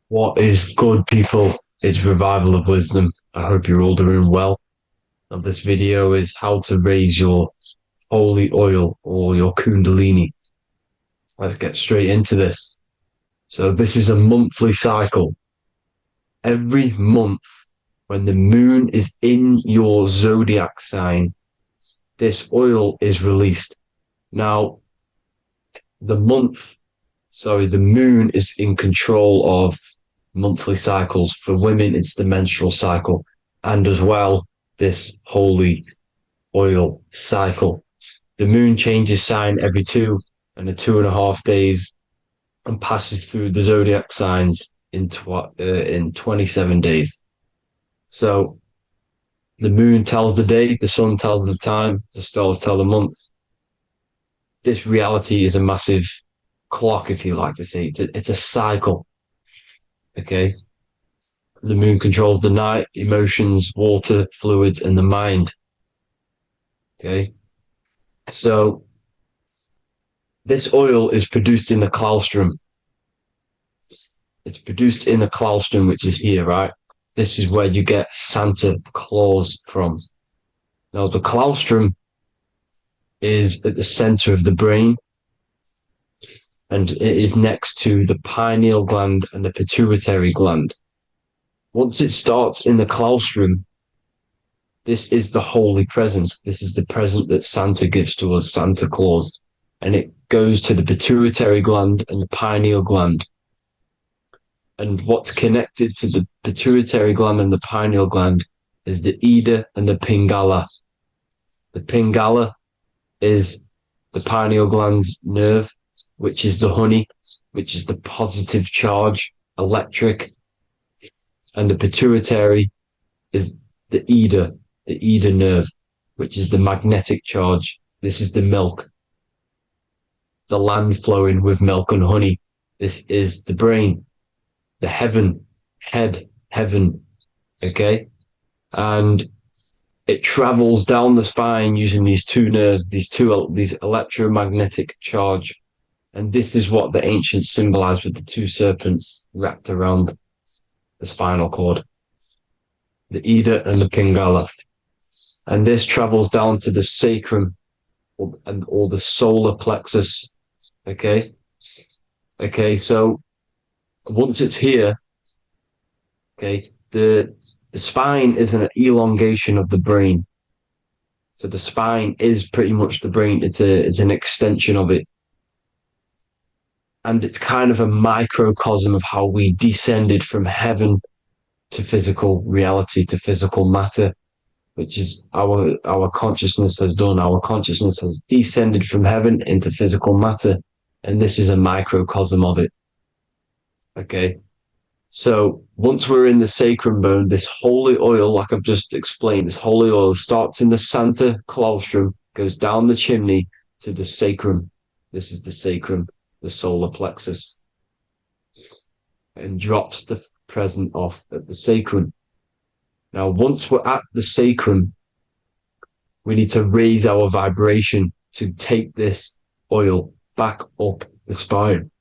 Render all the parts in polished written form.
What is good, people? It's Revival of Wisdom. I hope you're all doing well. And this video is how to raise your holy oil or your Kundalini. Let's get straight into this. So, this is a monthly cycle. Every month, when the moon is in your zodiac sign, this oil is released. Now, the month, the moon is in control of monthly cycles. For women, it's the menstrual cycle, and as well, this holy oil cycle. The moon changes sign every 2.5 days and passes through the zodiac signs in 27 days. So the moon tells the day, the sun tells the time, the stars tell the month. This reality is a massive clock, if you like to say. It's a cycle. Okay. The moon controls the night, emotions, water, fluids, and the mind. Okay. So this oil is produced in the claustrum. It's produced in the claustrum, which is here, right? This is where you get Santa Claus from. Now, the claustrum is at the center of the brain, and it is next to the pineal gland and the pituitary gland. Once it starts in the claustrum, this is the holy present. This is the present that Santa gives to us, Santa Claus. And it goes to the pituitary gland and the pineal gland. And what's connected to the pituitary gland and the pineal gland is the Ida and the Pingala. The Pingala is the pineal gland's nerve, which is the honey, which is the positive charge, electric. And the pituitary is the Ida nerve, which is the magnetic charge. This is the milk, the land flowing with milk and honey. This is the brain, the heaven, heaven, okay? And it travels down the spine using these two nerves, these electromagnetic charge. And this is what the ancients symbolized with the two serpents wrapped around the spinal cord, the Ida and the Pingala. And this travels down to the sacrum or the solar plexus. Okay. So once it's here, okay, the spine is an elongation of the brain. So the spine is pretty much the brain. It's an extension of it. And it's kind of a microcosm of how we descended from heaven to physical reality, to physical matter, which is our consciousness has done. Our consciousness has descended from heaven into physical matter, and this is a microcosm of it. Okay. So once we're in the sacrum bone, this holy oil, like I've just explained, this holy oil starts in the Santa Claustrum, goes down the chimney to the sacrum. This is the sacrum, the solar plexus, and drops the present off at the sacrum. Now, once we're at the sacrum, we need to raise our vibration to take this oil back up the spine.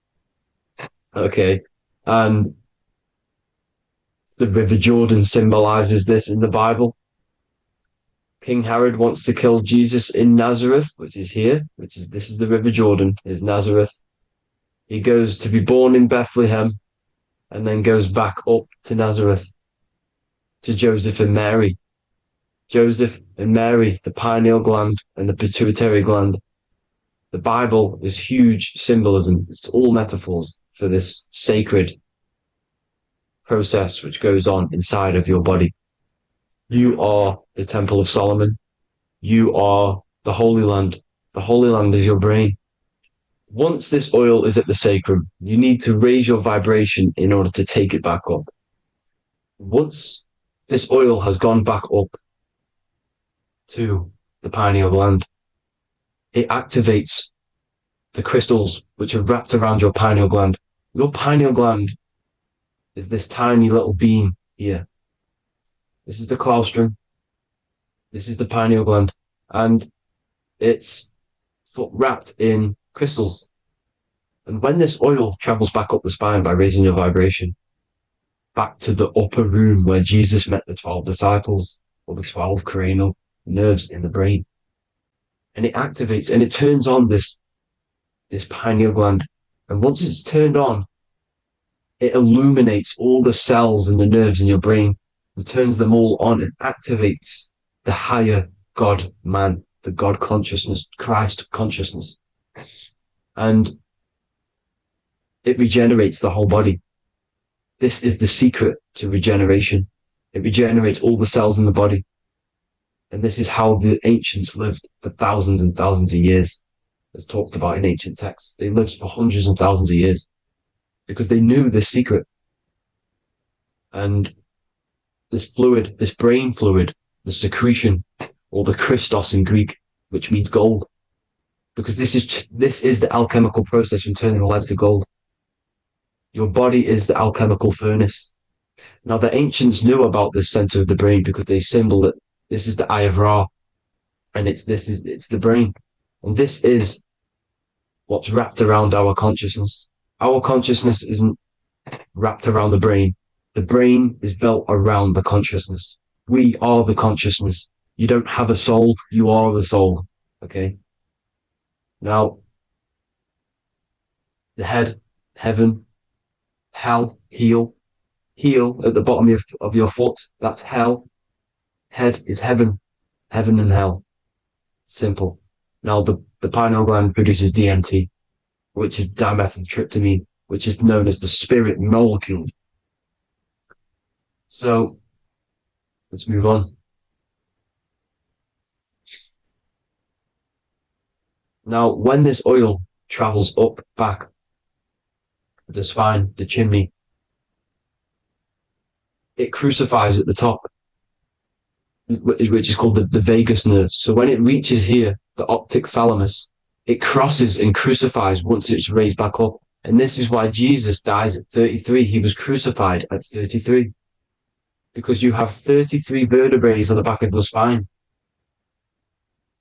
Okay. And the River Jordan symbolizes this in the Bible. King Herod wants to kill Jesus in Nazareth, which is here, this is the River Jordan, is Nazareth. He goes to be born in Bethlehem and then goes back up to Nazareth to Joseph and Mary. Joseph and Mary, the pineal gland and the pituitary gland. The Bible is huge symbolism. It's all metaphors for this sacred process which goes on inside of your body. You are the Temple of Solomon. You are the Holy Land. The Holy Land is your brain. Once this oil is at the sacrum, you need to raise your vibration in order to take it back up. Once this oil has gone back up to the pineal gland, it activates the crystals which are wrapped around your pineal gland. Your pineal gland is this tiny little beam here. This is the claustrum. This is the pineal gland. And it's wrapped in crystals. And when this oil travels back up the spine by raising your vibration, back to the upper room where Jesus met the 12 disciples, or the 12 cranial nerves in the brain. And it activates and it turns on this pineal gland. And once it's turned on, it illuminates all the cells and the nerves in your brain and turns them all on and activates the higher God man, the God consciousness, Christ consciousness. And it regenerates the whole body. This is the secret to regeneration. It regenerates all the cells in the body. And this is how the ancients lived for thousands and thousands of years, as talked about in ancient texts. They lived for hundreds and thousands of years because they knew this secret. And this fluid, this brain fluid, the secretion, or the Christos in Greek, which means gold, because this is the alchemical process from turning lead to gold. Your body is the alchemical furnace. Now, the ancients knew about this center of the brain because they symboled it. This is the eye of Ra, and it's the brain, and this is what's wrapped around our consciousness. Our consciousness isn't wrapped around the brain. The brain is built around the consciousness. We are the consciousness. You don't have a soul. You are the soul. Okay. Now, the head, heaven, hell, heel at the bottom of your foot. That's hell. Head is heaven and hell. Simple. Now, the pineal gland produces DMT, which is dimethyltryptamine, which is known as the spirit molecule. So, let's move on. Now, when this oil travels up, back, the spine, the chimney, it crucifies at the top, which is called the vagus nerve. So when it reaches here, the optic thalamus, it crosses and crucifies once it's raised back up. And this is why Jesus dies at 33. He was crucified at 33. Because you have 33 vertebrae on the back of the spine.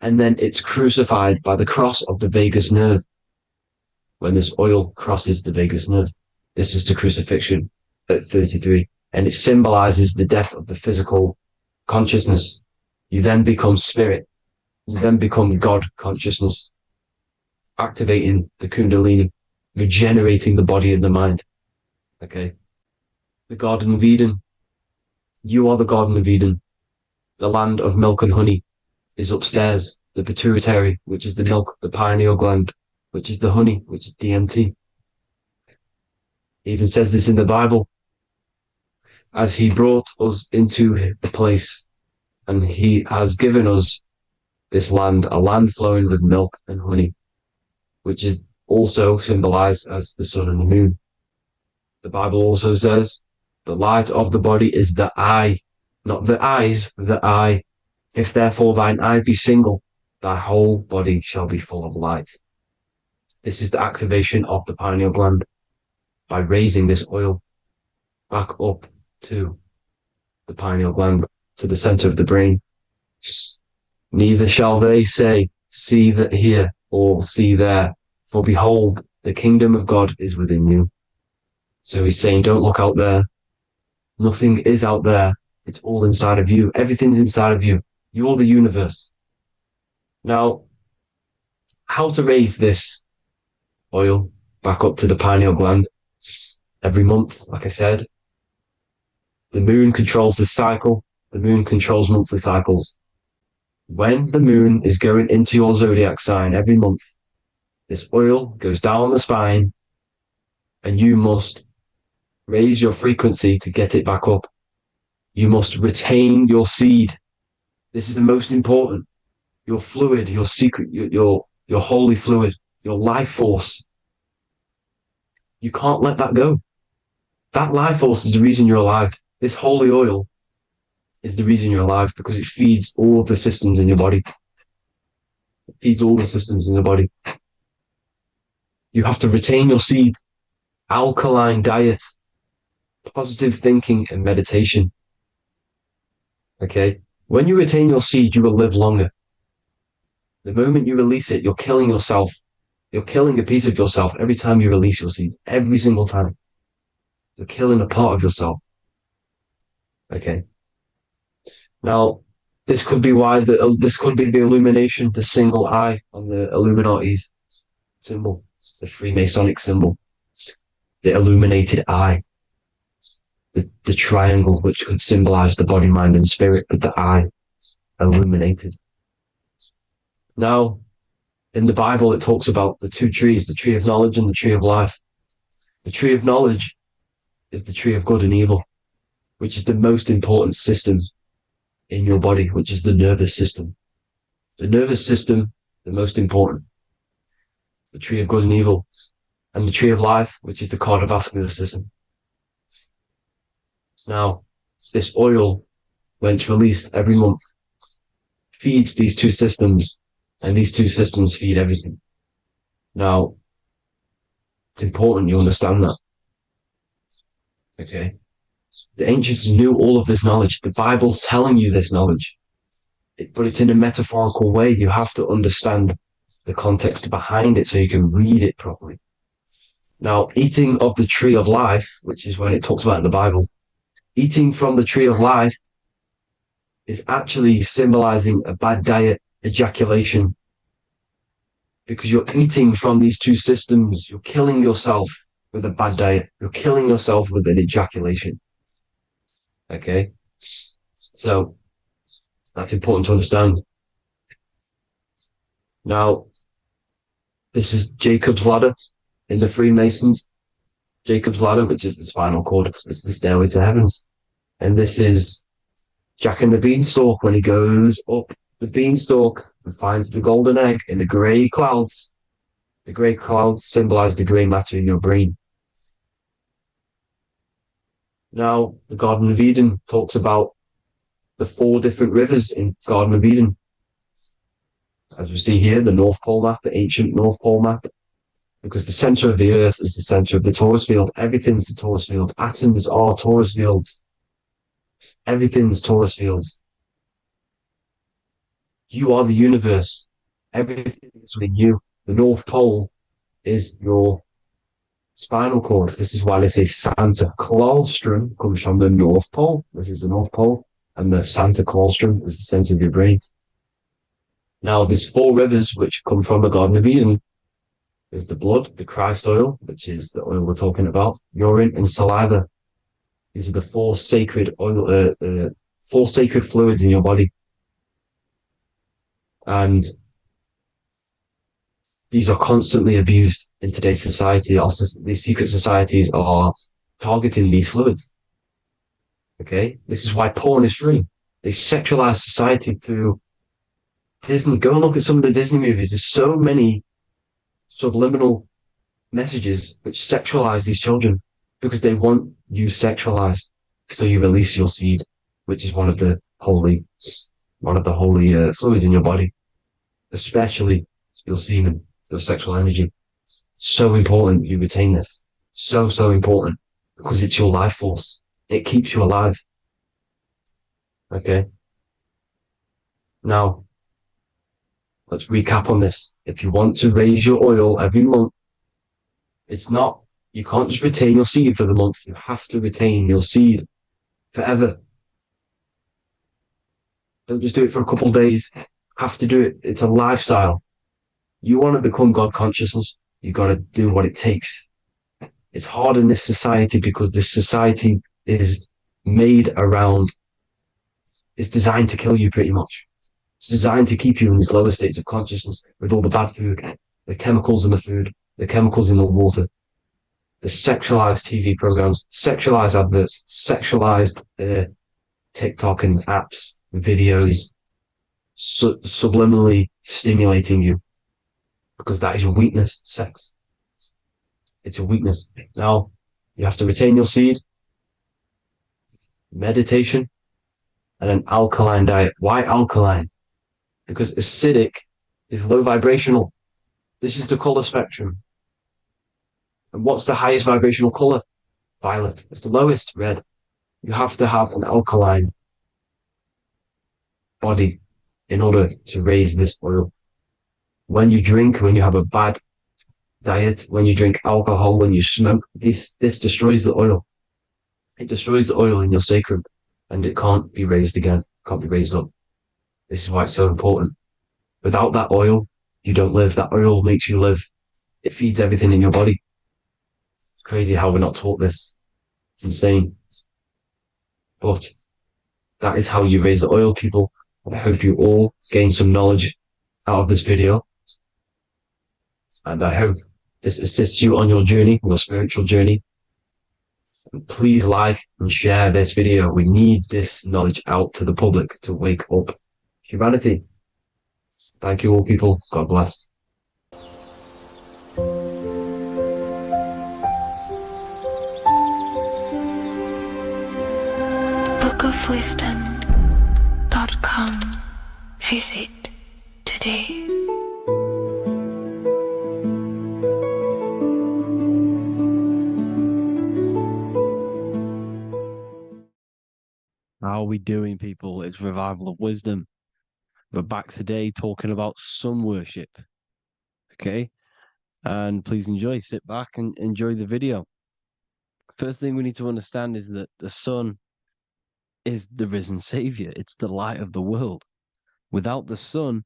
And then it's crucified by the cross of the vagus nerve. When this oil crosses the vagus nerve, this is the crucifixion at 33. And it symbolizes the death of the physical consciousness. You then become spirit. You then become God consciousness, activating the Kundalini, regenerating the body and the mind. Okay. The Garden of Eden. You are the Garden of Eden. The land of milk and honey is upstairs. The pituitary, which is the milk, the pineal gland, which is the honey, which is DMT. It even says this in the Bible. As he brought us into the place, and he has given us this land, a land flowing with milk and honey, which is also symbolized as the sun and the moon. The Bible also says, the light of the body is the eye, not the eyes, the eye. If therefore thine eye be single, thy whole body shall be full of light. This is the activation of the pineal gland by raising this oil back up to the pineal gland, to the center of the brain. Neither shall they say, see that here, or see there, for behold, the kingdom of God is within you. So he's saying, don't look out there. Nothing is out there. It's all inside of you. Everything's inside of you. You're the universe. Now, how to raise this oil back up to the pineal gland? Every month, like I said. The moon controls the cycle. The moon controls monthly cycles. When the moon is going into your zodiac sign every month, this oil goes down the spine and you must raise your frequency to get it back up. You must retain your seed. This is the most important. Your fluid, your secret, your holy fluid, your life force. You can't let that go. That life force is the reason you're alive. This holy oil is the reason you're alive because it feeds all of the systems in your body. It feeds all the systems in your body. You have to retain your seed, alkaline diet, positive thinking and meditation. Okay? When you retain your seed, you will live longer. The moment you release it, you're killing yourself. You're killing a piece of yourself every time you release your seed. Every single time. You're killing a part of yourself. Okay. Now, this could be why this could be the illumination, the single eye on the Illuminati's symbol, the Freemasonic symbol, the illuminated eye, the triangle, which could symbolize the body, mind, and spirit, but the eye illuminated. Now, in the Bible, it talks about the two trees, the tree of knowledge and the tree of life. The tree of knowledge is the tree of good and evil, which is the most important system in your body, which is the nervous system. The nervous system, the most important. The tree of good and evil, and the tree of life, which is the cardiovascular system. Now, this oil, when it's released every month, feeds these two systems, and these two systems feed everything. Now, it's important you understand that. Okay? The ancients knew all of this knowledge. The Bible's telling you this knowledge, but it's in a metaphorical way. You have to understand the context behind it so you can read it properly. Now, eating of the tree of life, which is when it talks about in the Bible, eating from the tree of life is actually symbolizing a bad diet, ejaculation, because you're eating from these two systems. You're killing yourself with a bad diet. You're killing yourself with an ejaculation. Okay? So that's important to understand. Now, this is Jacob's ladder in the Freemasons. Jacob's ladder, which is the spinal cord, it's the stairway to heaven. And this is Jack and the Beanstalk when he goes up the beanstalk and finds the golden egg in the grey clouds. The grey clouds symbolize the grey matter in your brain. Now, the Garden of Eden talks about the 4 different rivers in Garden of Eden. As we see here, the North Pole map, the ancient North Pole map, because the center of the earth is the center of the torus field. Everything's the torus field. Atoms are torus fields. Everything's torus fields. You are the universe. Everything is within you. The North Pole is your spinal cord. This is why they say Santa Claustrum comes from the North Pole. This is the North Pole. And the Santa Claustrum is the center of your brain. Now, there's 4 rivers which come from the Garden of Eden. There's the blood, the Christ oil, which is the oil we're talking about, urine, and saliva. These are the 4 sacred oil, 4 sacred fluids in your body. And these are constantly abused in today's society. These secret societies are targeting these fluids. Okay? This is why porn is free. They sexualize society through Disney. Go and look at some of the Disney movies. There's so many subliminal messages which sexualize these children because they want you sexualized. So you release your seed, which is one of the holy fluids in your body, especially your semen, your sexual energy. So important you retain this. So important because it's your life force. It keeps you alive. Okay. Now, let's recap on this. If you want to raise your oil every month, you can't just retain your seed for the month. You have to retain your seed forever. Don't just do it for a couple of days. Have to do it. It's a lifestyle. You want to become God consciousness, you got to do what it takes. It's hard in this society because this society is it's designed to kill you pretty much. It's designed to keep you in these lower states of consciousness with all the bad food, the chemicals in the food, the chemicals in the water, the sexualized TV programs, sexualized adverts, sexualized TikTok and apps, videos, subliminally stimulating you because that is your weakness, sex. It's a weakness. Now, you have to retain your seed, meditation, and an alkaline diet. Why alkaline? Because acidic is low vibrational. This is the color spectrum. And what's the highest vibrational color? Violet. It's the lowest, red. You have to have an alkaline body in order to raise this oil. When you drink, when you have a bad diet, when you drink alcohol, when you smoke, this destroys the oil. It destroys the oil in your sacrum. and it can't be raised again, can't be raised up. This is why it's so important. Without that oil, you don't live. That oil makes you live. It feeds everything in your body. It's crazy how we're not taught this. It's insane. But that is how you raise the oil, people. I hope you all gain some knowledge out of this video. And I hope this assists you on your journey, your spiritual journey. And please like and share this video. We need this knowledge out to the public to wake up humanity. Thank you all, people. God bless. bookofwisdom.com. Visit today. How are we doing, people? It's Revival of Wisdom. We're back today talking about sun worship. Okay? And please enjoy. Sit back and enjoy the video. First thing we need to understand is that the sun is the risen savior. It's the light of the world. Without the sun,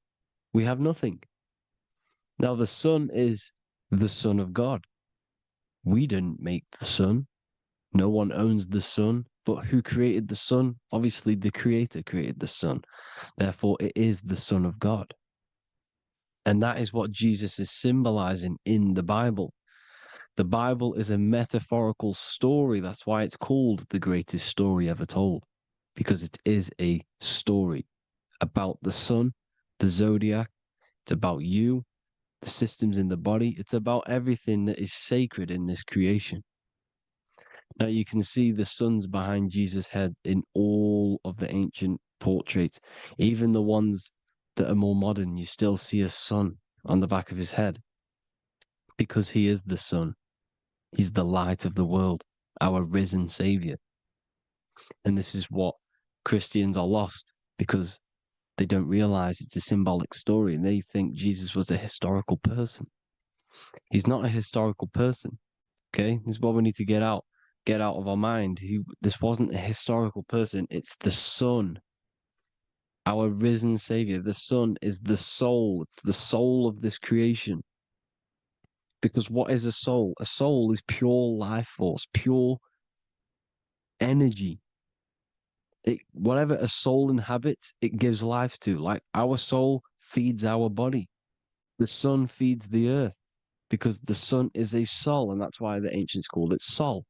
we have nothing. Now, the sun is the Son of God. We didn't make the sun. No one owns the sun. But who created the sun? Obviously, the Creator created the sun. Therefore, it is the Son of God. And that is what Jesus is symbolizing in the Bible. The Bible is a metaphorical story. That's why it's called the greatest story ever told, because it is a story about the sun, the zodiac. It's about you, the systems in the body. It's about everything that is sacred in this creation. Now you can see the suns behind Jesus' head in all of the ancient portraits, even the ones that are more modern. You still see a sun on the back of his head because he is the sun. He's the light of the world, our risen savior. And this is what Christians are lost because they don't realize it's a symbolic story and they think Jesus was a historical person. He's not a historical person. Okay, this is what we need to get out of our mind. This wasn't a historical person. It's the Son, our risen Savior. The Son is the soul. It's the soul of this creation. Because what is a soul? A soul is pure life force, pure energy. Whatever a soul inhabits, it gives life to. Like our soul feeds our body. The sun feeds the earth because the sun is a soul, and that's why the ancients called it Sol.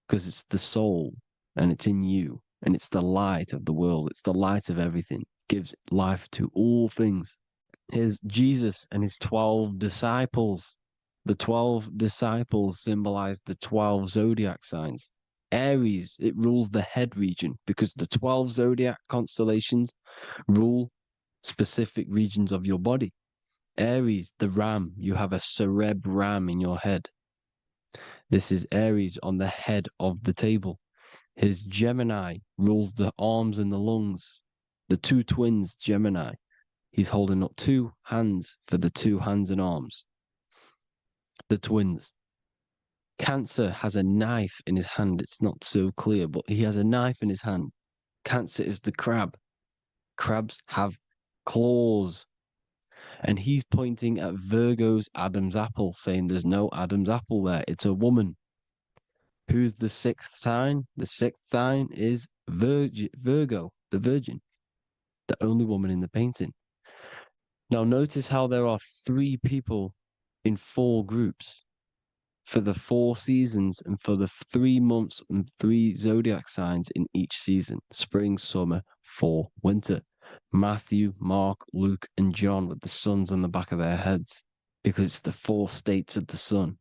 Because it's the soul and it's in you and it's the light of the world. It's the light of everything. It gives life to all things. Here's Jesus and his 12 disciples. The 12 disciples symbolize the 12 zodiac signs. Aries, it rules the head region because the 12 zodiac constellations rule specific regions of your body. Aries, the ram, you have a cerebrum in your head. This is Aries on the head of the table. His Gemini rules the arms and the lungs. The two twins, Gemini. He's holding up two hands for the two hands and arms. The twins. Cancer has a knife in his hand. It's not so clear, but he has a knife in his hand. Cancer is the crab. Crabs have claws. And he's pointing at Virgo's Adam's apple, saying there's no Adam's apple there. It's a woman. Who's the sixth sign? The sixth sign is Virgo, the Virgin, the only woman in the painting. Now notice how there are 3 people in 4 groups for the 4 seasons and for the 3 months and 3 zodiac signs in each season: spring, summer, fall, winter. Matthew, Mark, Luke, and John with the suns on the back of their heads, because it's the 4 states of the sun.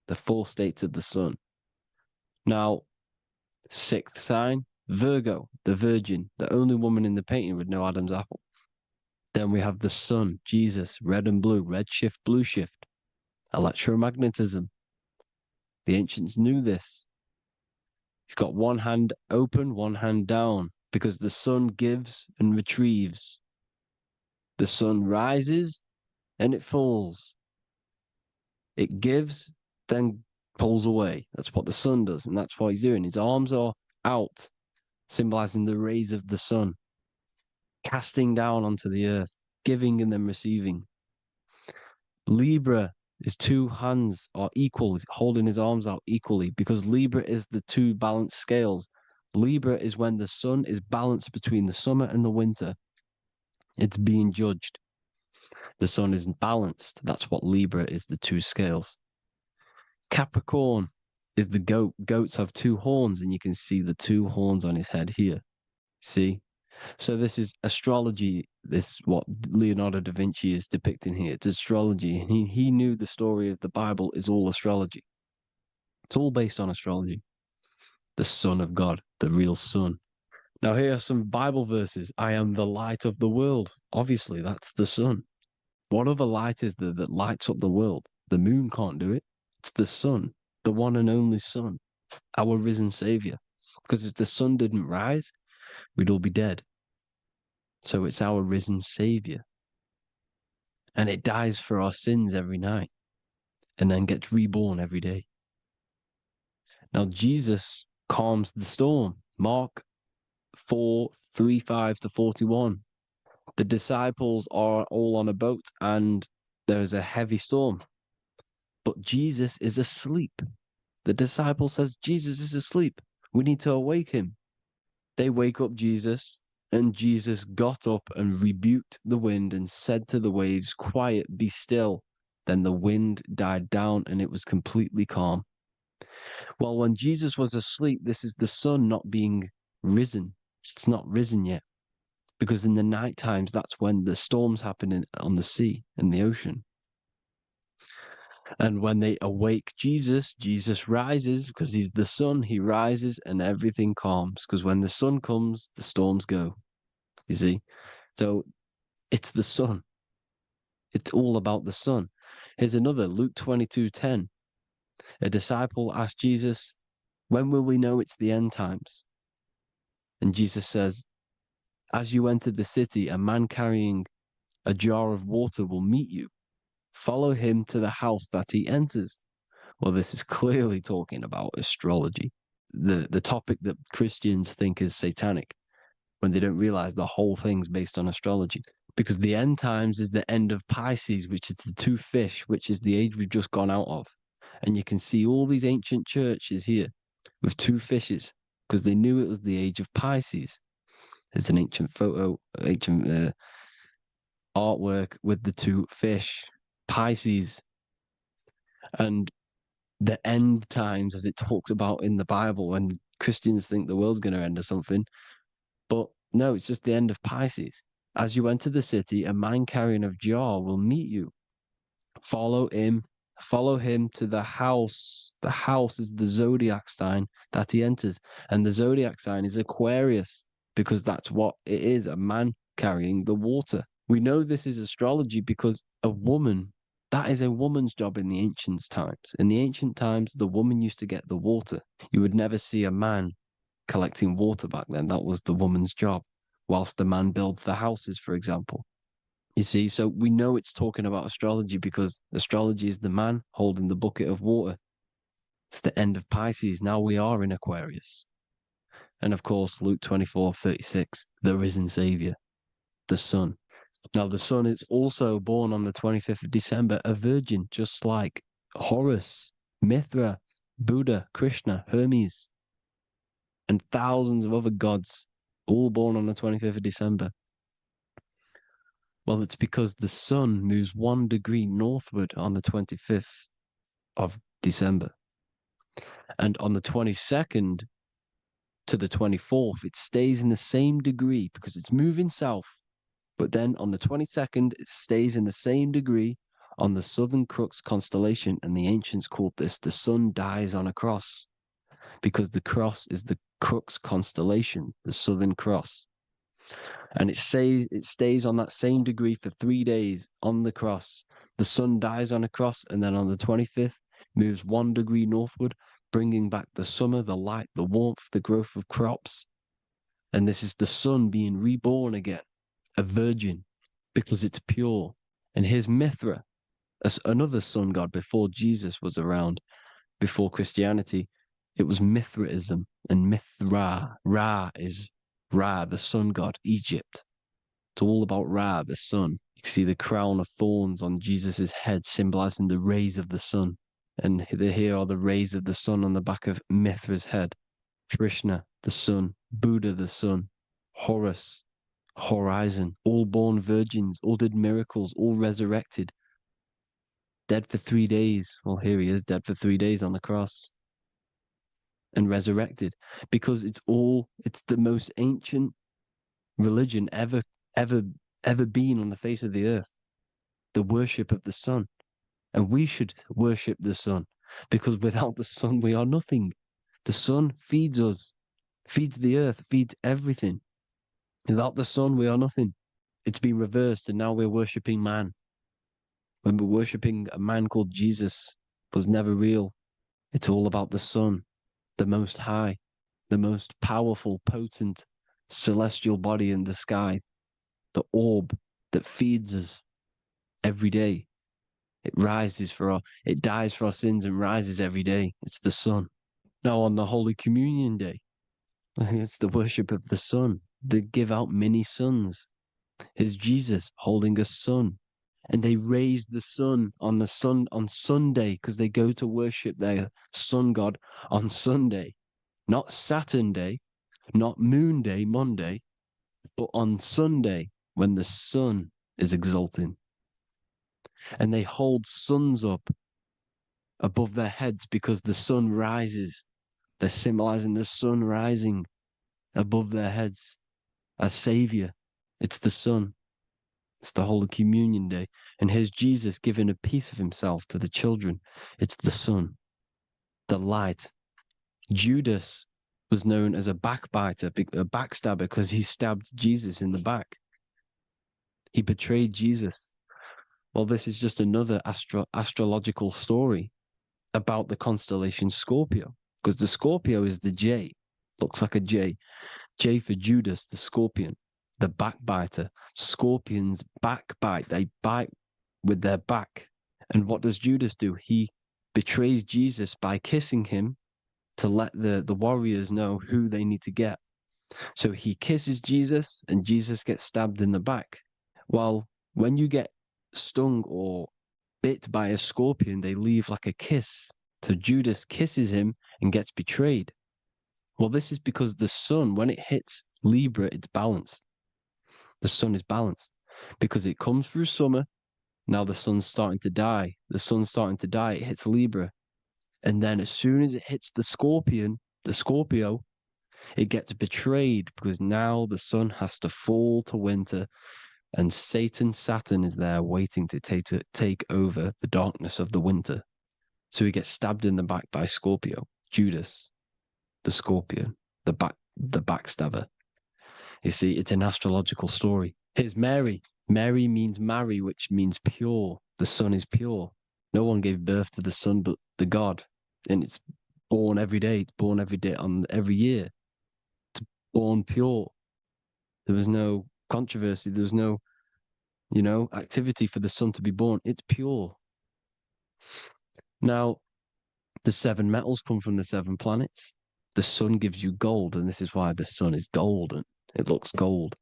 The 4 states of the sun. Now, 6th sign, Virgo, the Virgin, the only woman in the painting with no Adam's apple. Then we have the sun, Jesus, red and blue, red shift, blue shift, electromagnetism. The ancients knew this. He's got one hand open, one hand down, because the sun gives and retrieves. The sun rises and it falls. It gives, then pulls away. That's what the sun does, and that's what he's doing. His arms are out, symbolizing the rays of the sun, casting down onto the earth, giving and then receiving. Libra is two hands are equal, holding his arms out equally, because Libra is the two balanced scales. Libra is when the sun is balanced between the summer and the winter. It's being judged. The sun isn't balanced. That's what Libra is, the two scales. Capricorn is the goat. Goats have two horns, and you can see the two horns on his head here. See? So this is astrology. This is what Leonardo da Vinci is depicting here. It's astrology. And he knew the story of the Bible is all astrology. It's all based on astrology. The Son of God, the real sun. Now here are some Bible verses. I am the light of the world. Obviously, that's the sun. What other light is there that lights up the world? The moon can't do it. It's the sun, the one and only sun, our risen Savior. Because if the sun didn't rise, we'd all be dead. So it's our risen Savior. And it dies for our sins every night and then gets reborn every day. Now, Jesus calms the storm. Mark 4:35-41. The disciples are all on a boat and there's a heavy storm. But Jesus is asleep. The disciple says, Jesus is asleep. We need to awake him. They wake up Jesus, and Jesus got up and rebuked the wind and said to the waves, quiet, be still. Then the wind died down and it was completely calm. Well, when Jesus was asleep, this is the sun not being risen. It's not risen yet. Because in the night times, that's when the storms happen on the sea and the ocean. And when they awake Jesus, Jesus rises because he's the sun. He rises and everything calms. Because when the sun comes, the storms go. You see? So it's the sun. It's all about the sun. Here's another, Luke 22:10. A disciple asked Jesus, when will we know it's the end times? And Jesus says, as you enter the city, a man carrying a jar of water will meet you. Follow him to the house that he enters. Well, this is clearly talking about astrology, the topic that Christians think is satanic, when they don't realize the whole thing's based on astrology. Because the end times is the end of Pisces, which is the two fish, which is the age we've just gone out of. And you can see all these ancient churches here with two fishes, because they knew it was the age of Pisces. There's an ancient photo, ancient artwork with the two fish, Pisces. And the end times, as it talks about in the Bible, when Christians think the world's going to end or something. But no, it's just the end of Pisces. As you enter the city, a man carrying a jar will meet you. Follow him to the house. The house is the zodiac sign that he enters. And the zodiac sign is Aquarius, because that's what it is, a man carrying the water. We know this is astrology because a woman, that is a woman's job in the ancient times. In the ancient times, the woman used to get the water. You would never see a man collecting water back then. That was the woman's job, whilst the man builds the houses, for example. You see, so we know it's talking about astrology because astrology is the man holding the bucket of water. It's the end of Pisces. Now we are in Aquarius. And of course, Luke 24:36, the risen Savior, the sun. Now, the sun is also born on the 25th of December, a virgin, just like Horus, Mithra, Buddha, Krishna, Hermes, and thousands of other gods, all born on the 25th of December. Well, it's because the sun moves 1 degree northward on the 25th of December. And on the 22nd to the 24th, it stays in the same degree because it's moving south. But then on the 22nd, it stays in the same degree on the Southern Crux constellation. And the ancients called this the sun dies on a cross, because the cross is the Crux constellation, the Southern Cross. And it stays on that same degree for 3 days on the cross. The sun dies on a cross, and then on the 25th, moves 1 degree northward, bringing back the summer, the light, the warmth, the growth of crops. And this is the sun being reborn again, a virgin, because it's pure. And here's Mithra, another sun god before Jesus was around, before Christianity. It was Mithraism and Mithra. Ra is Ra, the sun god, Egypt. It's all about Ra, the sun. You can see the crown of thorns on Jesus' head, symbolizing the rays of the sun. And here are the rays of the sun on the back of Mithra's head. Krishna, the sun. Buddha, the sun. Horus, horizon. All born virgins, all did miracles, all resurrected. Dead for 3 days. Well, here he is, dead for 3 days on the cross. And resurrected. Because it's the most ancient religion ever been on the face of the earth. The worship of the sun. And we should worship the sun, because without the sun, we are nothing. The sun feeds us, feeds the earth, feeds everything. Without the sun, we are nothing. It's been reversed, and now we're worshipping man. When we're worshipping a man called Jesus, was never real. It's all about the sun, the most high, the most powerful, potent, celestial body in the sky, the orb that feeds us every day. It dies for our sins and rises every day. It's the sun. Now on the Holy Communion Day, it's the worship of the sun. They give out mini suns. Here's Jesus holding a sun. And they raise the sun on Sunday, because they go to worship their sun god on Sunday. Not Saturn Day, not Moon Day, Monday, but on Sunday when the sun is exalting. And they hold suns up above their heads because the sun rises. They're symbolizing the sun rising above their heads as savior. It's the sun. It's the Holy Communion Day. And here's Jesus giving a piece of himself to the children. It's the sun, the light. Judas was known as a backbiter, a backstabber, because he stabbed Jesus in the back. He betrayed Jesus. Well, this is just another astrological story about the constellation Scorpio, because the Scorpio is the J, looks like a J. J for Judas, the scorpion, the backbiter. Scorpions backbite, they bite with their back. And what does Judas do? He betrays Jesus by kissing him to let the warriors know who they need to get. So he kisses Jesus, and Jesus gets stabbed in the back. Well, when you get stung or bit by a scorpion, they leave like a kiss. So Judas kisses him and gets betrayed. Well, this is because the sun, when it hits Libra, it's balanced. The sun is balanced because it comes through summer. Now the sun's starting to die. The sun's starting to die. It hits Libra. And then as soon as it hits the Scorpio, it gets betrayed because now the sun has to fall to winter, and Saturn is there waiting to take over the darkness of the winter. So he gets stabbed in the back by Scorpio, Judas, the scorpion, the backstabber. You see, it's an astrological story. Here's Mary. Mary means marry, which means pure. The sun is pure. No one gave birth to the sun but the God. And it's born every day. It's born every day on every year. It's born pure. There was no controversy. There was no, activity for the sun to be born. It's pure. Now, the 7 metals come from the 7 planets. The sun gives you gold, and this is why the sun is golden. It looks gold.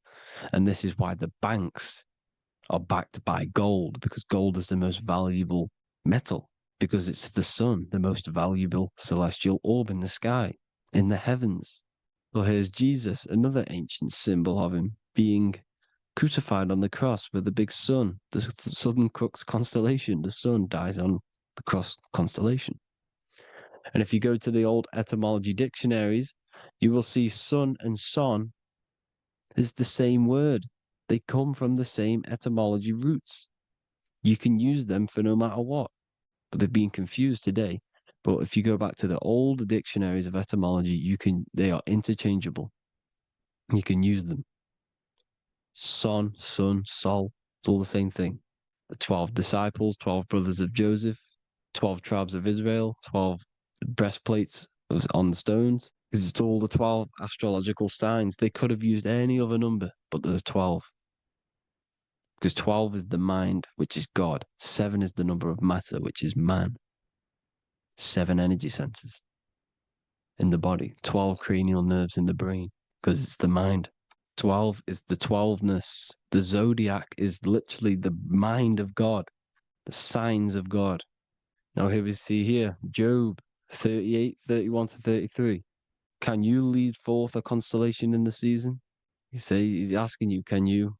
And this is why the banks are backed by gold, because gold is the most valuable metal, because it's the sun, the most valuable celestial orb in the sky, in the heavens. Well, here's Jesus, another ancient symbol of him being crucified on the cross with the big sun, the Southern Cross constellation. The sun dies on the cross constellation. And if you go to the old etymology dictionaries, you will see sun and son is the same word. They come from the same etymology roots. You can use them for no matter what, but they've been confused today. But if you go back to the old dictionaries of etymology, they are interchangeable. You can use them. Son, sun, sol, it's all the same thing. The 12 disciples, 12 brothers of Joseph, 12 tribes of Israel, 12 breastplates on the stones, because it's all the 12 astrological signs. They could have used any other number, but there's 12. Because 12 is the mind, which is God. 7 is the number of matter, which is man. 7 energy centers. in the body, 12 cranial nerves in the brain, because it's the mind. 12 is the 12ness. The zodiac is literally the mind of God, the signs of God. Now here we see here, Job 38, 31 to 33. Can you lead forth a constellation in the season? He's asking you, can you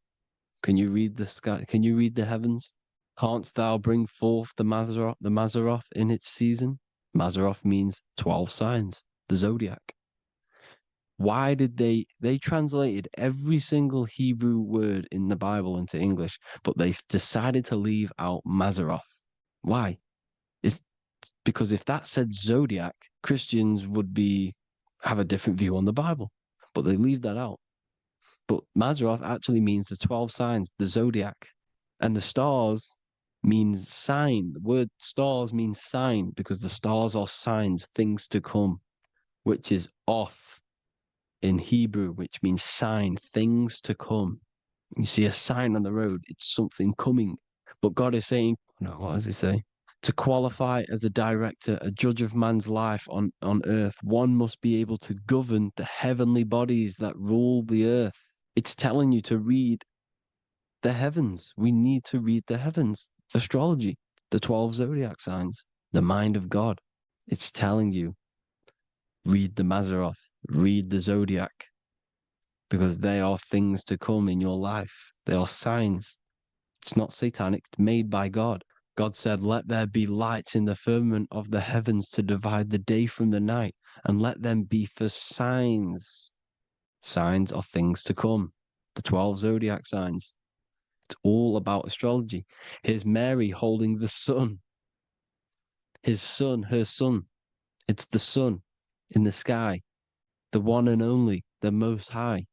read the sky? Can you read the heavens? Canst thou bring forth the Mazzaroth in its season? Mazzaroth means 12 signs, the zodiac. Why did they translated every single Hebrew word in the Bible into English, but they decided to leave out Mazzaroth? Why? It's because if that said zodiac, Christians would have a different view on the Bible, but they leave that out. But Mazzaroth actually means the 12 signs, the zodiac, and the stars means sign. The word stars means sign because the stars are signs, things to come, which is off in Hebrew, which means sign, things to come. You see a sign on the road, it's something coming. But God is saying, no, what does he say? To qualify as a director, a judge of man's life on earth, one must be able to govern the heavenly bodies that rule the earth. It's telling you to read the heavens. We need to read the heavens. Astrology, the 12 zodiac signs, the mind of God. It's telling you, read the Mazzaroth, read the zodiac, because they are things to come in your life. They are signs. It's not satanic, it's made by God. God said, let there be lights in the firmament of the heavens to divide the day from the night, and let them be for signs. Signs are things to come. The 12 zodiac signs. It's all about astrology. Here's Mary holding the sun. His son, her son. It's the sun in the sky. The one and only, the most high.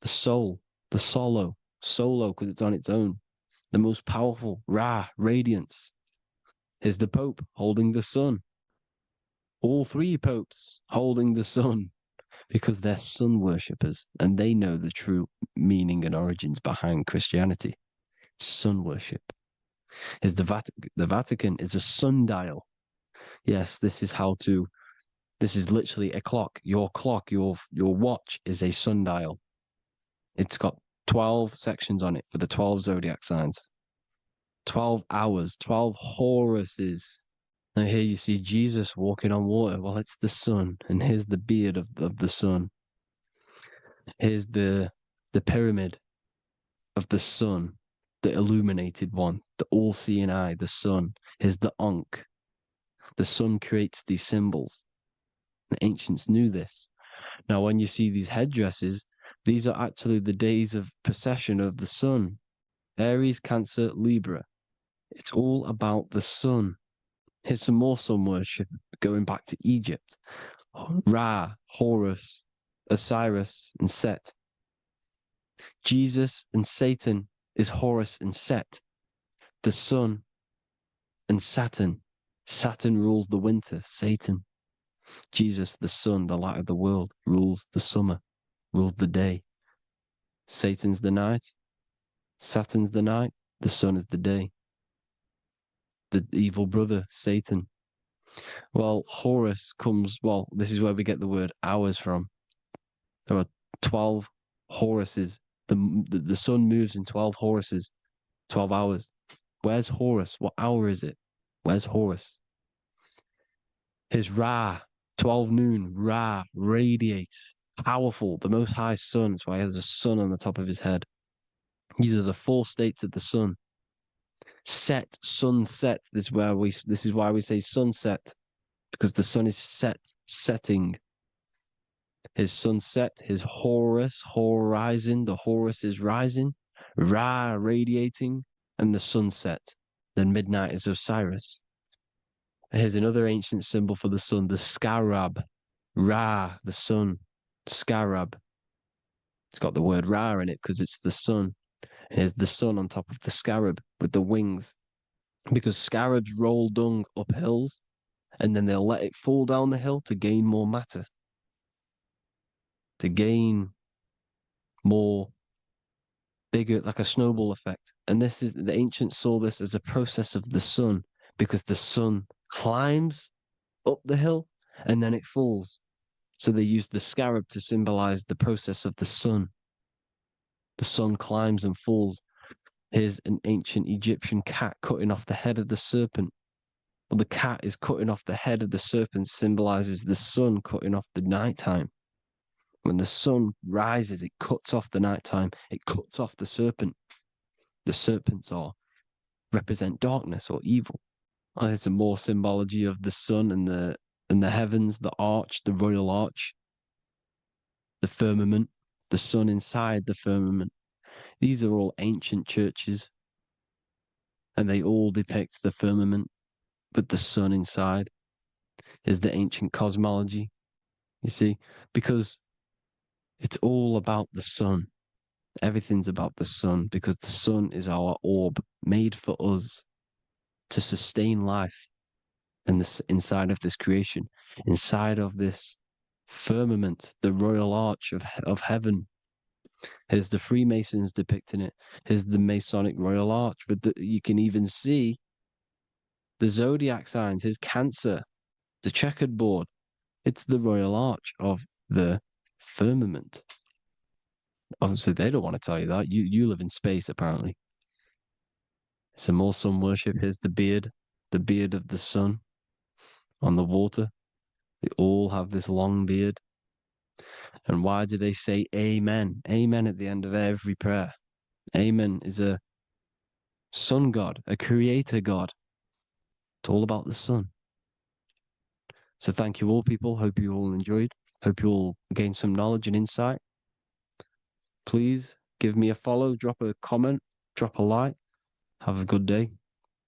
The soul, the solo because it's on its own. The most powerful, Ra, radiance. Here's the Pope holding the sun. All three popes holding the sun because they're sun worshippers and they know the true meaning and origins behind Christianity. Sun worship. Here's the Vatican is a sundial. Yes, this is literally a clock. Your clock, your watch is a sundial. It's got 12 sections on it for the 12 zodiac signs. 12 hours, 12 Horuses. Now here you see Jesus walking on water. Well, it's the sun. And here's the beard of the sun. Here's the pyramid of the sun, the illuminated one, the all-seeing eye, the sun. Here's the Ankh. The sun creates these symbols. The ancients knew this. Now, when you see these headdresses, these are actually the days of precession of the sun. Aries, Cancer, Libra. It's all about the sun. Here's some more sun worship going back to Egypt. Ra, Horus, Osiris, and Set. Jesus and Satan is Horus and Set. The sun and Saturn. Saturn rules the winter, Satan. Jesus, the sun, the light of the world, rules the summer, rules the day. Satan's the night, Saturn's the night, the sun is the day. The evil brother, Satan. Well, Horus comes, this is where we get the word hours from. There are 12 Horuses. The sun moves in 12 Horuses, 12 hours. Where's Horus? What hour is it? Where's Horus? His Ra, 12 noon, Ra, radiates, powerful, the most high sun. That's why he has a sun on the top of his head. These are the 4 states of the sun. Set, sunset. This is why we say sunset, because the sun is setting. His sunset, his Horus, horizon, the Horus is rising, Ra radiating, and the sunset. Then midnight is Osiris. Here's another ancient symbol for the sun, the scarab. Ra, the sun, scarab. It's got the word Ra in it because it's the sun. And here's the sun on top of the scarab with the wings. Because scarabs roll dung up hills and then they'll let it fall down the hill to gain more matter. To gain more bigger, like a snowball effect. And the ancients saw this as a process of the sun because the sun climbs up the hill and then it falls. So they used the scarab to symbolize the process of the sun. The sun climbs and falls. Here's an ancient Egyptian cat cutting off the head of the serpent. Well, the cat is cutting off the head of the serpent, symbolizes the sun cutting off the nighttime. When the sun rises, it cuts off the nighttime. It cuts off the serpent. The serpents represent darkness or evil. And there's some more symbology of the sun and the heavens, the arch, the royal arch, the firmament, the sun inside the firmament. These are all ancient churches, and they all depict the firmament with the sun inside. Is the ancient cosmology, you see, because it's all about the sun. Everything's about the sun, because the sun is our orb made for us to sustain life in this, inside of this creation, inside of this firmament, the royal arch of heaven. Here's the Freemasons depicting it. Here's the Masonic royal arch, but you can even see the zodiac signs. Here's Cancer, the checkered board. It's the royal arch of the firmament. Obviously, they don't want to tell you that. You live in space, apparently. Some more sun worship. Here's the beard of the sun on the water. They all have this long beard. And why do they say amen? Amen at the end of every prayer. Amen is a sun god, a creator god. It's all about the sun. So thank you all, people. Hope you all enjoyed. Hope you all gained some knowledge and insight. Please give me a follow, drop a comment, drop a like. Have a good day.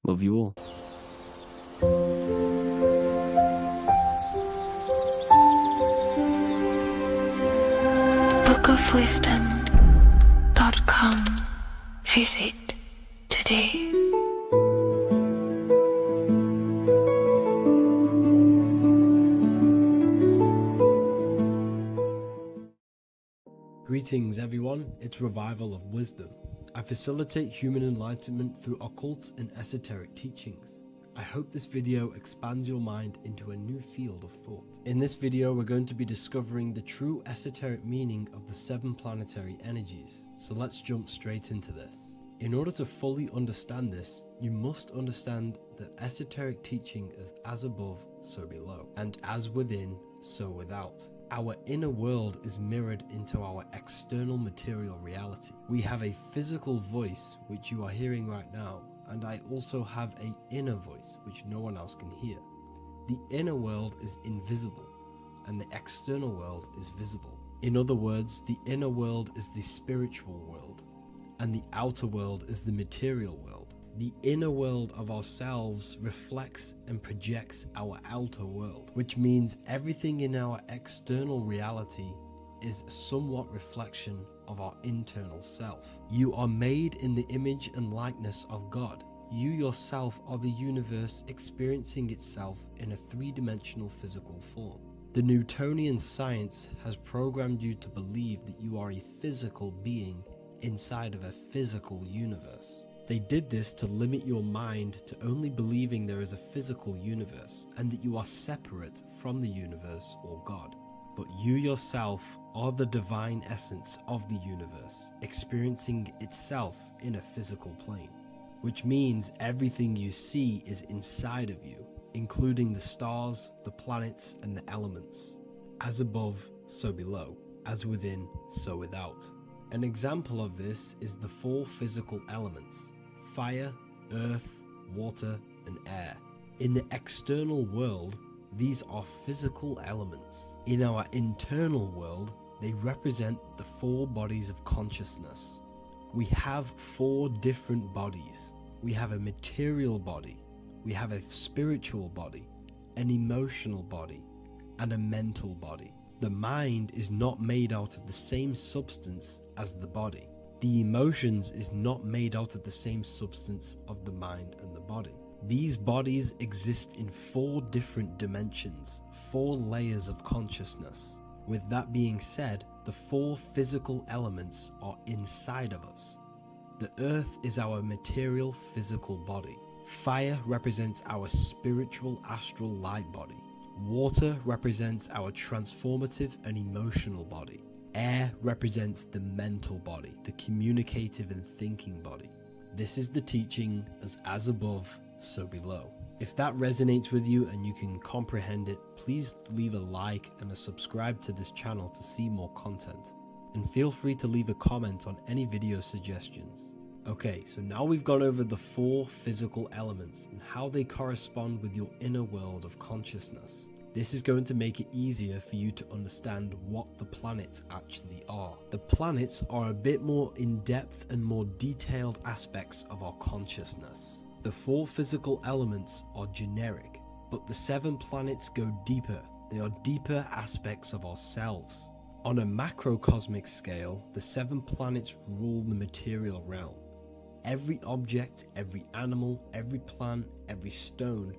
Love you all. bookofwisdom.com. Visit today. Greetings everyone, it's Revival of Wisdom. I facilitate human enlightenment through occult and esoteric teachings. I hope this video expands your mind into a new field of thought. In this video, we're going to be discovering the true esoteric meaning of the 7 planetary energies. So let's jump straight into this. In order to fully understand this, you must understand the esoteric teaching of as above, so below, and as within, so without. Our inner world is mirrored into our external material reality. We have a physical voice, which you are hearing right now, and I also have an inner voice, which no one else can hear. The inner world is invisible, and the external world is visible. In other words, the inner world is the spiritual world, and the outer world is the material world. The inner world of ourselves reflects and projects our outer world, which means everything in our external reality is a somewhat reflection of our internal self. You are made in the image and likeness of God. You yourself are the universe experiencing itself in a 3-dimensional physical form. The Newtonian science has programmed you to believe that you are a physical being inside of a physical universe. They did this to limit your mind to only believing there is a physical universe and that you are separate from the universe or God. But you yourself are the divine essence of the universe, experiencing itself in a physical plane, which means everything you see is inside of you, including the stars, the planets, and the elements. As above, so below. As within, so without. An example of this is the 4 physical elements: fire, earth, water, and air. In the external world, these are physical elements. In our internal world, they represent the 4 bodies of consciousness. We have 4 different bodies. We have a material body, we have a spiritual body, an emotional body, and a mental body. The mind is not made out of the same substance as the body. The emotions is not made out of the same substance of the mind and the body. These bodies exist in 4 different dimensions, 4 layers of consciousness. With that being said, the 4 physical elements are inside of us. The earth is our material physical body. Fire represents our spiritual astral light body. Water represents our transformative and emotional body. Air represents the mental body, the communicative and thinking body. This is the teaching as above, so below. If that resonates with you and you can comprehend it, please leave a like and a subscribe to this channel to see more content. And feel free to leave a comment on any video suggestions. Okay, so now we've gone over the 4 physical elements and how they correspond with your inner world of consciousness. This is going to make it easier for you to understand what the planets actually are. The planets are a bit more in-depth and more detailed aspects of our consciousness. The 4 physical elements are generic, but the 7 planets go deeper. They are deeper aspects of ourselves. On a macrocosmic scale, the 7 planets rule the material realm. Every object, every animal, every plant, every stone,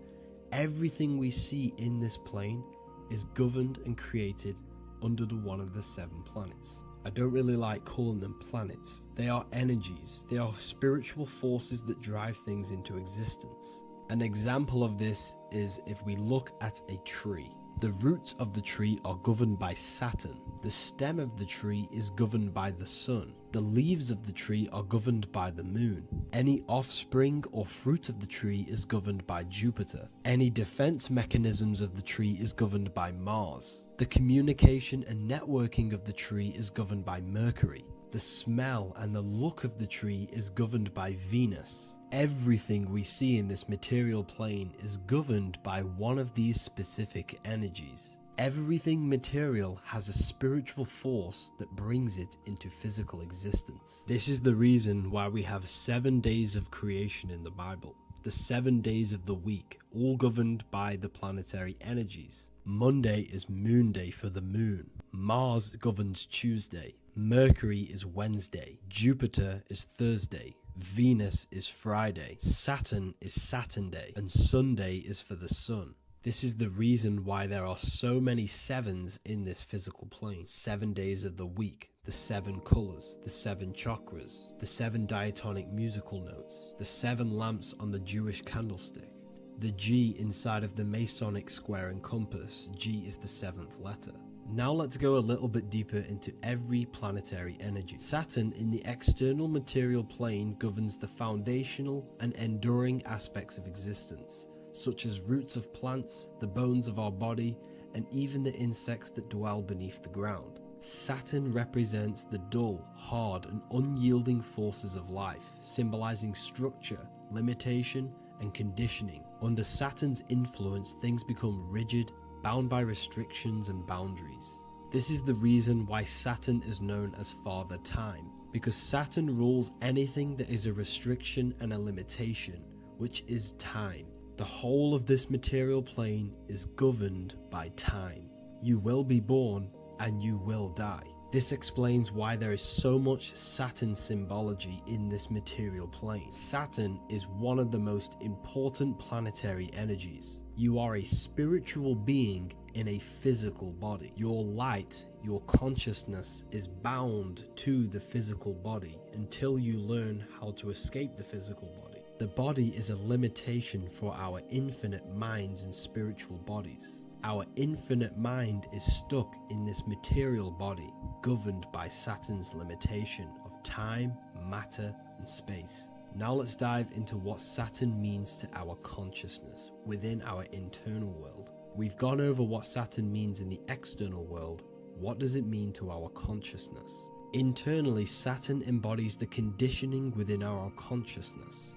everything we see in this plane is governed and created under one of the 7 planets. I don't really like calling them planets. They are energies. They are spiritual forces that drive things into existence. An example of this is if we look at a tree. The roots of the tree are governed by Saturn. The stem of the tree is governed by the sun. The leaves of the tree are governed by the moon. Any offspring or fruit of the tree is governed by Jupiter. Any defense mechanisms of the tree is governed by Mars. The communication and networking of the tree is governed by Mercury. The smell and the look of the tree is governed by Venus. Everything we see in this material plane is governed by one of these specific energies. Everything material has a spiritual force that brings it into physical existence. This is the reason why we have 7 days of creation in the Bible. The 7 days of the week, all governed by the planetary energies. Monday is moon day for the moon. Mars governs Tuesday. Mercury is Wednesday. Jupiter is Thursday. Venus is Friday, Saturn is Saturday, and Sunday is for the sun. This is the reason why there are so many 7s in this physical plane. 7 days of the week, the 7 colors, the 7 chakras, the 7 diatonic musical notes, the 7 lamps on the Jewish candlestick, the G inside of the Masonic square and compass. G is the 7th letter. Now let's go a little bit deeper into every planetary energy. Saturn in the external material plane governs the foundational and enduring aspects of existence, such as roots of plants, the bones of our body, and even the insects that dwell beneath the ground. Saturn represents the dull, hard, and unyielding forces of life, symbolizing structure, limitation, and conditioning. Under Saturn's influence, things become rigid, bound by restrictions and boundaries. This is the reason why Saturn is known as Father Time, because Saturn rules anything that is a restriction and a limitation, which is time. The whole of this material plane is governed by time. You will be born and you will die. This explains why there is so much Saturn symbology in this material plane. Saturn is one of the most important planetary energies. You are a spiritual being in a physical body. Your light, your consciousness is bound to the physical body until you learn how to escape the physical body. The body is a limitation for our infinite minds and spiritual bodies. Our infinite mind is stuck in this material body, governed by Saturn's limitation of time, matter, and space. Now let's dive into what Saturn means to our consciousness within our internal world. We've gone over what Saturn means in the external world. What does it mean to our consciousness? Internally, Saturn embodies the conditioning within our consciousness.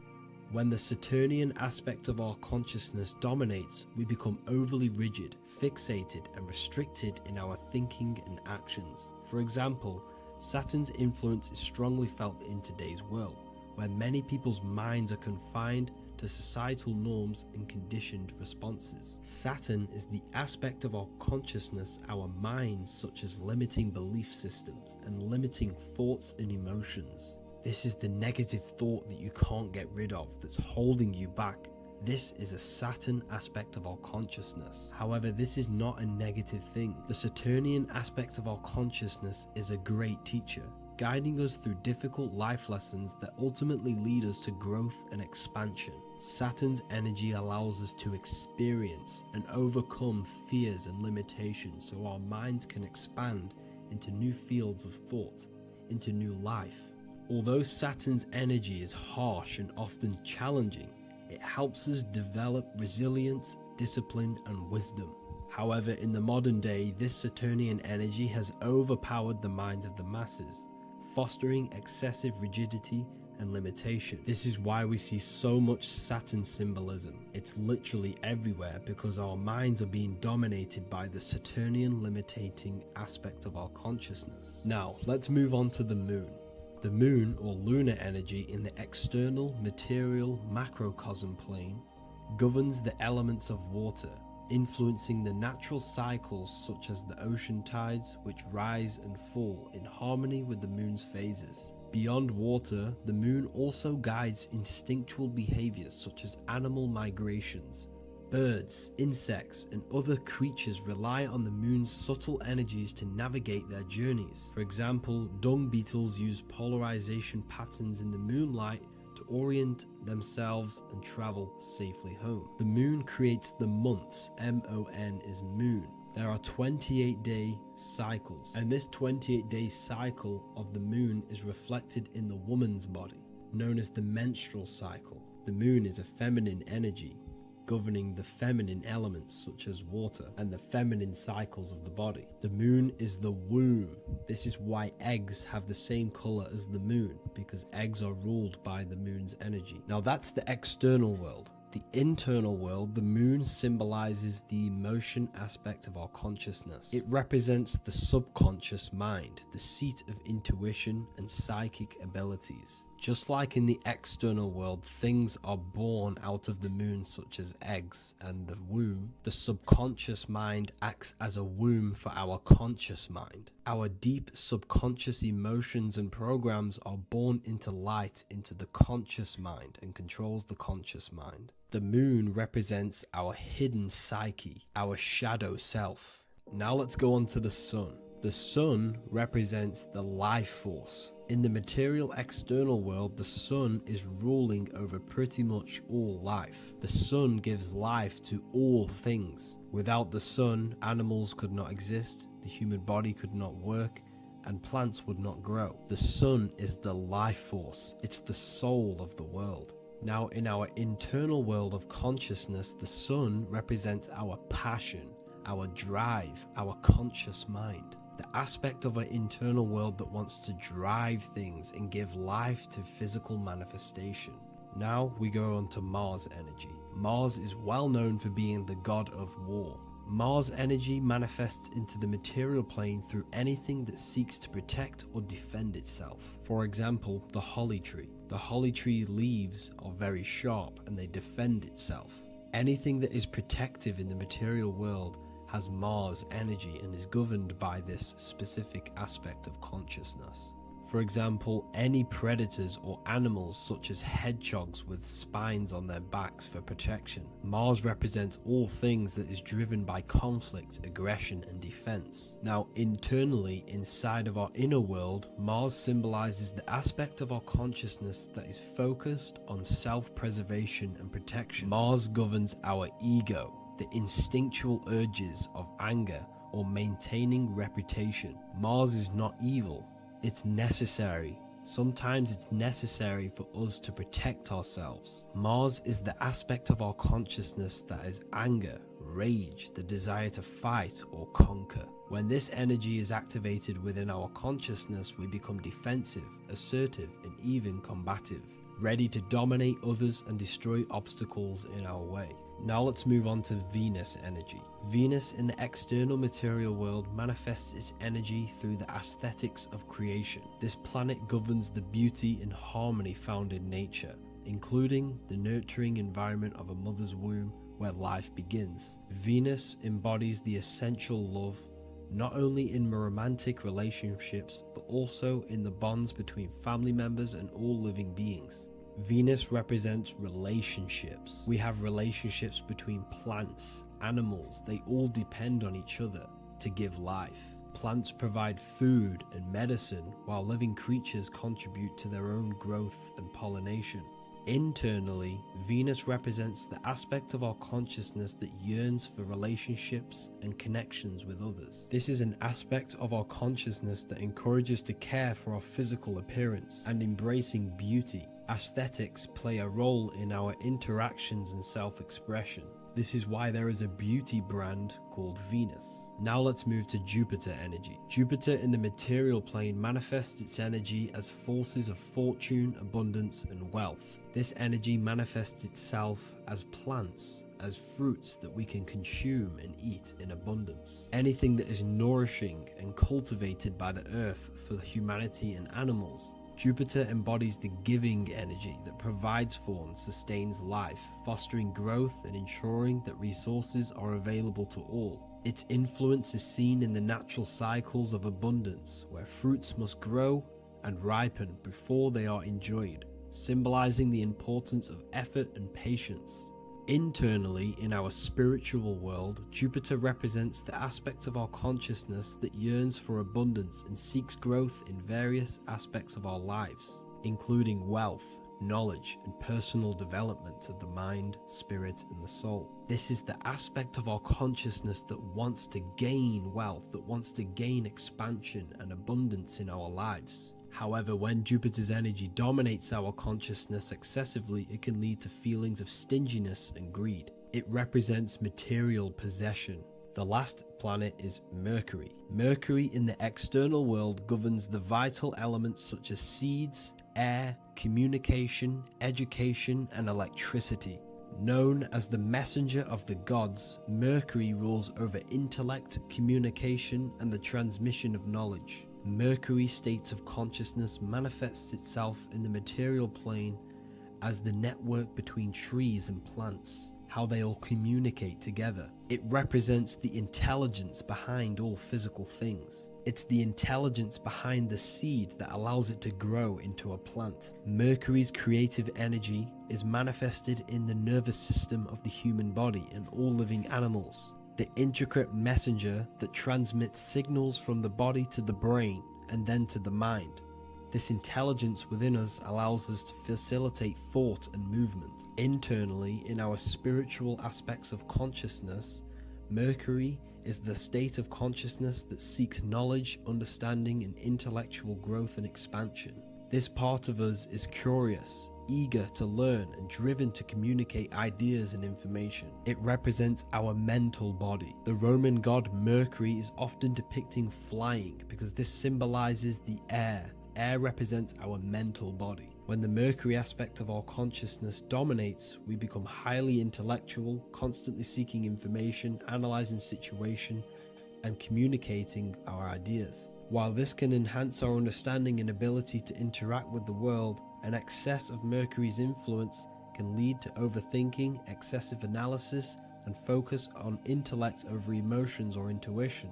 When the Saturnian aspect of our consciousness dominates, we become overly rigid, fixated, and restricted in our thinking and actions. For example, Saturn's influence is strongly felt in today's world, where many people's minds are confined to societal norms and conditioned responses. Saturn is the aspect of our consciousness, our minds, such as limiting belief systems and limiting thoughts and emotions. This is the negative thought that you can't get rid of that's holding you back. This is a Saturn aspect of our consciousness. However, this is not a negative thing. The Saturnian aspect of our consciousness is a great teacher, guiding us through difficult life lessons that ultimately lead us to growth and expansion. Saturn's energy allows us to experience and overcome fears and limitations so our minds can expand into new fields of thought, into new life. Although Saturn's energy is harsh and often challenging, it helps us develop resilience, discipline, and wisdom. However, in the modern day, this Saturnian energy has overpowered the minds of the masses, fostering excessive rigidity and limitation. This is why we see so much Saturn symbolism. It's literally everywhere because our minds are being dominated by the Saturnian limiting aspect of our consciousness. Now, let's move on to the moon. The moon, or lunar energy, in the external material macrocosm plane governs the elements of water, influencing the natural cycles such as the ocean tides, which rise and fall in harmony with the moon's phases. Beyond water, the moon also guides instinctual behaviors such as animal migrations. Birds, insects, and other creatures rely on the moon's subtle energies to navigate their journeys. For example, dung beetles use polarization patterns in the moonlight to orient themselves and travel safely home. The moon creates the months. M-O-N is moon. There are 28-day cycles, and this 28-day cycle of the moon is reflected in the woman's body, known as the menstrual cycle. The moon is a feminine energy, governing the feminine elements such as water and the feminine cycles of the body. The moon is the womb. This is why eggs have the same color as the moon, because eggs are ruled by the moon's energy. Now that's the external world. The internal world, the moon symbolizes the emotion aspect of our consciousness. It represents the subconscious mind, the seat of intuition and psychic abilities. Just like in the external world, things are born out of the moon, such as eggs and the womb. The subconscious mind acts as a womb for our conscious mind. Our deep subconscious emotions and programs are born into light into the conscious mind and controls the conscious mind. The moon represents our hidden psyche, our shadow self. Now let's go on to the sun. The sun represents the life force. In the material external world, the sun is ruling over pretty much all life. The sun gives life to all things. Without the sun, animals could not exist, the human body could not work, and plants would not grow. The sun is the life force. It's the soul of the world. Now, in our internal world of consciousness, the sun represents our passion, our drive, our conscious mind. The aspect of our internal world that wants to drive things and give life to physical manifestation. Now we go on to Mars energy. Mars is well known for being the god of war. Mars energy manifests into the material plane through anything that seeks to protect or defend itself. For example, the holly tree. The holly tree leaves are very sharp and they defend itself. Anything that is protective in the material world has Mars energy and is governed by this specific aspect of consciousness. For example, any predators or animals such as hedgehogs with spines on their backs for protection. Mars represents all things that is driven by conflict, aggression, and defense. Now, internally, inside of our inner world, Mars symbolizes the aspect of our consciousness that is focused on self-preservation and protection. Mars governs our ego, the instinctual urges of anger or maintaining reputation. Mars is not evil, it's necessary. Sometimes it's necessary for us to protect ourselves. Mars is the aspect of our consciousness that is anger, rage, the desire to fight or conquer. When this energy is activated within our consciousness, we become defensive, assertive, and even combative, ready to dominate others and destroy obstacles in our way. Now let's move on to Venus energy. Venus in the external material world manifests its energy through the aesthetics of creation. This planet governs the beauty and harmony found in nature, including the nurturing environment of a mother's womb where life begins. Venus embodies the essential love, not only in romantic relationships, but also in the bonds between family members and all living beings. Venus represents relationships. We have relationships between plants, animals, they all depend on each other to give life. Plants provide food and medicine, while living creatures contribute to their own growth and pollination. Internally, Venus represents the aspect of our consciousness that yearns for relationships and connections with others. This is an aspect of our consciousness that encourages to care for our physical appearance and embracing beauty. Aesthetics play a role in our interactions and self-expression. This is why there is a beauty brand called Venus. Now let's move to Jupiter energy. Jupiter in the material plane manifests its energy as forces of fortune, abundance, and wealth. This energy manifests itself as plants, as fruits that we can consume and eat in abundance. Anything that is nourishing and cultivated by the earth for humanity and animals. Jupiter embodies the giving energy that provides for and sustains life, fostering growth and ensuring that resources are available to all. Its influence is seen in the natural cycles of abundance, where fruits must grow and ripen before they are enjoyed, symbolizing the importance of effort and patience. Internally, in our spiritual world, Jupiter represents the aspect of our consciousness that yearns for abundance and seeks growth in various aspects of our lives, including wealth, knowledge, and personal development of the mind, spirit, and the soul. This is the aspect of our consciousness that wants to gain wealth, that wants to gain expansion and abundance in our lives. However, when Jupiter's energy dominates our consciousness excessively, it can lead to feelings of stinginess and greed. It represents material possession. The last planet is Mercury. Mercury in the external world governs the vital elements such as seeds, air, communication, education, and electricity. Known as the messenger of the gods, Mercury rules over intellect, communication, and the transmission of knowledge. Mercury's states of consciousness manifests itself in the material plane as the network between trees and plants, how they all communicate together. It represents the intelligence behind all physical things. It's the intelligence behind the seed that allows it to grow into a plant. Mercury's creative energy is manifested in the nervous system of the human body and all living animals. The intricate messenger that transmits signals from the body to the brain and then to the mind. This intelligence within us allows us to facilitate thought and movement. Internally, in our spiritual aspects of consciousness, Mercury is the state of consciousness that seeks knowledge, understanding, and intellectual growth and expansion. This part of us is curious, eager to learn, and driven to communicate ideas and information. It represents our mental body. The Roman god Mercury is often depicting flying because this symbolizes the air. Air represents our mental body. When the Mercury aspect of our consciousness dominates, we become highly intellectual, constantly seeking information, analyzing situation, and communicating our ideas. While this can enhance our understanding and ability to interact with the world, an excess of Mercury's influence can lead to overthinking, excessive analysis, and focus on intellect over emotions or intuition.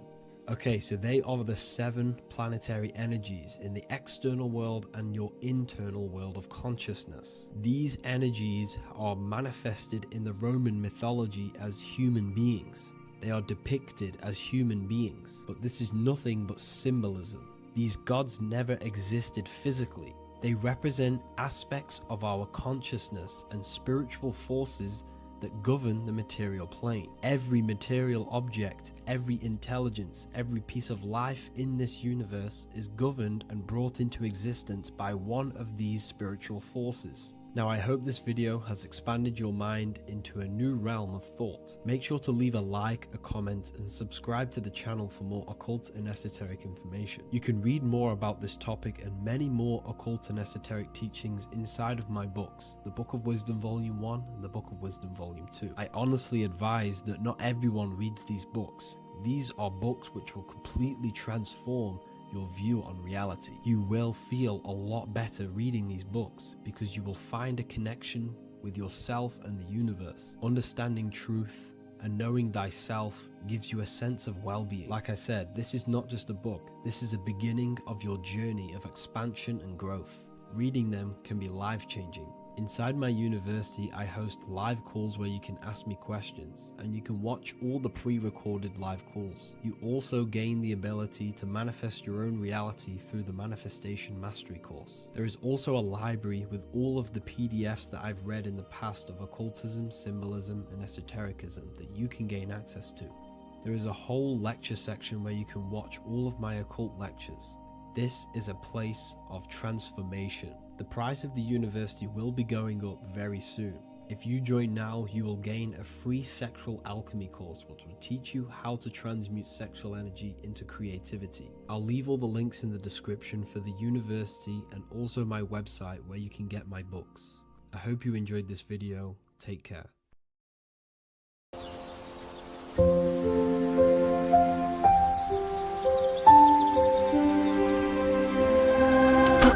Okay, so they are the 7 planetary energies in the external world and your internal world of consciousness. These energies are manifested in the Roman mythology as human beings. They are depicted as human beings, but this is nothing but symbolism. These gods never existed physically. They represent aspects of our consciousness and spiritual forces that govern the material plane. Every material object, every intelligence, every piece of life in this universe is governed and brought into existence by one of these spiritual forces. Now, I hope this video has expanded your mind into a new realm of thought. Make sure to leave a like, a comment, and subscribe to the channel for more occult and esoteric information. You can read more about this topic and many more occult and esoteric teachings inside of my books, the Book of Wisdom Volume 1 and the Book of Wisdom Volume 2. I honestly advise that not everyone reads these books. These are books which will completely transform your view on reality. You will feel a lot better reading these books because you will find a connection with yourself and the universe. Understanding truth and knowing thyself gives you a sense of well-being. Like I said, this is not just a book. This is a beginning of your journey of expansion and growth. Reading them can be life-changing. Inside my university, I host live calls where you can ask me questions, and you can watch all the pre-recorded live calls. You also gain the ability to manifest your own reality through the Manifestation Mastery course. There is also a library with all of the PDFs that I've read in the past of occultism, symbolism, and esotericism that you can gain access to. There is a whole lecture section where you can watch all of my occult lectures. This is a place of transformation. The price of the university will be going up very soon. If you join now, you will gain a free sexual alchemy course which will teach you how to transmute sexual energy into creativity. I'll leave all the links in the description for the university and also my website where you can get my books. I hope you enjoyed this video. Take care.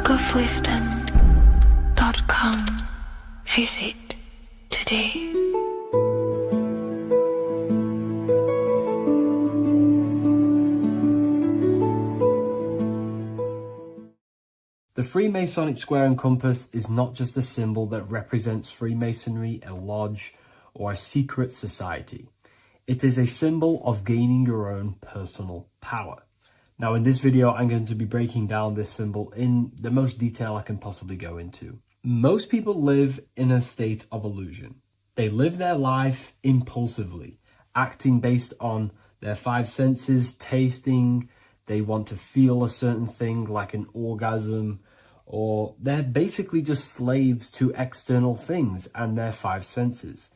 bookofwisdom.com. Visit today. The Freemasonic square and compass is not just a symbol that represents Freemasonry, a lodge, or a secret society. It is a symbol of gaining your own personal power. Now in this video, I'm going to be breaking down this symbol in the most detail I can possibly go into. Most people live in a state of illusion. They live their life impulsively, acting based on their five senses, tasting, they want to feel a certain thing like an orgasm, or they're basically just slaves to external things and their five senses,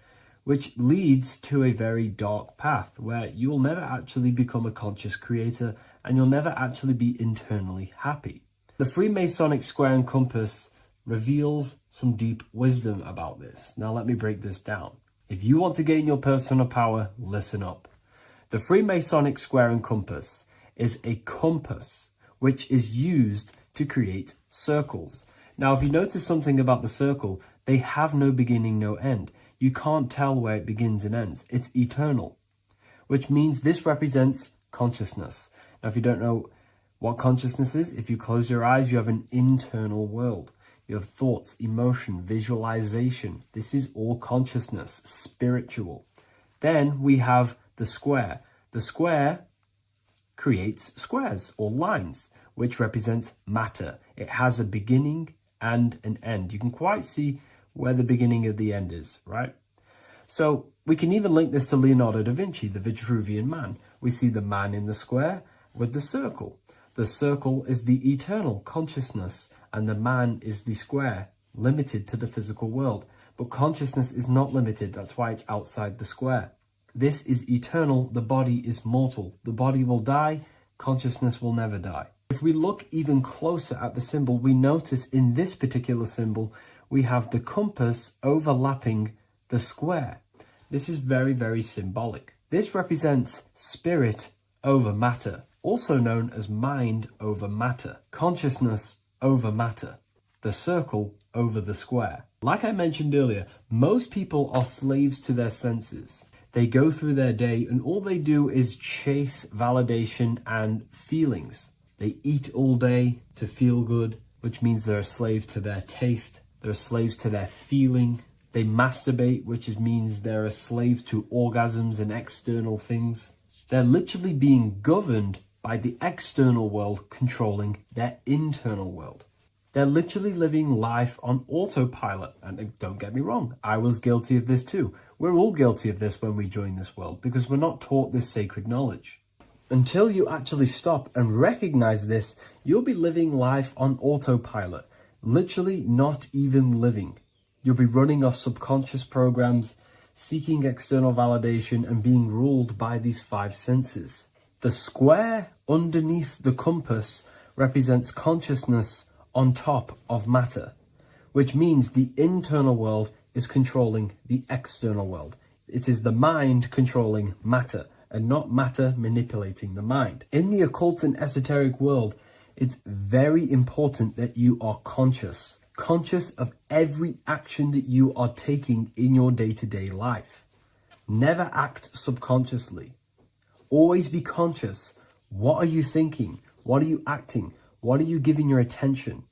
which leads to a very dark path where you'll never actually become a conscious creator and you'll never actually be internally happy. The Freemasonic square and compass reveals some deep wisdom about this. Now let me break this down. If you want to gain your personal power, listen up. The Freemasonic square and compass is a compass which is used to create circles. Now if you notice something about the circle, they have no beginning, no end. You can't tell where it begins and ends. It's eternal, which means this represents consciousness. Now, if you don't know what consciousness is, if you close your eyes, you have an internal world. You have thoughts, emotion, visualization. This is all consciousness, spiritual. Then we have the square. The square creates squares or lines, which represents matter. It has a beginning and an end. You can quite see where the beginning of the end is, right? So we can even link this to Leonardo da Vinci, the Vitruvian Man. We see the man in the square with the circle. The circle is the eternal consciousness and the man is the square, limited to the physical world. But consciousness is not limited, that's why it's outside the square. This is eternal, the body is mortal. The body will die, consciousness will never die. If we look even closer at the symbol, we notice in this particular symbol, we have the compass overlapping the square. This is very, very symbolic. This represents spirit over matter, also known as mind over matter, consciousness over matter, the circle over the square. Like I mentioned earlier, most people are slaves to their senses. They go through their day and all they do is chase validation and feelings. They eat all day to feel good, which means they're a slave to their taste. They're slaves to their feeling. They masturbate, which means they're a slave to orgasms and external things. They're literally being governed by the external world controlling their internal world. They're literally living life on autopilot. And don't get me wrong, I was guilty of this too. We're all guilty of this when we join this world because we're not taught this sacred knowledge. Until you actually stop and recognize this, you'll be living life on autopilot. Literally not even living. You'll be running off subconscious programs, seeking external validation and being ruled by these five senses. The square underneath the compass represents consciousness on top of matter, which means the internal world is controlling the external world. It is the mind controlling matter and not matter manipulating the mind. In the occult and esoteric world, it's very important that you are conscious of every action that you are taking in your day-to-day life. Never act subconsciously. Always be conscious. What are you thinking? What are you acting? What are you giving your attention?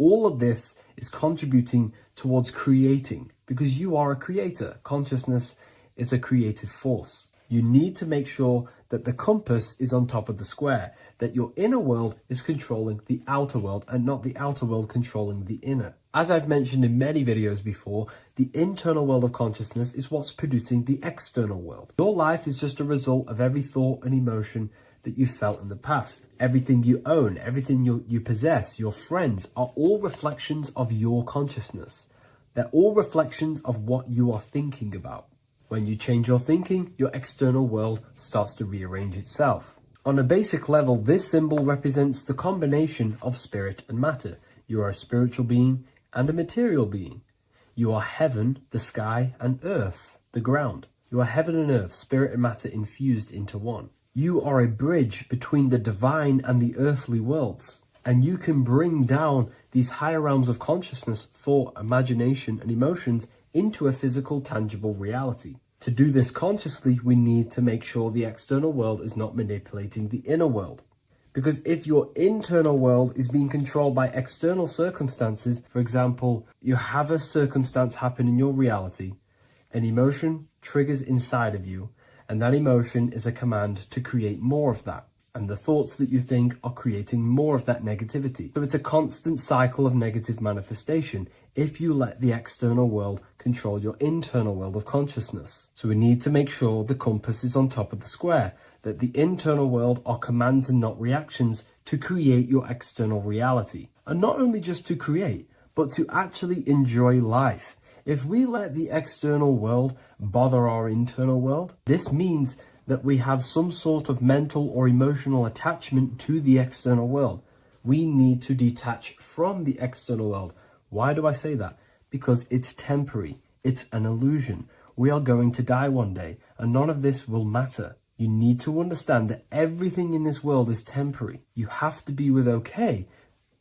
All of this is contributing towards creating, because you are a creator. Consciousness is a creative force. You need to make sure that the compass is on top of the square, that your inner world is controlling the outer world and not the outer world controlling the inner. As I've mentioned in many videos before, the internal world of consciousness is what's producing the external world. Your life is just a result of every thought and emotion that you felt in the past. Everything you own, everything you possess, your friends, are all reflections of your consciousness. They're all reflections of what you are thinking about. When you change your thinking, your external world starts to rearrange itself. On a basic level, this symbol represents the combination of spirit and matter. You are a spiritual being and a material being. You are heaven, the sky, and earth, the ground. You are heaven and earth, spirit and matter infused into one. You are a bridge between the divine and the earthly worlds. And you can bring down these higher realms of consciousness, thought, imagination, and emotions into a physical, tangible reality. To do this consciously, we need to make sure the external world is not manipulating the inner world. Because if your internal world is being controlled by external circumstances, for example, you have a circumstance happen in your reality, an emotion triggers inside of you, and that emotion is a command to create more of that. And the thoughts that you think are creating more of that negativity. So it's a constant cycle of negative manifestation if you let the external world control your internal world of consciousness. So we need to make sure the compass is on top of the square, that the internal world are commands and not reactions to create your external reality. And not only just to create, but to actually enjoy life. If we let the external world bother our internal world, this means that we have some sort of mental or emotional attachment to the external world. We need to detach from the external world. Why do I say that? Because it's temporary. It's an illusion. We are going to die one day, and none of this will matter. You need to understand that everything in this world is temporary. You have to be okay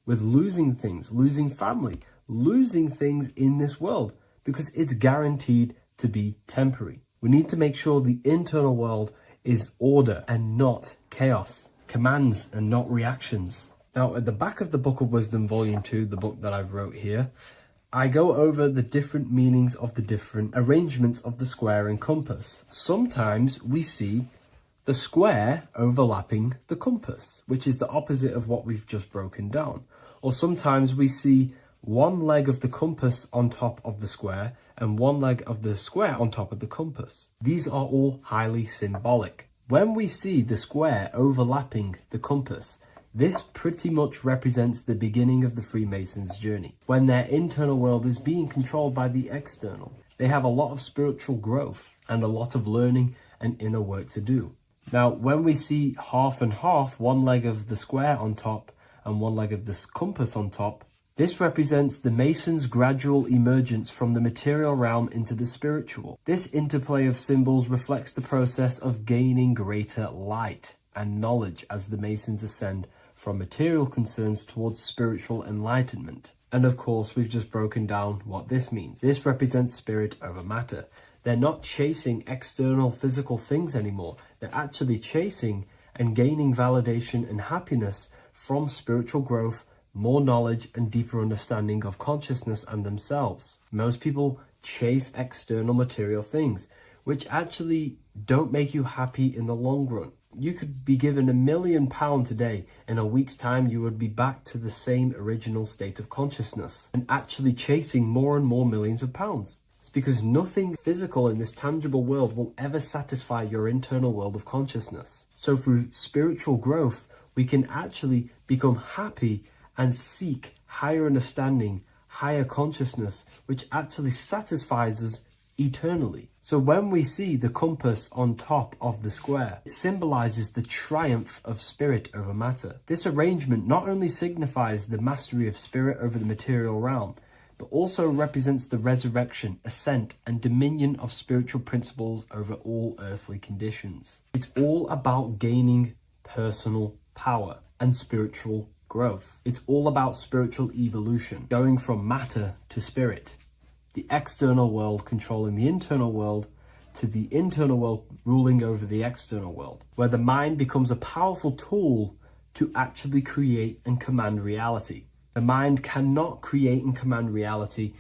with losing things, losing family, losing things in this world, because it's guaranteed to be temporary. We need to make sure the internal world is order and not chaos, commands and not reactions. Now, at the back of the Book of Wisdom, Volume 2, the book that I've wrote here, I go over the different meanings of the different arrangements of the square and compass. Sometimes we see the square overlapping the compass, which is the opposite of what we've just broken down. Or sometimes we see one leg of the compass on top of the square and one leg of the square on top of the compass. These are all highly symbolic. When we see the square overlapping the compass, this pretty much represents the beginning of the Freemasons' journey, when their internal world is being controlled by the external. They have a lot of spiritual growth and a lot of learning and inner work to do. Now, when we see half and half, one leg of the square on top and one leg of the compass on top, this represents the Masons' gradual emergence from the material realm into the spiritual. This interplay of symbols reflects the process of gaining greater light and knowledge as the Masons ascend from material concerns towards spiritual enlightenment. And of course, we've just broken down what this means. This represents spirit over matter. They're not chasing external physical things anymore. They're actually chasing and gaining validation and happiness from spiritual growth, more knowledge and deeper understanding of consciousness and themselves. Most people chase external material things, which actually don't make you happy in the long run. You could be given £1 million today. In a week's time, you would be back to the same original state of consciousness and actually chasing more and more millions of pounds. It's because nothing physical in this tangible world will ever satisfy your internal world of consciousness. So through spiritual growth, we can actually become happy and seek higher understanding, higher consciousness, which actually satisfies us eternally. So when we see the compass on top of the square, it symbolizes the triumph of spirit over matter. This arrangement not only signifies the mastery of spirit over the material realm, but also represents the resurrection, ascent, and dominion of spiritual principles over all earthly conditions. It's all about gaining personal power and spiritual growth. It's all about spiritual evolution, going from matter to spirit. The external world controlling the internal world to the internal world ruling over the external world, where the mind becomes a powerful tool to actually create and command reality. The mind cannot create and command reality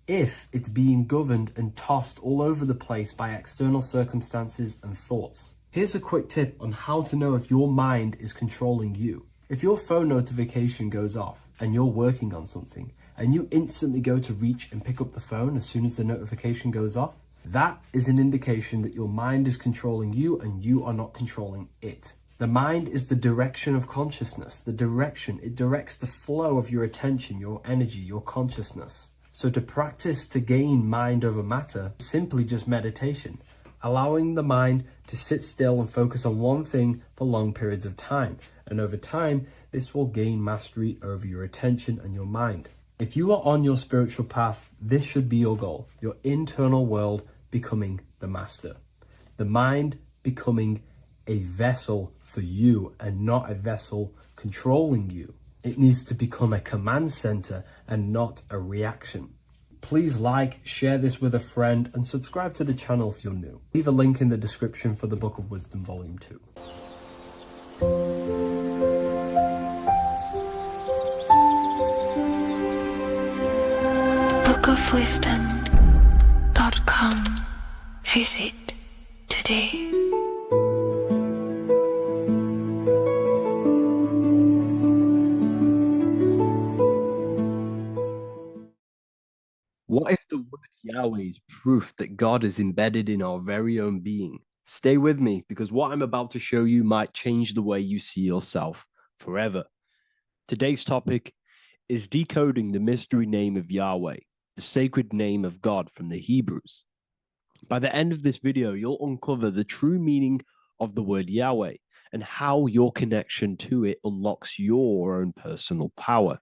if it's being governed and tossed all over the place by external circumstances and thoughts. Here's a quick tip on how to know if your mind is controlling you. If your phone notification goes off and you're working on something and you instantly go to reach and pick up the phone as soon as the notification goes off, that is an indication that your mind is controlling you and you are not controlling it. The mind is the direction of consciousness. The direction, it directs the flow of your attention, your energy, your consciousness. So to practice to gain mind over matter, simply just meditation, allowing the mind to sit still and focus on one thing for long periods of time. And over time, this will gain mastery over your attention and your mind. If you are on your spiritual path, this should be your goal, your internal world becoming the master. The mind becoming a vessel for you and not a vessel controlling you. It needs to become a command center and not a reaction. Please like, share this with a friend, and subscribe to the channel if you're new. Leave a link in the description for the Book of Wisdom Volume 2. bookofwisdom.com. Visit today. What if the word Yahweh is proof that God is embedded in our very own being? Stay with me, because what I'm about to show you might change the way you see yourself forever. Today's topic is decoding the mystery name of Yahweh, the sacred name of God from the Hebrews. By the end of this video, you'll uncover the true meaning of the word Yahweh and how your connection to it unlocks your own personal power.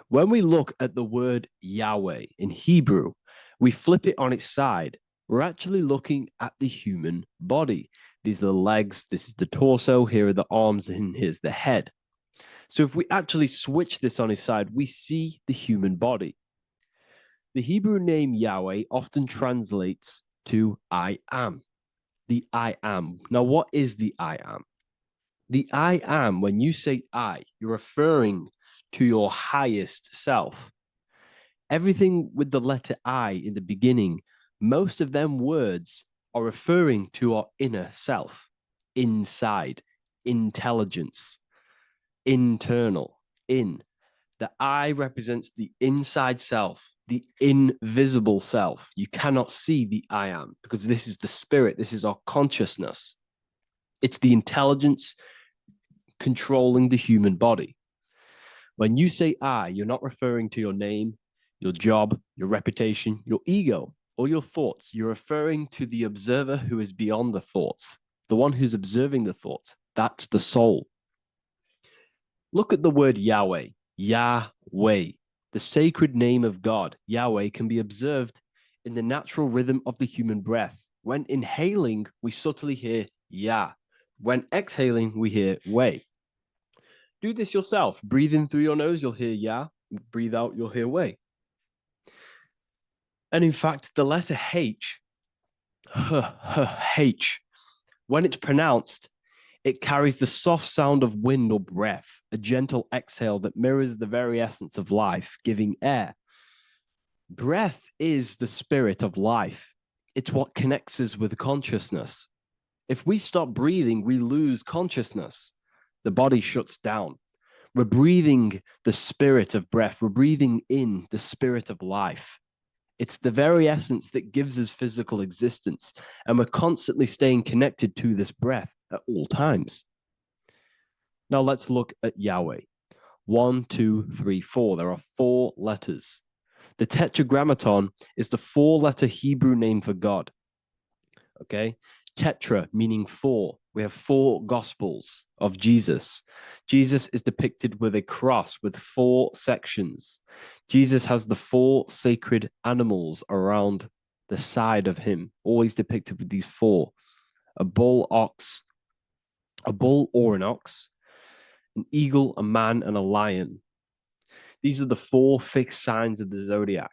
When we look at the word Yahweh in Hebrew, we flip it on its side. We're actually looking at the human body. These are the legs, this is the torso, here are the arms, and here's the head. So if we actually switch this on its side, we see the human body. The Hebrew name Yahweh often translates to I am. The I am. Now, what is the I am? The I am, when you say I, you're referring to your highest self. Everything with the letter I in the beginning, most of them words are referring to our inner self, inside, intelligence, internal, in. The I represents the inside self, the invisible self. You cannot see the I am because this is the spirit, this is our consciousness. It's the intelligence controlling the human body. When you say I, you're not referring to your name, your job, your reputation, your ego, or your thoughts. You're referring to the observer who is beyond the thoughts, the one who's observing the thoughts. That's the soul. Look at the word Yahweh, Yahweh, the sacred name of God. Yahweh can be observed in the natural rhythm of the human breath. When inhaling, we subtly hear Yah. When exhaling, we hear Way. Do this yourself. Breathe in through your nose, you'll hear Yah. Breathe out, you'll hear Way. And in fact, the letter H, H, when it's pronounced, it carries the soft sound of wind or breath, a gentle exhale that mirrors the very essence of life, giving air. Breath is the spirit of life. It's what connects us with consciousness. If we stop breathing, we lose consciousness. The body shuts down. We're breathing the spirit of breath. We're breathing in the spirit of life. It's the very essence that gives us physical existence, and we're constantly staying connected to this breath at all times. Now let's look at Yahweh. 1, 2, 3, 4. There are 4 letters. The Tetragrammaton is the 4-letter Hebrew name for God. Okay? Tetra, meaning 4. We have 4 Gospels of Jesus. Jesus is depicted with a cross with 4 sections. Jesus has the 4 sacred animals around the side of him, always depicted with these 4. A bull or an ox, an eagle, a man, and a lion. These are the 4 fixed signs of the zodiac.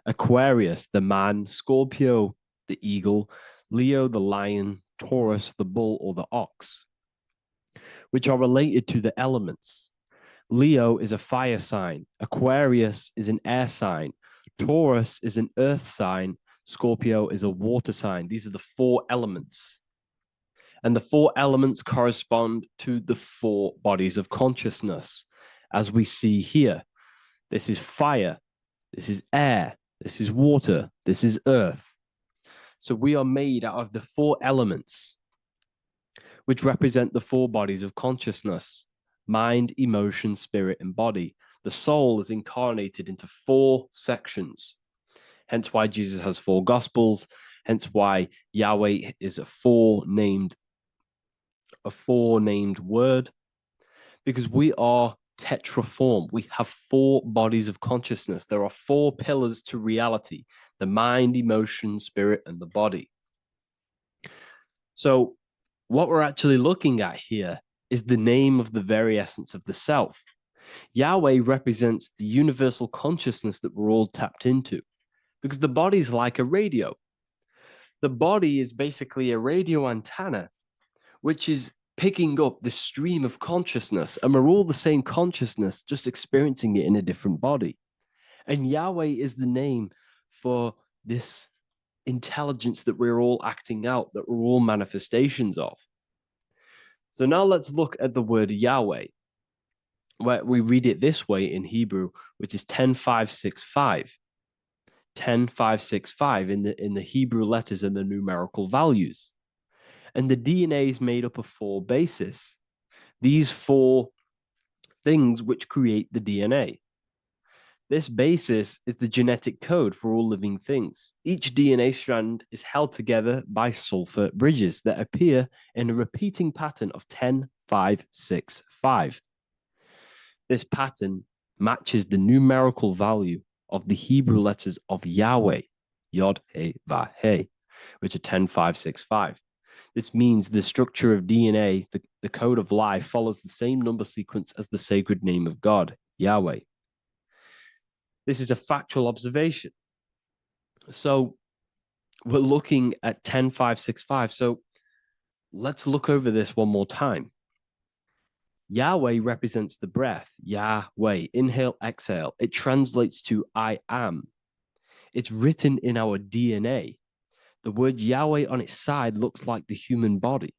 Aquarius, the man; Scorpio, the eagle; Leo, the lion; Taurus, the bull or the ox, which are related to the elements. Leo is a fire sign. Aquarius is an air sign. Taurus is an earth sign. Scorpio is a water sign. These are the 4 elements. And the 4 elements correspond to the 4 bodies of consciousness, as we see here. This is fire. This is air. This is water. This is earth. So we are made out of the 4 elements, which represent the 4 bodies of consciousness: mind, emotion, spirit, and body. The soul is incarnated into 4 sections. Hence why Jesus has 4 gospels. Hence why Yahweh is a four-named word, because we are tetraform. We have 4 bodies of consciousness. There are 4 pillars to reality: the mind, emotion, spirit, and the body. So what we're actually looking at here is the name of the very essence of the self. Yahweh represents the universal consciousness that we're all tapped into, because the body is like a radio. The body is basically a radio antenna, which is picking up the stream of consciousness, and we're all the same consciousness, just experiencing it in a different body. And Yahweh is the name for this intelligence that we're all acting out, that we're all manifestations of. So now let's look at the word Yahweh, where we read it this way in Hebrew, which is 10565. 10565 in the Hebrew letters and the numerical values. And the DNA is made up of 4 bases. These 4 things which create the DNA. This basis is the genetic code for all living things. Each DNA strand is held together by sulfur bridges that appear in a repeating pattern of 10565. This pattern matches the numerical value of the Hebrew letters of Yahweh, Yod, He, Va, He, which are 10565. This means the structure of DNA, the code of life, follows the same number sequence as the sacred name of God, Yahweh. This is a factual observation. So we're looking at 10565. So let's look over this one more time. Yahweh represents the breath, Yahweh, inhale, exhale. It translates to I am. It's written in our DNA. The word Yahweh on its side looks like the human body.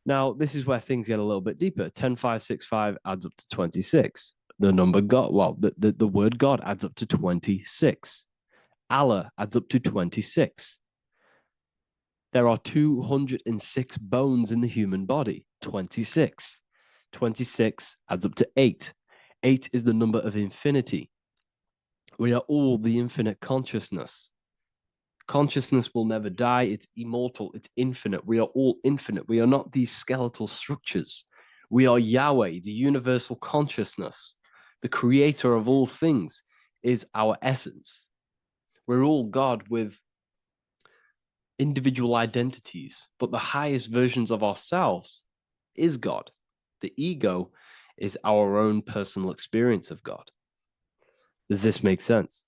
Now, this is where things get a little bit deeper. 10565 adds up to 26. The number God, well, the word God adds up to 26. Allah adds up to 26. There are 206 bones in the human body, 26. 26 adds up to 8. 8 is the number of infinity. We are all the infinite consciousness. Consciousness will never die. It's immortal. It's infinite. We are all infinite. We are not these skeletal structures. We are Yahweh, the universal consciousness. The creator of all things is our essence. We're all God with individual identities, but the highest versions of ourselves is God. The ego is our own personal experience of God. Does this make sense?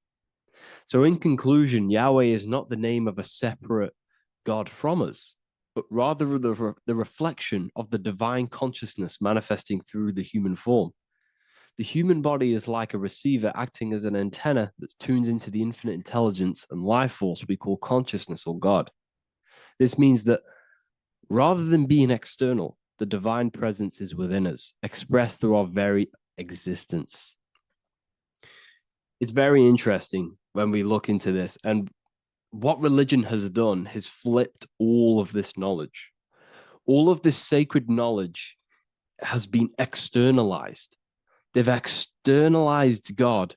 So in conclusion, Yahweh is not the name of a separate God from us, but rather the reflection of the divine consciousness manifesting through the human form. The human body is like a receiver acting as an antenna that tunes into the infinite intelligence and life force we call consciousness or God. This means that rather than being external, the divine presence is within us, expressed through our very existence. It's very interesting when we look into this, and what religion has done has flipped all of this knowledge. All of this sacred knowledge has been externalized. They've externalized God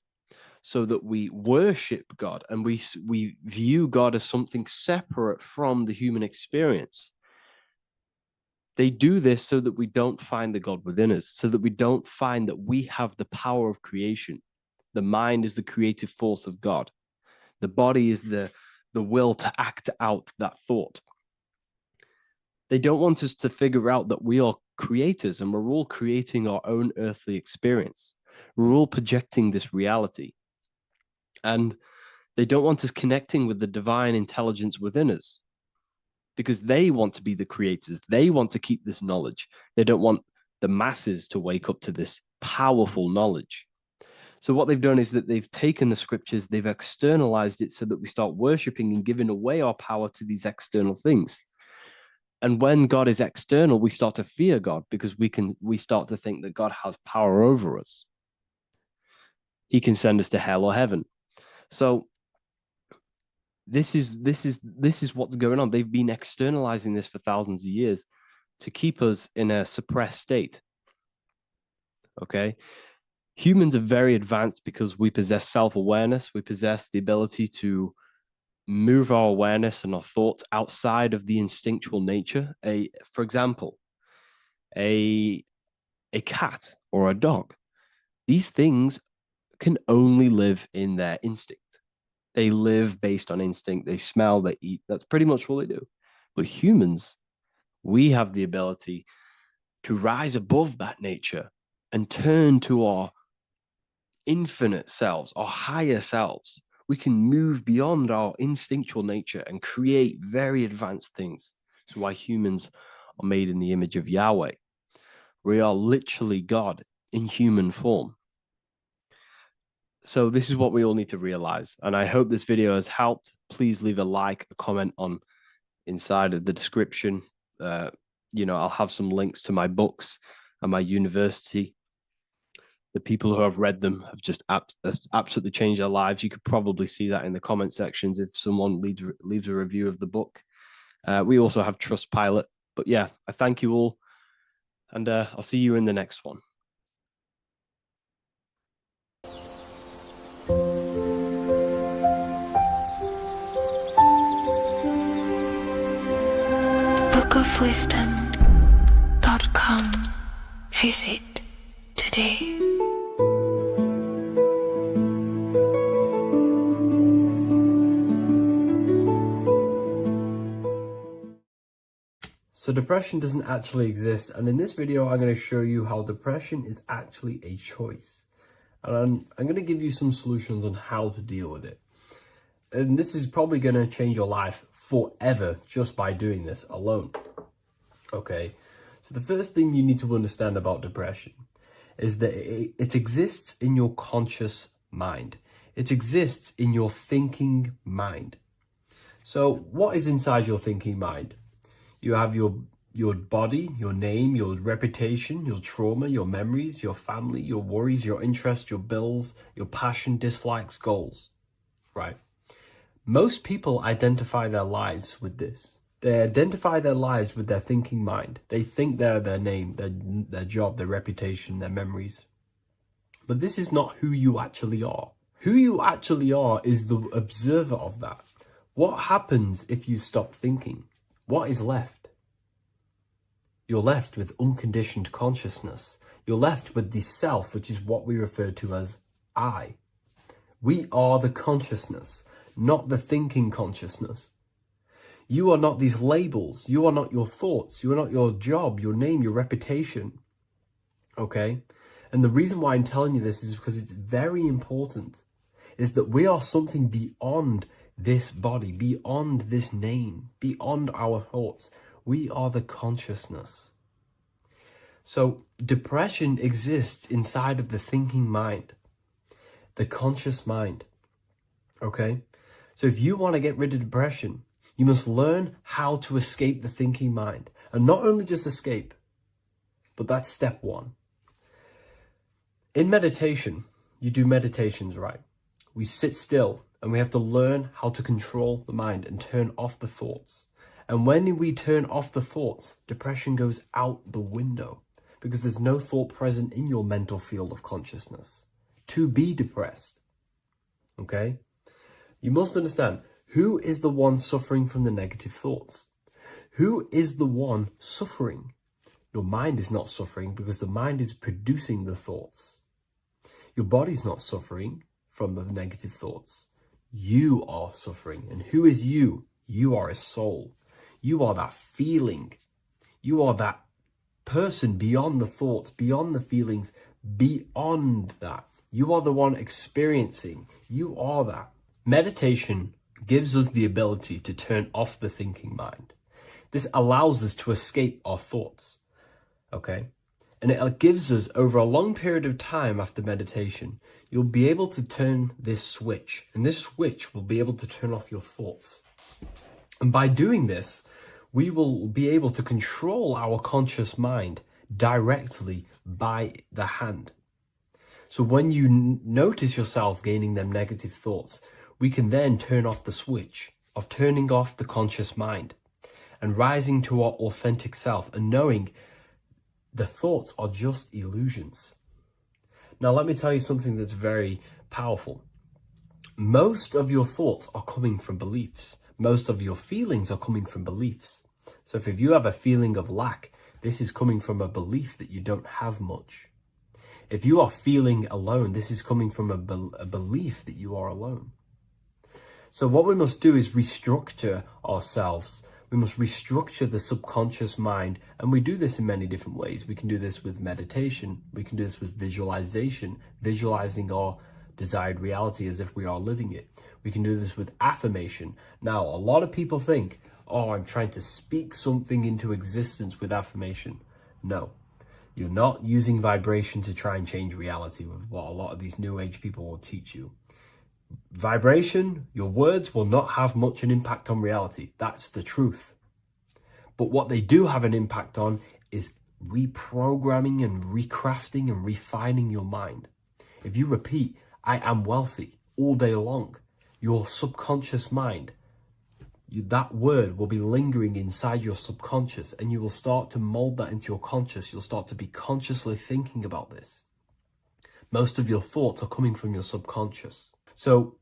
so that we worship God and we view God as something separate from the human experience. They do this so that we don't find the God within us, so that we don't find that we have the power of creation. The mind is the creative force of God. The body is the will to act out that thought. They don't want us to figure out that we are creators and we're all creating our own earthly experience. We're all projecting this reality. And they don't want us connecting with the divine intelligence within us because they want to be the creators. They want to keep this knowledge. They don't want the masses to wake up to this powerful knowledge. So what they've done is that they've taken the scriptures, they've externalized it so that we start worshiping and giving away our power to these external things. And when God is external, we start to fear God because we start to think that God has power over us. He can send us to hell or heaven. So this is what's going on. They've been externalizing this for thousands of years to keep us in a suppressed state. Okay? Humans are very advanced because we possess self-awareness. We possess the ability to move our awareness and our thoughts outside of the instinctual nature. For example, a cat or a dog. These things can only live in their instinct. They live based on instinct. They smell, they eat. That's pretty much what they do. But humans, we have the ability to rise above that nature and turn to our infinite selves, our higher selves. We can move beyond our instinctual nature and create very advanced things. That's why humans are made in the image of Yahweh. We are literally God in human form. So this is what we all need to realize. And I hope this video has helped. Please leave a like, a comment on inside of the description. I'll have some links to my books and my university. The people who have read them have just absolutely changed their lives. You could probably see that in the comment sections if someone leaves a review of the book. We also have Trustpilot. But yeah, I thank you all. And I'll see you in the next one. bookofwisdom.com. Visit today. So depression doesn't actually exist, and in this video I'm going to show you how depression is actually a choice. And I'm going to give you some solutions on how to deal with it. And this is probably going to change your life forever just by doing this alone. Okay, so the first thing you need to understand about depression is that it exists in your conscious mind. It exists in your thinking mind. So what is inside your thinking mind? You have your body, your name, your reputation, your trauma, your memories, your family, your worries, your interests, your bills, your passion, dislikes, goals, right? Most people identify their lives with this. They identify their lives with their thinking mind. They think they're their name, their job, their reputation, their memories. But this is not who you actually are. Who you actually are is the observer of that. What happens if you stop thinking? What is left? You're left with unconditioned consciousness. You're left with the self, which is what we refer to as I. We are the consciousness, not the thinking consciousness. You are not these labels. You are not your thoughts. You are not your job, your name, your reputation. Okay? And the reason why I'm telling you this is because it's very important, is that we are something beyond this body, beyond this name, beyond our thoughts. We are the consciousness. So depression exists inside of the thinking mind, the conscious mind. Okay? So if you want to get rid of depression, you must learn how to escape the thinking mind. And not only just escape, but that's step one. In meditation, you do meditations, right? We sit still and we have to learn how to control the mind and turn off the thoughts. And when we turn off the thoughts, depression goes out the window because there's no thought present in your mental field of consciousness to be depressed. Okay? You must understand, who is the one suffering from the negative thoughts? Who is the one suffering? Your mind is not suffering because the mind is producing the thoughts. Your body's not suffering from the negative thoughts. You are suffering. And who is you? You are a soul. You are that feeling. You are that person beyond the thoughts, beyond the feelings, beyond that. You are the one experiencing. You are that. Meditation gives us the ability to turn off the thinking mind. This allows us to escape our thoughts. Okay? And it gives us, over a long period of time after meditation, you'll be able to turn this switch, and this switch will be able to turn off your thoughts. And by doing this, we will be able to control our conscious mind directly by the hand. So when you notice yourself gaining them negative thoughts, we can then turn off the switch of turning off the conscious mind and rising to our authentic self and knowing the thoughts are just illusions. Now, let me tell you something that's very powerful. Most of your thoughts are coming from beliefs. Most of your feelings are coming from beliefs. So if you have a feeling of lack, this is coming from a belief that you don't have much. If you are feeling alone, this is coming from a belief that you are alone. So what we must do is restructure ourselves. We must restructure the subconscious mind, and we do this in many different ways. We can do this with meditation. We can do this with visualization, visualizing our desired reality as if we are living it. We can do this with affirmation. Now, a lot of people think, oh, I'm trying to speak something into existence with affirmation. No, you're not using vibration to try and change reality with what a lot of these new age people will teach you. Vibration, your words will not have much an impact on reality. That's the truth. But what they do have an impact on is reprogramming and recrafting and refining your mind. If you repeat, I am wealthy all day long, your subconscious mind, that word will be lingering inside your subconscious, and you will start to mold that into your conscious. You'll start to be consciously thinking about this. Most of your thoughts are coming from your subconscious. So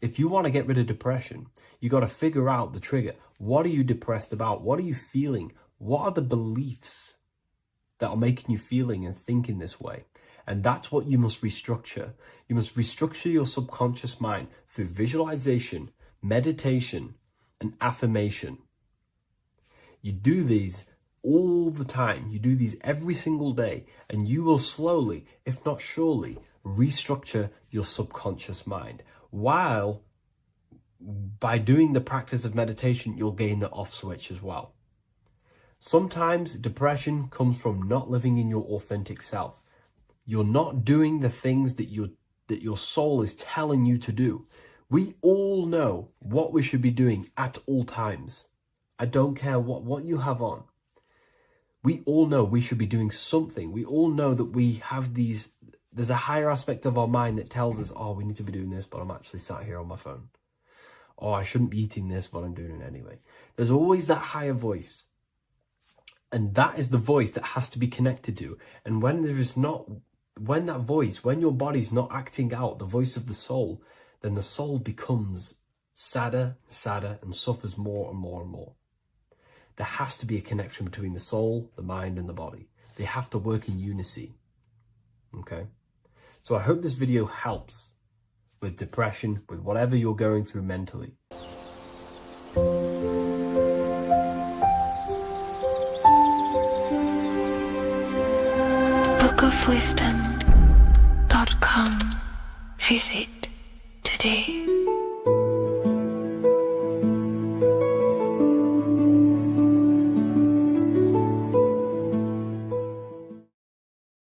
if you want to get rid of depression, you got to figure out the trigger. What are you depressed about? What are you feeling? What are the beliefs that are making you feeling and thinking this way? And that's what you must restructure. You must restructure your subconscious mind through visualization, meditation, and affirmation. You do these all the time. You do these every single day, and you will slowly, if not surely, restructure your subconscious mind. While by doing the practice of meditation, you'll gain the off switch as well. Sometimes depression comes from not living in your authentic self. You're not doing the things that your soul is telling you to do. We all know what we should be doing at all times. I don't care what you have on. We all know we should be doing something. We all know that we have there's a higher aspect of our mind that tells us, oh, we need to be doing this, but I'm actually sat here on my phone. Oh, I shouldn't be eating this, but I'm doing it anyway. There's always that higher voice. And that is the voice that has to be connected to. And when your body's not acting out the voice of the soul, then the soul becomes sadder, and suffers more and more and more. There has to be a connection between the soul, the mind, and the body. They have to work in unity. Okay? So I hope this video helps with depression, with whatever you're going through mentally. bookofwisdom.com. Visit today.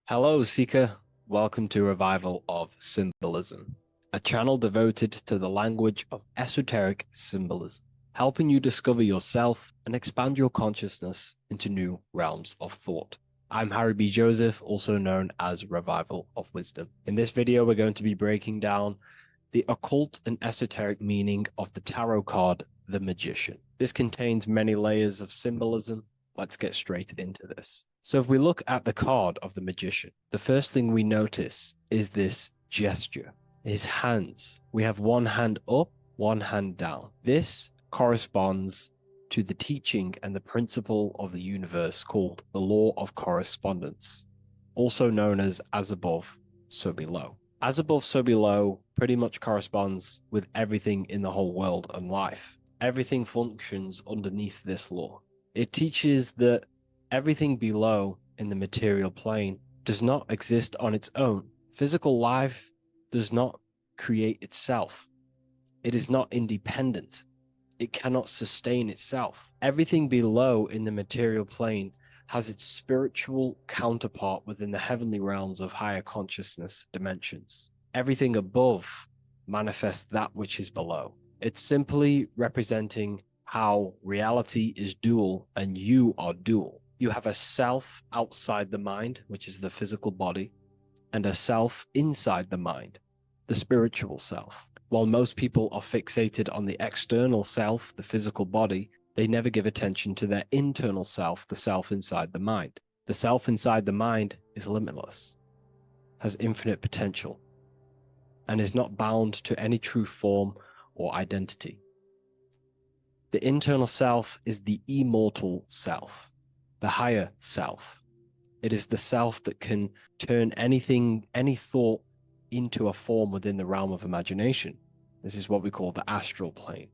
Hello, Seeker. Welcome to Revival of Symbolism, a channel devoted to the language of esoteric symbolism, helping you discover yourself and expand your consciousness into new realms of thought. I'm Harry B. Joseph, also known as Revival of Wisdom. In this video, we're going to be breaking down the occult and esoteric meaning of the tarot card, the Magician. This contains many layers of symbolism. Let's get straight into this. So if we look at the card of the Magician, the first thing we notice is this gesture, his hands. We have one hand up, one hand down. This corresponds to the teaching and the principle of the universe called the law of correspondence, also known as above, so below. As above, so below pretty much corresponds with everything in the whole world and life. Everything functions underneath this law. It teaches that everything below in the material plane does not exist on its own. Physical life does not create itself. It is not independent. It cannot sustain itself. Everything below in the material plane has its spiritual counterpart within the heavenly realms of higher consciousness dimensions. Everything above manifests that which is below. It's simply representing how reality is dual and you are dual. You have a self outside the mind, which is the physical body, and a self inside the mind, the spiritual self. While most people are fixated on the external self, the physical body, they never give attention to their internal self, the self inside the mind. The self inside the mind is limitless, has infinite potential, and is not bound to any true form or identity. The internal self is the immortal self, the higher self. It is the self that can turn anything, any thought, into a form within the realm of imagination. This is what we call the astral plane.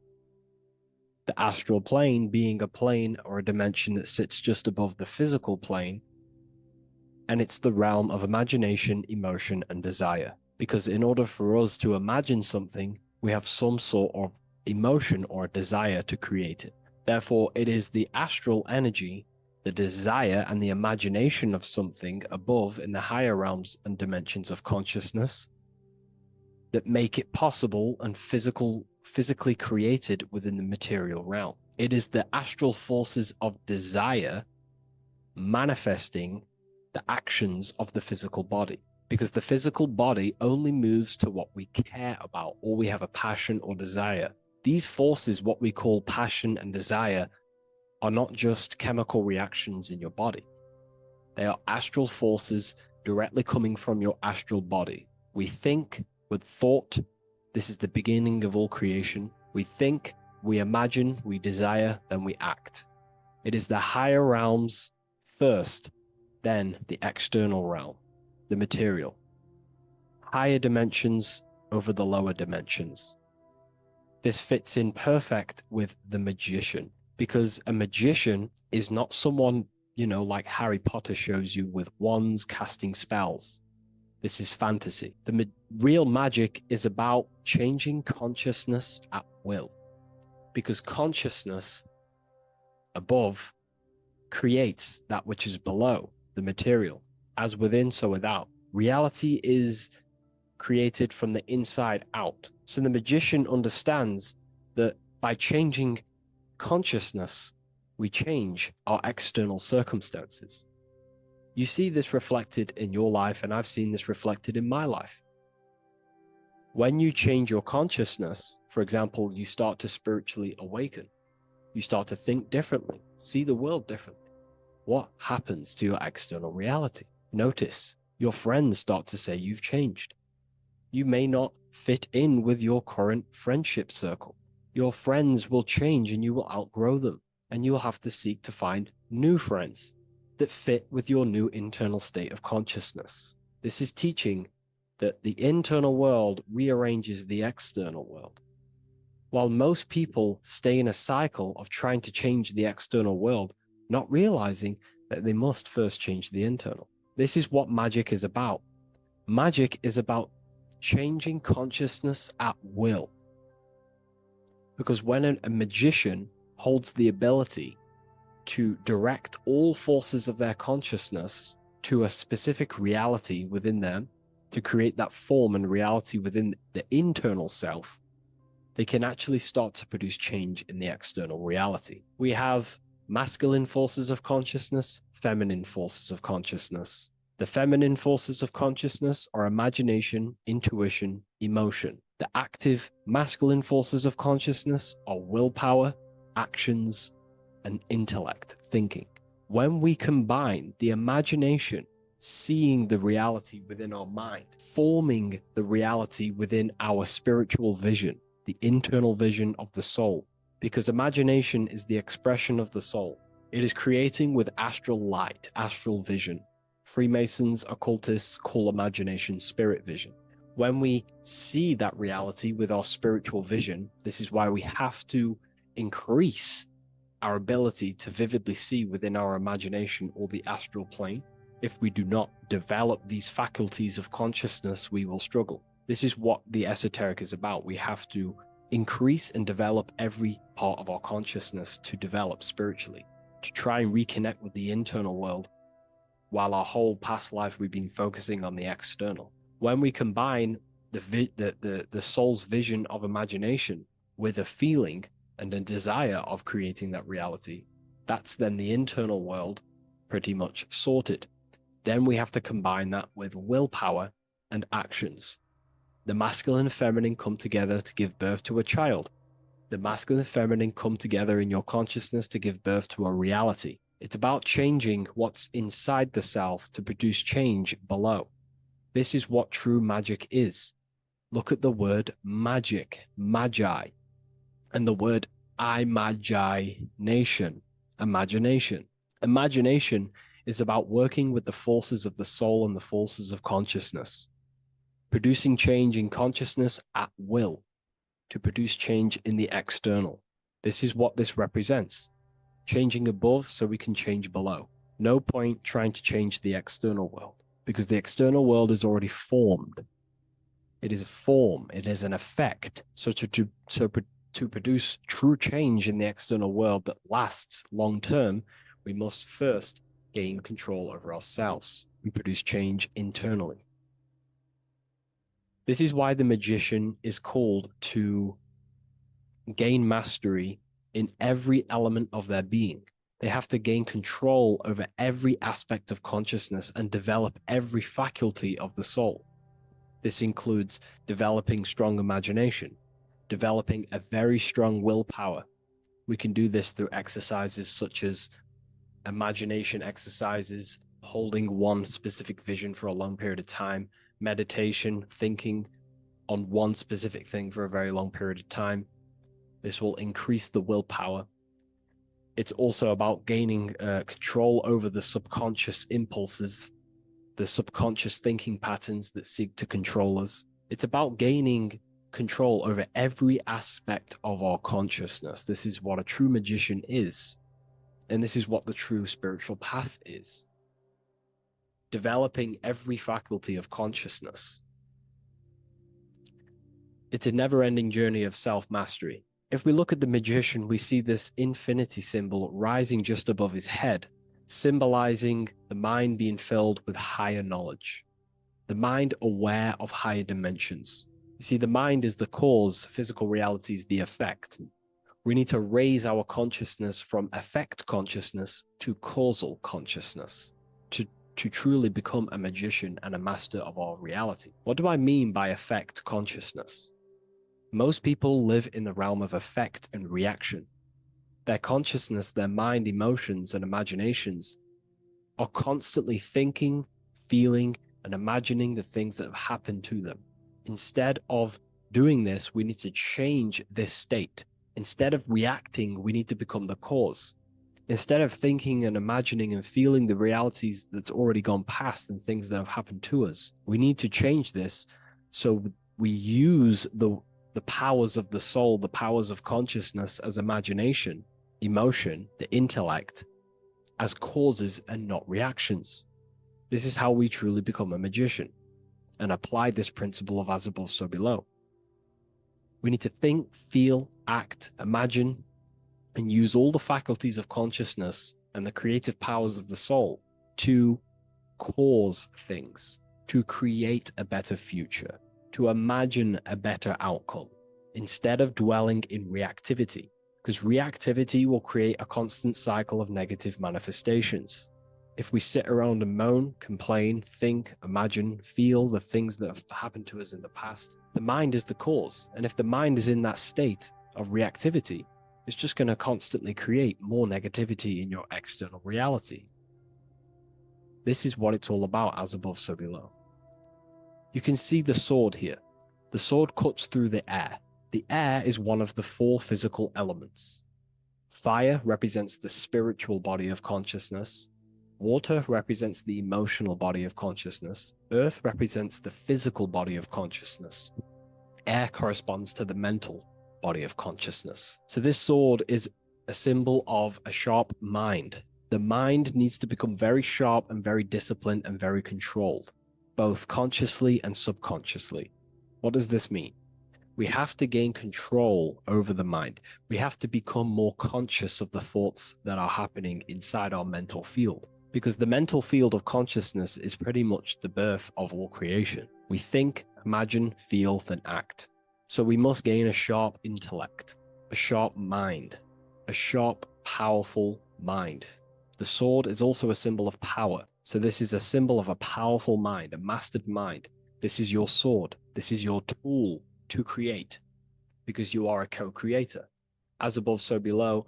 The astral plane being a plane or a dimension that sits just above the physical plane, and it's the realm of imagination, emotion, and desire. Because in order for us to imagine something, we have some sort of emotion or desire to create it. Therefore, it is the astral energy, the desire and the imagination of something above in the higher realms and dimensions of consciousness that make it possible and physically created within the material realm. It is the astral forces of desire manifesting the actions of the physical body, because the physical body only moves to what we care about or we have a passion or desire. These forces, what we call passion and desire, are not just chemical reactions in your body. They are astral forces directly coming from your astral body. We think with thought. This is the beginning of all creation. We think, we imagine, we desire, then we act. It is the higher realms first, then the external realm, the material. Higher dimensions over the lower dimensions. This fits in perfect with the magician, because a magician is not someone, like Harry Potter shows you with wands casting spells. This is fantasy. The real magic is about changing consciousness at will, because consciousness above creates that which is below, the material. As within, so without. Reality is created from the inside out. So the magician understands that by changing consciousness, we change our external circumstances. You see this reflected in your life, and I've seen this reflected in my life. When you change your consciousness, for example, you start to spiritually awaken. You start to think differently, see the world differently. What happens to your external reality? Notice your friends start to say you've changed. You may not fit in with your current friendship circle. Your friends will change and you will outgrow them, and you will have to seek to find new friends that fit with your new internal state of consciousness. This is teaching that the internal world rearranges the external world. While most people stay in a cycle of trying to change the external world, not realizing that they must first change the internal. This is what magic is about. Magic is about changing consciousness at will. Because when a magician holds the ability to direct all forces of their consciousness to a specific reality within them, to create that form and reality within the internal self, they can actually start to produce change in the external reality. We have masculine forces of consciousness, feminine forces of consciousness. The feminine forces of consciousness are imagination, intuition, emotion. The active masculine forces of consciousness are willpower, actions, and intellect, thinking. When we combine the imagination, seeing the reality within our mind, forming the reality within our spiritual vision, the internal vision of the soul, because imagination is the expression of the soul. It is creating with astral light, astral vision. Freemasons, occultists call imagination spirit vision. When we see that reality with our spiritual vision, this is why we have to increase our ability to vividly see within our imagination or the astral plane. If we do not develop these faculties of consciousness, we will struggle. This is what the esoteric is about. We have to increase and develop every part of our consciousness to develop spiritually. to try and reconnect with the internal world, while our whole past life we've been focusing on the external. When we combine the soul's vision of imagination with a feeling and a desire of creating that reality, that's then the internal world pretty much sorted. Then we have to combine that with willpower and actions. The masculine and feminine come together to give birth to a child. The masculine and feminine come together in your consciousness to give birth to a reality. It's about changing what's inside the self to produce change below. This is what true magic is. Look at the word magic, magi, and the word imagination, imagination. Imagination is about working with the forces of the soul and the forces of consciousness, producing change in consciousness at will to produce change in the external. This is what this represents. Changing above so we can change below. No point trying to change the external world, because the external world is already formed. It is a form, it is an effect. So to produce true change in the external world that lasts long term, we must first gain control over ourselves and produce change internally. This is why the magician is called to gain mastery in every element of their being. They have to gain control over every aspect of consciousness and develop every faculty of the soul. This includes developing strong imagination, developing a very strong willpower. We can do this through exercises such as imagination exercises, holding one specific vision for a long period of time, meditation, thinking on one specific thing for a very long period of time. This will increase the willpower. It's also about gaining control over the subconscious impulses, the subconscious thinking patterns that seek to control us. It's about gaining control over every aspect of our consciousness. This is what a true magician is. And this is what the true spiritual path is. Developing every faculty of consciousness. It's a never-ending journey of self-mastery. If we look at the magician, we see this infinity symbol rising just above his head, symbolizing the mind being filled with higher knowledge, the mind aware of higher dimensions. You see, the mind is the cause, physical reality is the effect. We need to raise our consciousness from effect consciousness to causal consciousness to truly become a magician and a master of our reality. What do I mean by effect consciousness? Most people live in the realm of effect and reaction. Their consciousness, their mind, emotions, and imaginations are constantly thinking, feeling, and imagining the things that have happened to them. Instead of doing this, we need to change this state. Instead of reacting, we need to become the cause. Instead of thinking and imagining and feeling the realities that's already gone past and things that have happened to us, we need to change this so we use the powers of the soul, the powers of consciousness as imagination, emotion, the intellect, as causes and not reactions. This is how we truly become a magician and apply this principle of as above, so below. We need to think, feel, act, imagine, and use all the faculties of consciousness and the creative powers of the soul to cause things, to create a better future, to imagine a better outcome, instead of dwelling in reactivity, because reactivity will create a constant cycle of negative manifestations. If we sit around and moan, complain, think, imagine, feel the things that have happened to us in the past, the mind is the cause. And if the mind is in that state of reactivity, it's just going to constantly create more negativity in your external reality. This is what it's all about, as above, so below. You can see the sword here. The sword cuts through the air. The air is one of the 4 physical elements. Fire represents the spiritual body of consciousness. Water represents the emotional body of consciousness. Earth represents the physical body of consciousness. Air corresponds to the mental body of consciousness. So this sword is a symbol of a sharp mind. The mind needs to become very sharp and very disciplined and very controlled, both consciously and subconsciously. What does this mean? We have to gain control over the mind. We have to become more conscious of the thoughts that are happening inside our mental field. Because the mental field of consciousness is pretty much the birth of all creation. We think, imagine, feel, then act. So we must gain a sharp intellect, a sharp mind, a sharp, powerful mind. The sword is also a symbol of power. So this is a symbol of a powerful mind, a mastered mind. This is your sword. This is your tool to create, because you are a co-creator. As above, so below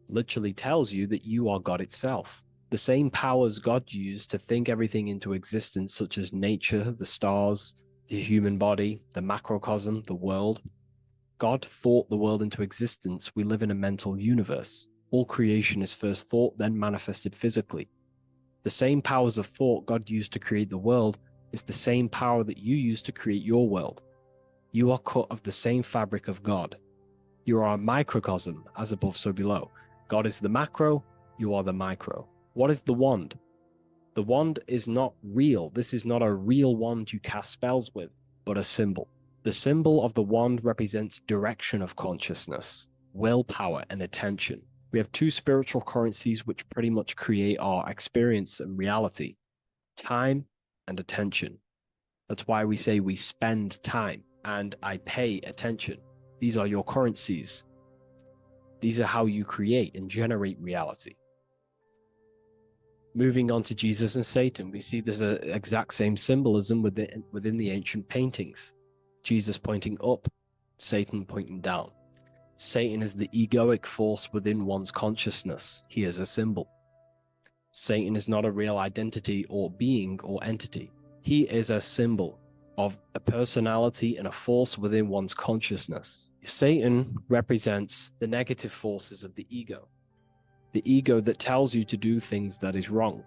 literally tells you that you are God itself. The same powers God used to think everything into existence, such as nature, the stars, the human body, the macrocosm, the world. God thought the world into existence. We live in a mental universe. All creation is first thought, then manifested physically. The same powers of thought God used to create the world is the same power that you use to create your world. You are cut of the same fabric of God. You are a microcosm, as above, so below. God is the macro, you are the micro. What is the wand? The wand is not real. This is not a real wand you cast spells with, but a symbol. The symbol of the wand represents direction of consciousness, willpower, and attention. We have two spiritual currencies which pretty much create our experience and reality: time and attention. That's why we say we spend time and I pay attention. These are your currencies. These are how you create and generate reality. Moving on to Jesus and Satan, we see there's an exact same symbolism within the ancient paintings. Jesus pointing up, Satan pointing down. Satan is the egoic force within one's consciousness. He is a symbol. Satan is not a real identity or being or entity. He is a symbol of a personality and a force within one's consciousness. Satan represents the negative forces of the ego that tells you to do things that is wrong.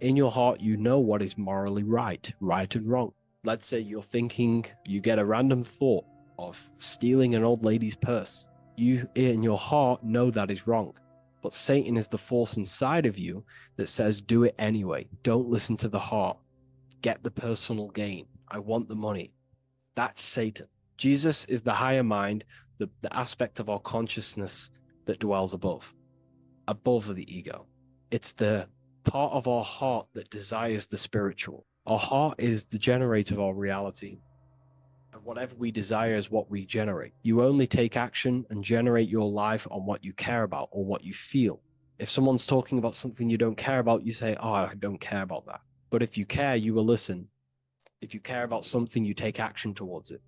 In your heart, you know what is morally right and wrong. Let's say you're thinking, you get a random thought of stealing an old lady's purse. You, in your heart, know that is wrong. But Satan is the force inside of you that says, do it anyway. Don't listen to the heart. Get the personal gain. I want the money. That's Satan. Jesus is the higher mind, the aspect of our consciousness that dwells above the ego. It's the part of our heart that desires the spiritual. Our heart is the generator of our reality. And whatever we desire is what we generate. You only take action and generate your life on what you care about or what you feel. If someone's talking about something you don't care about, you say, oh, I don't care about that. But if you care, you will listen. If you care about something, you take action towards it.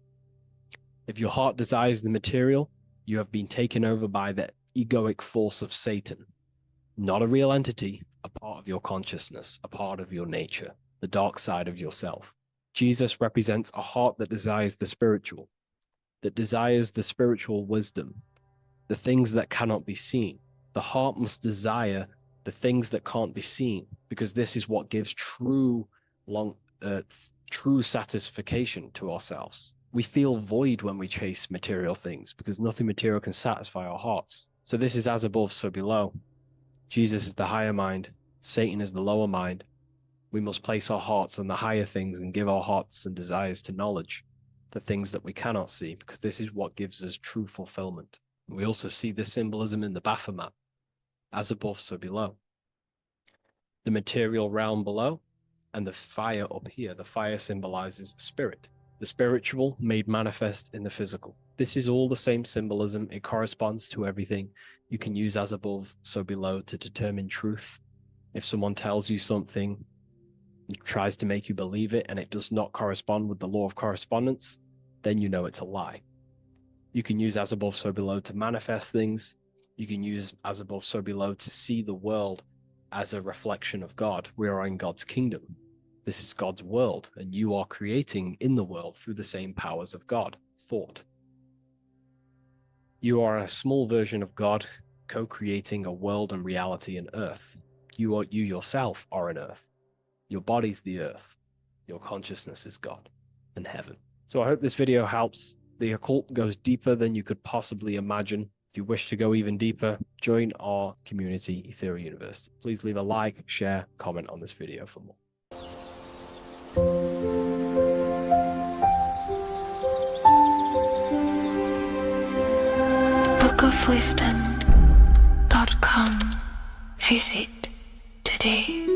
If your heart desires the material, you have been taken over by the egoic force of Satan. Not a real entity, a part of your consciousness, a part of your nature, the dark side of yourself. Jesus represents a heart that desires the spiritual wisdom, the things that cannot be seen. The heart must desire the things that can't be seen, because this is what gives true satisfaction to ourselves. We feel void when we chase material things because nothing material can satisfy our hearts. So this is as above, so below. Jesus is the higher mind. Satan is the lower mind. We must place our hearts on the higher things and give our hearts and desires to knowledge, the things that we cannot see, because this is what gives us true fulfillment. We also see this symbolism in the Baphomet. As above, so below. The material realm below and the fire up here. The fire symbolizes spirit. The spiritual made manifest in the physical. This is all the same symbolism. It corresponds to everything. You can use as above, so below to determine truth. If someone tells you something, tries to make you believe it, and it does not correspond with the law of correspondence, then you know it's a lie. You can use as above, so below to manifest things. You can use as above, so below to see the world as a reflection of God. We are in God's kingdom. This is God's world, and you are creating in the world through the same powers of God, thought. You are a small version of God, co-creating a world and reality in earth. You yourself are an earth. Your body's the earth. Your consciousness is God and heaven. So I hope this video helps. The occult goes deeper than you could possibly imagine. If you wish to go even deeper, join our community, Ethereal University. Please leave a like, share, comment on this video for more. wisdom.com. Visit today.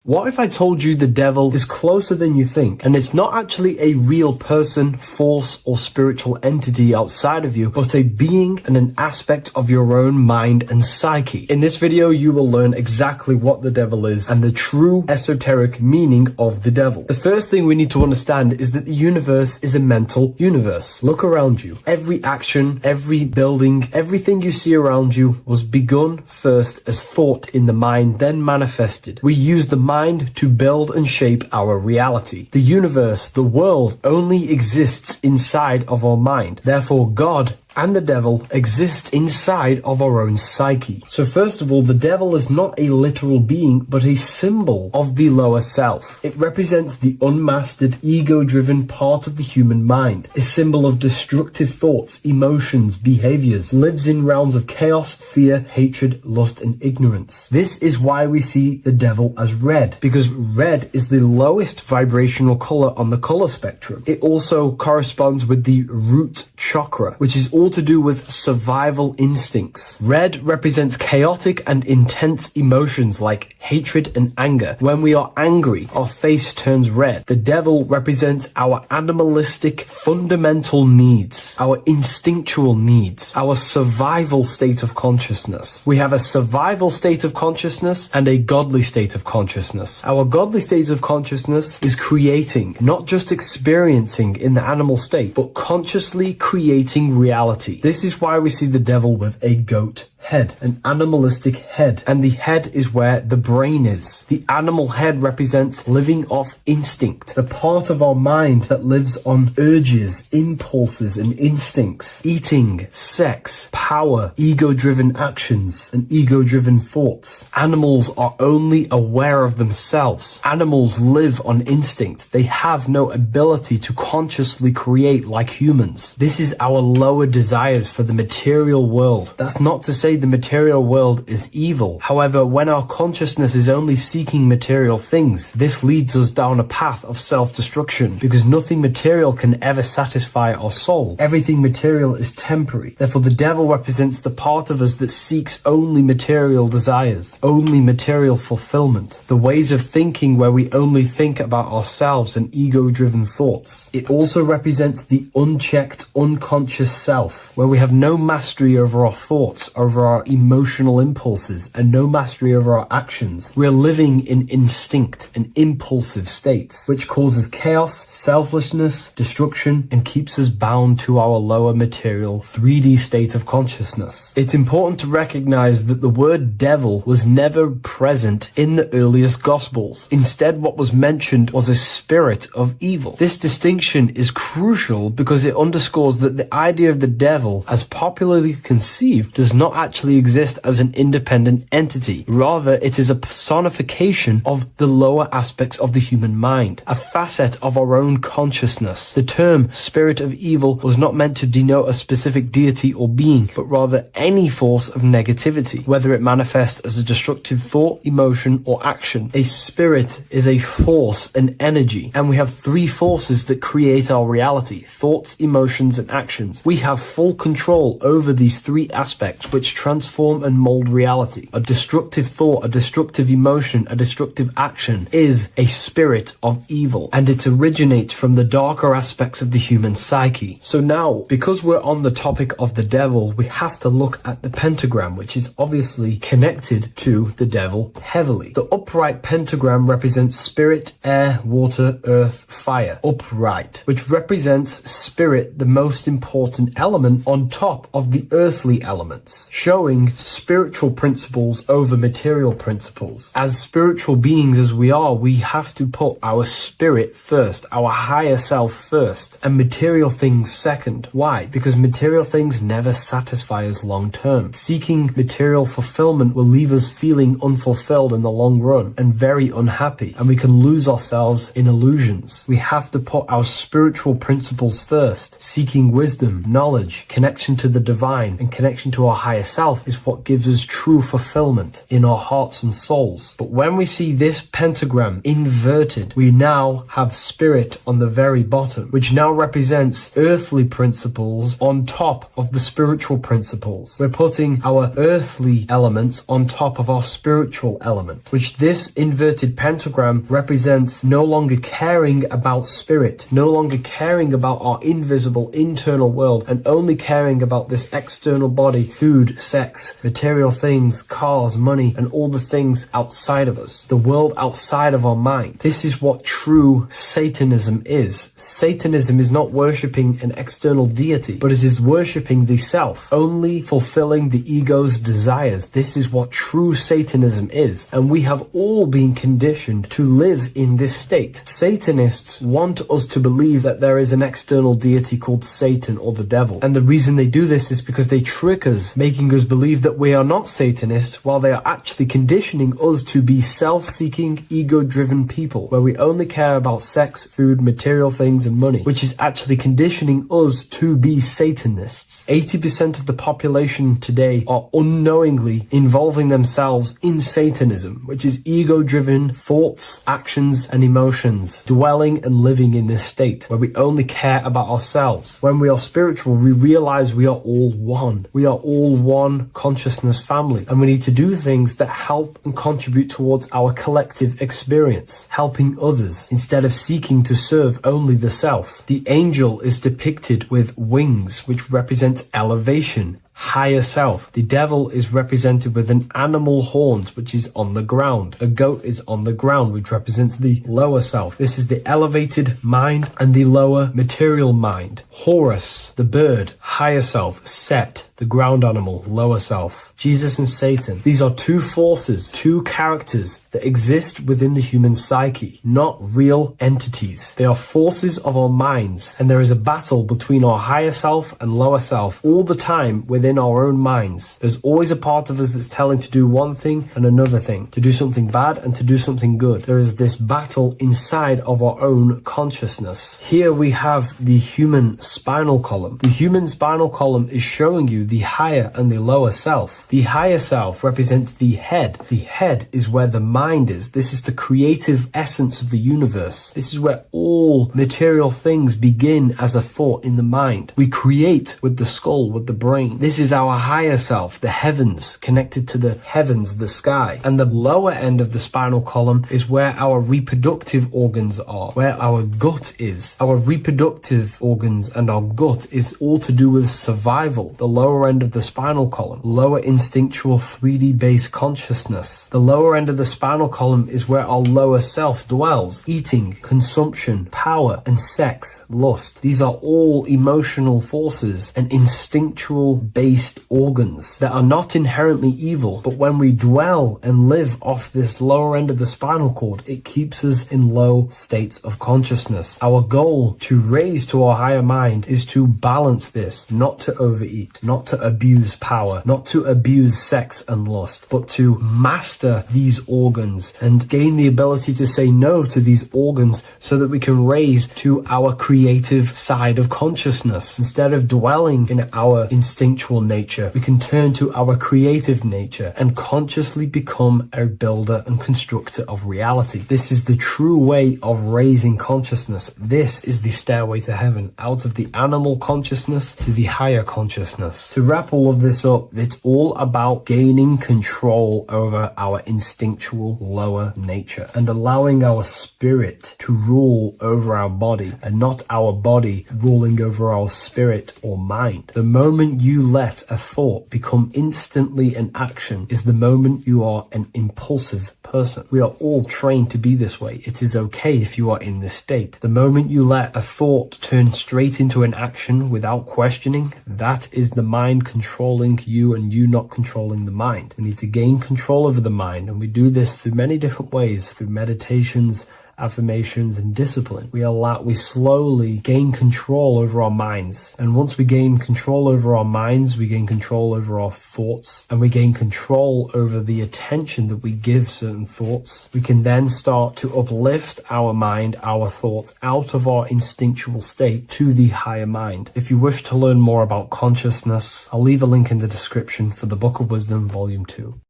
What if I told you the devil is closer than you think, and it's not actually a real person, force, or spiritual entity outside of you, but a being and an aspect of your own mind and psyche? In this video, you will learn exactly what the devil is and the true esoteric meaning of the devil. The first thing we need to understand is that the universe is a mental universe. Look around you. Every action, every building, everything you see around you was begun first as thought in the mind, then manifested. We use the mind to build and shape our reality. The universe, the world, only exists inside of our mind. Therefore, God and the devil exist inside of our own psyche. So first of all, the devil is not a literal being, but a symbol of the lower self. It represents the unmastered, ego-driven part of the human mind, a symbol of destructive thoughts, emotions, behaviors, lives in realms of chaos, fear, hatred, lust, and ignorance. This is why we see the devil as red, because red is the lowest vibrational color on the color spectrum. It also corresponds with the root chakra, which is all to do with survival instincts. Red represents chaotic and intense emotions like hatred and anger. When we are angry, our face turns red. The devil represents our animalistic fundamental needs, our instinctual needs, our survival state of consciousness. We have a survival state of consciousness and a godly state of consciousness. Our godly state of consciousness is creating, not just experiencing in the animal state, but consciously creating reality. This is why we see the devil with a goat head, an animalistic head, and the head is where the brain is. The animal head represents living off instinct, the part of our mind that lives on urges, impulses, and instincts, eating, sex, power, ego-driven actions, and ego-driven thoughts. Animals are only aware of themselves. Animals live on instinct. They have no ability to consciously create like humans. This is our lower desires for the material world. That's not to say the material world is evil. However, when our consciousness is only seeking material things, this leads us down a path of self-destruction, because nothing material can ever satisfy our soul. Everything material is temporary. Therefore, the devil represents the part of us that seeks only material desires, only material fulfillment, the ways of thinking where we only think about ourselves and ego-driven thoughts. It also represents the unchecked, unconscious self, where we have no mastery over our thoughts, over our emotional impulses, and no mastery over our actions. We're living in instinct and impulsive states, which causes chaos, selflessness, destruction, and keeps us bound to our lower material 3D state of consciousness. It's important to recognize that the word devil was never present in the earliest Gospels. Instead, what was mentioned was a spirit of evil. This distinction is crucial because it underscores that the idea of the devil, as popularly conceived, does not actually exist as an independent entity. Rather, it is a personification of the lower aspects of the human mind, a facet of our own consciousness. The term spirit of evil was not meant to denote a specific deity or being, but rather any force of negativity, whether it manifests as a destructive thought, emotion, or action. A spirit is a force, an energy, and we have three forces that create our reality: thoughts, emotions, and actions. We have full control over these three aspects, which transform and mold reality. A destructive thought, a destructive emotion, a destructive action is a spirit of evil, and it originates from the darker aspects of the human psyche. So now, because we're on the topic of the devil, we have to look at the pentagram, which is obviously connected to the devil heavily. The upright pentagram represents spirit, air, water, earth, fire. Upright, which represents spirit, the most important element on top of the earthly elements, showing spiritual principles over material principles. As spiritual beings as we are, we have to put our spirit first, our higher self first, and material things second. Why? Because material things never satisfy us long term. Seeking material fulfillment will leave us feeling unfulfilled in the long run and very unhappy, and we can lose ourselves in illusions. We have to put our spiritual principles first, seeking wisdom, knowledge, connection to the divine, and connection to our higher self. itself is what gives us true fulfillment in our hearts and souls. But when we see this pentagram inverted, we now have spirit on the very bottom, which now represents earthly principles on top of the spiritual principles. We're putting our earthly elements on top of our spiritual element, which this inverted pentagram represents no longer caring about spirit, no longer caring about our invisible internal world, and only caring about this external body, food, sex, material things, cars, money, and all the things outside of us, the world outside of our mind. This is what true Satanism is. Satanism is not worshipping an external deity, but it is worshipping the self, only fulfilling the ego's desires. This is what true Satanism is, and we have all been conditioned to live in this state. Satanists want us to believe that there is an external deity called Satan or the devil, and the reason they do this is because they trick us, making us believe that we are not Satanists, while they are actually conditioning us to be self-seeking, ego-driven people, where we only care about sex, food, material things, and money, which is actually conditioning us to be Satanists. 80% of the population today are unknowingly involving themselves in Satanism, which is ego-driven thoughts, actions, and emotions, dwelling and living in this state, where we only care about ourselves. When we are spiritual, we realize we are all one. We are all one consciousness family, and we need to do things that help and contribute towards our collective experience, helping others, instead of seeking to serve only the self. The angel is depicted with wings, which represents elevation, higher self. The devil is represented with an animal horns, which is on the ground. A goat is on the ground, which represents the lower self. This is the elevated mind and the lower material mind. Horus, the bird, higher self. Set, the ground animal, lower self. Jesus and Satan. These are two forces, two characters that exist within the human psyche, not real entities. They are forces of our minds, and there is a battle between our higher self and lower self all the time within our own minds. There's always a part of us that's telling to do one thing and another thing, to do something bad and to do something good. There is this battle inside of our own consciousness. Here we have the human spinal column. The human spinal column is showing you the higher and the lower self. The higher self represents the head. The head is where the mind is. This is the creative essence of the universe. This is where all material things begin as a thought in the mind. We create with the skull, with the brain. This is our higher self, the heavens, connected to the heavens, the sky. And the lower end of the spinal column is where our reproductive organs are, where our gut is. Our reproductive organs and our gut is all to do with survival. The lower end of the spinal column, lower instinctual 3D based consciousness. The lower end of the spinal column is where our lower self dwells. Eating, consumption, power, and sex, lust. These are all emotional forces and instinctual based organs that are not inherently evil, but when we dwell and live off this lower end of the spinal cord, it keeps us in low states of consciousness. Our goal to raise to our higher mind is to balance this, not to overeat, not to abuse power, not to abuse sex and lust, but to master these organs and gain the ability to say no to these organs so that we can raise to our creative side of consciousness. Instead of dwelling in our instinctual nature, we can turn to our creative nature and consciously become a builder and constructor of reality. This is the true way of raising consciousness. This is the stairway to heaven, out of the animal consciousness to the higher consciousness. To wrap all of this up, it's all about gaining control over our instinctual lower nature and allowing our spirit to rule over our body and not our body ruling over our spirit or mind. The moment you let a thought become instantly an action is the moment you are an impulsive person. We are all trained to be this way. It is okay if you are in this state. The moment you let a thought turn straight into an action without questioning, that is the mind controlling you and you not controlling the mind. We need to gain control over the mind, and we do this through many different ways, through meditations, affirmations, and discipline, we slowly gain control over our minds. And once we gain control over our minds, we gain control over our thoughts, and we gain control over the attention that we give certain thoughts. We can then start to uplift our mind, our thoughts, out of our instinctual state to the higher mind. If you wish to learn more about consciousness, I'll leave a link in the description for the Book of Wisdom, Volume 2.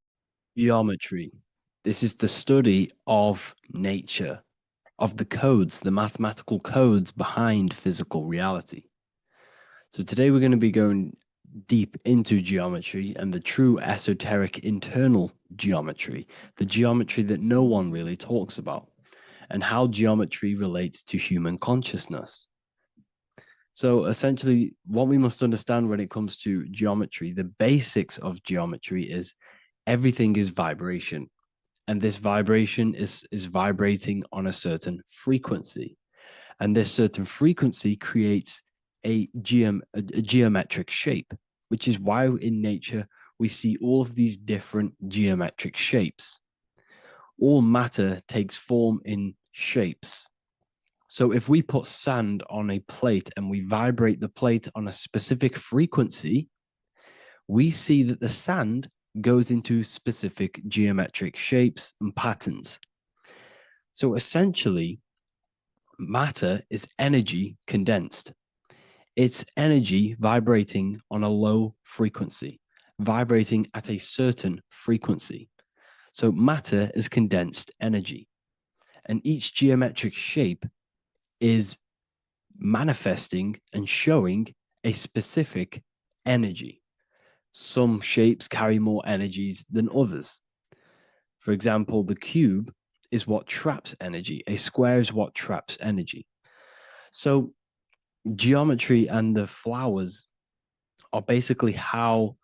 Geometry. This is the study of nature, of the codes, the mathematical codes behind physical reality. So today we're going to be going deep into geometry and the true esoteric internal geometry, the geometry that no one really talks about, and how geometry relates to human consciousness. So essentially, what we must understand when it comes to geometry, the basics of geometry is everything is vibration. And this vibration is vibrating on a certain frequency. And this certain frequency creates a geometric shape, which is why in nature we see all of these different geometric shapes. All matter takes form in shapes. So if we put sand on a plate and we vibrate the plate on a specific frequency, we see that the sand goes into specific geometric shapes and patterns. So essentially, matter is energy condensed. It's energy vibrating on a low frequency, vibrating at a certain frequency. So matter is condensed energy. And each geometric shape is manifesting and showing a specific energy. Some shapes carry more energies than others. For example, the cube is what traps energy. A square is what traps energy. So geometry and the flowers are basically how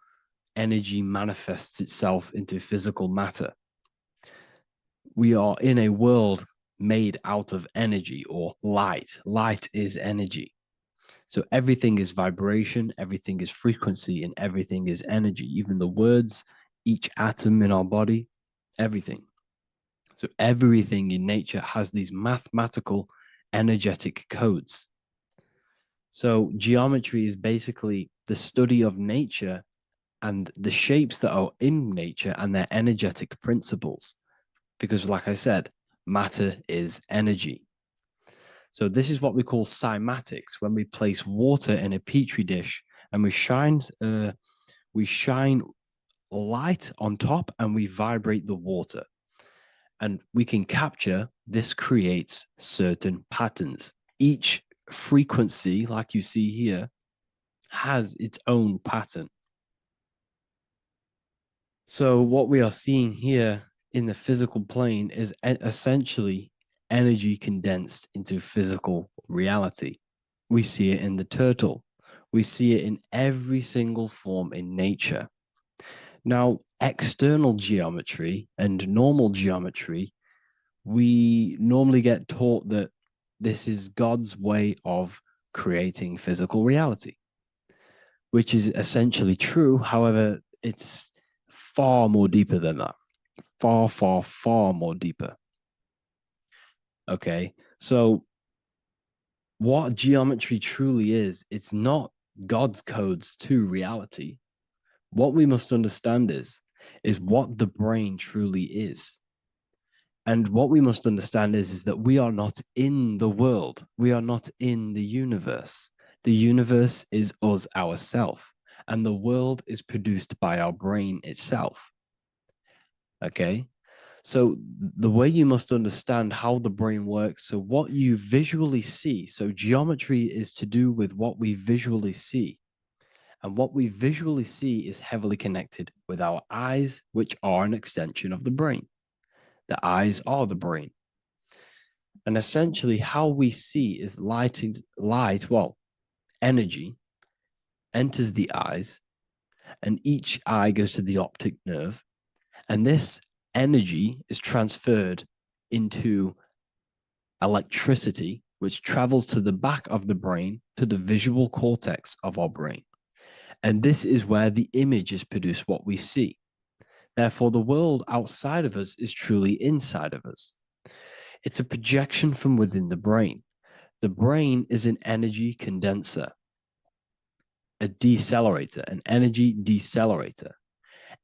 energy manifests itself into physical matter. We are in a world made out of energy or light. Light is energy. So everything is vibration, everything is frequency, and everything is energy. Even the words, each atom in our body, everything. So everything in nature has these mathematical, energetic codes. So geometry is basically the study of nature and the shapes that are in nature and their energetic principles. Because like I said, matter is energy. So this is what we call cymatics, when we place water in a petri dish and we shine light on top and we vibrate the water. And we can capture, this creates certain patterns. Each frequency, like you see here, has its own pattern. So what we are seeing here in the physical plane is essentially energy condensed into physical reality. We see it in the turtle. We see it in every single form in nature. Now, external geometry and normal geometry, we normally get taught that this is God's way of creating physical reality, which is essentially true. However, it's far more deeper than that. Far, far, far more deeper. Okay, so what geometry truly is, it's not God's codes to reality. What we must understand is what the brain truly is. And what we must understand is that we are not in the world. We are not in the universe. The universe is us ourselves, and the world is produced by our brain itself. Okay? So the way you must understand how the brain works, so what you visually see, so geometry is to do with what we visually see. And what we visually see is heavily connected with our eyes, which are an extension of the brain. The eyes are the brain. And essentially how we see is energy enters the eyes, and each eye goes to the optic nerve. And this energy is transferred into electricity, which travels to the back of the brain, to the visual cortex of our brain. And this is where the image is produced, what we see. Therefore, the world outside of us is truly inside of us. It's a projection from within the brain. The brain is an energy condenser, a decelerator, an energy decelerator.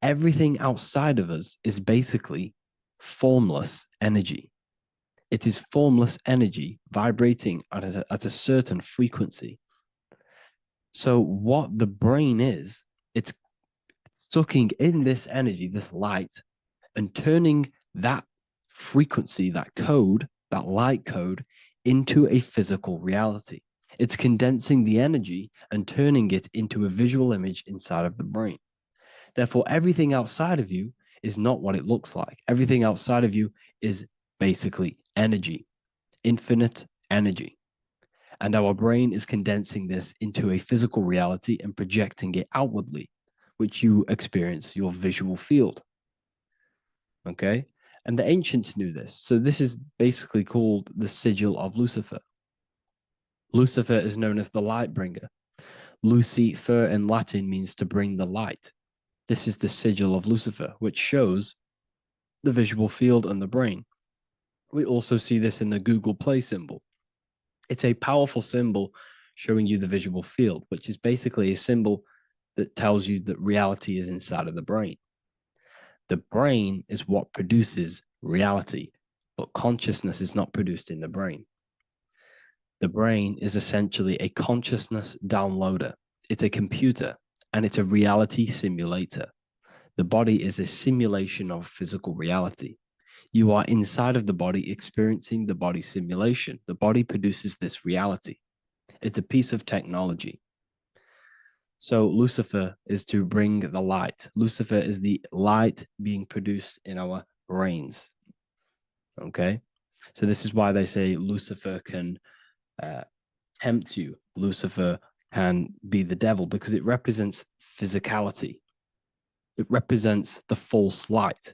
Everything outside of us is basically formless energy. It is formless energy vibrating at a certain frequency. So what the brain is, it's sucking in this energy, this light, and turning that frequency, that code, that light code, into a physical reality. It's condensing the energy and turning it into a visual image inside of the brain. Therefore, everything outside of you is not what it looks like. Everything outside of you is basically energy, infinite energy. And our brain is condensing this into a physical reality and projecting it outwardly, which you experience your visual field. Okay? And the ancients knew this. So this is basically called the sigil of Lucifer. Lucifer is known as the light bringer. Lucifer in Latin means to bring the light. This is the sigil of Lucifer, which shows the visual field and the brain. We also see this in the Google Play symbol. It's a powerful symbol showing you the visual field, which is basically a symbol that tells you that reality is inside of the brain. The brain is what produces reality, but consciousness is not produced in the brain. The brain is essentially a consciousness downloader. It's a computer, and it's a reality simulator. The body is a simulation of physical reality. You are inside of the body experiencing the body simulation. The body produces this reality. It's a piece of technology. So Lucifer is to bring the light. Lucifer is the light being produced in our brains. Okay? So this is why they say Lucifer can tempt you. Lucifer can be the devil because it represents physicality. It represents the false light.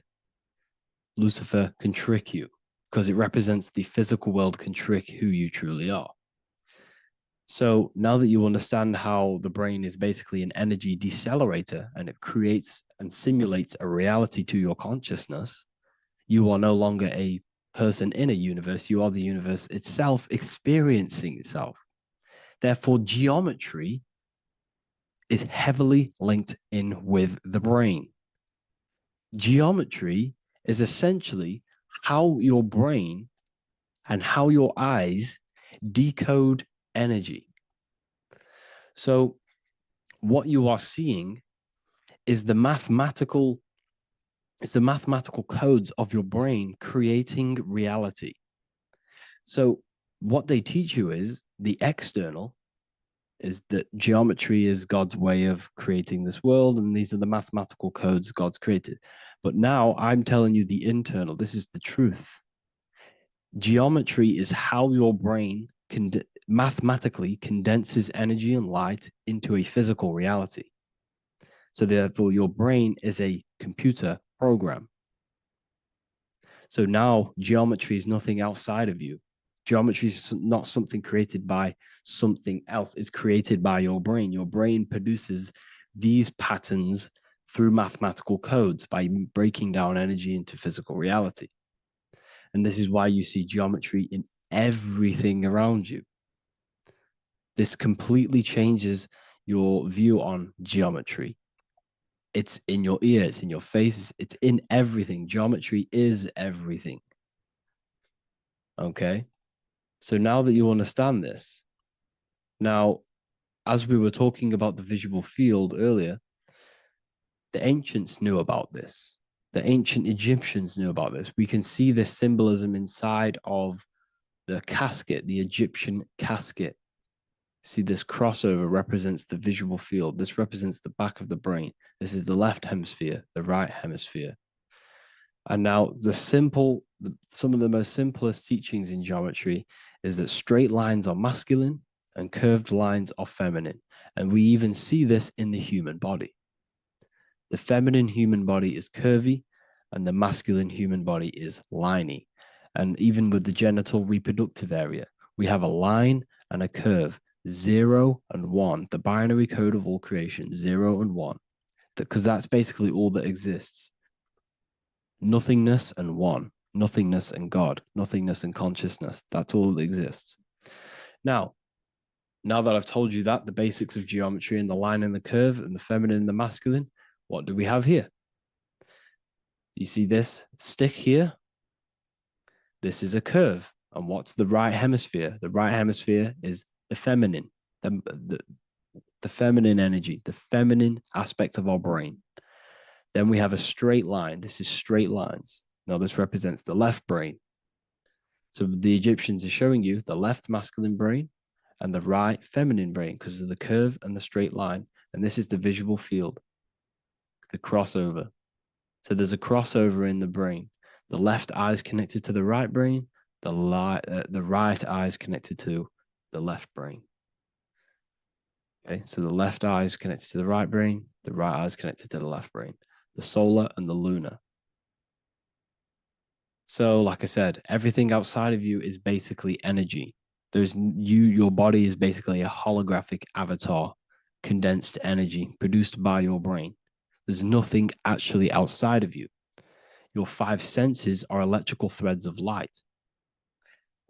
Lucifer can trick you because it represents the physical world can trick who you truly are. So now that you understand how the brain is basically an energy decelerator and it creates and simulates a reality to your consciousness, you are no longer a person in a universe. You are the universe itself experiencing itself. Therefore, geometry is heavily linked in with the brain. Geometry is essentially how your brain and how your eyes decode energy. So what you are seeing is the mathematical codes of your brain creating reality. So what they teach you is the external is that geometry is God's way of creating this world, and these are the mathematical codes God's created. But now I'm telling you the internal. This is the truth. Geometry is how your brain mathematically condenses energy and light into a physical reality. So therefore, your brain is a computer program. So now geometry is nothing outside of you. Geometry is not something created by something else. It's created by your brain. Your brain produces these patterns through mathematical codes by breaking down energy into physical reality. And this is why you see geometry in everything around you. This completely changes your view on geometry. It's in your ear, it's in your face, it's in everything. Geometry is everything. Okay? So now that you understand this, now, as we were talking about the visual field earlier, the ancients knew about this. The ancient Egyptians knew about this. We can see this symbolism inside of the casket, the Egyptian casket. See, this crossover represents the visual field. This represents the back of the brain. This is the left hemisphere, the right hemisphere. And now some of the most simplest teachings in geometry is that straight lines are masculine and curved lines are feminine. And we even see this in the human body. The feminine human body is curvy and the masculine human body is liney. And even with the genital reproductive area, we have a line and a curve, 0 and 1, the binary code of all creation, 0 and 1, because that's basically all that exists. Nothingness and 1. nothingness and God, nothingness and consciousness. That's all that exists. Now that I've told you that, the basics of geometry and the line and the curve and the feminine and the masculine, what do we have here? You see this stick here? This is a curve. And what's the right hemisphere? The right hemisphere is the feminine, the feminine energy, the feminine aspect of our brain. Then we have a straight line. This is straight lines. Now this represents the left brain. So the Egyptians are showing you the left masculine brain and the right feminine brain because of the curve and the straight line. And this is the visual field, the crossover. So there's a crossover in the brain. The left eye is connected to the right brain. The right eye is connected to the left brain. Okay, so the left eye is connected to the right brain. The right eye is connected to the left brain. The solar and the lunar. So, like I said, everything outside of you is basically energy. Your body is basically a holographic avatar, condensed energy produced by your brain. There's nothing actually outside of you. Your 5 senses are electrical threads of light.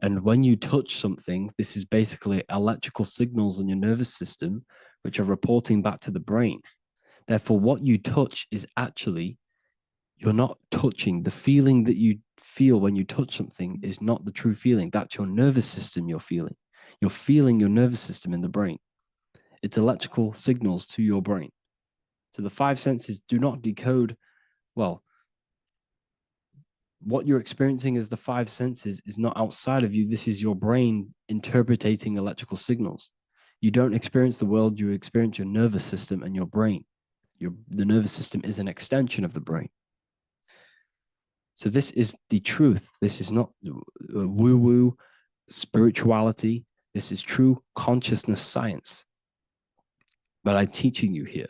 And when you touch something, this is basically electrical signals in your nervous system, which are reporting back to the brain. Therefore, what you touch is actually, you're not touching. The feeling that you feel when you touch something is not the true feeling. That's your nervous system you're feeling. You're feeling your nervous system in the brain. It's electrical signals to your brain. So the 5 senses do not decode, well, what you're experiencing as the 5 senses is not outside of you. This is your brain interpreting electrical signals. You don't experience the world, you experience your nervous system and your brain. The nervous system is an extension of the brain. So this is the truth. This is not woo-woo spirituality. This is true consciousness science. But I'm teaching you here.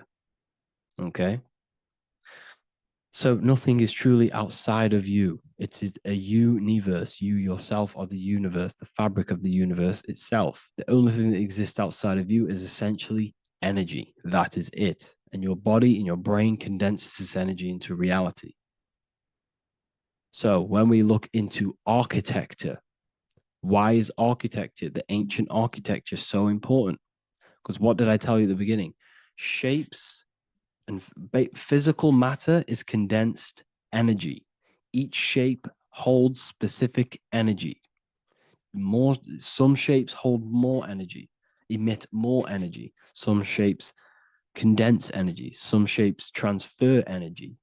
Okay? So nothing is truly outside of you. It is a universe. You yourself are the universe, the fabric of the universe itself. The only thing that exists outside of you is essentially energy. That is it. And your body and your brain condenses this energy into reality. So when we look into architecture, why is architecture, the ancient architecture, so important? Because what did I tell you at the beginning? Shapes and physical matter is condensed energy. Each shape holds specific energy. Some shapes hold more energy, emit more energy. Some shapes condense energy. Some shapes transfer energy.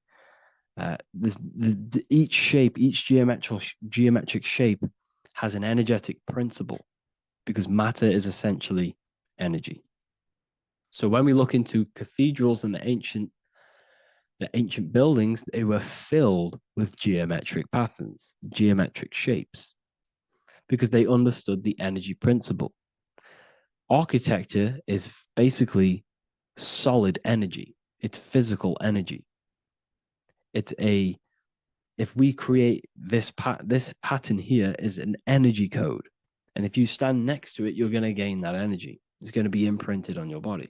Each shape, each geometric shape has an energetic principle because matter is essentially energy. So when we look into cathedrals and the ancient buildings, they were filled with geometric patterns, geometric shapes, because they understood the energy principle. Architecture is basically solid energy. It's physical energy. If we create this pattern here is an energy code. And if you stand next to it, you're going to gain that energy. It's going to be imprinted on your body.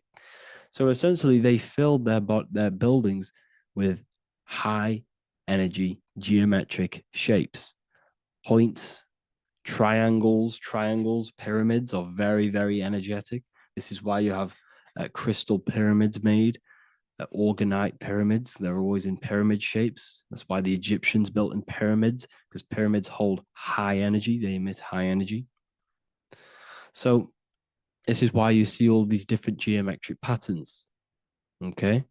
So essentially, they filled their buildings with high energy geometric shapes. Points, triangles, pyramids are very, very energetic. This is why you have crystal pyramids made, organite pyramids. They're always in pyramid shapes. That's why the Egyptians built in pyramids, because pyramids hold high energy. They emit high energy. So this is why you see all these different geometric patterns. Okay.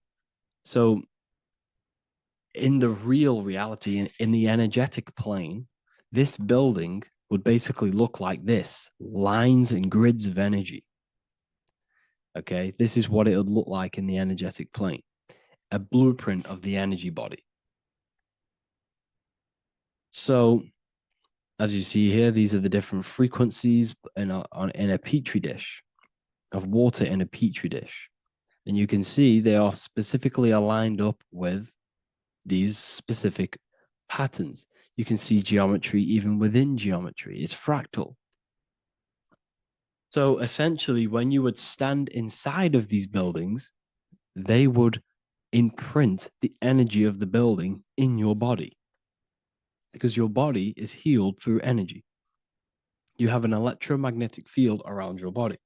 So in the real reality, in the energetic plane, this building would basically look like this: lines and grids of energy. Okay. This is what it would look like in the energetic plane, a blueprint of the energy body. So as you see here, these are the different frequencies in a petri dish, of water in a petri dish. And you can see they are specifically aligned up with these specific patterns. You can see geometry even within geometry. It's fractal. So essentially, when you would stand inside of these buildings, they would imprint the energy of the building in your body. because your body is healed through energy. You have an electromagnetic field around your body.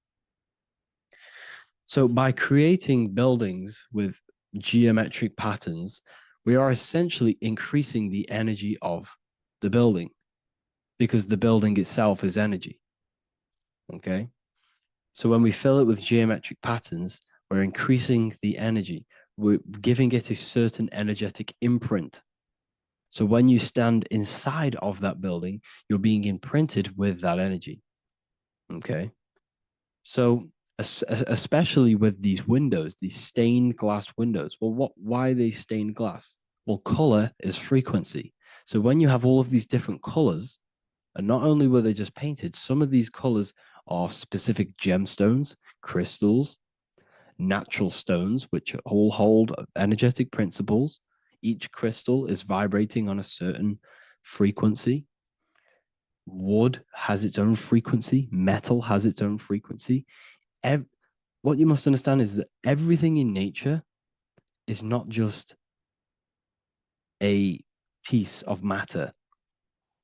So by creating buildings with geometric patterns, we are essentially increasing the energy of the building because the building itself is energy. Okay. So when we fill it with geometric patterns, we're increasing the energy. We're giving it a certain energetic imprint. So when you stand inside of that building, you're being imprinted with that energy. Okay. So especially with these windows, these stained glass windows. Well, why are they stained glass? Well, color is frequency. So when you have all of these different colors, and not only were they just painted, some of these colors are specific gemstones, crystals, natural stones, which all hold energetic principles. Each crystal is vibrating on a certain frequency. Wood has its own frequency. Metal has its own frequency. What you must understand is that everything in nature is not just a piece of matter.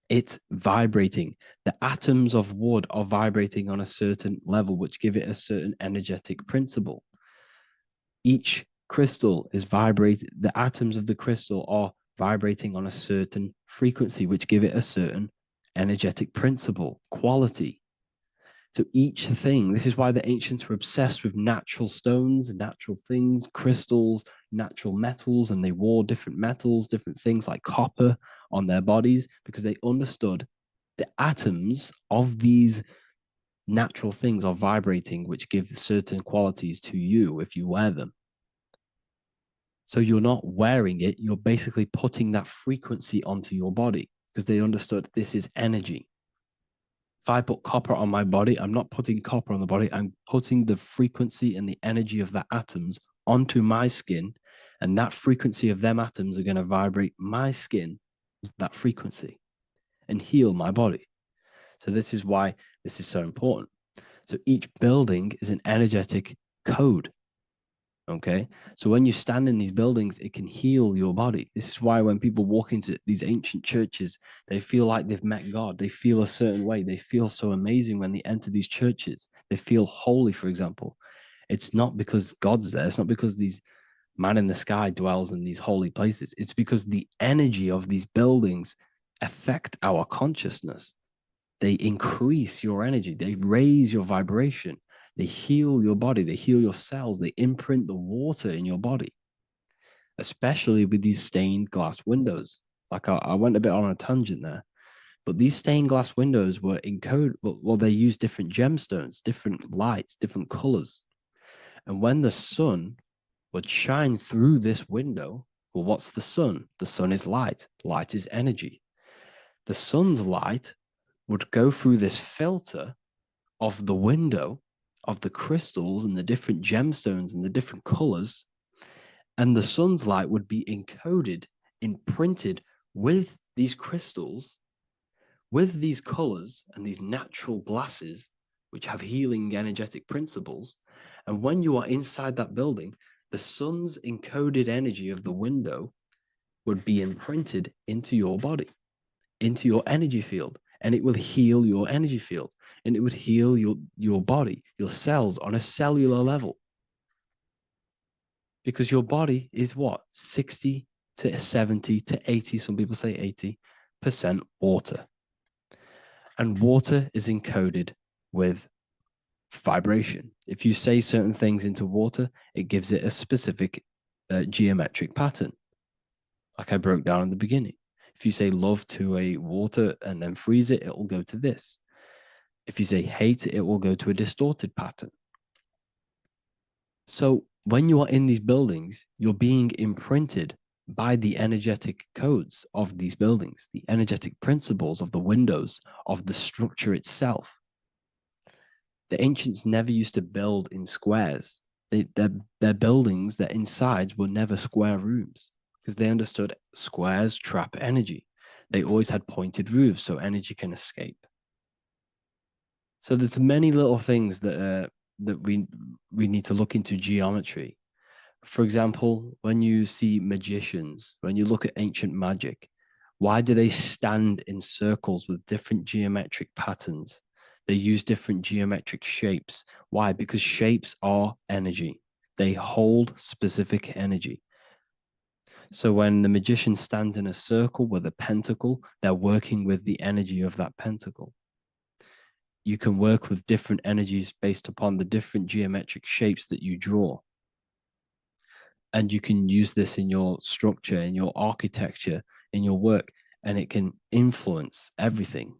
It's vibrating. The atoms of wood are vibrating on a certain level, which give it a certain energetic principle. Each crystal is vibrating. The atoms of the crystal are vibrating on a certain frequency, which give it a certain energetic principle, quality. So each thing, this is why the ancients were obsessed with natural stones, natural things, crystals, natural metals, and they wore different metals, different things like copper on their bodies because they understood the atoms of these natural things are vibrating, which give certain qualities to you if you wear them. So you're not wearing it, you're basically putting that frequency onto your body because they understood this is energy. If I put copper on my body, I'm not putting copper on the body. I'm putting the frequency and the energy of the atoms onto my skin. And that frequency of them atoms are going to vibrate my skin, that frequency, and heal my body. So this is why this is so important. So each building is an energetic code. Okay. So when you stand in these buildings, it can heal your body. This is why when people walk into these ancient churches, they feel like they've met God. They feel a certain way. They feel so amazing when they enter these churches. They feel holy, for example. It's not because God's there. It's not because these man in the sky dwells in these holy places. It's because the energy of these buildings affect our consciousness. They increase your energy. They raise your vibration. They heal your body. They heal your cells. They imprint the water in your body, especially with these stained glass windows. Like I went a bit on a tangent there, but these stained glass windows were encoded. Well, they use different gemstones, different lights, different colors. And when the sun would shine through this window, well, what's the sun? The sun is light. Light is energy. The sun's light would go through this filter of the window of the crystals and the different gemstones and the different colors, and the sun's light would be encoded, imprinted with these crystals, with these colors and these natural glasses, which have healing energetic principles. And when you are inside that building, the sun's encoded energy of the window would be imprinted into your body, into your energy field, and it will heal your energy field, and it would heal your body, your cells on a cellular level. Because your body is what? 60 to 70 to 80, some people say 80% water. And water is encoded with vibration. If you say certain things into water, it gives it a specific geometric pattern, like I broke down in the beginning. If you say love to a water and then freeze it, it will go to this. If you say hate, it will go to a distorted pattern. So when you are in these buildings, you're being imprinted by the energetic codes of these buildings, the energetic principles of the windows, of the structure itself. The ancients never used to build in squares. Their buildings, their insides were never square rooms, because they understood squares trap energy. They always had pointed roofs so energy can escape. So there's many little things that we need to look into geometry. For example, when you see magicians, when you look at ancient magic, Why do they stand in circles with different geometric patterns? They use different geometric shapes. Why? Because shapes are energy. They hold specific energy. So when the magician stands in a circle with a pentacle, they're working with the energy of that pentacle. You can work with different energies based upon the different geometric shapes that you draw. And you can use this in your structure, in your architecture, in your work, and it can influence everything.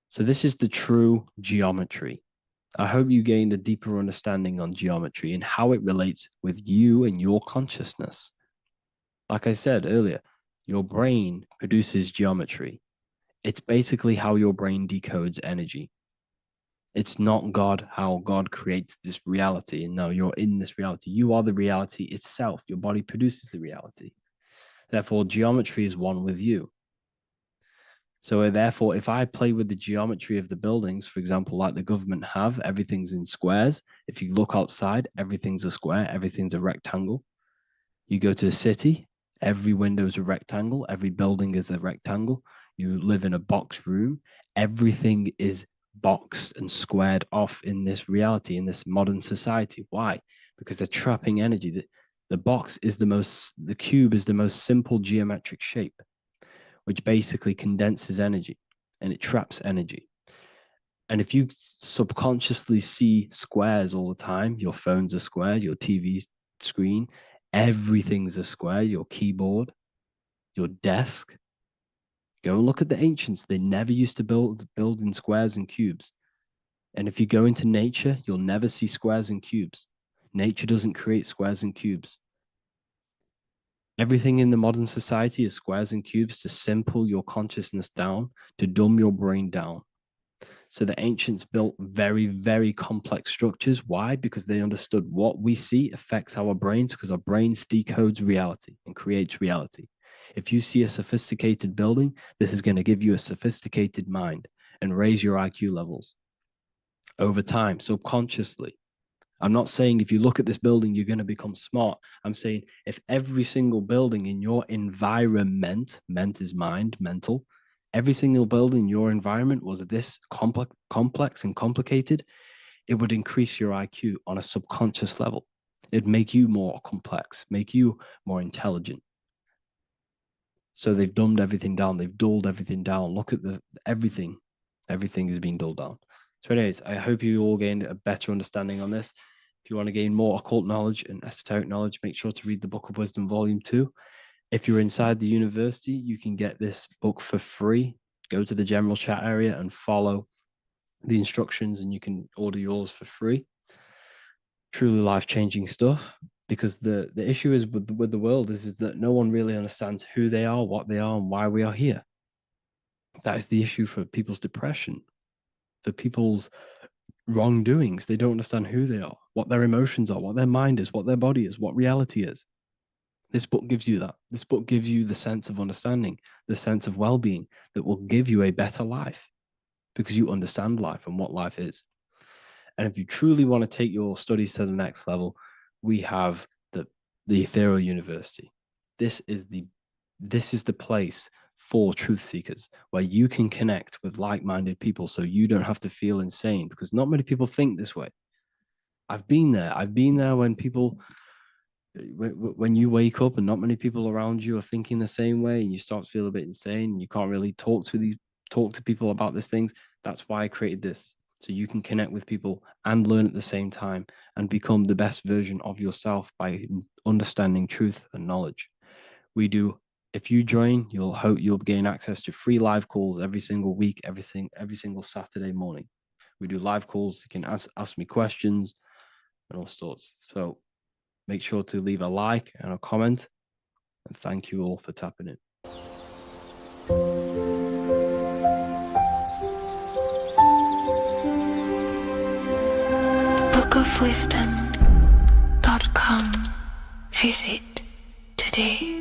So this is the true geometry. I hope you gained a deeper understanding on geometry and how it relates with you and your consciousness. Like I said earlier, your brain produces geometry. It's basically how your brain decodes energy. It's not God, how God creates this reality. And no, you're in this reality. You are the reality itself. Your body produces the reality. Therefore, geometry is one with you. So therefore, if I play with the geometry of the buildings, for example, like the government have, everything's in squares. If you look outside, everything's a square, everything's a rectangle. You go to a city, every window is a rectangle, every building is a rectangle. You live in a box room, everything is boxed and squared off in this reality, in this modern society. Why? Because they're trapping energy. The cube is the most simple geometric shape, which basically condenses energy and it traps energy. And if you subconsciously see squares all the time, your phone's a square, your TV screen, everything's a square, your keyboard, your desk. Go and look at the ancients. They never used to build in squares and cubes. And if you go into nature, you'll never see squares and cubes. Nature doesn't create squares and cubes. Everything in the modern society is squares and cubes to simple your consciousness down, to dumb your brain down. So the ancients built very, very complex structures. Why? Because they understood what we see affects our brains, because our brains decodes reality and creates reality. If you see a sophisticated building, this is going to give you a sophisticated mind and raise your IQ levels over time, subconsciously. I'm not saying if you look at this building, you're going to become smart. I'm saying if every single building in your environment, ment is mind, mental, every single building in your environment was this complex and complicated, it would increase your IQ on a subconscious level. It'd make you more complex, make you more intelligent. So they've dumbed everything down. They've dulled everything down. Look at everything. Everything is being dulled down. So anyways, I hope you all gained a better understanding on this. If you want to gain more occult knowledge and esoteric knowledge, make sure to read the Book of Wisdom, Volume 2. If you're inside the university, you can get this book for free. Go to the general chat area and follow the instructions and you can order yours for free. Truly life-changing stuff, because the issue is with the world is that no one really understands who they are, what they are, and why we are here. That is the issue for people's depression, for people's wrongdoings. They don't understand who they are, what their emotions are, what their mind is, what their body is, what reality is. This book gives you that. This book gives you the sense of understanding, the sense of well-being that will give you a better life because you understand life and what life is. And if you truly want to take your studies to the next level, we have the Ethereal University. This is the place for truth seekers where you can connect with like-minded people so you don't have to feel insane, because not many people think this way. I've been there. I've been there when you wake up and not many people around you are thinking the same way and you start to feel a bit insane and you can't really talk to people about these things. That's why I created this. So you can connect with people and learn at the same time and become the best version of yourself by understanding truth and knowledge. If you join, you'll gain access to free live calls every single week, every single Saturday morning. We do live calls. You can ask me questions and all sorts. So make sure to leave a like and a comment. And thank you all for tapping in. bookofwisdom.com. Visit today.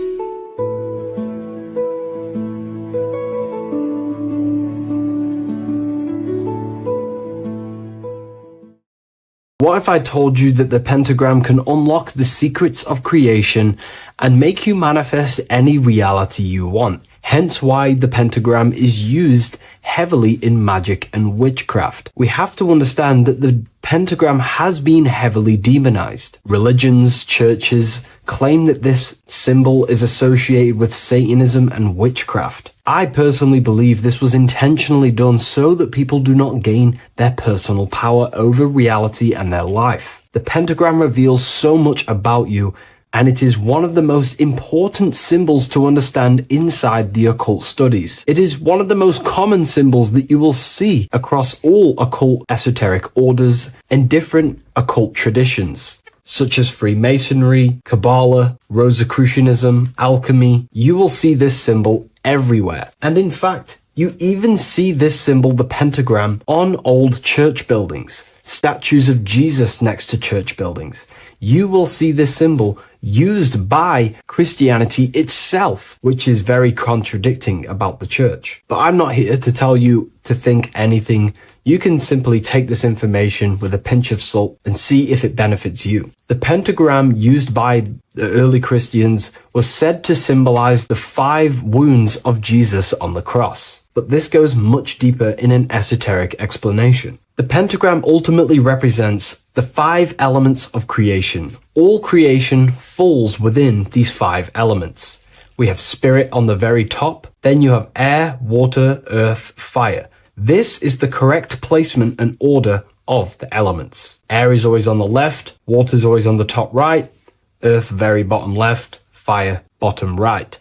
What if I told you that the pentagram can unlock the secrets of creation and make you manifest any reality you want? hence why the pentagram is used heavily in magic and witchcraft. We have to understand that the pentagram has been heavily demonized. Religions, churches claim that this symbol is associated with Satanism and witchcraft. I personally believe this was intentionally done so that people do not gain their personal power over reality and their life. The pentagram reveals so much about you, and it is one of the most important symbols to understand inside the occult studies. It is one of the most common symbols that you will see across all occult esoteric orders and different occult traditions, such as Freemasonry, Kabbalah, Rosicrucianism, alchemy. You will see this symbol everywhere. And in fact, you even see this symbol, the pentagram, on old church buildings, statues of Jesus next to church buildings. You will see this symbol used by Christianity itself, which is very contradicting about the church. But I'm not here to tell you to think anything. You can simply take this information with a pinch of salt and see if it benefits you. The pentagram used by the early Christians was said to symbolize the 5 wounds of Jesus on the cross. But this goes much deeper in an esoteric explanation. The pentagram ultimately represents the 5 elements of creation. All creation falls within these 5 elements. We have spirit on the very top, then you have air, water, earth, fire. This is the correct placement and order of the elements. Air is always on the left, water is always on the top right, earth very bottom left, fire bottom right,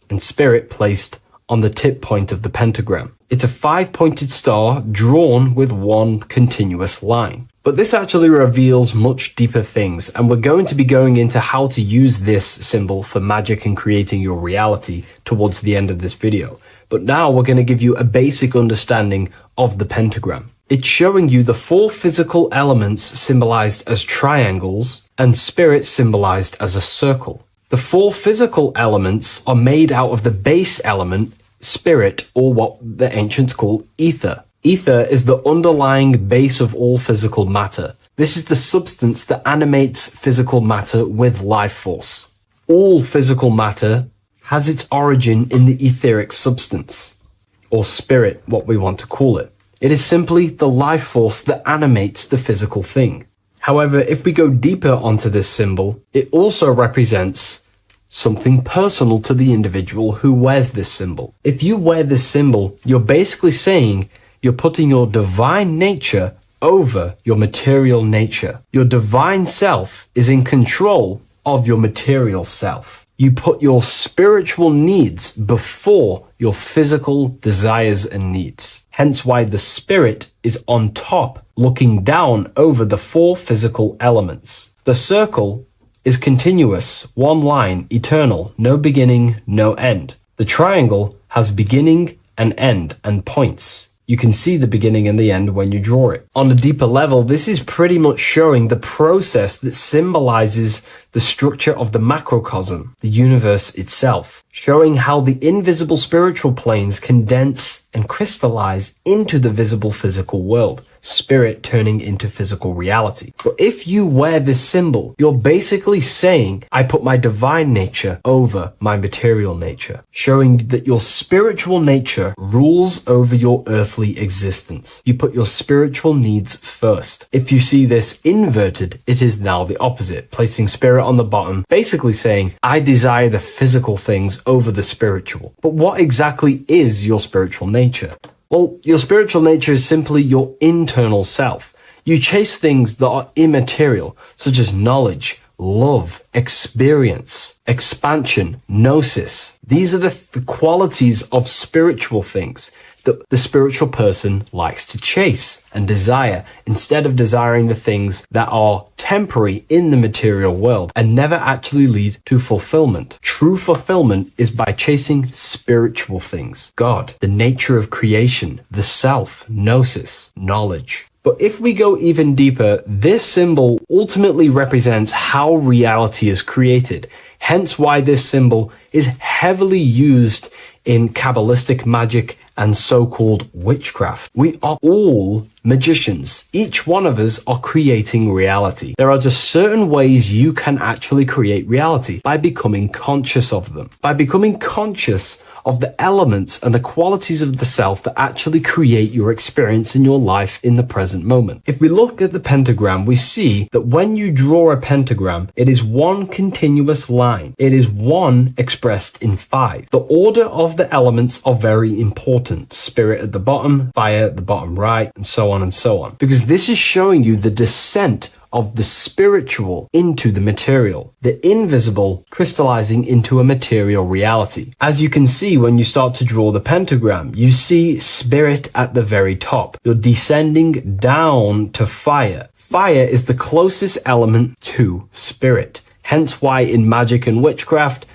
and spirit placed on the tip point of the pentagram. It's a 5-pointed star drawn with one continuous line. But this actually reveals much deeper things, and we're going to be going into how to use this symbol for magic and creating your reality towards the end of this video. But now we're going to give you a basic understanding of the pentagram. It's showing you the 4 physical elements symbolized as triangles and spirit symbolized as a circle. The 4 physical elements are made out of the base element, spirit, or what the ancients call ether. Ether is the underlying base of all physical matter. This is the substance that animates physical matter with life force. All physical matter has its origin in the etheric substance, or spirit, what we want to call it. It is simply the life force that animates the physical thing. However, if we go deeper onto this symbol, it also represents something personal to the individual who wears this symbol. If you wear this symbol, you're basically saying you're putting your divine nature over your material nature. Your divine self is in control of your material self. You put your spiritual needs before your physical desires and needs. Hence why the spirit is on top, looking down over the 4 physical elements. The circle is continuous, one line, eternal, no beginning, no end. The triangle has beginning and end and points. You can see the beginning and the end when you draw it. On a deeper level, this is pretty much showing the process that symbolizes the structure of the macrocosm, the universe itself, showing how the invisible spiritual planes condense and crystallize into the visible physical world, spirit turning into physical reality. But if you wear this symbol, you're basically saying, I put my divine nature over my material nature, showing that your spiritual nature rules over your earthly existence. You put your spiritual needs first. If you see this inverted, it is now the opposite, placing spirit on the bottom, basically saying, I desire the physical things over the spiritual. But what exactly is your spiritual nature? Well, your spiritual nature is simply your internal self. You chase things that are immaterial, such as knowledge, love, experience, expansion, gnosis. These are the qualities of spiritual things that the spiritual person likes to chase and desire, instead of desiring the things that are temporary in the material world and never actually lead to fulfillment. True fulfillment is by chasing spiritual things. God, the nature of creation, the self, gnosis, knowledge. But if we go even deeper, this symbol ultimately represents how reality is created. Hence why this symbol is heavily used in Kabbalistic magic and so-called witchcraft. We are all magicians. Each one of us are creating reality. There are just certain ways you can actually create reality by becoming conscious of them. By becoming conscious of the elements and the qualities of the self that actually create your experience in your life in the present moment. If we look at the pentagram, we see that when you draw a pentagram, it is one continuous line. It is one expressed in 5. The order of the elements are very important. Spirit at the bottom, fire at the bottom right, and so on, because this is showing you the descent of the spiritual into the material, the invisible crystallizing into a material reality. As you can see, when you start to draw the pentagram, you see spirit at the very top. You're descending down to fire. Fire is the closest element to spirit. Hence why in magic and witchcraft,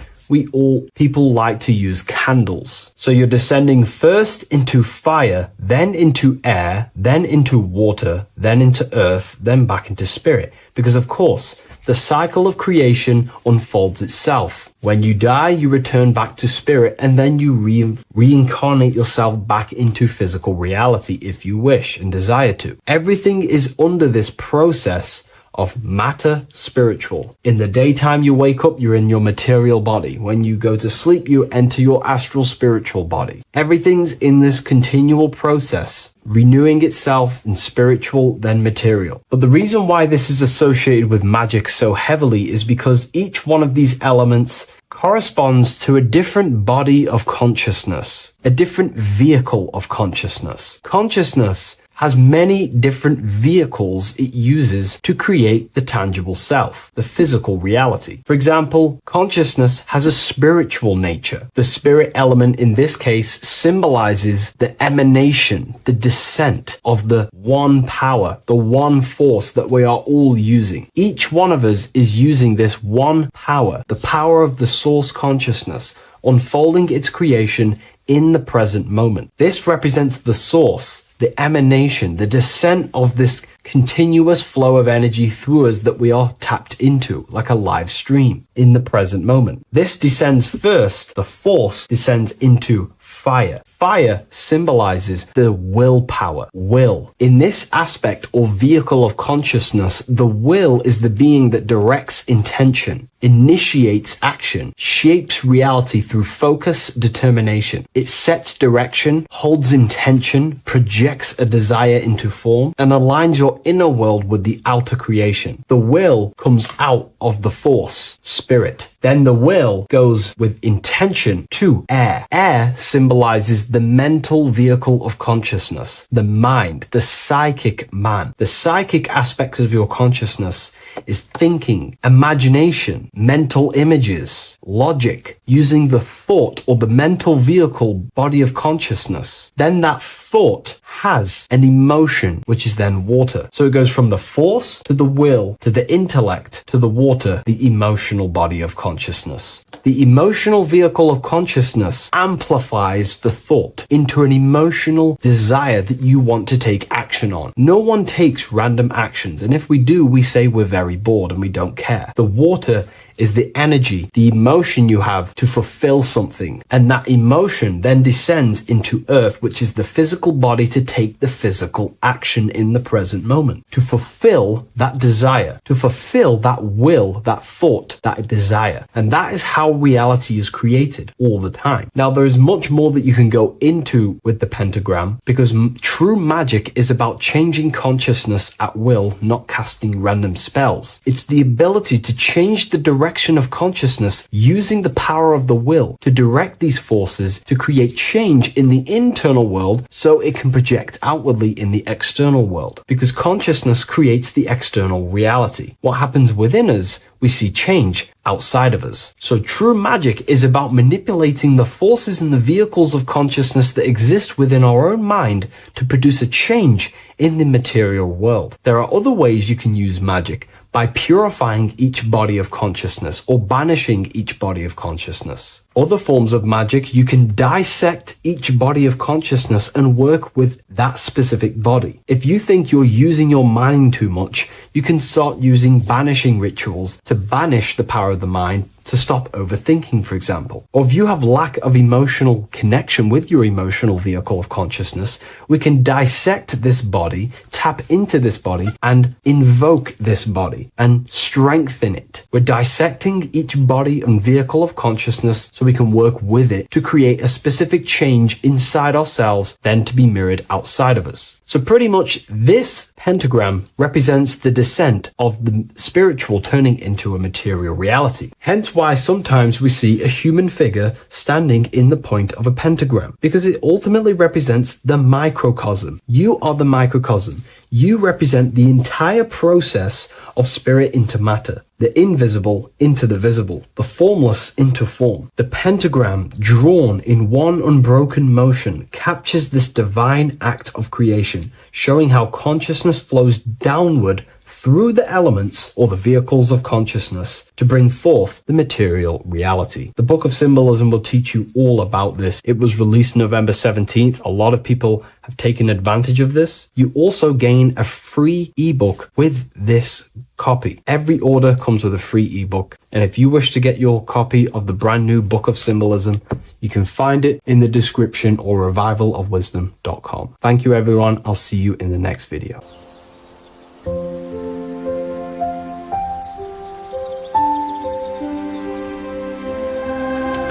people like to use candles. So you're descending first into fire, then into air, then into water, then into earth, then back into spirit. Because of course, the cycle of creation unfolds itself. When you die, you return back to spirit, and then you reincarnate yourself back into physical reality if you wish and desire to. Everything is under this process of matter spiritual. In the daytime you wake up, you're in your material body. When you go to sleep, you enter your astral spiritual body. Everything's in this continual process, renewing itself in spiritual, then material. But the reason why this is associated with magic so heavily is because each one of these elements corresponds to a different body of consciousness, a different vehicle of consciousness. Consciousness has many different vehicles it uses to create the tangible self, the physical reality. For example, consciousness has a spiritual nature. The spirit element in this case symbolizes the emanation, the descent of the one power, the one force that we are all using. Each one of us is using this one power, the power of the source consciousness, unfolding its creation in the present moment. This represents the source, the emanation, the descent of this continuous flow of energy through us that we are tapped into, like a live stream in the present moment. This descends first, the force descends into fire. Fire symbolizes the willpower, will. In this aspect or vehicle of consciousness, the will is the being that directs intention, initiates action, shapes reality through focus, determination. It sets direction, holds intention, projects a desire into form, and aligns your inner world with the outer creation. The will comes out of the force, spirit. Then the will goes with intention to air. Air symbolizes the mental vehicle of consciousness, the mind, the psychic man. The psychic aspects of your consciousness is thinking, imagination, mental images, logic, using the thought or the mental vehicle body of consciousness. Then that thought has an emotion, which is then water. So it goes from the force to the will to the intellect to the water, the emotional body of consciousness. The emotional vehicle of consciousness amplifies the thought into an emotional desire that you want to take action on. No one takes random actions, and if we do, we say we're very bored and we don't care. The water is the energy, the emotion you have to fulfill something. And that emotion then descends into earth, which is the physical body to take the physical action in the present moment, to fulfill that desire, to fulfill that will, that thought, that desire. And that is how reality is created all the time. Now, there is much more that you can go into with the pentagram, because true magic is about changing consciousness at will, not casting random spells. It's the ability to change the direction of consciousness using the power of the will to direct these forces to create change in the internal world so it can project outwardly in the external world. Because consciousness creates the external reality. What happens within us, we see change outside of us. So true magic is about manipulating the forces and the vehicles of consciousness that exist within our own mind to produce a change in the material world. There are other ways you can use magic, by purifying each body of consciousness or banishing each body of consciousness. Other forms of magic, you can dissect each body of consciousness and work with that specific body. If you think you're using your mind too much, you can start using banishing rituals to banish the power of the mind to stop overthinking, for example. Or if you have lack of emotional connection with your emotional vehicle of consciousness, we can dissect this body, tap into this body, and invoke this body and strengthen it. We're dissecting each body and vehicle of consciousness so we can work with it to create a specific change inside ourselves, then to be mirrored outside of us. So pretty much this pentagram represents the descent of the spiritual turning into a material reality. Hence why sometimes we see a human figure standing in the point of a pentagram, because it ultimately represents the microcosm. You are the microcosm. You represent the entire process of spirit into matter, the invisible into the visible, the formless into form. The pentagram, drawn in one unbroken motion, captures this divine act of creation, showing how consciousness flows downward through the elements or the vehicles of consciousness to bring forth the material reality. The Book of Symbolism will teach you all about this. It was released November 17th. A lot of people have taken advantage of this. You also gain a free ebook with this copy. Every order comes with a free ebook. And if you wish to get your copy of the brand new Book of Symbolism, you can find it in the description or revivalofwisdom.com. Thank you, everyone. I'll see you in the next video.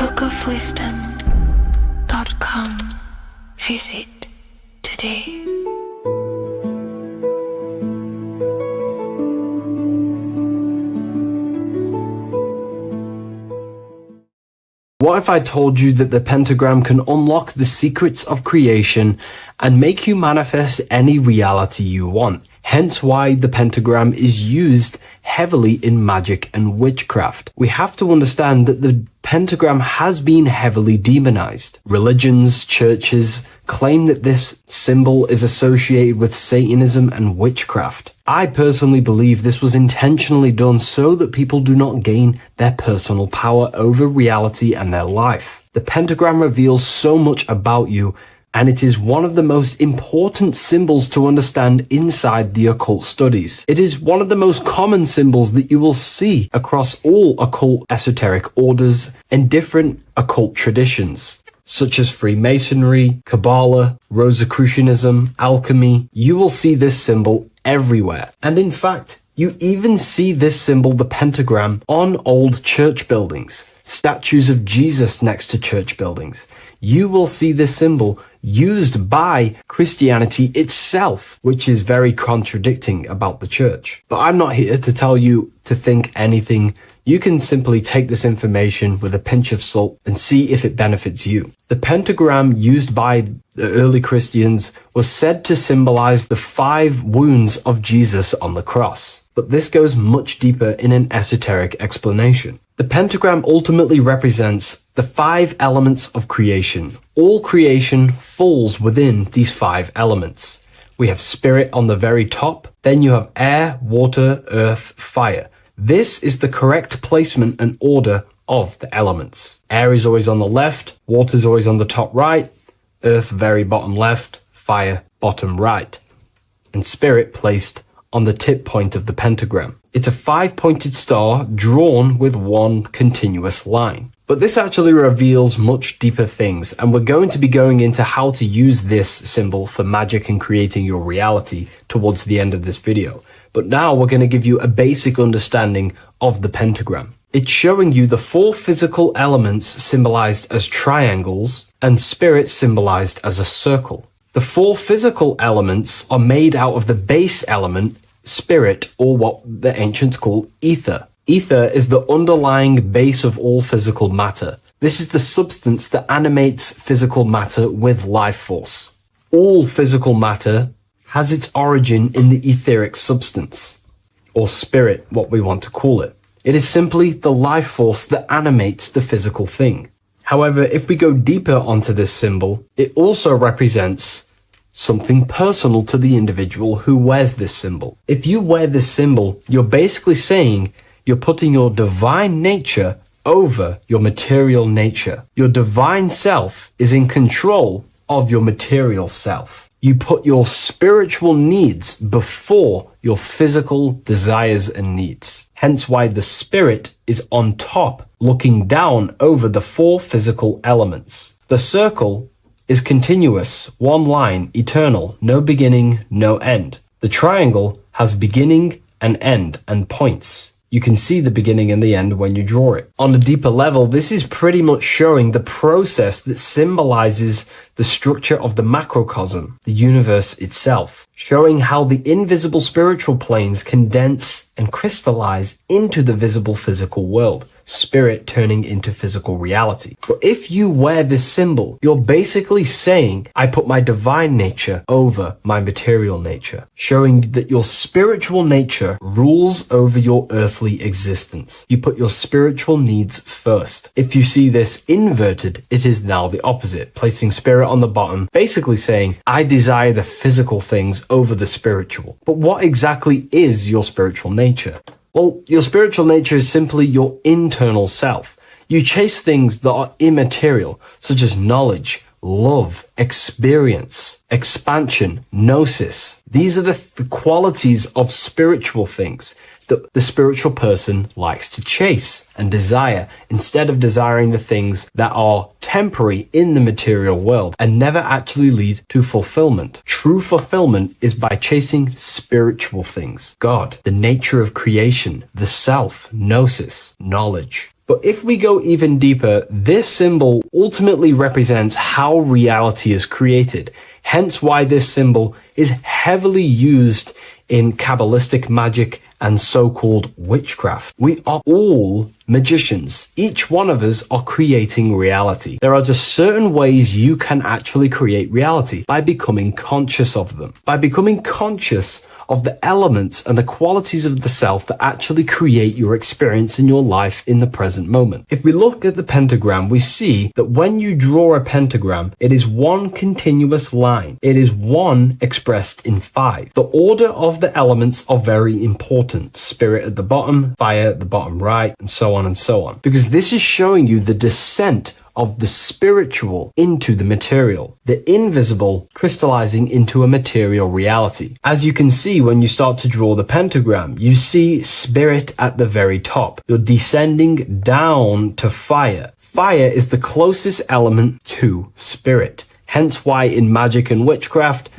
bookofwisdom.com. Visit today. What if I told you that the pentagram can unlock the secrets of creation and make you manifest any reality you want? Hence why the pentagram is used heavily in magic and witchcraft. We have to understand that the pentagram has been heavily demonized. Religions, churches claim that this symbol is associated with Satanism and witchcraft. I personally believe this was intentionally done so that people do not gain their personal power over reality and their life. The pentagram reveals so much about you, and it is one of the most important symbols to understand inside the occult studies. It is one of the most common symbols that you will see across all occult esoteric orders and different occult traditions, such as Freemasonry, Kabbalah, Rosicrucianism, alchemy. You will see this symbol everywhere. And in fact, you even see this symbol, the pentagram, on old church buildings, statues of Jesus next to church buildings. You will see this symbol used by Christianity itself, which is very contradicting about the church. But I'm not here to tell you to think anything. You can simply take this information with a pinch of salt and see if it benefits you. The pentagram used by the early Christians was said to symbolize the 5 wounds of Jesus on the cross. But this goes much deeper in an esoteric explanation. The pentagram ultimately represents the 5 elements of creation. All creation falls within these 5 elements. We have spirit on the very top, then you have air, water, earth, fire. This is the correct placement and order of the elements. Air is always on the left, water is always on the top right, earth very bottom left, fire bottom right, and spirit placed on the tip point of the pentagram. It's a 5-pointed star drawn with one continuous line. But this actually reveals much deeper things, and we're going to be going into how to use this symbol for magic and creating your reality towards the end of this video. But now we're going to give you a basic understanding of the pentagram. It's showing you the 4 physical elements symbolized as triangles and spirit symbolized as a circle. The 4 physical elements are made out of the base element, spirit, or what the ancients call ether. Ether is the underlying base of all physical matter. This is the substance that animates physical matter with life force. All physical matter has its origin in the etheric substance, or spirit, what we want to call it. It is simply the life force that animates the physical thing. However, if we go deeper onto this symbol, it also represents something personal to the individual who wears this symbol. If you wear this symbol, you're basically saying you're putting your divine nature over your material nature. Your divine self is in control of your material self. You put your spiritual needs before your physical desires and needs. Hence why the spirit is on top, looking down over the four physical elements. The circle is continuous, one line, eternal, no beginning, no end. The triangle has beginning and end and points. You can see the beginning and the end when you draw it. On a deeper level, this is pretty much showing the process that symbolizes the structure of the macrocosm, the universe itself, showing how the invisible spiritual planes condense and crystallize into the visible physical world, spirit turning into physical reality. But if you wear this symbol, you're basically saying, I put my divine nature over my material nature, showing that your spiritual nature rules over your earthly existence. You put your spiritual needs first. If you see this inverted, it is now the opposite, placing spirit on the bottom, basically saying, I desire the physical things over the spiritual. But what exactly is your spiritual nature? Well, your spiritual nature is simply your internal self. You chase things that are immaterial, such as knowledge, love, experience, expansion, gnosis. These are the qualities of spiritual things that the spiritual person likes to chase and desire, instead of desiring the things that are temporary in the material world and never actually lead to fulfillment. True fulfillment is by chasing spiritual things, God, the nature of creation, the self, gnosis, knowledge. But if we go even deeper, this symbol ultimately represents how reality is created. Hence why this symbol is heavily used in Kabbalistic magic and so-called witchcraft. We are all magicians. Each one of us are creating reality. There are just certain ways you can actually create reality by becoming conscious of them. By becoming conscious of the elements and the qualities of the self that actually create your experience in your life in the present moment. If we look at the pentagram, we see that when you draw a pentagram, it is one continuous line. It is one expressed in five. The order of the elements are very important. Spirit at the bottom, fire at the bottom right, and so on and so on. Because this is showing you the descent of the spiritual into the material, the invisible crystallizing into a material reality. As you can see when you start to draw the pentagram, you see spirit at the very top. You're descending down to fire. Fire is the closest element to spirit. Hence why in magic and witchcraft,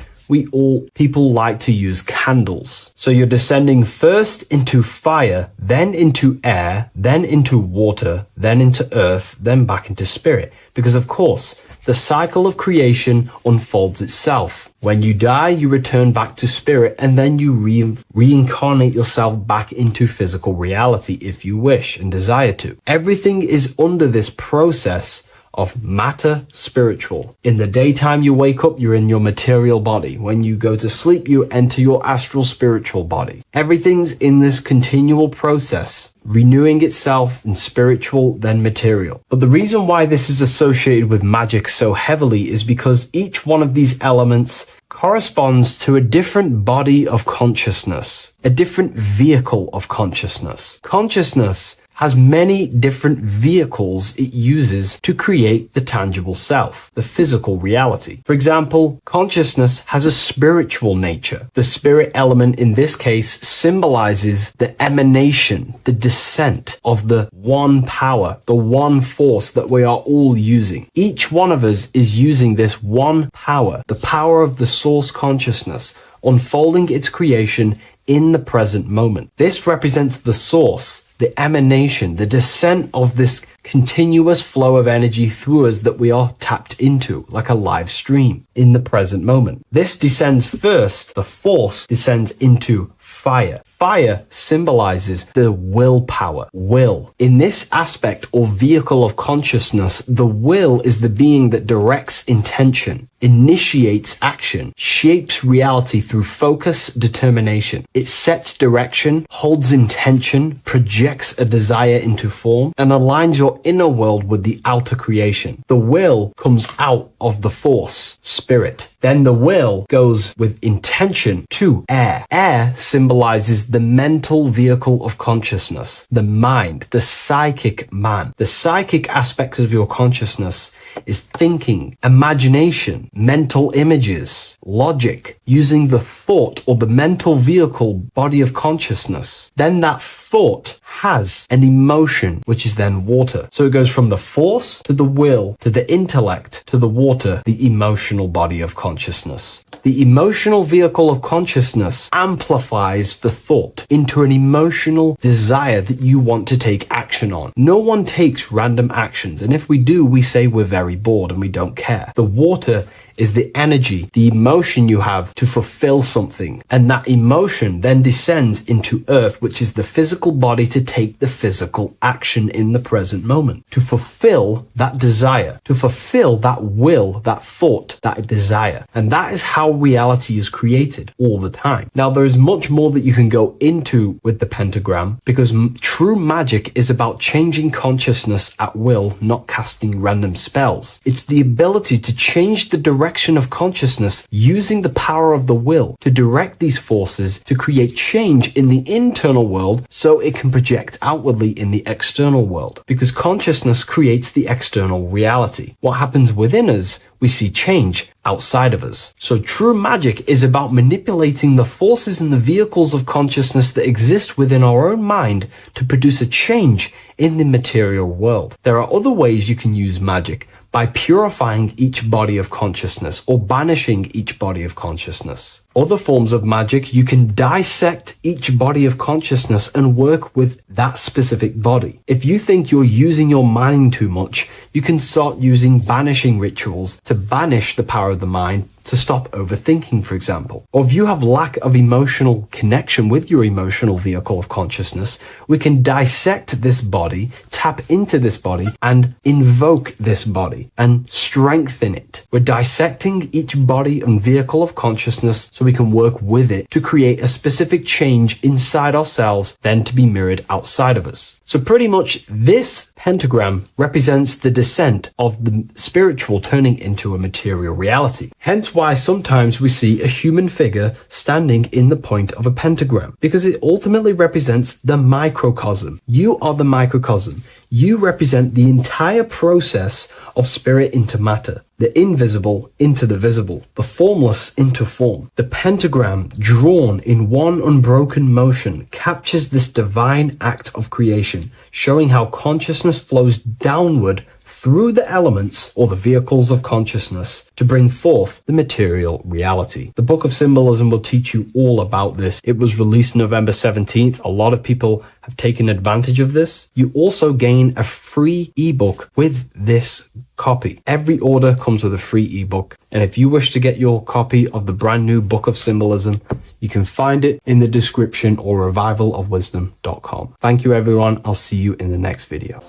people like to use candles. So you're descending first into fire, then into air, then into water, then into earth, then back into spirit. Because of course, the cycle of creation unfolds itself. When you die, you return back to spirit, and then you reincarnate yourself back into physical reality if you wish and desire to. Everything is under this process of matter spiritual. In the daytime you wake up, you're in your material body. When you go to sleep, you enter your astral spiritual body. Everything's in this continual process, renewing itself in spiritual, then material. But the reason why this is associated with magic so heavily is because each one of these elements corresponds to a different body of consciousness, a different vehicle of consciousness. Consciousness has many different vehicles it uses to create the tangible self, the physical reality. For example, consciousness has a spiritual nature. The spirit element in this case symbolizes the emanation, the descent of the one power, the one force that we are all using. Each one of us is using this one power, the power of the source consciousness, unfolding its creation in the present moment. This represents the source, the emanation, the descent of this continuous flow of energy through us that we are tapped into, like a live stream in the present moment. This descends first, the force descends into fire. Fire symbolizes the willpower, will. In this aspect or vehicle of consciousness, the will is the being that directs intention, initiates action, shapes reality through focus, determination. It sets direction, holds intention, projects a desire into form, and aligns your inner world with the outer creation. The will comes out of the force, spirit. Then the will goes with intention to air. Air symbolizes the mental vehicle of consciousness, the mind, the psychic man. The psychic aspects of your consciousness is thinking, imagination, mental images, logic, using the thought or the mental vehicle body of consciousness. Then that thought has an emotion, which is then water. So it goes from the force to the will to the intellect to the water, the emotional body of consciousness. The emotional vehicle of consciousness amplifies the thought into an emotional desire that you want to take action on. No one takes random actions, and if we do, we say we're very bored and we don't care. The water is the energy, the emotion you have to fulfill something. And that emotion then descends into earth, which is the physical body to take the physical action in the present moment, to fulfill that desire, to fulfill that will, that thought, that desire. And that is how reality is created all the time. Now, there is much more that you can go into with the pentagram, because true magic is about changing consciousness at will, not casting random spells. It's the ability to change the direction of consciousness using the power of the will to direct these forces to create change in the internal world so it can project outwardly in the external world. Because consciousness creates the external reality. What happens within us, we see change outside of us. So true magic is about manipulating the forces and the vehicles of consciousness that exist within our own mind to produce a change in the material world. There are other ways you can use magic, by purifying each body of consciousness or banishing each body of consciousness. Other forms of magic, you can dissect each body of consciousness and work with that specific body. If you think you're using your mind too much, you can start using banishing rituals to banish the power of the mind to stop overthinking, for example. Or if you have lack of emotional connection with your emotional vehicle of consciousness, we can dissect this body, tap into this body, and invoke this body and strengthen it. We're dissecting each body and vehicle of consciousness so we can work with it to create a specific change inside ourselves, then to be mirrored outside of us. So pretty much this pentagram represents the descent of the spiritual turning into a material reality. Hence why sometimes we see a human figure standing in the point of a pentagram, because it ultimately represents the microcosm. You are the microcosm. You represent the entire process of spirit into matter, the invisible into the visible, the formless into form. The pentagram, drawn in one unbroken motion, captures this divine act of creation, showing how consciousness flows downward through the elements or the vehicles of consciousness to bring forth the material reality. The Book of Symbolism will teach you all about this. It was released November 17th. A lot of people have taken advantage of this. You also gain a free ebook with this copy. Every order comes with a free ebook. And if you wish to get your copy of the brand new Book of Symbolism, you can find it in the description or revivalofwisdom.com. Thank you, everyone. I'll see you in the next video.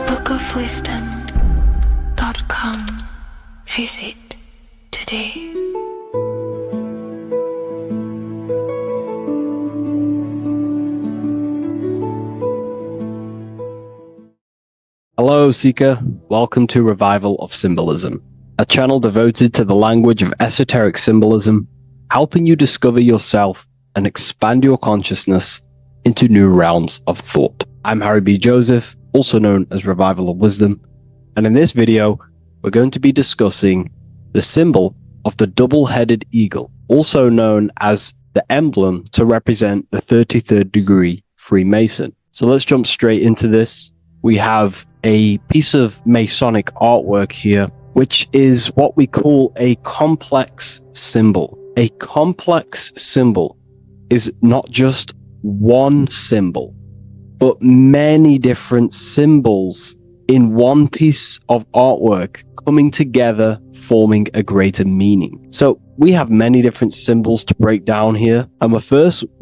bookofwisdom.com. Visit today. Hello, Seeker. Welcome to Revival of Symbolism, a channel devoted to the language of esoteric symbolism, helping you discover yourself and expand your consciousness into new realms of thought. I'm Harry B. Joseph, also known as Revival of Wisdom, and in this video, we're going to be discussing the symbol of the double-headed eagle, also known as the emblem to represent the 33rd degree Freemason. So let's jump straight into this. We have a piece of Masonic artwork here, which is what we call a complex symbol. A complex symbol is not just one symbol, but many different symbols in one piece of artwork coming together, forming a greater meaning. So we have many different symbols to break down here. And we're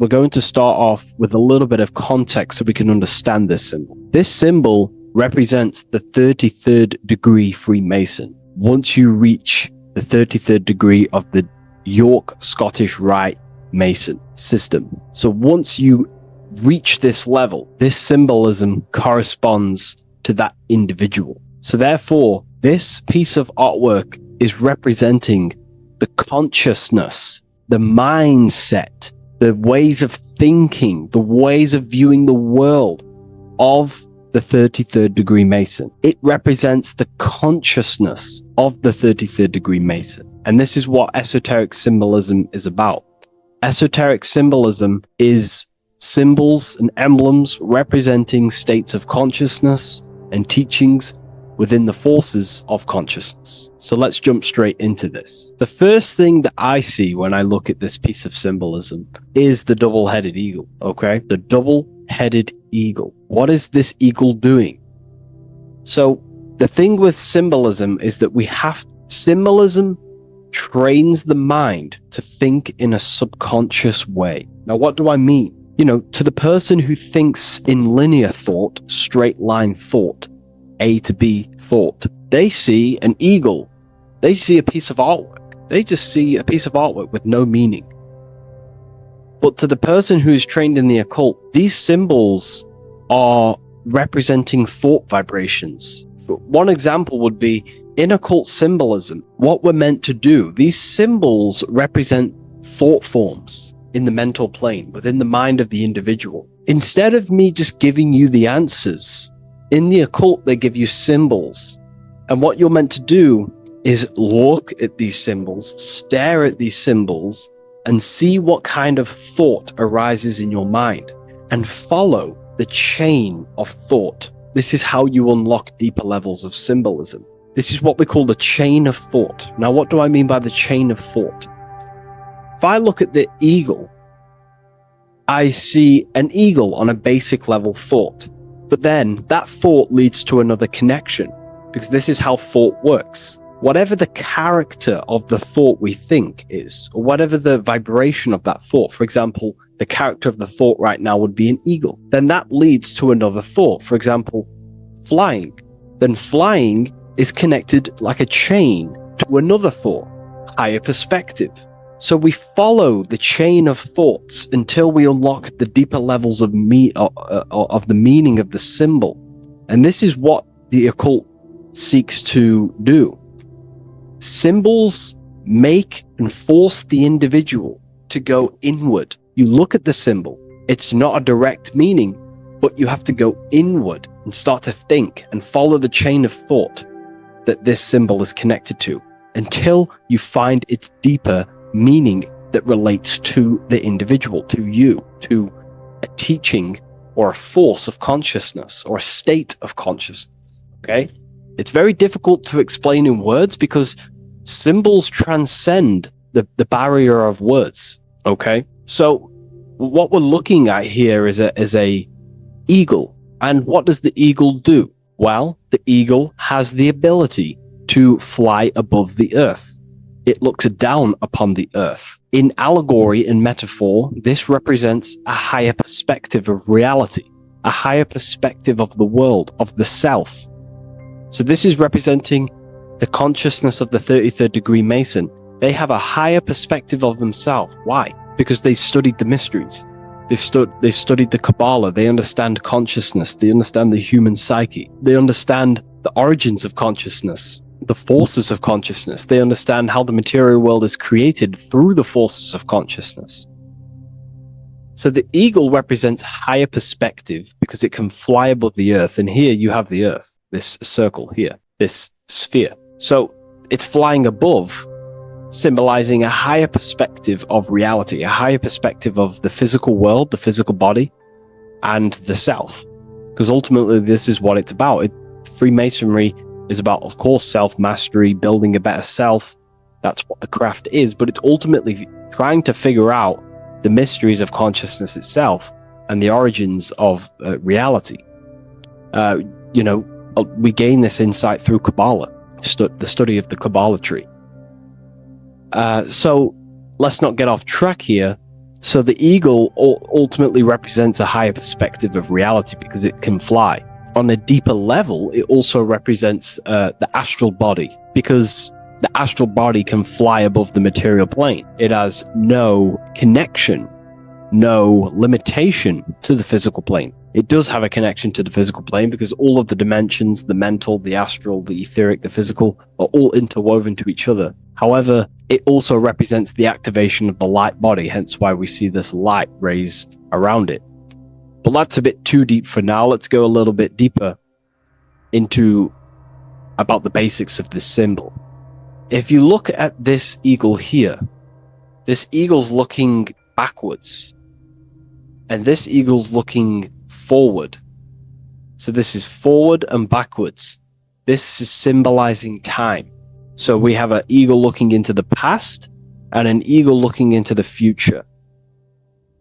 going to start off with a little bit of context so we can understand this symbol. This symbol represents the 33rd degree Freemason. Once you reach the 33rd degree of the York Scottish Rite Mason system. So once you reach this level, this symbolism corresponds to that individual. So therefore, this piece of artwork is representing the consciousness, the mindset the ways of thinking, the ways of viewing the world of the 33rd degree Mason. It represents the consciousness of the 33rd degree Mason. And this is what esoteric symbolism is about. Esoteric symbolism is symbols and emblems representing states of consciousness and teachings within the forces of consciousness. So let's jump straight into this. The first thing that I see when I look at this piece of symbolism is the double-headed eagle, okay? The double-headed eagle. What is this eagle doing? So the thing with symbolism is that symbolism trains the mind to think in a subconscious way. Now, what do I mean? You know, to the person who thinks in linear thought, straight line thought, A to B thought, they see an eagle. They see a piece of artwork. They just see a piece of artwork with no meaning. But to the person who is trained in the occult, these symbols are representing thought vibrations. One example would be in occult symbolism, what we're meant to do. These symbols represent thought forms in the mental plane, within the mind of the individual. Instead of me just giving you the answers, in the occult, they give you symbols. And what you're meant to do is look at these symbols, stare at these symbols, and see what kind of thought arises in your mind, and follow the chain of thought. This is how you unlock deeper levels of symbolism. This is what we call the chain of thought. Now, what do I mean by the chain of thought? If I look at the eagle, I see an eagle on a basic level thought. But then that thought leads to another connection, because this is how thought works. Whatever the character of the thought we think is, or whatever the vibration of that thought, for example, the character of the thought right now would be an eagle, then that leads to another thought. For example, flying. Then flying is connected like a chain to another thought, higher perspective. So we follow the chain of thoughts until we unlock the deeper levels of the meaning of the symbol. And this is what the occult seeks to do. Symbols make and force the individual to go inward. You look at the symbol, it's not a direct meaning, but you have to go inward and start to think and follow the chain of thought that this symbol is connected to until you find its deeper meaning that relates to the individual, to you, to a teaching or a force of consciousness or a state of consciousness. Okay? It's very difficult to explain in words because symbols transcend the barrier of words. Okay? So what we're looking at here is a eagle. And what does the eagle do? Well, the eagle has the ability to fly above the earth. It looks down upon the earth. In allegory and metaphor, this represents a higher perspective of reality, a higher perspective of the world, of the self. So this is representing the consciousness of the 33rd degree Mason. They have a higher perspective of themselves. Why? Because they studied the mysteries. They studied the Kabbalah. They understand consciousness. They understand the human psyche. They understand the origins of consciousness, the forces of consciousness. They understand how the material world is created through the forces of consciousness. So the eagle represents higher perspective because it can fly above the earth. And here you have the earth, this circle here, this sphere. So it's flying above, symbolizing a higher perspective of reality, a higher perspective of the physical world, the physical body, and the self. Because ultimately this is what it's about. Freemasonry is about, of course, self-mastery, building a better self. That's what the craft is, but it's ultimately trying to figure out the mysteries of consciousness itself and the origins of reality. We gain this insight through Kabbalah, the study of the Kabbalah tree. So let's not get off track here. So the eagle ultimately represents a higher perspective of reality because it can fly. On a deeper level, it also represents the astral body, because the astral body can fly above the material plane. It has no connection, no limitation to the physical plane. it does have a connection to the physical plane because all of the dimensions, the mental, the astral, the etheric, the physical, are all interwoven to each other. However, it also represents the activation of the light body, hence why we see this light rays around it. But that's a bit too deep for now. Let's go a little bit deeper into about the basics of this symbol. If you look at this eagle here, this eagle's looking backwards, and this eagle's looking forward. So this is forward and backwards. This is symbolizing time. So we have an eagle looking into the past and an eagle looking into the future.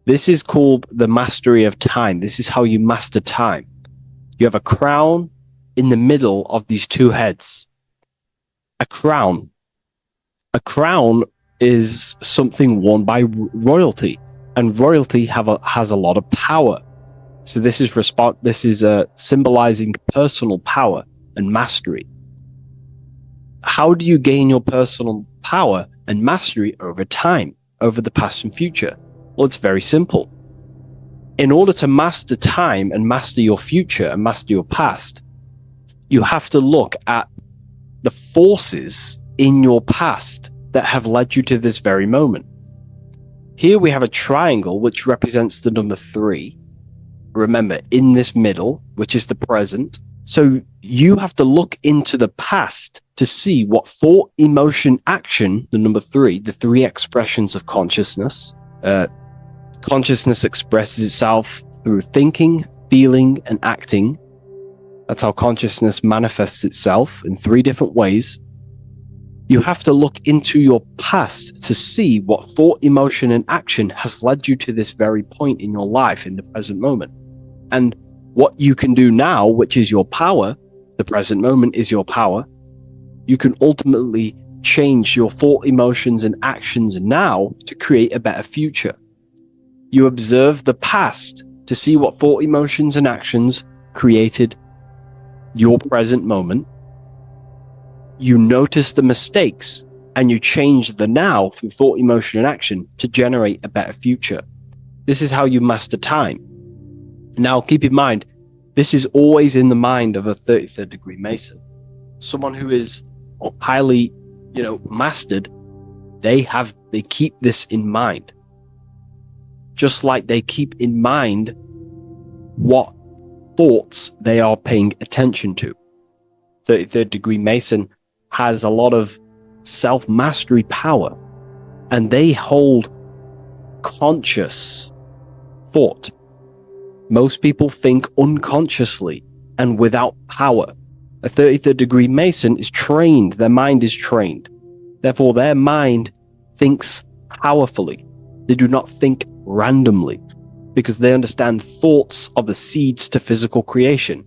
This is called the mastery of time. This is how you master time. You have a crown in the middle of these two heads. A crown. A crown is something worn by royalty, and royalty has a lot of power. So this is symbolizing personal power and mastery. How do you gain your personal power and mastery over time, over the past and future? Well, it's very simple. In order to master time and master your future and master your past, you have to look at the forces in your past that have led you to this very moment. Here we have a triangle which represents the number 3. Remember, in this middle, which is the present. So you have to look into the past to see what thought, emotion, action, the number 3, the 3 expressions of consciousness. Consciousness expresses itself through thinking, feeling, and acting. That's how consciousness manifests itself in 3 different ways. You have to look into your past to see what thought, emotion, and action has led you to this very point in your life in the present moment. And what you can do now, which is your power, the present moment is your power, you can ultimately change your thought, emotions, and actions now to create a better future. You observe the past to see what thought, emotions, and actions created your present moment. You notice the mistakes and you change the now through thought, emotion, and action to generate a better future. This is how you master time. Now, keep in mind, this is always in the mind of a 33rd degree Mason. Someone who is highly, mastered, they keep this in mind. Just like they keep in mind what thoughts they are paying attention to. 33rd degree Mason has a lot of self-mastery power, and they hold conscious thought. Most people think unconsciously and without power. A 33rd degree Mason is trained, their mind is trained. Therefore, their mind thinks powerfully. They do not think randomly because they understand thoughts are the seeds to physical creation.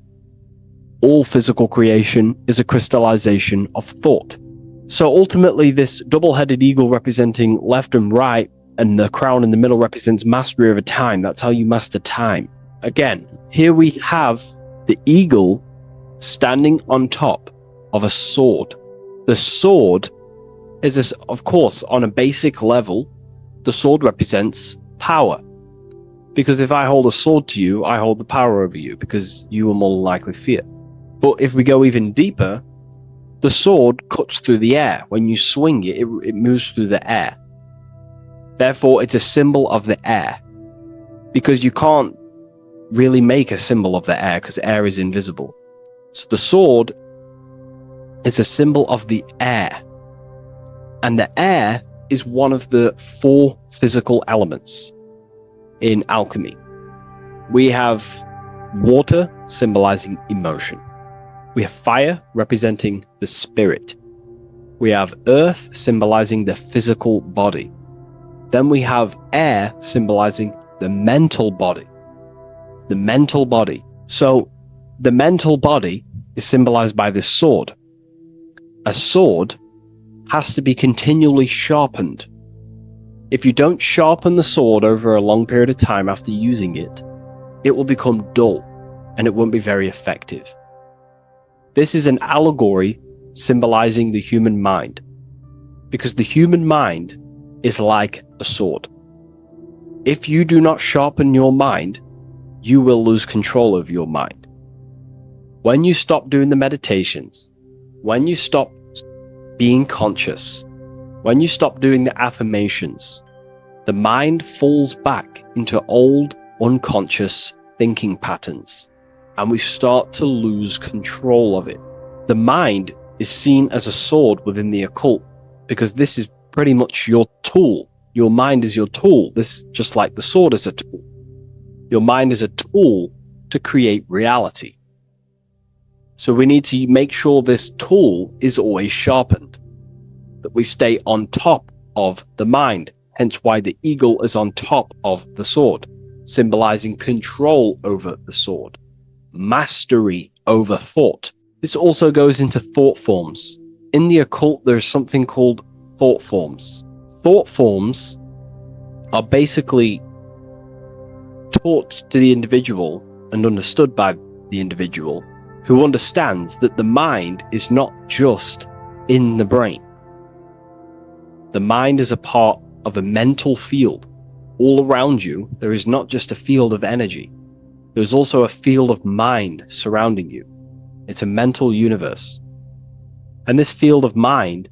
All physical creation is a crystallization of thought. So ultimately, this double-headed eagle representing left and right, and the crown in the middle represents mastery over time. That's how you master time. Again, here we have the eagle standing on top of a sword. The sword is, of course, on a basic level, the sword represents power. Because if I hold a sword to you, I hold the power over you because you will more likely fear. But if we go even deeper, the sword cuts through the air. When you swing it, it moves through the air. Therefore, it's a symbol of the air. Because you can't really make a symbol of the air because air is invisible. So the sword is a symbol of the air. And the air is one of the 4 physical elements in alchemy. We have water symbolizing emotion. We have fire representing the spirit. We have earth symbolizing the physical body. Then we have air symbolizing the mental body. The mental body. So the mental body is symbolized by this sword. A sword has to be continually sharpened. If you don't sharpen the sword over a long period of time after using it, it will become dull and it won't be very effective. This is an allegory symbolizing the human mind, because the human mind is like a sword. If you do not sharpen your mind, you will lose control over your mind. When you stop doing the meditations, when you stop being conscious, when you stop doing the affirmations, the mind falls back into old, unconscious thinking patterns, and we start to lose control of it. The mind is seen as a sword within the occult, because this is pretty much your tool. Your mind is your tool. This, just like the sword is a tool. Your mind is a tool to create reality. So we need to make sure this tool is always sharpened, that we stay on top of the mind, hence why the eagle is on top of the sword, symbolizing control over the sword, mastery over thought. This also goes into thought forms. In the occult, there's something called thought forms. Thought forms are basically taught to the individual and understood by the individual, who understands that the mind is not just in the brain. The mind is a part of a mental field. All around you, there is not just a field of energy. There's also a field of mind surrounding you. It's a mental universe. And this field of mind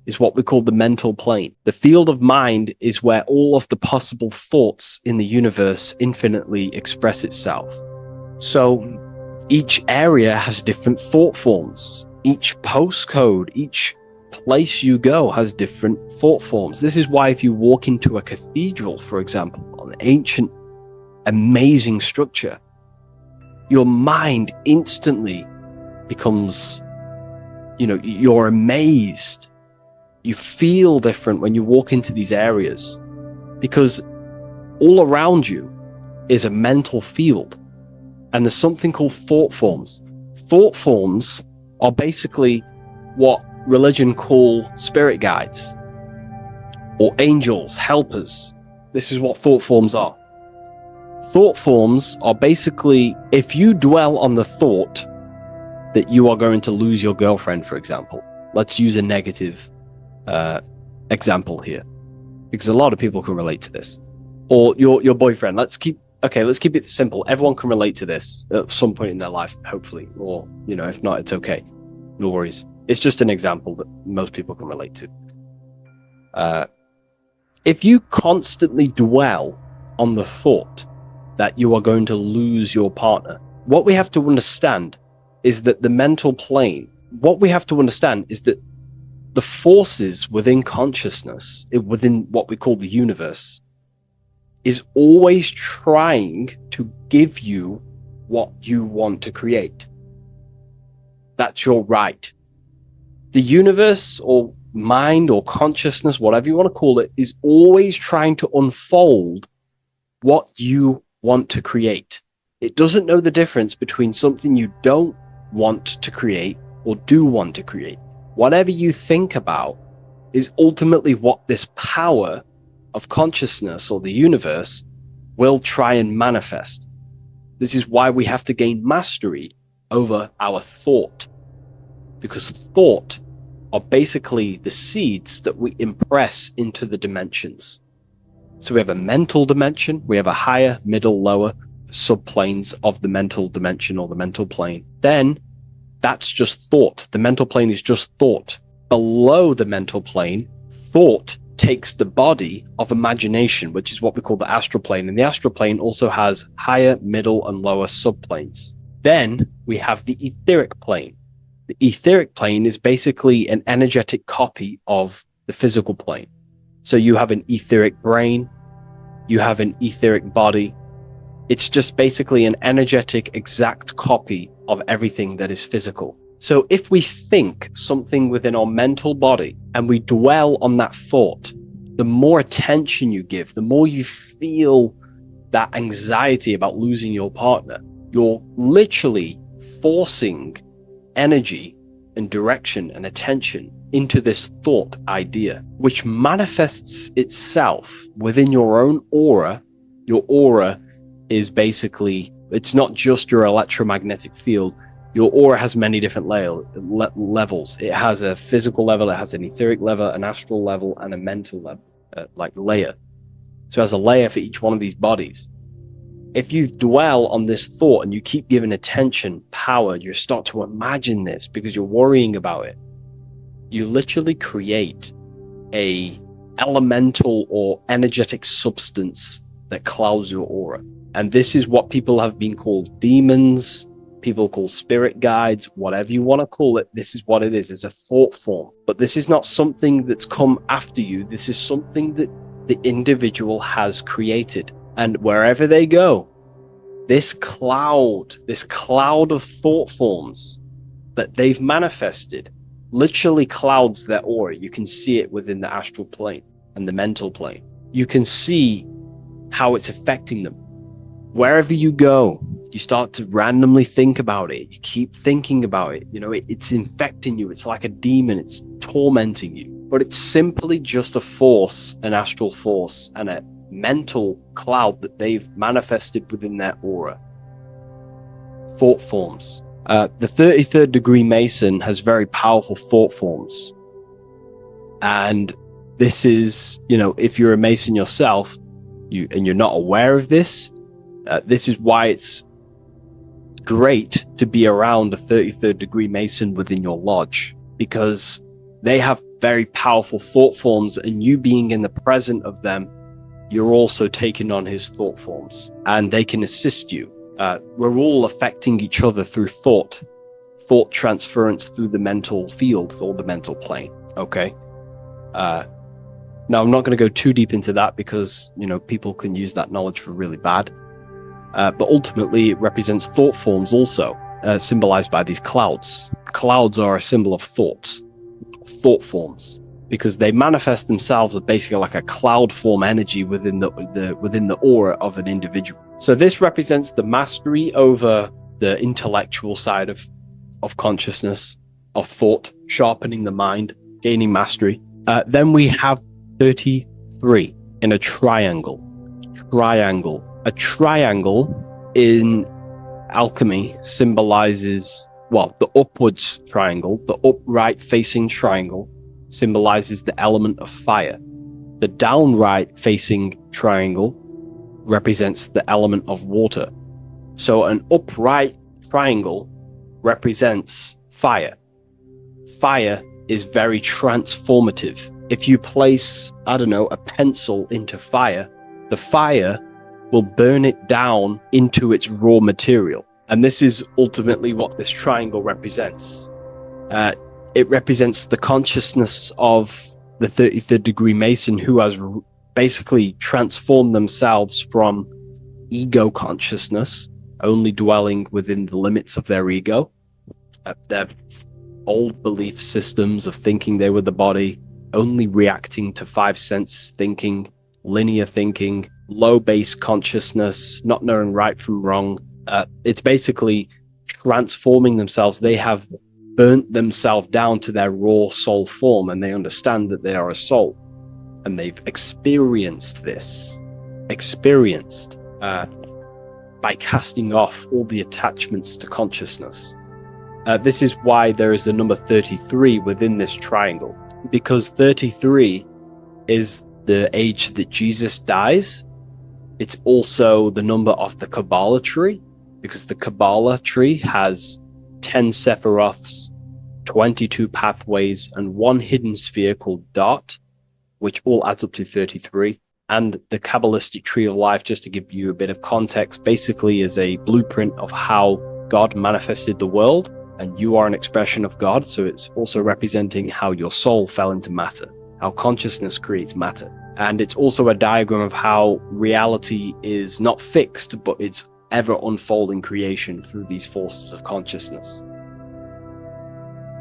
is what we call the mental plane. The field of mind is where all of the possible thoughts in the universe infinitely express itself. So each area has different thought forms. Each postcode, each place you go has different thought forms. This is why if you walk into a cathedral, for example, an ancient, amazing structure, your mind instantly becomes, you're amazed. You feel different when you walk into these areas, because all around you is a mental field. And there's something called thought forms. Thought forms are basically what religion call spirit guides or angels, helpers. This is what thought forms are. Thought forms are basically, if you dwell on the thought that you are going to lose your girlfriend, for example, let's use a negative example here, because a lot of people can relate to this, or your boyfriend. Let's keep it simple. Everyone can relate to this at some point in their life, hopefully, or if not, it's okay, no worries. It's just an example that most people can relate to. If you constantly dwell on the thought that you are going to lose your partner, what we have to understand is that the mental plane, what we have to understand is that the forces within consciousness, within what we call the universe, is always trying to give you what you want to create. That's your right. The universe or mind or consciousness, whatever you want to call it, is always trying to unfold what you want to create. It doesn't know the difference between something you don't want to create or do want to create. Whatever you think about is ultimately what this power of consciousness or the universe will try and manifest. This is why we have to gain mastery over our thought, because thought are basically the seeds that we impress into the dimensions. So we have a mental dimension, we have a higher, middle, lower subplanes of the mental dimension or the mental plane. Then that's just thought. The mental plane is just thought. Below the mental plane, thought takes the body of imagination, which is what we call the astral plane. And the astral plane also has higher, middle, and lower subplanes. Then we have the etheric plane. The etheric plane is basically an energetic copy of the physical plane. So you have an etheric brain, you have an etheric body. It's just basically an energetic, exact copy of everything that is physical. So if we think something within our mental body and we dwell on that thought, the more attention you give, the more you feel that anxiety about losing your partner, you're literally forcing energy and direction and attention into this thought idea, which manifests itself within your own aura. Your aura is basically, it's not just your electromagnetic field. Your aura has many different levels. It has a physical level, it has an etheric level, an astral level, and a mental level, layer. So it has a layer for each one of these bodies. if you dwell on this thought and you keep giving attention, power, you start to imagine this because you're worrying about it. You literally create a elemental or energetic substance that clouds your aura. And this is what people have been called demons, people call spirit guides, whatever you want to call it. This is what it is. It's a thought form. But this is not something that's come after you. This is something that the individual has created. And wherever they go, this cloud of thought forms that they've manifested literally clouds their aura. You can see it within the astral plane and the mental plane. You can see how it's affecting them. Wherever you go, you start to randomly think about it. You keep thinking about it. You know, it's infecting you. It's like a demon. It's tormenting you. But it's simply just a force, an astral force, and a mental cloud that they've manifested within their aura. Thought forms. The 33rd degree Mason has very powerful thought forms. And this is, you know, if you're a Mason yourself, and you're not aware of this, this is why it's great to be around a 33rd degree Mason within your lodge, because they have very powerful thought forms, and you being in the present of them, you're also taking on his thought forms, and they can assist you. We're all affecting each other through thought transference through the mental field or the mental plane. Okay. Now I'm not going to go too deep into that because, you know, people can use that knowledge for really bad. But ultimately it represents thought forms also, symbolized by these clouds. Clouds are a symbol of thought forms, because they manifest themselves as basically like a cloud form energy within the aura of an individual. So this represents the mastery over the intellectual side of consciousness, of thought, sharpening the mind, gaining mastery. Then we have 33 in a triangle. A triangle in alchemy symbolizes, well, the upwards triangle, the upright facing triangle symbolizes the element of fire. The downright facing triangle represents the element of water. So an upright triangle represents fire. Fire is very transformative. If you place, I don't know, a pencil into fire, the fire will burn it down into its raw material. And this is ultimately what this triangle represents. It represents the consciousness of the 33rd degree Mason, who has basically transformed themselves from ego consciousness, only dwelling within the limits of their ego, their old belief systems of thinking they were the body, only reacting to five sense thinking, linear thinking, low base consciousness, not knowing right from wrong. It's basically transforming themselves. They have burnt themselves down to their raw soul form, and they understand that they are a soul, and they've experienced this, by casting off all the attachments to consciousness. This is why there is the number 33 within this triangle, because 33 is the age that Jesus dies. It's also the number of the Kabbalah tree, because the Kabbalah tree has 10 Sephiroths, 22 pathways, and one hidden sphere called Dart, which all adds up to 33. And the Kabbalistic tree of life, just to give you a bit of context, basically is a blueprint of how God manifested the world, and you are an expression of God. So it's also representing how your soul fell into matter, how consciousness creates matter. And it's also a diagram of how reality is not fixed, but it's ever unfolding creation through these forces of consciousness.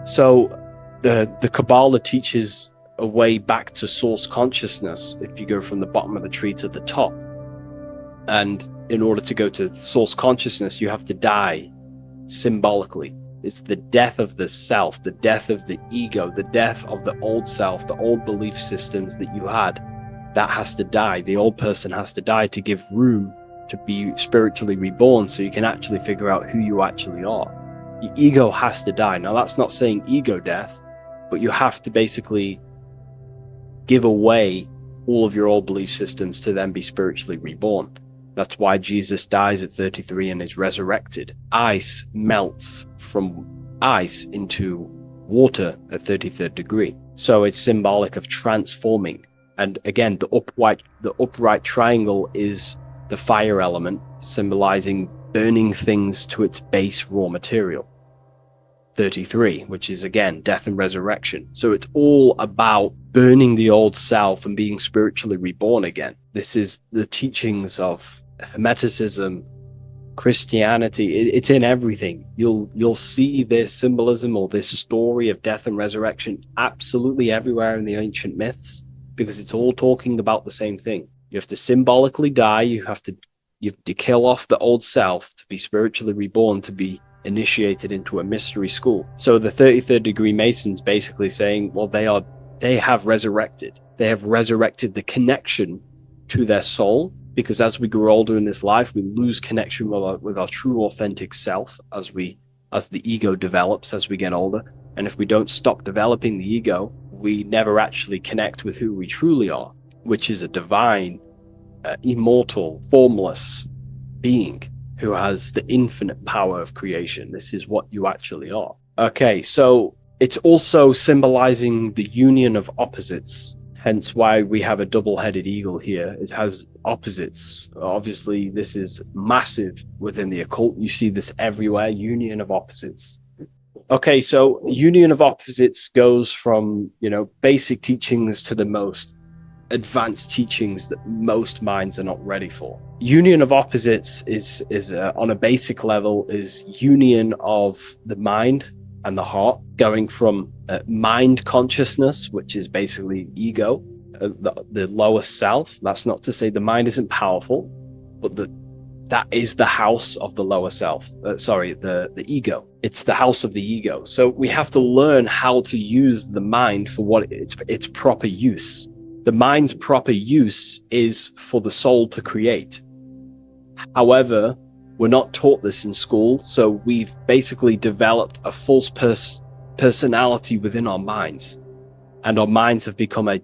So the Kabbalah teaches a way back to source consciousness if you go from the bottom of the tree to the top. And in order to go to source consciousness, you have to die symbolically. It's the death of the self, the death of the ego, the death of the old self, the old belief systems that you had. That has to die. The old person has to die to give room to be spiritually reborn, so you can actually figure out who you actually are. Your ego has to die. Now, that's not saying ego death, but you have to basically give away all of your old belief systems to then be spiritually reborn. That's why Jesus dies at 33 and is resurrected. Ice melts from ice into water at 33rd degree. So it's symbolic of transforming. And again, the upright triangle is the fire element, symbolizing burning things to its base raw material. 33, which is again death and resurrection. So it's all about burning the old self and being spiritually reborn again. This is the teachings of Hermeticism, Christianity. It's in everything. You'll see this symbolism or this story of death and resurrection absolutely everywhere in the ancient myths, because it's all talking about the same thing. You have to symbolically die. You have to kill off the old self to be spiritually reborn, to be initiated into a mystery school. So the 33rd degree Masons basically saying, well, they have resurrected. They have resurrected the connection to their soul, because as we grow older in this life, we lose connection with our true authentic self as the ego develops as we get older. And if we don't stop developing the ego, we never actually connect with who we truly are, which is a divine, immortal, formless being who has the infinite power of creation. This is what you actually are. Okay, so it's also symbolizing the union of opposites, hence why we have a double-headed eagle here. It has opposites. Obviously, this is massive within the occult. You see this everywhere, union of opposites. Okay, so union of opposites goes from, basic teachings to the most advanced teachings that most minds are not ready for. Union of opposites is on a basic level, is union of the mind and the heart, going from mind consciousness, which is basically ego, the lower self. That's not to say the mind isn't powerful, but that is the house of the lower self. The ego. It's the house of the ego. So we have to learn how to use the mind for what its proper use. The mind's proper use is for the soul to create. However, we're not taught this in school, so we've basically developed a false personality within our minds, and our minds have become a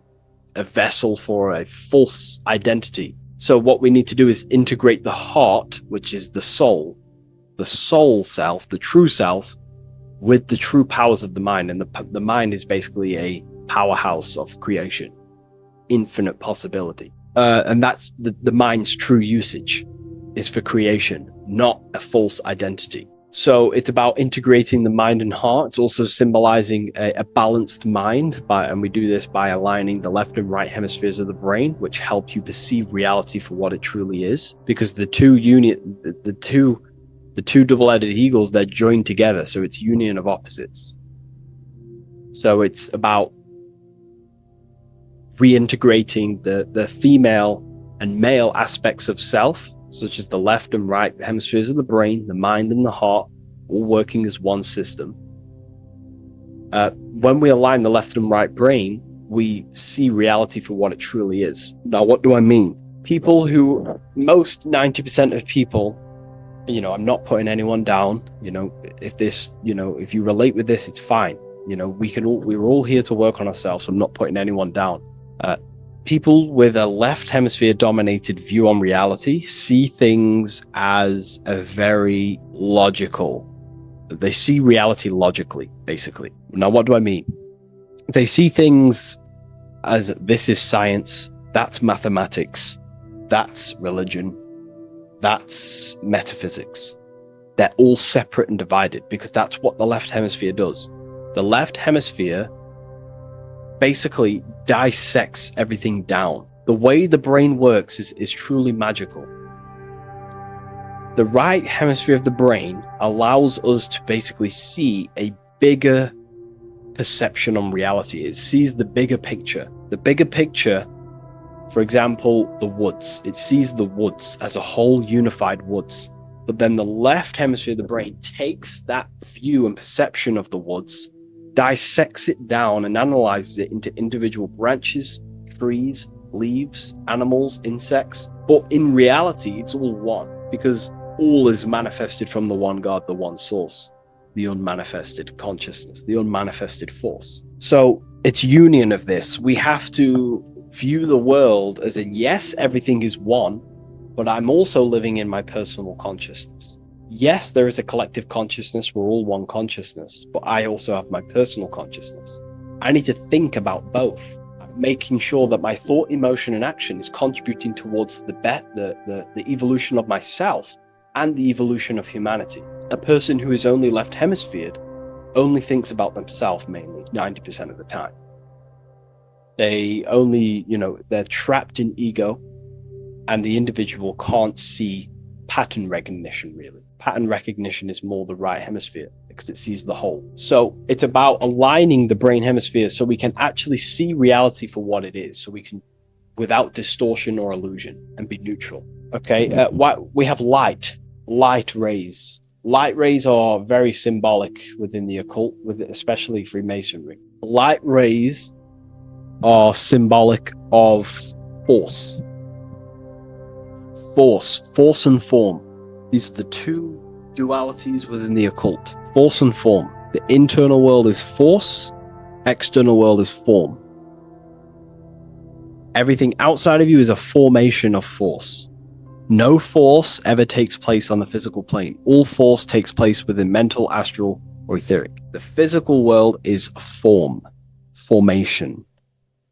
vessel for a false identity. So what we need to do is integrate the heart, which is the soul self, the true self, with the true powers of the mind. And the mind is basically a powerhouse of creation, infinite possibility. And that's the mind's true usage is for creation, not a false identity. So it's about integrating the mind and heart. It's also symbolizing a balanced mind, and we do this by aligning the left and right hemispheres of the brain, which help you perceive reality for what it truly is. Because the two double-headed eagles, they're joined together, so it's union of opposites. So it's about reintegrating the female and male aspects of self, such as the left and right hemispheres of the brain, the mind and the heart, all working as one system. When we align the left and right brain, we see reality for what it truly is. Now, what do I mean? Most 90% of people, I'm not putting anyone down. If you relate with this, it's fine. We're all here to work on ourselves. I'm not putting anyone down. People with a left hemisphere dominated view on reality see things as a very logical. They see reality logically, basically. Now, what do I mean? They see things as this is science, that's mathematics, that's religion, that's metaphysics. They're all separate and divided because that's what the left hemisphere does. The left hemisphere basically dissects everything down. The way the brain works is truly magical. The right hemisphere of the brain allows us to basically see a bigger perception on reality. It sees the bigger picture. The bigger picture, for example, the woods. It sees the woods as a whole unified woods. But then the left hemisphere of the brain takes that view and perception of the woods, dissects it down and analyzes it into individual branches, trees, leaves, animals, insects. But in reality, it's all one, because all is manifested from the one God, the one source, the unmanifested consciousness, the unmanifested force. So it's union of this. We have to view the world as in, yes, everything is one, but I'm also living in my personal consciousness. Yes, there is a collective consciousness, we're all one consciousness, but I also have my personal consciousness. I need to think about both, making sure that my thought, emotion, and action is contributing towards the evolution of myself and the evolution of humanity. A person who is only left hemisphered only thinks about themselves mainly, 90% of the time. They only, they're trapped in ego, and the individual can't see pattern recognition, really. Pattern recognition is more the right hemisphere because it sees the whole. So it's about aligning the brain hemisphere so we can actually see reality for what it is, so we can, without distortion or illusion, and be neutral. Okay, we have light rays. Light rays are very symbolic within the occult, especially Freemasonry. Light rays are symbolic of force. Force and form. These are the two dualities within the occult. Force and form. The internal world is force, external world is form. Everything outside of you is a formation of force. No force ever takes place on the physical plane. All force takes place within mental, astral, or etheric. The physical world is formation.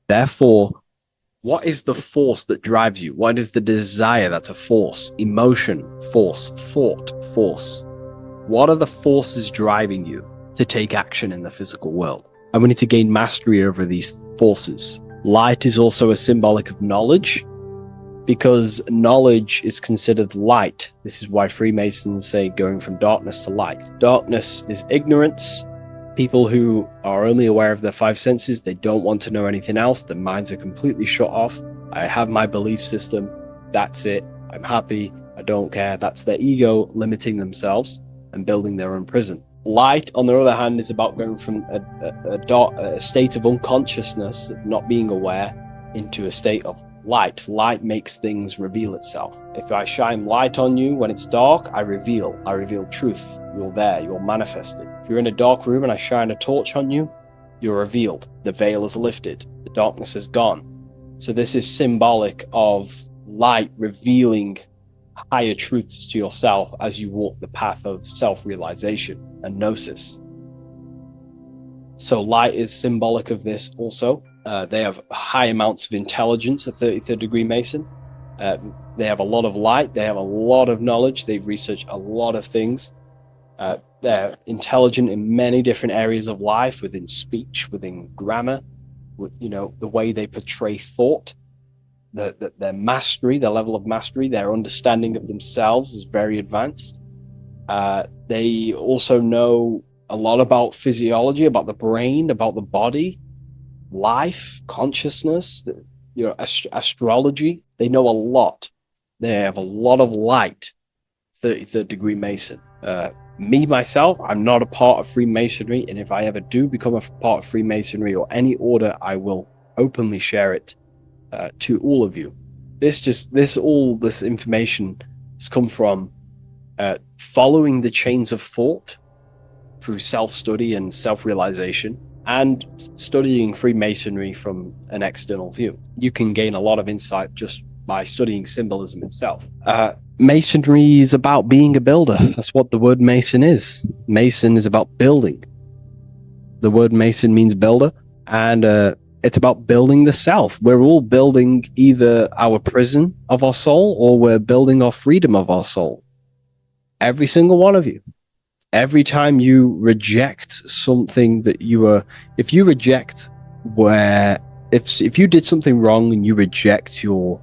Therefore, what is the force that drives you? What is the desire that's a force? Emotion, force, thought, force. What are the forces driving you to take action in the physical world? And we need to gain mastery over these forces. Light is also a symbolic of knowledge, because knowledge is considered light. This is why Freemasons say going from darkness to light. Darkness is ignorance. People who are only aware of their five senses, they don't want to know anything else. Their minds are completely shut off. I have my belief system. That's it. I'm happy. I don't care. That's their ego limiting themselves and building their own prison. Light, on the other hand, is about going from a state of unconsciousness, not being aware, into a state of light. Light makes things reveal itself. If I shine light on you when it's dark, I reveal truth. You're there, you're manifested. If you're in a dark room and I shine a torch on you, you're revealed. The veil is lifted. The darkness is gone. So this is symbolic of light revealing higher truths to yourself as you walk the path of self-realization and gnosis. So light is symbolic of this also. They have high amounts of intelligence, a 33rd degree Mason. They have a lot of light. They have a lot of knowledge. They've researched a lot of things. They're intelligent in many different areas of life, within speech, within grammar, with, the way they portray thought, their mastery, their level of mastery, their understanding of themselves is very advanced. They also know a lot about physiology, about the brain, about the body, life, consciousness, astrology. They know a lot. They have a lot of light. 33rd degree Mason. Me, myself, I'm not a part of Freemasonry, and if I ever do become a part of Freemasonry or any order, I will openly share it to all of you. This information has come from following the chains of thought through self-study and self-realization, and studying Freemasonry from an external view. You can gain a lot of insight just by studying symbolism itself. Masonry is about being a builder. That's what the word Mason is. Mason is about building. The word Mason means builder, and it's about building the self. We're all building either our prison of our soul, or we're building our freedom of our soul. Every single one of you. Every time you reject something that if you did something wrong and you reject you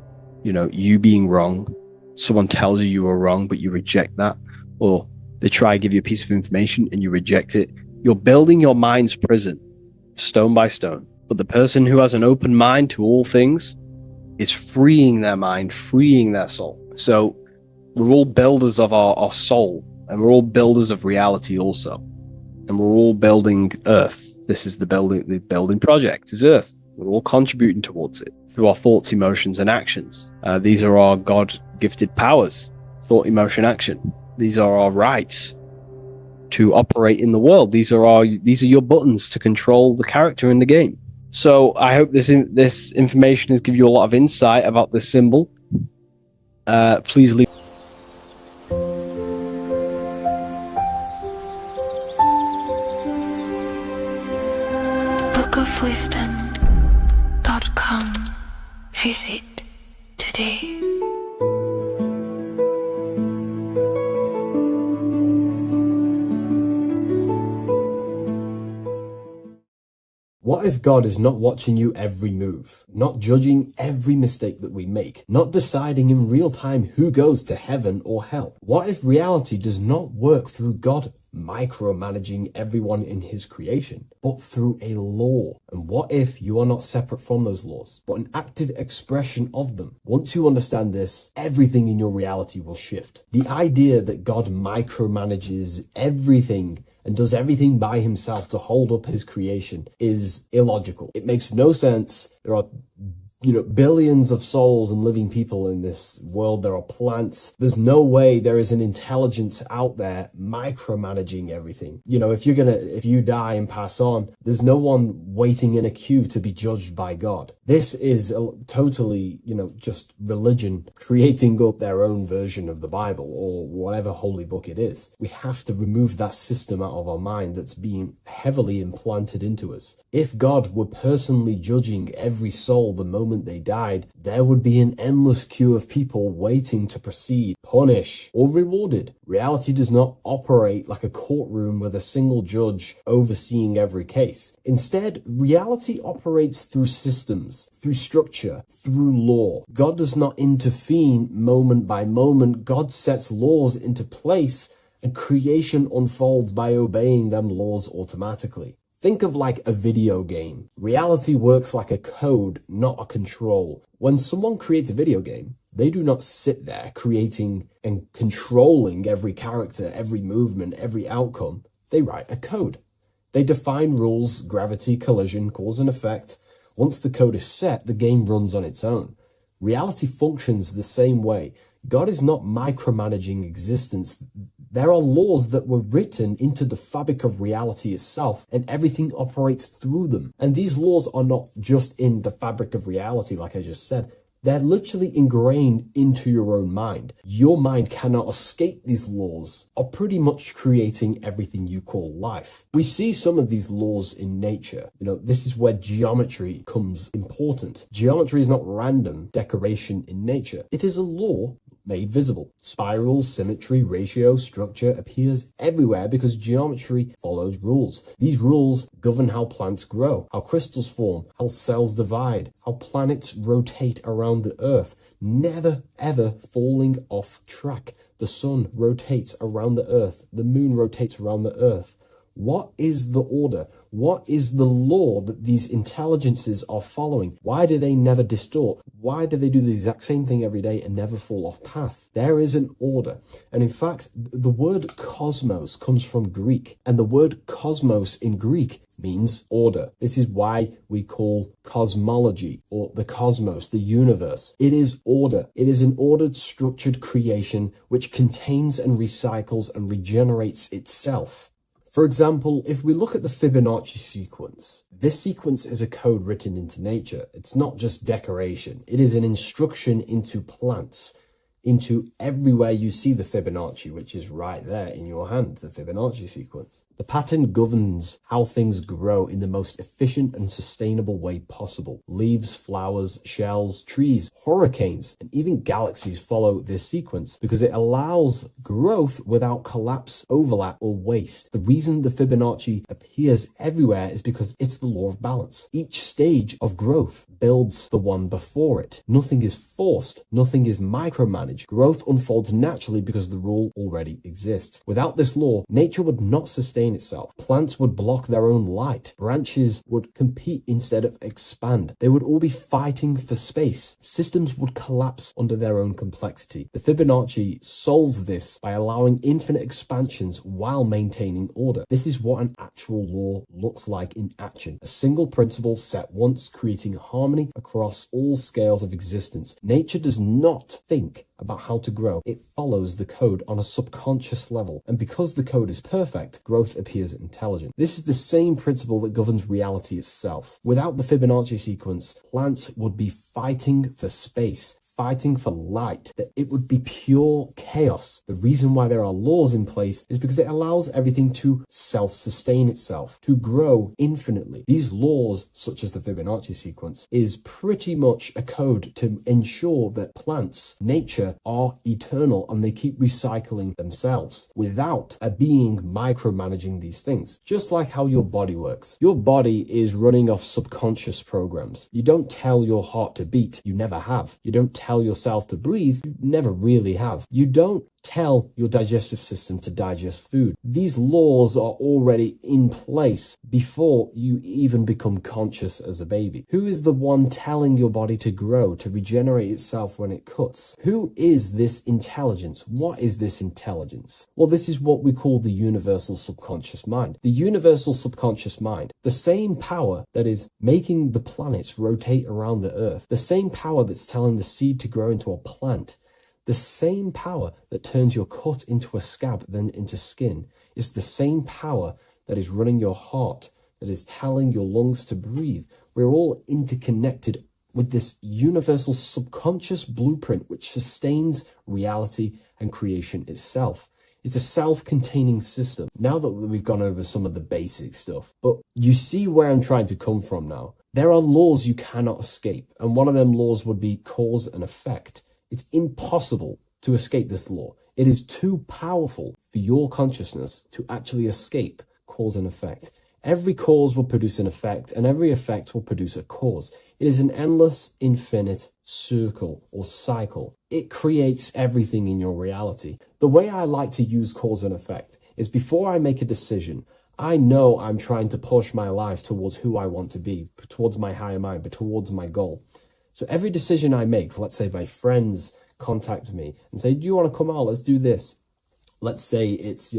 being wrong, someone tells you were wrong, but you reject that, or they try to give you a piece of information and you reject it, you're building your mind's prison, stone by stone. But the person who has an open mind to all things is freeing their mind, freeing their soul. So we're all builders of our soul, and we're all builders of reality also. And we're all building Earth. This is the building project is Earth. We're all contributing towards it through our thoughts, emotions, and actions. These are our God-gifted powers: thought, emotion, action. These are our rights to operate in the world. These are your buttons to control the character in the game. So I hope this information has given you a lot of insight about this symbol. Please leave. bookofwisdom.com. Visit today. What if God is not watching you every move, not judging every mistake that we make, not deciding in real time who goes to heaven or hell? What if reality does not work through God micromanaging everyone in his creation, but through a law? And what if you are not separate from those laws, but an active expression of them? Once you understand this, everything in your reality will shift. The idea that God micromanages everything and does everything by himself to hold up his creation is illogical. It makes no sense. There are billions of souls and living people in this world. There are plants. There's no way there is an intelligence out there micromanaging everything. If you die and pass on, there's no one waiting in a queue to be judged by God. This is totally, just religion creating up their own version of the Bible or whatever holy book it is. We have to remove that system out of our mind that's being heavily implanted into us. If God were personally judging every soul the moment they died, there would be an endless queue of people waiting to proceed, punish, or rewarded. Reality does not operate like a courtroom with a single judge overseeing every case. Instead, reality operates through systems, through structure, through law. God does not intervene moment by moment. God sets laws into place, and creation unfolds by obeying them laws automatically. Think of like a video game. Reality works like a code, not a control. When someone creates a video game, they do not sit there creating and controlling every character, every movement, every outcome. They write a code. They define rules, gravity, collision, cause and effect. Once the code is set, the game runs on its own. Reality functions the same way. God is not micromanaging existence. There are laws that were written into the fabric of reality itself, and everything operates through them. And these laws are not just in the fabric of reality, like I just said. They're literally ingrained into your own mind. Your mind cannot escape these laws, are pretty much creating everything you call life. We see some of these laws in nature. This is where geometry becomes important. Geometry is not random decoration in nature. It is a law made visible. Spirals, symmetry, ratio, structure appears everywhere because geometry follows rules. These rules govern how plants grow, how crystals form, how cells divide, how planets rotate around the Earth, never ever falling off track. The sun rotates around the Earth. The moon rotates around the Earth. What is the order? What is the law that these intelligences are following? Why do they never distort? Why do they do the exact same thing every day and never fall off path? There is an order. And in fact, the word cosmos comes from Greek, and the word cosmos in Greek means order. This is why we call cosmology or the cosmos, the universe. It is order. It is an ordered, structured creation which contains and recycles and regenerates itself. For example, if we look at the Fibonacci sequence, this sequence is a code written into nature. It's not just decoration. It is an instruction into plants, into everywhere you see the Fibonacci, which is right there in your hand, the Fibonacci sequence. The pattern governs how things grow in the most efficient and sustainable way possible. Leaves, flowers, shells, trees, hurricanes, and even galaxies follow this sequence because it allows growth without collapse, overlap, or waste. The reason the Fibonacci appears everywhere is because it's the law of balance. Each stage of growth builds the one before it. Nothing is forced. Nothing is micromanaged. Growth unfolds naturally because the rule already exists. Without this law, nature would not sustain itself. Plants would block their own light. Branches would compete instead of expand. They would all be fighting for space. Systems would collapse under their own complexity. The Fibonacci solves this by allowing infinite expansions while maintaining order. This is what an actual law looks like in action. A single principle set once, creating harmony across all scales of existence. Nature does not think about how to grow. It follows the code on a subconscious level. And because the code is perfect, growth appears intelligent. This is the same principle that governs reality itself. Without the Fibonacci sequence, plants would be fighting for space, fighting for light, that it would be pure chaos. The reason why there are laws in place is because it allows everything to self-sustain itself, to grow infinitely. These laws, such as the Fibonacci sequence, is pretty much a code to ensure that plants, nature, are eternal and they keep recycling themselves without a being micromanaging these things. Just like how your body works. Your body is running off subconscious programs. You don't tell your heart to beat, you never have. You don't tell yourself to breathe, you never really have. You don't tell your digestive system to digest food. These laws are already in place before you even become conscious as a baby. Who is the one telling your body to grow, to regenerate itself when it cuts? Who is this intelligence? What is this intelligence? Well, this is what we call the universal subconscious mind. The universal subconscious mind, the same power that is making the planets rotate around the earth, the same power that's telling the seed to grow into a plant, the same power that turns your cut into a scab, then into skin, is the same power that is running your heart, that is telling your lungs to breathe. We're all interconnected with this universal subconscious blueprint which sustains reality and creation itself. It's a self-containing system. Now that we've gone over some of the basic stuff, but you see where I'm trying to come from now. There are laws you cannot escape, and one of them laws would be cause and effect. It's impossible to escape this law. It is too powerful for your consciousness to actually escape cause and effect. Every cause will produce an effect, and every effect will produce a cause. It is an endless, infinite circle or cycle. It creates everything in your reality. The way I like to use cause and effect is before I make a decision, I know I'm trying to push my life towards who I want to be, towards my higher mind, but towards my goal. So every decision I make, let's say my friends contact me and say, do you want to come out? Let's do this. Let's say it's,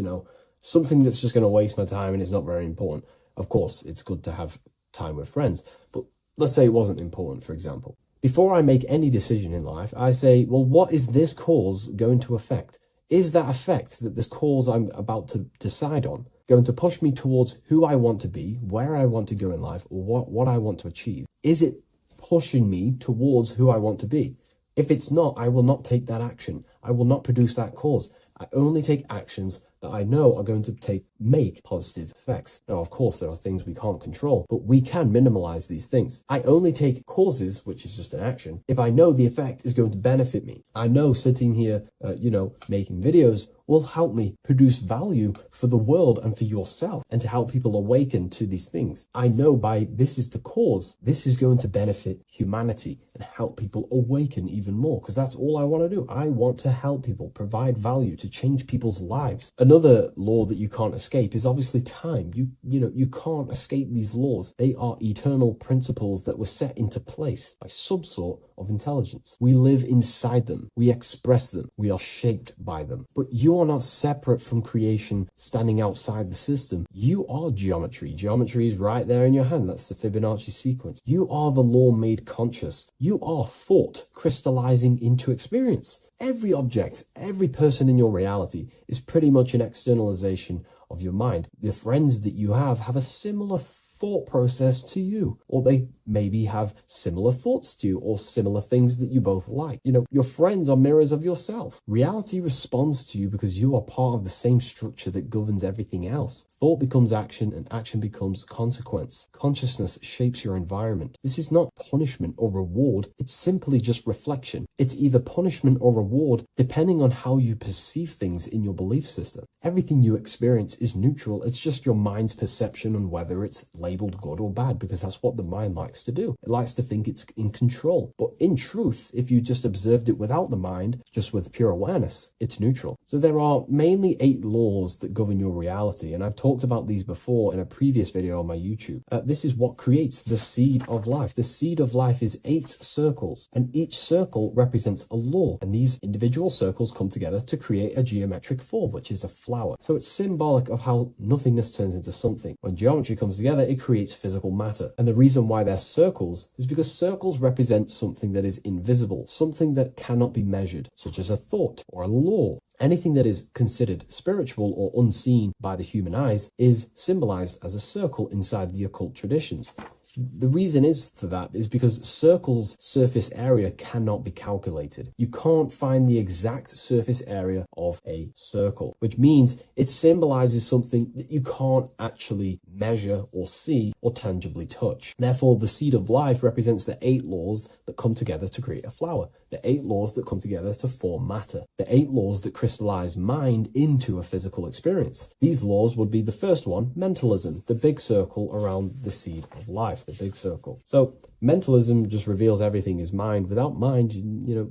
something that's just going to waste my time and it's not very important. Of course, it's good to have time with friends, but let's say it wasn't important, for example. Before I make any decision in life, I say, well, what is this cause going to affect? Is that effect that this cause I'm about to decide on going to push me towards who I want to be, where I want to go in life, or what I want to achieve? Is it pushing me towards who I want to be? If it's not, I will not take that action. I will not produce that cause. I only take actions that I know are going to make positive effects. Now, of course, there are things we can't control, but we can minimize these things. I only take causes, which is just an action, if I know the effect is going to benefit me. I know sitting here, making videos will help me produce value for the world and for yourself, and to help people awaken to these things. I know by this is the cause, this is going to benefit humanity and help people awaken even more, because that's all I want to do. I want to help people, provide value, to change people's lives. Another law that you can't escape is obviously time. You can't escape these laws. They are eternal principles that were set into place by some sort of intelligence. We live inside them. We express them. We are shaped by them. But you are not separate from creation standing outside the system. You are geometry. Geometry is right there in your hand. That's the Fibonacci sequence. You are the law made conscious. You are thought crystallizing into experience. Every object, every person in your reality is pretty much an externalization of your mind. The friends that you have a similar thought process to you, or they maybe have similar thoughts to you, or similar things that you both like. Your friends are mirrors of yourself. Reality responds to you because you are part of the same structure that governs everything else. Thought becomes action, and action becomes consequence. Consciousness shapes your environment. This is not punishment or reward. It's simply just reflection. It's either punishment or reward depending on how you perceive things in your belief system. Everything you experience is neutral. It's just your mind's perception on whether it's labeled good or bad, because that's what the mind likes to do. It likes to think it's in control. But in truth, if you just observed it without the mind, just with pure awareness, it's neutral. So there are mainly 8 laws that govern your reality, and I've talked about these before in a previous video on my YouTube. This is what creates the seed of life. The seed of life is 8 circles, and each circle represents a law, and these individual circles come together to create a geometric form, which is a flower. So it's symbolic of how nothingness turns into something. When geometry comes together, it creates physical matter. And the reason why they're circles is because circles represent something that is invisible, something that cannot be measured, such as a thought or a law. Anything that is considered spiritual or unseen by the human eyes is symbolized as a circle inside the occult traditions. The reason is for that is because circles' surface area cannot be calculated. You can't find the exact surface area of a circle, which means it symbolizes something that you can't actually measure or see or tangibly touch. Therefore, the seed of life represents the 8 laws that come together to create a flower, the 8 laws that come together to form matter, the 8 laws that crystallize mind into a physical experience. These laws would be the first one, mentalism, the big circle around the seed of life, the big circle. So mentalism just reveals everything is mind. Without mind,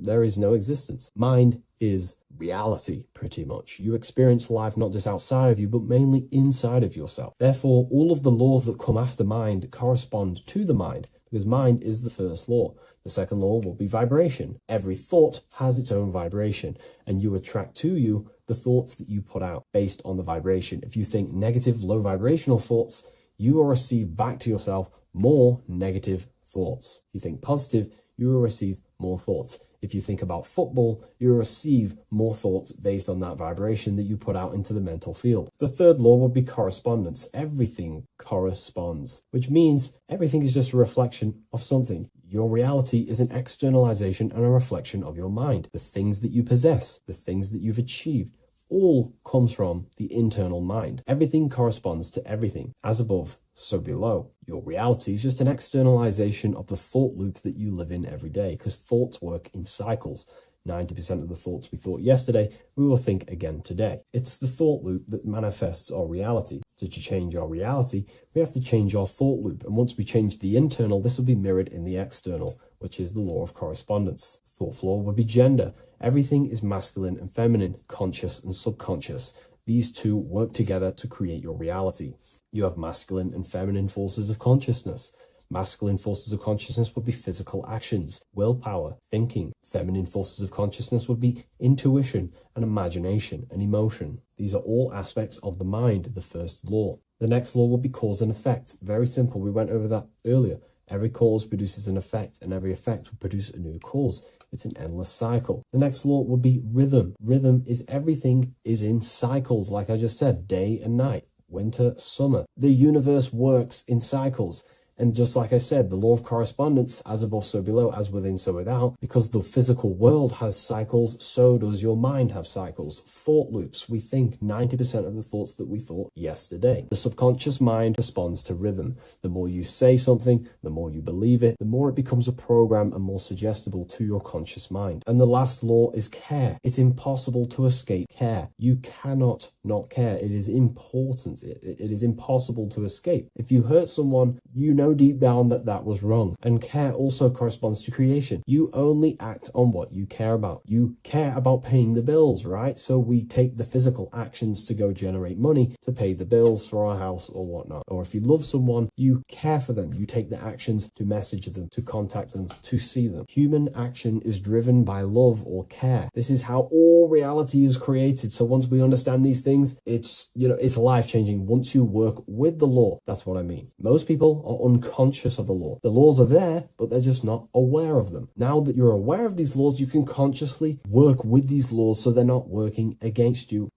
there is no existence. Mind is reality, pretty much. You experience life not just outside of you, but mainly inside of yourself. Therefore, all of the laws that come after mind correspond to the mind, because mind is the first law. The second law will be vibration. Every thought has its own vibration, and you attract to you the thoughts that you put out based on the vibration. If you think negative, low vibrational thoughts, you will receive back to yourself more negative thoughts. If you think positive, you will receive more thoughts. If you think about football, you will receive more thoughts based on that vibration that you put out into the mental field. The third law would be correspondence. Everything corresponds, which means everything is just a reflection of something. Your reality is an externalization and a reflection of your mind. The things that you possess, the things that you've achieved, all comes from the internal mind. Everything corresponds to everything. As above, so below. Your reality is just an externalization of the thought loop that you live in every day, because thoughts work in cycles. 90% of the thoughts we thought yesterday, we will think again today. It's the thought loop that manifests our reality. To change our reality, we have to change our thought loop. And once we change the internal, this will be mirrored in the external, which is the law of correspondence. Fourth law would be gender. Everything is masculine and feminine, conscious and subconscious. These two work together to create your reality. You have masculine and feminine forces of consciousness. Masculine forces of consciousness would be physical actions, willpower, thinking. Feminine forces of consciousness would be intuition and imagination and emotion. These are all aspects of the mind, the first law. The next law would be cause and effect. Very simple. We went over that earlier. Every cause produces an effect, and every effect will produce a new cause. It's an endless cycle. The next law would be rhythm. Rhythm is everything is in cycles, like I just said, day and night, winter, summer. The universe works in cycles. And just like I said, the law of correspondence, as above, so below, as within, so without, because the physical world has cycles, so does your mind have cycles. Thought loops. We think 90% of the thoughts that we thought yesterday. The subconscious mind responds to rhythm. The more you say something, the more you believe it, the more it becomes a program and more suggestible to your conscious mind. And the last law is care. It's impossible to escape care. You cannot not care. It is important. It is impossible to escape. If you hurt someone, you know deep down that that was wrong. And care also corresponds to creation. You only act on what you care about. You care about paying the bills, right? So we take the physical actions to go generate money to pay the bills for our house or whatnot. Or if you love someone, you care for them. You take the actions to message them, to contact them, to see them. Human action is driven by love or care. This is how all reality is created. So once we understand these things, it's life-changing once you work with the law. That's what I mean. Most people are unconscious of the law. The laws are there, but they're just not aware of them. Now that you're aware of these laws, you can consciously work with these laws so they're not working against you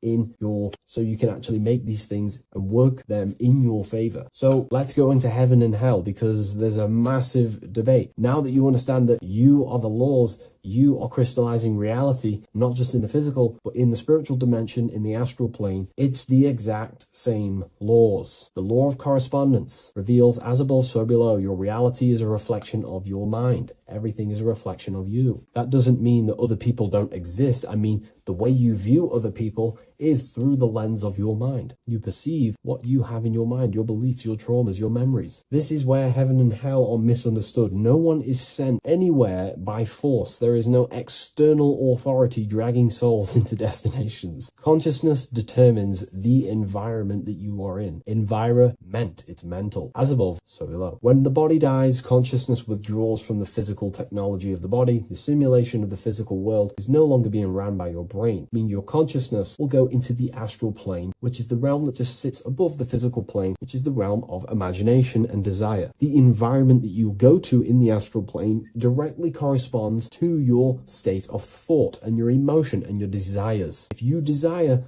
so you can actually make these things and work them in your favor. So let's go into heaven and hell, because there's a massive debate. Now that you understand that you are the laws, you are crystallizing reality, not just in the physical, but in the spiritual dimension, in the astral plane. It's the exact same laws. The law of correspondence reveals, as above, so below. Your reality is a reflection of your mind. Everything is a reflection of you. That doesn't mean that other people don't exist. I mean, the way you view other people is through the lens of your mind. You perceive what you have in your mind, your beliefs, your traumas, your memories. This is where heaven and hell are misunderstood. No one is sent anywhere by force. There is no external authority dragging souls into destinations. Consciousness determines the environment that you are in. Environment, it's mental. As above, so below. When the body dies, consciousness withdraws from the physical technology of the body. The simulation of the physical world is no longer being ran by your brain. I mean, your consciousness will go into the astral plane, which is the realm that just sits above the physical plane, which is the realm of imagination and desire. The environment that you go to in the astral plane directly corresponds to your state of thought and your emotion and your desires. If you desire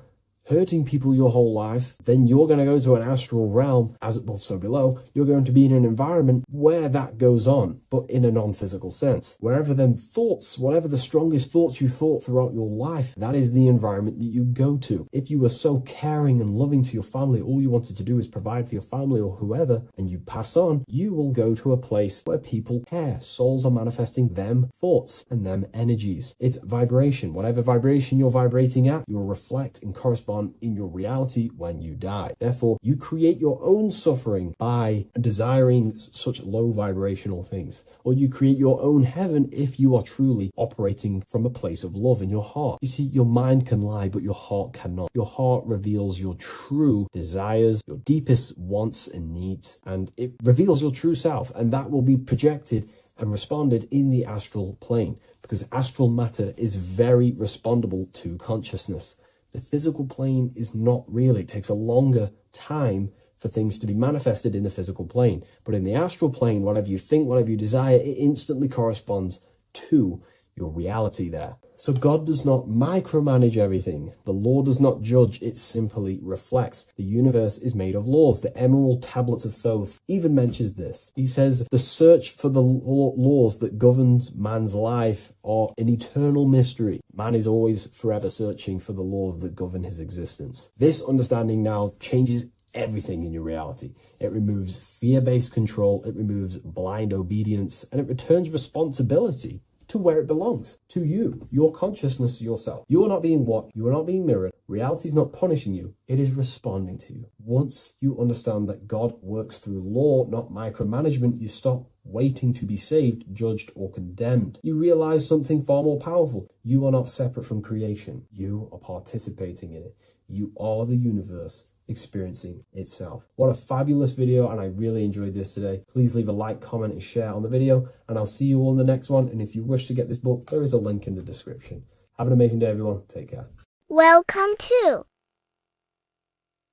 hurting people your whole life, then you're going to go to an astral realm, as above so below. You're going to be in an environment where that goes on, but in a non-physical sense. Wherever them thoughts, whatever the strongest thoughts you thought throughout your life, that is the environment that you go to. If you were so caring and loving to your family, all you wanted to do is provide for your family or whoever, and you pass on, you will go to a place where people care. Souls are manifesting them thoughts and them energies. It's vibration. Whatever vibration you're vibrating at, you will reflect and correspond in your reality when you die. Therefore, you create your own suffering by desiring such low vibrational things, or you create your own heaven if you are truly operating from a place of love in your heart. You see, your mind can lie, but your heart cannot. Your heart reveals your true desires, your deepest wants and needs, and it reveals your true self, and that will be projected and responded in the astral plane, because astral matter is very respondable to consciousness. The physical plane is not really. It takes a longer time for things to be manifested in the physical plane. But in the astral plane, whatever you think, whatever you desire, it instantly corresponds to your reality there. So God does not micromanage everything. The law does not judge, it simply reflects. The universe is made of laws. The Emerald Tablets of Thoth even mentions this. He says, the search for the laws that governs man's life are an eternal mystery. Man is always forever searching for the laws that govern his existence. This understanding now changes everything in your reality. It removes fear-based control, it removes blind obedience, and it returns responsibility to where it belongs, to you, your consciousness, yourself. You are not being watched, you are not being mirrored. Reality is not punishing you, it is responding to you. Once you understand that God works through law, not micromanagement, you stop waiting to be saved, judged, or condemned. You realize something far more powerful. You are not separate from creation. You are participating in it. You are the universe experiencing itself. What a fabulous video, and I really enjoyed this today. Please leave a like, comment, and share on the video, and I'll see you all in the next one. And if you wish to get this book, there is a link in the description. Have an amazing day, everyone. Take care. Welcome to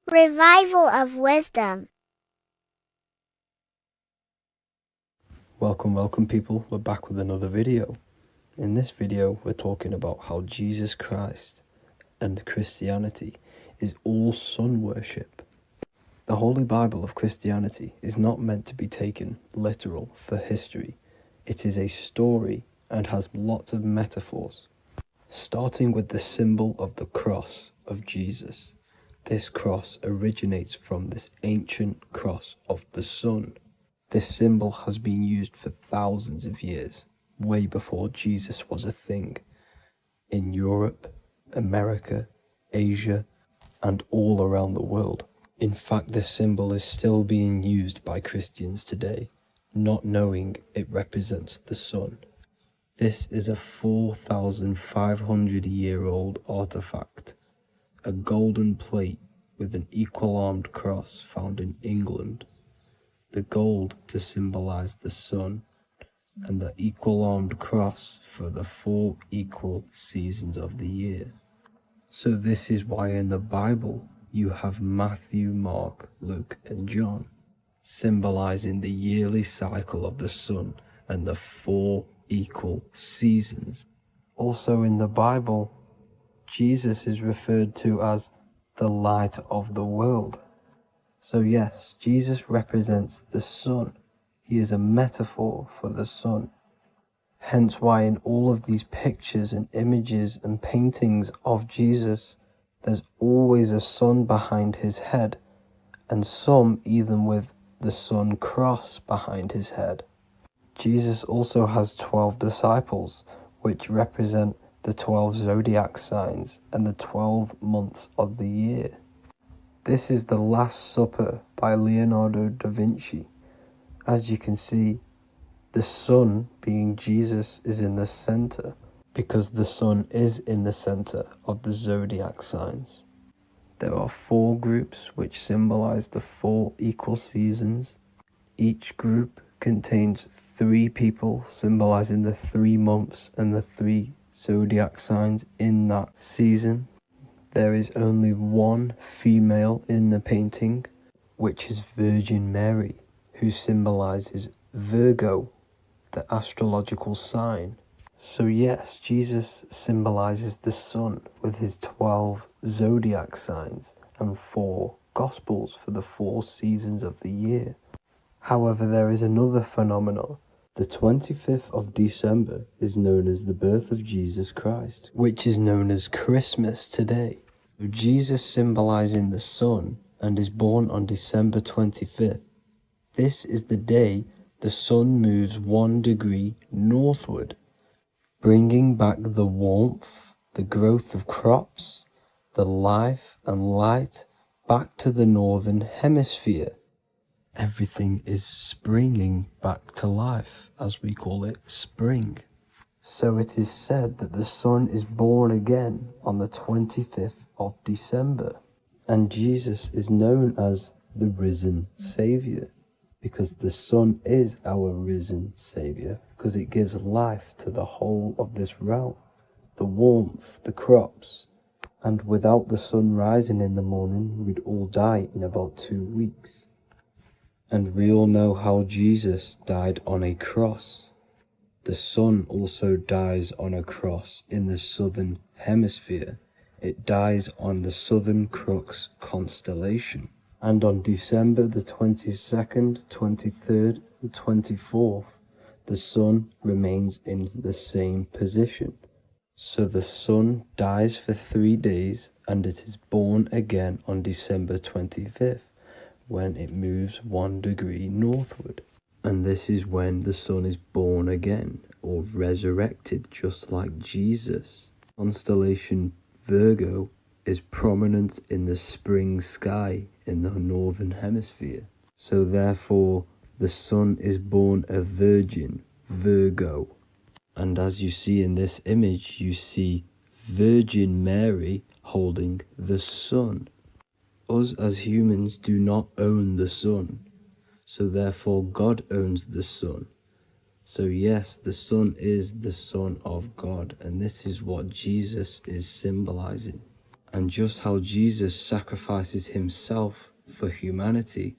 Revival of Wisdom. Welcome people, we're back with another video. In this video we're talking about how Jesus Christ and Christianity is all sun worship. The Holy Bible of Christianity is not meant to be taken literal for history. It is a story and has lots of metaphors. Starting with the symbol of the cross of Jesus. This cross originates from this ancient cross of the sun. This symbol has been used for thousands of years, way before Jesus was a thing, in Europe, America, Asia, and all around the world. In fact, this symbol is still being used by Christians today, not knowing it represents the sun. This is a 4,500-year-old artifact, a golden plate with an equal-armed cross found in England. The gold to symbolize the sun, and the equal-armed cross for the 4 equal seasons of the year. So this is why in the Bible you have Matthew, Mark, Luke, and John, symbolizing the yearly cycle of the sun and the 4 equal seasons. Also in the Bible, Jesus is referred to as the light of the world. So yes, Jesus represents the sun. He is a metaphor for the sun. Hence why in all of these pictures and images and paintings of Jesus, there's always a sun behind his head, and some even with the sun cross behind his head. Jesus also has 12 disciples, which represent the 12 zodiac signs and the 12 months of the year. This is the Last Supper by Leonardo da Vinci. As you can see, the sun, being Jesus, is in the center, because the sun is in the center of the zodiac signs. There are 4 groups which symbolize the 4 equal seasons. Each group contains 3 people symbolizing the 3 months and the 3 zodiac signs in that season. There is only 1 female in the painting, which is Virgin Mary, who symbolizes Virgo, the astrological sign. So yes, Jesus symbolizes the sun with his 12 zodiac signs and 4 gospels for the 4 seasons of the year. However, there is another phenomenon. The 25th of December is known as the birth of Jesus Christ, which is known as Christmas today. Jesus symbolizing the sun and is born on December 25th. This is the day the sun moves 1 degree northward, bringing back the warmth, the growth of crops, the life and light back to the northern hemisphere. Everything is springing back to life, as we call it, spring. So it is said that the sun is born again on the 25th of December, and Jesus is known as the risen Saviour, because the sun is our risen Saviour, because it gives life to the whole of this realm, the warmth, the crops, and without the sun rising in the morning, we'd all die in about 2 weeks. And we all know how Jesus died on a cross. The sun also dies on a cross in the southern hemisphere. It dies on the Southern Crux constellation. And on December the 22nd, 23rd, and 24th, the sun remains in the same position. So the sun dies for 3 days and it is born again on December 25th. When it moves 1 degree northward. And this is when the sun is born again, or resurrected, just like Jesus. Constellation Virgo is prominent in the spring sky in the northern hemisphere. So therefore, the sun is born a virgin, Virgo. And as you see in this image, you see Virgin Mary holding the sun. Us as humans do not own the sun, so therefore God owns the sun. So yes, the sun is the Son of God, and this is what Jesus is symbolizing. And just how Jesus sacrifices himself for humanity,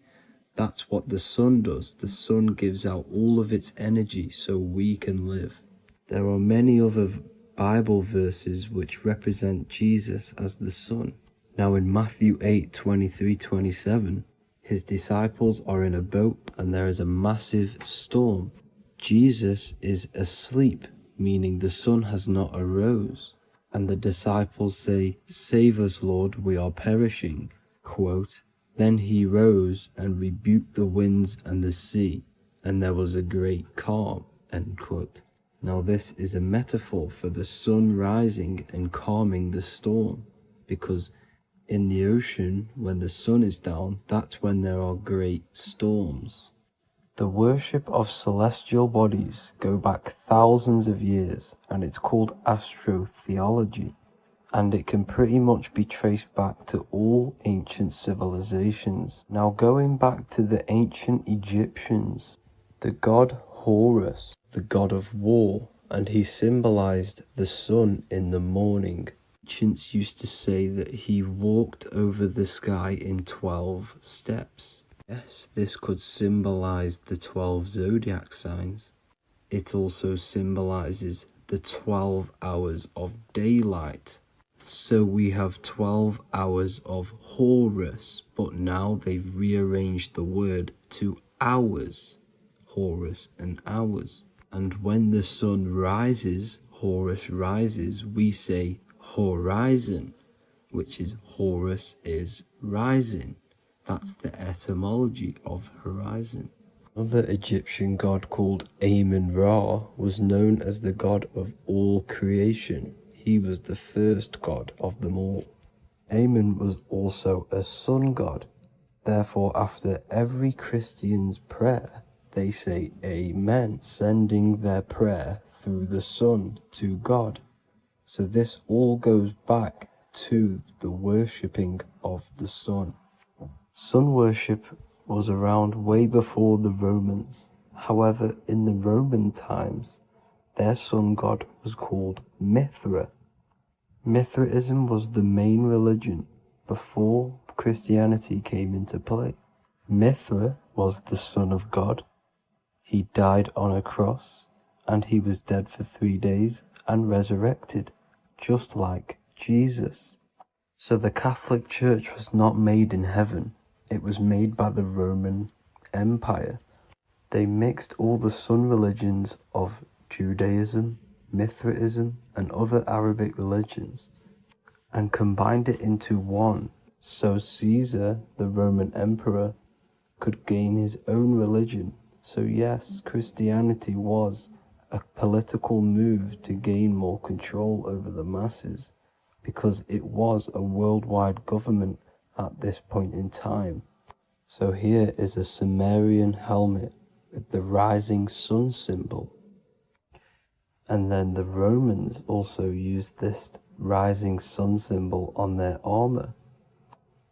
that's what the sun does. The sun gives out all of its energy so we can live. There are many other Bible verses which represent Jesus as the sun. Now in Matthew 8:23-27, his disciples are in a boat and there is a massive storm. Jesus is asleep, meaning the sun has not arose. And the disciples say, "Save us, Lord, we are perishing." Quote, "Then he rose and rebuked the winds and the sea, and there was a great calm." End quote. Now this is a metaphor for the sun rising and calming the storm, because in the ocean, when the sun is down, that's when there are great storms. The worship of celestial bodies go back thousands of years, and it's called astrotheology, and it can pretty much be traced back to all ancient civilizations. Now going back to the ancient Egyptians, the god Horus, the god of war, and he symbolized the sun in the morning. Ancients used to say that he walked over the sky in 12 steps. Yes, this could symbolize the 12 zodiac signs. It also symbolizes the 12 hours of daylight. So we have 12 hours of Horus, but now they've rearranged the word to hours. Horus and hours. And when the sun rises, Horus rises, we say horizon, which is Horus is rising. That's the etymology of horizon. Another Egyptian god called Amun-Ra was known as the god of all creation. He was the first god of them all. Amun was also a sun god. Therefore, after every Christian's prayer, they say Amen, sending their prayer through the sun to God. So this all goes back to the worshipping of the sun. Sun worship was around way before the Romans. However, in the Roman times, their sun god was called Mithra. Mithraism was the main religion before Christianity came into play. Mithra was the son of God. He died on a cross, and he was dead for 3 days and resurrected, just like Jesus. So the Catholic Church was not made in heaven, it was made by the Roman Empire. They mixed all the sun religions of Judaism, Mithraism, and other Arabic religions, and combined it into one, so Caesar, the Roman emperor, could gain his own religion. So yes, Christianity was a political move to gain more control over the masses, because it was a worldwide government at this point in time. So here is a Sumerian helmet with the rising sun symbol. And then the Romans also used this rising sun symbol on their armor.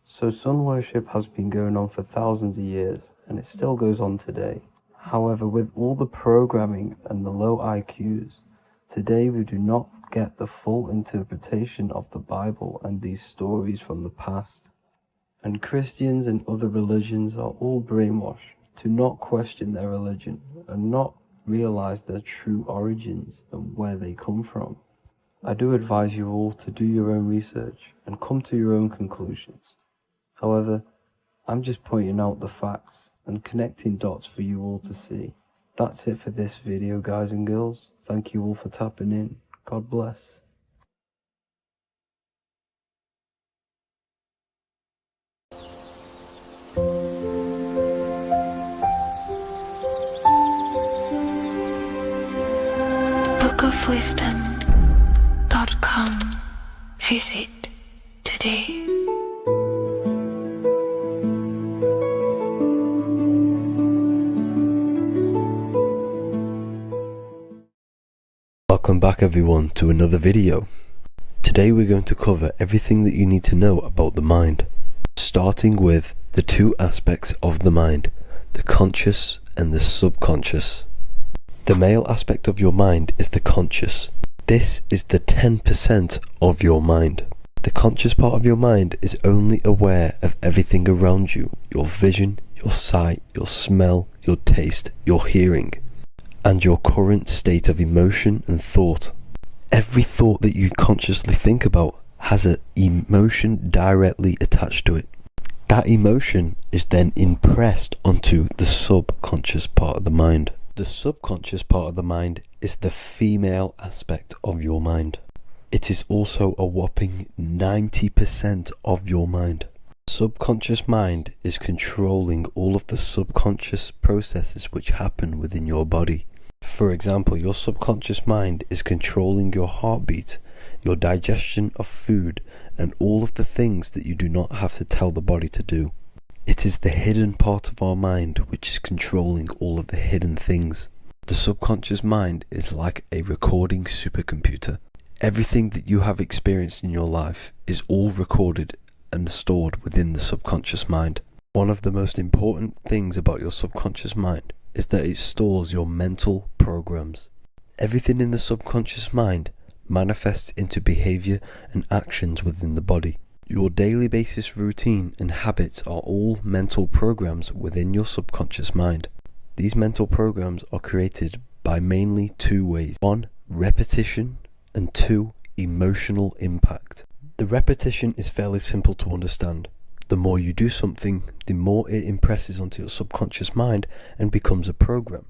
So sun worship has been going on for thousands of years, and it still goes on today. However, with all the programming and the low IQs, today we do not get the full interpretation of the Bible and these stories from the past. And Christians and other religions are all brainwashed to not question their religion and not realize their true origins and where they come from. I do advise you all to do your own research and come to your own conclusions. However, I'm just pointing out the facts and connecting dots for you all to see. That's it for this video, guys and girls. Thank you all for tapping in. God bless. bookofwisdom.com. Visit today. Welcome back everyone to another video. Today we're going to cover everything that you need to know about the mind, starting with the two aspects of the mind, the conscious and the subconscious. The male aspect of your mind is the conscious. This is the 10% of your mind. The conscious part of your mind is only aware of everything around you, your vision, your sight, your smell, your taste, your hearing, and your current state of emotion and thought. Every thought that you consciously think about has an emotion directly attached to it. That emotion is then impressed onto the subconscious part of the mind. The subconscious part of the mind is the female aspect of your mind. It is also a whopping 90% of your mind. Subconscious mind is controlling all of the subconscious processes which happen within your body. For example, your subconscious mind is controlling your heartbeat, your digestion of food, and all of the things that you do not have to tell the body to do. It is the hidden part of our mind which is controlling all of the hidden things. The subconscious mind is like a recording supercomputer. Everything that you have experienced in your life is all recorded and stored within the subconscious mind. One of the most important things about your subconscious mind is that it stores your mental programs. Everything in the subconscious mind manifests into behavior and actions within the body. Your daily basis routine and habits are all mental programs within your subconscious mind. These mental programs are created by mainly two ways. 1, repetition, and 2, emotional impact. The repetition is fairly simple to understand. The more you do something, the more it impresses onto your subconscious mind and becomes a program.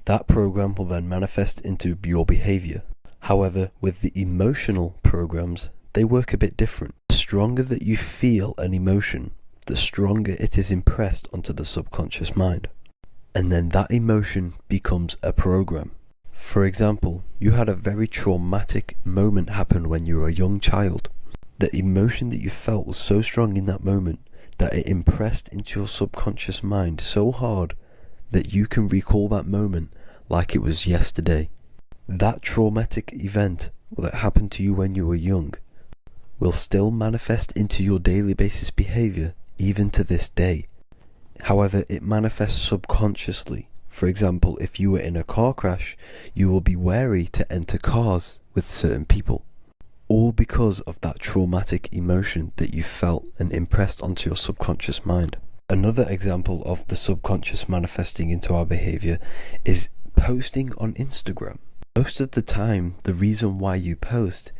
That program will then manifest into your behavior. However, with the emotional programs, they work a bit different. The stronger that you feel an emotion, the stronger it is impressed onto the subconscious mind. And then that emotion becomes a program. For example, you had a very traumatic moment happen when you were a young child. The emotion that you felt was so strong in that moment that it impressed into your subconscious mind so hard that you can recall that moment like it was yesterday. That traumatic event that happened to you when you were young will still manifest into your daily basis behavior even to this day. However, it manifests subconsciously. For example, if you were in a car crash, you will be wary to enter cars with certain people. All because of that traumatic emotion that you felt and impressed onto your subconscious mind. Another example of the subconscious manifesting into our behavior is posting on Instagram. Most of the time, the reason why you post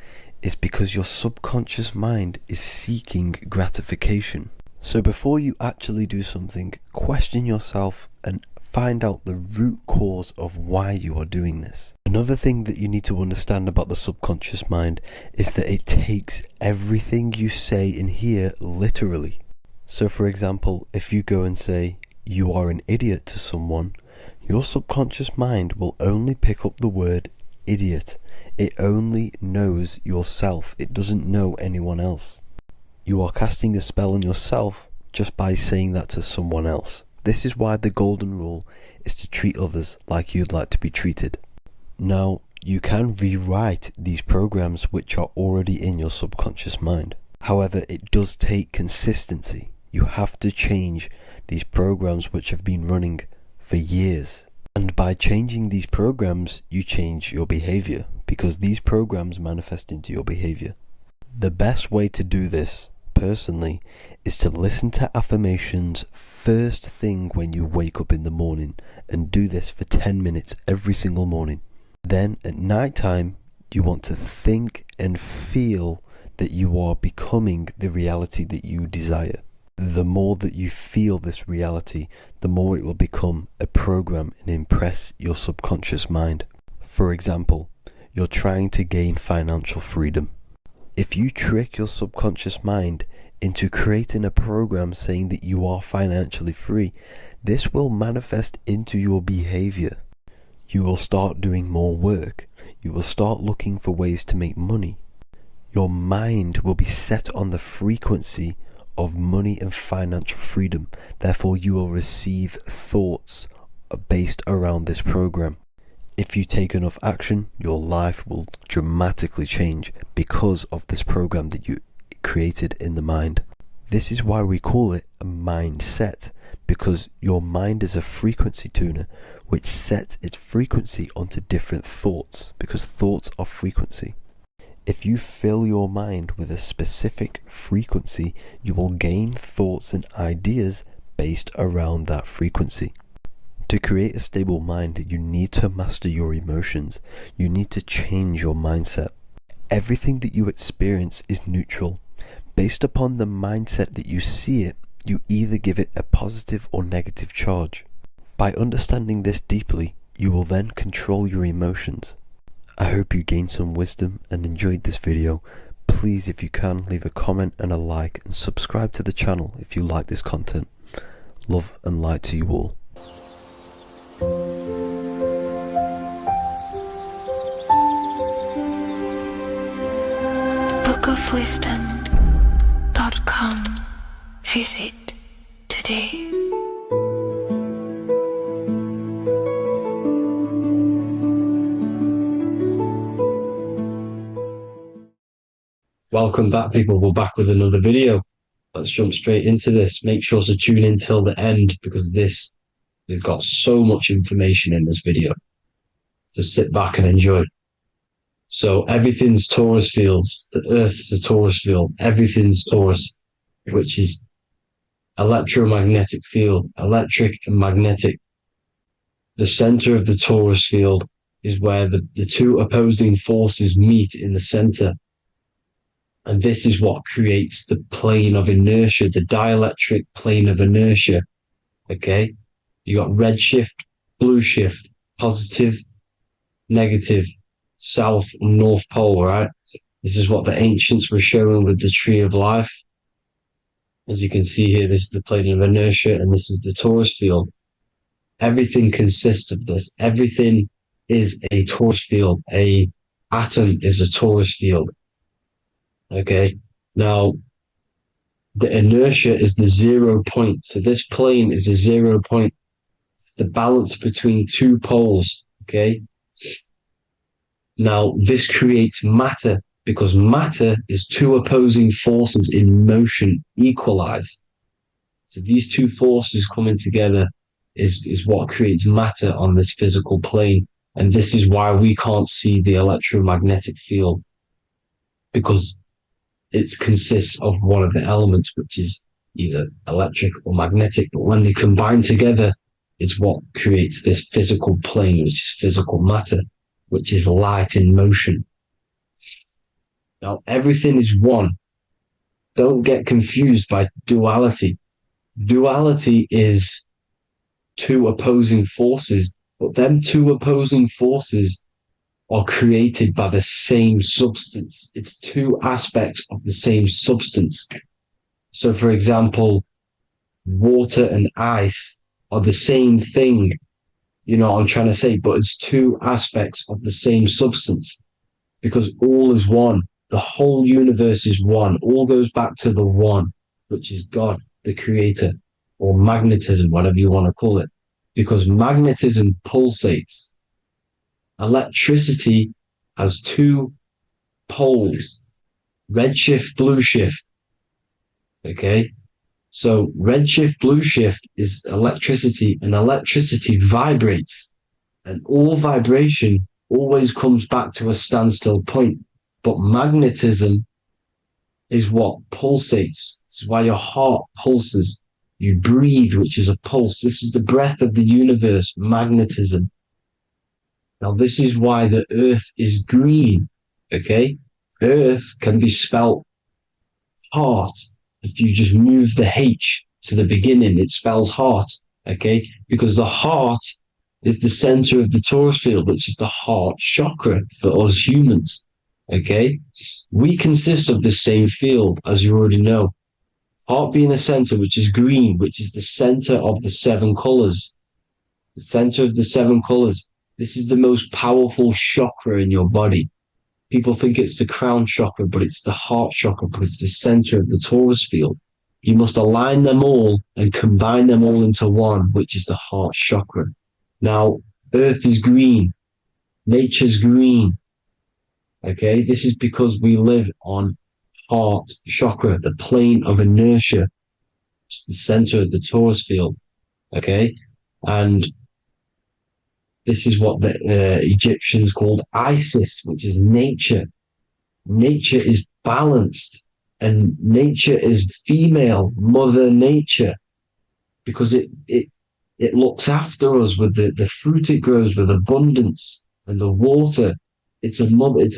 is because your subconscious mind is seeking gratification. So before you actually do something, question yourself and find out the root cause of why you are doing this. Another thing that you need to understand about the subconscious mind is that it takes everything you say and hear literally. So for example, if you go and say, "You are an idiot" to someone, your subconscious mind will only pick up the word idiot. It only knows yourself. It doesn't know anyone else. You are casting a spell on yourself just by saying that to someone else. This is why the golden rule is to treat others like you'd like to be treated. Now, you can rewrite these programs which are already in your subconscious mind. However, it does take consistency. You have to change these programs which have been running for years. And by changing these programs, you change your behavior, because these programs manifest into your behavior. The best way to do this, personally, is to listen to affirmations first thing when you wake up in the morning, and do this for 10 minutes every single morning. Then at night time, you want to think and feel that you are becoming the reality that you desire. The more that you feel this reality, the more it will become a program and impress your subconscious mind. For example, you're trying to gain financial freedom. If you trick your subconscious mind into creating a program saying that you are financially free, this will manifest into your behavior. You will start doing more work. You will start looking for ways to make money. Your mind will be set on the frequency of money and financial freedom. Therefore, you will receive thoughts based around this program. If you take enough action, your life will dramatically change because of this program that you created in the mind. This is why we call it a mindset, because your mind is a frequency tuner which sets its frequency onto different thoughts, because thoughts are frequency. If you fill your mind with a specific frequency, you will gain thoughts and ideas based around that frequency. To create a stable mind, you need to master your emotions. You need to change your mindset. Everything that you experience is neutral. Based upon the mindset that you see it, you either give it a positive or negative charge. By understanding this deeply, you will then control your emotions. I hope you gained some wisdom and enjoyed this video. Please, if you can, leave a comment and a like, and subscribe to the channel if you like this content. Love and light to you all. bookofwisdom.com. Visit today. Welcome back, people. We're back with another video. Let's jump straight into this. Make sure to tune in till the end, because this has got so much information in this video. So sit back and enjoy. So everything's torus fields. The Earth's a torus field. Everything's torus, which is electromagnetic field, electric and magnetic. The center of the torus field is where the two opposing forces meet in the center. And this is what creates the plane of inertia, the dielectric plane of inertia. Okay? You got red shift, blue shift, positive, negative, south and north pole, right? This is what the ancients were showing with the tree of life. As you can see here, this is the plane of inertia, and this is the torus field. Everything consists of this. Everything is a torus field. A atom is a torus field. Okay, now the inertia is the 0 point. So this plane is a 0 point. It's the balance between two poles. Okay, now this creates matter, because matter is two opposing forces in motion equalized. So these two forces coming together is what creates matter on this physical plane. And this is why we can't see the electromagnetic field, because it consists of one of the elements, which is either electric or magnetic, but when they combine together, is what creates this physical plane, which is physical matter, which is light in motion. Now, everything is one. Don't get confused by duality. Duality is two opposing forces, but them two opposing forces are created by the same substance. It's two aspects of the same substance. So, for example, water and ice are the same thing, you know what I'm trying to say, but it's two aspects of the same substance, because all is one. The whole universe is one. All goes back to the one, which is God, the creator, or magnetism, whatever you want to call it, because magnetism pulsates. Electricity has two poles, red shift, blue shift. Okay, so red shift, blue shift is electricity, and electricity vibrates, and all vibration always comes back to a standstill point. But magnetism is what pulsates. This is why your heart pulses. You breathe, which is a pulse. This is the breath of the universe, magnetism. Now, this is why the earth is green, okay? Earth can be spelled heart. If you just move the H to the beginning, it spells heart, okay? Because the heart is the center of the torus field, which is the heart chakra for us humans, okay? We consist of the same field, as you already know. Heart being the center, which is green, which is the center of the seven colors. The center of the seven colors. This is the most powerful chakra in your body. People think it's the crown chakra, but it's the heart chakra because it's the center of the torus field. You must align them all and combine them all into one, which is the heart chakra. Now, earth is green. Nature's green. Okay, this is because we live on heart chakra, the plane of inertia. It's the center of the torus field. Okay, and this is what the Egyptians called Isis, which is nature. Nature is balanced, and nature is female, Mother Nature, because it looks after us with the fruit it grows with abundance, and the water. It's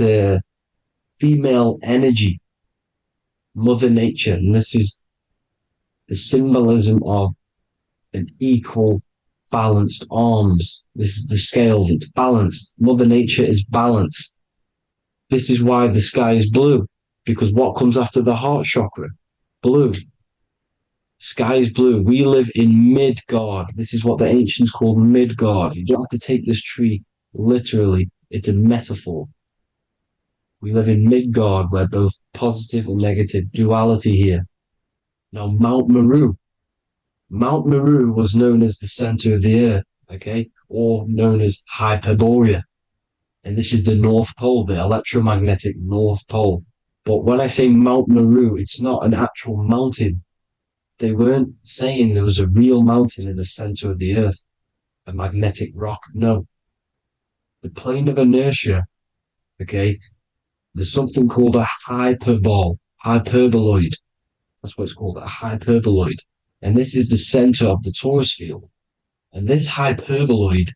a female energy, Mother Nature, and this is the symbolism of an equal, balanced arms. This is the scales, it's balanced. Mother Nature is balanced. This is why the sky is blue, because what comes after the heart chakra? Blue. Sky is blue. We live in Midgard. This is what the ancients called Midgard. You don't have to take this tree literally. It's a metaphor. We live in Midgard, where both positive and negative duality here. Now, Mount Meru. Mount Meru was known as the center of the earth, okay, or known as Hyperborea. And this is the North Pole, the electromagnetic North Pole. But when I say Mount Meru, it's not an actual mountain. They weren't saying there was a real mountain in the center of the earth, a magnetic rock. No. The plane of inertia, okay, there's something called a hyperboloid. That's what it's called, a hyperboloid. And this is the center of the torus field. And this hyperboloid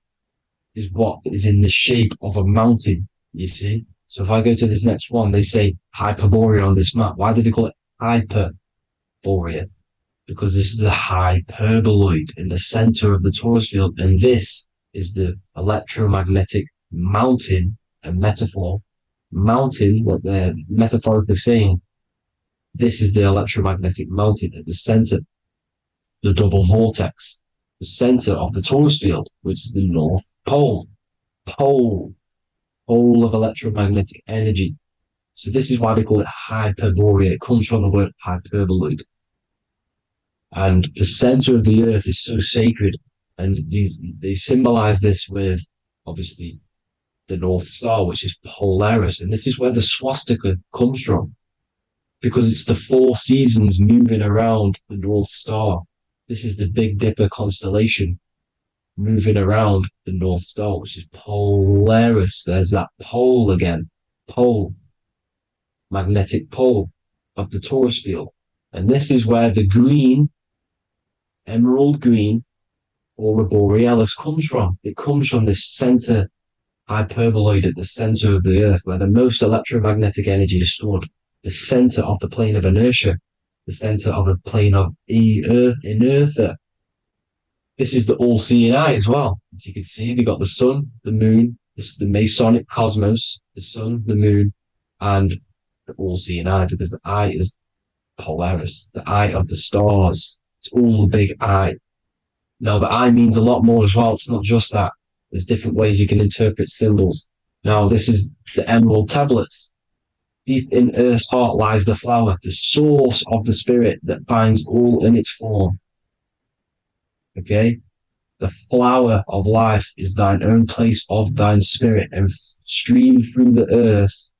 is what is in the shape of a mountain, you see? So if I go to this next one, they say Hyperborea on this map. Why do they call it Hyperborea? Because this is the hyperboloid in the center of the torus field. And this is the electromagnetic mountain, a metaphor. Mountain, what they're metaphorically saying, this is the electromagnetic mountain at the center, the double vortex, the center of the torus field, which is the North Pole. Pole of electromagnetic energy. So this is why they call it Hyperborea. It comes from the word hyperboloid. And the center of the earth is so sacred. And they symbolize this with, obviously, the North Star, which is Polaris. And this is where the swastika comes from, because it's the 4 seasons moving around the North Star. This is the Big Dipper constellation moving around the North Star, which is Polaris. There's that pole again. Pole. Magnetic pole of the torus field. And this is where the green, emerald green, aurora borealis comes from. It comes from the center hyperboloid at the center of the Earth, where the most electromagnetic energy is stored, the center of the plane of inertia, the center of a plane of inertia. This is the all-seeing eye as well. As you can see, they've got the sun, the moon, the Masonic cosmos, the sun, the moon, and the all-seeing eye, because the eye is Polaris, the eye of the stars. It's all a big eye. Now, the eye means a lot more as well. It's not just that. There's different ways you can interpret symbols. Now, this is the emerald tablets. Deep in Earth's heart lies the flower, the source of the spirit that binds all in its form. Okay? The flower of life is thine own place of thine spirit, and stream through the earth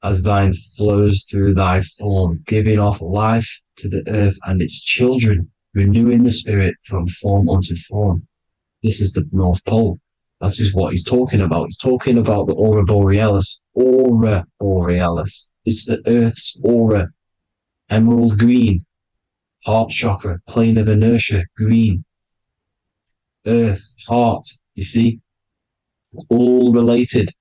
as thine flows through thy form, giving off life to the earth and its children, renewing the spirit from form unto form. This is the North Pole. This is what he's talking about. He's talking about the aurora borealis. Aurora borealis. It's the Earth's aura. Emerald green. Heart chakra. Plane of inertia. Green. Earth. Heart. You see? All related.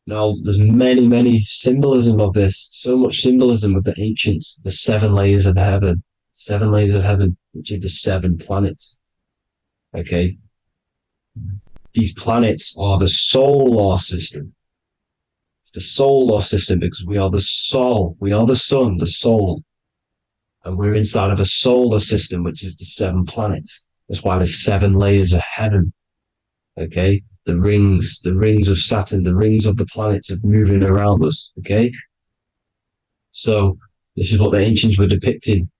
Now, there's many symbolism of this. So much symbolism of the ancients. The 7 layers of heaven. 7 layers of heaven, which are the 7 planets. Okay? These planets are the solar system. It's the solar system because we are the soul. We are the sun, the soul. And we're inside of a solar system, which is the 7 planets. That's why there's 7 layers of heaven. Okay? The rings of Saturn, the rings of the planets are moving around us. Okay? So, this is what the ancients were depicting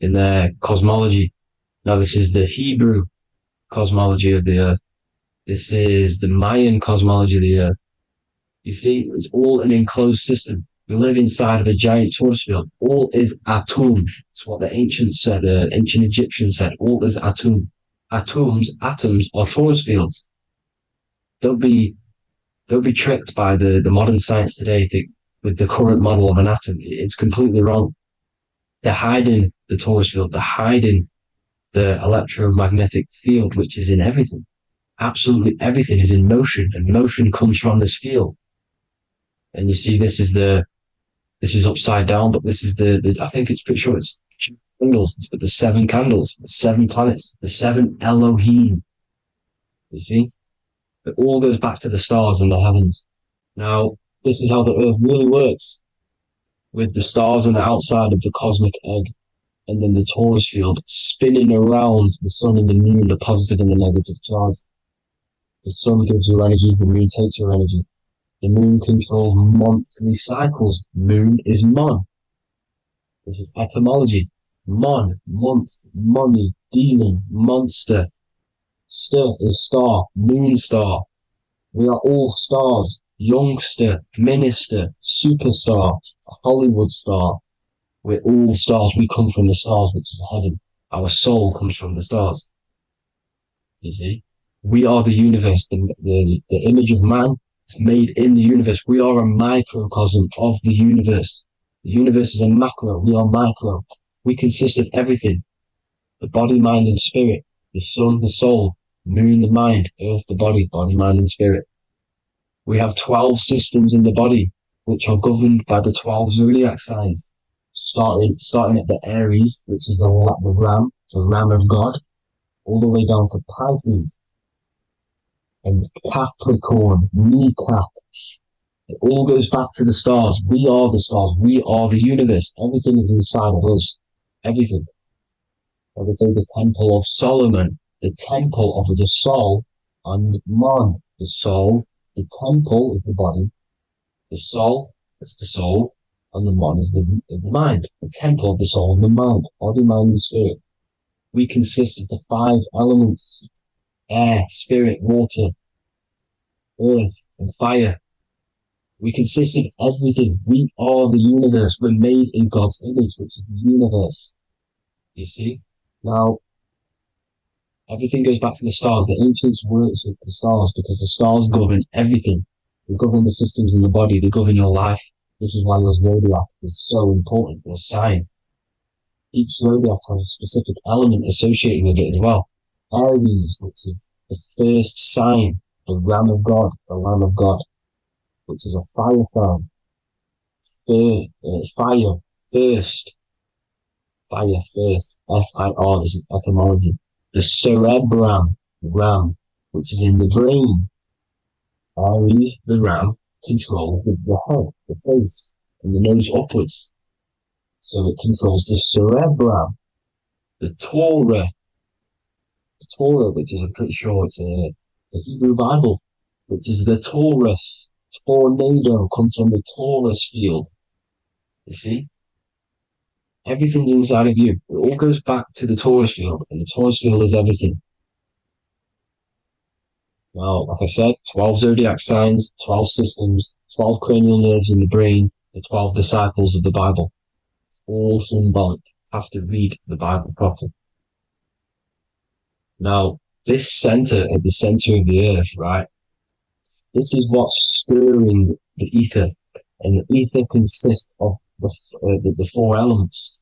in their cosmology. Now, this is the Hebrew cosmology of the Earth. This is the Mayan cosmology of the Earth. You see, it's all an enclosed system. We live inside of a giant torus field. All is atum. It's what the ancients said, ancient Egyptians said. All is atum. Atoms are torus fields. Don't be tricked by the modern science today with the current model of an atom. It's completely wrong. They're hiding the torus field. They're hiding the electromagnetic field, which is in everything. Absolutely everything is in motion, and motion comes from this field. And you see, this is upside down, but this is I think it's pretty sure it's candles, but the 7 candles, the 7 planets, the 7 Elohim. You see? It all goes back to the stars and the heavens. Now, this is how the Earth really works, with the stars on the outside of the cosmic egg, and then the torus field spinning around the sun and the moon, the positive and the negative charge. The sun gives you energy, the moon takes your energy. The moon controls monthly cycles. Moon is mon. This is etymology. Mon, month, money, demon, monster. Stir is star, moon star. We are all stars. Youngster, minister, superstar, Hollywood star. We're all stars. We come from the stars, which is heaven. Our soul comes from the stars. You see? We are the universe, the image of man is made in the universe. We are a microcosm of the universe. The universe is a macro. We are micro. We consist of everything. The body, mind, and spirit. The sun, the soul. Moon, the mind. Earth, the body. Body, mind, and spirit. We have 12 systems in the body, which are governed by the 12 zodiac signs. Starting at the Aries, which is the ram, the ram of God, all the way down to Pisces. And Capricorn, kneecap. It all goes back to the stars. We are the stars. We are the universe. Everything is inside of us. Everything. Like they say, the Temple of Solomon, the Temple of the soul, and man. The soul, the temple is the body. The soul is the soul, and the man is the mind. The temple of the soul and the mind. Body, mind, and spirit. We consist of the 5 elements. Air, spirit, water, earth, and fire. We consist of everything. We are the universe. We're made in God's image, which is the universe. You see? Now, everything goes back to the stars. The ancients worked with the stars because the stars govern everything. They govern the systems in the body. They govern your life. This is why your zodiac is so important, your sign. Each zodiac has a specific element associated with it as well. Aries, which is the first sign, the Ram of God, the Lamb of God, which is a fire sign. Fire, first, fire, first, F-I-R, this is etymology. The cerebrum, ram, which is in the brain. Aries, the ram, controls the head, the face, and the nose upwards. So it controls the cerebrum. The Torah, which is, I'm pretty sure it's the Hebrew Bible, which is the Taurus. Tornado comes from the Taurus field. You see? Everything's inside of you. It all goes back to the Taurus field, and the Taurus field is everything. Now, like I said, 12 zodiac signs, 12 systems, 12 cranial nerves in the brain, the 12 disciples of the Bible. All symbolic. Have to read the Bible properly. Now, this center, at the center of the earth, right? This is what's stirring the ether. And the ether consists of the four elements.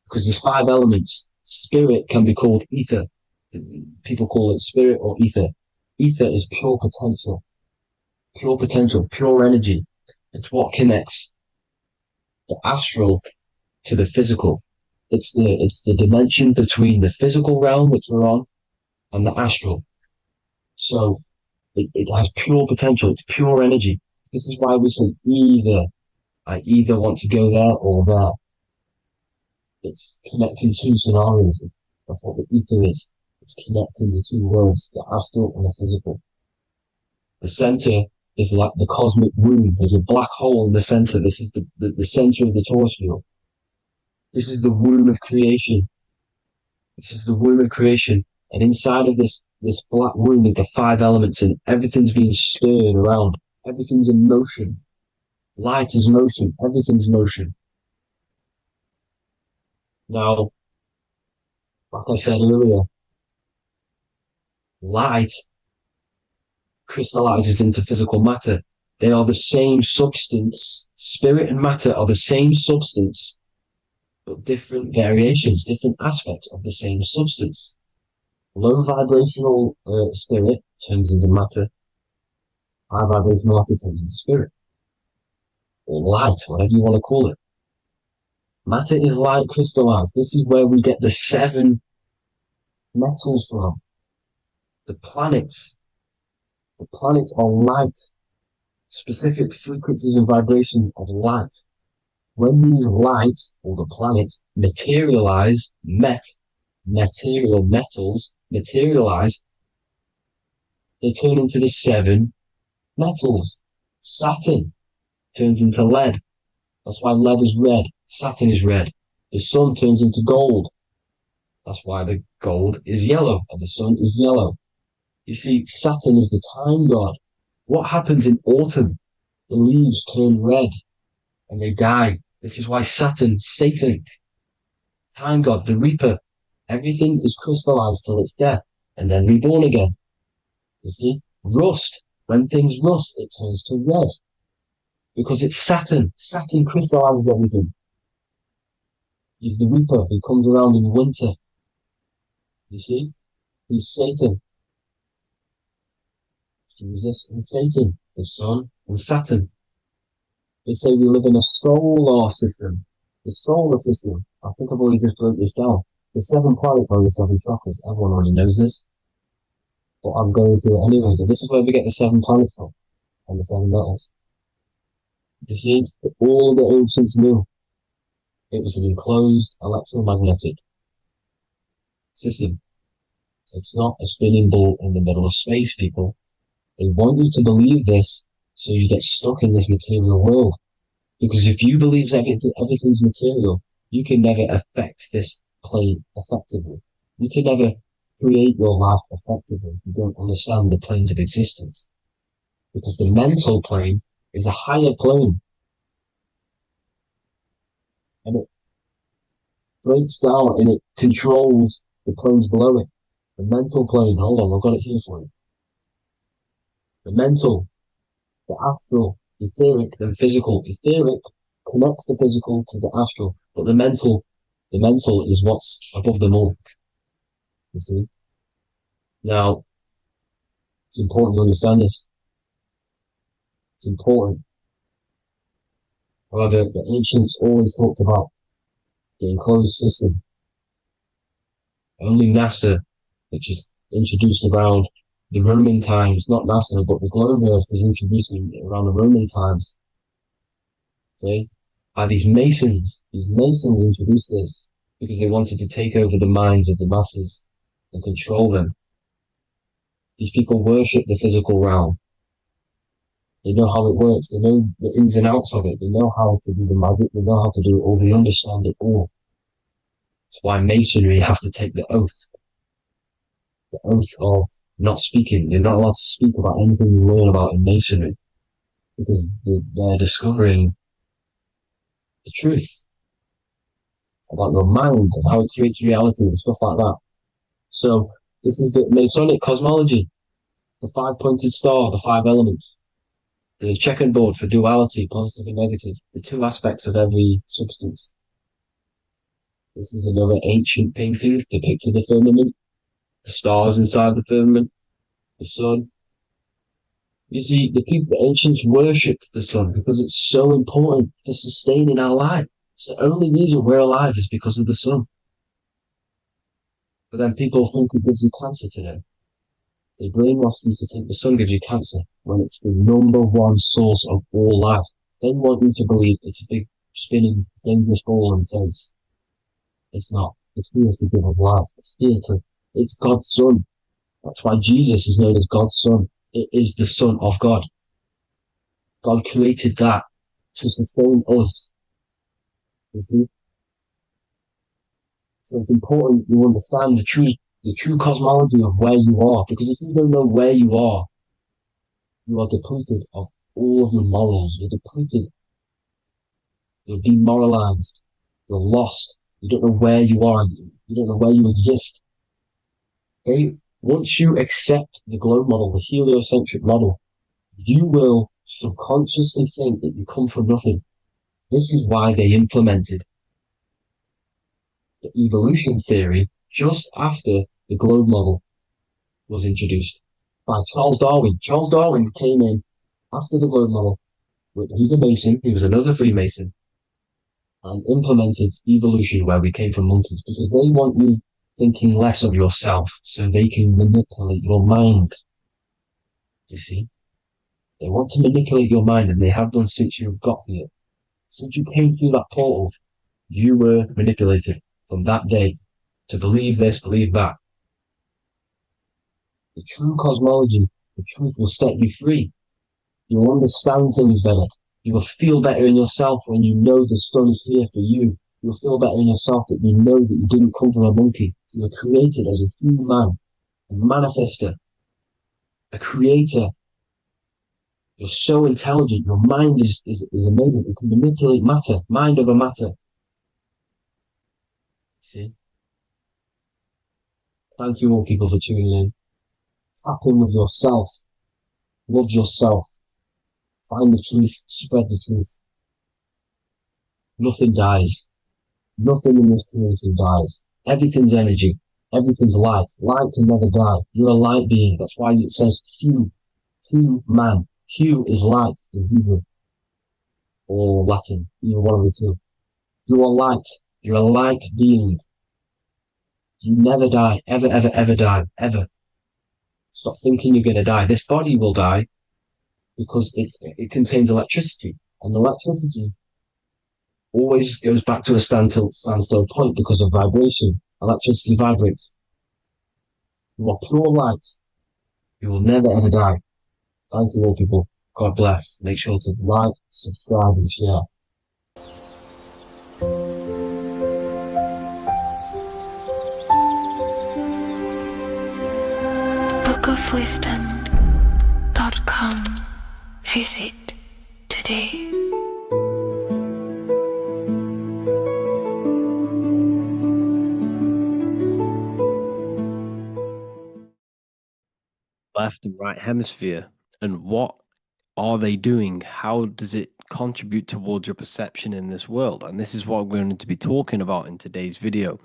Because there's 5 elements. Spirit can be called ether. People call it spirit or ether. Ether is pure potential, pure energy. It's what connects the astral to the physical. It's the dimension between the physical realm, which we're on, and the astral. So it has pure potential. It's pure energy. This is why we say either. I either want to go there or there. It's connecting 2 scenarios. That's what the ether is. It's connecting the 2 worlds, the astral and the physical. The center is like the cosmic womb. There's a black hole in the center. This is the center of the Taurus field. This is the womb of creation. This is the womb of creation. And inside of this black womb is the 5 elements, and everything's being stirred around. Everything's in motion. Light is motion. Everything's motion. Now, like I said earlier, light crystallizes into physical matter. They are the same substance. Spirit and matter are the same substance, but different variations, different aspects of the same substance. Low vibrational spirit turns into matter. High vibrational matter turns into spirit. Or light, whatever you want to call it. Matter is light crystallized. This is where we get the 7 metals from. The planets. The planets are light. Specific frequencies and vibrations of light. When these lights, or the planets, materialize, material metals materialize, they turn into the 7 metals. Saturn turns into lead. That's why lead is red. Saturn is red. The sun turns into gold. That's why the gold is yellow and the sun is yellow. You see, Saturn is the time god. What happens in autumn? The leaves turn red and they die. This is why Satan, time god, the reaper, everything is crystallized till it's death and then reborn again. You see, rust. When things rust, it turns to red. Because it's Saturn. Saturn crystallizes everything. He's the reaper who comes around in winter. You see? He's Satan. Jesus and Satan, the sun and Saturn. They say we live in a solar system. The solar system. I think I've already just broke this down. The 7 planets are the 7 chakras. Everyone already knows this. But I'm going through it anyway. But this is where we get the 7 planets from. And the 7 metals. You see, all the ancients knew it was an enclosed electromagnetic system. It's not a spinning ball in the middle of space, people. They want you to believe this so you get stuck in this material world. Because if you believe everything's material, you can never affect this plane effectively. You can never create your life effectively if you don't understand the planes of existence. Because the mental plane is a higher plane. And it breaks down and it controls the planes below it. The mental plane, hold on, I've got it here for you. The mental, the astral, etheric, then physical. Etheric connects the physical to the astral, but the mental is what's above them all. You see? Now, it's important to understand this. It's important. However, the ancients always talked about the enclosed system. Only NASA, which is introduced around the Roman times, not NASA, but the globe Earth was introduced around the Roman times. Okay? By these Masons. These Masons introduced this because they wanted to take over the minds of the masses and control them. These people worship the physical realm. They know how it works. They know the ins and outs of it. They know how to do the magic. They know how to do it all. They understand it all. That's why Masonry have to take the oath. The oath of not speaking. You're not allowed to speak about anything you learn about in Masonry because they're discovering the truth about your mind and how it creates reality and stuff like that. So this is the Masonic cosmology, the 5-pointed star, the 5 elements, the checkerboard for duality, positive and negative, the 2 aspects of every substance. This is another ancient painting depicting the firmament, the stars inside the firmament, the sun. You see, the ancients worshipped the sun because it's so important for sustaining our life. It's the only reason we're alive is because of the sun. But then people think it gives you cancer today. They brainwash you to think the sun gives you cancer when it's the #1 source of all life. They want you to believe it's a big, spinning, dangerous ball in space. It's not. It's here to give us life. It's God's son. That's why Jesus is known as God's son. It is the Son of God. God created that to sustain us. You see? So it's important you understand the true cosmology of where you are, because if you don't know where you are depleted of all of your morals. You're depleted. You're demoralized. You're lost. You don't know where you are. You don't know where you exist. Okay? Once you accept the globe model, the heliocentric model, you will subconsciously think that you come from nothing. This is why they implemented the evolution theory just after the globe model was introduced by Charles Darwin. Charles Darwin came in after the globe model. He's a Mason, he was another Freemason, and implemented evolution where we came from monkeys because they want you thinking less of yourself so they can manipulate your mind. You see? They want to manipulate your mind, and they have done since you got here. Since you came through that portal, you were manipulated from that day to believe this, believe that. The true cosmology, the truth will set you free. You will understand things better. You will feel better in yourself when you know the sun is here for you. You'll feel better in yourself that you know that you didn't come from a monkey. You were created as a human, a manifester, a creator. You're so intelligent. Your mind is amazing. You can manipulate matter, mind over matter. See? Thank you all people for tuning in. Tap in with yourself. Love yourself. Find the truth. Spread the truth. Nothing dies. Nothing in this creation dies. Everything's energy. Everything's light. Light can never die. You're a light being. That's why it says Hugh. Hugh man. Hugh is light in Hebrew or Latin, either one of the two. You are light. You're a light being. You never die. Ever, ever, ever die. Ever. Stop thinking you're going to die. This body will die because it contains electricity. And electricity always goes back to a standstill point because of vibration. Electricity vibrates. You are pure light. You will never, ever die. Thank you all people. God bless. Make sure to like, subscribe and share. bookofwisdom.com. Visit today. Left and right hemisphere, and what are they doing? How does it contribute towards your perception in this world? And this is what we're going to be talking about in today's video.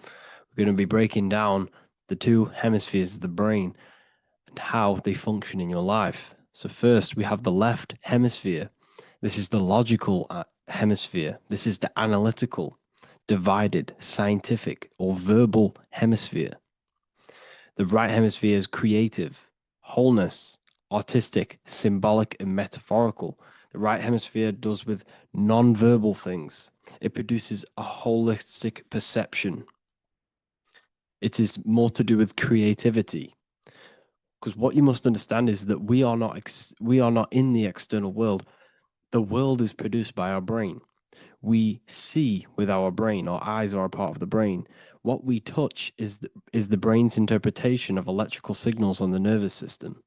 We're going to be breaking down the 2 hemispheres of the brain and how they function in your life. So first, we have the left hemisphere. This is the logical hemisphere. This is the analytical, divided, scientific, or verbal hemisphere. The right hemisphere is creative, wholeness, artistic, symbolic, and metaphorical. The right hemisphere does with non-verbal things. It produces a holistic perception. It is more to do with creativity. Because what you must understand is that we are not in the external world. The world is produced by our brain. We see with our brain. Our eyes are a part of the brain. What we touch is the brain's interpretation of electrical signals on the nervous system.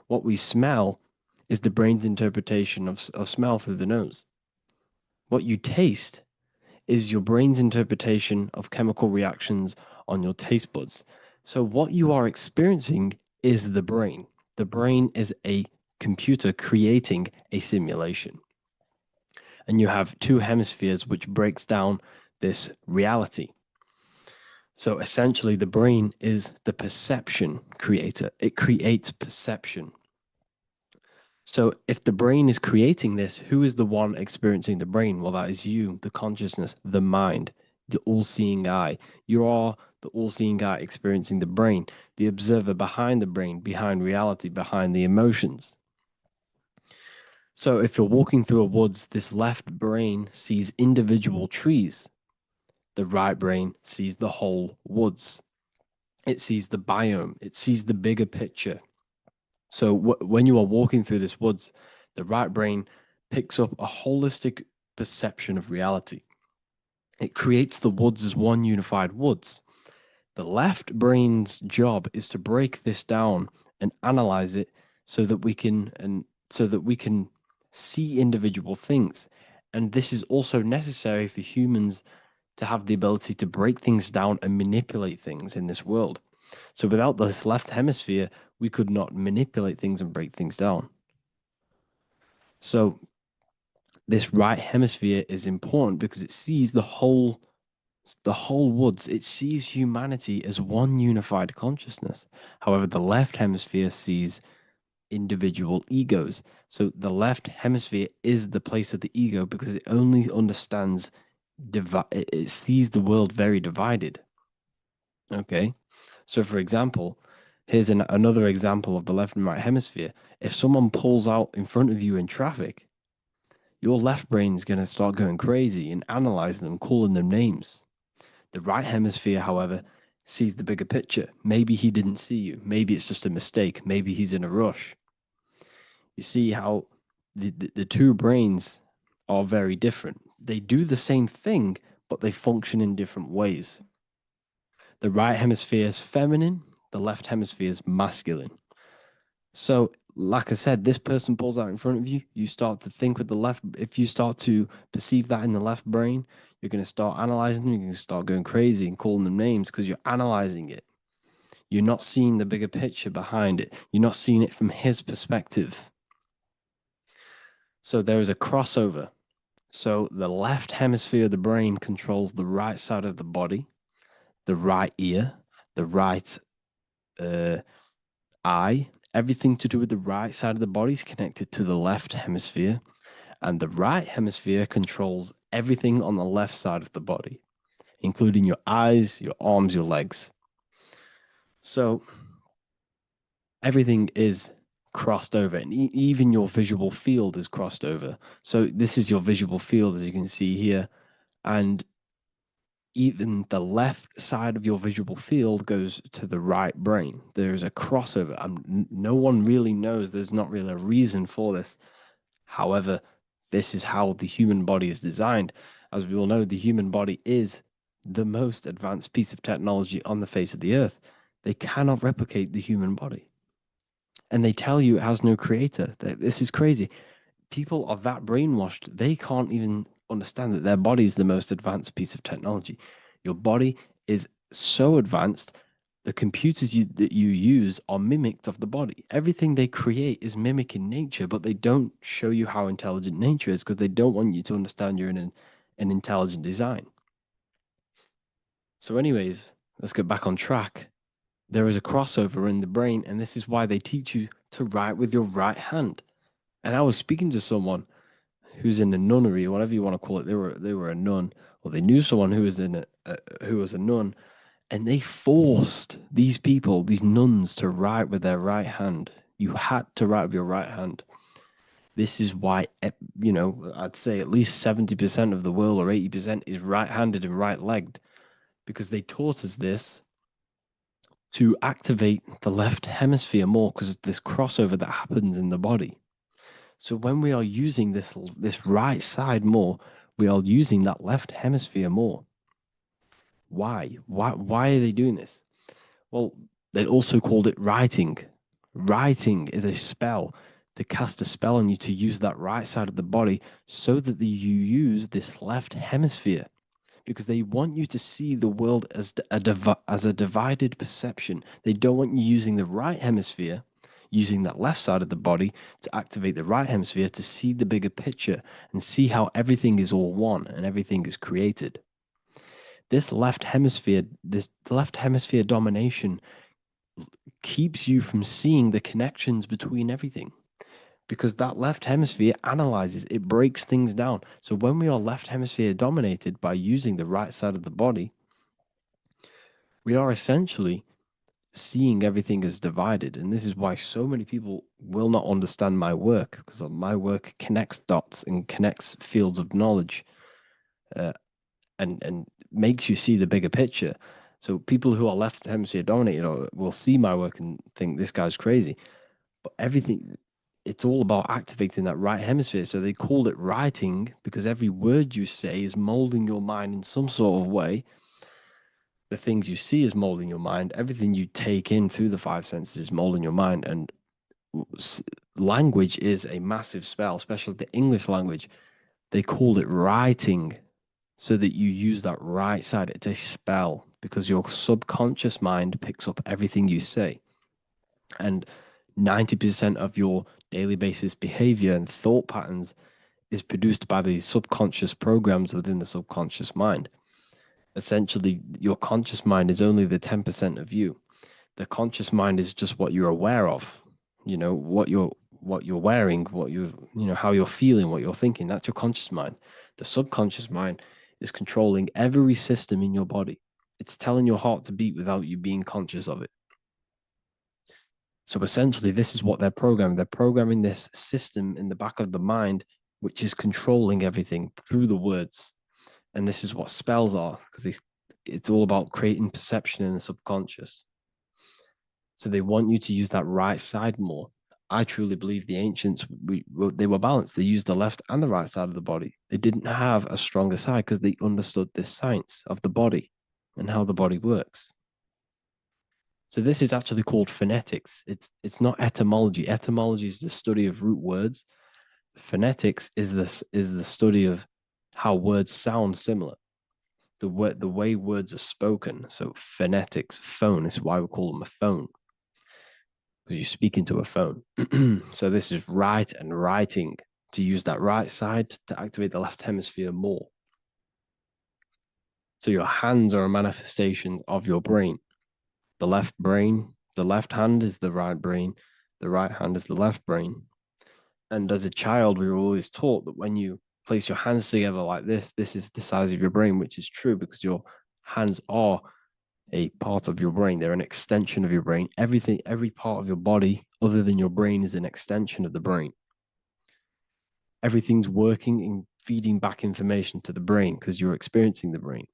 What we smell is the brain's interpretation of smell through the nose. What you taste is your brain's interpretation of chemical reactions on your taste buds. So what you are experiencing is the brain. The brain is a computer creating a simulation. And you have two hemispheres which breaks down this reality. So essentially the brain is the perception creator. It creates perception. So if the brain is creating this, who is the one experiencing the brain? Well, that is you, the consciousness, the mind, the all-seeing eye. You are the all-seeing eye experiencing the brain, the observer behind the brain, behind reality, behind the emotions. So if you're walking through a woods, this left brain sees individual trees. The right brain sees the whole woods. It sees the biome. It sees the bigger picture. So when you are walking through this woods, the right brain picks up a holistic perception of reality. It creates the woods as one unified woods. The left brain's job is to break this down and analyze it so that we can see individual things. And this is also necessary for humans to have the ability to break things down and manipulate things in this world. So without this left hemisphere, we could not manipulate things and break things down. So this right hemisphere is important because it sees the whole woods. It sees humanity as one unified consciousness. However, the left hemisphere sees individual egos. So the left hemisphere is the place of the ego because it only understands it sees the world very divided. Okay, so for example, here's another example of the left and right hemisphere. If someone pulls out in front of you in traffic, your left brain's going to start going crazy and analyzing them, calling them names. The right hemisphere, however, sees the bigger picture. Maybe he didn't see you. Maybe it's just a mistake. Maybe he's in a rush. You see how the two brains are very different. They do the same thing, but they function in different ways. The right hemisphere is feminine, the left hemisphere is masculine. So, like I said, this person pulls out in front of you, you start to think with the left. If you start to perceive that in the left brain, you're going to start analyzing them, you're going to start going crazy and calling them names because you're analyzing it. You're not seeing the bigger picture behind it. You're not seeing it from his perspective. So there is a crossover. So the left hemisphere of the brain controls the right side of the body, the right ear, the right eye. Everything to do with the right side of the body is connected to the left hemisphere. And the right hemisphere controls everything on the left side of the body, including your eyes, your arms, your legs. So everything is crossed over, and even your visual field is crossed over. So this is your visual field, as you can see here, and even the left side of your visual field goes to the right brain. There's a crossover. No one really knows. There's not really a reason for this. However, this is how the human body is designed. As we all know, the human body is the most advanced piece of technology on the face of the earth. They cannot replicate the human body. And they tell you it has no creator. This is crazy. People are that brainwashed, they can't even understand that their body is the most advanced piece of technology. Your body is so advanced, the computers that you use are mimicked of the body. Everything they create is mimicking nature, but they don't show you how intelligent nature is because they don't want you to understand you're in an intelligent design. So anyways, let's get back on track. there is a crossover in the brain, and this is why they teach you to write with your right hand. And I was speaking to someone who's in a nunnery, or whatever you want to call it. They were a nun, or they knew someone who was who was a nun, and they forced these people, these nuns, to write with their right hand. You had to write with your right hand. This is why, I'd say at least 70% of the world, or 80%, is right-handed and right-legged, because they taught us this to activate the left hemisphere more, because of this crossover that happens in the body. So when we are using this right side more, we are using that left hemisphere more. Why? Why are they doing this? Well, they also called it writing. Writing is a spell, to cast a spell on you, to use that right side of the body so that you use this left hemisphere, because they want you to see the world as a divided perception. They don't want you using the right hemisphere, using that left side of the body to activate the right hemisphere to see the bigger picture and see how everything is all one and everything is created. This left hemisphere domination keeps you from seeing the connections between everything, because that left hemisphere analyzes, it breaks things down. So when we are left hemisphere dominated by using the right side of the body, we are essentially seeing everything as divided. And this is why so many people will not understand my work, because my work connects dots and connects fields of knowledge, and makes you see the bigger picture. So people who are left hemisphere dominated will see my work and think this guy's crazy. But it's all about activating that right hemisphere. So they called it writing, because every word you say is molding your mind in some sort of way. The things you see is molding your mind. Everything you take in through the five senses is molding your mind. And language is a massive spell, especially the English language. They called it writing, so that you use that right side. It's a spell, because your subconscious mind picks up everything you say. And 90% of your daily basis behavior and thought patterns is produced by these subconscious programs within the subconscious mind. Essentially, your conscious mind is only the 10% of you. The conscious mind is just what you're aware of, what you're wearing, how you're feeling, what you're thinking. That's your conscious mind. The subconscious mind is controlling every system in your body. It's telling your heart to beat without you being conscious of it. So essentially, this is what they're programming. They're programming this system in the back of the mind, which is controlling everything through the words. And this is what spells are, because it's all about creating perception in the subconscious. So they want you to use that right side more. I truly believe the ancients, they were balanced. They used the left and the right side of the body. They didn't have a stronger side, because they understood this science of the body and how the body works. So this is actually called phonetics. It's not etymology. Etymology is the study of root words. Phonetics is the study of how words sound similar, the way words are spoken. So phonetics, phone, is why we call them a phone, because you speak into a phone. So this is write and writing, to use that right side to activate the left hemisphere more. So your hands are a manifestation of your brain. The left hand is the right brain, the right hand is the left brain. And as a child, we were always taught that when you place your hands together like this is the size of your brain, which is true, because your hands are a part of your brain. They're an extension of your brain. Every part of your body other than your brain is an extension of the brain. Everything's working and feeding back information to the brain, because you're experiencing the brain.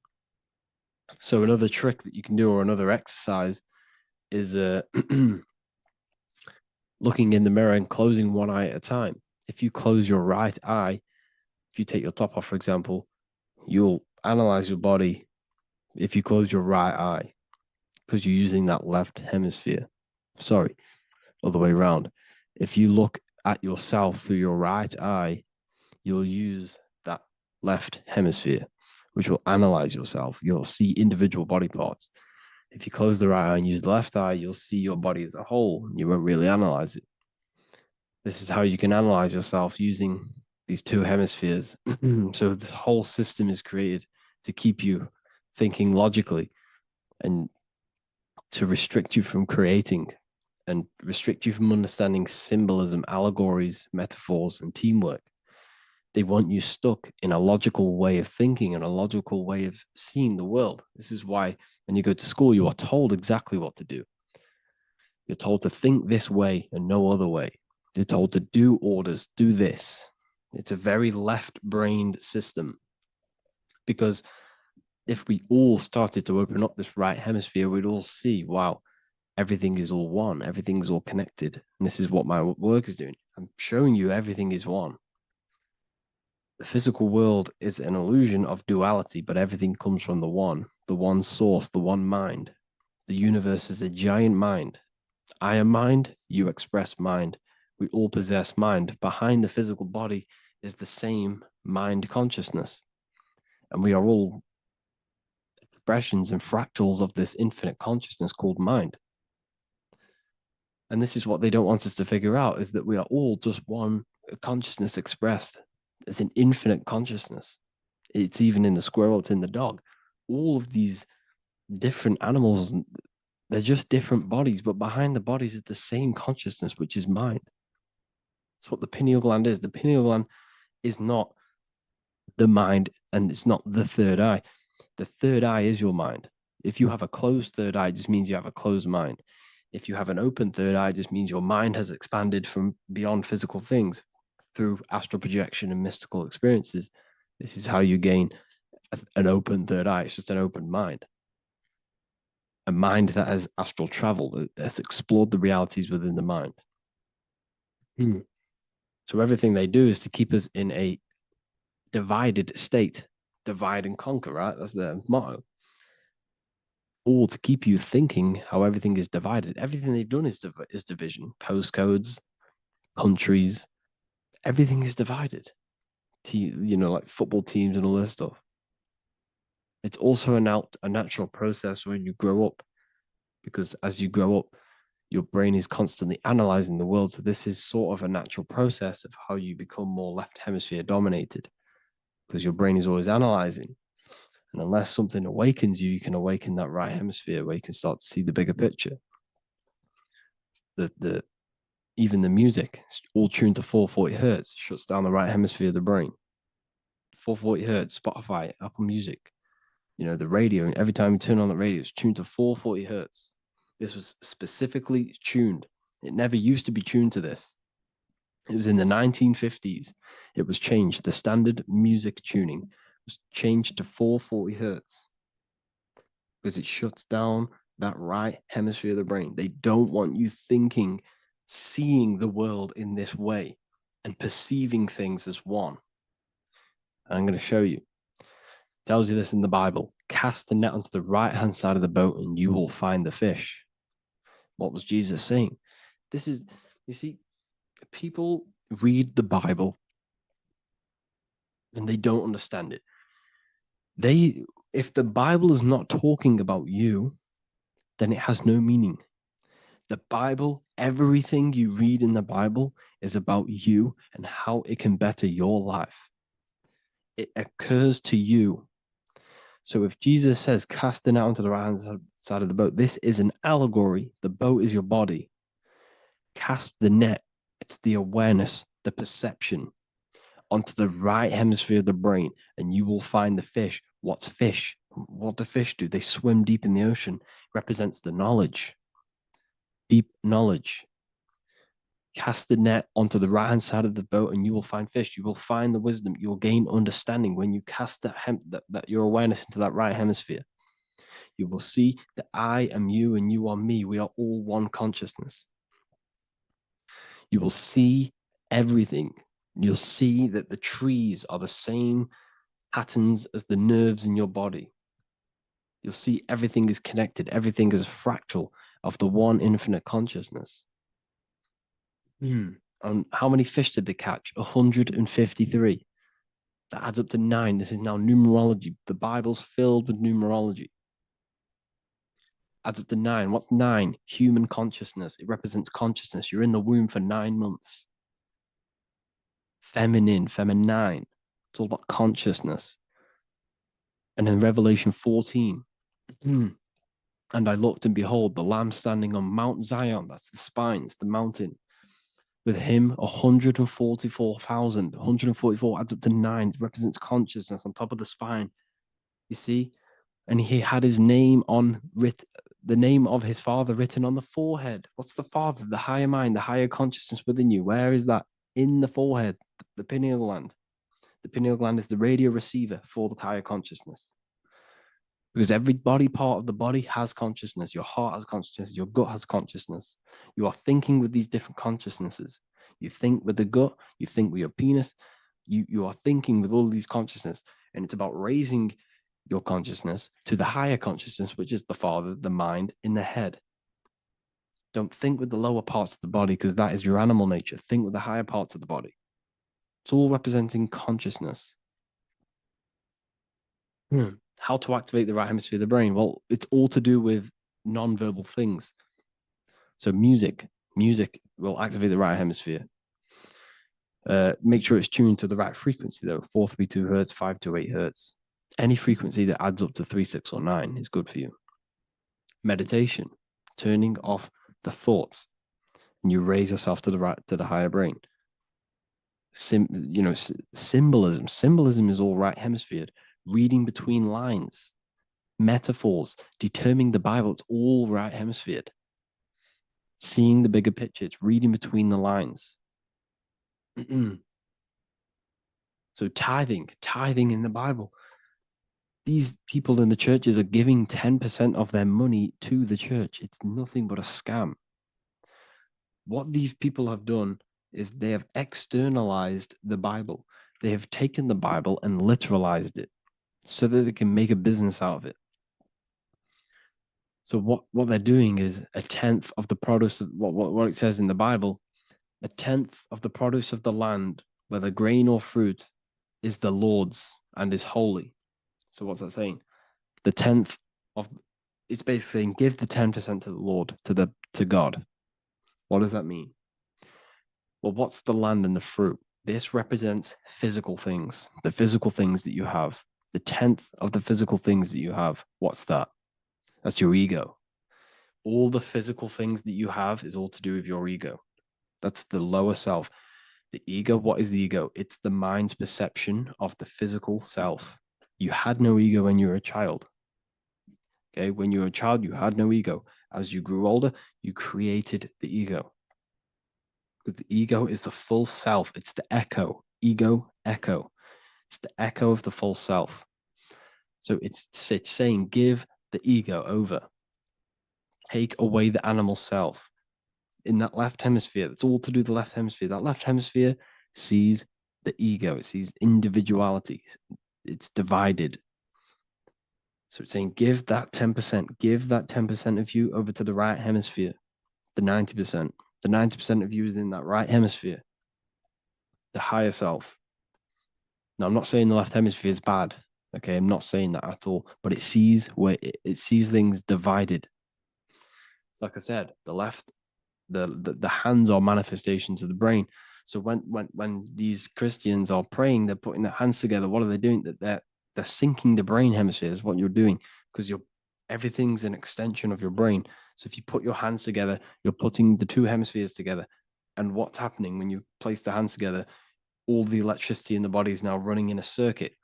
So another trick that you can do, or another exercise, is looking in the mirror and closing one eye at a time. If you close your right eye, if you take your top off, for example, you'll analyze your body if you close your right eye, because you're using that left hemisphere. Sorry, other way around. If you look at yourself through your right eye, you'll use that left hemisphere, which will analyze yourself. You'll see individual body parts. If you close the right eye and use the left eye, you'll see your body as a whole. You won't really analyze it. This is how you can analyze yourself, using these two hemispheres. So this whole system is created to keep you thinking logically. And to restrict you from creating and restrict you from understanding symbolism, allegories, metaphors, and teamwork. They want you stuck in a logical way of thinking and a logical way of seeing the world. This is why when you go to school, you are told exactly what to do. You're told to think this way and no other way. You're told to do orders, do this. It's a very left-brained system, because if we all started to open up this right hemisphere, we'd all see, wow, everything is all one, everything's all connected. And this is what my work is doing. I'm showing you everything is one. The physical world is an illusion of duality, but everything comes from the one source, the one mind. The universe is a giant mind. I am mind, you express mind. We all possess mind. Behind the physical body is the same mind consciousness. And we are all expressions and fractals of this infinite consciousness called mind. And this is what they don't want us to figure out, is that we are all just one consciousness expressed. It's an infinite consciousness. It's even in the squirrel, it's in the dog. All of these different animals, they're just different bodies, but behind the bodies is the same consciousness, which is mind. That's what the pineal gland is. The pineal gland is not the mind, and it's not the third eye. The third eye is your mind. If you have a closed third eye, it just means you have a closed mind. If you have an open third eye, it just means your mind has expanded from beyond physical things through astral projection and mystical experiences. This is how you gain an open third eye. It's just an open mind. A mind that has astral traveled, that has explored the realities within the mind. So everything they do is to keep us in a divided state. Divide and conquer, right? That's their motto. All to keep you thinking how everything is divided. Everything they've done is division. Postcodes, countries, everything is divided. Like football teams and all this stuff. It's also a natural process when you grow up, because as you grow up, your brain is constantly analyzing the world. So this is sort of a natural process of how you become more left hemisphere dominated, because your brain is always analyzing. And unless something awakens you, you can awaken that right hemisphere where you can start to see the bigger picture. Even the music, all tuned to 440 hertz, shuts down the right hemisphere of the brain. 440 hertz, Spotify, Apple Music, the radio. Every time you turn on the radio, it's tuned to 440 hertz. This was specifically tuned. It never used to be tuned to this. It was in the 1950s. It was changed. The standard music tuning was changed to 440 hertz because it shuts down that right hemisphere of the brain. They don't want you thinking, seeing the world in this way and perceiving things as one. And I'm going to show you. It tells you this in the Bible. Cast the net onto the right-hand side of the boat and you will find the fish. What was Jesus saying? You see, people read the Bible and they don't understand it. If the Bible is not talking about you, then it has no meaning. The Bible, everything you read in the Bible is about you and how it can better your life. It occurs to you. So if Jesus says, cast the net onto the right-hand side of the boat, this is an allegory. The boat is your body. Cast the net. It's the awareness, the perception onto the right hemisphere of the brain, and you will find the fish. What's fish? What do fish do? They swim deep in the ocean. It represents the knowledge. Deep knowledge. Cast the net onto the right-hand side of the boat and you will find fish. You will find the wisdom. You'll gain understanding when you cast that your awareness into that right hemisphere. You will see that I am you and you are me. We are all one consciousness. You will see everything. You'll see that the trees are the same patterns as the nerves in your body. You'll see everything is connected. Everything is a fractal of the one infinite consciousness. And how many fish did they catch? 153. That adds up to 9. This is now numerology. The Bible's filled with numerology. Adds up to 9. What's 9? Human consciousness. It represents consciousness. You're in the womb for 9 months. Feminine. It's all about consciousness. And in Revelation 14, And I looked, and behold, the Lamb standing on Mount Zion, that's the spines, the mountain, with him 144,000. 144 adds up to 9, represents consciousness on top of the spine. You see? And he had his name the name of his father written on the forehead. What's the father? The higher mind, the higher consciousness within you. Where is that? In the forehead, the pineal gland. The pineal gland is the radio receiver for the higher consciousness. Because every body part of the body has consciousness. Your heart has consciousness. Your gut has consciousness. You are thinking with these different consciousnesses. You think with the gut. You think with your penis. You are thinking with all these consciousness. And it's about raising your consciousness to the higher consciousness, which is the father, the mind in the head. Don't think with the lower parts of the body, because that is your animal nature. Think with the higher parts of the body. It's all representing consciousness. How to activate the right hemisphere of the brain? Well, it's all to do with non-verbal things. So music will activate the right hemisphere. Make sure it's tuned to the right frequency though. 432 hertz, 528 hertz. Any frequency that adds up to 3, 6, or 9 is good for you. Meditation, turning off the thoughts, and you raise yourself to the higher brain. Symbolism. Symbolism is all right hemisphered. Reading between lines, metaphors, determining the Bible, it's all right hemisphered. Seeing the bigger picture, it's reading between the lines. So tithing in the Bible. These people in the churches are giving 10% of their money to the church. It's nothing but a scam. What these people have done is they have externalized the Bible. They have taken the Bible and literalized it so that they can make a business out of it. So what they're doing is 1/10 of the produce of what it says in the Bible, 1/10 of the produce of the land, whether grain or fruit, is the Lord's and is holy. So what's that saying? The 10th of it's basically saying give the 10% to the Lord, to God. What does that mean? Well, what's the land and the fruit? This represents physical things, the physical things that you have. The 10th of the physical things that you have. What's that? That's your ego. All the physical things that you have is all to do with your ego. That's the lower self. The ego, what is the ego? It's the mind's perception of the physical self. You had no ego when you were a child. Okay, when you were a child, you had no ego. As you grew older, you created the ego. But the ego is the full self. It's the echo. Ego, echo. It's the echo of the full self. So it's saying give the ego over. Take away the animal self. In that left hemisphere, that's all to do with the left hemisphere. That left hemisphere sees the ego. It sees individuality. It's divided. So it's saying give that 10%. Give that 10% of you over to the right hemisphere. The 90%. The 90% of you is in that right hemisphere. The higher self. Now, I'm not saying the left hemisphere is bad. Okay, I'm not saying that at all. But it sees it sees things divided. It's like I said, the left, the hands are manifestations of the brain. So when these Christians are praying, they're putting their hands together. What are they doing? They're syncing the brain hemispheres. What you're doing, because everything's an extension of your brain. So if you put your hands together, you're putting the two hemispheres together. And what's happening when you place the hands together? All the electricity in the body is now running in a circuit.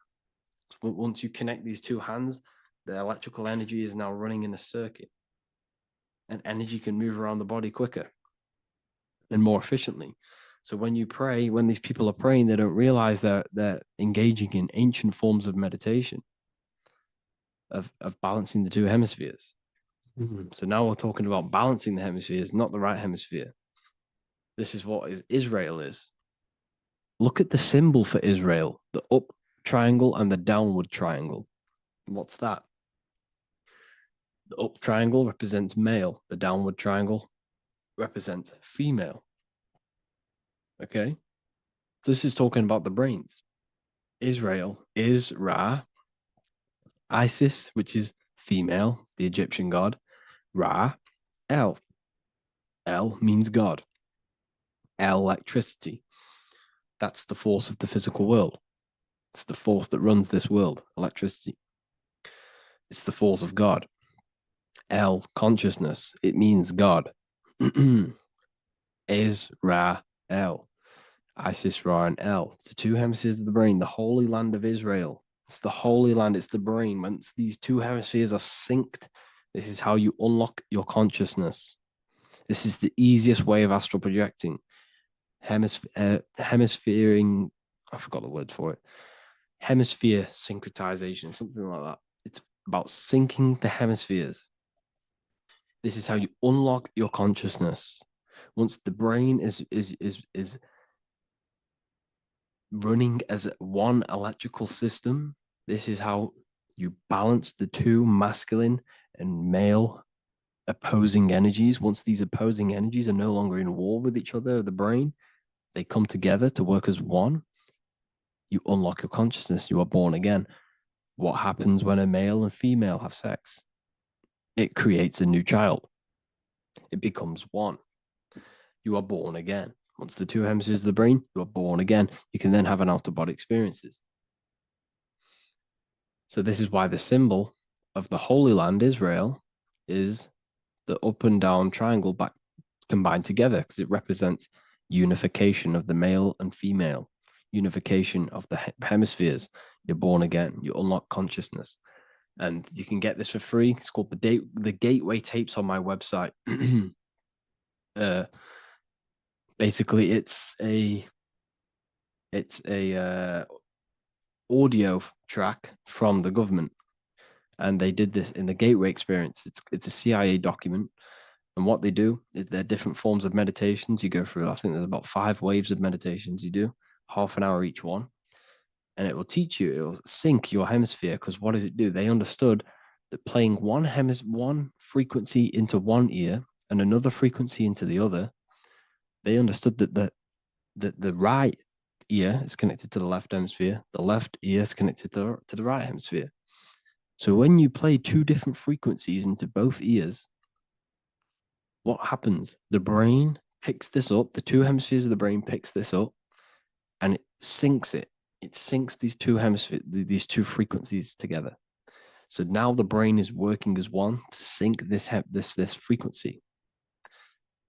So once you connect these two hands, the electrical energy is now running in a circuit. And energy can move around the body quicker and more efficiently. So when you pray, when these people are praying, they don't realize that they're engaging in ancient forms of meditation, of balancing the two hemispheres. So now we're talking about balancing the hemispheres, not the right hemisphere. This is what Israel is. Look at the symbol for Israel, the up triangle and the downward triangle. What's that? The up triangle represents male. The downward triangle represents female. Okay? This is talking about the brains. Israel is Ra. Isis, which is female, the Egyptian god. Ra, El. El means God. Electricity. That's the force of the physical world. It's the force that runs this world, electricity. It's the force of God. El, consciousness. It means God. Israel. Isis, Ra, and El. It's the two hemispheres of the brain, the holy land of Israel. It's the holy land, it's the brain. Once these two hemispheres are synced, this is how you unlock your consciousness. This is the easiest way of astral projecting. Hemisphering, I forgot the word for it. Hemisphere syncretization, something like that. It's about syncing the hemispheres. This is how you unlock your consciousness. Once the brain is running as one electrical system, this is how you balance the two masculine and male opposing energies. Once these opposing energies are no longer in war with each other, the brain, they come together to work as one. You unlock your consciousness. You are born again. What happens when a male and female have sex? It creates a new child. It becomes one. You are born again. Once the two hemispheres of the brain, you are born again. You can then have an out-of-body experiences. So this is why the symbol of the Holy Land, Israel, is the up and down triangle back combined together, because it represents unification of the male and female, unification of the hemispheres. You're born again. You unlock consciousness. And you can get this for free. It's called the Gateway Tapes on my website. Basically, it's a audio track from the government, and they did this in the Gateway Experience. It's a CIA document, and what they do is there are different forms of meditations you go through. I think there's about 5 waves of meditations you do, half an hour each one, and it will teach you. It will sync your hemisphere, because what does it do? They understood that playing one frequency into one ear and another frequency into the other, they understood that the right ear is connected to the left hemisphere, the left ear is connected to the right hemisphere. So when you play 2 different frequencies into both ears, what happens? The brain picks this up, the 2 hemispheres of the brain picks this up, and it syncs it. It syncs these 2 hemispheres, these 2 frequencies together. So now the brain is working as one to sync this frequency.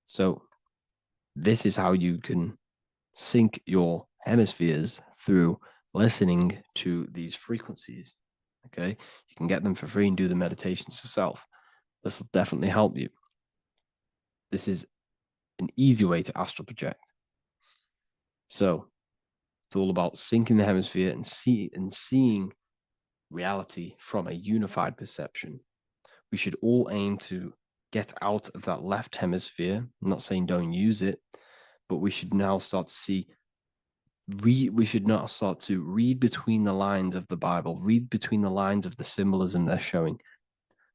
So this is how you can sync your hemispheres, through listening to these frequencies. Okay, you can get them for free and do the meditations yourself. This will definitely help you. This is an easy way to astral project. So it's all about syncing the hemisphere and seeing reality from a unified perception. We should all aim to get out of that left hemisphere. I'm not saying don't use it, but we should now start to see we should not start to read between the lines of the Bible, read between the lines of the symbolism they're showing,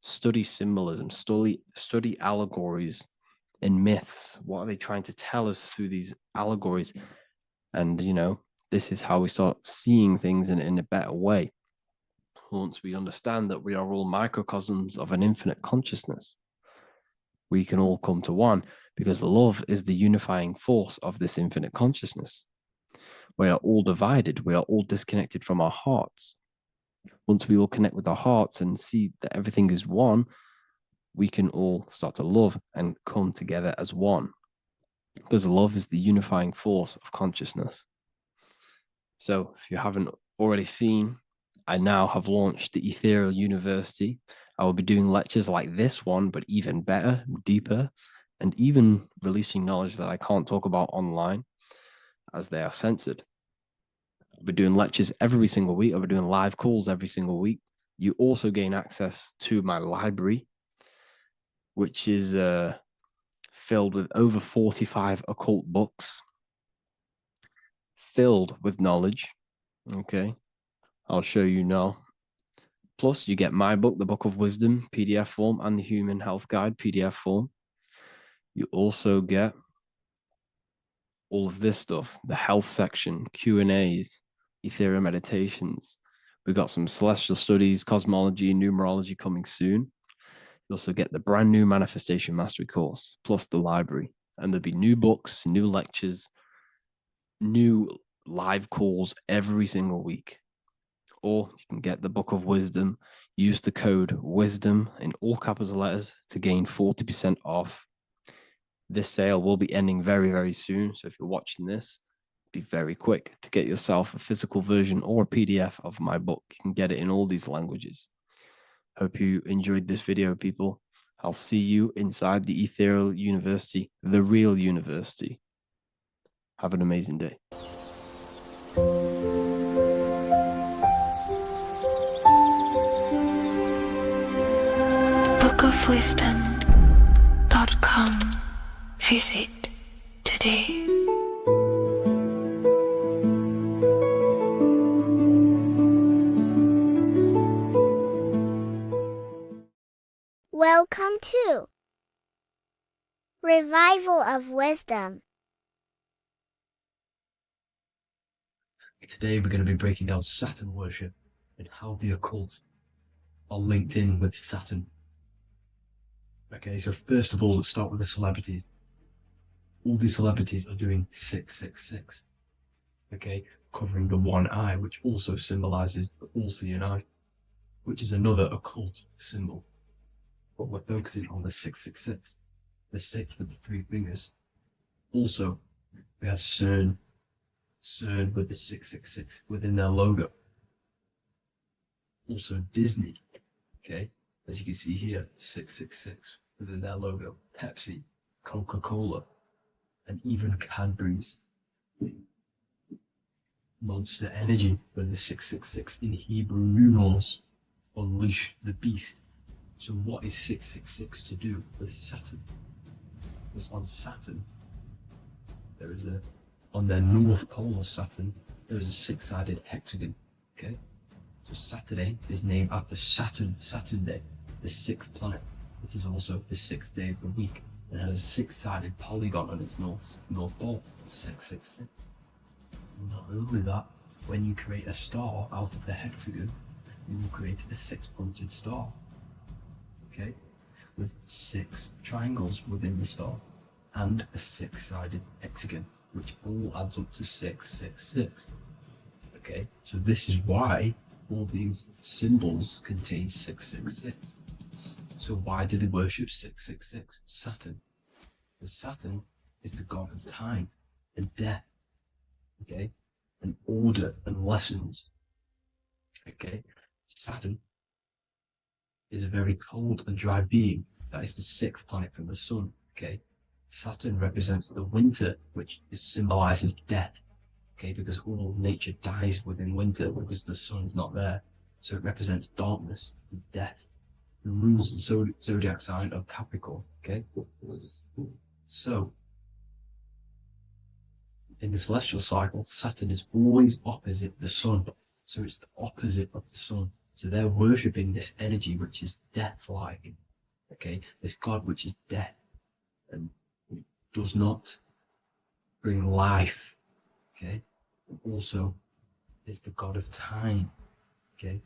study symbolism, study allegories and myths. What are they trying to tell us through these allegories? And, this is how we start seeing things in a better way. Once we understand that we are all microcosms of an infinite consciousness, we can all come to one, because love is the unifying force of this infinite consciousness. We are all divided. We are all disconnected from our hearts. Once we all connect with our hearts and see that everything is one, we can all start to love and come together as one, because love is the unifying force of consciousness. So if you haven't already seen, I now have launched the Ethereal University. I will be doing lectures like this one, but even better, deeper, and even releasing knowledge that I can't talk about online, as they are censored. I'll be doing lectures every single week. I'll be doing live calls every single week. You also gain access to my library, which is filled with over 45 occult books, filled with knowledge. Okay, I'll show you now. Plus, you get my book, The Book of Wisdom, PDF form, and the Human Health Guide, PDF form. You also get all of this stuff, the health section, Q&As, Ethereal meditations. We've got some celestial studies, cosmology, numerology coming soon. You also get the brand new Manifestation Mastery course, plus the library. And there'll be new books, new lectures, new live calls every single week. Or you can get the Book of Wisdom. use the code WISDOM in all capital letters to gain 40% off. This sale will be ending very, very soon. So if you're watching this, be very quick to get yourself a physical version or a PDF of my book. You can get it in all these languages. Hope you enjoyed this video, people. I'll see you inside the Ethereal University, the real university. Have an amazing day. bookofwisdom.com. Visit today. Welcome to Revival of Wisdom. Today we're going to be breaking down Saturn worship and how the occult are linked in with Saturn. Okay, so first of all, let's start with the celebrities. All the celebrities are doing 666. Okay, covering the one eye, which also symbolizes the all-seeing eye, which is another occult symbol. But we're focusing on the 666, the 6 with the 3 fingers. Also, we have CERN with the 666 within their logo. Also Disney, okay, as you can see here, 666 within their logo. Pepsi, Coca-Cola, and even Cadbury's. Monster Energy with the 666 in Hebrew numerals. Unleash the beast. So what is 666 to do with Saturn? Because on Saturn, there is on their north pole of Saturn, there is a 6-sided hexagon, okay? So Saturday is named after Saturn Day, the 6th planet. It is also the 6th day of the week, and has a 6-sided polygon on its north pole, 666. Not only that, when you create a star out of the hexagon, you will create a 6-pointed star, okay? With 6 triangles within the star, and a 6-sided hexagon, which all adds up to 666. Okay, so this is why all these symbols contain 666. So why do they worship 666? Saturn. Because Saturn is the god of time and death, okay, and order and lessons. Okay, Saturn is a very cold and dry being. That is the 6th planet from the sun. Okay, Saturn represents the winter, which symbolizes death. Okay, because all nature dies within winter because the sun's not there. So it represents darkness and death. It rules the zodiac sign of Capricorn. Okay, so in the celestial cycle, Saturn is always opposite the sun. So it's the opposite of the sun. So they're worshipping this energy which is death-like. Okay, this god which is death and does not bring life. Okay, and also is the god of time. Okay,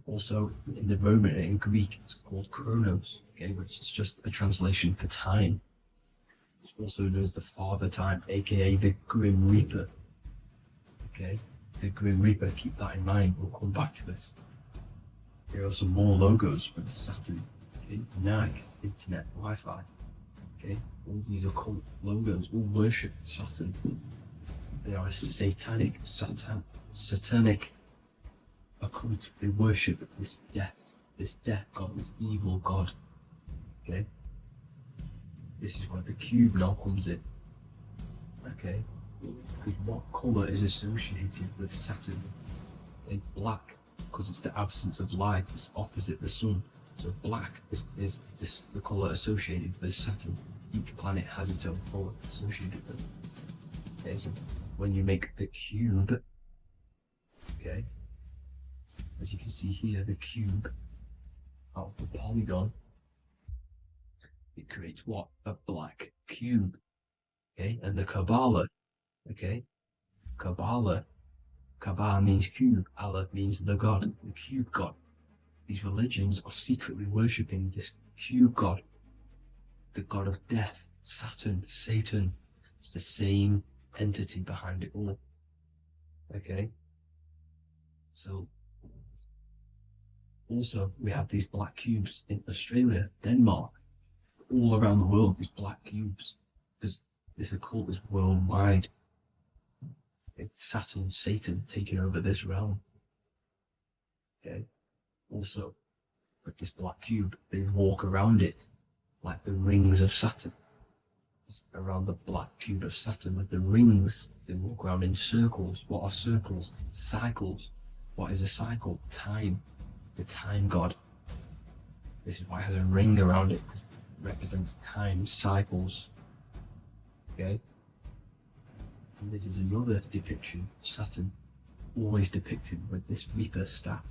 also in the Roman and in Greek it's called Chronos. Okay, which is just a translation for time. It's also known as the Father Time, aka the Grim Reaper. Okay, the Grim Reaper. Keep that in mind. We'll come back to this. Here are some more logos with Saturn. Okay, NAG, Internet, Wi-Fi. Okay, all these occult logos all worship Saturn. They are a satanic occult. They worship this death god, this evil god. Okay, this is where the cube now comes in. Okay, because what color is associated with Saturn? It's black, because it's the absence of light. It's opposite the sun. So black is the color associated with Saturn. Each planet has its own color associated with it. Okay, so when you make the cube, okay, as you can see here, the cube out of the polygon, it creates what? A black cube. Okay, and the Kabbalah, okay, Kabbalah means cube, Allah means the god, the cube god. These religions are secretly worshipping this cube god, the god of death, Saturn, Satan. It's the same entity behind it all. Okay, so Also, we have these black cubes in Australia, Denmark, all around the world, these black cubes, because this occult is worldwide. It's Saturn, Satan taking over this realm. Okay. Also, with this black cube, they walk around it like the rings of Saturn. It's around the black cube of Saturn with the rings, they walk around in circles. What are circles? Cycles. What is a cycle? Time. The time god. This is why it has a ring around it, because it represents time, cycles. Okay? And this is another depiction of Saturn, always depicted with this Reaper staff.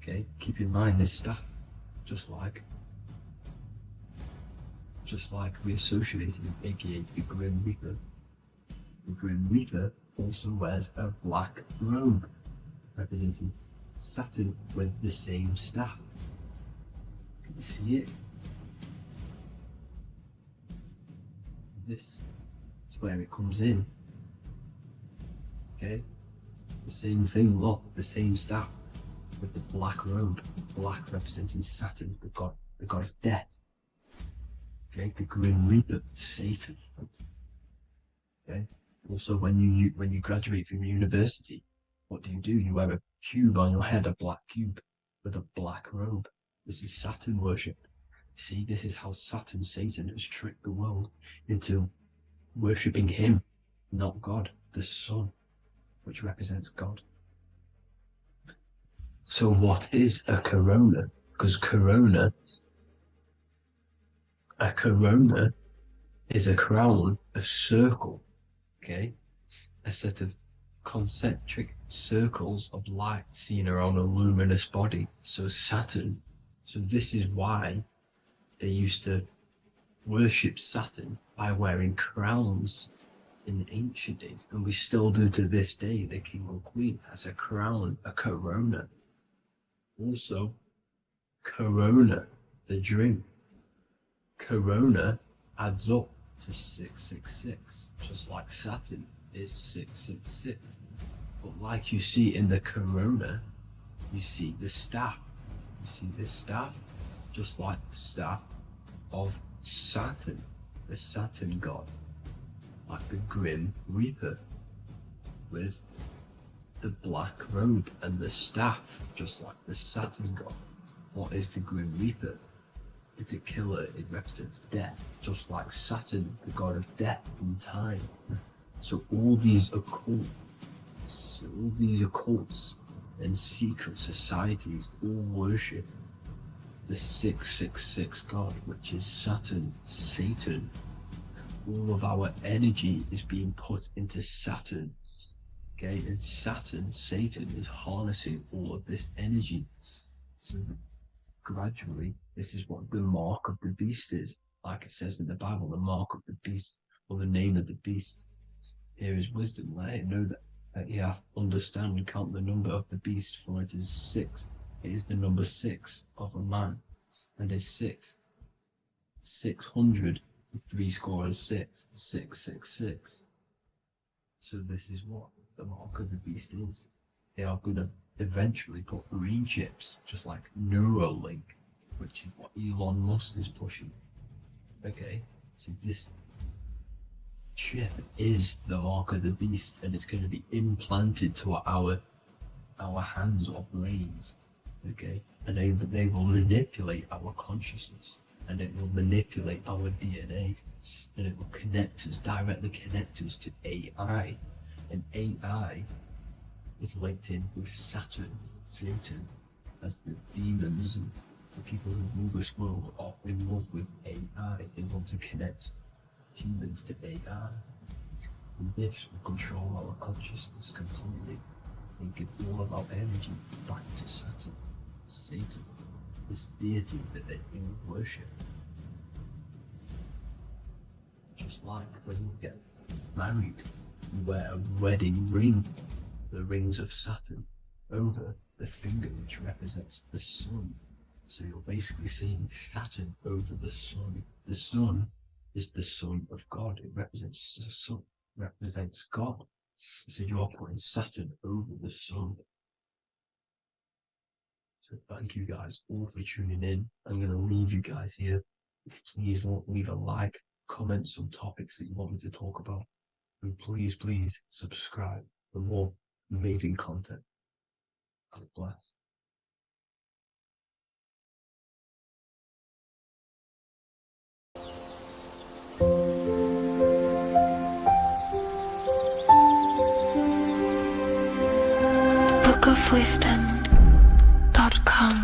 Okay? Keep in mind this staff, just like we associated with, aka the Grim Reaper. The Grim Reaper also wears a black robe, representing Saturn with the same staff. Can you see it? This is where it comes in. Okay? The same thing, look, the same staff with the black robe. Black representing Saturn, the god of death. Okay, the Grim Reaper, Satan. Okay. Also, when you graduate from university, what do? You wear a cube on your head, a black cube with a black robe. This is Saturn worship. See, this is how Satan has tricked the world into worshipping him, not God, the sun, which represents God. So what is a corona? Because a corona is a crown, a circle, okay? A set of concentric circles of light seen around a luminous body. So Saturn. So this is why they used to worship Saturn by wearing crowns in ancient days. And we still do to this day. The king or queen has a crown, a corona. Also, corona, the dream. Corona adds up to 666, just like Saturn is 666. But like you see in the corona, you see the staff. You see this staff, just like the staff of Saturn, the Saturn god, like the Grim Reaper, with the black robe and the staff, just like the Saturn god. What is the Grim Reaper? It's a killer, it represents death, just like Saturn, the god of death and time. So all these occults and secret societies all worship the 666 god, which is Saturn, Satan. All of our energy is being put into Saturn. Okay, and Saturn, Satan, is harnessing all of this energy. So gradually, this is what the mark of the beast is. Like it says in the Bible, the mark of the beast, or the name of the beast. Here is wisdom. Let it know that you have to understand and count the number of the beast, for it is 6. It is the number 6 of a man, and is 600, 3 score is 6, 666. So this is what the mark of the beast is. They are going to eventually put green chips, just like Neuralink, which is what Elon Musk is pushing. Okay, so this chip is the mark of the beast, and it's going to be implanted to our hands or brains. Okay, and they will manipulate our consciousness, and it will manipulate our DNA, and it will directly connect us to AI, and AI is linked in with Saturn, Satan, as the demons and the people who rule this world are in love with AI. They want to connect humans to AI. And this will control our consciousness completely and give all of our energy back to Saturn, Satan, this deity that they worship. Just like when you get married, you wear a wedding ring, the rings of Saturn, over the finger, which represents the sun. So you're basically seeing Saturn over the sun. The sun is the son of God. It represents the sun, represents God. So you're putting Saturn over the sun. So thank you guys all for tuning in. I'm going to leave you guys here. Please leave a like, comment some topics that you want me to talk about. And please subscribe for more amazing content. God bless. bookofwisdom.com.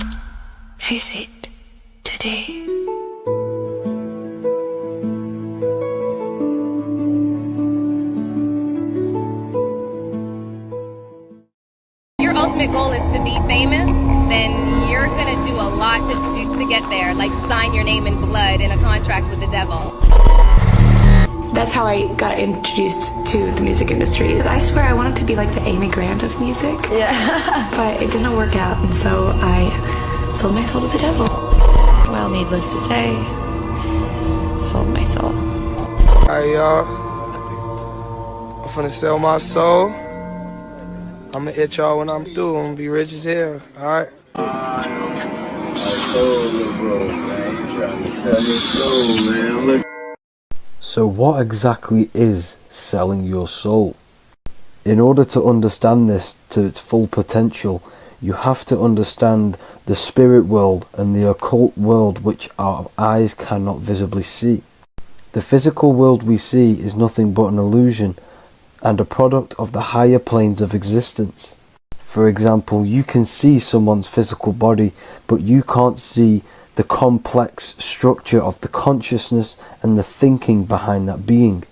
Visit today. Your ultimate goal is to be famous, then you're gonna do a lot to get there, like sign your name in blood in a contract with the devil. That's how I got introduced to the music industry. I swear I wanted to be like the Amy Grant of music. Yeah. But it didn't work out, and so I sold my soul to the devil. Well, needless to say, sold my soul. Alright, y'all. I'm finna sell my soul. I'ma hit y'all when I'm through. I'm gonna be rich as hell, alright? So what exactly is selling your soul? In order to understand this to its full potential, you have to understand the spirit world and the occult world which our eyes cannot visibly see. The physical world we see is nothing but an illusion and a product of the higher planes of existence. For example, you can see someone's physical body, but you can't see the complex structure of the consciousness and the thinking behind that being.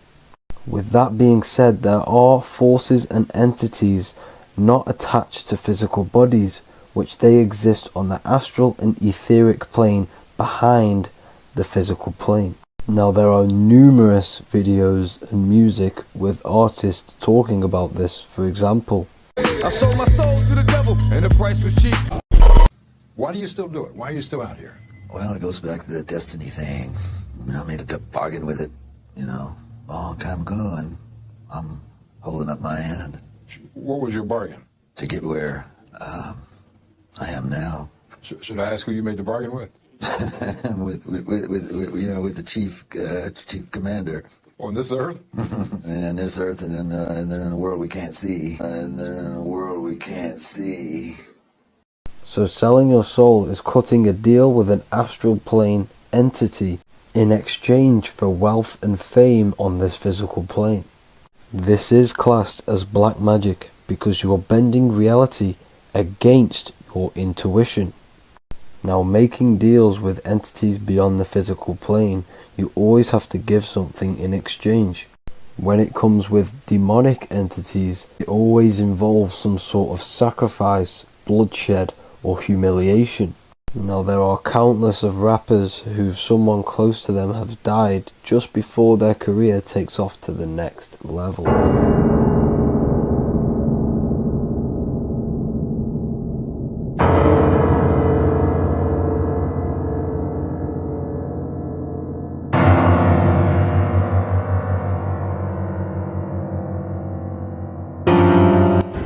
With that being said, there are forces and entities not attached to physical bodies, which they exist on the astral and etheric plane behind the physical plane. Now there are numerous videos and music with artists talking about this. For example, I sold my soul to the devil and the price was cheap. Why do you still do it? Why are you still out here? Well, it goes back to the destiny thing. I made a bargain with it, a long time ago, and I'm holding up my hand. What was your bargain? To get where I am now. Should I ask who you made the bargain with? with the chief commander. On this earth? And on this earth, and then in a world we can't see. So selling your soul is cutting a deal with an astral plane entity in exchange for wealth and fame on this physical plane. This is classed as black magic because you are bending reality against your intuition. Now, making deals with entities beyond the physical plane, you always have to give something in exchange. When it comes with demonic entities, it always involves some sort of sacrifice, bloodshed, or humiliation. Now, there are countless of rappers who someone close to them have died just before their career takes off to the next level.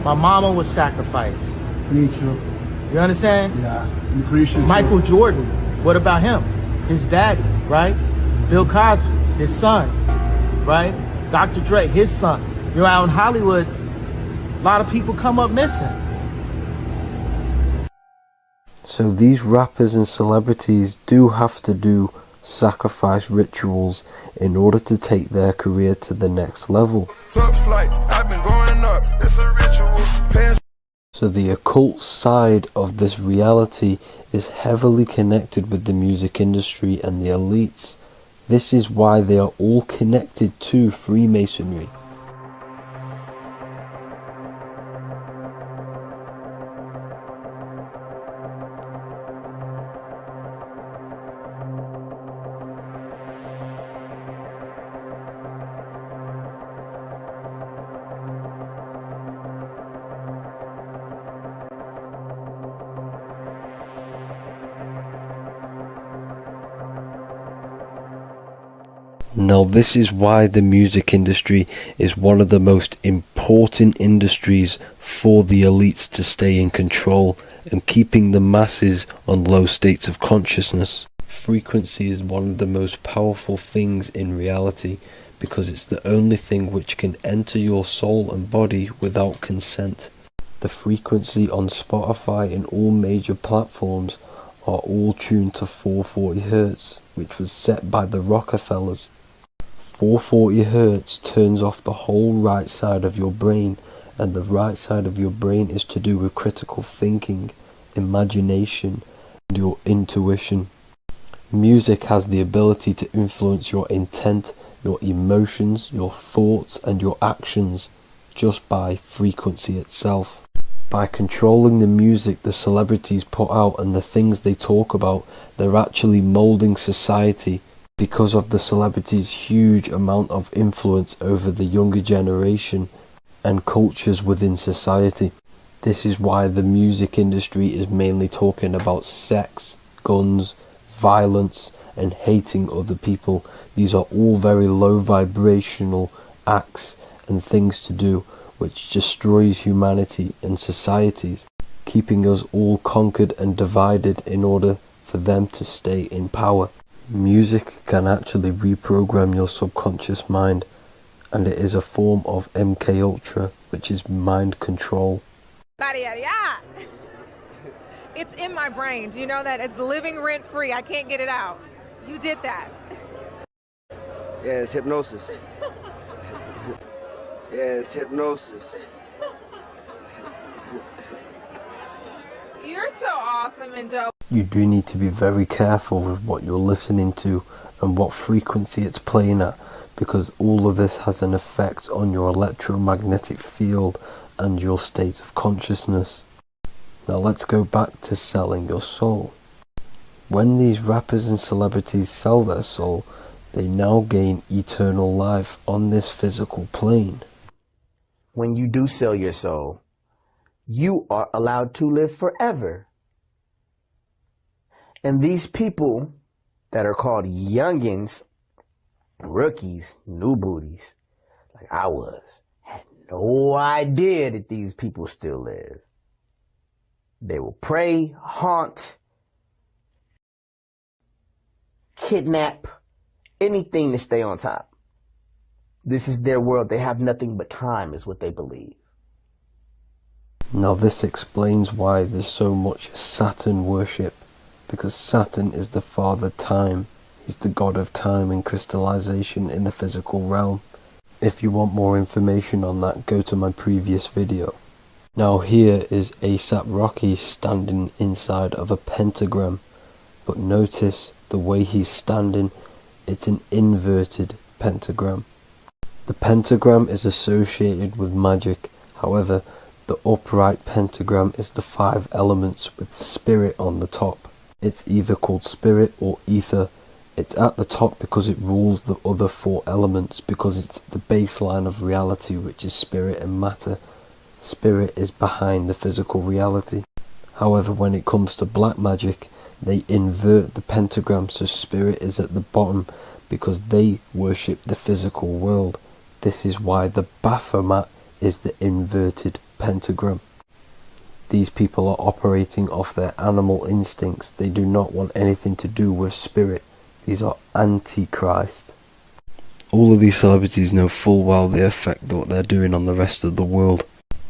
My mama was sacrificed. Me too. You understand? Yeah. Appreciate Michael Jordan, what about him? His daddy, right? Bill Cosby, his son, right? Dr. Dre, his son. Out in Hollywood, a lot of people come up missing. So these rappers and celebrities do have to do sacrifice rituals in order to take their career to the next level. Top flight, I've been going up. It's a ritual. So the occult side of this reality is heavily connected with the music industry and the elites. This is why they are all connected to Freemasonry. Now this is why the music industry is one of the most important industries for the elites to stay in control and keeping the masses on low states of consciousness. Frequency is one of the most powerful things in reality because it's the only thing which can enter your soul and body without consent. The frequency on Spotify and all major platforms are all tuned to 440 Hz, which was set by the Rockefellers. 440 Hz turns off the whole right side of your brain, and the right side of your brain is to do with critical thinking, imagination, and your intuition. Music has the ability to influence your intent, your emotions, your thoughts, and your actions just by frequency itself. By controlling the music the celebrities put out and the things they talk about, they're actually molding society because of the celebrities' huge amount of influence over the younger generation and cultures within society. This is why the music industry is mainly talking about sex, guns, violence, and hating other people. These are all very low vibrational acts and things to do which destroys humanity and societies, keeping us all conquered and divided in order for them to stay in power. Music can actually reprogram your subconscious mind, and it is a form of MK Ultra, which is mind control. It's in my brain. Do you know that? It's living rent free. I can't get it out. You did that. Yeah, it's hypnosis. Yeah, it's hypnosis. You're so awesome and dope. You do need to be very careful with what you're listening to and what frequency it's playing at, because all of this has an effect on your electromagnetic field and your state of consciousness. Now let's go back to selling your soul. When these rappers and celebrities sell their soul, they now gain eternal life on this physical plane. When you do sell your soul, you are allowed to live forever. And these people that are called youngins, rookies, new booties, like I was, had no idea that these people still live. They will prey, haunt, kidnap, anything to stay on top. This is their world. They have nothing but time, is what they believe. Now this explains why there's so much Saturn worship, because Saturn is the father time. He's the god of time and crystallization in the physical realm. If you want more information on that, go to my previous video. Now here is ASAP Rocky standing inside of a pentagram, but notice the way he's standing, it's an inverted pentagram. The pentagram is associated with magic, however, the upright pentagram is the 5 elements with spirit on the top. It's either called spirit or ether. It's at the top because it rules the other 4 elements, because it's the baseline of reality, which is spirit and matter. Spirit is behind the physical reality. However, when it comes to black magic, they invert the pentagram, so spirit is at the bottom because they worship the physical world. This is why the Baphomet is the inverted pentagram. These people are operating off their animal instincts. They do not want anything to do with spirit. These are antichrist. All of these celebrities know full well the effect what they're doing on the rest of the world.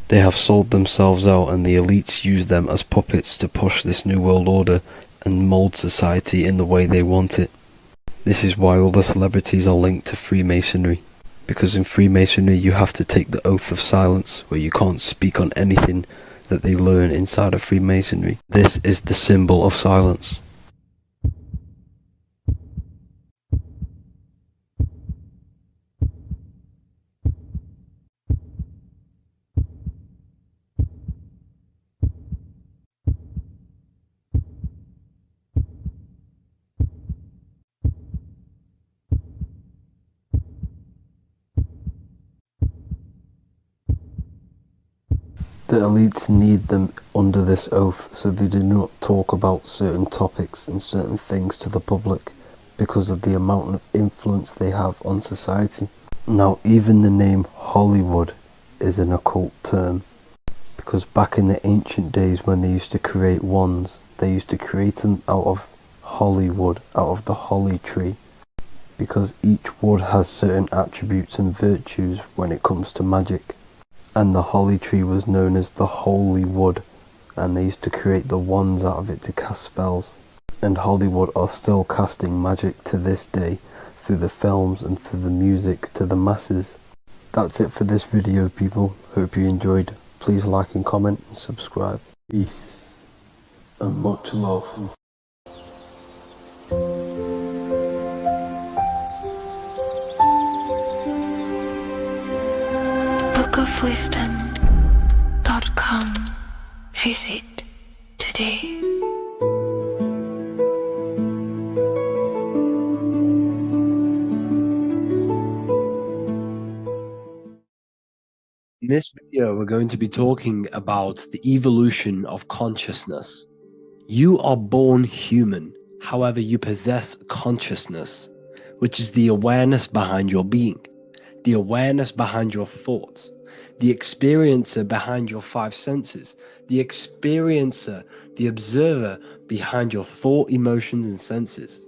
They have sold themselves out, and the elites use them as puppets to push this new world order and mold society in the way they want it. This is why all the celebrities are linked to Freemasonry, because in Freemasonry you have to take the oath of silence, where you can't speak on anything that they learn inside of Freemasonry. This is the symbol of silence. The elites need them under this oath, so they do not talk about certain topics and certain things to the public because of the amount of influence they have on society. Now, even the name Hollywood is an occult term, because back in the ancient days when they used to create wands, they used to create them out of holly wood, out of the holly tree, because each wood has certain attributes and virtues when it comes to magic. And the holly tree was known as the holy wood, and they used to create the wands out of it to cast spells. And Hollywood are still casting magic to this day through the films and through the music to the masses. That's it for this video, people. Hope you enjoyed. Please like and comment and subscribe. Peace and much love. bookofwisdom.com. Visit today. In this video, we're going to be talking about the evolution of consciousness. You are born human, however, you possess consciousness, which is the awareness behind your being, the awareness behind your thoughts, the experiencer behind your five senses, the experiencer, the observer behind your thought, emotions, and senses.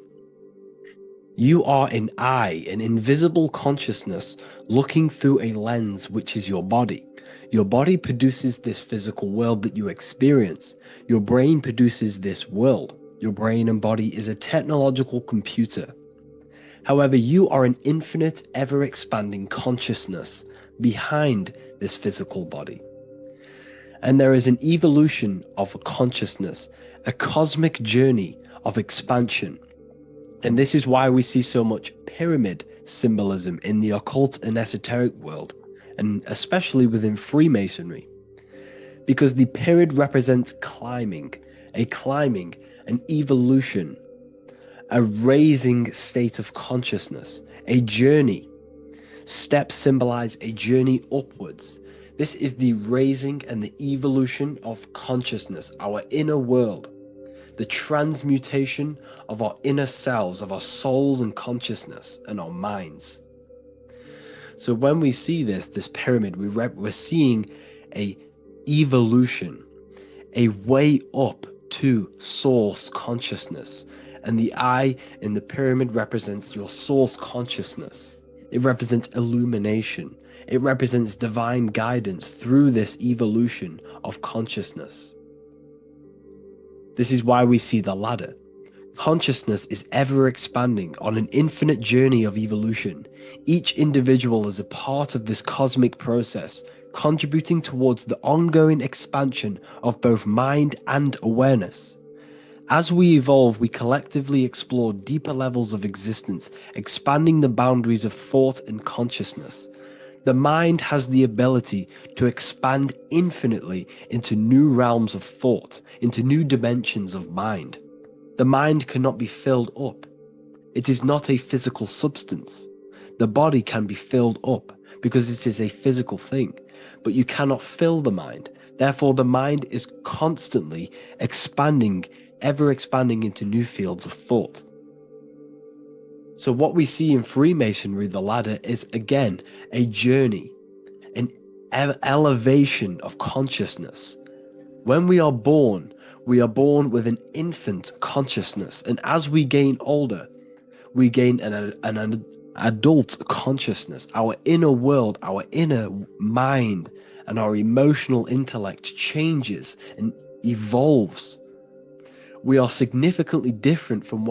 You are an eye, an invisible consciousness looking through a lens, which is your body. Your body produces this physical world that you experience. Your brain produces this world. Your brain and body is a technological computer. However, you are an infinite, ever-expanding consciousness behind this physical body. And there is an evolution of consciousness, a cosmic journey of expansion. And this is why we see so much pyramid symbolism in the occult and esoteric world, and especially within Freemasonry. Because the pyramid represents climbing, an evolution, a raising state of consciousness, a journey. Steps symbolize a journey upwards. This is the raising and the evolution of consciousness, our inner world. The transmutation of our inner selves, of our souls and consciousness and our minds. So when we see this pyramid, we're seeing a evolution, a way up to source consciousness. And the eye in the pyramid represents your source consciousness. It represents illumination. It represents divine guidance through this evolution of consciousness. This is why we see the ladder. Consciousness is ever expanding on an infinite journey of evolution. Each individual is a part of this cosmic process, contributing towards the ongoing expansion of both mind and awareness. As we evolve, we collectively explore deeper levels of existence, expanding the boundaries of thought and consciousness. The mind has the ability to expand infinitely into new realms of thought, into new dimensions of mind. The mind cannot be filled up. It is not a physical substance. The body can be filled up because it is a physical thing, but you cannot fill the mind. Therefore, the mind is constantly expanding, ever expanding into new fields of thought. So what we see in Freemasonry, the ladder, is again a journey, an elevation of consciousness. When we are born with an infant consciousness, and as we gain older, we gain an adult consciousness. Our inner world, our inner mind, and our emotional intellect changes and evolves. We are significantly different from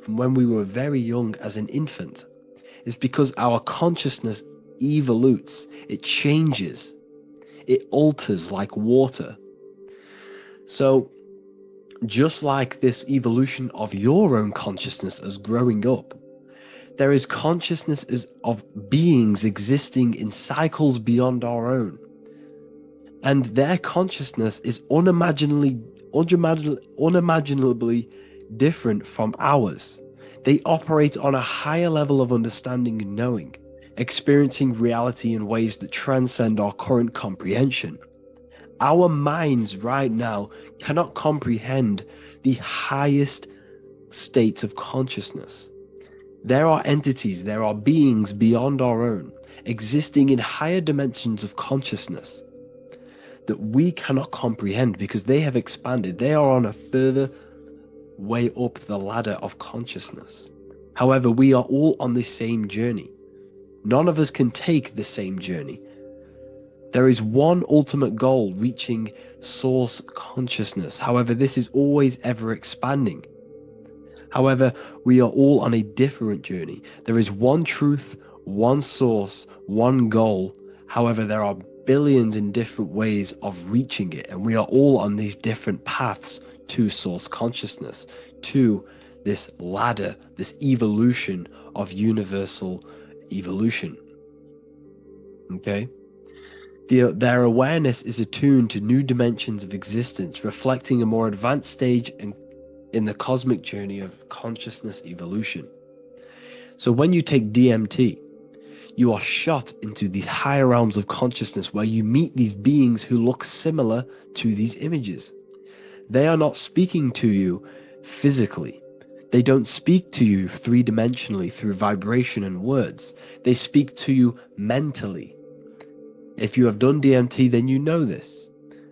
when we were very young as an infant. It's because our consciousness evolutes, it changes, it alters like water. So just like this evolution of your own consciousness as growing up, there is consciousness of beings existing in cycles beyond our own. And their consciousness is unimaginably different from ours. They operate on a higher level of understanding and knowing, experiencing reality in ways that transcend our current comprehension. Our minds right now cannot comprehend the highest states of consciousness. There are entities, there are beings beyond our own, existing in higher dimensions of consciousness. that we cannot comprehend because they have expanded. They are on a further way up the ladder of consciousness. However, we are all on the same journey. None of us can take the same journey. There is one ultimate goal, reaching source consciousness. However, this is always ever expanding. However, we are all on a different journey. There is one truth, one source, one goal. However, there are billions in different ways of reaching it, and we are all on these different paths to source consciousness, to this ladder, this evolution of universal evolution. Okay? Their awareness is attuned to new dimensions of existence, reflecting a more advanced stage in the cosmic journey of consciousness evolution. So when you take DMT, you are shot into these higher realms of consciousness where you meet these beings who look similar to these images. They are not speaking to you physically. They don't speak to you three-dimensionally through vibration and words. They speak to you mentally. If you have done DMT, then you know this.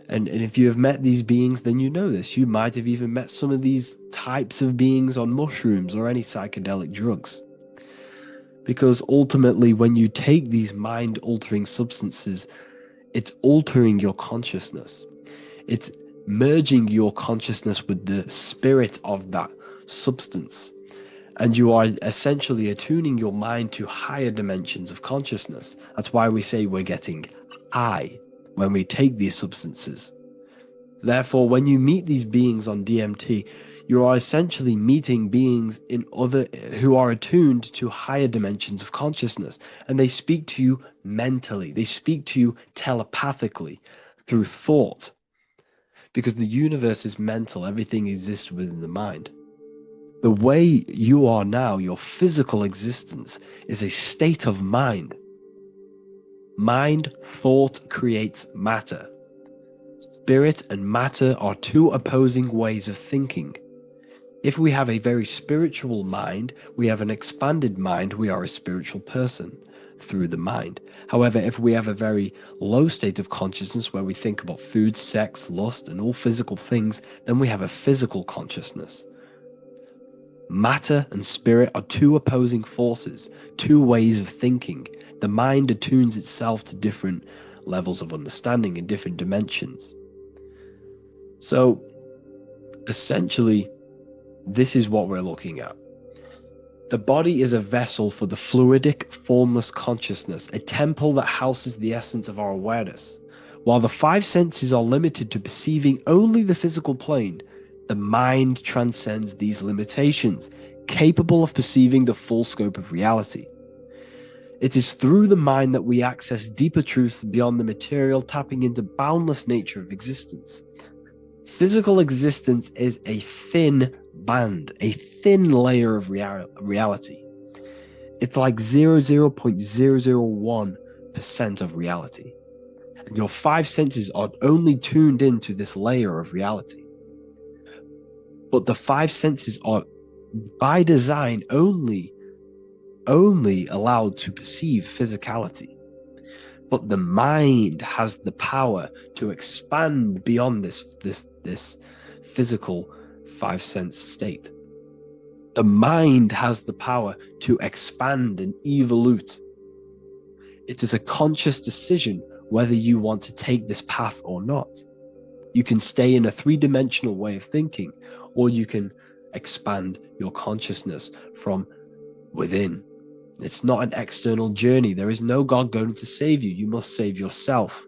And if you have met these beings, then you know this. You might have even met some of these types of beings on mushrooms or any psychedelic drugs. Because ultimately, when you take these mind-altering substances, it's altering your consciousness. It's merging your consciousness with the spirit of that substance. And you are essentially attuning your mind to higher dimensions of consciousness. That's why we say we're getting high when we take these substances. Therefore, when you meet these beings on DMT, you are essentially meeting beings who are attuned to higher dimensions of consciousness, and they speak to you mentally. They speak to you telepathically through thought, because the universe is mental. Everything exists within the mind. The way you are now, your physical existence, is a state of mind. Mind, thought creates matter. Spirit and matter are two opposing ways of thinking. If we have a very spiritual mind, we have an expanded mind, we are a spiritual person through the mind. However, if we have a very low state of consciousness where we think about food, sex, lust, and all physical things, then we have a physical consciousness. Matter and spirit are two opposing forces, two ways of thinking. The mind attunes itself to different levels of understanding in different dimensions. So, essentially, this is what we're looking at. The body is a vessel for the fluidic, formless consciousness, a temple that houses the essence of our awareness. While the five senses are limited to perceiving only the physical plane, the mind transcends these limitations, capable of perceiving the full scope of reality. It is through the mind that we access deeper truths beyond the material, tapping into boundless nature of existence. Physical existence is a thin band, a thin layer of reality. It's like 0.001% of reality. And your five senses are only tuned into this layer of reality. But the five senses are, by design, only allowed to perceive physicality. But the mind has the power to expand beyond this physical five sense state. The mind has the power to expand and evolute. It is a conscious decision whether you want to take this path or not. You can stay in a three-dimensional way of thinking, or you can expand your consciousness from within. It's not an external journey. There is no God going to save you. You must save yourself.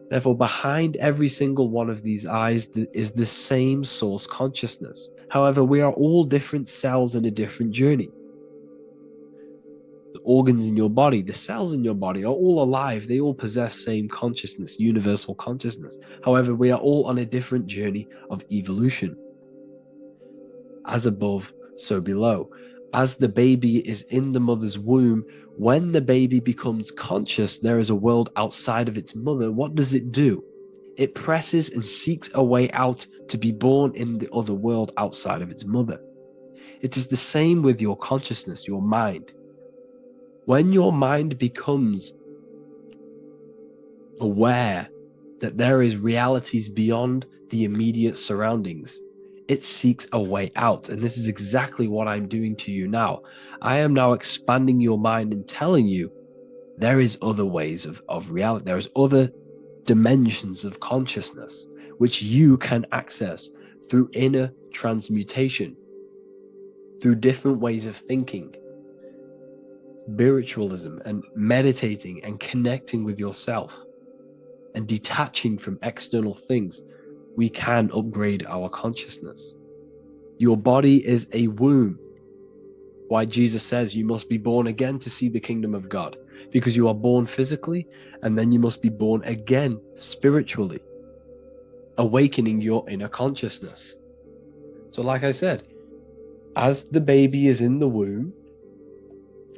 Therefore, behind every single one of these eyes is the same source consciousness. However, we are all different cells in a different journey. The organs in your body, the cells in your body are all alive. They all possess same consciousness, universal consciousness. However, we are all on a different journey of evolution. As above, so below. As the baby is in the mother's womb, when the baby becomes conscious, there is a world outside of its mother. What does it do? It presses and seeks a way out to be born in the other world outside of its mother. It is the same with your consciousness, your mind. When your mind becomes aware that there is realities beyond the immediate surroundings, it seeks a way out. And this is exactly what I'm doing to you now. I am now expanding your mind and telling you there is other ways of reality. There's other dimensions of consciousness which you can access through inner transmutation, through different ways of thinking, spiritualism, and meditating and connecting with yourself and detaching from external things. We can upgrade our consciousness. Your body is a womb. Why Jesus says you must be born again to see the kingdom of God, because you are born physically and then you must be born again spiritually, awakening your inner consciousness. So like I said, as the baby is in the womb,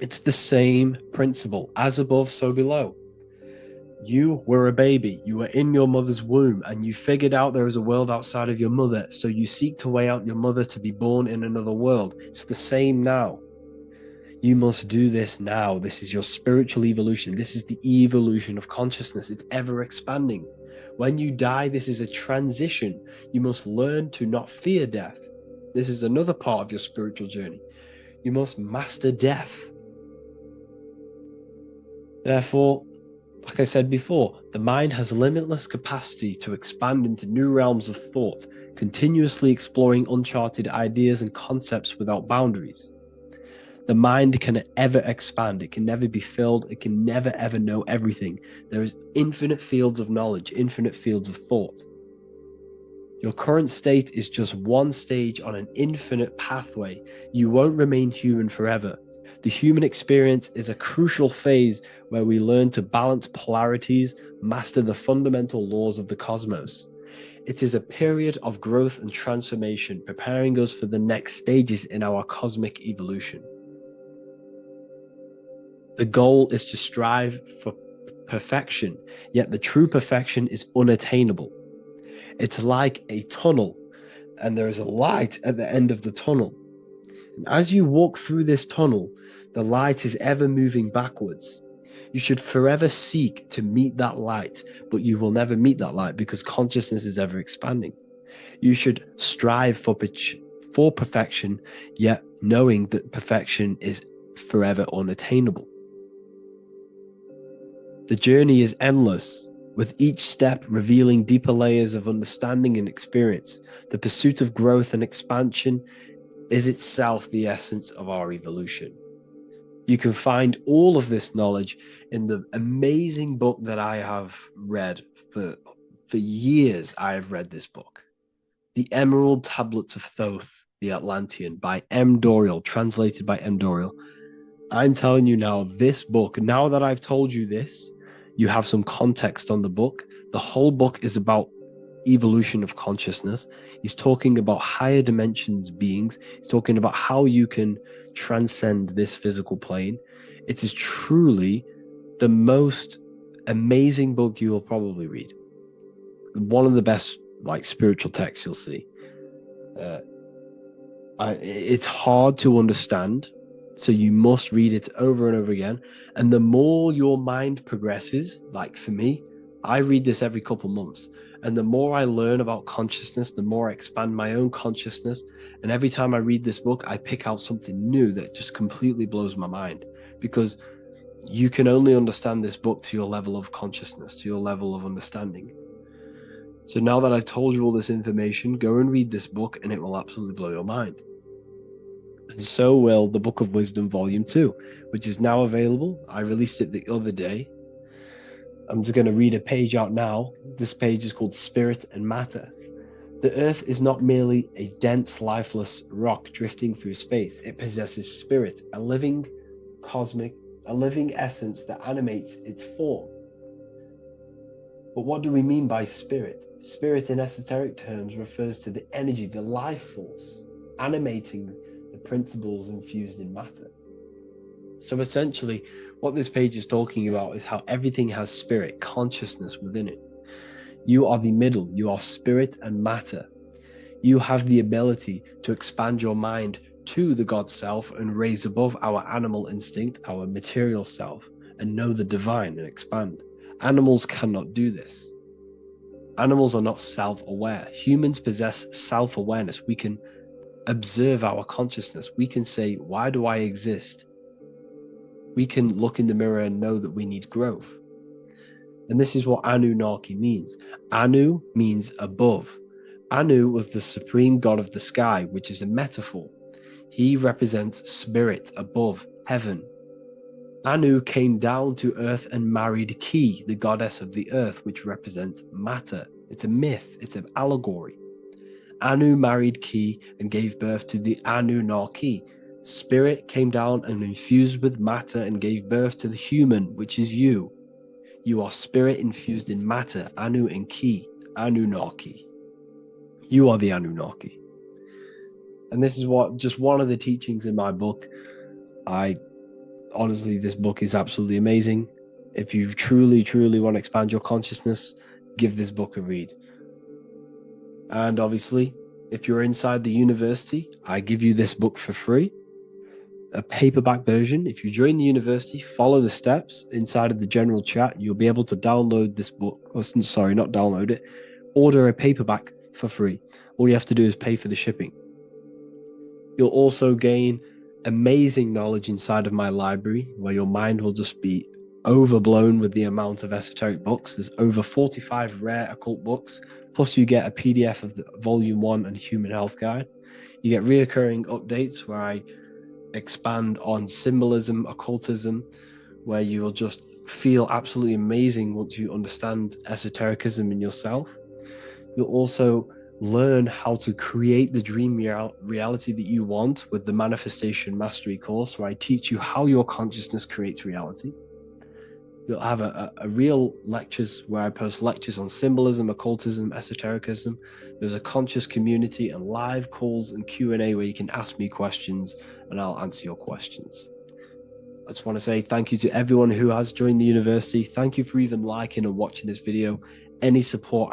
it's the same principle. As above, so below. You were a baby, you were in your mother's womb, and you figured out there is a world outside of your mother, so you seek to weigh out your mother to be born in another world. It's the same now. You must do this now. This is your spiritual evolution. This is the evolution of consciousness. It's ever expanding. When you die, this is a transition. You must learn to not fear death. This is another part of your spiritual journey. You must master death. Therefore, like I said before, the mind has limitless capacity to expand into new realms of thought, continuously exploring uncharted ideas and concepts without boundaries. The mind can ever expand. It can never be filled. It can never ever know everything. There is infinite fields of knowledge, infinite fields of thought. Your current state is just one stage on an infinite pathway. You won't remain human forever. The human experience is a crucial phase where we learn to balance polarities, master the fundamental laws of the cosmos. It is a period of growth and transformation, preparing us for the next stages in our cosmic evolution. The goal is to strive for perfection, yet the true perfection is unattainable. It's like a tunnel, and there is a light at the end of the tunnel. And as you walk through this tunnel, the light is ever moving backwards. You should forever seek to meet that light, but you will never meet that light because consciousness is ever expanding. You should strive for perfection, yet knowing that perfection is forever unattainable. The journey is endless, with each step revealing deeper layers of understanding and experience. The pursuit of growth and expansion is itself the essence of our evolution. You can find all of this knowledge in the amazing book that I have read for years. I have read this book, The Emerald Tablets of Thoth, the Atlantean, by M. Dorial, translated by M. Dorial. I'm telling you now, this book, now that I've told you this, you have some context on the book. The whole book is about evolution of consciousness. He's talking about higher dimensions beings. He's talking about how you can transcend this physical plane. It is truly the most amazing book you will probably read. One of the best spiritual texts you'll see. It's hard to understand, so you must read it over and over again. And the more your mind progresses, like for me, I read this every couple months. And the more I learn about consciousness, the more I expand my own consciousness. And every time I read this book, I pick out something new that just completely blows my mind, because you can only understand this book to your level of consciousness, to your level of understanding. So now that I've told you all this information, go and read this book and it will absolutely blow your mind. And so will the Book of Wisdom Volume 2, which is now available. I released it the other day. I'm just going to read a page out now. This page is called Spirit and Matter. The Earth is not merely a dense, lifeless rock drifting through space. It possesses spirit, a living essence that animates its form. But what do we mean by spirit? Spirit in esoteric terms refers to the energy, the life force, animating the principles infused in matter. So essentially, what this page is talking about is how everything has spirit, consciousness within it. You are the middle, you are spirit and matter. You have the ability to expand your mind to the God self and raise above our animal instinct, our material self, and know the divine and expand. Animals cannot do this. Animals are not self-aware. Humans possess self-awareness. We can observe our consciousness. We can say, why do I exist? We can look in the mirror and know that we need growth. And this is what Anunnaki means. Anu means above. Anu was the supreme god of the sky, which is a metaphor. He represents spirit above, heaven. Anu came down to earth and married Ki, the goddess of the earth, which represents matter. It's a myth, it's an allegory. Anu married Ki and gave birth to the Anunnaki. Spirit came down and infused with matter and gave birth to the human, which is you. You are spirit infused in matter, Anu and Ki, Anunnaki. You are the Anunnaki. And this is just one of the teachings in my book. Honestly, this book is absolutely amazing. If you truly, truly want to expand your consciousness, give this book a read. And obviously, if you're inside the university, I give you this book for free. A paperback version. If you join the university, follow the steps inside of the general chat, you'll be able to download this book. Or, sorry, not download it. Order a paperback for free. All you have to do is pay for the shipping. You'll also gain amazing knowledge inside of my library, where your mind will just be overblown with the amount of esoteric books. There's over 45 rare occult books, plus you get a PDF of the Volume 1 and Human Health Guide. You get reoccurring updates where I expand on symbolism, occultism, where you will just feel absolutely amazing once you understand esotericism in yourself. You'll also learn how to create the dream reality that you want with the Manifestation Mastery course, where I teach you how your consciousness creates reality. You'll have a real lectures where I post lectures on symbolism, occultism, esotericism. There's a conscious community and live calls and Q&A where you can ask me questions and I'll answer your questions. I just want to say thank you to everyone who has joined the university. Thank you for even liking and watching this video. Any support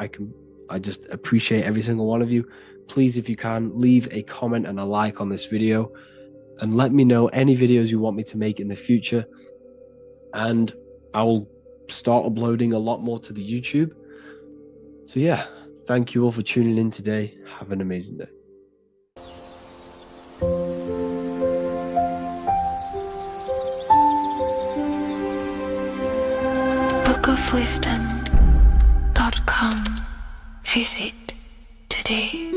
I just appreciate every single one of you. Please, if you can, leave a comment and a like on this video and let me know any videos you want me to make in the future. And I will start uploading a lot more to the YouTube. So yeah, thank you all for tuning in today. Have an amazing day. bookofwisdom.com. Visit today.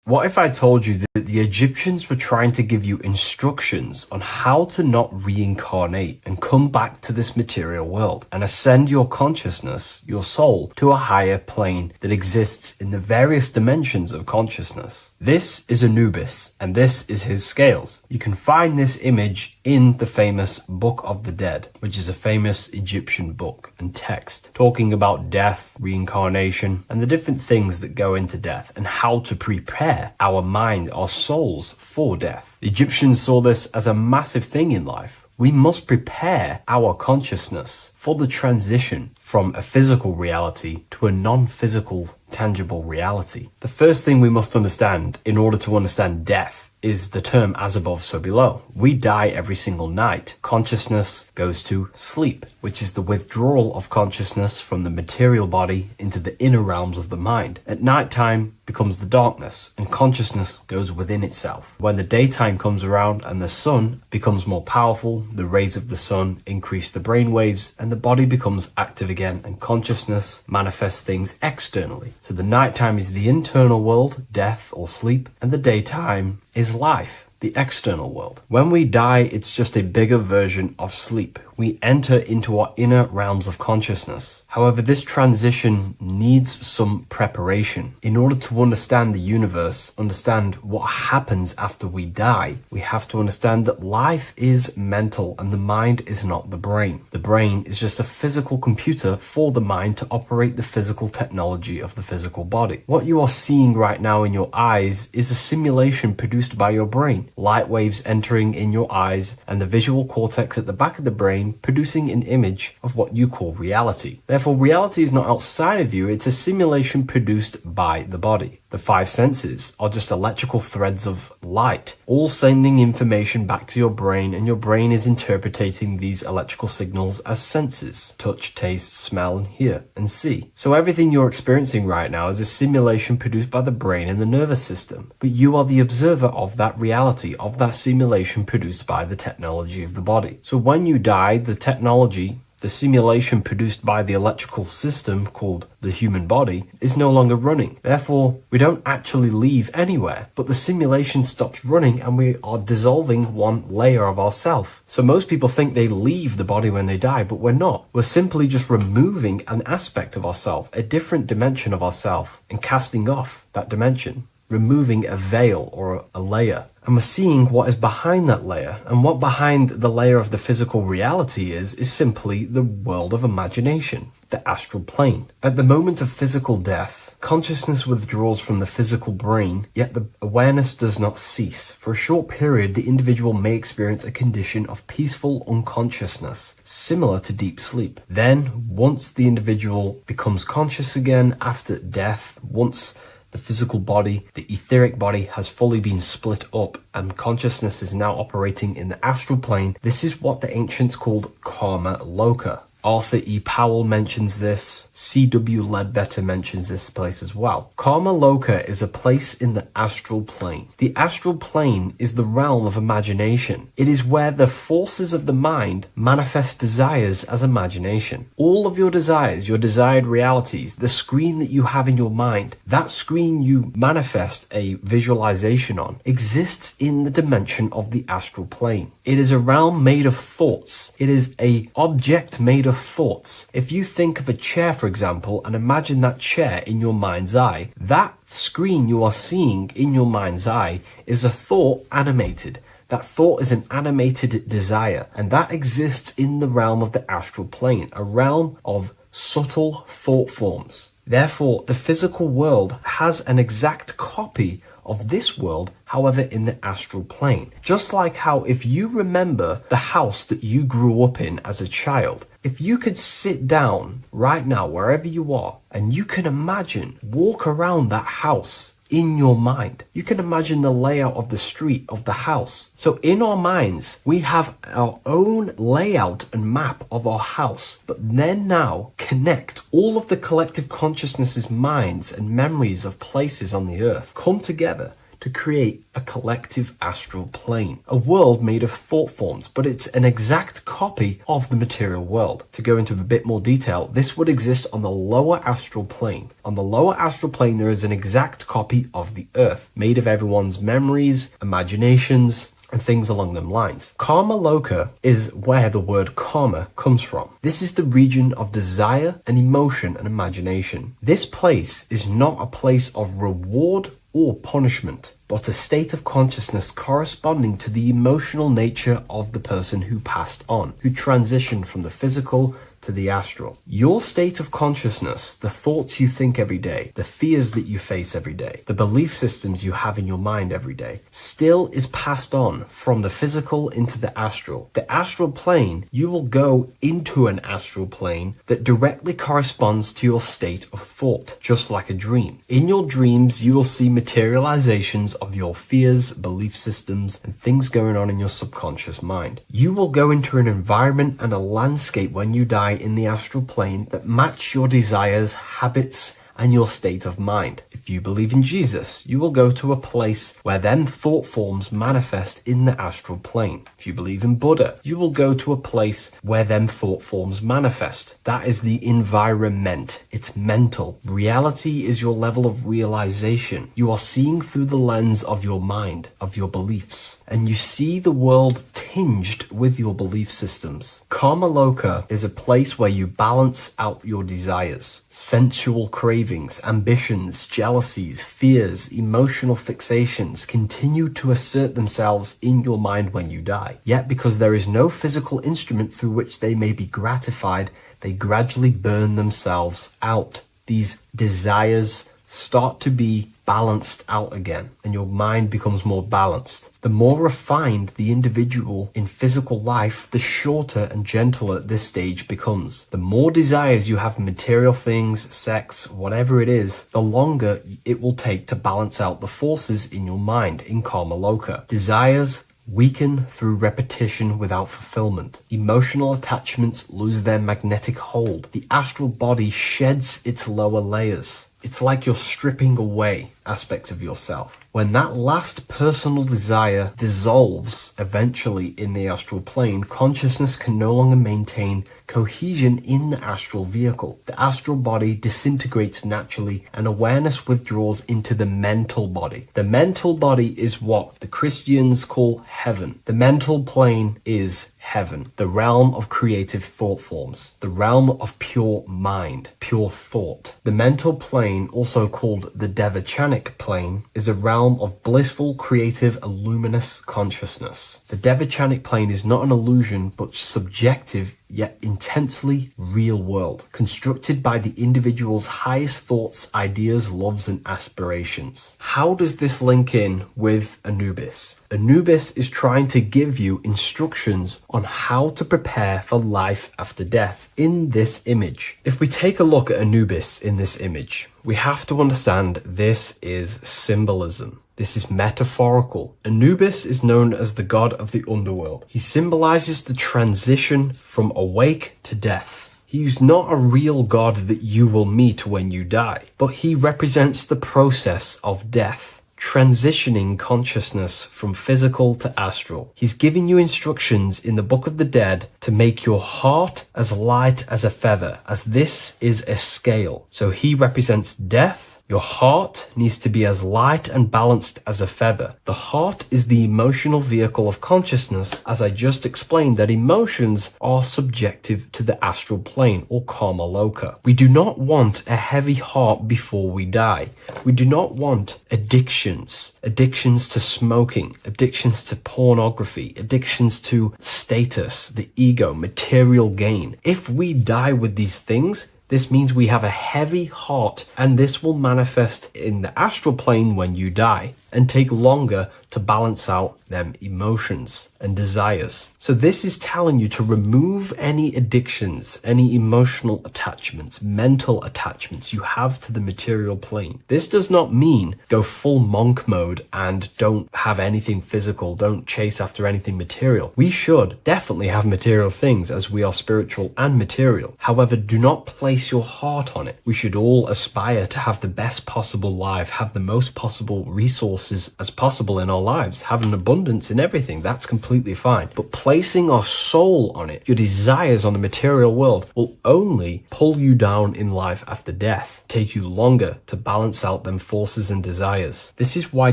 What if I told you that the Egyptians were trying to give you instructions on how to not reincarnate and come back to this material world and ascend your consciousness, your soul, to a higher plane that exists in the various dimensions of consciousness? This is Anubis, and this is his scales. You can find this image in the famous Book of the Dead, which is a famous Egyptian book and text talking about death, reincarnation, and the different things that go into death and how to prepare our mind, our souls for death. The Egyptians saw this as a massive thing in life. We must prepare our consciousness for the transition from a physical reality to a non-physical, tangible reality. The first thing we must understand in order to understand death is the term as above, so below. We die every single night. Consciousness goes to sleep, which is the withdrawal of consciousness from the material body into the inner realms of the mind. At nighttime becomes the darkness, and consciousness goes within itself. When the daytime comes around and the sun becomes more powerful, the rays of the sun increase the brain waves, and the body becomes active again, and consciousness manifests things externally. So the nighttime is the internal world, death or sleep, and the daytime is life, the external world. When we die, it's just a bigger version of sleep. We enter into our inner realms of consciousness. However, this transition needs some preparation. In order to understand the universe, understand what happens after we die, we have to understand that life is mental and the mind is not the brain. The brain is just a physical computer for the mind to operate the physical technology of the physical body. What you are seeing right now in your eyes is a simulation produced by your brain. Light waves entering in your eyes and the visual cortex at the back of the brain producing an image of what you call reality. Therefore, reality is not outside of you, it's a simulation produced by the body. The five senses are just electrical threads of light, all sending information back to your brain, and your brain is interpreting these electrical signals as senses: touch, taste, smell, and hear, and see. So everything you're experiencing right now is a simulation produced by the brain and the nervous system, but you are the observer of that reality, of that simulation produced by the technology of the body. So when you die, the technology, the simulation produced by the electrical system called the human body, is no longer running. Therefore, we don't actually leave anywhere, but the simulation stops running and we are dissolving one layer of ourself. So most people think they leave the body when they die, but we're not. We're simply just removing an aspect of ourself, a different dimension of ourself, and casting off that dimension, removing a veil or a layer. And we're seeing what is behind that layer. And what behind the layer of the physical reality is simply the world of imagination, the astral plane. At the moment of physical death, consciousness withdraws from the physical brain, yet the awareness does not cease. For a short period, the individual may experience a condition of peaceful unconsciousness, similar to deep sleep. Then, once the individual becomes conscious again after death, once the physical body, the etheric body, has fully been split up and consciousness is now operating in the astral plane, this is what the ancients called karma loka. Arthur E. Powell mentions this. C.W. Ledbetter mentions this place as well. Karma Loka is a place in the astral plane. The astral plane is the realm of imagination. It is where the forces of the mind manifest desires as imagination. All of your desires, your desired realities, the screen that you have in your mind, that screen you manifest a visualization on, exists in the dimension of the astral plane. It is a realm made of thoughts. It is an object made of thoughts. If you think of a chair, for example, and imagine that chair in your mind's eye, that screen you are seeing in your mind's eye is a thought animated. That thought is an animated desire, and that exists in the realm of the astral plane, a realm of subtle thought forms. Therefore, the physical world has an exact copy of this world, however, in the astral plane. Just like how if you remember the house that you grew up in as a child, if you could sit down right now, wherever you are, and you can imagine, walk around that house in your mind. You can imagine the layout of the street of the house. So in our minds, we have our own layout and map of our house, but then now connect all of the collective consciousness's minds and memories of places on the earth come together to create a collective astral plane, a world made of thought forms, but it's an exact copy of the material world. To go into a bit more detail, this would exist on the lower astral plane. On the lower astral plane, there is an exact copy of the earth, made of everyone's memories, imaginations, and things along them lines. Karma Loka is where the word karma comes from. This is the region of desire and emotion and imagination. This place is not a place of reward or punishment, but a state of consciousness corresponding to the emotional nature of the person who passed on, who transitioned from the physical to the astral. Your state of consciousness, the thoughts you think every day, the fears that you face every day, the belief systems you have in your mind every day, still is passed on from the physical into the astral. The astral plane, you will go into an astral plane that directly corresponds to your state of thought, just like a dream. In your dreams, you will see materializations of your fears, belief systems, and things going on in your subconscious mind. You will go into an environment and a landscape when you die in the astral plane that match your desires, habits, and your state of mind. If you believe in Jesus, you will go to a place where then thought forms manifest in the astral plane. If you believe in Buddha, you will go to a place where then thought forms manifest. That is the environment. It's mental. Reality is your level of realization. You are seeing through the lens of your mind, of your beliefs, and you see the world tinged with your belief systems. Karma Loka is a place where you balance out your desires, sensual cravings, ambitions, jealousies, fears, emotional fixations continue to assert themselves in your mind when you die. Yet because there is no physical instrument through which they may be gratified, they gradually burn themselves out. These desires start to be balanced out again, and your mind becomes more balanced. The more refined the individual in physical life, the shorter and gentler this stage becomes. The more desires you have in material things, sex, whatever it is, the longer it will take to balance out the forces in your mind in karma loka. Desires weaken through repetition without fulfillment. Emotional attachments lose their magnetic hold. The astral body sheds its lower layers. It's like you're stripping away aspects of yourself. When that last personal desire dissolves eventually in the astral plane, consciousness can no longer maintain cohesion in the astral vehicle. The astral body disintegrates naturally and awareness withdraws into the mental body. The mental body is what the Christians call heaven. The mental plane is heaven, the realm of creative thought forms, the realm of pure mind, pure thought. The mental plane, also called the Devachanic plane, is a realm of blissful, creative, luminous consciousness. The Devachanic plane is not an illusion, but subjective yet intensely real world, constructed by the individual's highest thoughts, ideas, loves, and aspirations. How does this link in with Anubis? Anubis is trying to give you instructions on how to prepare for life after death in this image. If we take a look at Anubis in this image, we have to understand this is symbolism. This is metaphorical. Anubis is known as the god of the underworld. He symbolizes the transition from awake to death. He is not a real god that you will meet when you die, but he represents the process of death, transitioning consciousness from physical to astral. He's giving you instructions in the Book of the Dead to make your heart as light as a feather, as this is a scale. So he represents death. Your heart needs to be as light and balanced as a feather. The heart is the emotional vehicle of consciousness, as I just explained that emotions are subjective to the astral plane or karma loka. We do not want a heavy heart before we die. We do not want addictions to smoking, addictions to pornography, addictions to status, the ego, material gain. If we die with these things, this means we have a heavy heart, and this will manifest in the astral plane when you die and take longer to balance out them emotions and desires. So this is telling you to remove any addictions, any emotional attachments, mental attachments you have to the material plane. This does not mean go full monk mode and don't have anything physical, don't chase after anything material. We should definitely have material things as we are spiritual and material. However, do not place your heart on it. We should all aspire to have the best possible life, have the most possible resources as possible in our lives, have an abundance in everything. That's completely fine. But placing our soul on it, your desires on the material world, will only pull you down in life after death, take you longer to balance out them forces and desires. This is why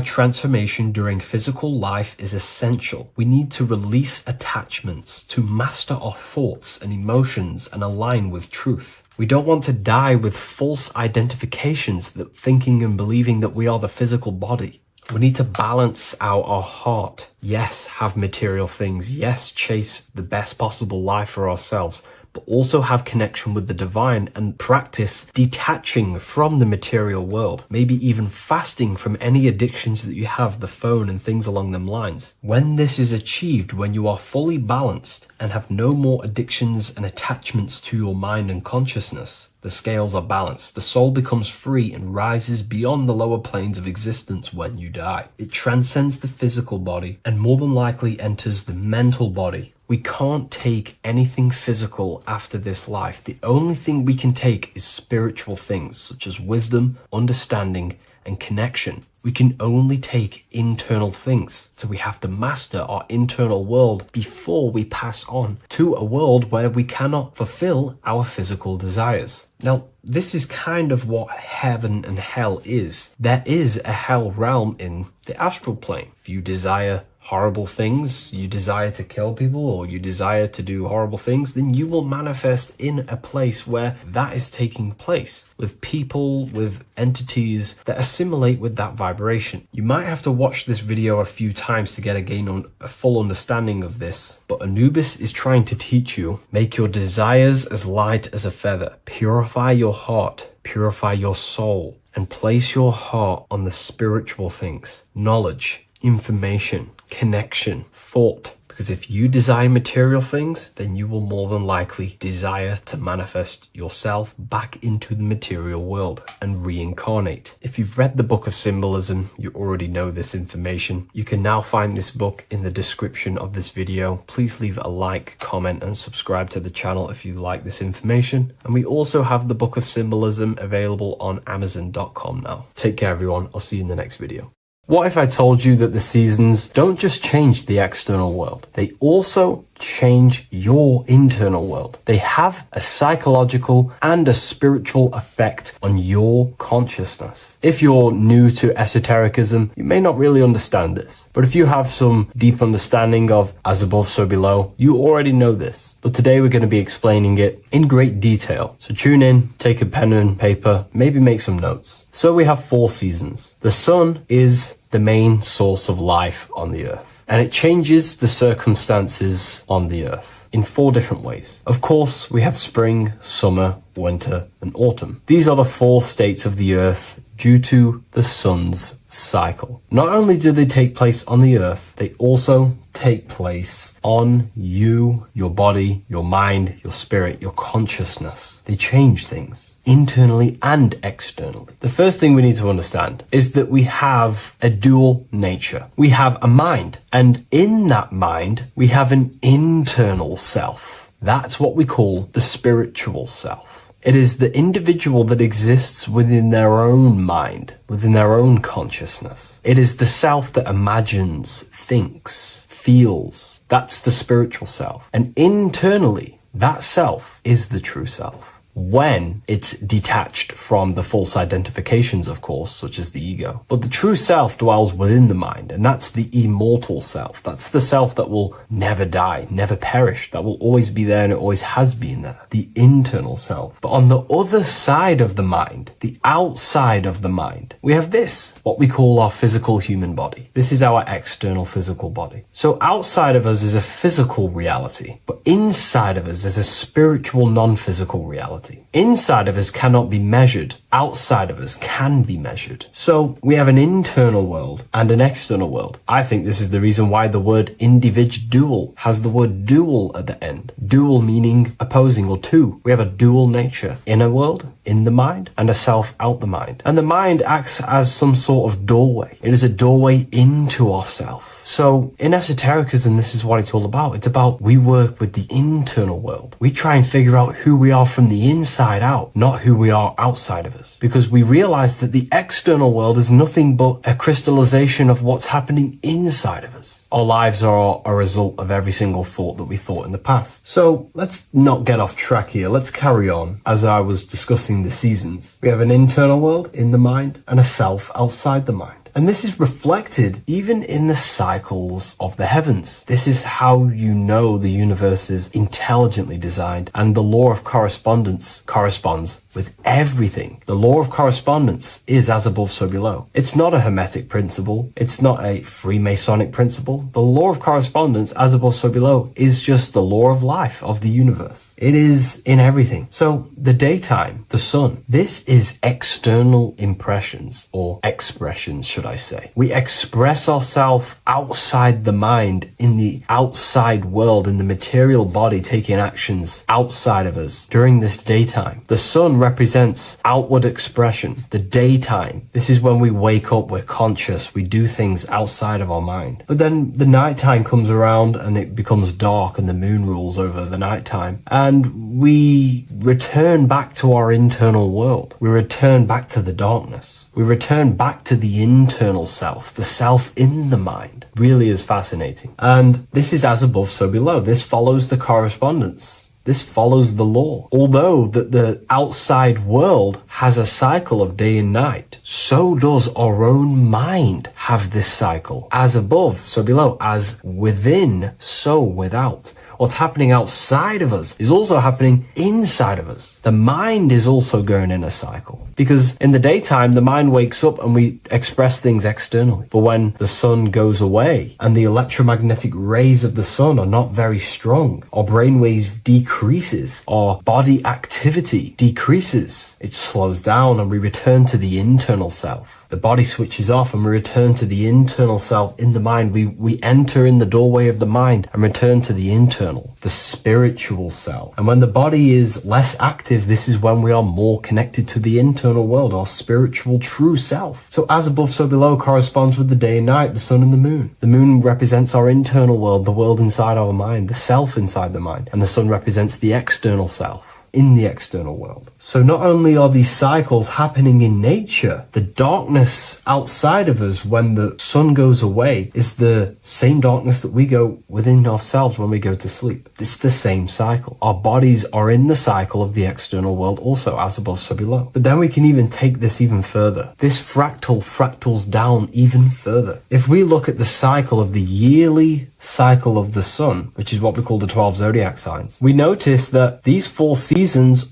transformation during physical life is essential. We need to release attachments to master our thoughts and emotions and align with truth. We don't want to die with false identifications, that thinking and believing that we are the physical body. We need to balance out our heart. Yes, have material things. Yes, chase the best possible life for ourselves, but also have connection with the divine and practice detaching from the material world. Maybe even fasting from any addictions that you have, the phone and things along them lines. When this is achieved, when you are fully balanced and have no more addictions and attachments to your mind and consciousness, the scales are balanced. The soul becomes free and rises beyond the lower planes of existence when you die. It transcends the physical body and more than likely enters the mental body. We can't take anything physical after this life. The only thing we can take is spiritual things such as wisdom, understanding, and connection. We can only take internal things. So we have to master our internal world before we pass on to a world where we cannot fulfill our physical desires. Now, this is kind of what heaven and hell is. There is a hell realm in the astral plane. If you desire horrible things, you desire to kill people, or you desire to do horrible things, then you will manifest in a place where that is taking place, with people, with entities that assimilate with that vibration. You might have to watch this video a few times to get a full understanding of this, but Anubis is trying to teach you, make your desires as light as a feather, purify your heart, purify your soul, and place your heart on the spiritual things, knowledge, information, connection, thought. Because if you desire material things, then you will more than likely desire to manifest yourself back into the material world and reincarnate. If you've read the Book of Symbolism, you already know this information. You can now find this book in the description of this video. Please leave a like, comment, and subscribe to the channel if you like this information. And we also have the Book of Symbolism available on Amazon.com now. Take care, everyone. I'll see you in the next video. What if I told you that the seasons don't just change the external world, they also change your internal world? They have a psychological and a spiritual effect on your consciousness. If you're new to esotericism, you may not really understand this. But if you have some deep understanding of as above, so below, you already know this. But today we're going to be explaining it in great detail. So tune in, take a pen and paper, maybe make some notes. So we have 4 seasons. The sun is the main source of life on the earth, and it changes the circumstances on the earth in 4 different ways. Of course, we have spring, summer, winter, and autumn. These are the 4 states of the earth due to the sun's cycle. Not only do they take place on the earth, they also take place on you, your body, your mind, your spirit, your consciousness. They change things internally and externally. The first thing we need to understand is that we have a dual nature. We have a mind, and in that mind, we have an internal self. That's what we call the spiritual self. It is the individual that exists within their own mind, within their own consciousness. It is the self that imagines, thinks, feels. That's the spiritual self. And internally, that self is the true self. When it's detached from the false identifications, of course, such as the ego. But the true self dwells within the mind, and that's the immortal self. That's the self that will never die, never perish, that will always be there, and it always has been there. The internal self. But on the other side of the mind, the outside of the mind, we have this, what we call our physical human body. This is our external physical body. So outside of us is a physical reality, but inside of us is a spiritual non-physical reality. Inside of us cannot be measured. Outside of us can be measured. So we have an internal world and an external world. I think this is the reason why the word individual has the word dual at the end. Dual meaning opposing or two. We have a dual nature. Inner world, in the mind, and a self out the mind. And the mind acts as some sort of doorway. It is a doorway into ourself. So in esotericism, this is what it's all about. It's about we work with the internal world. We try and figure out who we are from the inside out, not who we are outside of us. Because we realize that the external world is nothing but a crystallization of what's happening inside of us. Our lives are a result of every single thought that we thought in the past. So let's not get off track here. Let's carry on. As I was discussing the seasons, we have an internal world in the mind and a self outside the mind. And this is reflected even in the cycles of the heavens. This is how you know the universe is intelligently designed, and the law of correspondence corresponds with everything. The law of correspondence is as above, so below. It's not a Hermetic principle. It's not a Freemasonic principle. The law of correspondence, as above, so below, is just the law of life of the universe. It is in everything. So the daytime, the sun, this is external impressions or expressions, should I say. We express ourselves outside the mind, in the outside world, in the material body, taking actions outside of us during this daytime. The sun represents outward expression, the daytime. This is when we wake up, we're conscious, we do things outside of our mind. But then the nighttime comes around and it becomes dark and the moon rules over the nighttime. And we return back to our internal world. We return back to the darkness. We return back to the internal self, the self in the mind. Really is fascinating. And this is as above, so below. This follows the correspondence. This follows the law. Although that the outside world has a cycle of day and night, so does our own mind have this cycle. As above, so below. As within, so without. What's happening outside of us is also happening inside of us. The mind is also going in a cycle. Because in the daytime, the mind wakes up and we express things externally. But when the sun goes away and the electromagnetic rays of the sun are not very strong, our brainwaves decreases, our body activity decreases, it slows down and we return to the internal self. The body switches off and we return to the internal self in the mind. We enter in the doorway of the mind and return to the internal, the spiritual self. And when the body is less active, this is when we are more connected to the internal world, our spiritual true self. So as above, so below corresponds with the day and night, the sun and the moon. The moon represents our internal world, the world inside our mind, the self inside the mind. And the sun represents the external self in the external world. So not only are these cycles happening in nature, the darkness outside of us when the sun goes away is the same darkness that we go within ourselves when we go to sleep. It's the same cycle. Our bodies are in the cycle of the external world also, as above, so below. But then we can even take this even further. This fractals down even further. If we look at the cycle of the yearly cycle of the sun, which is what we call the 12 zodiac signs, we notice that these 4 seasons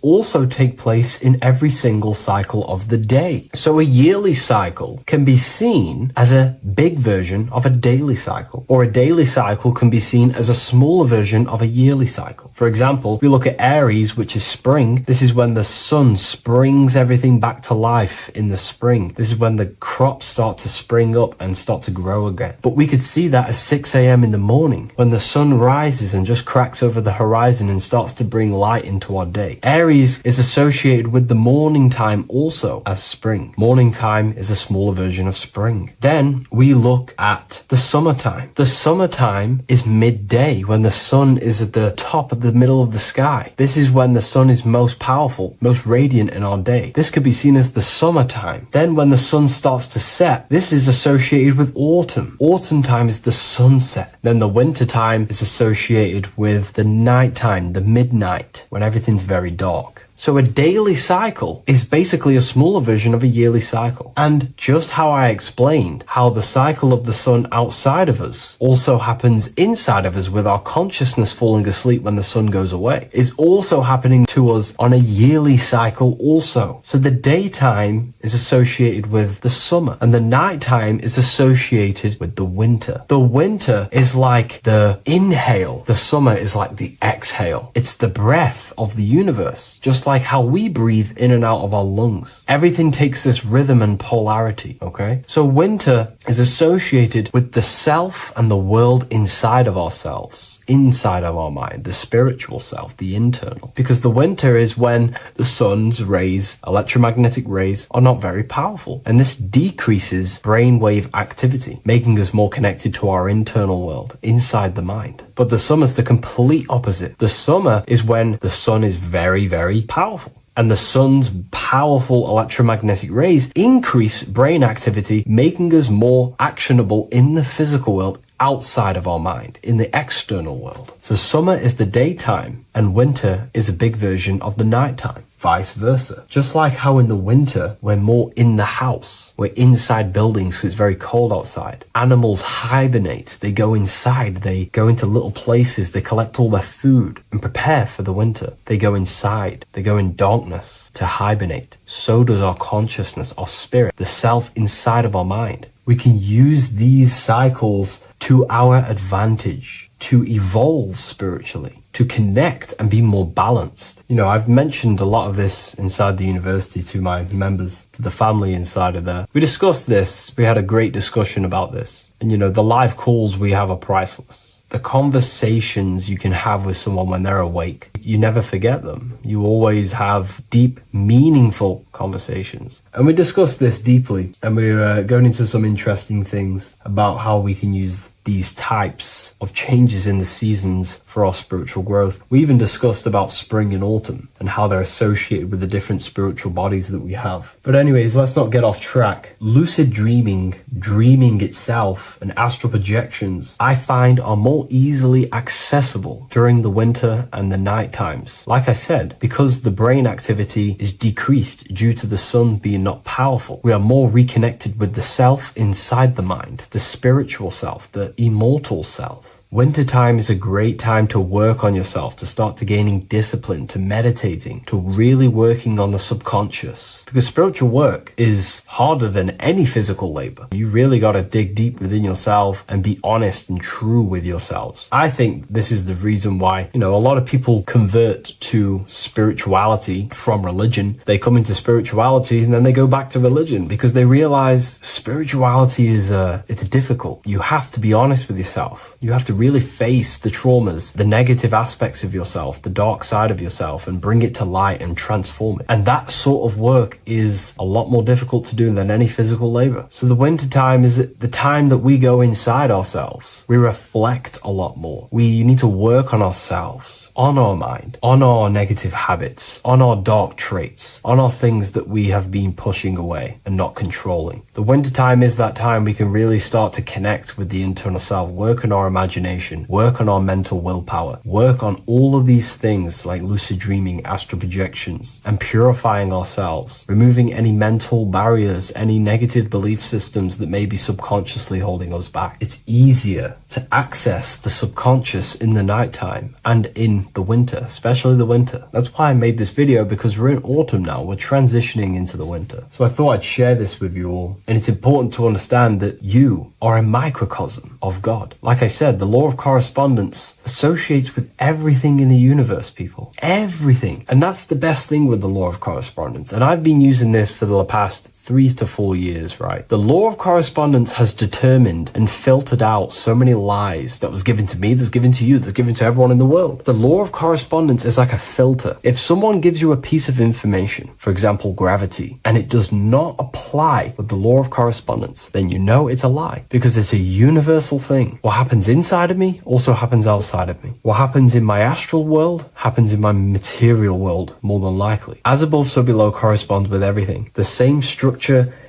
also take place in every single cycle of the day. So a yearly cycle can be seen as a big version of a daily cycle, or a daily cycle can be seen as a smaller version of a yearly cycle. For example, if we look at Aries, which is spring, this is when the sun springs everything back to life in the spring. This is when the crops start to spring up and start to grow again. But we could see that at 6 a.m. in the morning, when the sun rises and just cracks over the horizon and starts to bring light into our day. Aries is associated with the morning time also as spring. Morning time is a smaller version of spring. Then we look at the summertime. The summertime is midday, when the sun is at the top of the middle of the sky. This is when the sun is most powerful, most radiant in our day. This could be seen as the summertime. Then when the sun starts to set, this is associated with autumn. Autumn time is the sunset. Then the winter time is associated with the nighttime, the midnight, when everything's very dark. So a daily cycle is basically a smaller version of a yearly cycle. And just how I explained how the cycle of the sun outside of us also happens inside of us with our consciousness falling asleep when the sun goes away, is also happening to us on a yearly cycle also. So the daytime is associated with the summer and the nighttime is associated with the winter. The winter is like the inhale. The summer is like the exhale. It's the breath of the universe, just like how we breathe in and out of our lungs. Everything takes this rhythm and polarity, okay? So winter is associated with the self and the world inside of ourselves, inside of our mind, the spiritual self, the internal. Because the winter is when the sun's rays, electromagnetic rays, are not very powerful. And this decreases brainwave activity, making us more connected to our internal world, inside the mind. But the summer's the complete opposite. The summer is when the sun is very, very powerful. And the sun's powerful electromagnetic rays increase brain activity, making us more actionable in the physical world outside of our mind, in the external world. So summer is the daytime and winter is a big version of the nighttime. Vice versa. Just like how in the winter, we're more in the house. We're inside buildings because it's very cold outside. Animals hibernate. They go inside. They go into little places. They collect all their food and prepare for the winter. They go inside. They go in darkness to hibernate. So does our consciousness, our spirit, the self inside of our mind. We can use these cycles to our advantage, to evolve spiritually, to connect and be more balanced. You know, I've mentioned a lot of this inside the university to my members, to the family inside of there. We discussed this. We had a great discussion about this. And, you know, the live calls we have are priceless. The conversations you can have with someone when they're awake, you never forget them. You always have deep, meaningful conversations. And we discussed this deeply, and we're going into some interesting things about how we can use these types of changes in the seasons for our spiritual growth. We even discussed about spring and autumn and how they're associated with the different spiritual bodies that we have. But anyways, let's not get off track. Lucid dreaming, dreaming itself, and astral projections, I find are more easily accessible during the winter and the night times. Like I said, because the brain activity is decreased due to the sun being not powerful, we are more reconnected with the self inside the mind, the spiritual self, the immortal self. Wintertime is a great time to work on yourself, to start to gaining discipline, to meditating, to really working on the subconscious. Because spiritual work is harder than any physical labor. You really got to dig deep within yourself and be honest and true with yourselves. I think this is the reason why, a lot of people convert to spirituality from religion. They come into spirituality and then they go back to religion because they realize spirituality is it's difficult. You have to be honest with yourself. You have to really face the traumas, the negative aspects of yourself, the dark side of yourself, and bring it to light and transform it. And that sort of work is a lot more difficult to do than any physical labor. So the winter time is the time that we go inside ourselves. We reflect a lot more. We need to work on ourselves, on our mind, on our negative habits, on our dark traits, on our things that we have been pushing away and not controlling. The winter time is that time we can really start to connect with the internal self, work on our imagination, work on our mental willpower, work on all of these things like lucid dreaming, astral projections, and purifying ourselves, removing any mental barriers, any negative belief systems that may be subconsciously holding us back. It's easier to access the subconscious in the nighttime and in the winter, especially the winter. That's why I made this video, because we're in autumn now. We're transitioning into the winter. So I thought I'd share this with you all. And it's important to understand that you are a microcosm of God. Like I said, the law of correspondence associates with everything in the universe, people. Everything. And that's the best thing with the law of correspondence. And I've been using this for the past 3 to 4 years, right? The law of correspondence has determined and filtered out so many lies that was given to me, that's given to you, that's given to everyone in the world. The law of correspondence is like a filter. If someone gives you a piece of information, for example, gravity, and it does not apply with the law of correspondence, then you know it's a lie, because it's a universal thing. What happens inside of me also happens outside of me. What happens in my astral world happens in my material world, more than likely. As above, so below corresponds with everything. The same structure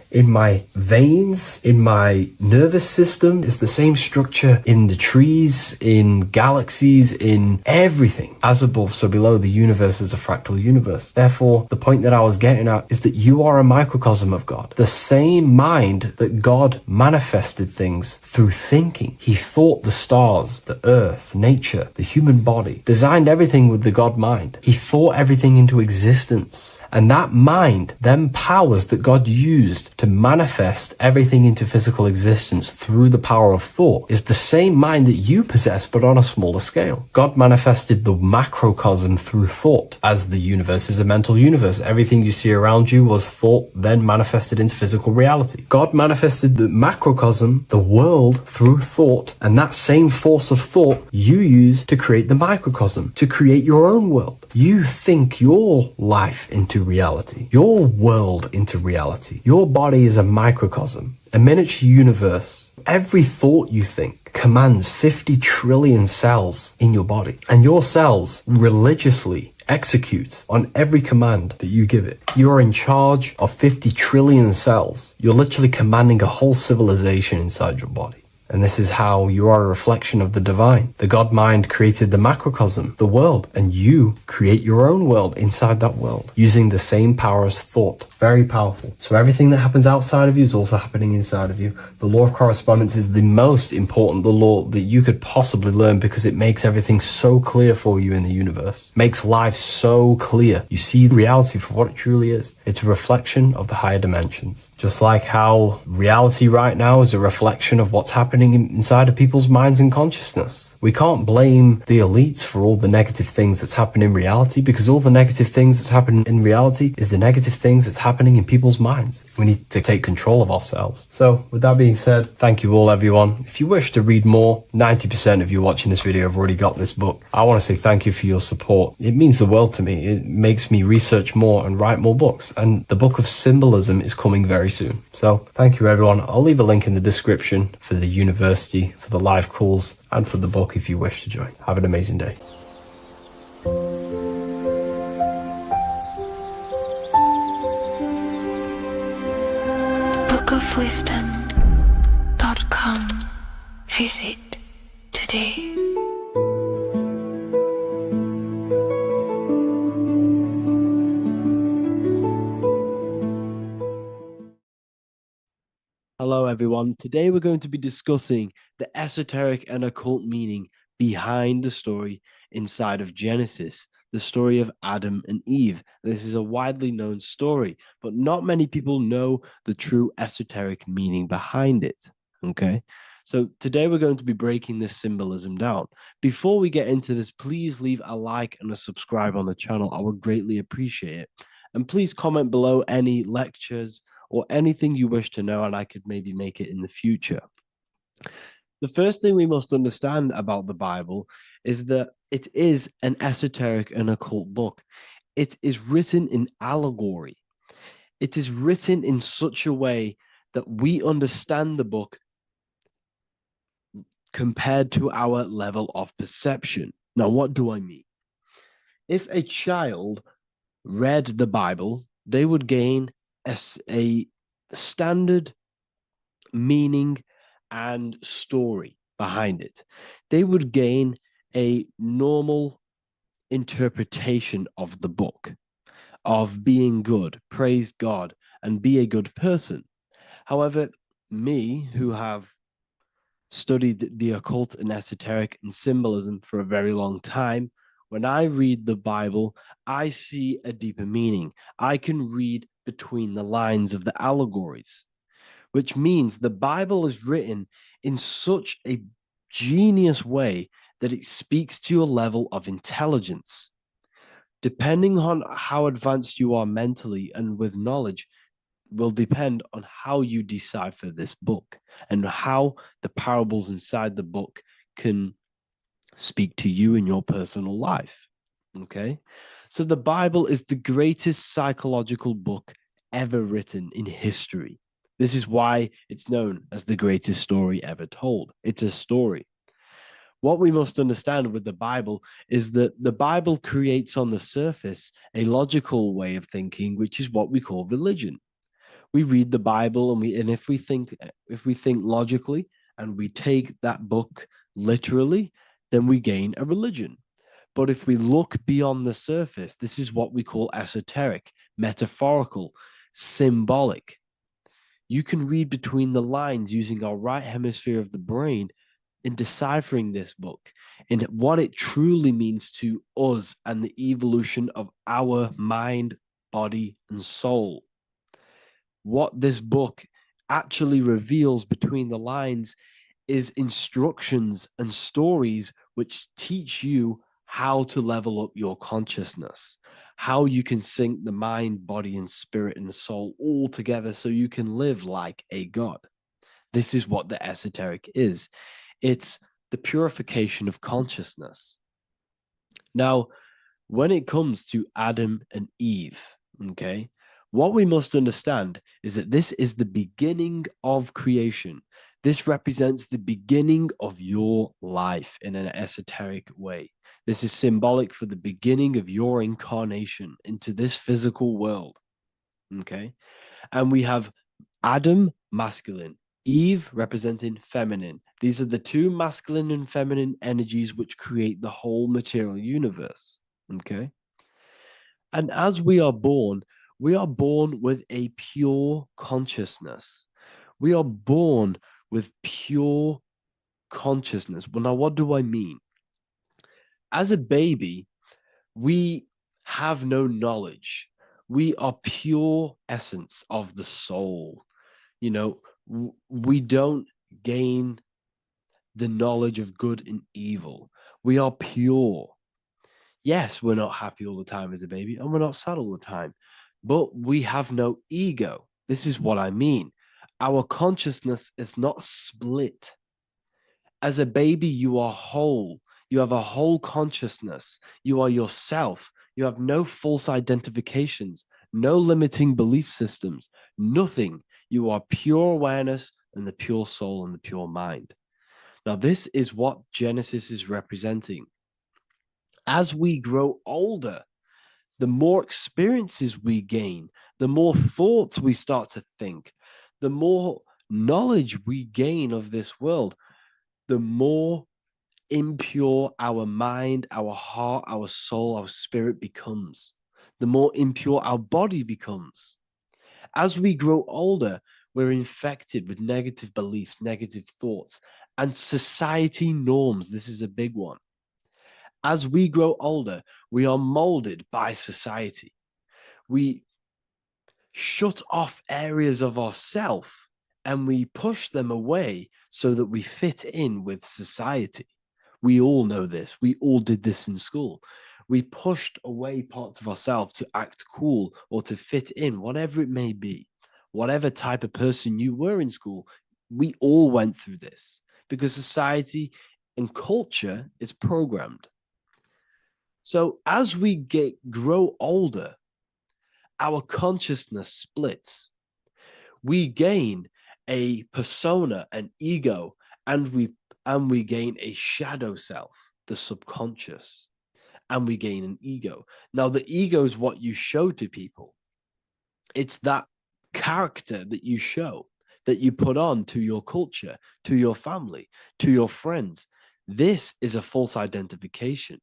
in my veins, in my nervous system, is the same structure in the trees, in galaxies, in everything. As above, so below, the universe is a fractal universe. Therefore, the point that I was getting at is that you are a microcosm of God. The same mind that God manifested things through thinking. He thought the stars, the earth, nature, the human body, designed everything with the God mind. He thought everything into existence. And that mind then powers that God used to manifest everything into physical existence through the power of thought is the same mind that you possess, but on a smaller scale. God manifested the macrocosm through thought, as the universe is a mental universe. Everything you see around you was thought, then manifested into physical reality. God manifested the macrocosm, the world, through thought, and that same force of thought you use to create the microcosm, to create your own world. You think your life into reality, your world into reality. Your body is a microcosm, a miniature universe. Every thought you think commands 50 trillion cells in your body, and your cells religiously execute on every command that you give it. You're in charge of 50 trillion cells. You're literally commanding a whole civilization inside your body. And this is how you are a reflection of the divine. The God mind created the macrocosm, the world, and you create your own world inside that world using the same power as thought. Very powerful. So everything that happens outside of you is also happening inside of you. The law of correspondence is the most important, the law that you could possibly learn, because it makes everything so clear for you in the universe. Makes life so clear. You see the reality for what it truly is. It's a reflection of the higher dimensions. Just like how reality right now is a reflection of what's happening inside of people's minds and consciousness. We can't blame the elites for all the negative things that's happening in reality, because all the negative things that's happening in reality is the negative things that's happening in people's minds. We need to take control of ourselves. So with that being said, thank you all, everyone. If you wish to read more, 90% of you watching this video have already got this book. I want to say thank you for your support. It means the world to me. It makes me research more and write more books. And the book of symbolism is coming very soon. So thank you, everyone. I'll leave a link in the description for the university, for the live calls, and for the book if you wish to join. Have an amazing day. bookofwisdom.com. Visit today. Hello, everyone. Today we're going to be discussing the esoteric and occult meaning behind the story inside of Genesis, the story of Adam and Eve. This is a widely known story, but not many people know the true esoteric meaning behind it. Okay. So today we're going to be breaking this symbolism down. Before we get into this, please leave a like and a subscribe on the channel. I would greatly appreciate it. And please comment below any lectures or anything you wish to know, and I could maybe make it in the future. The first thing we must understand about the Bible is that it is an esoteric and occult book. It is written in allegory. It is written in such a way that we understand the book compared to our level of perception. Now, what do I mean? If a child read the Bible, they would gain a standard meaning and story behind it. They would gain a normal interpretation of the book, of being good, praise God, and be a good person. However, me, who have studied the occult and esoteric and symbolism for a very long time, when I read the Bible, I see a deeper meaning. I can read between the lines of the allegories, which means the Bible is written in such a genius way that it speaks to your level of intelligence. Depending on how advanced you are mentally and with knowledge, will depend on how you decipher this book and how the parables inside the book can speak to you in your personal life. Okay? So the Bible is the greatest psychological book ever written in history. This is why it's known as the greatest story ever told. It's a story. What we must understand with the Bible is that the Bible creates on the surface a logical way of thinking, which is what we call religion. We read the Bible and if we think logically and we take that book literally, then we gain a religion. But if we look beyond the surface, this is what we call esoteric, metaphorical, symbolic. You can read between the lines using our right hemisphere of the brain in deciphering this book and what it truly means to us and the evolution of our mind, body, and soul. What this book actually reveals between the lines is instructions and stories which teach you how to level up your consciousness, how you can sync the mind, body, and spirit and the soul all together so you can live like a god. This is what the esoteric is. It's the purification of consciousness. Now, when it comes to Adam and Eve, okay, what we must understand is that this is the beginning of creation. This represents the beginning of your life in an esoteric way. This is symbolic for the beginning of your incarnation into this physical world. Okay. And we have Adam, masculine, Eve representing feminine. These are the two masculine and feminine energies which create the whole material universe. Okay. And as we are born with a pure consciousness. We are born with pure consciousness. Well, now, what do I mean? As a baby, we have no knowledge. We are pure essence of the soul. You know, we don't gain the knowledge of good and evil. We are pure. Yes, we're not happy all the time as a baby, and we're not sad all the time, but we have no ego. This is what I mean. Our consciousness is not split. As a baby, you are whole. You have a whole consciousness. You are yourself. You have no false identifications, no limiting belief systems, nothing. You are pure awareness and the pure soul and the pure mind. Now, this is what Genesis is representing. As we grow older, the more experiences we gain, the more thoughts we start to think, the more knowledge we gain of this world, the more impure our mind, our heart, our soul, our spirit becomes, the more impure our body becomes. As we grow older, We're infected with negative beliefs, negative thoughts, and society norms. This is a big one. As we grow older, we are molded by society. We shut off areas of ourself and we push them away so that we fit in with society. We all know this. We all did this in school. We pushed away parts of ourselves to act cool or to fit in, whatever it may be. Whatever type of person you were in school, we all went through this because society and culture is programmed. So as we grow older, our consciousness splits. We gain a persona, an ego, and we gain a shadow self, the subconscious, and we gain an ego. Now, the ego is what you show to people. It's that character that you show, that you put on to your culture, to your family, to your friends. This is a false identification.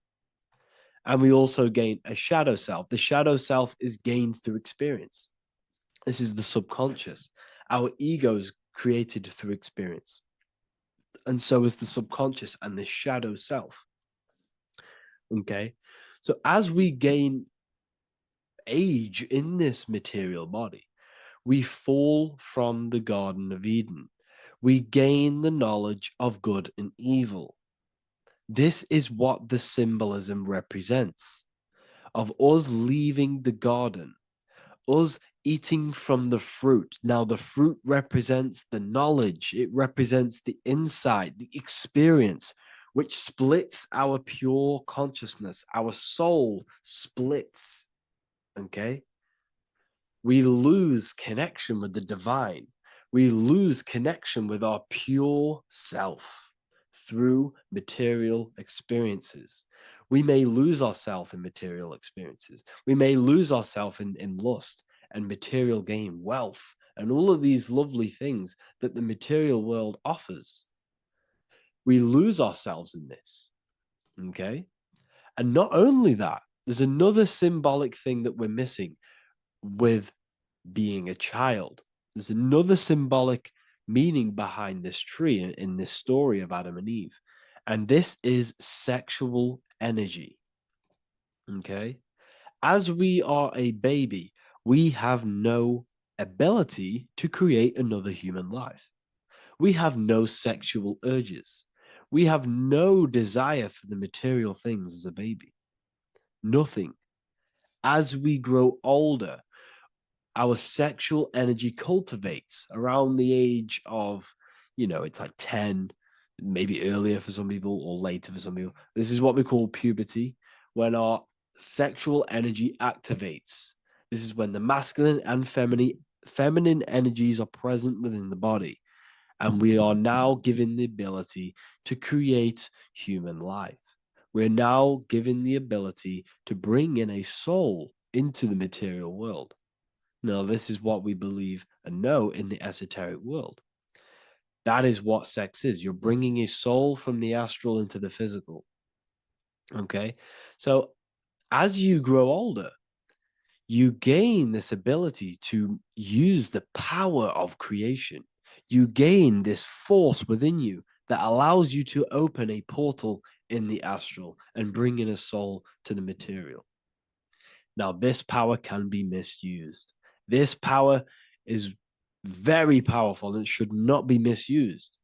And we also gain a shadow self. The shadow self is gained through experience. This is the subconscious. Our ego is created through experience. And so is the subconscious and the shadow self. Okay. So as we gain age in this material body, we fall from the Garden of Eden. We gain the knowledge of good and evil. This is what the symbolism represents of us leaving the garden, us eating from the fruit. Now, the fruit represents the knowledge, it represents the insight, the experience, which splits our pure consciousness. Our soul splits. Okay? We lose connection with the divine. We lose connection with our pure self through material experiences. We may lose ourselves in material experiences. We may lose ourselves in lust and material gain, wealth, and all of these lovely things that the material world offers. We lose ourselves in this. Okay? And not only that, there's another symbolic thing that we're missing with being a child. There's another symbolic meaning behind this tree in this story of Adam and Eve. And this is sexual energy. Okay? As we are a baby, we have no ability to create another human life. We have no sexual urges. We have no desire for the material things as a baby. Nothing. As we grow older, our sexual energy cultivates around the age of, it's like 10, maybe earlier for some people or later for some people. This is what we call puberty, when our sexual energy activates. This is when the masculine and feminine energies are present within the body. And we are now given the ability to create human life. We're now given the ability to bring in a soul into the material world. Now, this is what we believe and know in the esoteric world. That is what sex is. You're bringing a soul from the astral into the physical. Okay? So as you grow older, you gain this ability to use the power of creation. You gain this force within you that allows you to open a portal in the astral and bring in a soul to the material. Now, this power can be misused. This power is very powerful and should not be misused.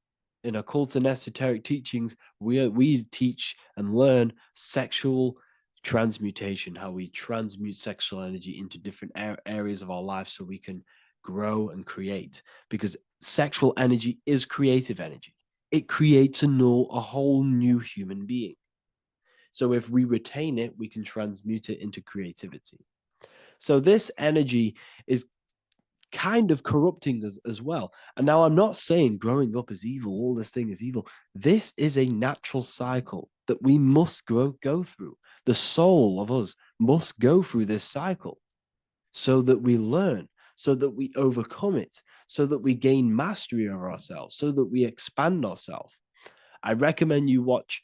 In occult and esoteric teachings, we teach and learn sexual transmutation, how we transmute sexual energy into different areas of our life so we can grow and create. Because sexual energy is creative energy. It creates a whole new human being. So if we retain it, we can transmute it into creativity. So this energy is kind of corrupting us as well. And now I'm not saying growing up is evil, all this thing is evil. This is a natural cycle that we must go through. The soul of us must go through this cycle so that we learn, so that we overcome it, so that we gain mastery over ourselves, so that we expand ourselves. I recommend you watch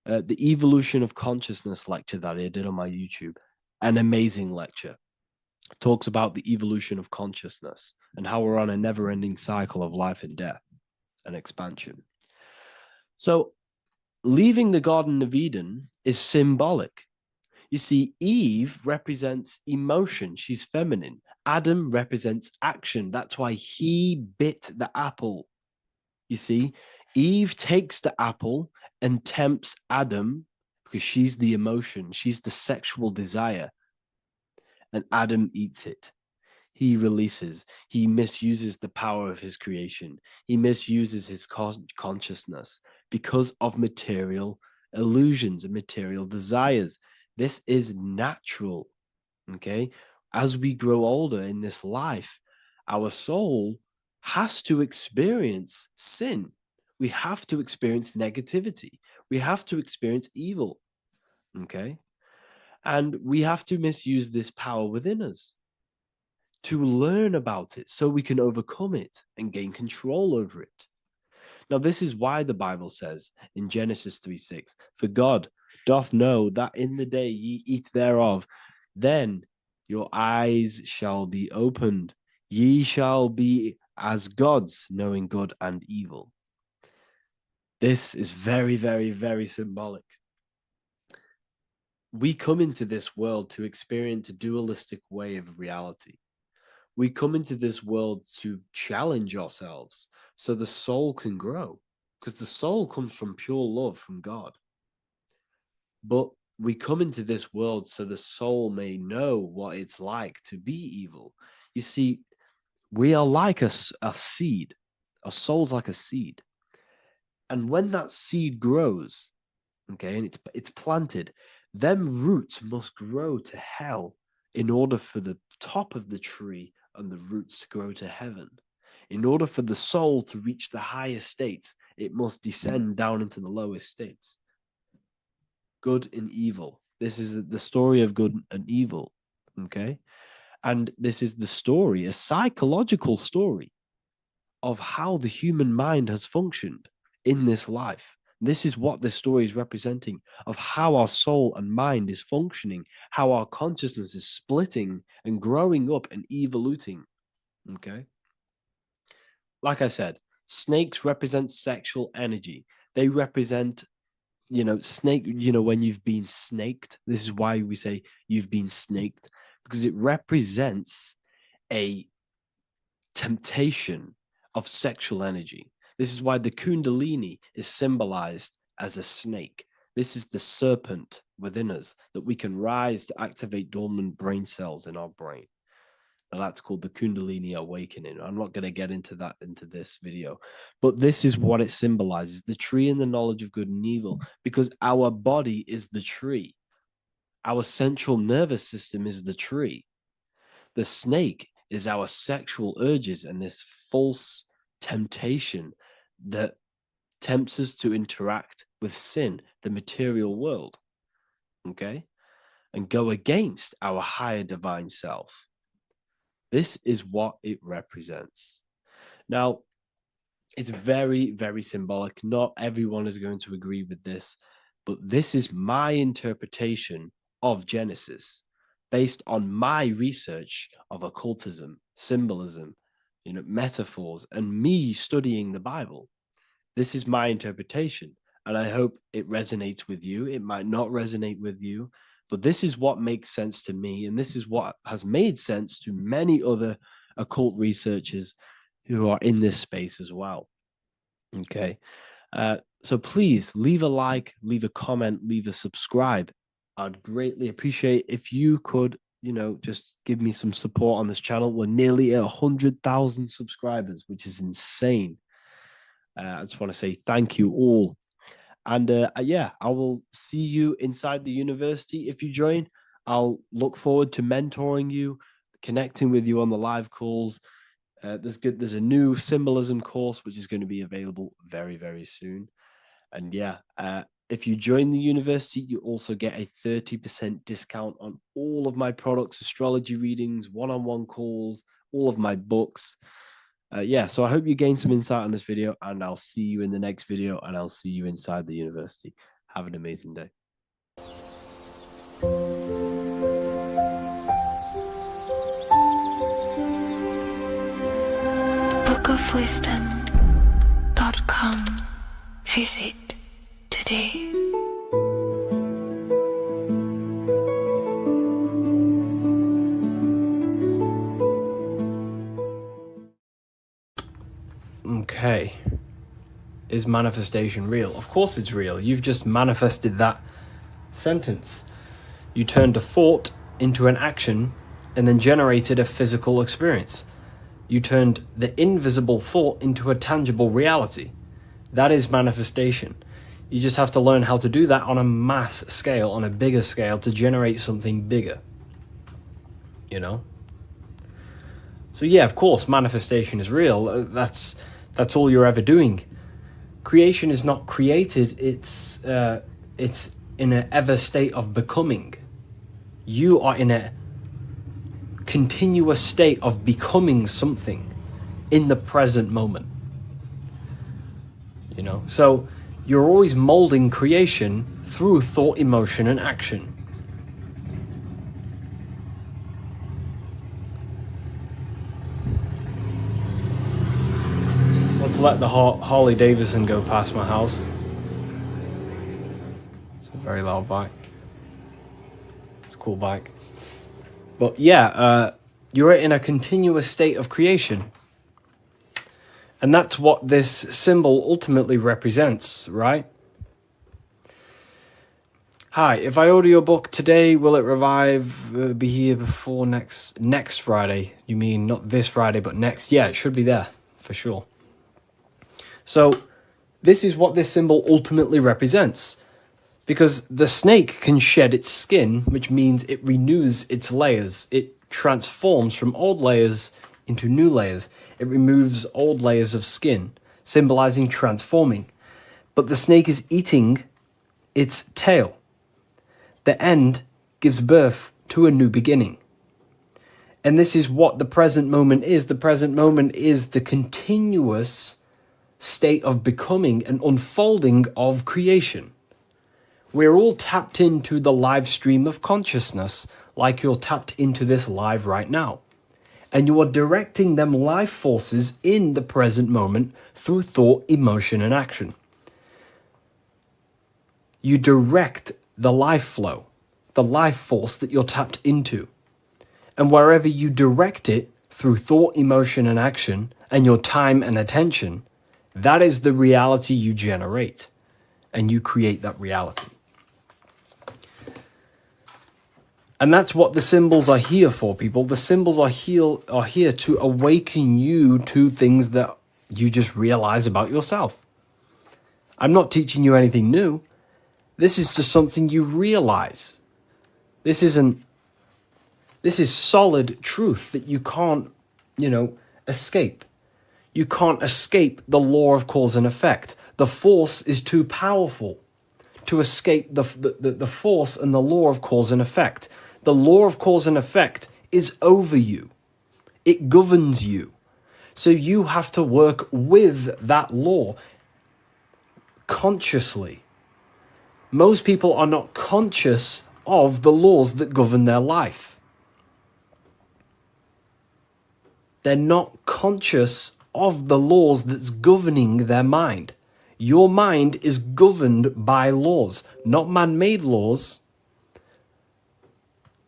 the Evolution of Consciousness lecture that I did on my YouTube. An amazing lecture. talks about the evolution of consciousness and how we're on a never-ending cycle of life and death and expansion. So leaving the Garden of Eden is symbolic. You see, Eve represents emotion. She's feminine. Adam represents action. That's why he bit the apple. You see, Eve takes the apple and tempts Adam because she's the emotion. She's the sexual desire. And Adam eats it. He releases. He misuses the power of his creation. He misuses his consciousness because of material illusions and material desires. This is natural, okay? As we grow older in this life, our soul has to experience sin. We have to experience negativity. We have to experience evil, okay? And we have to misuse this power within us to learn about it so we can overcome it and gain control over it. Now, this is why the Bible says in Genesis 3:6, for God doth know that in the day ye eat thereof, then your eyes shall be opened. Ye shall be as gods, knowing good and evil. This is very, very, very symbolic. We come into this world to experience a dualistic way of reality. We come into this world to challenge ourselves so the soul can grow, because the soul comes from pure love from God. But we come into this world so the soul may know what it's like to be evil. You see, we are like a seed. Our soul's like a seed. And when that seed grows, okay, and it's planted, them roots must grow to hell in order for the top of the tree and the roots to grow to heaven. In order for the soul to reach the highest states, it must descend down into the lowest states. Good and evil. This is the story of good and evil, okay? And this is the story, a psychological story of how the human mind has functioned in this life. This is what this story is representing, of how our soul and mind is functioning, how our consciousness is splitting and growing up and evoluting. Okay. Like I said, snakes represent sexual energy. They represent, snake, when you've been snaked. This is why we say you've been snaked, because it represents a temptation of sexual energy. This is why the Kundalini is symbolized as a snake. This is the serpent within us that we can rise to activate dormant brain cells in our brain. Now that's called the Kundalini awakening. I'm not going to get into that into this video, but this is what it symbolizes, the tree and the knowledge of good and evil, because our body is the tree. Our central nervous system is the tree. The snake is our sexual urges and this false temptation that tempts us to interact with sin, the material world, okay, and go against our higher divine self. This is what it represents. Now, it's very, very symbolic. Not everyone is going to agree with this, but this is my interpretation of Genesis based on my research of occultism, symbolism, metaphors, and me studying the Bible. This is my interpretation, and I hope it resonates with you. It might not resonate with you, but this is what makes sense to me, and this is what has made sense to many other occult researchers who are in this space as well. Okay, so please leave a like, leave a comment, leave a subscribe. I'd greatly appreciate if you could, just give me some support on this channel. We're nearly at 100,000 subscribers, which is insane. I just want to say thank you all. And yeah, I will see you inside the university. If you join, I'll look forward to mentoring you, connecting with you on the live calls. There's a new symbolism course, which is going to be available very, very soon. And yeah, if you join the university, you also get a 30% discount on all of my products, astrology readings, one-on-one calls, all of my books. Yeah, so I hope you gain some insight on this video, and I'll see you in the next video, and I'll see you inside the university. Have an amazing day. wisdom.com. Visit today. Okay. Is manifestation real? Of course it's real. You've just manifested that sentence. You turned a thought into an action and then generated a physical experience. You turned the invisible thought into a tangible reality. That is manifestation. You just have to learn how to do that on a mass scale, on a bigger scale, to generate something bigger. You know? So yeah, of course, manifestation is real. That's all you're ever doing. Creation is not created, it's in an ever state of becoming. You are in a continuous state of becoming something in the present moment. You know, so you're always molding creation through thought, emotion, and action. Let's let the Harley Davidson go past my house. It's a very loud bike. It's a cool bike. But yeah, you're in a continuous state of creation. And that's what this symbol ultimately represents, right? Hi, if I order your book today, will it revive, be here before next Friday? You mean not this Friday, but next? Yeah, it should be there, for sure. So, this is what this symbol ultimately represents. Because the snake can shed its skin, which means it renews its layers. It transforms from old layers into new layers. It removes old layers of skin, symbolizing transforming. But the snake is eating its tail. The end gives birth to a new beginning. And this is what the present moment is. The present moment is the continuous state of becoming and unfolding of creation. We're all tapped into the live stream of consciousness, like you're tapped into this live right now. And you are directing them life forces in the present moment through thought, emotion, and action. You direct the life flow, the life force that you're tapped into. And wherever you direct it through thought, emotion, and action, and your time and attention, that is the reality you generate. And you create that reality. And that's what the symbols are here for, people. The symbols are here to awaken you to things that you just realize about yourself. I'm not teaching you anything new. This is just something you realize. This is solid truth that you can't, escape. You can't escape the law of cause and effect. The force is too powerful to escape the force and the law of cause and effect. The law of cause and effect is over you. It governs you. So you have to work with that law consciously. Most people are not conscious of the laws that govern their life. They're not conscious of the laws that's governing their mind. Your mind is governed by laws, not man-made laws,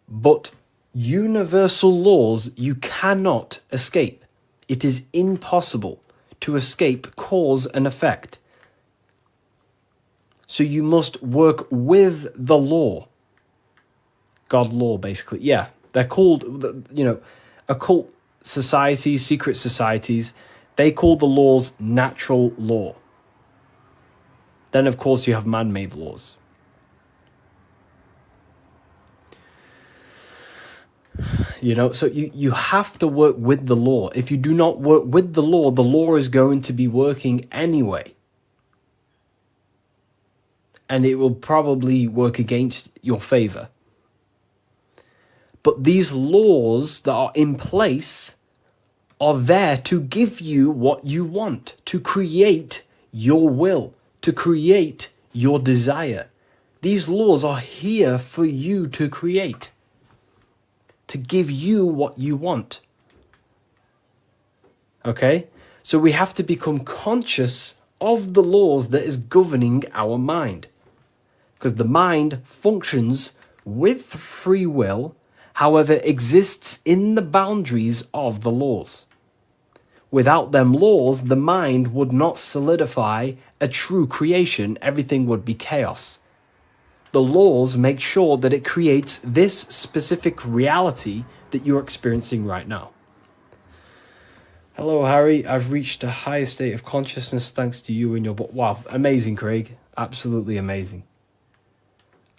but universal laws you cannot escape. It is impossible to escape cause and effect. So you must work with the law. God law, basically. Yeah, they're called, occult societies, secret societies, they call the laws natural law. Then, of course, you have man-made laws. So you have to work with the law. If you do not work with the law is going to be working anyway. And it will probably work against your favor. But these laws that are in place are there to give you what you want, to create your will, to create your desire. These laws are here for you to create, to give you what you want. Okay? So we have to become conscious of the laws that is governing our mind. Because the mind functions with free will, however, exists in the boundaries of the laws. Without them laws, the mind would not solidify a true creation. Everything would be chaos. The laws make sure that it creates this specific reality that you're experiencing right now. Hello, Harry. I've reached a higher state of consciousness thanks to you and your book. Wow, amazing, Craig. Absolutely amazing.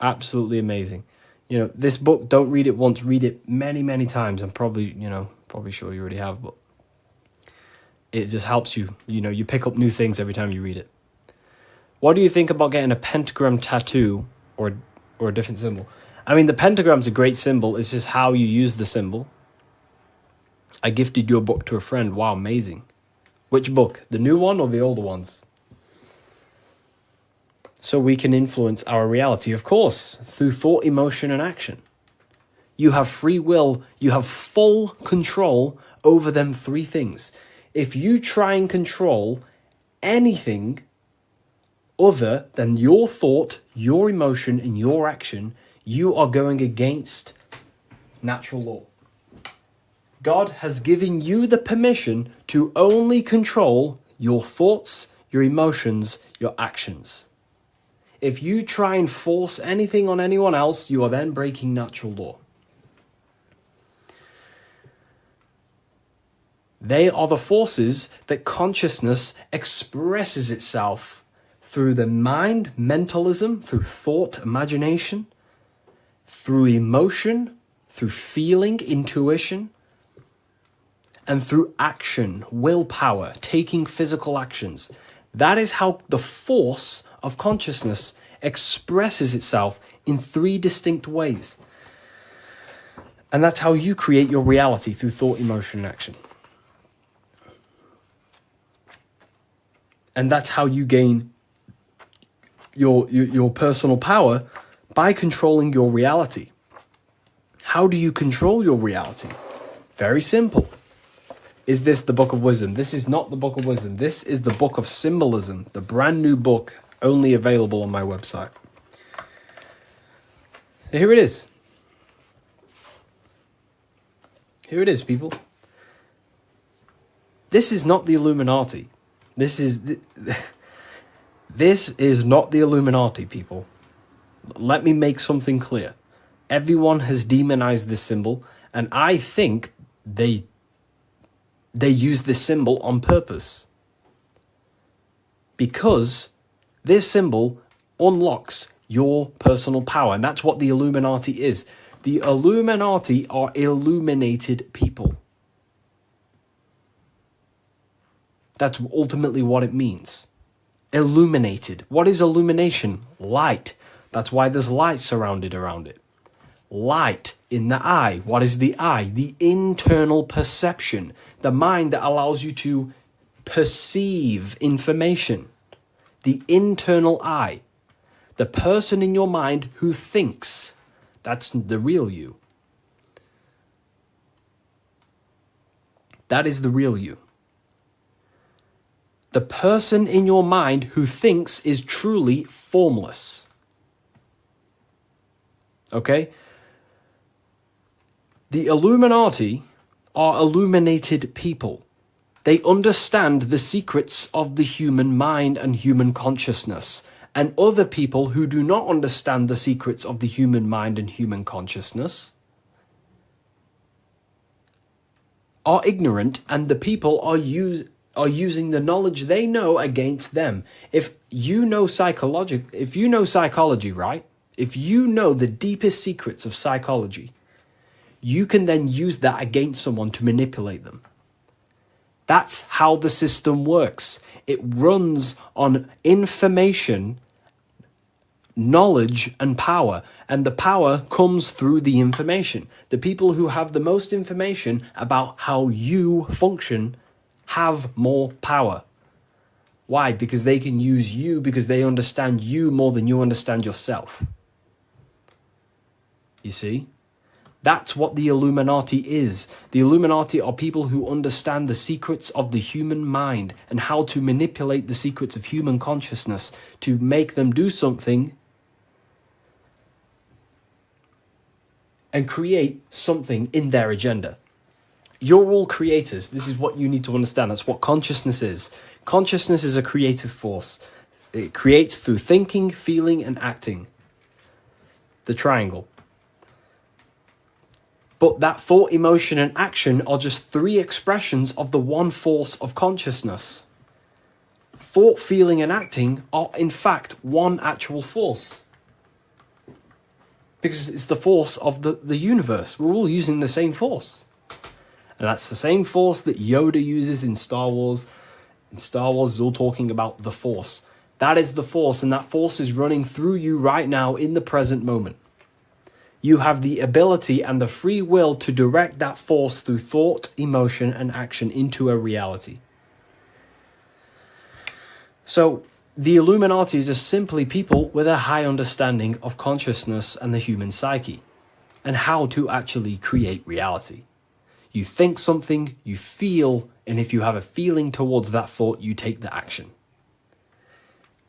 Absolutely amazing. You know, this book, don't read it once, read it many, many times. I'm probably sure you already have, but it just helps you. You know, you pick up new things every time you read it. What do you think about getting a pentagram tattoo or a different symbol? I mean, the pentagram's a great symbol. It's just how you use the symbol. I gifted your book to a friend. Wow, amazing. Which book? The new one or the older ones? So we can influence our reality, of course, through thought, emotion, and action. You have free will. You have full control over them three things. If you try and control anything other than your thought, your emotion, and your action, you are going against natural law. God has given you the permission to only control your thoughts, your emotions, your actions. If you try and force anything on anyone else, you are then breaking natural law. They are the forces that consciousness expresses itself through the mind, mentalism, through thought, imagination, through emotion, through feeling, intuition, and through action, willpower, taking physical actions. That is how the force of consciousness expresses itself in three distinct ways. And that's how you create your reality, through thought, emotion, and action. And that's how you gain your personal power, by controlling your reality. How do you control your reality? Very simple. Is this the Book of Wisdom? This is not the Book of Wisdom. This is the Book of Symbolism, the brand new book, only available on my website. So here it is. Here it is, people. This is not the Illuminati. This is not the Illuminati, people. Let me make something clear. Everyone has demonized this symbol, and I think they use this symbol on purpose. Because this symbol unlocks your personal power, and that's what the Illuminati is. The Illuminati are illuminated people. That's ultimately what it means. Illuminated. What is illumination? Light. That's why there's light surrounded around it. Light in the eye. What is the eye? The internal perception. The mind that allows you to perceive information. The internal eye. The person in your mind who thinks. That's the real you. That is the real you. The person in your mind who thinks is truly formless. Okay? The Illuminati are illuminated people. They understand the secrets of the human mind and human consciousness. And other people who do not understand the secrets of the human mind and human consciousness are ignorant, and the people are using the knowledge they know against them. If you know psychology, right? If you know the deepest secrets of psychology, you can then use that against someone to manipulate them. That's how the system works. It runs on information, knowledge, and power. And the power comes through the information. The people who have the most information about how you function have more power. Why? Because they can use you, because they understand you more than you understand yourself. You see? That's what the Illuminati is. The Illuminati are people who understand the secrets of the human mind and how to manipulate the secrets of human consciousness to make them do something and create something in their agenda. You're all creators. This is what you need to understand. That's what consciousness is. Consciousness is a creative force. It creates through thinking, feeling, and acting. The triangle. But that thought, emotion, and action are just three expressions of the one force of consciousness. Thought, feeling, and acting are in fact one actual force. Because it's the force of the universe. We're all using the same force. And that's the same force that Yoda uses in Star Wars. In Star Wars is all talking about the force. That is the force, and that force is running through you right now in the present moment. You have the ability and the free will to direct that force through thought, emotion, and action into a reality. So, the Illuminati is just simply people with a high understanding of consciousness and the human psyche, and how to actually create reality. You think something, you feel, and if you have a feeling towards that thought, you take the action.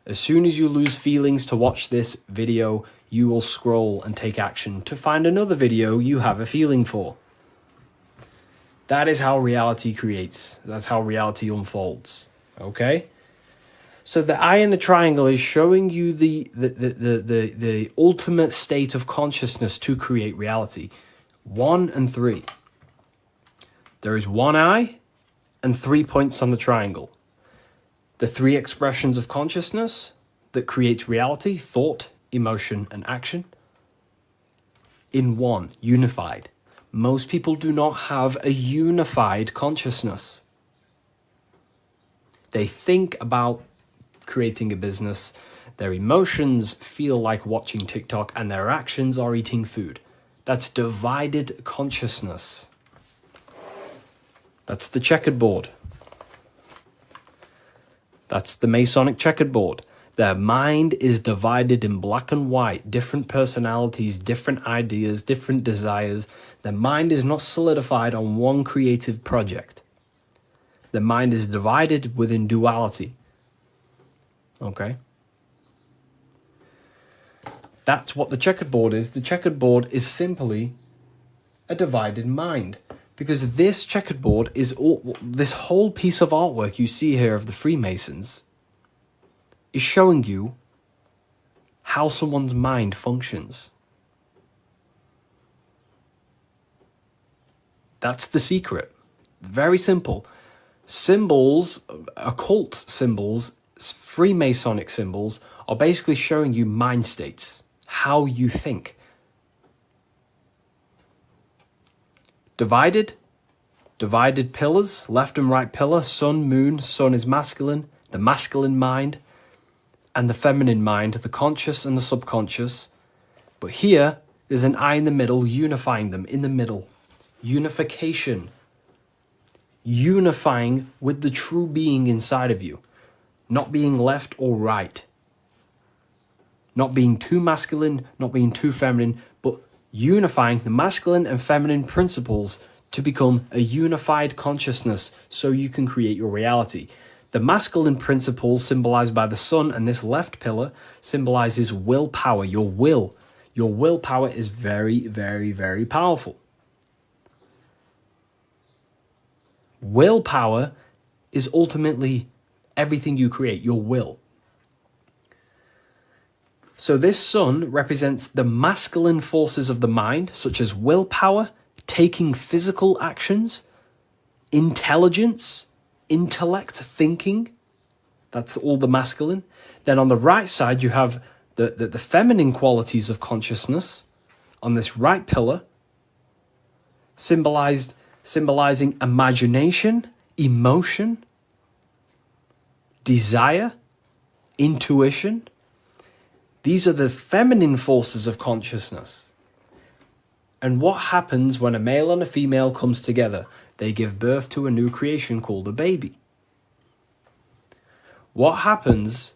As soon as you lose feelings to watch this video, you will scroll and take action to find another video you have a feeling for. That is how reality creates. That's how reality unfolds. Okay? So the eye in the triangle is showing you the ultimate state of consciousness to create reality. 1 and 3. There is one eye and 3 points on the triangle. The 3 expressions of consciousness that creates reality, thought, emotion, and action, in one, unified. Most people do not have a unified consciousness. They think about creating a business, their emotions feel like watching TikTok, and their actions are eating food. That's divided consciousness. That's the checkered board. That's the Masonic checkered board. Their mind is divided in black and white, different personalities, different ideas, different desires. Their mind is not solidified on one creative project. The mind is divided within duality. Okay? That's what the checkered board is. The checkered board is simply a divided mind. Because this checkered board is this whole piece of artwork you see here of the Freemasons is showing you how someone's mind functions. That's the secret. Very simple. Symbols, occult symbols, Freemasonic symbols are basically showing you mind states, how you think. Divided pillars, left and right pillar, sun, moon. Sun is masculine, the masculine mind, and the feminine mind, the conscious and the subconscious. But here, there's an eye in the middle, unifying them in the middle. Unification. Unifying with the true being inside of you. Not being left or right. Not being too masculine, not being too feminine, but unifying the masculine and feminine principles to become a unified consciousness so you can create your reality. The masculine principles symbolized by the sun and this left pillar symbolizes willpower, your will. Your willpower is very, very, very powerful. Willpower is ultimately everything you create, your will. So this sun represents the masculine forces of the mind, such as willpower, taking physical actions, intelligence, intellect, thinking. That's all the masculine. Then on the right side, you have the feminine qualities of consciousness on this right pillar, symbolizing imagination, emotion, desire, intuition. These are the feminine forces of consciousness. And what happens when a male and a female comes together? They give birth to a new creation called a baby. What happens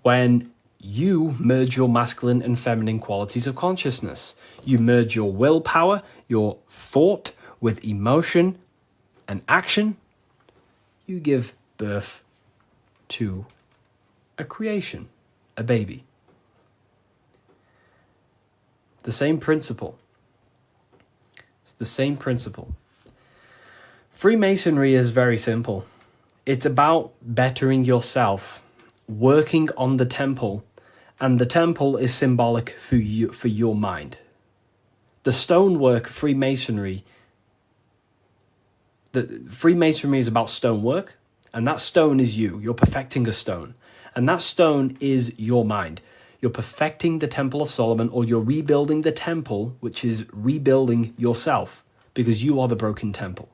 when you merge your masculine and feminine qualities of consciousness. You merge your willpower, your thought with emotion and action. You give birth to a creation, a baby. The same principle. It's the same principle. Freemasonry is very simple. It's about bettering yourself, working on the temple, and the temple is symbolic for you, for your mind. The stonework Freemasonry, Freemasonry is about stonework, and that stone is you. You're perfecting a stone, and that stone is your mind. You're perfecting the Temple of Solomon, or you're rebuilding the temple, which is rebuilding yourself, because you are the broken temple.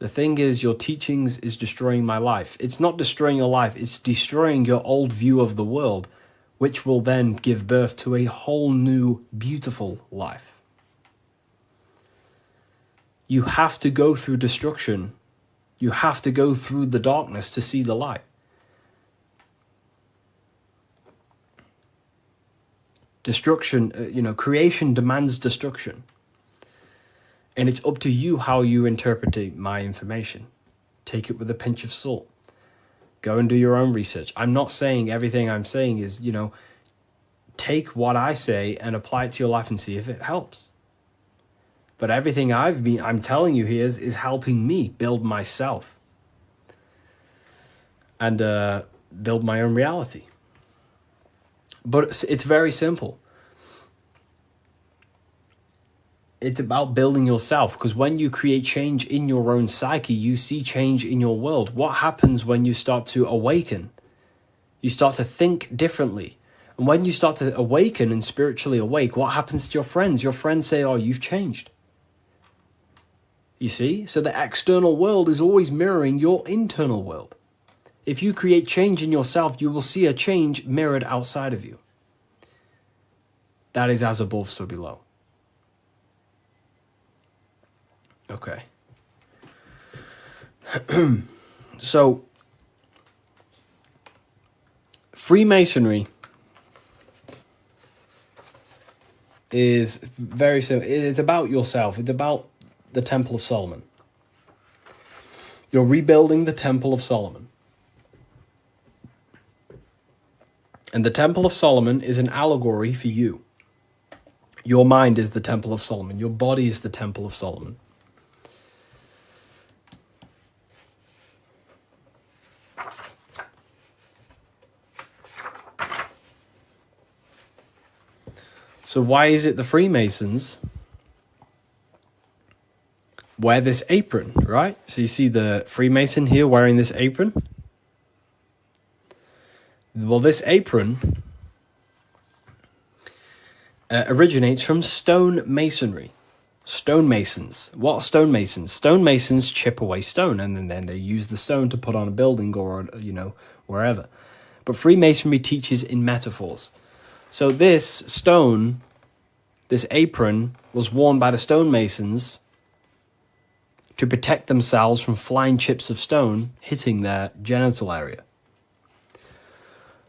The thing is, your teachings is destroying my life. It's not destroying your life, it's destroying your old view of the world, which will then give birth to a whole new, beautiful life. You have to go through destruction. You have to go through the darkness to see the light. Destruction, creation demands destruction. And it's up to you how you interpret my information. Take it with a pinch of salt. Go and do your own research. I'm not saying everything I'm saying is, take what I say and apply it to your life and see if it helps. But everything I'm telling you here is helping me build myself and build my own reality. But it's very simple. It's about building yourself, because when you create change in your own psyche, you see change in your world. What happens when you start to awaken? You start to think differently. And when you start to awaken and spiritually awake, what happens to your friends? Your friends say, oh, you've changed. You see? So the external world is always mirroring your internal world. If you create change in yourself, you will see a change mirrored outside of you. That is as above, so below. Okay. So, Freemasonry is very simple. It's about yourself. It's about the Temple of Solomon. You're rebuilding the Temple of Solomon. And the Temple of Solomon is an allegory for you. Your mind is the Temple of Solomon. Your body is the Temple of Solomon. So why is it the Freemasons wear this apron, right? So you see the Freemason here wearing this apron. Well, this apron originates from stone masonry. Stonemasons. What are stonemasons? Stonemasons chip away stone, and then they use the stone to put on a building or, wherever. But Freemasonry teaches in metaphors. So this stone, this apron, was worn by the stonemasons to protect themselves from flying chips of stone hitting their genital area.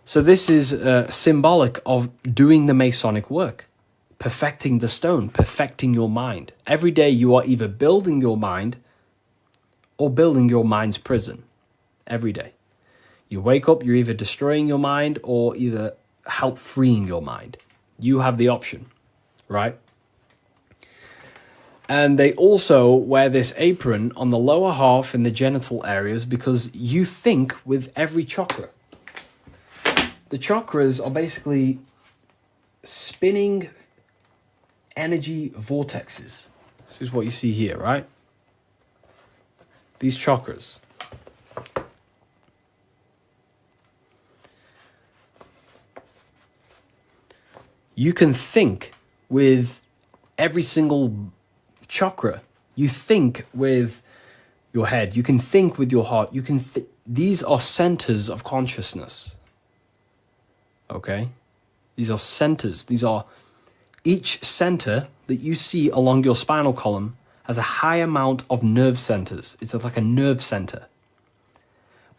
So this is symbolic of doing the Masonic work, perfecting the stone, perfecting your mind. Every day you are either building your mind or building your mind's prison. Every day. You wake up, you're either destroying your mind or either help freeing your mind. You have the option, right? And they also wear this apron on the lower half in the genital areas because you think with every chakra. The chakras are basically spinning energy vortexes. This is what you see here, right? These chakras. You can think with every single chakra. You think with your head. You can think with your heart. You can. These are centers of consciousness. Okay? These are centers. These are each center that you see along your spinal column has a high amount of nerve centers. It's like a nerve center.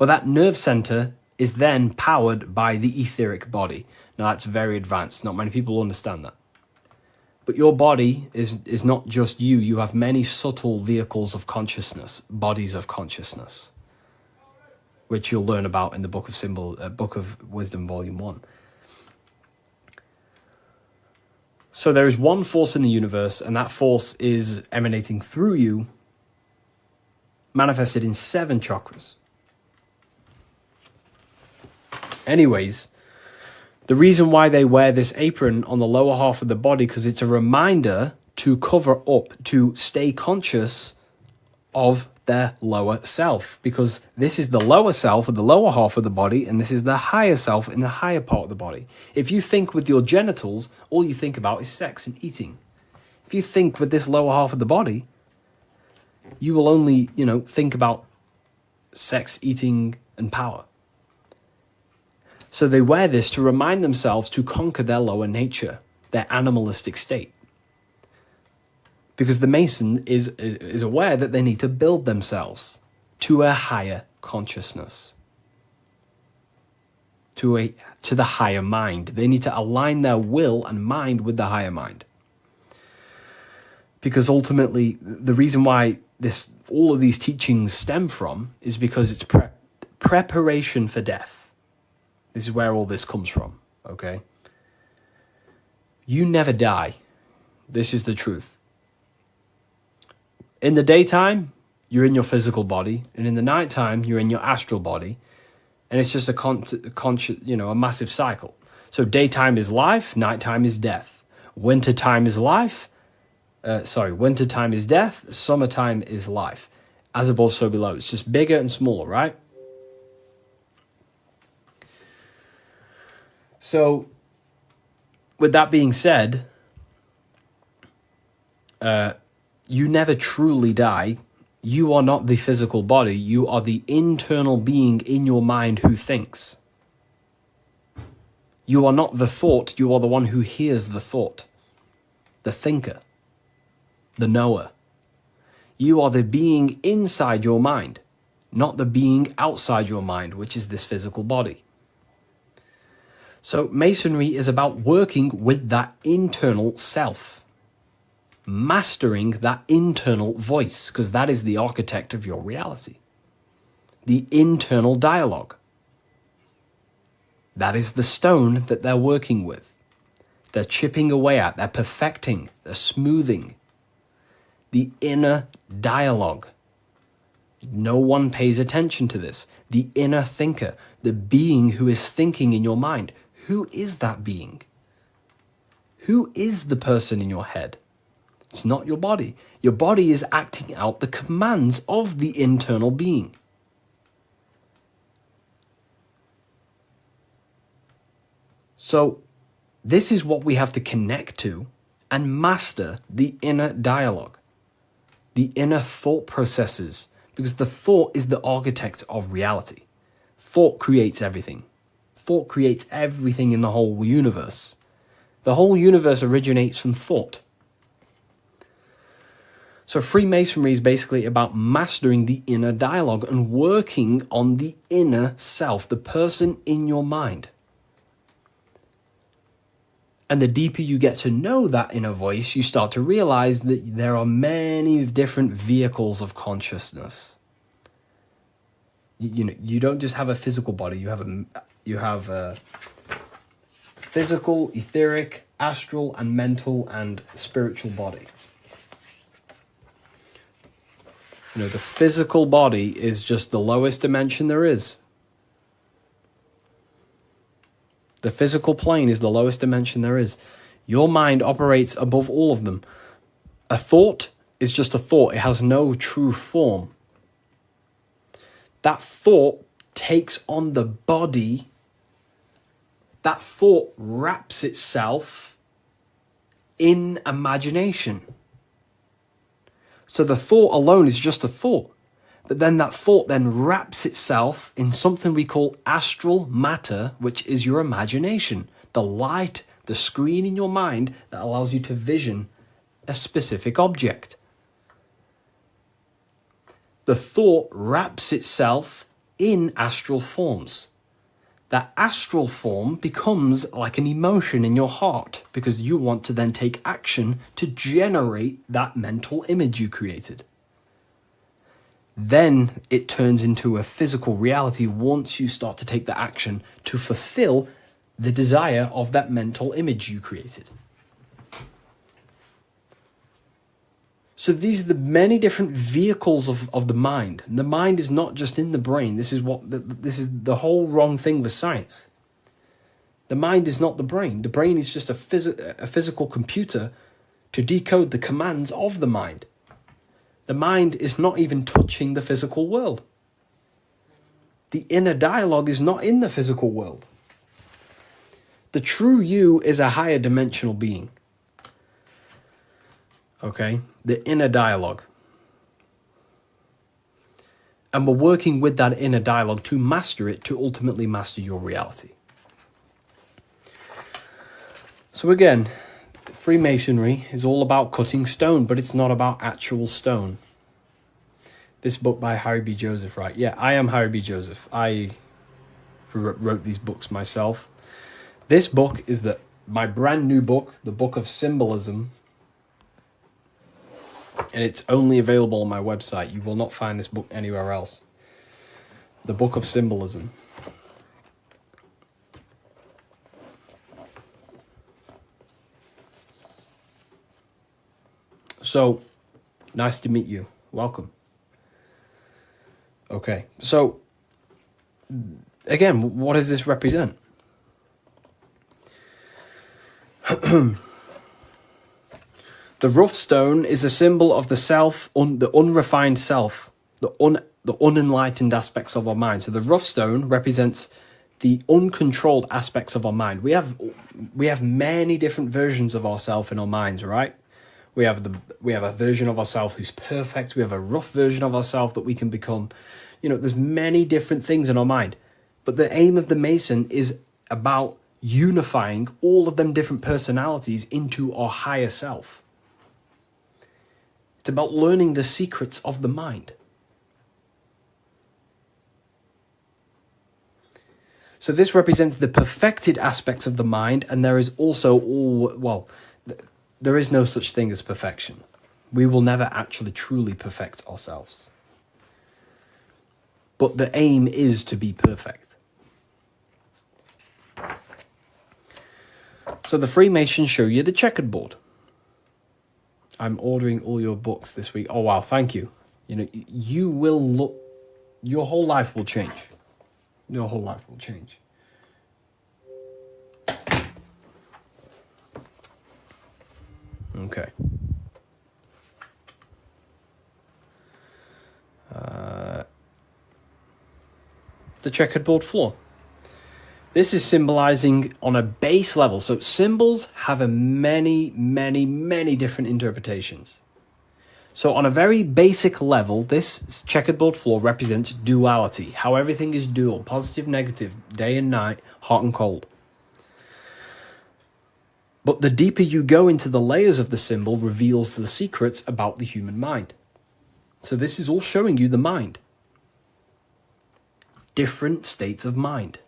But that nerve center is then powered by the etheric body. Now that's very advanced. Not many people understand that. But your body is not just you. You have many subtle vehicles of consciousness, bodies of consciousness, which you'll learn about in the Book of Wisdom, Volume 1. So there is one force in the universe, and that force is emanating through you, manifested in 7 chakras. Anyways, the reason why they wear this apron on the lower half of the body, because it's a reminder to cover up, to stay conscious of their lower self, because this is the lower self of the lower half of the body, and this is the higher self in the higher part of the body. If you think with your genitals, all you think about is sex and eating. If you think with this lower half of the body, you will only, think about sex, eating, and power. So they wear this to remind themselves to conquer their lower nature, their animalistic state. Because the Mason is aware that they need to build themselves to a higher consciousness, to the higher mind. They need to align their will and mind with the higher mind. Because ultimately, the reason why all of these teachings stem from is because it's preparation for death. This is where all this comes from, okay? You never die. This is the truth. In the daytime, you're in your physical body, and in the nighttime, you're in your astral body, and it's just a massive cycle. So daytime is life, nighttime is death. Wintertime is life. Wintertime is death. Summertime is life. As above, so below. It's just bigger and smaller, right? So, with that being said, you never truly die. You are not the physical body. You are the internal being in your mind who thinks. You are not the thought. You are the one who hears the thought. The thinker. The knower. You are the being inside your mind, not the being outside your mind, which is this physical body. So Masonry is about working with that internal self, mastering that internal voice, because that is the architect of your reality. The internal dialogue. That is the stone that they're working with. They're chipping away at, they're perfecting, they're smoothing. The inner dialogue. No one pays attention to this. The inner thinker, the being who is thinking in your mind. Who is that being? Who is the person in your head? It's not your body. Your body is acting out the commands of the internal being. So, this is what we have to connect to and master the inner dialogue, the inner thought processes, because the thought is the architect of reality. Thought creates everything. Thought creates everything in the whole universe. The whole universe originates from thought. So Freemasonry is basically about mastering the inner dialogue and working on the inner self, the person in your mind. And the deeper you get to know that inner voice, you start to realize that there are many different vehicles of consciousness. You don't just have a physical body, you have a physical, etheric, astral, and mental and spiritual body. The physical body is just the lowest dimension there is. The physical plane is the lowest dimension there is. Your mind operates above all of them. A thought is just a thought. It has no true form. That thought takes on the body. That thought wraps itself in imagination. So the thought alone is just a thought. But then that thought then wraps itself in something we call astral matter, which is your imagination. The light, the screen in your mind that allows you to vision a specific object. The thought wraps itself in astral forms. That astral form becomes like an emotion in your heart because you want to then take action to generate that mental image you created. Then it turns into a physical reality once you start to take the action to fulfill the desire of that mental image you created. So these are the many different vehicles of the mind. And the mind is not just in the brain. This is the whole wrong thing with science. The mind is not the brain. The brain is just a physical computer to decode the commands of the mind. The mind is not even touching the physical world. The inner dialogue is not in the physical world. The true you is a higher dimensional being. Okay? The inner dialogue. And we're working with that inner dialogue to master it, to ultimately master your reality. So again, Freemasonry is all about cutting stone, but it's not about actual stone. This book by Harry B. Joseph, right? Yeah, I am Harry B. Joseph. I wrote these books myself. This book is my brand new book, the Book of Symbolism. And it's only available on my website. You will not find this book anywhere else. The Book of Symbolism. So, nice to meet you. Welcome. Okay, so, again, what does this represent? The rough stone is a symbol of the self, the unrefined self, the unenlightened aspects of our mind. So the rough stone represents the uncontrolled aspects of our mind. We have many different versions of ourselves in our minds, right? We have a version of ourselves who's perfect. We have a rough version of ourselves that we can become. You know, there's many different things in our mind. But the aim of the Mason is about unifying all of them different personalities into our higher self. It's about learning the secrets of the mind. So this represents the perfected aspects of the mind, and there is also there is no such thing as perfection. We will never actually truly perfect ourselves. But the aim is to be perfect. So the Freemasons show you the checkered board. I'm ordering all your books this week. Oh, wow, thank you. You know, you will look, your whole life will change. Your whole life will change. Okay. The checkered board floor. This is symbolizing on a base level. So symbols have many different interpretations. So on a very basic level, this checkered board floor represents duality, how everything is dual, positive, negative, day and night, hot and cold. But the deeper you go into the layers of the symbol reveals the secrets about the human mind. So this is all showing you the mind. Different states of mind.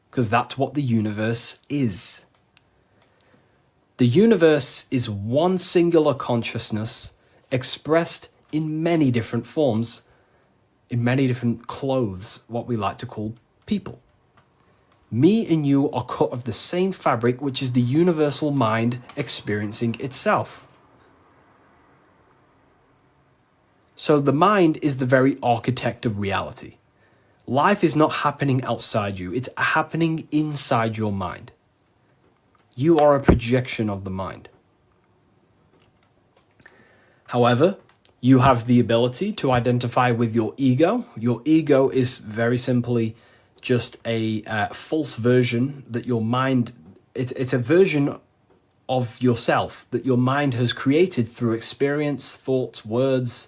Because that's what the universe is. The universe is one singular consciousness expressed in many different forms, in many different clothes, what we like to call people. Me and you are cut of the same fabric, which is the universal mind experiencing itself. So the mind is the very architect of reality. Life is not happening outside you, it's happening inside your mind. You are a projection of the mind. However, you have the ability to identify with your ego. Your ego is very simply just a false version that your mind, it's a version of yourself that your mind has created through experience, thoughts, words,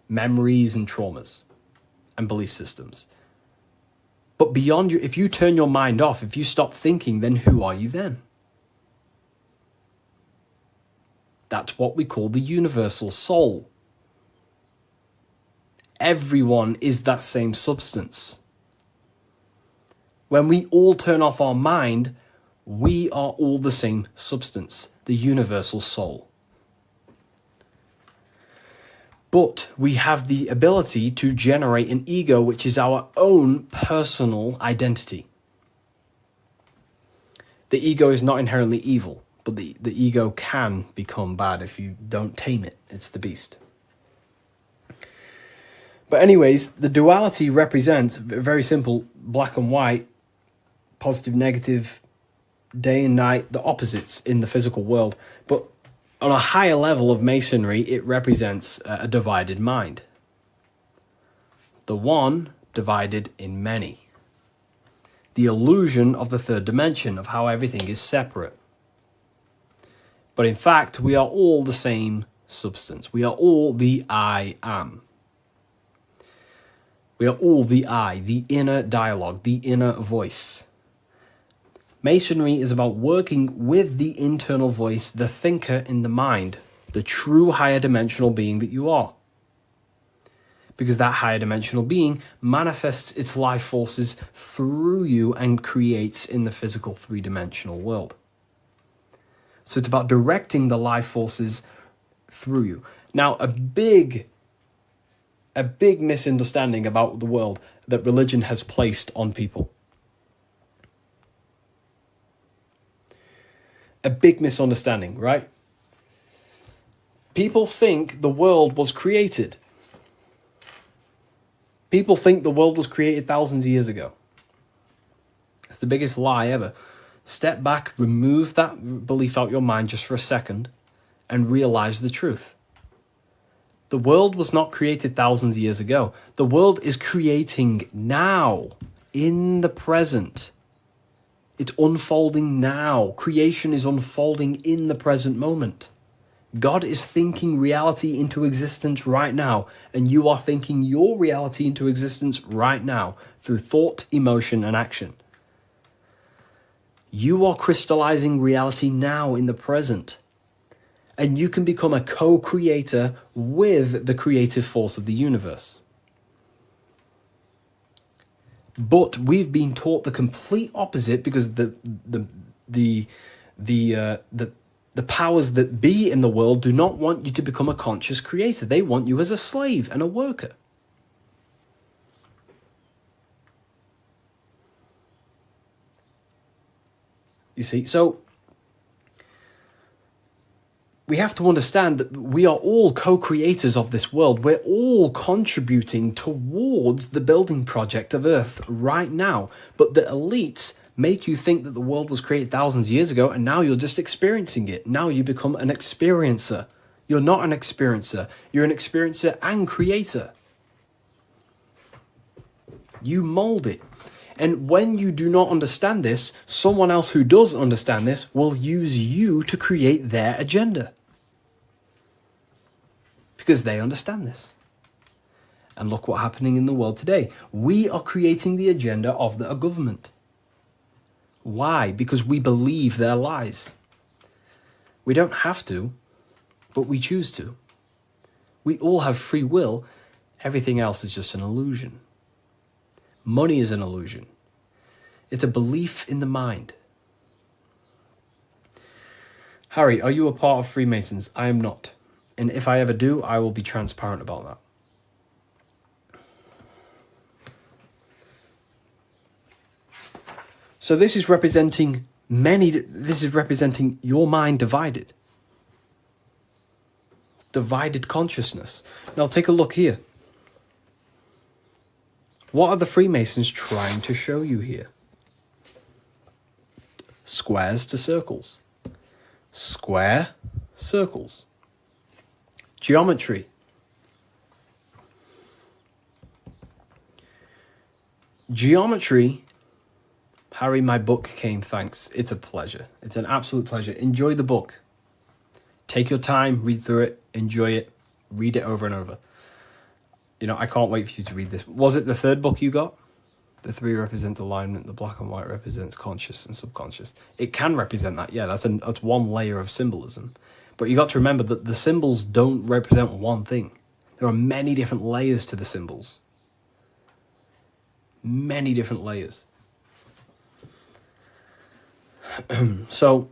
memories, and traumas, and belief systems. But beyond you, if you turn your mind off, if you stop thinking, then who are you then? That's what we call the universal soul. Everyone is that same substance. When we all turn off our mind, we are all the same substance, the universal soul. But we have the ability to generate an ego, which is our own personal identity. The ego is not inherently evil, but the ego can become bad if you don't tame it. It's the beast. But anyways, the duality represents, very simple, black and white, positive, negative, day and night, the opposites in the physical world. But on a higher level of masonry, it represents a divided mind. The one divided in many. The illusion of the third dimension, of how everything is separate. But in fact, we are all the same substance. We are all the I am. We are all the I, the inner dialogue, the inner voice. Masonry is about working with the internal voice, the thinker in the mind, the true higher dimensional being that you are. Because that higher dimensional being manifests its life forces through you and creates in the physical three-dimensional world. So it's about directing the life forces through you. Now, a big misunderstanding about the world that religion has placed on people. A big misunderstanding, right? People think the world was created. People think the world was created thousands of years ago. It's the biggest lie ever. Step back, remove that belief out your mind just for a second, and realize the truth. The world was not created thousands of years ago. The world is creating now, in the present. It's unfolding now. Creation is unfolding in the present moment. God is thinking reality into existence right now, and you are thinking your reality into existence right now through thought, emotion, and action. You are crystallizing reality now in the present, and you can become a co-creator with the creative force of the universe. But we've been taught the complete opposite because the powers that be in the world do not want you to become a conscious creator. They want you as a slave and a worker. You see, so we have to understand that we are all co-creators of this world. We're all contributing towards the building project of Earth right now. But the elites make you think that the world was created thousands of years ago, and now you're just experiencing it. Now you become an experiencer. You're not an experiencer. You're an experiencer and creator. You mold it. And when you do not understand this, someone else who does understand this will use you to create their agenda. Because they understand this. And look what's happening in the world today. We are creating the agenda of the government. Why? Because we believe their lies. We don't have to, but we choose to. We all have free will. Everything else is just an illusion. Money is an illusion. It's a belief in the mind. Harry, are you a part of Freemasons? I am not. And if I ever do, I will be transparent about that. So this is representing your mind divided. Divided consciousness. Now take a look here. What are the Freemasons trying to show you here? Squares to circles. Square, circles. Geometry. Geometry. Harry, my book came, thanks. It's a pleasure. It's an absolute pleasure. Enjoy the book. Take your time, read through it, enjoy it, read it over and over. You know, I can't wait for you to read this. Was it the third book you got? The three represent alignment, the black and white represents conscious and subconscious. It can represent that, yeah, that's one layer of symbolism. But you got to remember that the symbols don't represent one thing. There are many different layers to the symbols. Many different layers. So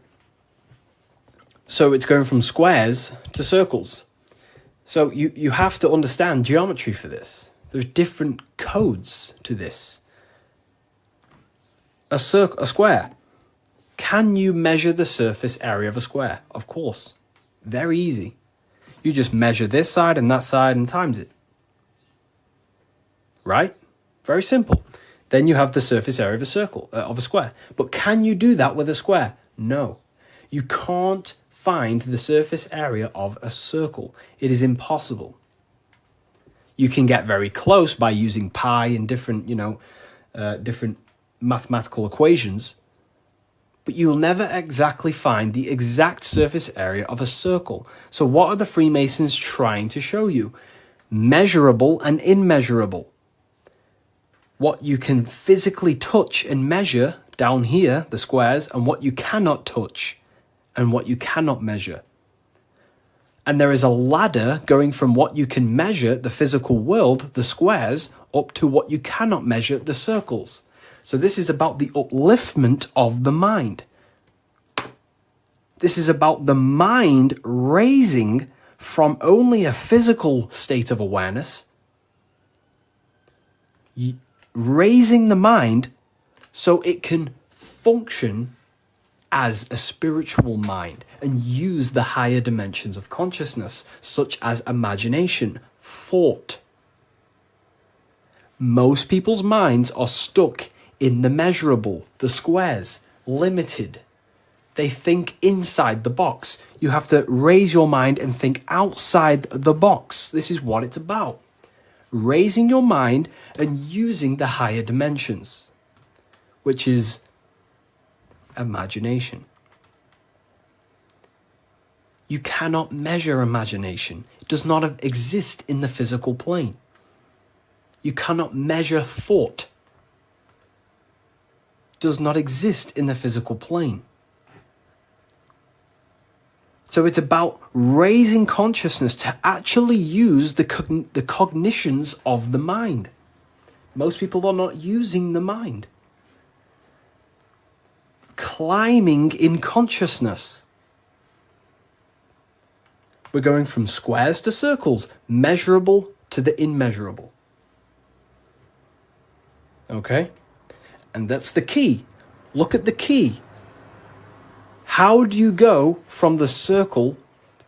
it's going from squares to circles. So you have to understand geometry for this. There's different codes to this. A square. Can you measure the surface area of a square? Of course. Very easy. You just measure this side and that side and times it. Right? Very simple. Then you have the surface area of a circle, of a square. But can you do that with a square? No. You can't find the surface area of a circle. It is impossible. You can get very close by using pi and different, different mathematical equations, but you'll never exactly find the exact surface area of a circle. So what are the Freemasons trying to show you? Measurable and immeasurable. What you can physically touch and measure down here, the squares, and what you cannot touch and what you cannot measure. And there is a ladder going from what you can measure, the physical world, the squares, up to what you cannot measure, the circles. So this is about the upliftment of the mind. This is about the mind raising from only a physical state of awareness, raising the mind so it can function as a spiritual mind and use the higher dimensions of consciousness, such as imagination, thought. Most people's minds are stuck in the measurable, the squares, limited. They think inside the box. You have to raise your mind and think outside the box. This is what it's about. Raising your mind and using the higher dimensions, which is imagination. You cannot measure imagination. It does not exist in the physical plane. You cannot measure thought. It does not exist in the physical plane. So it's about raising consciousness to actually use the cognitions of the mind. Most people are not using the mind. Climbing in consciousness. We're going from squares to circles, measurable to the immeasurable. Okay? And that's the key. Look at the key. How do you go from the circle,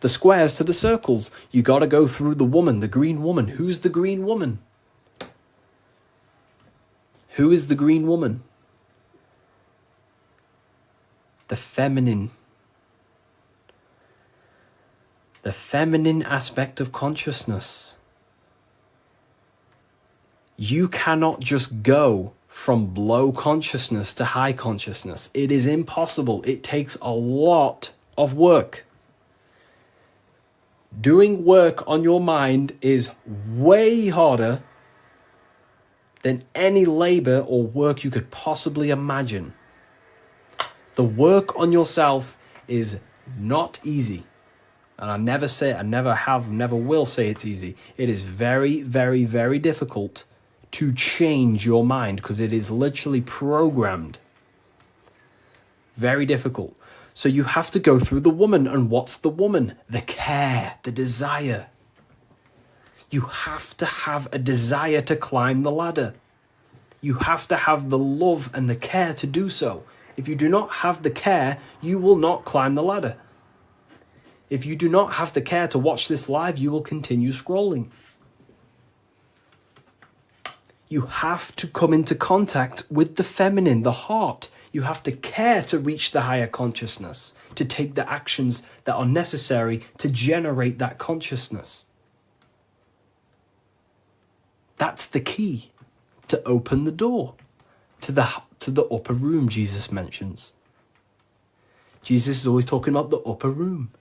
the squares to the circles? You got to go through the woman, the green woman. Who's the green woman? Who is the green woman? The feminine. The feminine aspect of consciousness. You cannot just go from low consciousness to high consciousness. It is impossible. It takes a lot of work. Doing work on your mind is way harder than any labor or work you could possibly imagine. The work on yourself is not easy. And I never say it, I never have, never will say it's easy. It is very, very, very difficult to change your mind because it is literally programmed. Very difficult. So you have to go through the woman. And what's the woman? The care, the desire. You have to have a desire to climb the ladder. You have to have the love and the care to do so. If you do not have the care, you will not climb the ladder. If you do not have the care to watch this live, you will continue scrolling. You have to come into contact with the feminine, the heart. You have to care to reach the higher consciousness, to take the actions that are necessary to generate that consciousness. That's the key to open the door to the upper room Jesus mentions. Jesus is always talking about the upper room,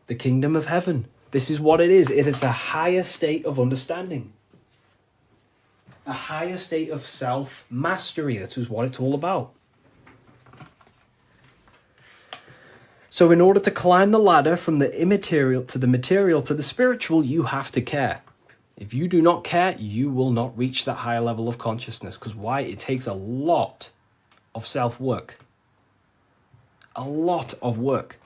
the kingdom of heaven. This is what it is. It is a higher state of understanding. A higher state of self-mastery. That is what it's all about. So in order to climb the ladder from the immaterial to the material to the spiritual, you have to care. If you do not care, you will not reach that higher level of consciousness. Because why? It takes a lot of self-work. A lot of work.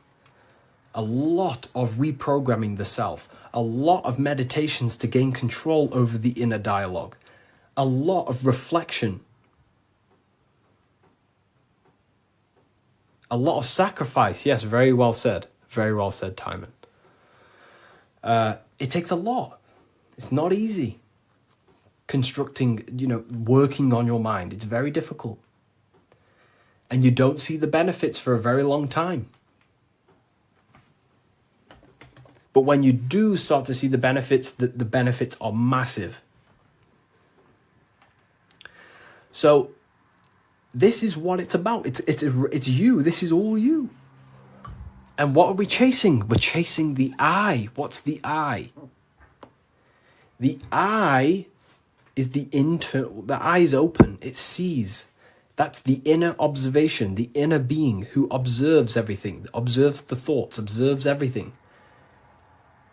A lot of reprogramming the self. A lot of meditations to gain control over the inner dialogue. A lot of reflection. A lot of sacrifice. Yes, very well said. Very well said, Timon. It takes a lot. It's not easy. Constructing, working on your mind. It's very difficult. And you don't see the benefits for a very long time. But when you do start to see the benefits, the benefits are massive. So this is what it's about. It's you. This is all you. And what are we chasing? We're chasing the I. What's the I? The I is the eye is open. It sees. That's the inner observation, the inner being who observes everything, observes the thoughts, observes everything.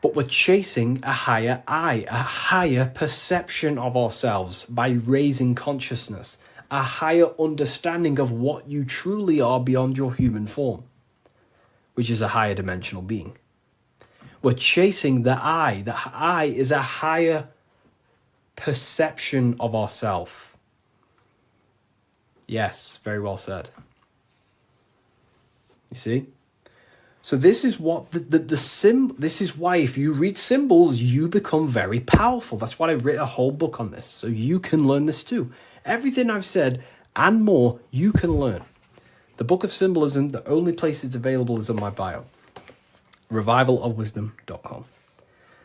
But we're chasing a higher I, a higher perception of ourselves by raising consciousness, a higher understanding of what you truly are beyond your human form, which is a higher dimensional being. We're chasing the I. The I is a higher perception of ourself. Yes, very well said. You see? So this is what this is why if you read symbols, you become very powerful. That's why I wrote a whole book on this, so you can learn this too. Everything I've said and more, you can learn. The Book of Symbolism, the only place it's available is on my bio. revivalofwisdom.com.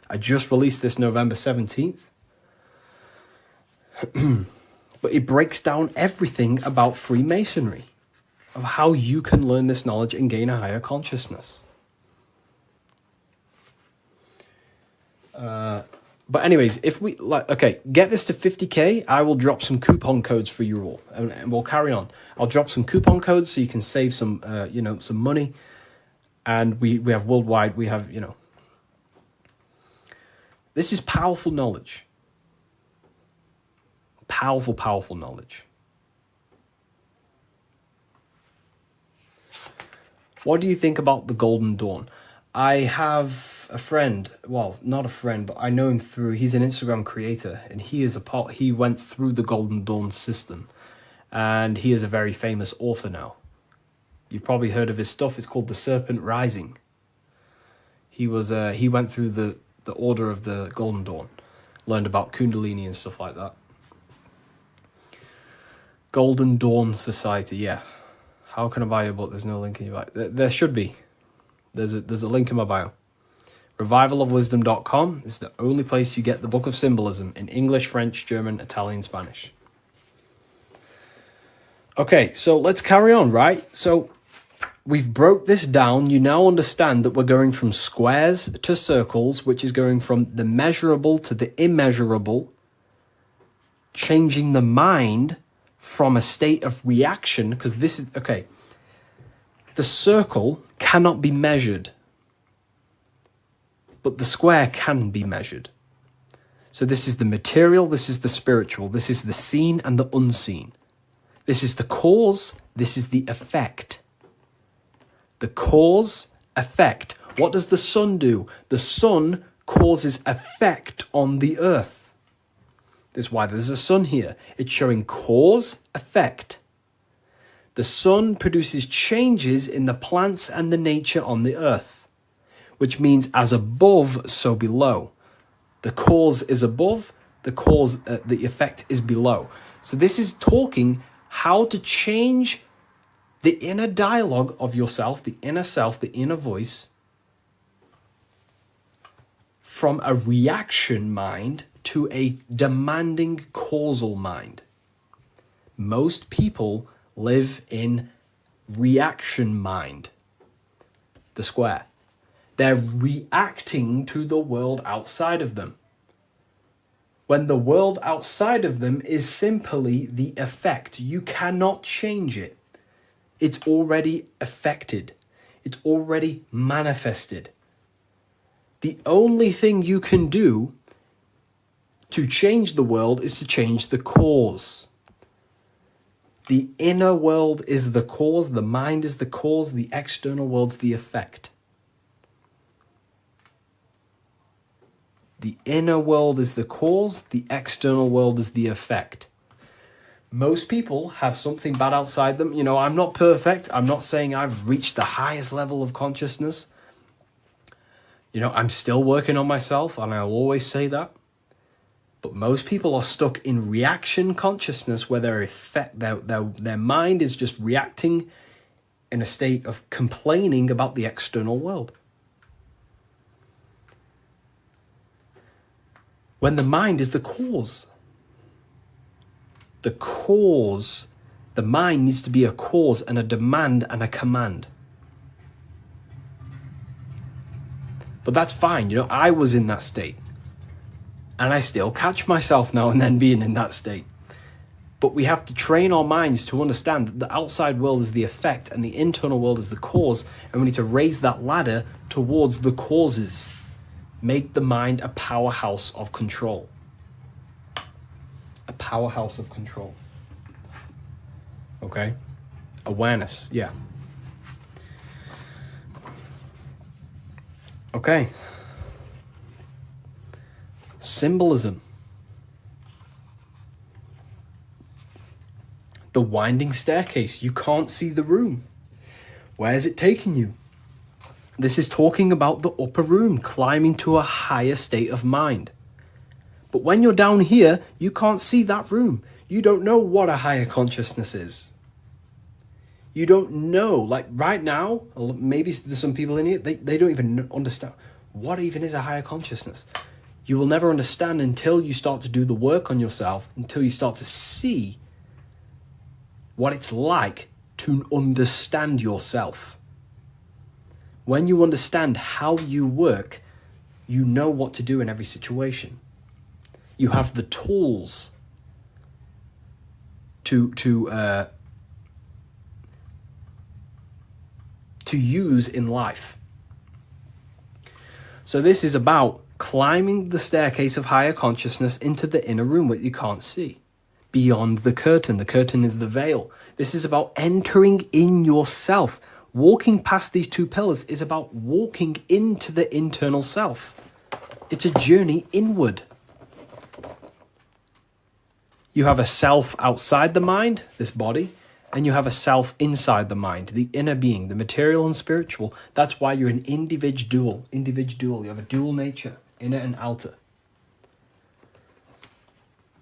I just released this November 17th. But it breaks down everything about Freemasonry, of how you can learn this knowledge and gain a higher consciousness. But anyways, if we get this to 50K, I will drop some coupon codes for you all, and we'll carry on. I'll drop some coupon codes so you can save some, some money. And we have worldwide. We have, this is powerful knowledge. Powerful, powerful knowledge. What do you think about the Golden Dawn? I have a friend, well, not a friend, but I know him through, he's an Instagram creator, and he went through the Golden Dawn system, and he is a very famous author now. You've probably heard of his stuff. It's called The Serpent Rising. He went through the order of the Golden Dawn, learned about Kundalini and stuff like that. Golden Dawn Society, yeah. How can I buy your book? There's no link in your bio. There should be. There's a link in my bio. Revivalofwisdom.com is the only place you get the Book of Symbolism in English, French, German, Italian, Spanish. Okay, so let's carry on, right? So we've broke this down. You now understand that we're going from squares to circles, which is going from the measurable to the immeasurable, changing the mind from a state of reaction, because this is, okay, the circle cannot be measured, but the square can be measured. So this is the material, this is the spiritual, this is the seen and the unseen. This is the cause, this is the effect. The cause, effect. What does the sun do? The sun causes effect on the earth. This is why there's a sun here. It's showing cause, effect. The sun produces changes in the plants and the nature on the earth, which means as above, so below. The cause is above, the effect is below. So this is talking how to change the inner dialogue of yourself, the inner voice, from a reaction mind to a demanding causal mind. Most people live in reaction mind, the square. They're reacting to the world outside of them, when the world outside of them is simply the effect. You cannot change it. It's already affected. It's already manifested. The only thing you can do to change the world is to change the cause. The inner world is the cause, the mind is the cause, the external world's the effect. The inner world is the cause, the external world is the effect. Most people have something bad outside them. You know, I'm not perfect. I'm not saying I've reached the highest level of consciousness. You know, I'm still working on myself, and I'll always say that. But most people are stuck in reaction consciousness, where their mind is just reacting in a state of complaining about the external world. When the mind is the cause. The cause, the mind needs to be a cause and a demand and a command. But that's fine, you know, I was in that state. And I still catch myself now and then being in that state. But we have to train our minds to understand that the outside world is the effect and the internal world is the cause. And we need to raise that ladder towards the causes. Make the mind a powerhouse of control. A powerhouse of control. Okay? Awareness, yeah. Okay. Symbolism. The winding staircase. You can't see the room. Where is it taking you? This is talking about the upper room, climbing to a higher state of mind. But when you're down here, you can't see that room. You don't know what a higher consciousness is. You don't know, like right now, maybe there's some people in here, they don't even understand what even is a higher consciousness. You will never understand until you start to do the work on yourself, until you start to see what it's like to understand yourself. When you understand how you work, you know what to do in every situation. You have the tools to use in life. So this is about climbing the staircase of higher consciousness into the inner room that you can't see. Beyond the curtain. The curtain is the veil. This is about entering in yourself. Walking past these two pillars is about walking into the internal self. It's a journey inward. You have a self outside the mind, this body, and you have a self inside the mind, the inner being, the material and spiritual. That's why you're an individual. You have a dual nature, inner and outer.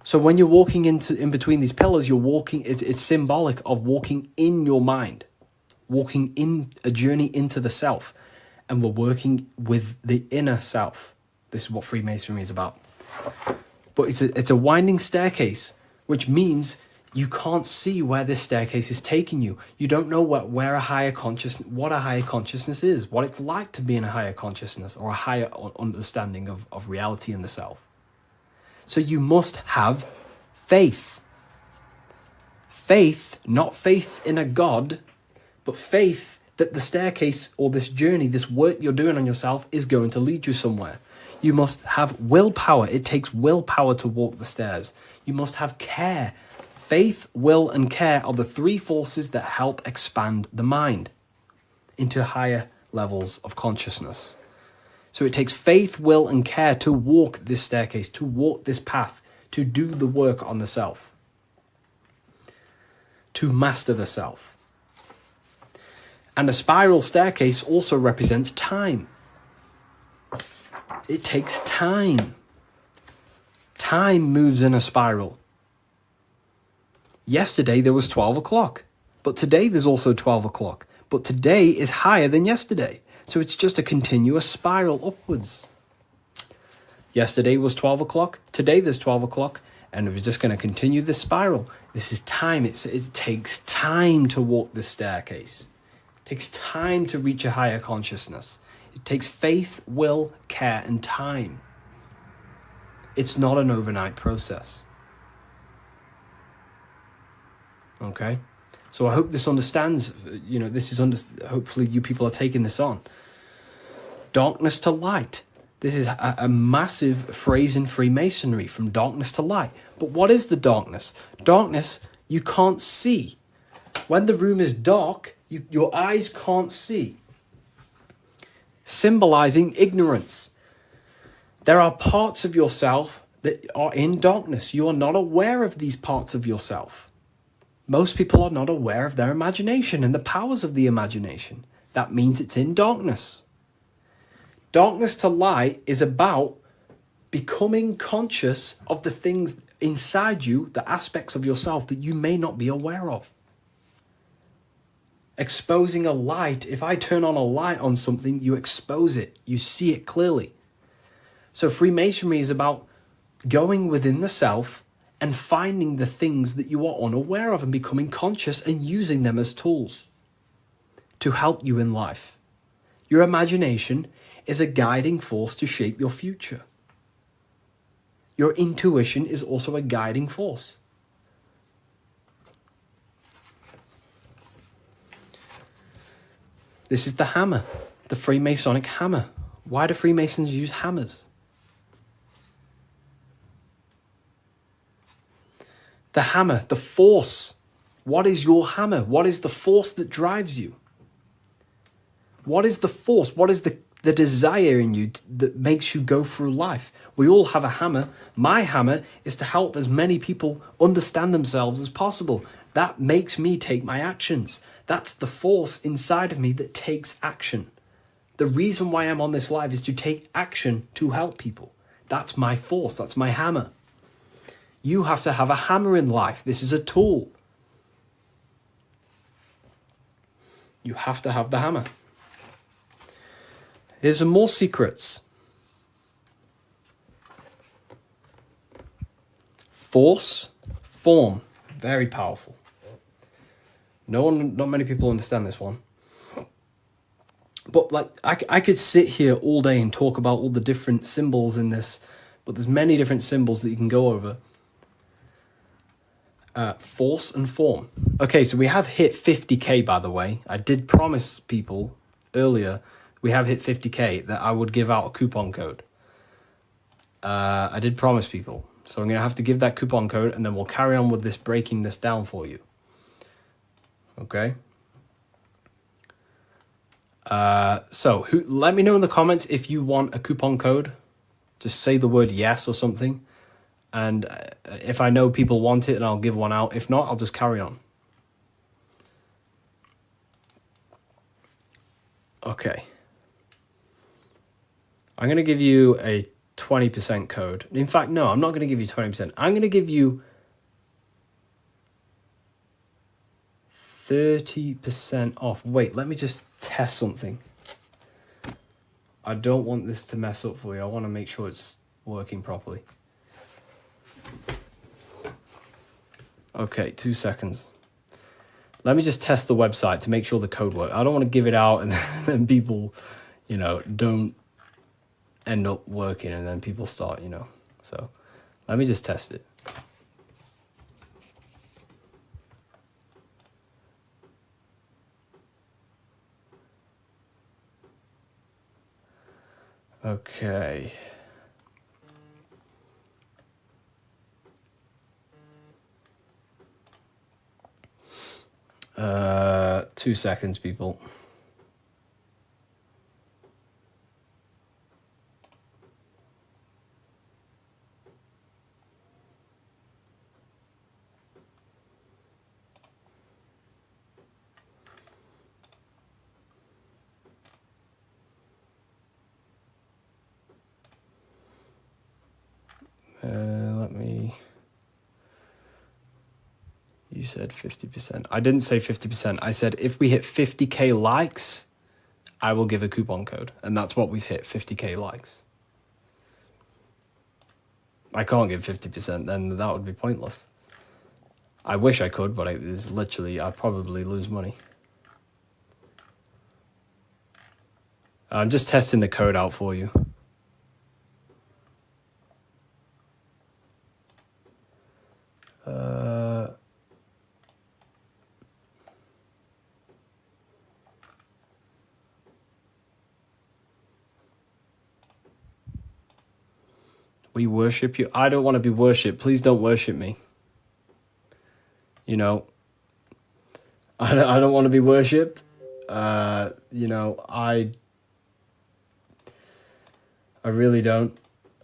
So when you're walking in between these pillars, you're walking, it's symbolic of walking in your mind, walking in a journey into the self. And we're working with the inner self. This is what Freemasonry is about. But it's a winding staircase, which means you can't see where this staircase is taking you. You don't know what a higher consciousness is, what it's like to be in a higher consciousness or a higher understanding of reality in the self. So you must have faith. Faith, not faith in a God, but faith that the staircase or this journey, this work you're doing on yourself is going to lead you somewhere. You must have willpower. It takes willpower to walk the stairs. You must have care. Faith, will, and care are the three forces that help expand the mind into higher levels of consciousness. So it takes faith, will, and care to walk this staircase, to walk this path, to do the work on the self, to master the self. And a spiral staircase also represents time. It takes time. Time moves in a spiral. Yesterday there was 12 o'clock, but today there's also 12 o'clock. But today is higher than yesterday. So it's just a continuous spiral upwards. Yesterday was 12 o'clock, today there's 12 o'clock, and we're just going to continue this spiral. This is time. It takes time to walk this staircase. It takes time to reach a higher consciousness. It takes faith, will, care, and time. It's not an overnight process. Okay? So I hope this understands, hopefully you people are taking this on. Darkness to light. This is a massive phrase in Freemasonry, from darkness to light. But what is the darkness? Darkness, You can't see. When the room is dark, your eyes can't see. Symbolizing ignorance. There are parts of yourself that are in darkness. You are not aware of these parts of yourself. Most people are not aware of their imagination and the powers of the imagination. That means it's in darkness. Darkness to light is about becoming conscious of the things inside you, the aspects of yourself that you may not be aware of. Exposing a light. If I turn on a light on something, you expose it. You see it clearly. So Freemasonry is about going within the self and finding the things that you are unaware of and becoming conscious and using them as tools to help you in life. Your imagination is a guiding force to shape your future. Your intuition is also a guiding force. This is the hammer, the Freemasonic hammer. Why do Freemasons use hammers? The hammer, the force. What is your hammer? What is the force that drives you? What is the force? What is the desire in you that makes you go through life? We all have a hammer. My hammer is to help as many people understand themselves as possible. That makes me take my actions. That's the force inside of me that takes action. The reason why I'm on this live is to take action to help people. That's my force. That's my hammer. You have to have a hammer in life. This is a tool. You have to have the hammer. Here's some more secrets. Force, form, very powerful. Not many people understand this one. But like, I could sit here all day and talk about all the different symbols in this, but there's many different symbols that you can go over. Force and form. Okay, so we have hit 50k, by the way. I did promise people earlier, we have hit 50k, that I would give out a coupon code. I did promise people. So I'm going to have to give that coupon code, and then we'll carry on with this, breaking this down for you. Okay? Let me know in the comments if you want a coupon code. Just say the word yes or something. And if I know people want it, then I'll give one out. If not, I'll just carry on. Okay. I'm going to give you a 20% code. In fact, no, I'm not going to give you 20%. I'm going to give you 30% off. Wait, let me just test something. I don't want this to mess up for you. I want to make sure it's working properly. Okay, 2 seconds. Let me just test the website to make sure the code works. I don't want to give it out and then people, don't end up working and then people start, So let me just test it. Okay. 2 seconds, people. You said 50%. I didn't say 50%. I said if we hit 50k likes, I will give a coupon code. And that's what we've hit, 50k likes. I can't give 50%, then that would be pointless. I wish I could, but it's literally, I'd probably lose money. I'm just testing the code out for you. We worship you. I don't want to be worshipped. Please don't worship me. You know, I don't want to be worshipped. You know, I really don't.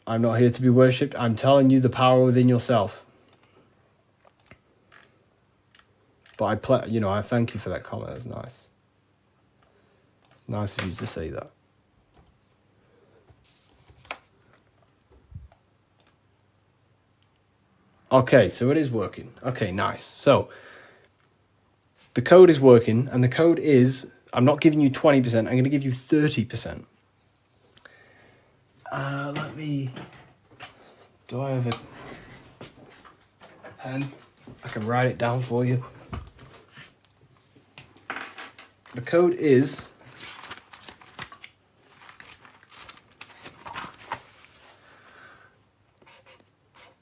I'm not here to be worshipped. I'm telling you the power within yourself. But I thank you for that comment. That's nice. It's nice of you to say that. Okay, so it is working. Okay, nice. So the code is working, and the code is, I'm not giving you 20%, I'm going to give you 30%. Do I have a pen? I can write it down for you. The code is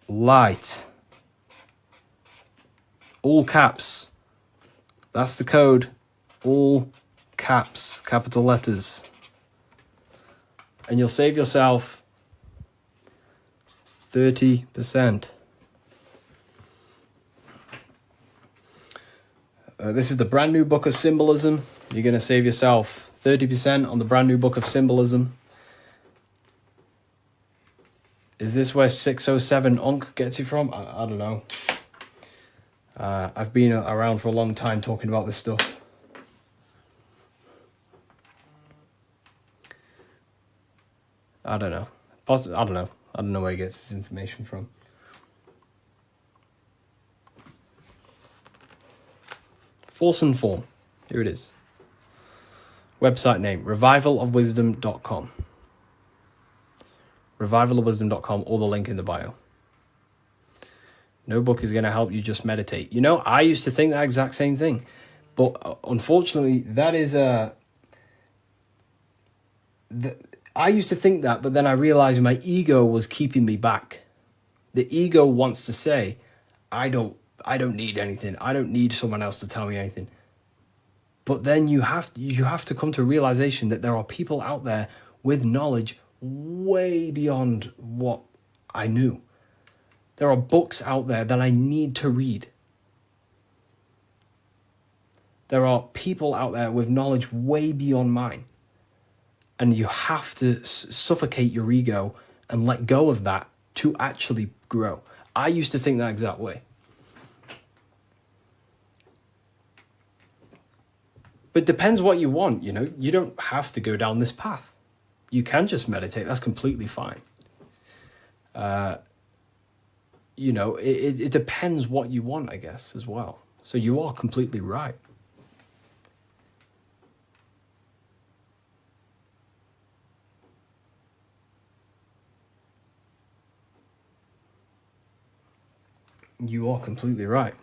light. All caps. That's the code. All caps, capital letters. And you'll save yourself 30%. This is the brand new book of symbolism. You're going to save yourself 30% on the brand new book of symbolism. Is this where 607 Onk gets it from? I don't know. I've been around for a long time talking about this stuff. I don't know. I don't know. I don't know where he gets his information from. Force and form. Here it is. Website name, revivalofwisdom.com. Revivalofwisdom.com, or the link in the bio. No book is going to help you just meditate. You know, I used to think that exact same thing. But unfortunately, that is I used to think that, but then I realized my ego was keeping me back. The ego wants to say, I don't need anything. I don't need someone else to tell me anything. But then you have to come to a realization that there are people out there with knowledge way beyond what I knew. There are books out there that I need to read. There are people out there with knowledge way beyond mine. And you have to suffocate your ego and let go of that to actually grow. I used to think that exact way. But it depends what you want, you know. You don't have to go down this path. You can just meditate. That's completely fine. You know, it depends what you want, I guess, as well. So you are completely right. You are completely right.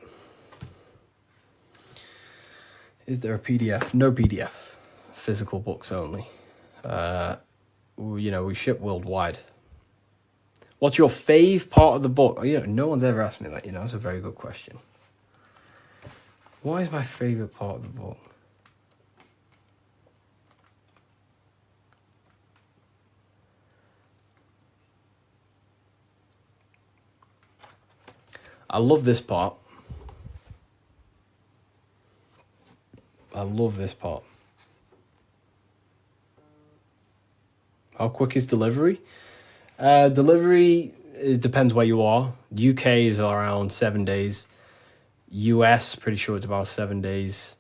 Is there a PDF? No PDF. Physical books only. You know, we ship worldwide. What's your fave part of the book? Oh, you know, no one's ever asked me that. You know, that's a very good question. What is my favorite part of the book? I love this part. I love this part. How quick is delivery? Delivery, it depends where you are. UK is around 7 days. US, pretty sure it's about 7 days.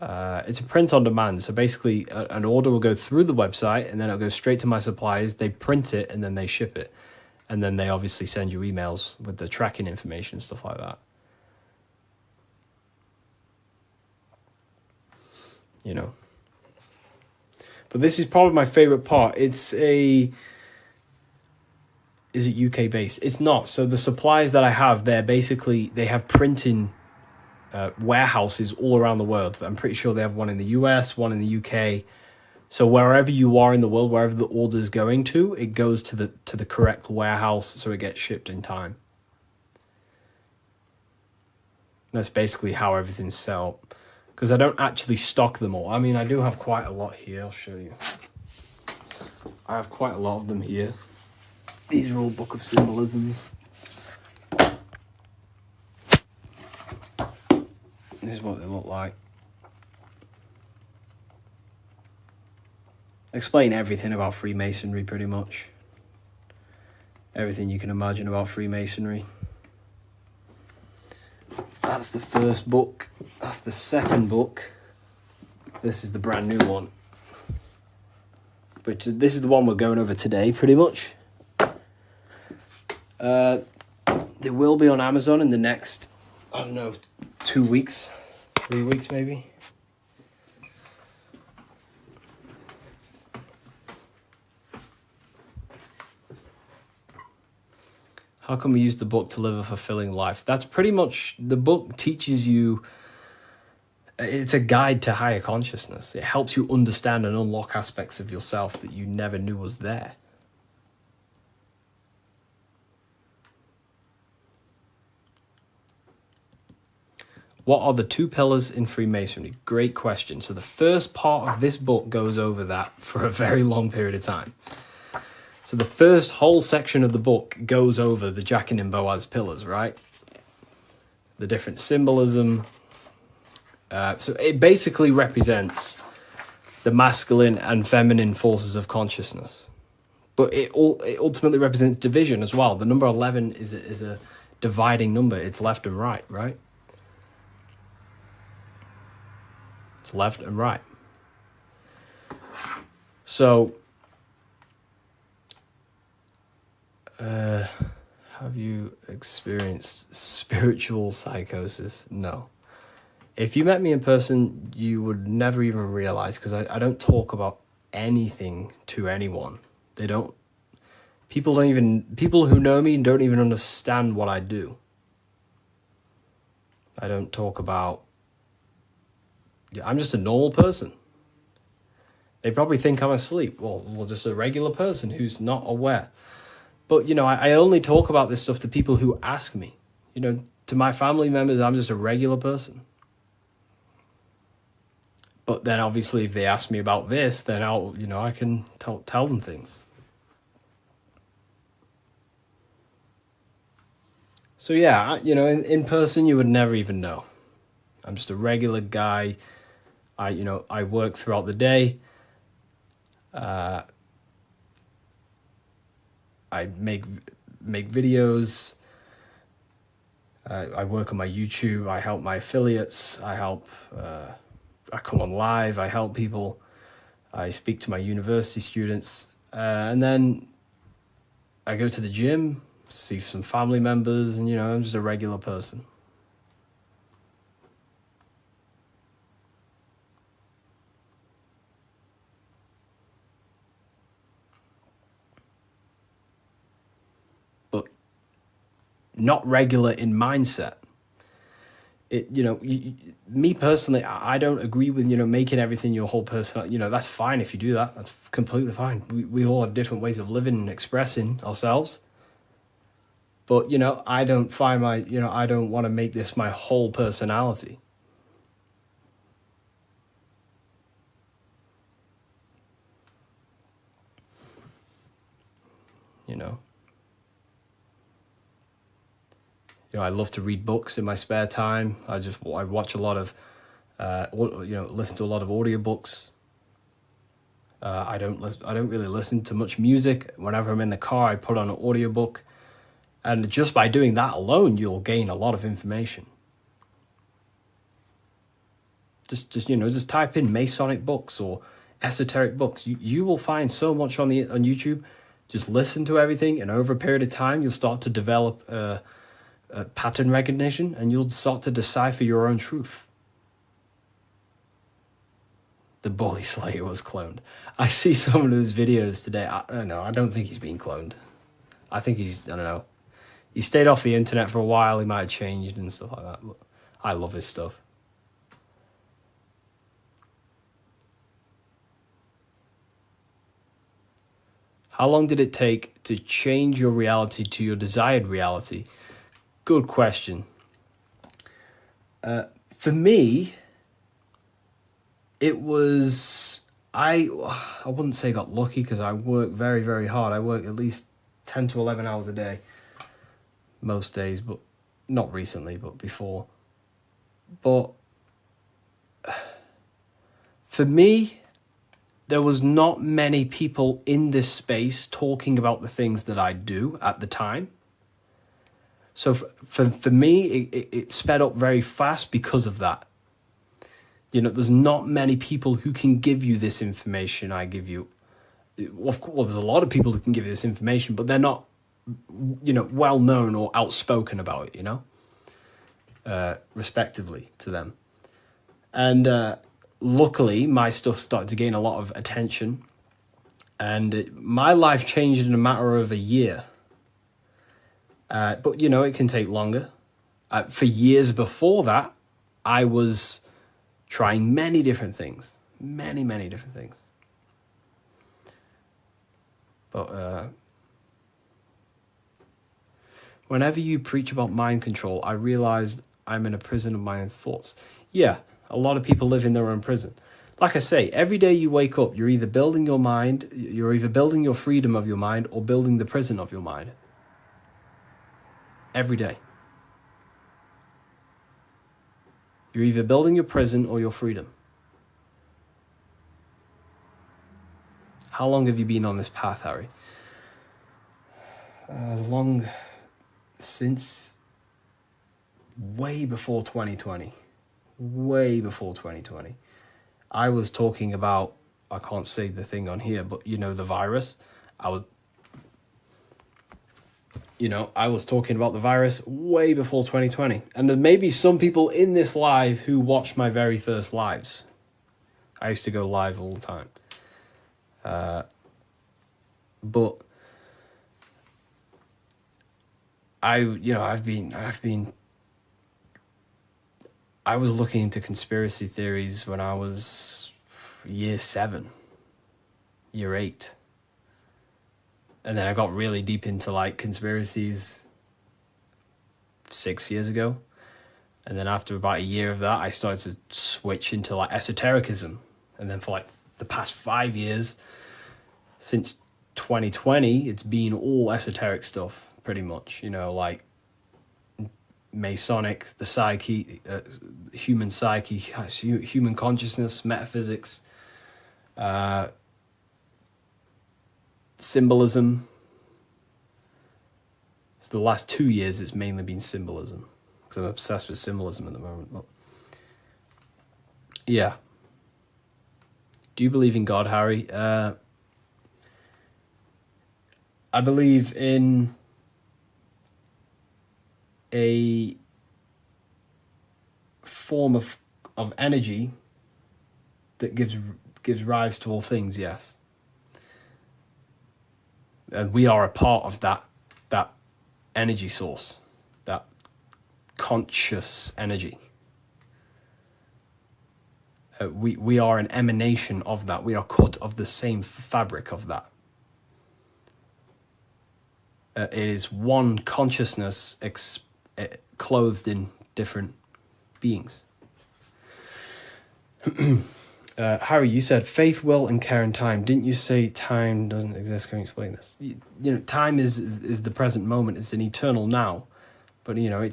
It's a print on demand. So basically, an order will go through the website and then it'll go straight to my suppliers. They print it and then they ship it. And then they obviously send you emails with the tracking information, stuff like that. You know. But this is probably my favorite part. Is it UK based? It's not. So the suppliers that I have, they have printing warehouses all around the world. I'm pretty sure they have one in the US, one in the UK. So wherever you are in the world, wherever the order is going to, it goes to the correct warehouse, so it gets shipped in time. That's basically how everything's set up. Because I don't actually stock them all. I mean, I do have quite a lot here. I'll show you. I have quite a lot of them here. These are all Book of Symbolisms. This is what they look like. Explain everything about Freemasonry, pretty much. Everything you can imagine about Freemasonry. That's the first book. That's the second book. This is the brand new one. But this is the one we're going over today, pretty much. They will be on Amazon in the next, I don't know, 2 weeks, 3 weeks maybe. How can we use the book to live a fulfilling life? That's pretty much, the book teaches you, it's a guide to higher consciousness. It helps you understand and unlock aspects of yourself that you never knew was there. What are the 2 pillars in Freemasonry? Great question. So the first part of this book goes over that for a very long period of time. So the first whole section of the book goes over the Jachin and Boaz pillars, right? The different symbolism. So it basically represents the masculine and feminine forces of consciousness. But it ultimately represents division as well. The number 11 is a dividing number. It's left and right, right? It's left and right. So, have you experienced spiritual psychosis? No. If you met me in person, you would never even realize, because I don't talk about anything to anyone. People who know me don't even understand what I do. I don't talk about, I'm just a normal person. They probably think I'm asleep. Well, just a regular person who's not aware. But, I only talk about this stuff to people who ask me. To my family members, I'm just a regular person. But then obviously if they ask me about this, then I can tell them things. So yeah, in person you would never even know. I'm just a regular guy. I work throughout the day. I make videos. I work on my YouTube. I help my affiliates. I come on live. I help people. I speak to my university students. And then I go to the gym, see some family members, and, I'm just a regular person. Not regular in mindset. Me personally, I don't agree with, making everything your whole personality. That's fine if you do that. That's completely fine. We all have different ways of living and expressing ourselves. But, I don't find I don't want to make this my whole personality. I love to read books in my spare time. I watch a lot of, listen to a lot of audiobooks. I don't really listen to much music. Whenever I'm in the car, I put on an audiobook. And just by doing that alone, you'll gain a lot of information. Just type in Masonic books or esoteric books. You will find so much on YouTube. Just listen to everything, and over a period of time, you'll start to develop pattern recognition, and you'll start to decipher your own truth. The Bully Slayer was cloned. I see some of his videos today. I don't know. I don't think he's being cloned. I think I don't know. He stayed off the internet for a while. He might have changed and stuff like that. But I love his stuff. How long did it take to change your reality to your desired reality? Good question. For me, it was, I wouldn't say got lucky, because I work very, very hard. I work at least 10 to 11 hours a day most days, but not recently, but before. But For me, there was not many people in this space talking about the things that I do at the time. So for me, it sped up very fast because of that. You know, there's not many people who can give you this information I give you. Of course, there's a lot of people who can give you this information, but they're not, you know, well known or outspoken about it, you know, respectively to them. And luckily, my stuff started to gain a lot of attention, and my life changed in a matter of a year. But, you know, it can take longer. For years before that, I was trying many different things. Many different things. But whenever you preach about mind control, I realized I'm in a prison of my own thoughts. Yeah, a lot of people live in their own prison. Like I say, every day you wake up, you're either building your mind, you're either building your freedom of your mind or building the prison of your mind. Every day. You're either building your prison or your freedom. How long have you been on this path, Harry? Long since way before 2020. Way before 2020. I was talking about, I can't say the thing on here, but you know, the virus. I was talking about the virus way before 2020. And there may be some people in this live who watched my very first lives. I used to go live all the time. But I was looking into conspiracy theories when I was year 7, year 8. And then I got really deep into like conspiracies 6 years ago. And then after about a year of that, I started to switch into like esotericism. And then for like the past 5 years, since 2020, it's been all esoteric stuff, pretty much. You know, like Masonic, the psyche, human psyche, human consciousness, metaphysics, symbolism. So the last 2 years, it's mainly been symbolism, because I'm obsessed with symbolism at the moment. But yeah. Do you believe in God, Harry? I believe in a form of energy that gives rise to all things, yes. And we are a part of that energy source, that conscious energy. We are an emanation of that. We are cut of the same fabric of that. It is one consciousness clothed in different beings. Harry, you said faith, will, and care and time. Didn't you say time doesn't exist? Can you explain this? You know, time is the present moment. It's an eternal now. But, you know,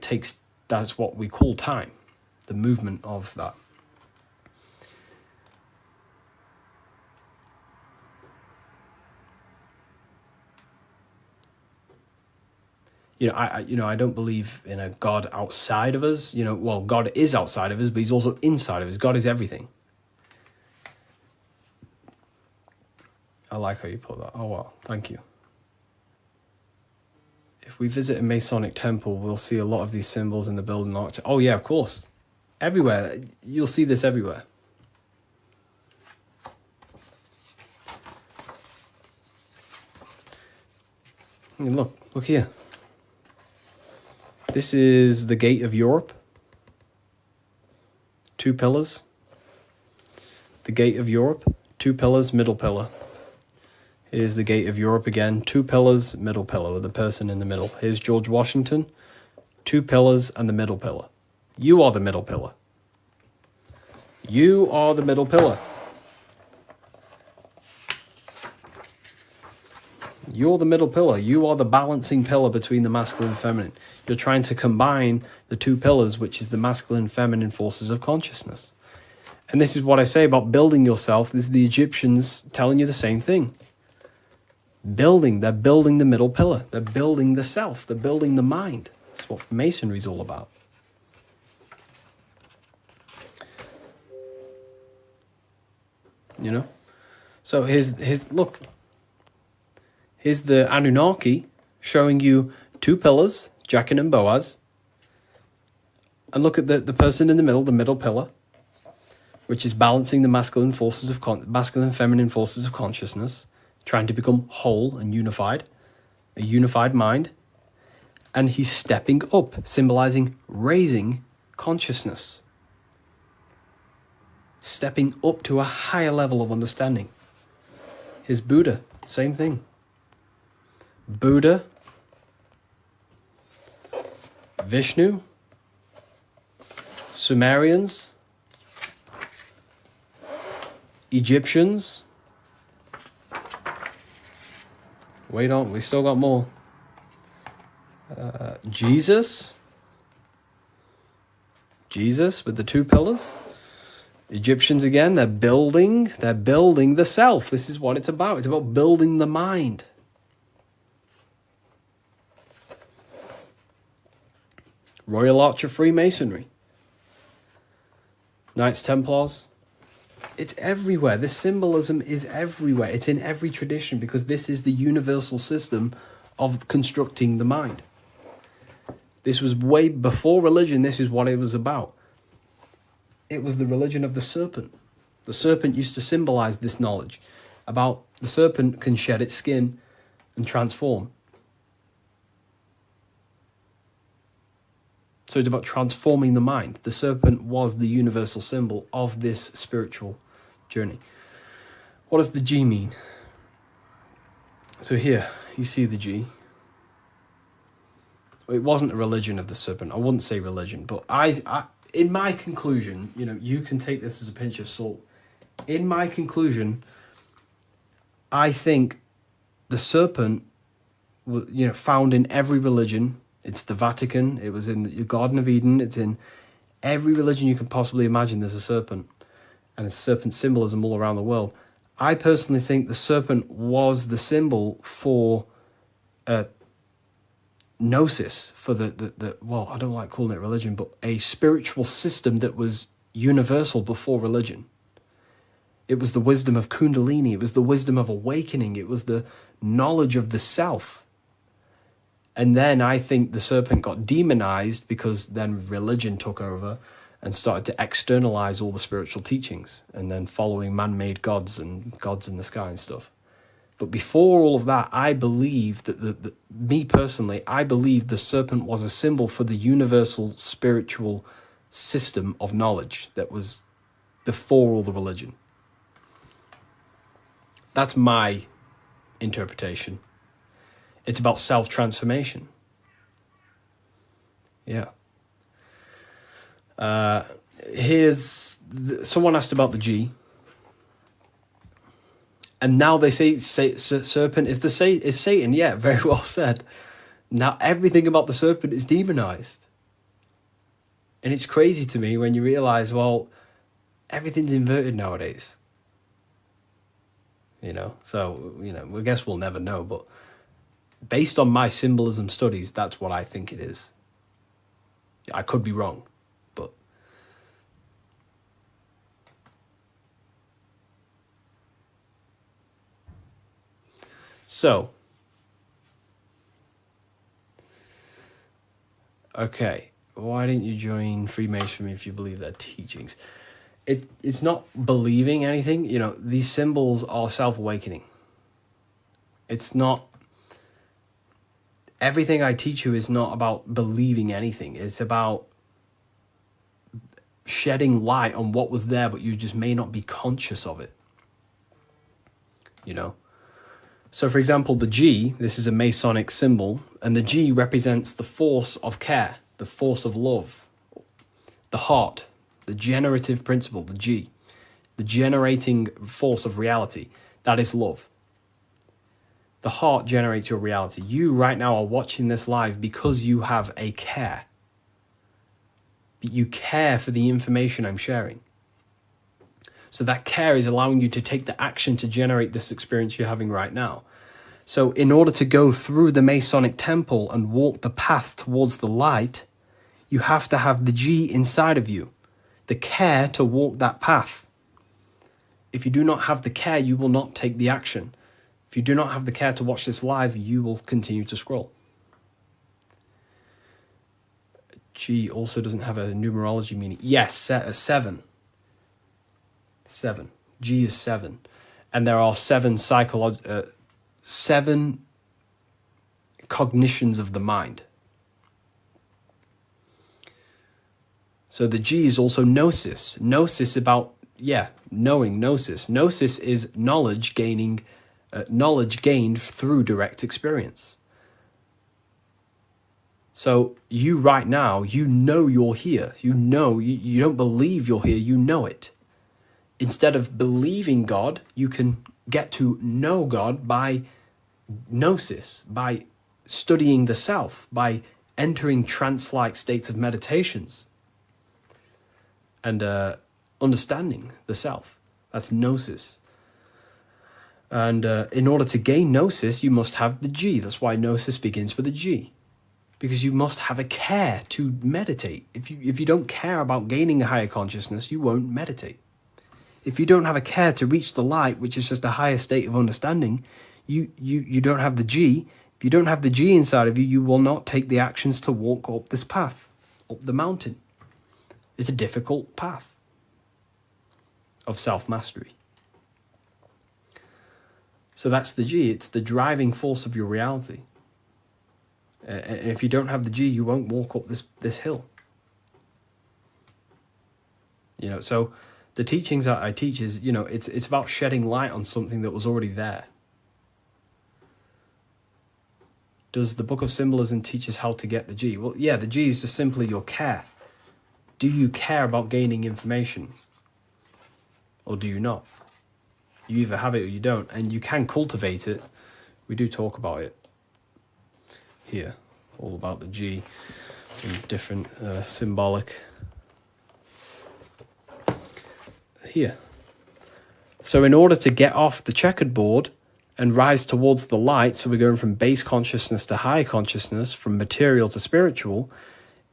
that's what we call time. The movement of that. I don't believe in a God outside of us. You know, well, God is outside of us, but he's also inside of us. God is everything. I like how you put that. Oh, well, thank you. If we visit a Masonic temple, we'll see a lot of these symbols in the building arch. Oh, yeah, of course. Everywhere. You'll see this everywhere. And look here. This is the gate of Europe. 2 pillars. The gate of Europe, 2 pillars, middle pillar. Here's the gate of Europe again, 2 pillars, middle pillar, with the person in the middle. Here's George Washington, 2 pillars and the middle pillar. You are the middle pillar. You are the middle pillar. You're the middle pillar. You are the balancing pillar between the masculine and feminine. You're trying to combine the 2 pillars, which is the masculine and feminine forces of consciousness. And this is what I say about building yourself. This is the Egyptians telling you the same thing. They're building the middle pillar. They're building the self. They're building the mind. That's what Masonry is all about. You know? So look. Here's the Anunnaki showing you two pillars, Jachin and Boaz. And look at the person in the middle pillar, which is balancing the masculine and feminine forces of consciousness, trying to become whole and unified, a unified mind. And he's stepping up, symbolizing raising consciousness, stepping up to a higher level of understanding. Here's Buddha, same thing. Buddha, Vishnu, Sumerians, Egyptians. Wait on, we still got more. Jesus with the two pillars. Egyptians again, they're building the self. This is what it's about. It's about building the mind. Royal Arch of Freemasonry. Knights Templars. It's everywhere. This symbolism is everywhere. It's in every tradition because this is the universal system of constructing the mind. This was way before religion. This is what it was about. It was the religion of the serpent. The serpent used to symbolize this knowledge about the serpent can shed its skin and transform. So it's about transforming the mind. The serpent was the universal symbol of this spiritual journey. What does the G mean? So here, you see the G. It wasn't a religion of the serpent. I wouldn't say religion, but I in my conclusion, you know, you can take this as a pinch of salt. In my conclusion, I think the serpent, you know, found in every religion. It's the Vatican. It was in the Garden of Eden. It's in every religion you can possibly imagine. There's a serpent, and it's serpent symbolism all around the world. I personally think the serpent was the symbol for gnosis, for the well, I don't like calling it religion, but a spiritual system that was universal before religion. It was the wisdom of Kundalini. It was the wisdom of awakening. It was the knowledge of the self. And then I think the serpent got demonized because then religion took over and started to externalize all the spiritual teachings and then following man-made gods and gods in the sky and stuff. But before all of that, I believe that me personally, I believe the serpent was a symbol for the universal spiritual system of knowledge that was before all the religion. That's my interpretation. It's about self-transformation. Yeah. Someone asked about the G. And now they say serpent is Satan. Yeah, very well said. Now everything about the serpent is demonized. And it's crazy to me when you realize, well, everything's inverted nowadays. You know, so, you know, I guess we'll never know, but based on my symbolism studies, that's what I think it is. I could be wrong, but so okay, why didn't you join Freemasonry if you believe their teachings? It's not believing anything. You know, these symbols are self-awakening. It's not. Everything I teach you is not about believing anything. It's about shedding light on what was there, but you just may not be conscious of it. You know? So, for example, the G, this is a Masonic symbol, and the G represents the force of care, the force of love, the heart, the generative principle, the G, the generating force of reality. That is love. The heart generates your reality. You right now are watching this live because you have a care. You care for the information I'm sharing. So that care is allowing you to take the action to generate this experience you're having right now. So in order to go through the Masonic temple and walk the path towards the light, you have to have the G inside of you, the care to walk that path. If you do not have the care, you will not take the action. If you do not have the care to watch this live, you will continue to scroll. G also doesn't have a numerology meaning. Yes, 7. 7. G is 7. And there are 7 cognitions of the mind. So the G is also gnosis. Gnosis about, knowing, gnosis. Gnosis is knowledge gained through direct experience. So you right now, you know you're here. You know, you don't believe you're here, you know it. Instead of believing God, you can get to know God by gnosis, by studying the self, by entering trance-like states of meditations and understanding the self. That's gnosis. And in order to gain gnosis, you must have the G. That's why gnosis begins with a G. Because you must have a care to meditate. If you don't care about gaining a higher consciousness, you won't meditate. If you don't have a care to reach the light, which is just a higher state of understanding, you don't have the G. If you don't have the G inside of you, you will not take the actions to walk up this path, up the mountain. It's a difficult path of self-mastery. So that's the G. It's the driving force of your reality. And if you don't have the G, you won't walk up this hill. So the teachings that I teach is, it's about shedding light on something that was already there. Does the Book of Symbolism teach us how to get the G? Well, yeah, the G is just simply your care. Do you care about gaining information? Or do you not? You either have it or you don't, and you can cultivate it. We do talk about it here, all about the G and different symbolic here. So in order to get off the checkered board and rise towards the light, so we're going from base consciousness to high consciousness, from material to spiritual,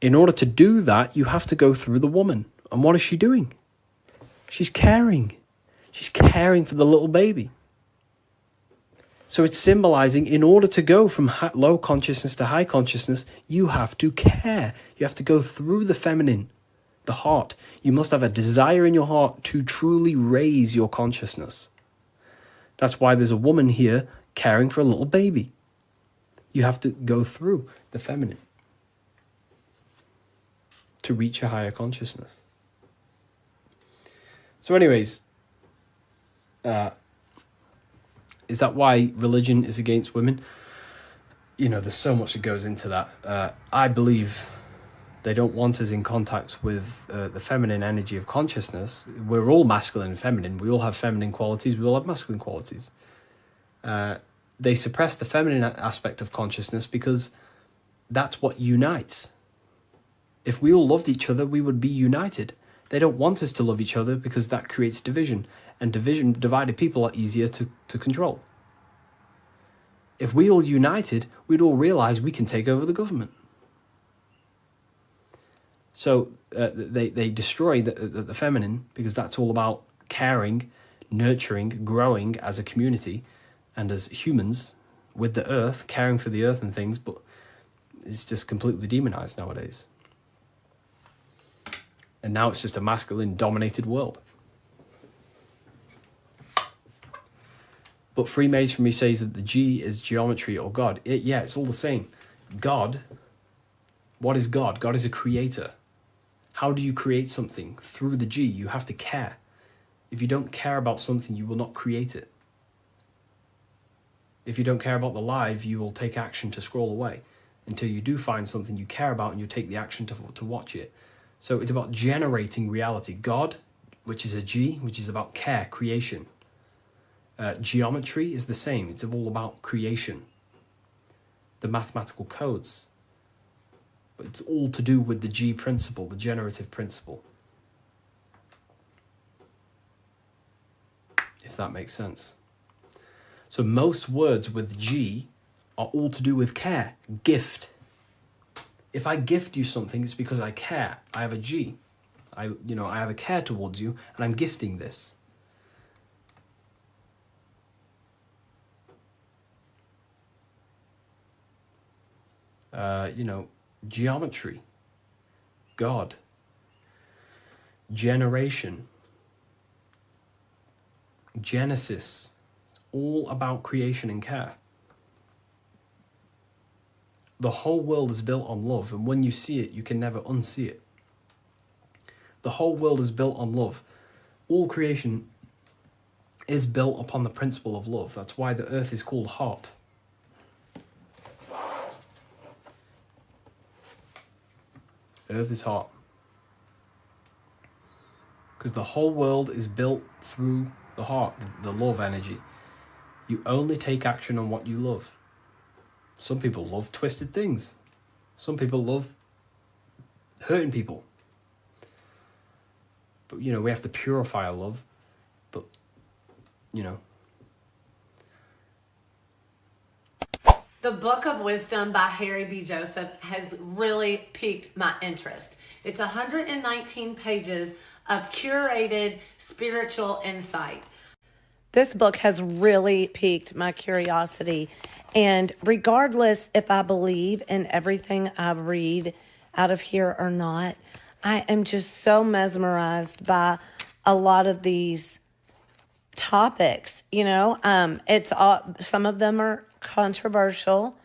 in order to do that, you have to go through the woman. And what is she doing? She's caring. She's caring for the little baby. So it's symbolizing, in order to go from low consciousness to high consciousness, you have to care. You have to go through the feminine, the heart. You must have a desire in your heart to truly raise your consciousness. That's why there's a woman here caring for a little baby. You have to go through the feminine to reach a higher consciousness. So anyways, is that why religion is against women? There's so much that goes into that. I believe they don't want us in contact with the feminine energy of consciousness. We're all masculine and feminine. We all have feminine qualities. We all have masculine qualities. They suppress the feminine aspect of consciousness because that's what unites. If we all loved each other, we would be united. They don't want us to love each other because that creates division. And divided people are easier to control. If we all united, we'd all realize we can take over the government. So they destroy the feminine because that's all about caring, nurturing, growing as a community and as humans with the earth, caring for the earth and things, but it's just completely demonized nowadays. And now it's just a masculine-dominated world. But Freemasonry says that the G is geometry or God. It's all the same. God, what is God? God is a creator. How do you create something? Through the G, you have to care. If you don't care about something, you will not create it. If you don't care about the live, you will take action to scroll away until you do find something you care about and you take the action to watch it. So it's about generating reality. God, which is a G, which is about care, creation. Geometry is the same. It's all about creation. The mathematical codes. But it's all to do with the G principle, the generative principle. that makes sense. So most words with G are all to do with care, gift. If I gift you something, it's because I care. I have a G. I have a care towards you, and I'm gifting this. Geometry, God, generation, Genesis, all about creation and care. The whole world is built on love, and when you see it, you can never unsee it. The whole world is built on love. All creation is built upon the principle of love. That's why the earth is called hot. Earth is hot. Because the whole world is built through the heart, the love energy. You only take action on what you love. Some people love twisted things. Some people love hurting people. But, we have to purify our love. But, The Book of Wisdom by Harry B. Joseph has really piqued my interest. It's 119 pages of curated spiritual insight. This book has really piqued my curiosity. And regardless if I believe in everything I read out of here or not, I am just so mesmerized by a lot of these topics. It's all, some of them are controversial.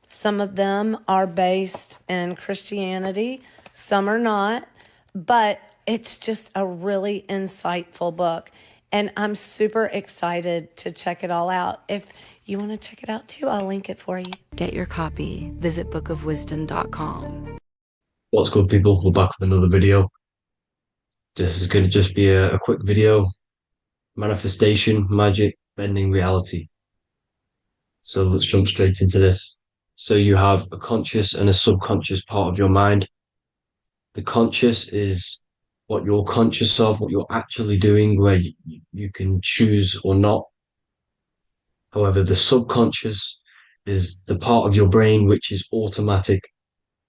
Some of them are based in Christianity. Some are not. But it's just a really insightful book. And I'm super excited to check it all out. If you want to check it out too, I'll link it for you. Get your copy. Visit bookofwisdom.com. What's good, people? We're back with another video. This is going to just be a quick video. Manifestation, magic, bending reality. So let's jump straight into this. So you have a conscious and a subconscious part of your mind. The conscious is what you're conscious of, what you're actually doing, where you can choose or not. However, the subconscious is the part of your brain which is automatic.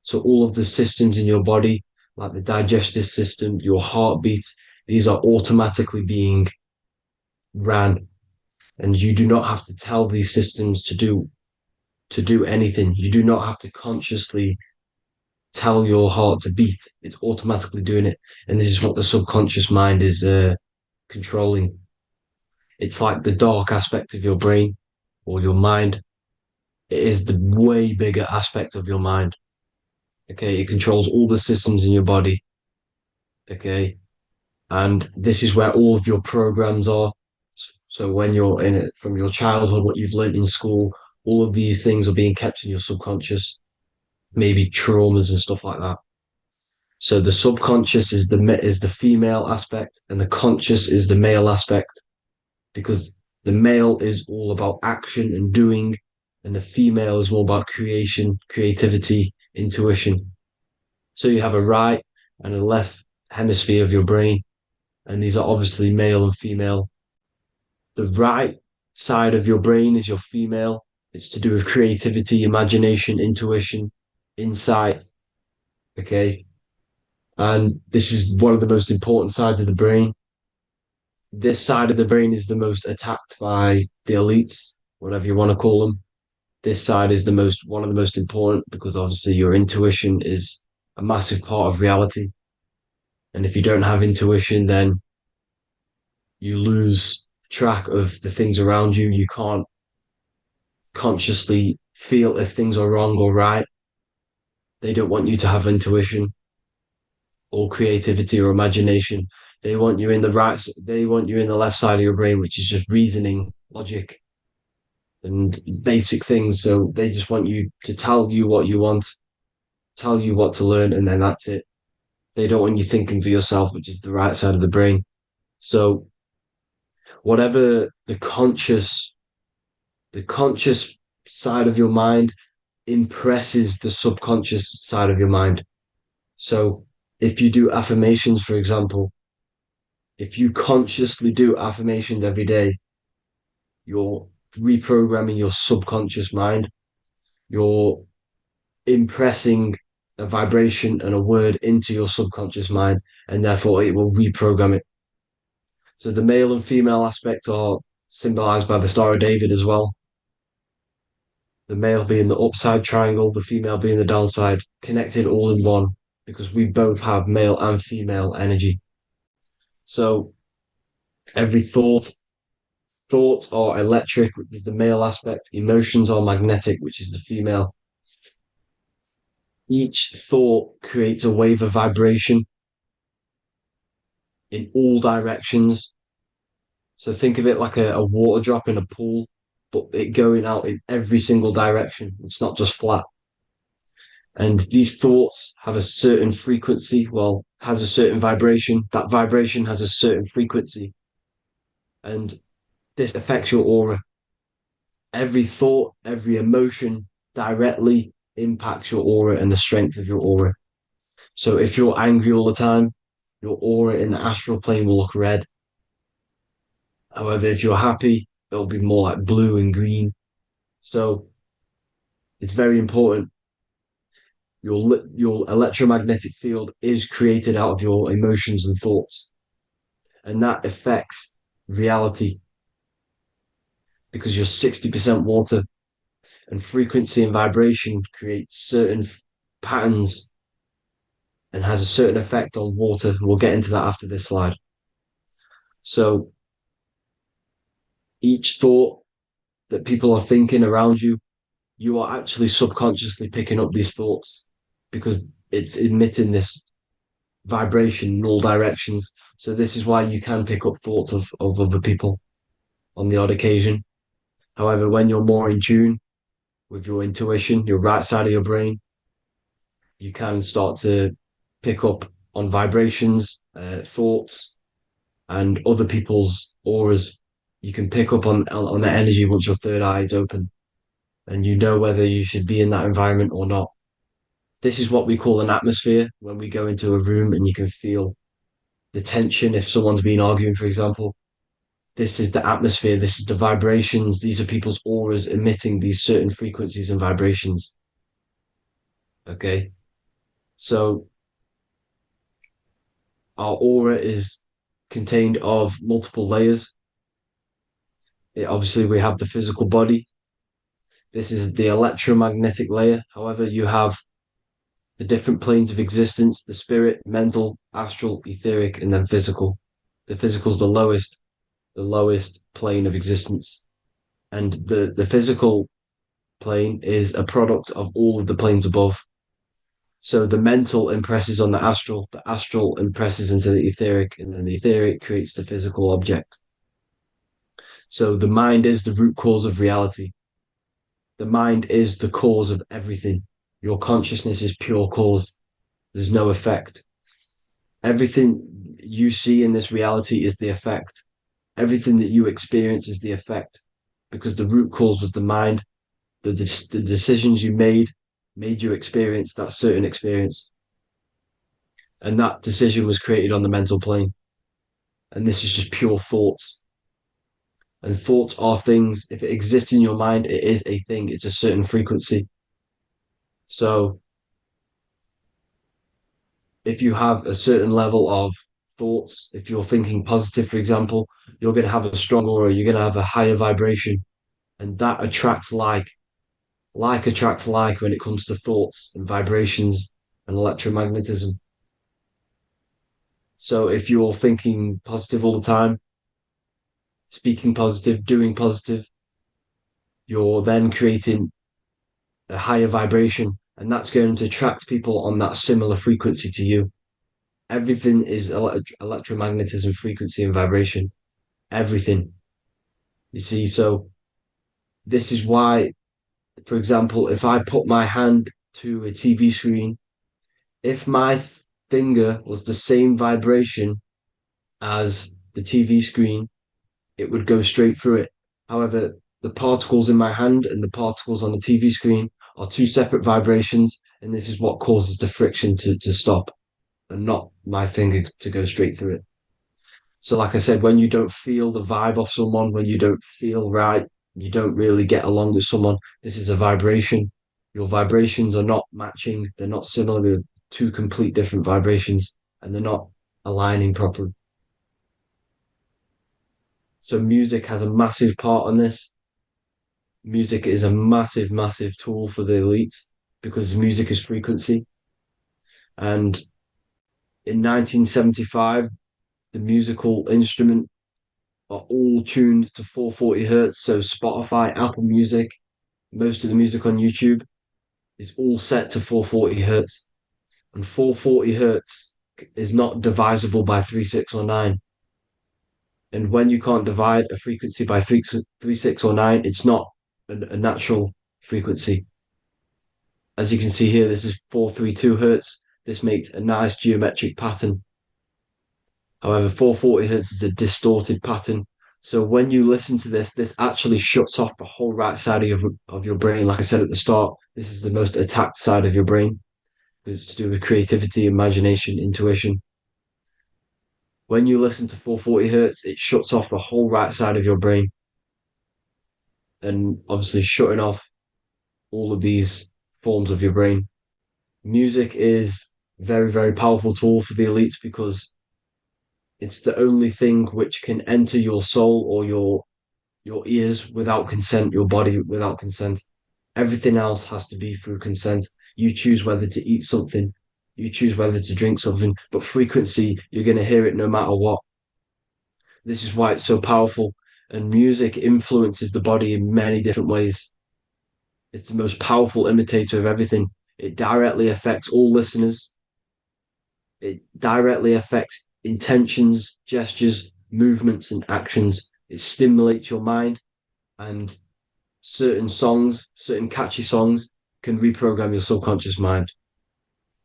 So all of the systems in your body, like the digestive system, your heartbeat, these are automatically being ran. And you do not have to tell these systems to do anything. You do not have to consciously tell your heart to beat. It's automatically doing it. And this is what the subconscious mind is controlling. It's like the dark aspect of your brain or your mind. It is the way bigger aspect of your mind. Okay, it controls all the systems in your body. Okay, and this is where all of your programs are. So when you're in it from your childhood, what you've learned in school, all of these things are being kept in your subconscious, maybe traumas and stuff like that. So the subconscious is the female aspect, and the conscious is the male aspect, because the male is all about action and doing, and the female is more about creation, creativity, intuition. So you have a right and a left hemisphere of your brain, and these are obviously male and female. The right side of your brain is your female. It's to do with creativity, imagination, intuition, insight. Okay. And this is one of the most important sides of the brain. This side of the brain is the most attacked by the elites, whatever you want to call them. This side is one of the most important, because obviously your intuition is a massive part of reality. And if you don't have intuition, then you lose track of the things around you. You can't consciously feel if things are wrong or right. They don't want you to have intuition or creativity or imagination. They want you in the left side of your brain, which is just reasoning, logic, and basic things. So they just want you to tell you what you want, tell you what to learn, and then that's it. They don't want you thinking for yourself, which is the right side of the brain. So whatever the conscious side of your mind impresses the subconscious side of your mind. So if you do affirmations, for example, if you consciously do affirmations every day, You're reprogramming your subconscious mind. You're impressing a vibration and a word into your subconscious mind, and therefore it will reprogram it. So the male and female aspect are symbolized by the Star of David as well. The male being the upside triangle, the female being the downside, connected all in one, because we both have male and female energy. So every thoughts are electric, which is the male aspect. Emotions are magnetic, which is the female. Each thought creates a wave of vibration in all directions. So think of it like a water drop in a pool, but it going out in every single direction. It's not just flat. And these thoughts have a certain frequency, well, has a certain vibration. That vibration has a certain frequency. And this affects your aura. Every thought, every emotion directly impacts your aura and the strength of your aura. So if you're angry all the time, your aura in the astral plane will look red. However, if you're happy, it'll be more like blue and green. So it's very important. Your electromagnetic field is created out of your emotions and thoughts, and that affects reality because you're 60% water, and frequency and vibration create certain patterns and has a certain effect on water. We'll get into that after this slide. So each thought that people are thinking around you, you are actually subconsciously picking up these thoughts because it's emitting this vibration in all directions. So this is why you can pick up thoughts of other people on the odd occasion. However, when you're more in tune with your intuition, your right side of your brain, you can start to pick up on vibrations, thoughts, and other people's auras. You can pick up on the energy once your third eye is open, and you know whether you should be in that environment or not. This is what we call an atmosphere. When we go into a room and you can feel the tension if someone's been arguing, for example. This is the atmosphere, this is the vibrations, these are people's auras emitting these certain frequencies and vibrations. Okay, so our aura is contained of multiple layers. Obviously, we have the physical body. This is the electromagnetic layer. However, you have the different planes of existence, the spirit, mental, astral, etheric, and then physical. The physical is the lowest plane of existence. And the physical plane is a product of all of the planes above. So the mental impresses on the astral impresses into the etheric, and then the etheric creates the physical object. So the mind is the root cause of reality. The mind is the cause of everything. Your consciousness is pure cause. There's no effect. Everything you see in this reality is the effect. Everything that you experience is the effect, because the root cause was the mind. The decisions you made you experience that certain experience. And that decision was created on the mental plane. And this is just pure thoughts. And thoughts are things. If it exists in your mind, it is a thing. It's a certain frequency. So if you have a certain level of thoughts, if you're thinking positive, for example, you're going to have a strong aura, you're going to have a higher vibration, and that attracts like. Like attracts like when it comes to thoughts and vibrations and electromagnetism. So if you're thinking positive all the time, speaking positive, doing positive, you're then creating a higher vibration, and that's going to attract people on that similar frequency to you. Everything is electromagnetism, frequency, and vibration. Everything. You see, so this is why, for example, if I put my hand to a TV screen, if my finger was the same vibration as the TV screen, it would go straight through it. However, the particles in my hand and the particles on the TV screen are two separate vibrations, and this is what causes the friction to stop and not my finger to go straight through it. So, like I said, when you don't feel the vibe of someone, when you don't feel right, you don't really get along with someone, this is a vibration. Your vibrations are not matching, they're not similar, they're two complete different vibrations, and they're not aligning properly. So, music has a massive part on this. Music is a massive, massive tool for the elites because music is frequency. And in 1975, the musical instrument are all tuned to 440 hertz. So Spotify, Apple Music, most of the music on YouTube is all set to 440 hertz. And 440 hertz is not divisible by 3, 6, or 9. And when you can't divide a frequency by 3, 6, or 9, it's not a natural frequency. As you can see here, this is 432 hertz. This makes a nice geometric pattern. However, 440 hertz is a distorted pattern. So when you listen to this, this actually shuts off the whole right side of your brain. Like I said at the start, this is the most attacked side of your brain. It's to do with creativity, imagination, intuition. When you listen to 440 hertz, it shuts off the whole right side of your brain. And obviously shutting off all of these forms of your brain. Music is a very, very powerful tool for the elites because it's the only thing which can enter your soul or your ears without consent, your body without consent. Everything else has to be through consent. You choose whether to eat something, you choose whether to drink something, but frequency, you're going to hear it no matter what. This is why it's so powerful. And music influences the body in many different ways. It's the most powerful imitator of everything. It directly affects all listeners. It directly affects intentions, gestures, movements, and actions. It stimulates your mind, and certain songs, certain catchy songs, can reprogram your subconscious mind,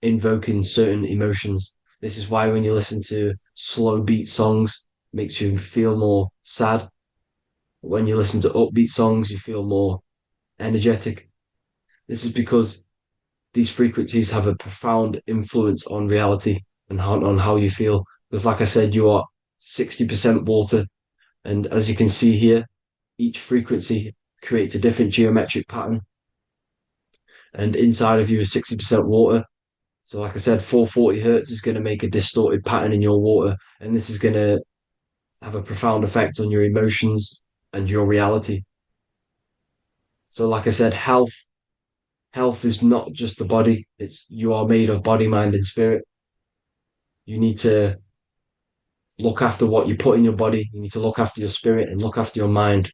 invoking certain emotions. This is why when you listen to slow beat songs, it makes you feel more sad. When you listen to upbeat songs, you feel more energetic. This is because these frequencies have a profound influence on reality and on how you feel. Because, like I said, you are 60% water. And as you can see here, each frequency creates a different geometric pattern. And inside of you is 60% water. So, like I said, 440 hertz is going to make a distorted pattern in your water. And this is going to have a profound effect on your emotions and your reality. So, like I said, health is not just the body. It's you are made of body, mind, and spirit. You need to look after what you put in your body. You need to look after your spirit and look after your mind.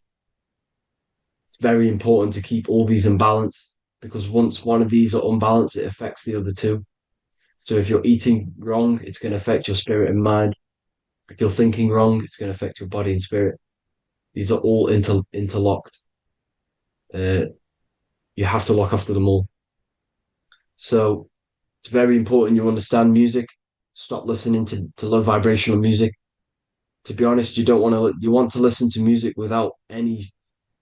It's very important to keep all these in balance because once one of these are unbalanced, it affects the other two. So if you're eating wrong, it's going to affect your spirit and mind. If you're thinking wrong, it's going to affect your body and spirit. These are all interlocked. You have to look after them all. So it's very important you understand music. Stop listening to low vibrational music. To be honest, you want to listen to music without any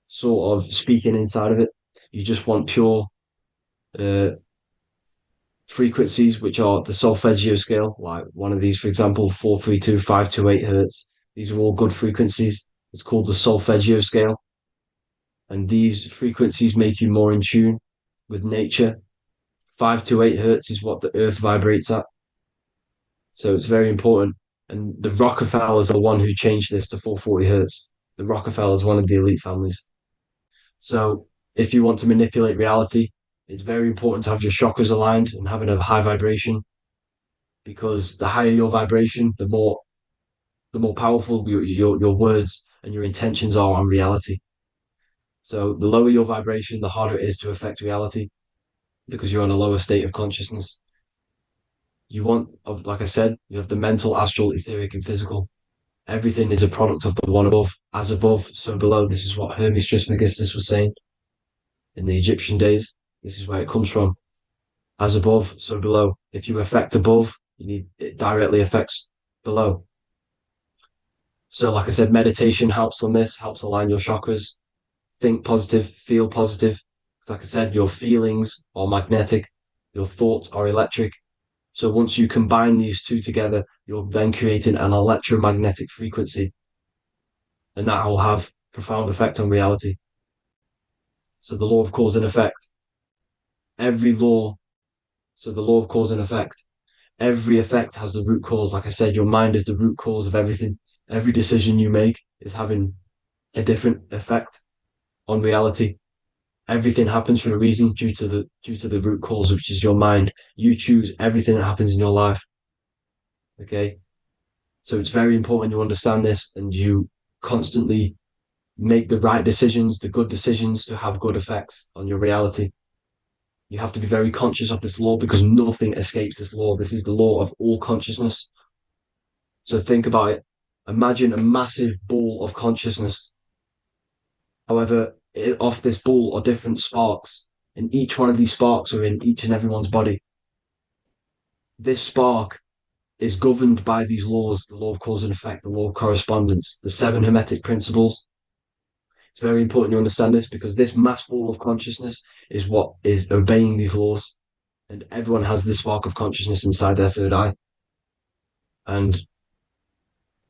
sort of speaking inside of it. You just want pure frequencies, which are the solfeggio scale, like one of these, for example, 432, 528 hertz. These are all good frequencies. It's called the solfeggio scale. And these frequencies make you more in tune with nature. 528 hertz is what the earth vibrates at. So it's very important. And the Rockefellers are the one who changed this to 440 hertz. The Rockefellers, one of the elite families. So if you want to manipulate reality, it's very important to have your chakras aligned and having a high vibration, because the higher your vibration, the more powerful your words and your intentions are on reality. So the lower your vibration, the harder it is to affect reality because you're on a lower state of consciousness. Like I said, you have the mental, astral, etheric, and physical. Everything is a product of the one above. As above, so below. This is what Hermes Trismegistus was saying in the Egyptian days. This is where it comes from. As above, so below. If you affect above, it directly affects below. So, like I said, meditation helps on this, helps align your chakras. Think positive, feel positive. Like I said, your feelings are magnetic, your thoughts are electric. So once you combine these two together, you're then creating an electromagnetic frequency, and that will have profound effect on reality. So the law of cause and effect, every law, so the law of cause and effect, every effect has the root cause. Like I said, your mind is the root cause of everything. Every decision you make is having a different effect on reality. Everything happens for a reason due to the root cause, which is your mind. You choose everything that happens in your life. Okay. So it's very important you understand this and you constantly make the right decisions, the good decisions to have good effects on your reality. You have to be very conscious of this law because nothing escapes this law. This is the law of all consciousness. So think about it. Imagine a massive ball of consciousness. However, off this ball are different sparks, and each one of these sparks are in each and everyone's body. This spark is governed by these laws, the law of cause and effect, the law of correspondence, the seven hermetic principles. It's very important you understand this because this mass ball of consciousness is what is obeying these laws, and everyone has this spark of consciousness inside their third eye. And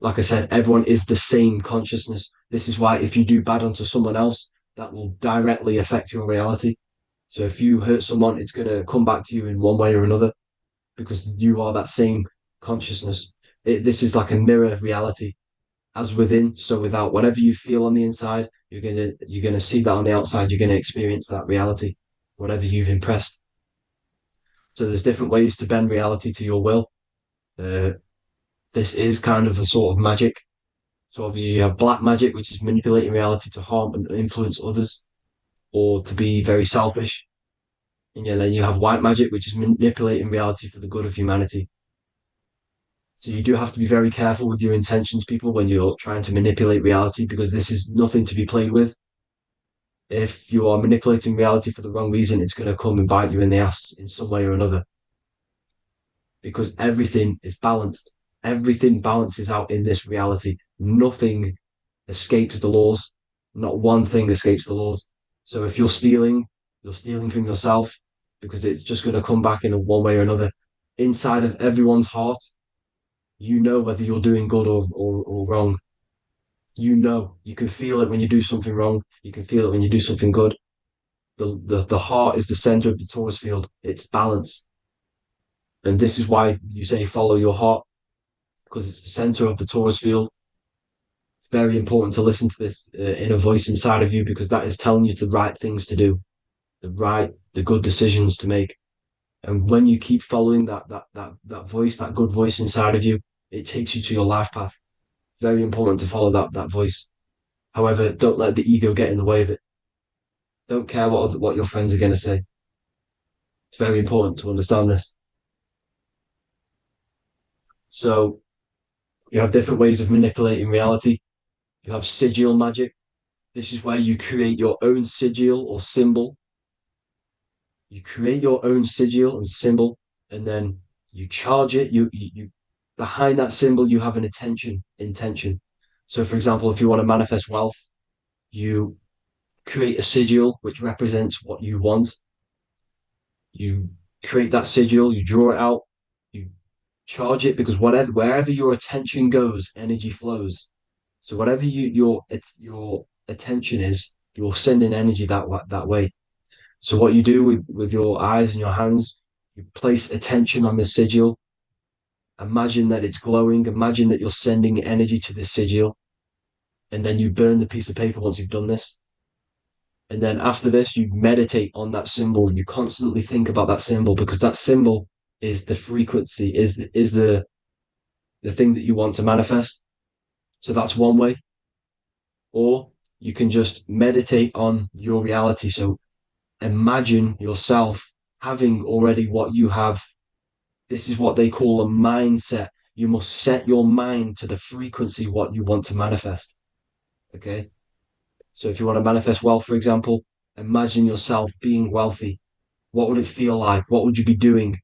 like I said, everyone is the same consciousness. This is why if you do bad onto someone else, that will directly affect your reality. So if you hurt someone, it's going to come back to you in one way or another because you are that same consciousness. This is like a mirror reality. As within, so without. Whatever you feel on the inside, you're gonna see that on the outside. You're gonna experience that reality, whatever you've impressed. So there's different ways to bend reality to your will. This is kind of a sort of magic. So obviously you have black magic, which is manipulating reality to harm and influence others, or to be very selfish. And then you have white magic, which is manipulating reality for the good of humanity. So you do have to be very careful with your intentions, people, when you're trying to manipulate reality, because this is nothing to be played with. If you are manipulating reality for the wrong reason, it's going to come and bite you in the ass in some way or another. Because everything is balanced. Everything balances out in this reality. Nothing escapes the laws. Not one thing escapes the laws. So if you're stealing from yourself because it's just going to come back in one way or another. Inside of everyone's heart, you know whether you're doing good or wrong. You know, you can feel it when you do something wrong. You can feel it when you do something good. The heart is the center of the torus field. It's balance. And this is why you say follow your heart, because it's the center of the torus field. It's very important to listen to this inner voice inside of you because that is telling you the right things to do, the good decisions to make. And when you keep following that voice, that good voice inside of you, it takes you to your life path. Very important to follow that voice. However, don't let the ego get in the way of it. Don't care what your friends are going to say. It's very important to understand this. So you have different ways of manipulating reality. You have sigil magic. This is where you create your own sigil or symbol. You create your own sigil and symbol, and then you charge it. You behind that symbol, you have an intention. So, for example, if you want to manifest wealth, you create a sigil which represents what you want. You create that sigil, you draw it out, you charge it because wherever your attention goes, energy flows. So whatever your attention is, you're sending energy that way. So what you do with your eyes and your hands, you place attention on the sigil. Imagine that it's glowing. Imagine that you're sending energy to the sigil. And then you burn the piece of paper once you've done this. And then after this, you meditate on that symbol. You constantly think about that symbol because that symbol is the frequency, is the thing that you want to manifest. So that's one way. Or you can just meditate on your reality. So imagine yourself having already what you have. This is what they call a mindset. You must set your mind to the frequency what you want to manifest. Okay. So if you want to manifest wealth, for example, imagine yourself being wealthy. What would it feel like? What would you be doing?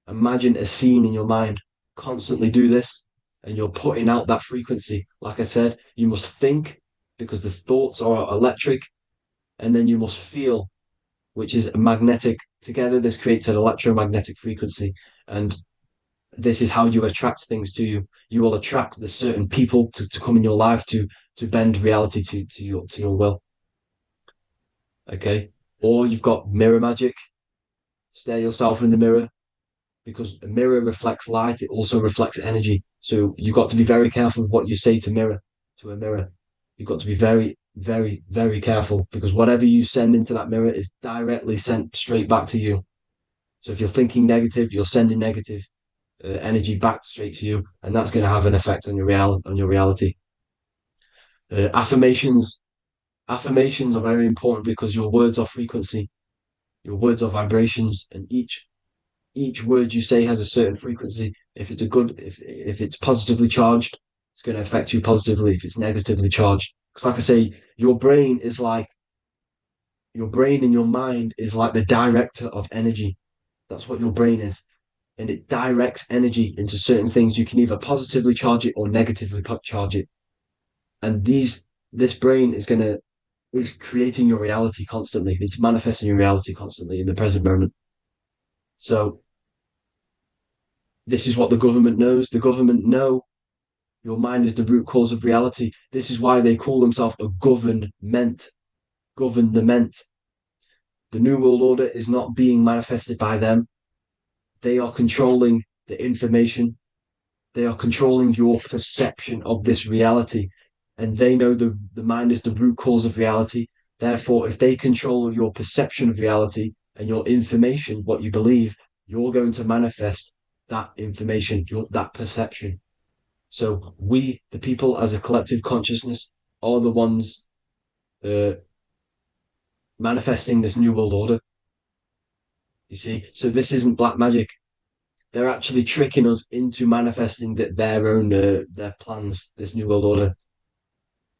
Imagine a scene in your mind. Constantly do this and you're putting out that frequency. Like I said, you must think because the thoughts are electric, and then you must feel, which is magnetic. Together, this creates an electromagnetic frequency. And this is how you attract things to you. You will attract the certain people to come in your life to bend reality to your will. Okay? Or you've got mirror magic. Stare yourself in the mirror, because a mirror reflects light, it also reflects energy. So you've got to be very careful with what you say to a mirror. You've got to be very, very, very careful, because whatever you send into that mirror is directly sent straight back to you. So if you're thinking negative, you're sending negative energy back straight to you, and that's going to have an effect on your reality. Affirmations are very important, because your words are frequency, your words are vibrations, and each word you say has a certain frequency. If it's if it's positively charged, it's going to affect you positively. If it's negatively charged, because like I say, your brain and your mind is like the director of energy. That's what your brain is. And it directs energy into certain things. You can either positively charge it or negatively charge it. And this brain is creating your reality constantly. It's manifesting your reality constantly in the present moment. So this is what the government knows. The government know your mind is the root cause of reality. This is why they call themselves a government. Government. The New World Order is not being manifested by them. They are controlling the information. They are controlling your perception of this reality. And they know the mind is the root cause of reality. Therefore, if they control your perception of reality and your information, what you believe, you're going to manifest that information, that perception. So we, the people as a collective consciousness, are the ones manifesting this New World Order. You see, so this isn't black magic. They're actually tricking us into manifesting their own their plans, this New World Order.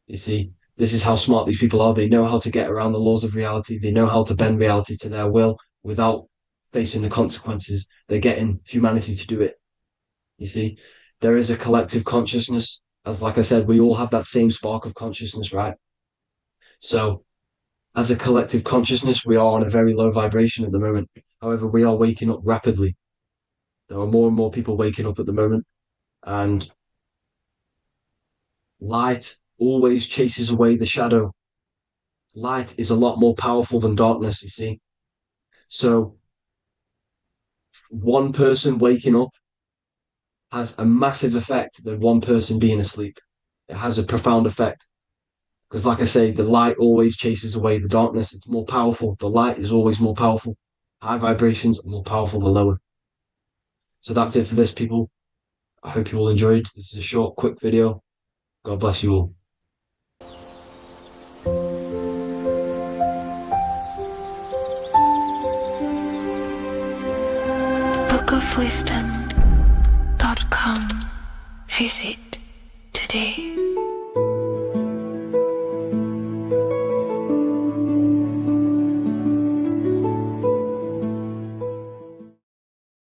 You see, this is how smart these people are. They know how to get around the laws of reality. They know how to bend reality to their will without facing the consequences. They're getting humanity to do it. You see, there is a collective consciousness. As like I said, we all have that same spark of consciousness, right? So as a collective consciousness, we are on a very low vibration at the moment. However, we are waking up rapidly. There are more and more people waking up at the moment, and light always chases away the shadow. Light is a lot more powerful than darkness, you see. So one person waking up has a massive effect than one person being asleep. It has a profound effect. Because like I say, the light always chases away the darkness. It's more powerful. The light is always more powerful. High vibrations are more powerful than lower. So that's it for this, people. I hope you all enjoyed. This is a short, quick video. God bless you all. bookofwisdom.com. Visit today.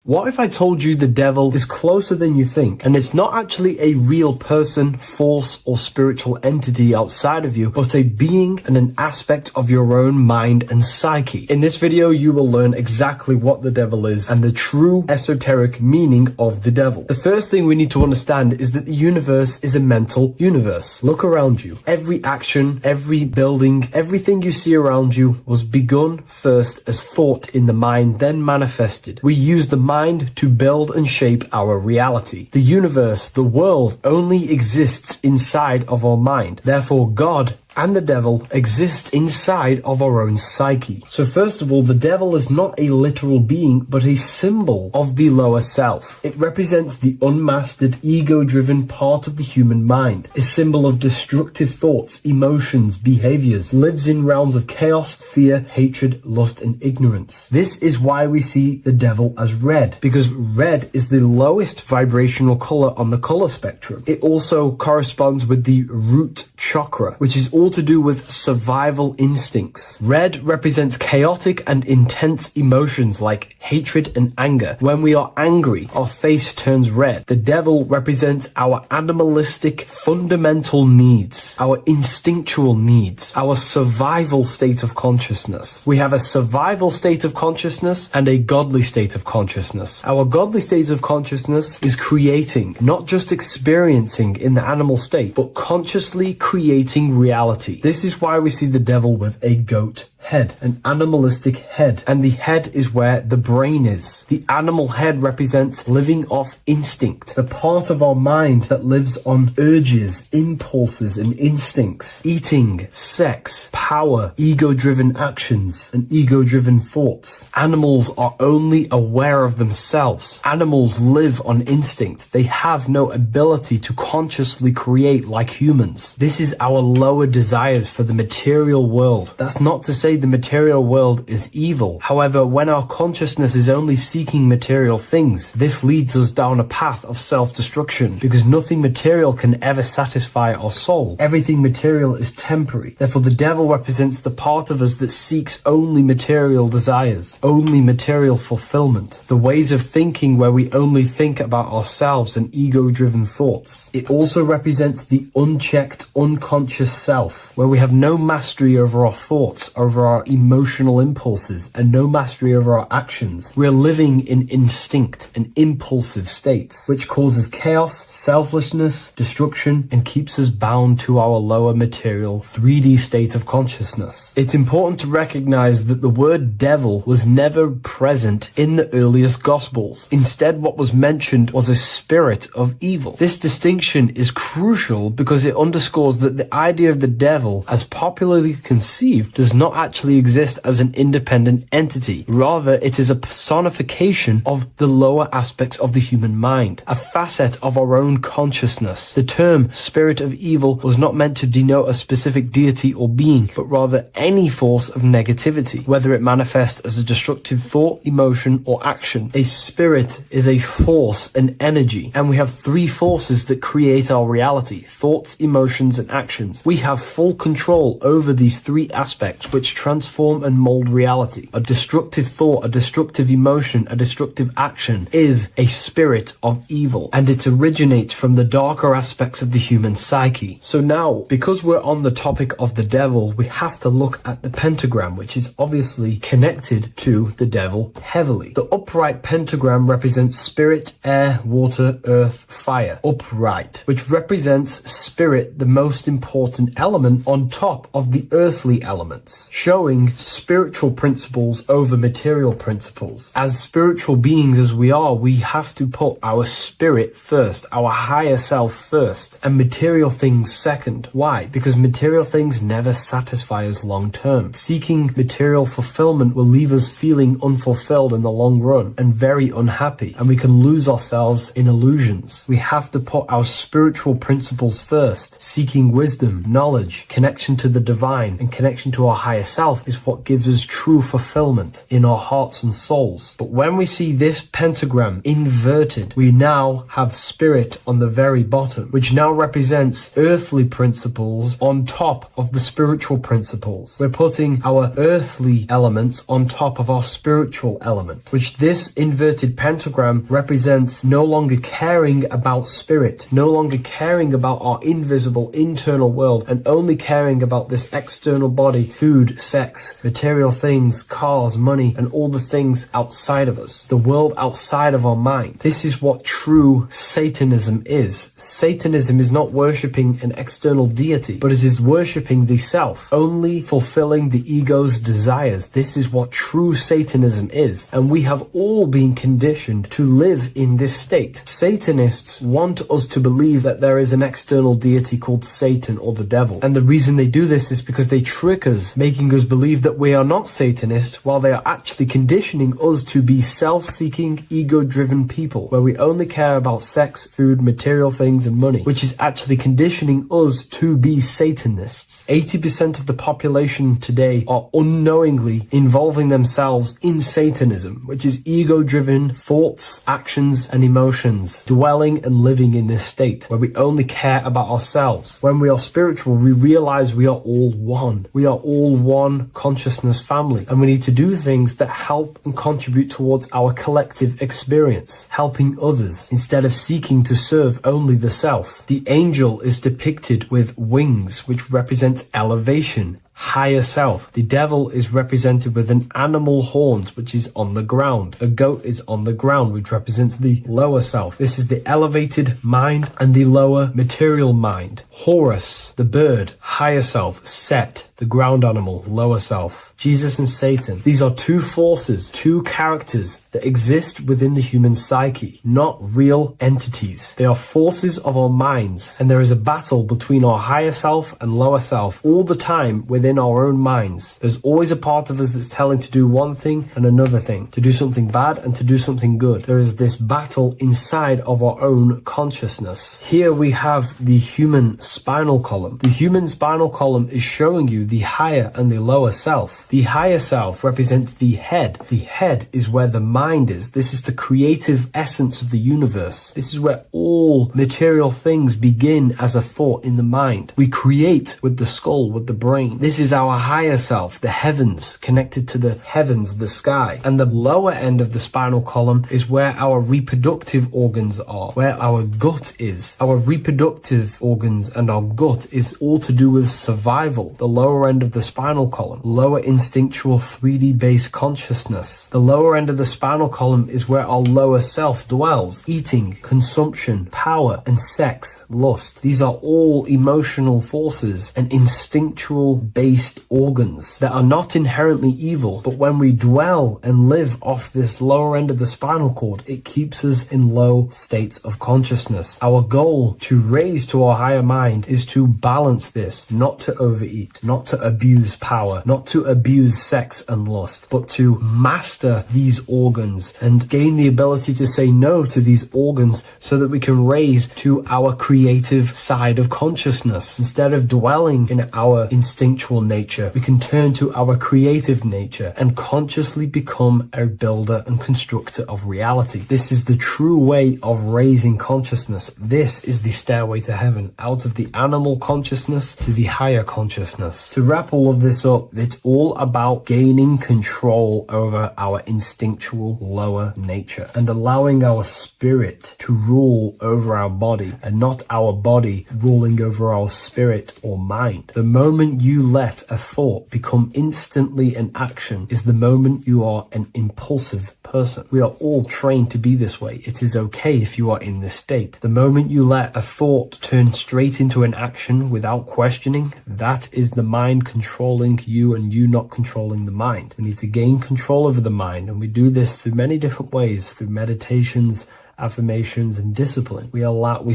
What if I told you the devil is closer than you think, and it's not actually a real person, force, or spiritual entity outside of you, but a being and an aspect of your own mind and psyche? In this video, you will learn exactly what the devil is and the true esoteric meaning of the devil. The first thing we need to understand is that the universe is a mental universe. Look around you. Every action, every building, everything you see around you was begun first as thought in the mind, then manifested. We use the mind to build and shape our reality. The universe, the world, only exists inside of our mind. Therefore, God and the devil exist inside of our own psyche. So first of all, the devil is not a literal being, but a symbol of the lower self. It represents the unmastered, ego-driven part of the human mind, a symbol of destructive thoughts, emotions, behaviors, lives in realms of chaos, fear, hatred, lust, and ignorance. This is why we see the devil as red, because red is the lowest vibrational color on the color spectrum. It also corresponds with the root chakra, which is all to do with survival instincts. Red represents chaotic and intense emotions like hatred and anger. When we are angry, our face turns red. The devil represents our animalistic fundamental needs, our instinctual needs, our survival state of consciousness. We have a survival state of consciousness and a godly state of consciousness. Our godly state of consciousness is creating, not just experiencing in the animal state, but consciously creating reality. This is why we see the devil with a goat head, an animalistic head, and the head is where the brain is. The animal head represents living off instinct, the part of our mind that lives on urges, impulses, and instincts. Eating, sex, power, ego-driven actions, and ego-driven thoughts. Animals are only aware of themselves. Animals live on instinct. They have no ability to consciously create like humans. This is our lower desires for the material world. That's not to say the material world is evil. However, when our consciousness is only seeking material things, this leads us down a path of self-destruction, because nothing material can ever satisfy our soul. Everything material is temporary. Therefore, the devil represents the part of us that seeks only material desires, only material fulfillment, the ways of thinking where we only think about ourselves and ego-driven thoughts. It also represents the unchecked, unconscious self, where we have no mastery over our thoughts, over our emotional impulses, and no mastery over our actions. We're living in instinct and impulsive states, which causes chaos, selflessness, destruction, and keeps us bound to our lower material 3D state of consciousness. It's important to recognize that the word devil was never present in the earliest Gospels. Instead, what was mentioned was a spirit of evil. This distinction is crucial because it underscores that the idea of the devil, as popularly conceived, does not actually exist as an independent entity. Rather, it is a personification of the lower aspects of the human mind, a facet of our own consciousness. The term spirit of evil was not meant to denote a specific deity or being, but rather any force of negativity, whether it manifests as a destructive thought, emotion, or action. A spirit is a force, an energy, and we have three forces that create our reality: thoughts, emotions, and actions. We have full control over these three aspects, which transform and mold reality. A destructive thought, a destructive emotion, a destructive action is a spirit of evil, and it originates from the darker aspects of the human psyche. So now, because we're on the topic of the devil, we have to look at the pentagram, which is obviously connected to the devil heavily. The upright pentagram represents spirit, air, water, earth, fire. Upright, which represents spirit, the most important element on top of the earthly elements, showing spiritual principles over material principles. As spiritual beings as we are, we have to put our spirit first, our higher self first, and material things second. Why? Because material things never satisfy us long term. Seeking material fulfillment will leave us feeling unfulfilled in the long run and very unhappy, and we can lose ourselves in illusions. We have to put our spiritual principles first. Seeking wisdom, knowledge, connection to the divine, and connection to our higher self is what gives us true fulfillment in our hearts and souls. But when we see this pentagram inverted, we now have spirit on the very bottom, which now represents earthly principles on top of the spiritual principles. We're putting our earthly elements on top of our spiritual element, which this inverted pentagram represents no longer caring about spirit, no longer caring about our invisible internal world, and only caring about this external body, food, sex, material things, cars, money, and all the things outside of us, the world outside of our mind. This is what true Satanism is. Satanism is not worshipping an external deity, but it is worshipping the self, only fulfilling the ego's desires. This is what true Satanism is, and we have all been conditioned to live in this state. Satanists want us to believe that there is an external deity called Satan or the devil, and the reason they do this is because they trick us, making us believe that we are not Satanists while they are actually conditioning us to be self-seeking, ego-driven people, where we only care about sex, food, material things, and money, which is actually conditioning us to be Satanists. 80% of the population today are unknowingly involving themselves in Satanism, which is ego-driven thoughts, actions, and emotions, dwelling and living in this state, where we only care about ourselves. When we are spiritual, we realize we are all one. We are all one consciousness family, and we need to do things that help and contribute towards our collective experience, helping others, instead of seeking to serve only the self. The angel is depicted with wings, which represents elevation, higher self. The devil is represented with an animal horns, which is on the ground. A goat is on the ground, which represents the lower self. This is the elevated mind and the lower material mind. Horus, the bird, higher self. Set, the ground animal, lower self. Jesus and Satan. These are two forces, two characters that exist within the human psyche, not real entities. They are forces of our minds, and there is a battle between our higher self and lower self all the time within our own minds. There's always a part of us that's telling to do one thing and another thing, to do something bad and to do something good. There is this battle inside of our own consciousness. Here we have the human spinal column. The human spinal column is showing you the higher and the lower self. The higher self represents the head. The head is where the mind is. This is the creative essence of the universe. This is where all material things begin as a thought in the mind. We create with the skull, with the brain. This is our higher self, the heavens, connected to the heavens, the sky. And the lower end of the spinal column is where our reproductive organs are, where our gut is. Our reproductive organs and our gut is all to do with survival. The lower end of the spinal column, lower instinctual 3D based consciousness. The lower end of the spinal column is where our lower self dwells. Eating, consumption, power, and sex, lust. These are all emotional forces and instinctual based organs that are not inherently evil, but when we dwell and live off this lower end of the spinal cord, it keeps us in low states of consciousness. Our goal to raise to our higher mind is to balance this, not to overeat, not to abuse power, not to abuse sex and lust, but to master these organs and gain the ability to say no to these organs so that we can raise to our creative side of consciousness. Instead of dwelling in our instinctual nature, we can turn to our creative nature and consciously become a builder and constructor of reality. This is the true way of raising consciousness. This is the stairway to heaven, out of the animal consciousness to the higher consciousness. To wrap all of this up, it's all about gaining control over our instinctual lower nature and allowing our spirit to rule over our body and not our body ruling over our spirit or mind. The moment you let a thought become instantly an action is the moment you are an impulsive person. We are all trained to be this way. It is okay if you are in this state. The moment you let a thought turn straight into an action without questioning, that is the mind controlling you and you not controlling the mind. We need to gain control over the mind, and we do this through many different ways, through meditations, affirmations, and discipline. We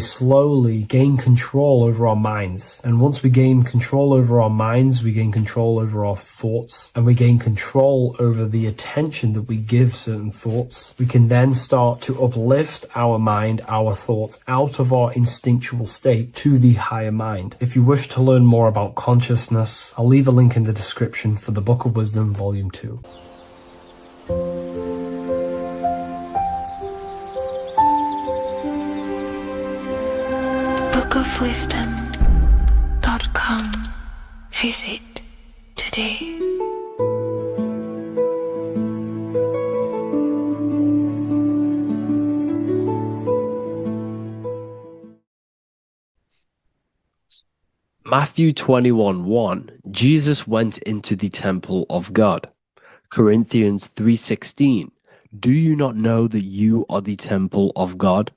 slowly gain control over our minds. And once we gain control over our minds, we gain control over our thoughts, and we gain control over the attention that we give certain thoughts. We can then start to uplift our mind, our thoughts, out of our instinctual state to the higher mind. If you wish to learn more about consciousness, I'll leave a link in the description for the Book of Wisdom, Volume 2. bookofwisdom.com. Visit today. Matthew 21:1, Jesus went into the temple of God. Corinthians 3:16, do you not know that you are the temple of God?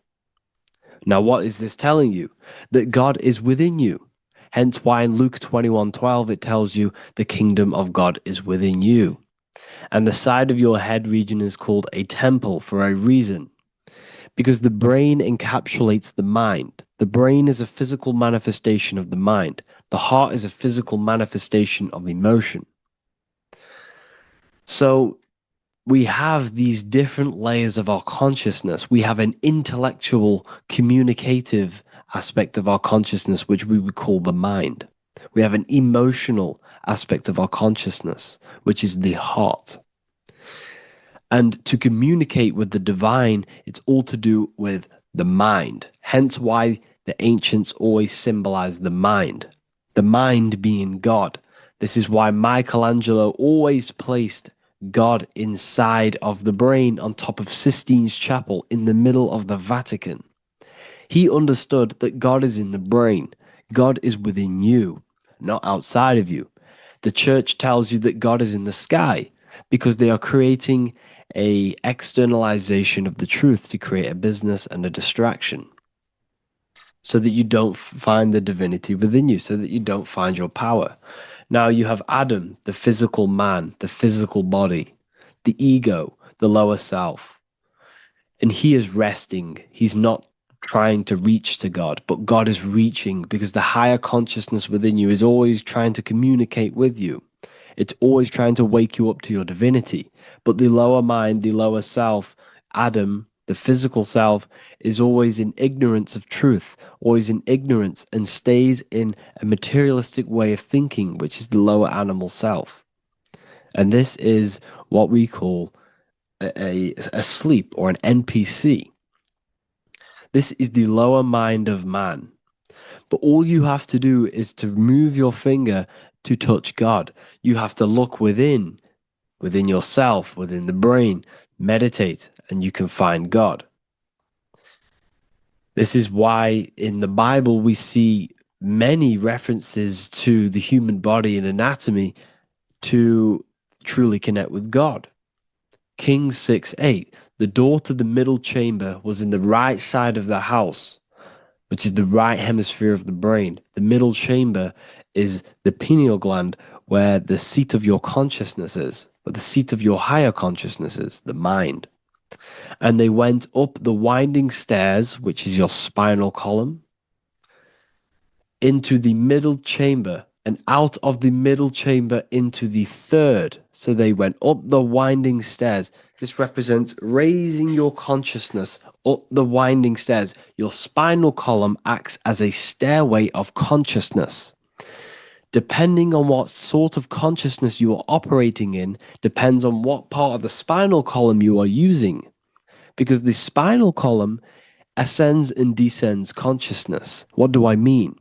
Now what is this telling you? That God is within you. Hence why in Luke 21:12 it tells you the kingdom of God is within you. And the side of your head region is called a temple for a reason. Because the brain encapsulates the mind. The brain is a physical manifestation of the mind. The heart is a physical manifestation of emotion. So we have these different layers of our consciousness. We have an intellectual, communicative aspect of our consciousness, which we would call the mind. We have an emotional aspect of our consciousness, which is the heart. And to communicate with the divine, it's all to do with the mind. Hence why the ancients always symbolize the mind being God. This is why Michelangelo always placed God inside of the brain on top of Sistine Chapel in the middle of the Vatican. He understood that God is in the brain. God is within you, not outside of you. The church tells you that God is in the sky because they are creating a externalization of the truth to create a business and a distraction so that you don't find the divinity within you, so that you don't find your power. Now you have Adam, the physical man, the physical body, the ego, the lower self. And he is resting. He's not trying to reach to God, but God is reaching because the higher consciousness within you is always trying to communicate with you. It's always trying to wake you up to your divinity. But the lower mind, the lower self, Adam, the physical self, is always in ignorance of truth, always in ignorance, and stays in a materialistic way of thinking, which is the lower animal self. And this is what we call a sleep or an NPC. This is the lower mind of man. But all you have to do is to move your finger to touch God. You have to look within yourself, within the brain, meditate, and you can find God. This is why in the Bible we see many references to the human body and anatomy to truly connect with God. Kings 6:8, the door to the middle chamber was in the right side of the house, which is the right hemisphere of the brain. The middle chamber is the pineal gland, where the seat of your consciousness is, but the seat of your higher consciousness is, the mind. And they went up the winding stairs, which is your spinal column, into the middle chamber, and out of the middle chamber into the third. So they went up the winding stairs. This represents raising your consciousness up the winding stairs. Your spinal column acts as a stairway of consciousness. Depending on what sort of consciousness you are operating in, depends on what part of the spinal column you are using. Because the spinal column ascends and descends consciousness. What do I mean?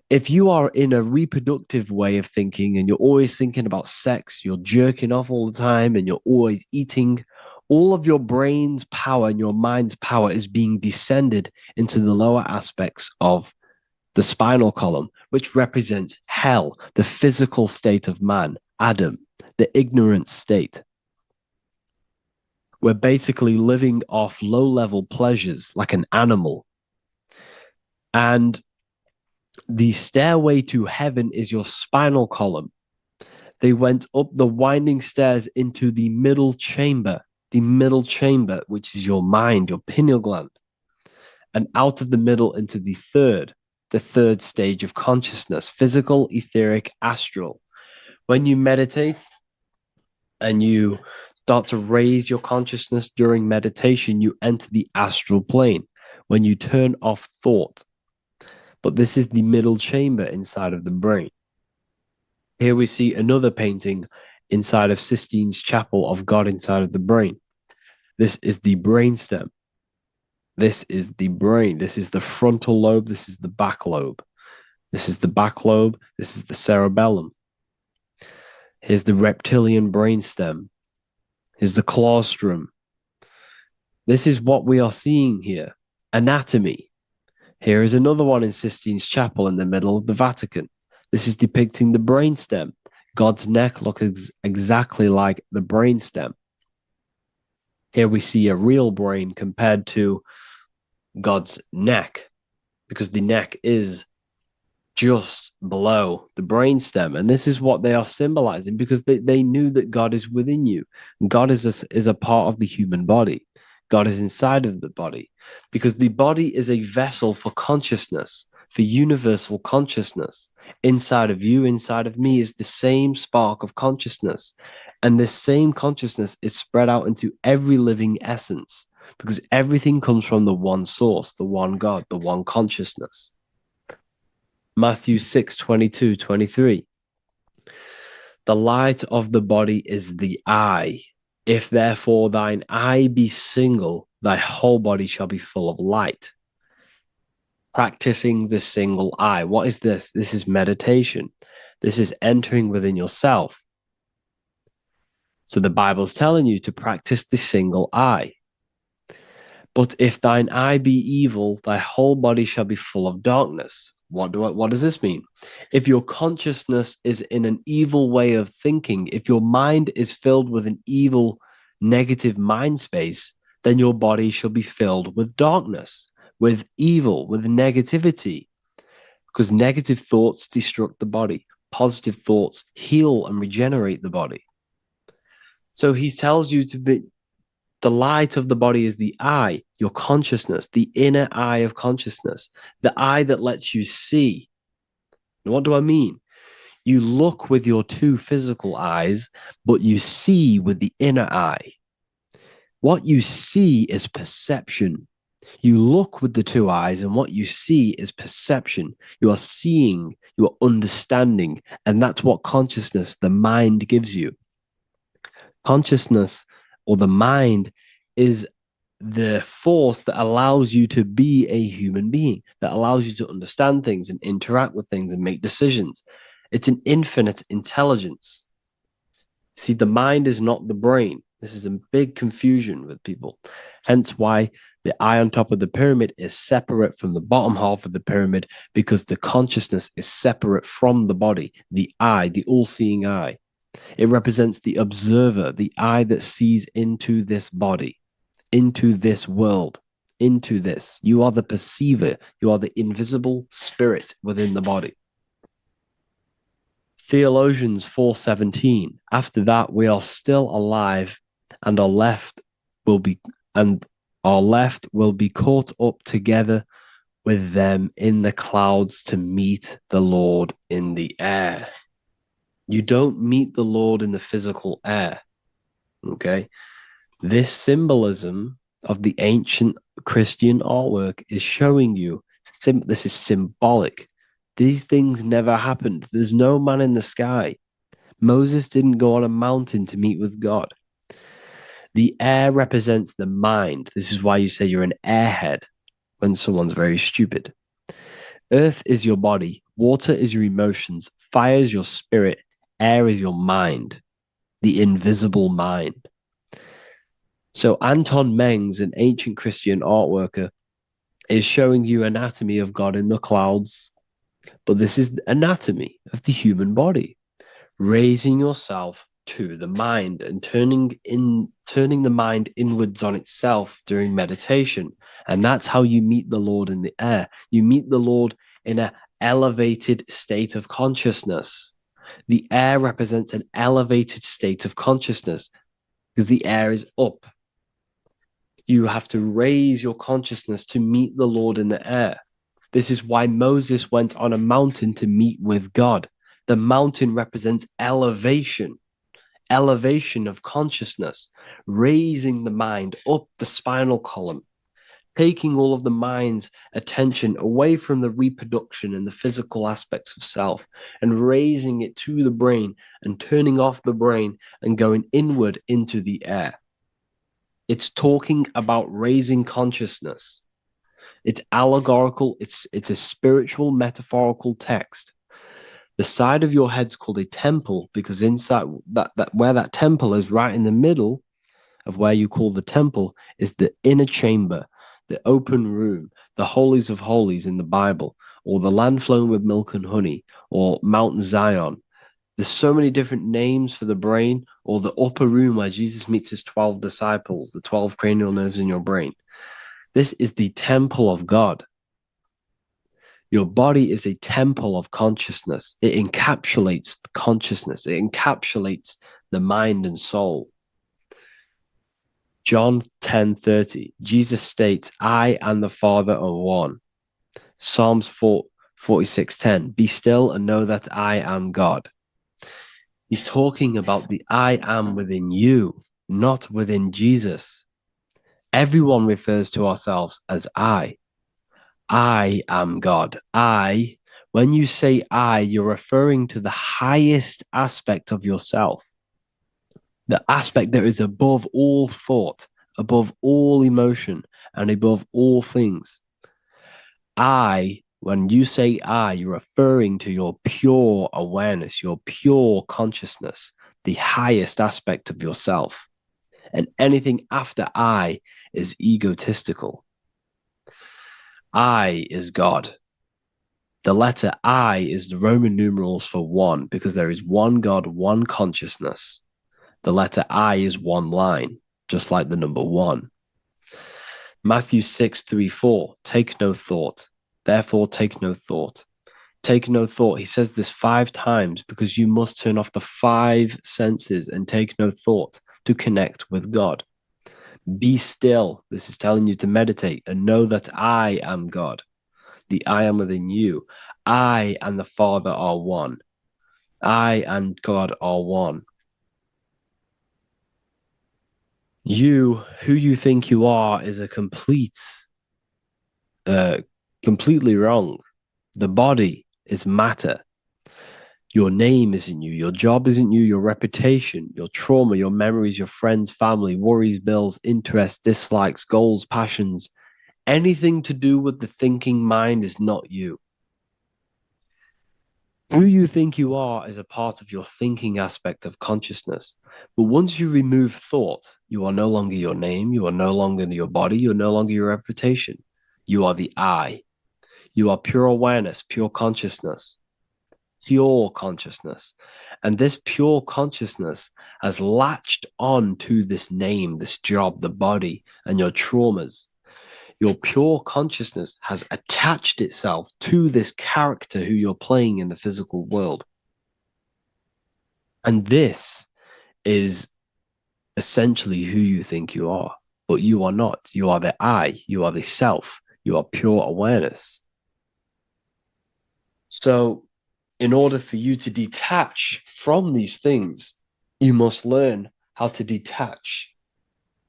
If you are in a reproductive way of thinking and you're always thinking about sex, you're jerking off all the time and you're always eating, all of your brain's power and your mind's power is being descended into the lower aspects of the spinal column, which represents hell, the physical state of man, Adam, the ignorant state. We're basically living off low-level pleasures like an animal. And the stairway to heaven is your spinal column. They went up the winding stairs into the middle chamber, which is your mind, your pineal gland, and out of the middle into the third stage of consciousness, physical, etheric, astral. When you meditate and you start to raise your consciousness during meditation, you enter the astral plane when you turn off thought. But this is the middle chamber inside of the brain. Here we see another painting inside of Sistine's Chapel of God inside of the brain. This is the brainstem. This is the brain. This is the frontal lobe. This is the back lobe. This is the back lobe. This is the cerebellum. Here's the reptilian brainstem. Here's the claustrum. This is what we are seeing here. Anatomy. Here is another one in Sistine's Chapel in the middle of the Vatican. This is depicting the brainstem. God's neck looks exactly like the brainstem. Here we see a real brain compared to God's neck, because the neck is just below the brainstem. And this is what they are symbolizing, because they knew that God is within you. God is a part of the human body. God is inside of the body, because the body is a vessel for consciousness, for universal consciousness. Inside of you, inside of me is the same spark of consciousness. And this same consciousness is spread out into every living essence, because everything comes from the one source, the one God, the one consciousness. Matthew 6:22-23. The light of the body is the eye. If therefore thine eye be single, thy whole body shall be full of light. Practicing the single eye. What is this? This is meditation. This is entering within yourself. So the Bible's telling you to practice the single eye. But if thine eye be evil, thy whole body shall be full of darkness. What does this mean? If your consciousness is in an evil way of thinking, if your mind is filled with an evil, negative mind space, then your body shall be filled with darkness, with evil, with negativity. Because negative thoughts destruct the body. Positive thoughts heal and regenerate the body. So he tells you to be, the light of the body is the eye, your consciousness, the inner eye of consciousness, the eye that lets you see. And what do I mean? You look with your two physical eyes, but you see with the inner eye. What you see is perception. You look with the two eyes, and what you see is perception. You are seeing, you are understanding, and that's what consciousness, the mind, gives you. Consciousness, or the mind, is the force that allows you to be a human being, that allows you to understand things and interact with things and make decisions. It's an infinite intelligence. See, the mind is not the brain. This is a big confusion with people. Hence why the eye on top of the pyramid is separate from the bottom half of the pyramid, because the consciousness is separate from the body, the eye, the all-seeing eye. It represents the observer, the eye that sees into this body, into this world, into this. You are the perceiver. You are the invisible spirit within the body. Theologians 4:17. After that, we are still alive, and our left will be caught up together with them in the clouds to meet the Lord in the air. You don't meet the Lord in the physical air. Okay? This symbolism of the ancient Christian artwork is showing you this is symbolic. These things never happened. There's no man in the sky. Moses didn't go on a mountain to meet with God. The air represents the mind. This is why you say you're an airhead when someone's very stupid. Earth is your body. Water is your emotions. Fire is your spirit. Air is your mind, the invisible mind. So Anton Mengs, an ancient Christian art worker, is showing you anatomy of God in the clouds. But this is the anatomy of the human body, raising yourself to the mind and turning the mind inwards on itself during meditation. And that's how you meet the Lord in the air. You meet the Lord in an elevated state of consciousness. The air represents an elevated state of consciousness because the air is up. You have to raise your consciousness to meet the Lord in the air. This is why Moses went on a mountain to meet with God. The mountain represents elevation of consciousness, raising the mind up the spinal column, taking all of the mind's attention away from the reproduction and the physical aspects of self and raising it to the brain and turning off the brain and going inward into the air. It's talking about raising consciousness. It's allegorical. It's a spiritual, metaphorical text. The side of your head's called a temple because inside that where that temple is, right in the middle of where you call the temple, is the inner chamber, the open room, the holies of holies in the Bible, or the land flowing with milk and honey, or Mount Zion. There's so many different names for the brain, or the upper room where Jesus meets his 12 disciples, the 12 cranial nerves in your brain. This is the temple of God. Your body is a temple of consciousness. It encapsulates the consciousness. It encapsulates the mind and soul. John 10:30, Jesus states, I and the Father are one. Psalms 46:10, be still and know that I am God. He's talking about the I am within you, not within Jesus. Everyone refers to ourselves as I. I am God. When you say I, you're referring to the highest aspect of yourself, the aspect that is above all thought, above all emotion, and above all things. When you say I, you're referring to your pure awareness, your pure consciousness, the highest aspect of yourself. And anything after I is egotistical. I is God. The letter I is the Roman numerals for one, because there is one God, one consciousness. The letter I is one line, just like the number one. Matthew 6:3-4, take no thought. Therefore, take no thought. Take no thought. He says this 5 times because you must turn off the 5 senses and take no thought to connect with God. Be still. This is telling you to meditate and know that I am God. The I am within you. I and the Father are one. I and God are one. You, who you think you are, is a completely wrong. The body is matter. Your name isn't you. Your job isn't you. Your reputation, your trauma, your memories, your friends, family, worries, bills, interests, dislikes, goals, passions. Anything to do with the thinking mind is not you. Who you think you are is a part of your thinking aspect of consciousness. But once you remove thought, you are no longer your name. You are no longer your body. You're no longer your reputation. You are the I. You are pure awareness, pure consciousness. Pure consciousness. And this pure consciousness has latched on to this name, this job, the body, and your traumas. Your pure consciousness has attached itself to this character who you're playing in the physical world. And this is essentially who you think you are, but you are not. You are the I, you are the self, you are pure awareness. So in order for you to detach from these things, you must learn how to detach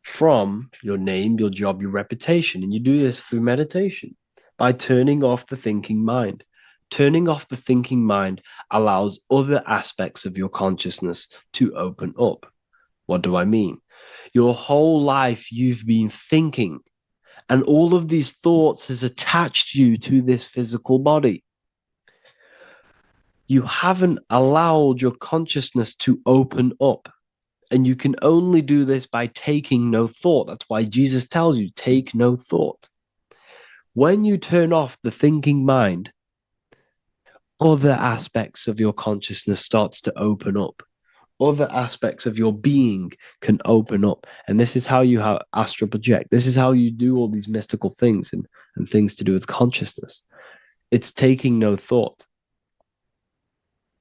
from your name, your job, your reputation. And you do this through meditation by turning off the thinking mind. Turning off the thinking mind allows other aspects of your consciousness to open up. What do I mean? Your whole life you've been thinking, and all of these thoughts has attached you to this physical body. You haven't allowed your consciousness to open up. And you can only do this by taking no thought. That's why Jesus tells you, take no thought. When you turn off the thinking mind, other aspects of your consciousness starts to open up. Other aspects of your being can open up. And this is how you astral project. This is how you do all these mystical things and things to do with consciousness. It's taking no thought.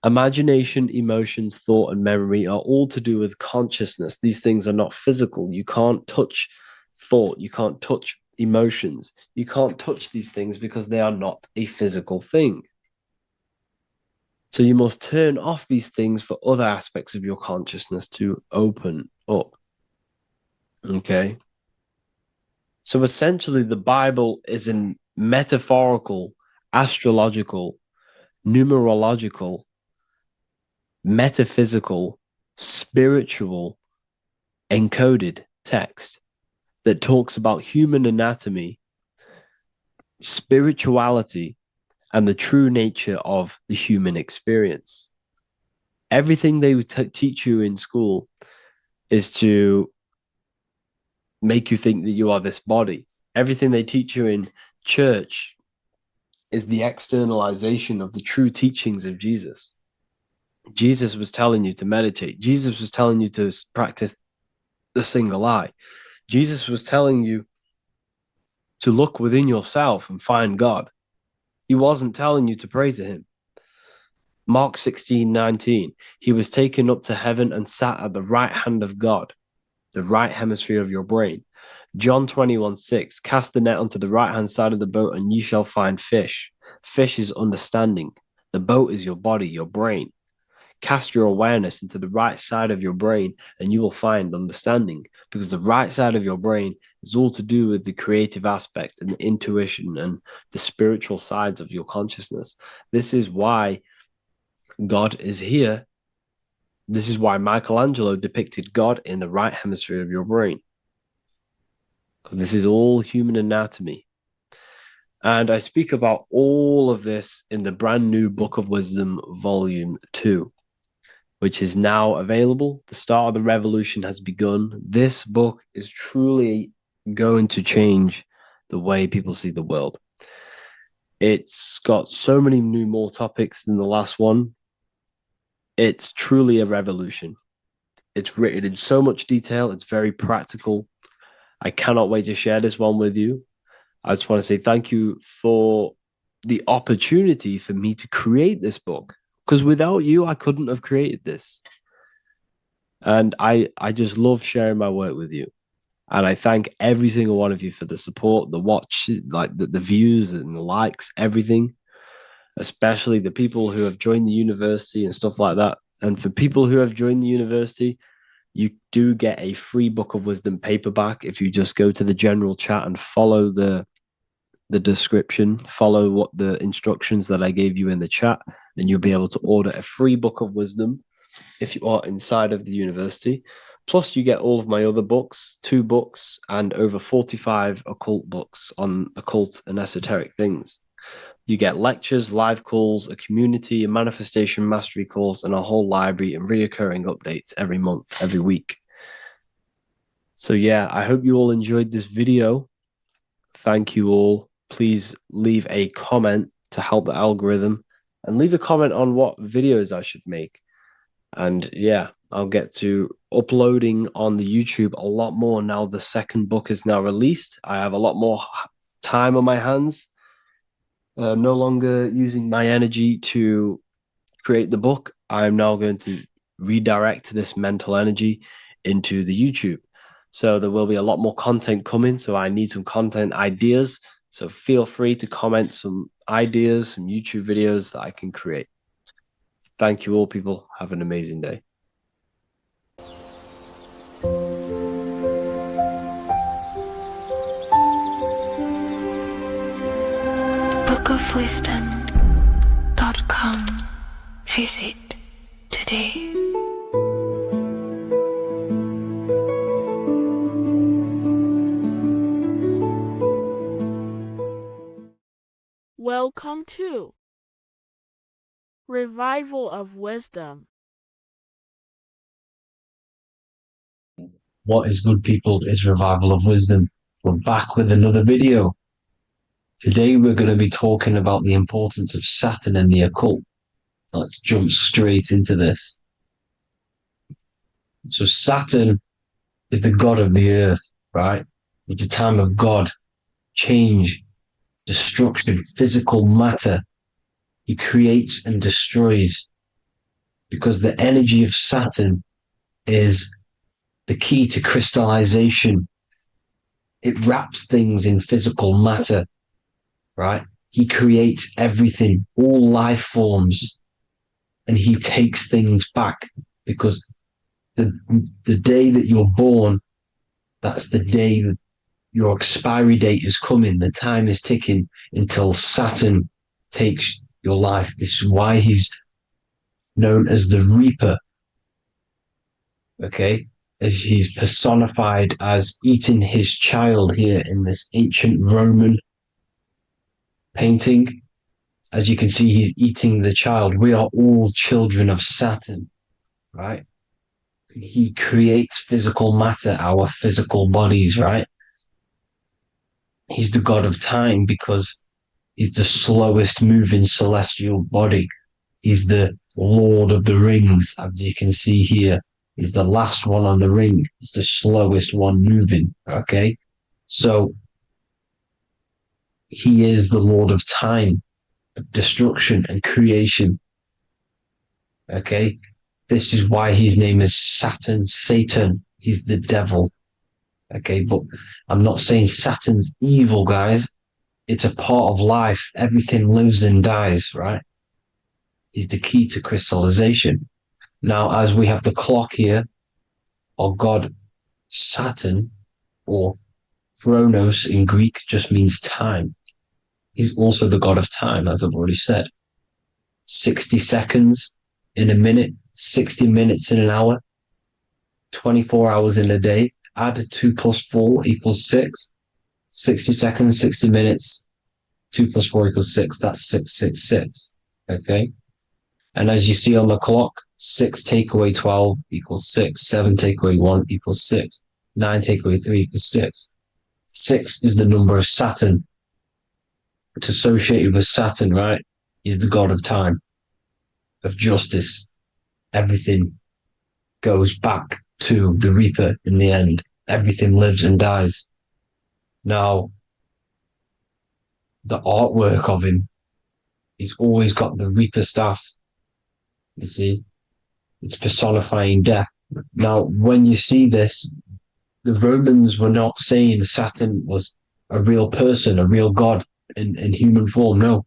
Imagination, emotions, thought, and memory are all to do with consciousness. These things are not physical. You can't touch thought. You can't touch emotions. You can't touch these things because they are not a physical thing. So you must turn off these things for other aspects of your consciousness to open up. Okay? So essentially, the Bible is a metaphorical, astrological, numerological, metaphysical, spiritual, encoded text that talks about human anatomy, spirituality, and the true nature of the human experience. Everything they would teach you in school is to make you think that you are this body. Everything they teach you in church is the externalization of the true teachings of Jesus. Jesus was telling you to meditate. Jesus was telling you to practice the single eye. Jesus was telling you to look within yourself and find God. He wasn't telling you to pray to him. Mark 16:19, he was taken up to heaven and sat at the right hand of God, the right hemisphere of your brain. John 21:6, cast the net onto the right hand side of the boat and ye shall find fish. Fish is understanding. The boat is your body, your brain. cast your awareness into the right side of your brain and you will find understanding, because the right side of your brain is all to do with the creative aspect and the intuition and the spiritual sides of your consciousness. This is why God is here. This is why Michelangelo depicted God in the right hemisphere of your brain, because this is all human anatomy. And I speak about all of this in the brand new Book of Wisdom, Volume 2, which is now available. The start of the revolution has begun. This book is truly going to change the way people see the world. It's got so many more topics than the last one. It's truly a revolution. It's written in so much detail. It's very practical. I cannot wait to share this one with you. I just want to say thank you for the opportunity for me to create this book, because without you, I couldn't have created this. And I just love sharing my work with you. And I thank every single one of you for the support, the watch, like the views and the likes, everything, especially the people who have joined the university and stuff like that. And for people who have joined the university, you do get a free Book of Wisdom paperback if you just go to the general chat and follow the description, follow what the instructions that I gave you in the chat, and you'll be able to order a free Book of Wisdom if you are inside of the university. Plus, you get all of my other books, 2 books, and over 45 occult books on occult and esoteric things. You get lectures, live calls, a community, a manifestation mastery course, and a whole library and reoccurring updates every month, every week. So yeah, I hope you all enjoyed this video. Thank you all. Please leave a comment to help the algorithm, and leave a comment on what videos I should make. And yeah, I'll get to uploading on the YouTube a lot more now. The second book is now released. I have a lot more time on my hands. No longer using my energy to create the book. I'm now going to redirect this mental energy into the YouTube. So there will be a lot more content coming. So I need some content ideas. So feel free to comment some ideas, some YouTube videos that I can create. Thank you all, people. Have an amazing day. bookofwisdom.com. Visit today. Welcome to Revival of Wisdom. What is good, people? Is Revival of Wisdom. We're back with another video. Today we're going to be talking about the importance of Saturn and the occult. Let's jump straight into this. So Saturn is the god of the earth, right? It's the time of God, change, destruction, physical matter. He creates and destroys, because the energy of Saturn is the key to crystallization. It wraps things in physical matter, right? He creates everything, all life forms, and he takes things back, because the day that you're born, that's the day that your expiry date is coming. The time is ticking until Saturn takes your life. This is why he's known as the Reaper. Okay? As he's personified as eating his child here in this ancient Roman painting. As you can see, he's eating the child. We are all children of Saturn, right? He creates physical matter, our physical bodies, right? He's the god of time because he's the slowest moving celestial body. He's the Lord of the Rings, as you can see here. He's the last one on the ring. He's the slowest one moving, okay? So he is the Lord of time, destruction and creation, okay? This is why his name is Saturn, Satan. He's the devil, okay? But I'm not saying Saturn's evil, guys. It's a part of life. Everything lives and dies, right? He's the key to crystallization. Now, as we have the clock here, our god Saturn, or Chronos in Greek, just means time. He's also the god of time, as I've already said. 60 seconds in a minute, 60 minutes in an hour, 24 hours in a day. Add 2 plus 4 equals 6. 60 seconds, 60 minutes, 2 plus 4 equals 6. That's 666. Okay? And as you see on the clock, 6 take away 12 equals 6. 7 take away 1 equals 6. 9 take away 3 equals 6. 6 is the number of Saturn. It's associated with Saturn, right? He's the god of time, of justice. Everything goes back to the Reaper in the end. Everything lives and dies. Now, the artwork of him, he's always got the Reaper staff. You see, it's personifying death. Now, when you see this, the Romans were not saying Saturn was a real person, a real god in human form. No,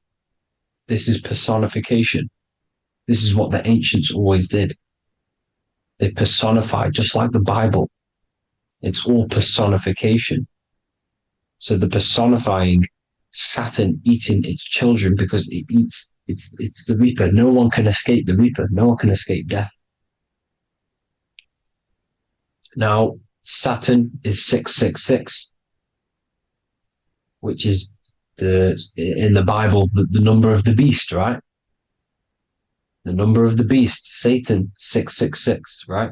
this is personification. This is what the ancients always did. They personified, just like the Bible. It's all personification. So the personifying Saturn eating its children because it eats, it's the Reaper. No one can escape the Reaper. No one can escape death. Now, Saturn is 666, which is in the Bible, the number of the beast, right? The number of the beast, Satan, 666, right?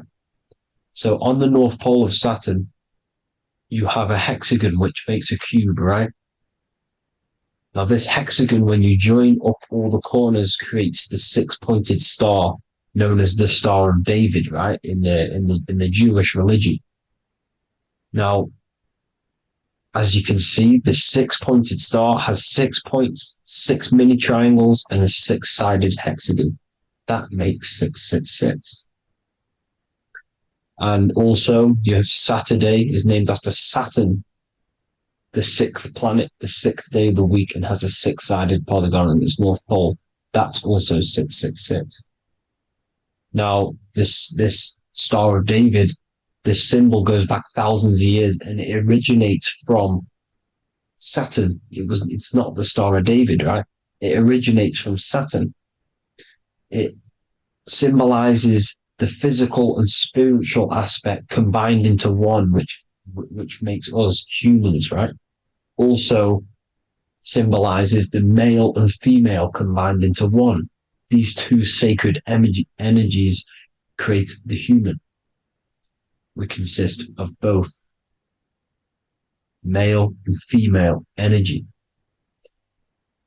So on the North Pole of Saturn, you have a hexagon which makes a cube, right? Now this hexagon, when you join up all the corners, creates the 6-pointed star known as the Star of David, right? In the Jewish religion. Now, as you can see, the 6-pointed star has 6 points, 6 mini triangles, and a 6-sided hexagon. That makes 666. And also, your Saturday is named after Saturn, the 6th planet, the 6th day of the week, and has a 6-sided polygon on its north pole. That's also 666. Now, this Star of David, this symbol goes back thousands of years, and it originates from Saturn. It's not the Star of David, right? It originates from Saturn. It symbolizes the physical and spiritual aspect combined into one, which makes us humans, right? Also symbolizes the male and female combined into one. These two sacred energies create the human. We consist of both male and female energy,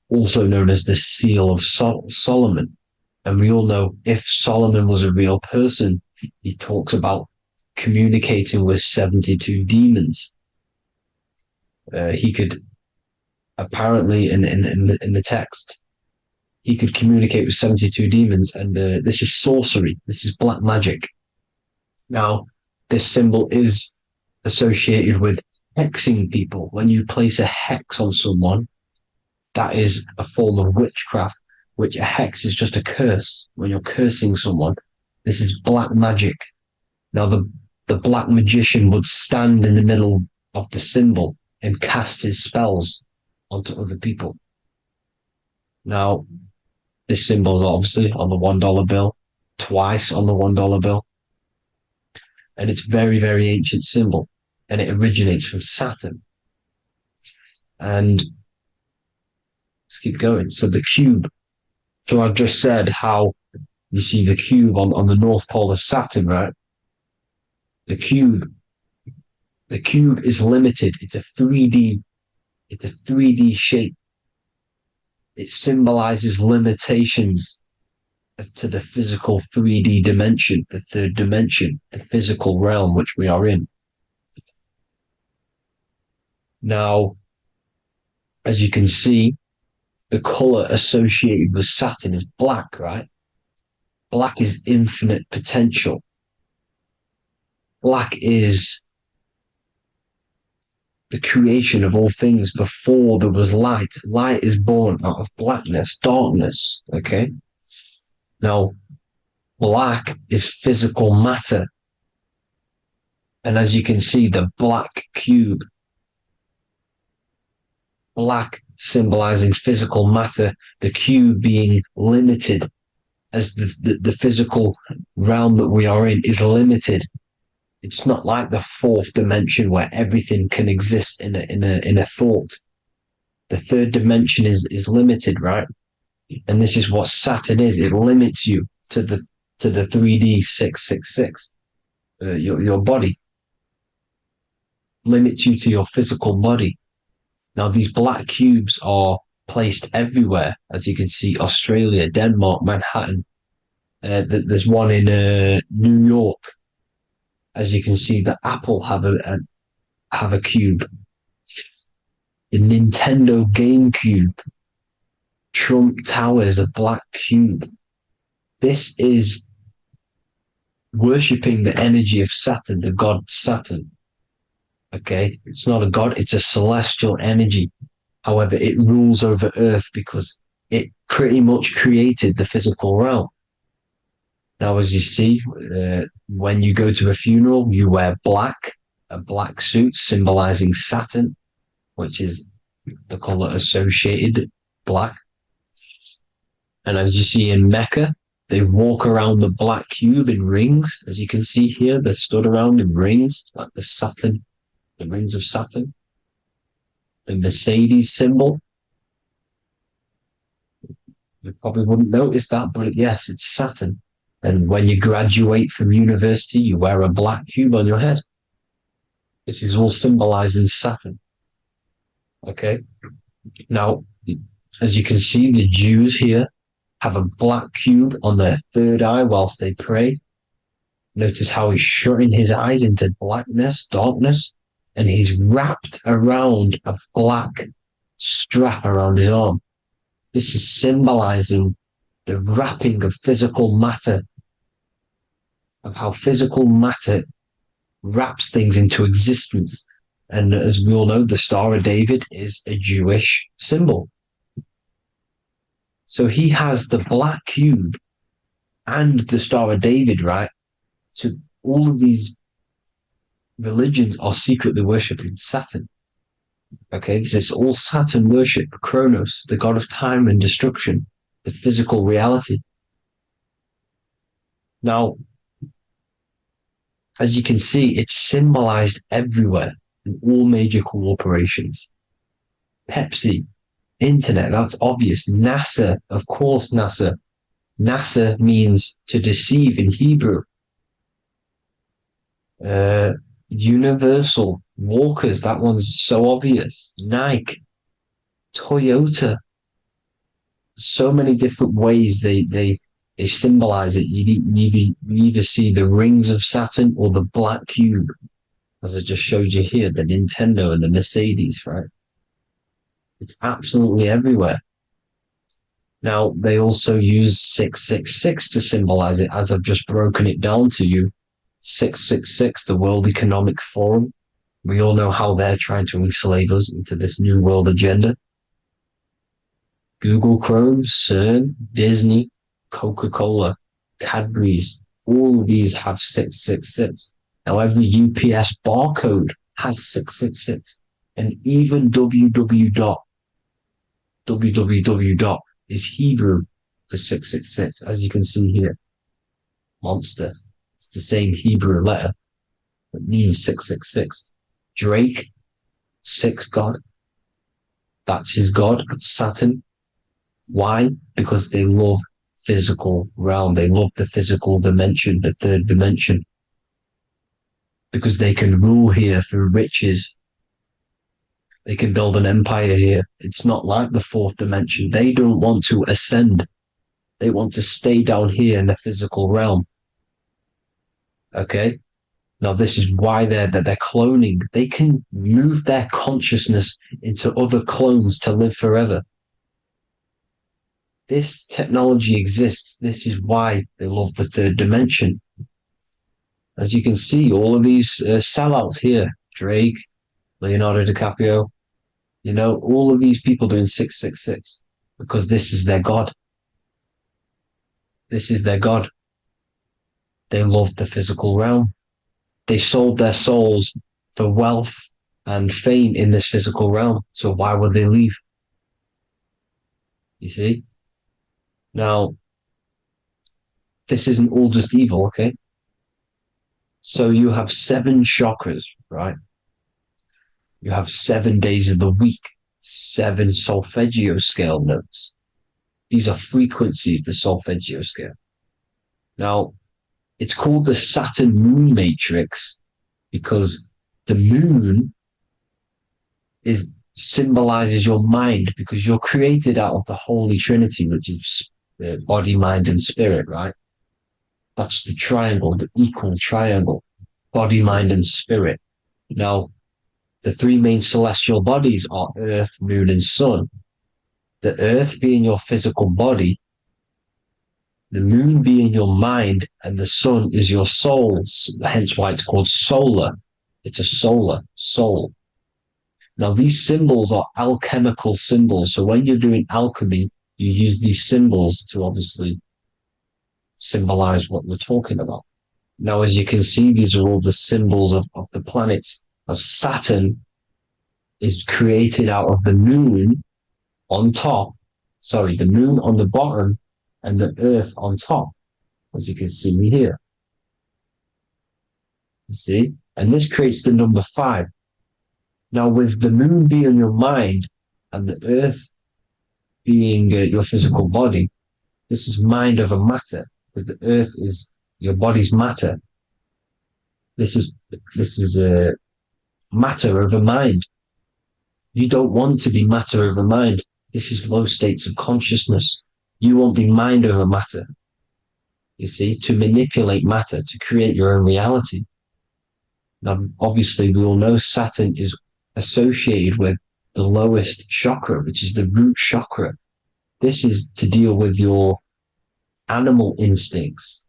also known as the Seal of Solomon. And we all know if Solomon was a real person, he talks about communicating with 72 demons. He could apparently, in the text, he could communicate with 72 demons, and this is sorcery. This is black magic. Now, this symbol is associated with hexing people. When you place a hex on someone, that is a form of witchcraft, which a hex is just a curse. When you're cursing someone, this is black magic. Now, the black magician would stand in the middle of the symbol and cast his spells onto other people. Now, this symbol is obviously on the $1 bill, twice on the $1 bill. And it's very, very ancient symbol. And it originates from Saturn. And let's keep going. So the cube. So I've just said how you see the cube on the North Pole of Saturn, right? The cube is limited. It's a 3D shape. It symbolizes limitations to the physical 3D dimension, the third dimension, the physical realm which we are in. Now, as you can see, the color associated with Saturn is black, right? Black is infinite potential. Black is the creation of all things before there was light. Light is born out of blackness, darkness, okay? Now, black is physical matter. And as you can see, the black cube, black symbolizing physical matter, the cube being limited, as the physical realm that we are in is limited. It's not like the fourth dimension where everything can exist in a thought. The third dimension is limited, right? And this is what Saturn is. It limits you to the 3D 666. Your body limits you to your physical body. Now these black cubes are placed everywhere, as you can see: Australia, Denmark, Manhattan. There's one in New York. As you can see, the Apple have a cube. The Nintendo GameCube, Trump Tower is a black cube. This is worshipping the energy of Saturn, the god Saturn. Okay, it's not a god; it's a celestial energy. However, it rules over Earth because it pretty much created the physical realm. Now, as you see, when you go to a funeral, you wear black, a black suit symbolizing Saturn, which is the color associated, black. And as you see in Mecca, they walk around the black cube in rings. As you can see here, they're stood around in rings, like the Saturn, the rings of Saturn. The Mercedes symbol. You probably wouldn't notice that, but yes, it's Saturn. And when you graduate from university, you wear a black cube on your head. This is all symbolizing Saturn. Okay. Now, as you can see, the Jews here have a black cube on their third eye whilst they pray. Notice how he's shutting his eyes into blackness, darkness, and he's wrapped around a black strap around his arm. This is symbolizing the wrapping of physical matter, of how physical matter wraps things into existence. And as we all know, the Star of David is a Jewish symbol. So he has the black cube and the Star of David, right? So all of these religions are secretly worshipping Saturn. Okay, this is all Saturn worship, Kronos, the god of time and destruction, the physical reality. Now, as you can see, it's symbolized everywhere in all major corporations. Pepsi, internet, that's obvious. NASA, of course, NASA. NASA means to deceive in Hebrew. Universal, Walkers, that one's so obvious. Nike, Toyota. So many different ways they symbolize it. You either see the rings of Saturn or the black cube, as I just showed you here, the Nintendo and the Mercedes, right? It's absolutely everywhere. Now, they also use 666 to symbolize it, as I've just broken it down to you. 666, the World Economic Forum. We all know how they're trying to enslave us into this new world agenda. Google Chrome, CERN, Disney, Coca-Cola, Cadbury's, all of these have 666. Now, every UPS barcode has 666. And even www. Is Hebrew for 666, as you can see here. Monster. It's the same Hebrew letter that means 666. Drake, 6 God. That's his God, Saturn. Why? Because they love physical realm. They love the physical dimension, the third dimension. Because they can rule here through riches. They can build an empire here. It's not like the fourth dimension. They don't want to ascend. They want to stay down here in the physical realm. Okay? Now, this is why they're cloning. They can move their consciousness into other clones to live forever. This technology exists. This is why they love the third dimension. As you can see, all of these sellouts here, Drake, Leonardo DiCaprio, you know, all of these people doing 666 because this is their God. This is their God. They loved the physical realm. They sold their souls for wealth and fame in this physical realm. So why would they leave? You see? Now, this isn't all just evil, okay? So you have 7 chakras, right? You have 7 days of the week, 7 solfeggio scale notes. These are frequencies, the solfeggio scale. Now, it's called the Saturn moon matrix because the moon symbolizes your mind, because you're created out of the Holy Trinity, which is body, mind, and spirit, right? That's the triangle, the equal triangle, body, mind, and spirit. Now, the 3 main celestial bodies are Earth, Moon, and Sun. The Earth being your physical body, the Moon being your mind, and the Sun is your soul, hence why it's called solar. It's a solar soul. Now, these symbols are alchemical symbols. So when you're doing alchemy, you use these symbols to obviously symbolize what we're talking about. Now, as you can see, these are all the symbols of the planets. Of Saturn is created out of the moon on top, the moon on the bottom and the earth on top, as you can see here. You see? And this creates the number 5. Now, with the moon being your mind and the earth being your physical body, this is mind over matter, because the earth is your body's matter. This is a matter over mind. You don't want to be matter over mind. This is low states of consciousness. You won't be mind over matter. You see, to manipulate matter, to create your own reality. Now, obviously, we all know Saturn is associated with the lowest chakra, which is the root chakra. This is to deal with your animal instincts.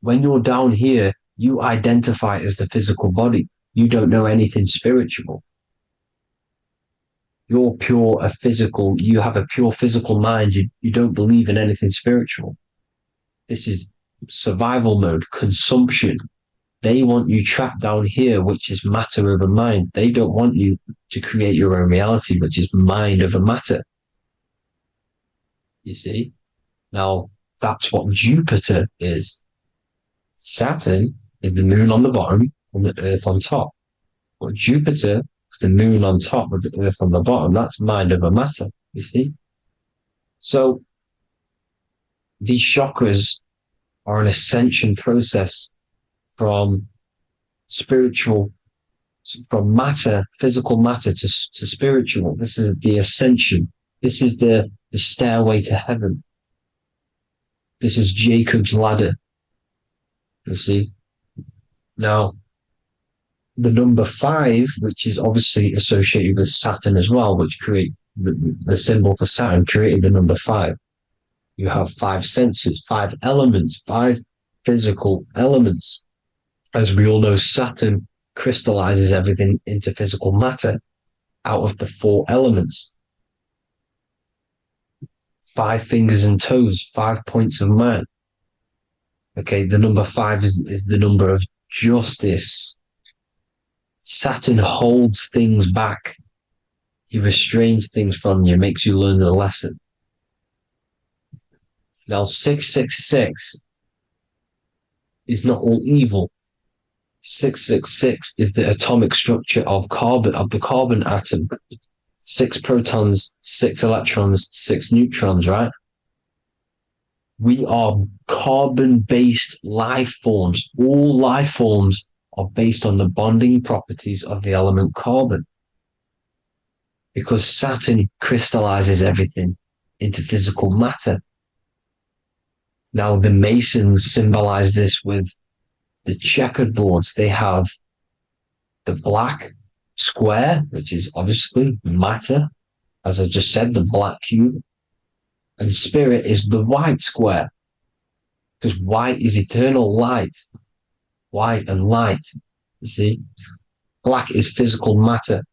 When you're down here, you identify as the physical body. You don't know anything spiritual. You're you have a pure physical mind. You don't believe in anything spiritual. This is survival mode, consumption. They want you trapped down here, which is matter over mind. They don't want you to create your own reality, which is mind over matter. You see? Now, that's what Jupiter is. Saturn is the moon on the bottom and the earth on top. But Jupiter is the moon on top with the earth on the bottom. That's mind over matter, you see? So, these chakras are an ascension process from matter, physical matter to spiritual. This is the ascension. This is the stairway to heaven. This is Jacob's ladder. You see? Now, the number 5, which is obviously associated with Saturn as well, which create the symbol for Saturn, created the number 5. You have 5 senses, 5 elements, 5 physical elements. As we all know, Saturn crystallizes everything into physical matter out of the 4 elements. 5 fingers and toes, 5 points of man. Okay, the number 5 is the number of justice. Saturn holds things back. He restrains things from you, makes you learn the lesson. Now, 666 is not all evil. 666 is the atomic structure of the carbon atom. 6 protons, 6 electrons, 6 neutrons, right? We are carbon-based life forms. All life forms are based on the bonding properties of the element carbon. Because Saturn crystallizes everything into physical matter. Now, the Masons symbolize this with the checkered boards. They have the black square, which is obviously matter, as I just said, the black cube, and spirit is the white square, because white is eternal light, white and light, you see. Black is physical matter.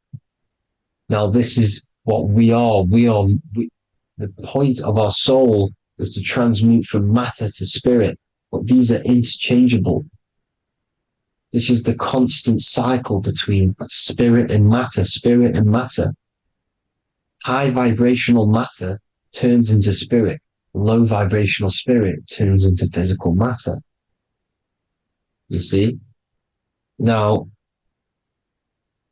Now, this is what we are. The point of our soul is to transmute from matter to spirit. but these are interchangeable. This is the constant cycle between spirit and matter, spirit and matter. High vibrational matter turns into spirit. Low vibrational spirit turns into physical matter. You see? Now,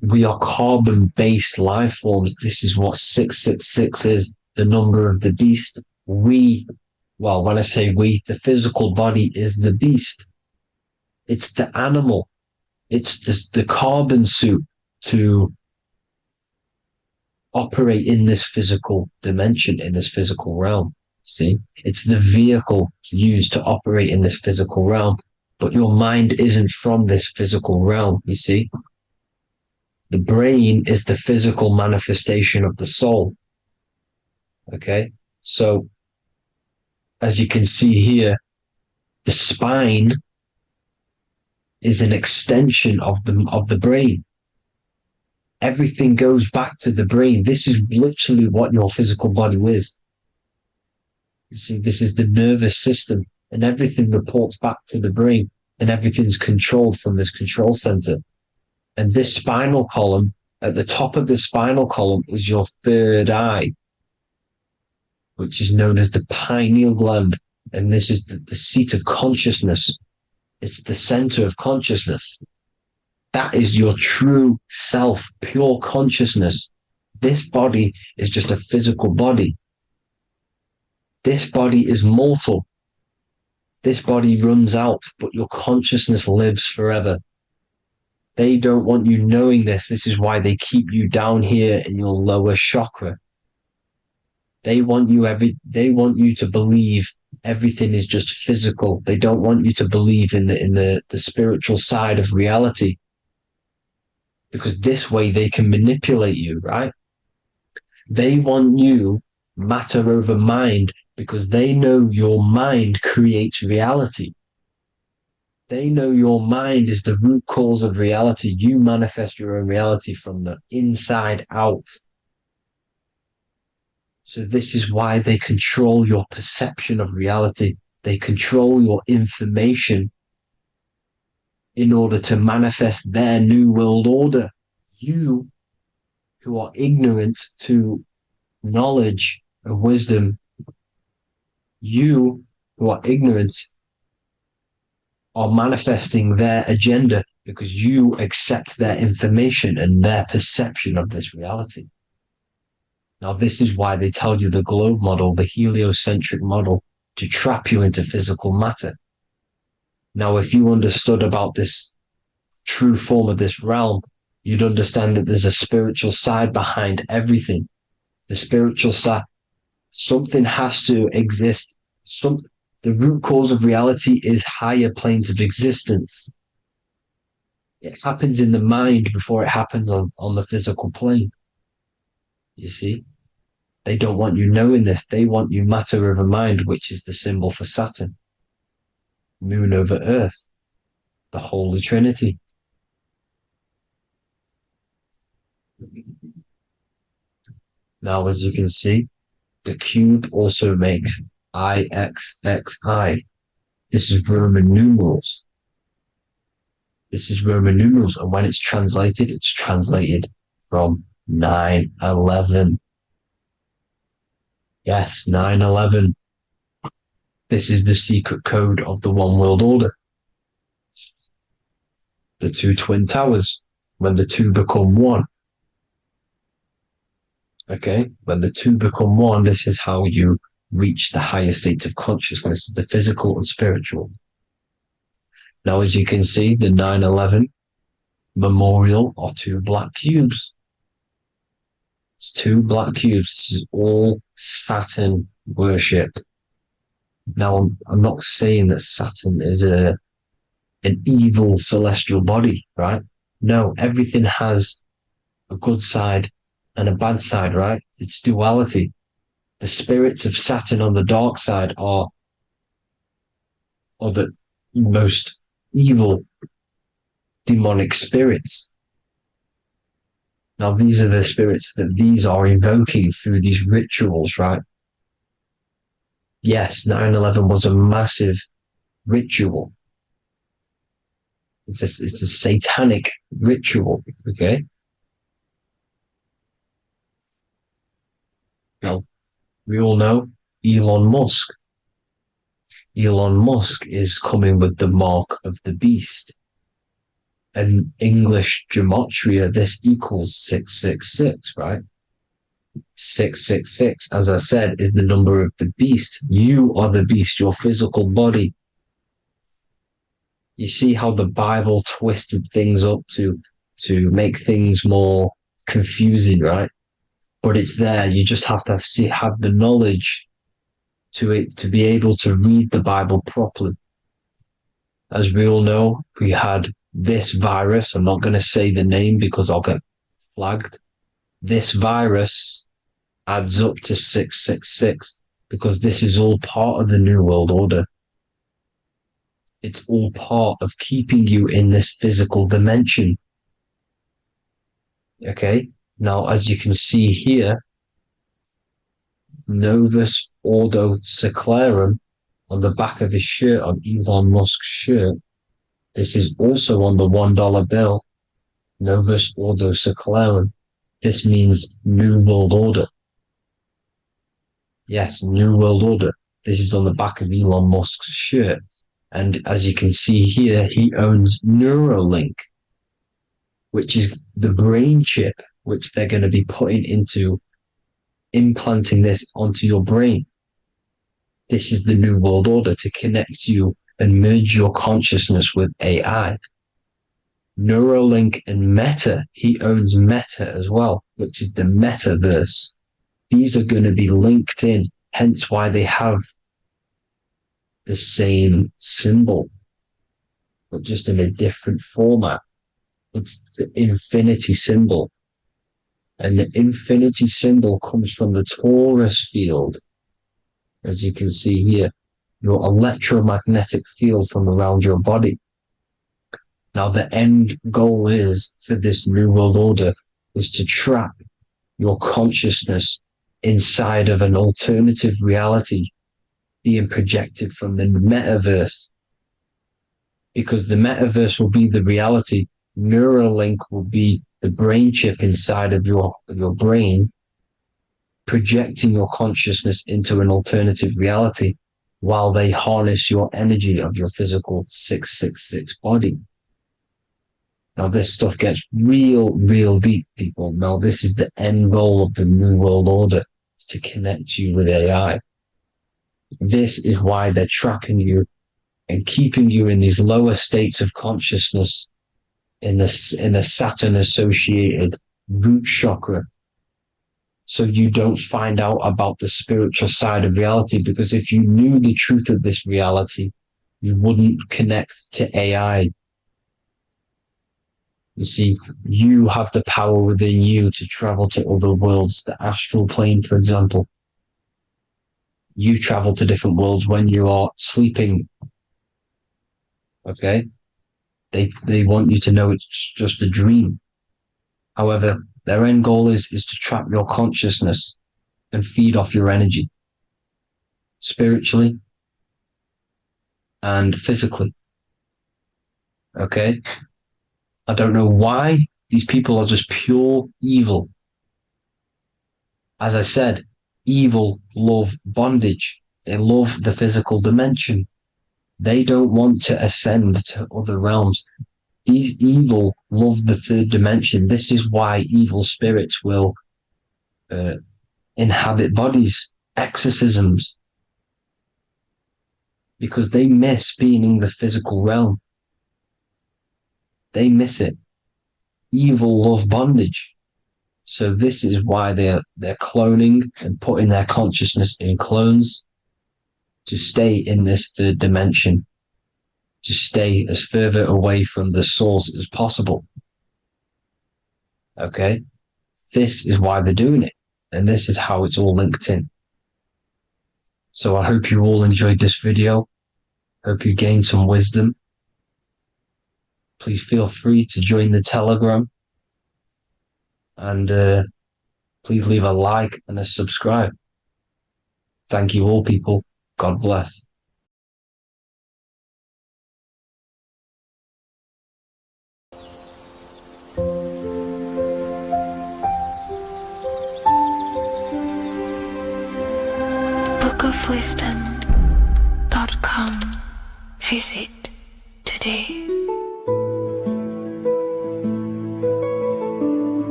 we are carbon-based life forms. This is what 666 is, the number of the beast. Well, when I say we, the physical body is the beast. It's the animal. It's the carbon suit to operate in this physical dimension, in this physical realm. See? It's the vehicle used to operate in this physical realm. But your mind isn't from this physical realm, you see? The brain is the physical manifestation of the soul. Okay? So, as you can see here, the spine is an extension of the brain. Everything goes back to the brain. This is literally what your physical body is. You see, this is the nervous system, and everything reports back to the brain, and everything's controlled from this control center. And this spinal column, at the top of the spinal column, is your third eye, which is known as the pineal gland. And this is the seat of consciousness. It's the center of consciousness. That is your true self, pure consciousness. This body is just a physical body. This body is mortal. This body runs out, but your consciousness lives forever. They don't want you knowing this. This is why they keep you down here in your lower chakra. They want you to believe everything is just physical. They don't want you to believe in the spiritual side of reality. Because this way they can manipulate you, right? They want you matter over mind because they know your mind creates reality. They know your mind is the root cause of reality. You manifest your own reality from the inside out. So this is why they control your perception of reality. They control your information in order to manifest their new world order. You, who are ignorant to knowledge and wisdom, you who are ignorant are manifesting their agenda because you accept their information and their perception of this reality. Now, this is why they tell you the globe model, the heliocentric model, to trap you into physical matter. Now, if you understood about this true form of this realm, you'd understand that there's a spiritual side behind everything. The spiritual side, something has to exist. The root cause of reality is higher planes of existence. It happens in the mind before it happens on the physical plane. You see? They don't want you knowing this. They want you matter over mind, which is the symbol for Saturn. Moon over Earth. The Holy Trinity. Now, as you can see, the cube also makes IXXI. This is Roman numerals. This is Roman numerals, and when it's translated from 9/11. Yes, 9/11. This is the secret code of the One World Order. The two twin towers, when the two become one. Okay, when the two become one, this is how you reach the higher states of consciousness, the physical and spiritual. Now, as you can see, the 9/11 memorial are two black cubes. It's two black cubes. This is all Saturn worship. Now, I'm not saying that Saturn is an evil celestial body, right? No, everything has a good side and a bad side, right? It's duality. The spirits of Saturn on the dark side are the most evil demonic spirits. Now, these are the spirits that these are invoking through these rituals, right? Yes, 9/11 was a massive ritual. It's a satanic ritual, okay? Now, we all know Elon Musk. Elon Musk is coming with the mark of the beast. And English gematria, this equals 666, right? 666, as I said, is the number of the beast. You are the beast, your physical body. You see how the Bible twisted things up to make things more confusing, right? But it's there. You just have to have the knowledge to be able to read the Bible properly. As we all know, we had this virus. I'm not going to say the name because I'll get flagged. This virus adds up to 666 because this is all part of the New World Order. It's all part of keeping you in this physical dimension. Okay? Now, as you can see here, Novus Ordo Seclorum on the back of his shirt, on Elon Musk's shirt. This is also on the $1 bill. Novus Ordo Seclorum. This means New World Order. Yes, New World Order. This is on the back of Elon Musk's shirt. And as you can see here, he owns Neuralink, which is the brain chip, which they're going to be putting into implanting this onto your brain. This is the New World Order to connect you and merge your consciousness with AI. Neuralink and Meta, he owns Meta as well, which is the metaverse. These are going to be linked in, hence why they have the same symbol, but just in a different format. It's the infinity symbol. And the infinity symbol comes from the torus field, as you can see here, your electromagnetic field from around your body. Now, the end goal is for this New World Order is to trap your consciousness inside of an alternative reality being projected from the metaverse. Because the metaverse will be the reality. Neuralink will be the brain chip inside of your brain, projecting your consciousness into an alternative reality while they harness your energy of your physical 666 body. Now, this stuff gets real deep, people. Now, this is the end goal of the New World Order, is to connect you with AI. This is why they're trapping you and keeping you in these lower states of consciousness in the Saturn-associated root chakra, so you don't find out about the spiritual side of reality, because if you knew the truth of this reality, you wouldn't connect to AI. You see, you have the power within you to travel to other worlds, the astral plane, for example. You travel to different worlds when you are sleeping. Okay? They want you to know it's just a dream. However, their end goal is to trap your consciousness and feed off your energy, spiritually and physically. Okay? I don't know why these people are just pure evil. As I said, evil love bondage. They love the physical dimension. They don't want to ascend to other realms. These evil love the third dimension. This is why evil spirits will inhabit bodies, exorcisms, because they miss being in the physical realm. They miss it. Evil love bondage. So this is why they're cloning and putting their consciousness in clones to stay in this third dimension, to stay as further away from the source as possible. Okay? This is why they're doing it. And this is how it's all linked in. So I hope you all enjoyed this video. Hope you gained some wisdom. Please feel free to join the Telegram. And please leave a like and a subscribe. Thank you all, people. God bless. bookofwisdom.com. Visit today.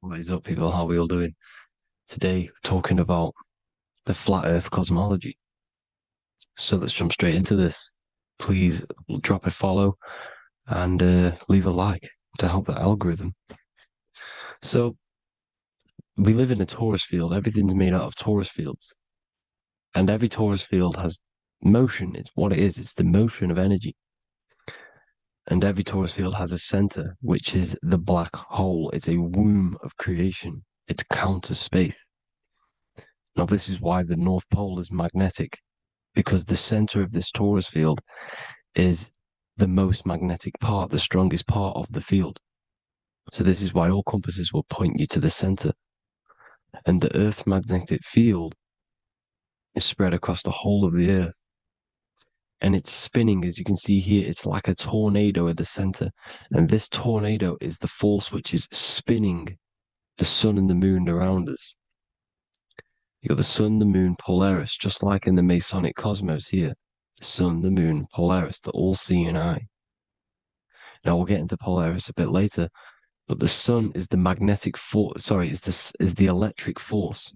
What is up, people? How are we all doing? Today, we're talking about the flat earth cosmology. So let's jump straight into this. Please drop a follow and leave a like to help the algorithm. So we live in a torus field. Everything's made out of torus fields. And every torus field has motion. It's what it is. It's the motion of energy. And every torus field has a center, which is the black hole. It's a womb of creation. It's counter space. Now, this is why the North Pole is magnetic, because the center of this torus field is the most magnetic part, the strongest part of the field. So this is why all compasses will point you to the center. And the Earth's magnetic field is spread across the whole of the Earth. And it's spinning, as you can see here. It's like a tornado at the center. And this tornado is the force which is spinning the sun and the moon around us. You got the sun, the moon, Polaris, just like in the Masonic cosmos here. The sun, the moon, Polaris, the all-seeing eye. Now we'll get into Polaris a bit later, but the sun is the magnetic force. Sorry, is the electric force.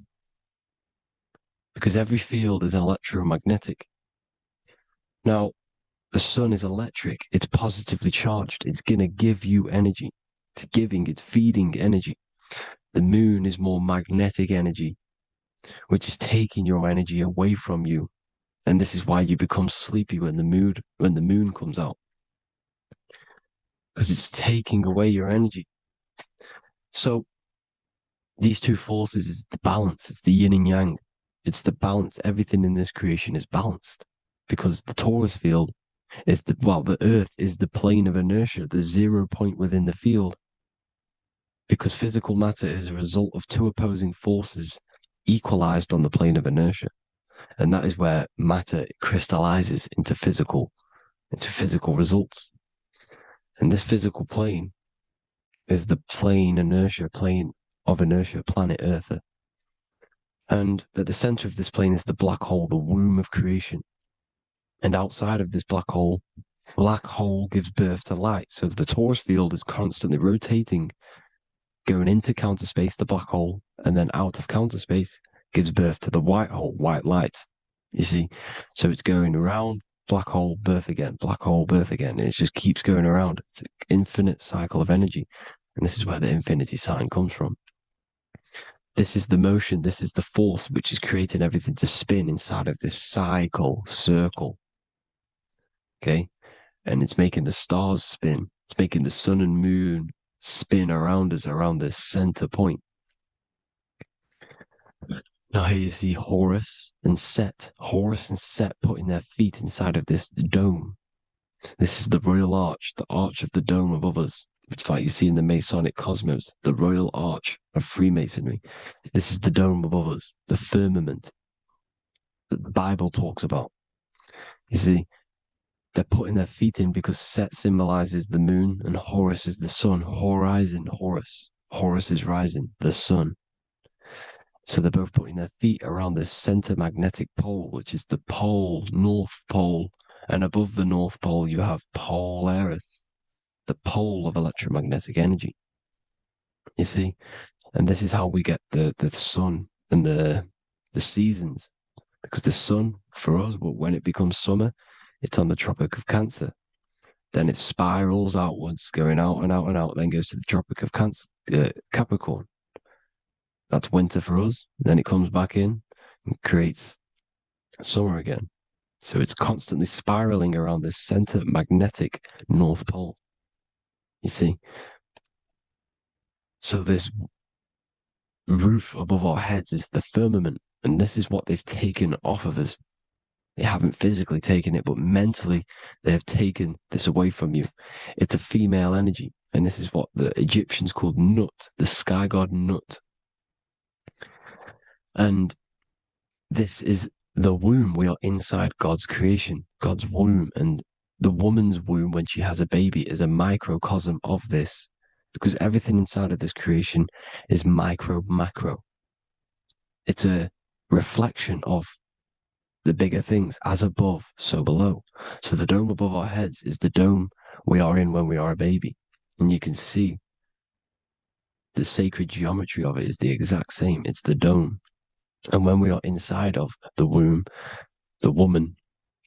Because every field is electromagnetic. Now, the sun is electric. It's positively charged. It's going to give you energy. It's feeding energy. The moon is more magnetic energy, which is taking your energy away from you. And this is why you become sleepy when the moon comes out. Because it's taking away your energy. So, these two forces is the balance. It's the yin and yang. It's the balance. Everything in this creation is balanced. Because the torus field is the Earth is the plane of inertia, the 0 point within the field. Because physical matter is a result of two opposing forces equalized on the plane of inertia. And that is where matter crystallizes into physical results. And this physical plane is the plane of inertia, planet Earth. And at the center of this plane is the black hole, the womb of creation. And outside of this black hole gives birth to light. So the torus field is constantly rotating, going into counter space, the black hole, and then out of counter space gives birth to the white hole, white light. You see? So it's going around, black hole, birth again, black hole, birth again. And it just keeps going around. It's an infinite cycle of energy. And this is where the infinity sign comes from. This is the motion, this is the force which is creating everything to spin inside of this circle. Okay? And it's making the stars spin. It's making the sun and moon spin around us, around this center point. Now here you see Horus and Set. Horus and Set putting their feet inside of this dome. This is the royal arch, the arch of the dome above us, which is like you see in the Masonic cosmos, the royal arch of Freemasonry. This is the dome above us, the firmament that the Bible talks about. You see, they're putting their feet in because Set symbolizes the moon and Horus is the sun. Horizon, Horus. Horus is rising, the sun. So they're both putting their feet around the center magnetic pole, which is the pole, North Pole. And above the North Pole, you have Polaris, the pole of electromagnetic energy. You see? And this is how we get the sun and the seasons. Because the sun, for us, when it becomes summer, it's on the Tropic of Cancer. Then it spirals outwards, going out and out and out, then goes to the Tropic of Capricorn. That's winter for us. Then it comes back in and creates summer again. So it's constantly spiraling around this center magnetic North Pole. You see? So this roof above our heads is the firmament. And this is what they've taken off of us. They haven't physically taken it, but mentally they have taken this away from you. It's a female energy. And this is what the Egyptians called Nut, the sky god Nut. And this is the womb. We are inside God's creation, God's womb. And the woman's womb, when she has a baby, is a microcosm of this because everything inside of this creation is micro, macro. It's a reflection of the bigger things, as above, so below. So the dome above our heads is the dome we are in when we are a baby. And you can see the sacred geometry of it is the exact same. It's the dome. And when we are inside of the womb, the woman,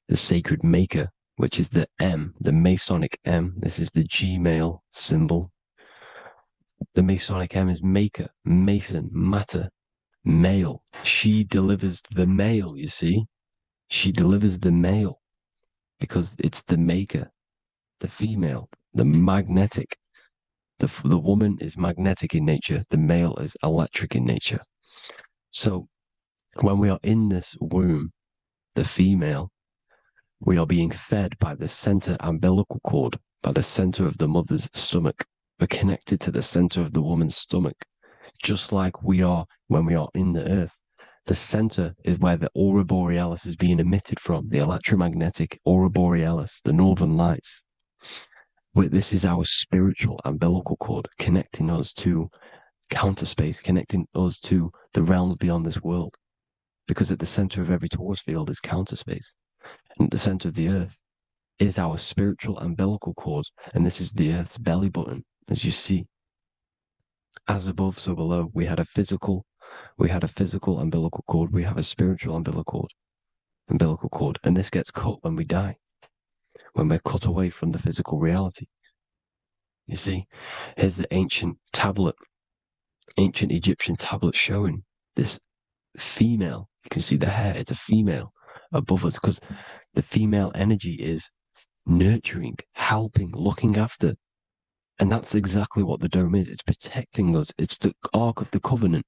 the sacred maker, which is the M, the Masonic M, this is the Gmail symbol. The Masonic M is maker, mason, matter, male. She delivers the male, you see. She delivers the male because it's the maker, the female, the magnetic. The woman is magnetic in nature. The male is electric in nature. So when we are in this womb, the female, we are being fed by the center umbilical cord, by the center of the mother's stomach. We're connected to the center of the woman's stomach, just like we are when we are in the earth. The center is where the aurora borealis is being emitted from, the electromagnetic aurora borealis, the northern lights. This is our spiritual umbilical cord, connecting us to counter space, connecting us to the realms beyond this world. Because at the center of every torus field is counter space. And at the center of the earth is our spiritual umbilical cord, and this is the earth's belly button, as you see. As above, so below. We had a physical umbilical cord. We have a spiritual umbilical cord, and this gets cut when we die, when we're cut away from the physical reality. You see, here's the ancient Egyptian tablet showing this female. You can see the hair, it's a female above us, because the female energy is nurturing, helping, looking after. And that's exactly what the dome is. It's protecting us. It's the Ark of the Covenant,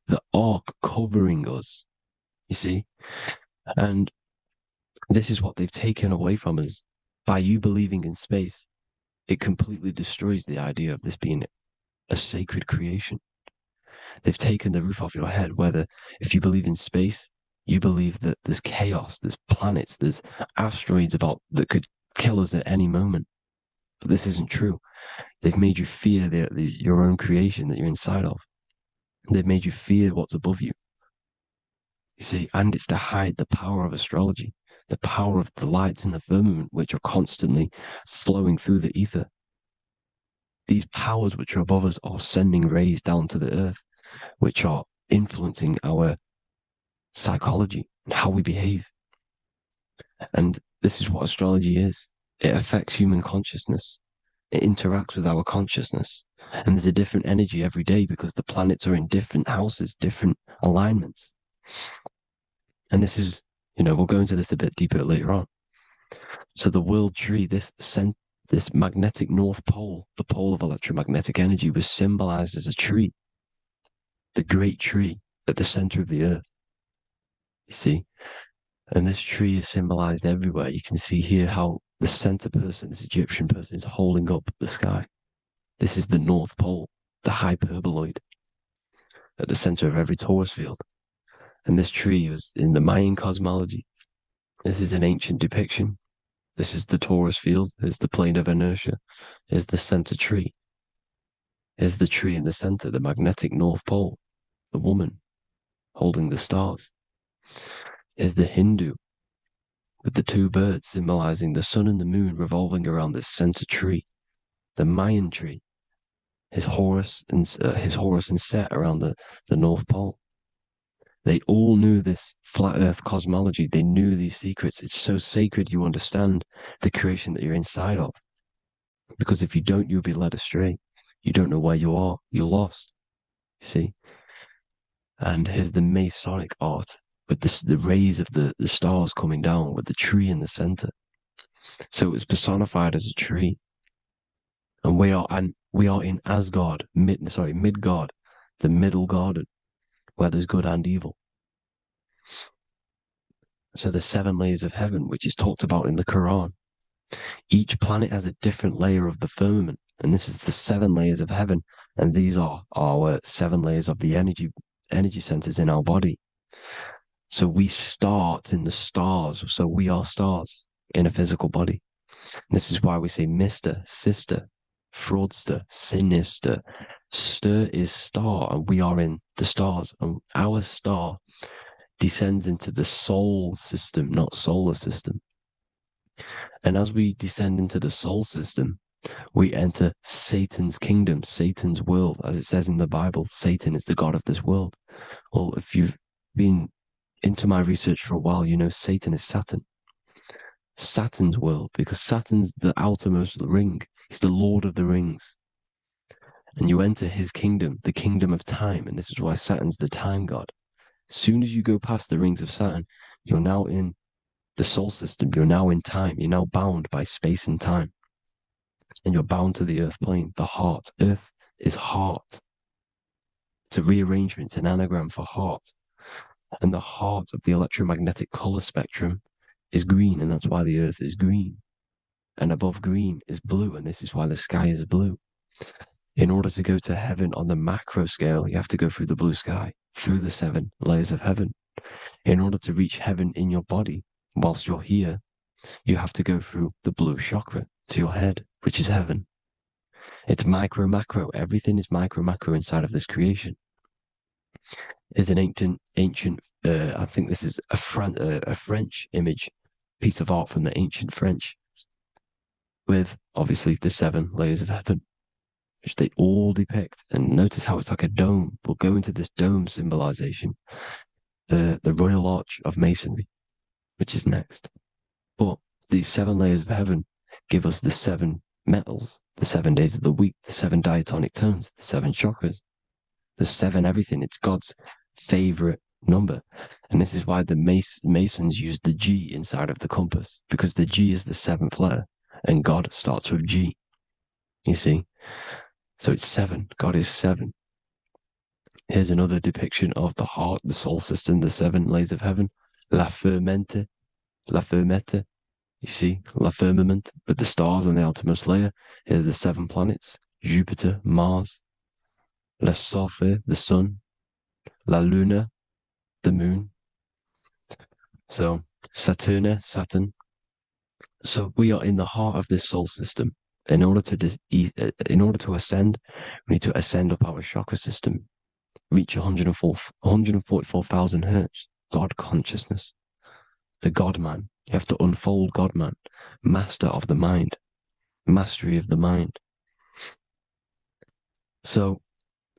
the Ark covering us, you see? And this is what they've taken away from us. By you believing in space, it completely destroys the idea of this being a sacred creation. They've taken the roof off your head, whether if you believe in space, you believe that there's chaos, there's planets, there's asteroids that could kill us at any moment. But this isn't true. They've made you fear your own creation that you're inside of. They've made you fear what's above you. You see, and it's to hide the power of astrology, the power of the lights in the firmament, which are constantly flowing through the ether. These powers which are above us are sending rays down to the earth, which are influencing our psychology and how we behave. And this is what astrology is. It affects human consciousness. It interacts with our consciousness. And there's a different energy every day because the planets are in different houses, different alignments. And this is, we'll go into this a bit deeper later on. So the world tree, this magnetic north pole, the pole of electromagnetic energy, was symbolized as a tree, the great tree at the center of the earth. You see? And this tree is symbolized everywhere. You can see here how the center person, this Egyptian person, is holding up the sky. This is the North Pole, the hyperboloid, at the center of every torus field. And this tree was in the Mayan cosmology. This is an ancient depiction. This is the torus field. There's the plane of inertia. Here's the center tree. Here's the tree in the center, the magnetic North Pole, the woman holding the stars. Here's the Hindu with the two birds symbolizing the sun and the moon revolving around this center tree. The Mayan tree, his Horus and Set around the North Pole. They all knew this flat earth cosmology. They knew these secrets. It's so sacred you understand the creation that you're inside of. Because if you don't, you'll be led astray. You don't know where you are. You're lost. You see? And here's the Masonic art with the rays of the stars coming down with the tree in the center. So it was personified as a tree. And we are in Asgard, Midgard, the middle garden, where there's good and evil. So the 7 layers of heaven, which is talked about in the Quran. Each planet has a different layer of the firmament, and this is the 7 layers of heaven, and these are our 7 layers of the energy centers in our body. So we start in the stars, so we are stars in a physical body. And this is why we say Mr., Sister, fraudster, sinister. Stir is star, and we are in the stars. And our star descends into the soul system, not solar system. And as we descend into the soul system, we enter Satan's kingdom, Satan's world. As it says in the Bible, Satan is the god of this world. Well, if you've been into my research for a while, you know Satan is Saturn. Saturn's world, because Saturn's the outermost ring. He's the Lord of the Rings. And you enter his kingdom, the kingdom of time. And this is why Saturn's the time god. As soon as you go past the rings of Saturn, you're now in the soul system. You're now in time. You're now bound by space and time. And you're bound to the earth plane, the heart. Earth is heart. It's a rearrangement, it's an anagram for heart. And the heart of the electromagnetic color spectrum is green, and that's why the earth is green. And above green is blue, and this is why the sky is blue. In order to go to heaven on the macro scale, you have to go through the blue sky, through the 7 layers of heaven. In order to reach heaven in your body, whilst you're here, you have to go through the blue chakra to your head, which is heaven. It's micro, macro. Everything is micro, macro inside of this creation. It's an ancient, I think this is a French image, piece of art from the ancient French, with obviously the 7 layers of heaven, which they all depict. And notice how it's like a dome. We'll go into this dome symbolization, the Royal Arch of Masonry, which is next. But these 7 layers of heaven give us the 7 metals, the 7 days of the week, the 7 diatonic tones, the 7 chakras, the 7 everything. It's God's favorite number. And this is why the Masons use the G inside of the compass, because the G is the 7th letter and God starts with G. You see? So it's 7. God is 7. Here's another depiction of the heart, the soul system, the 7 layers of heaven. La fermente. You see, la firmament, with the stars on the outermost layer. Here are the 7 planets: Jupiter, Mars, la Sophie, the sun, la Luna, the moon. So Saturn. So we are in the heart of this soul system. In order to ascend, we need to ascend up our chakra system, reach 144,000 hertz, God consciousness, the God man. You have to unfold God man, master of the mind, mastery of the mind. So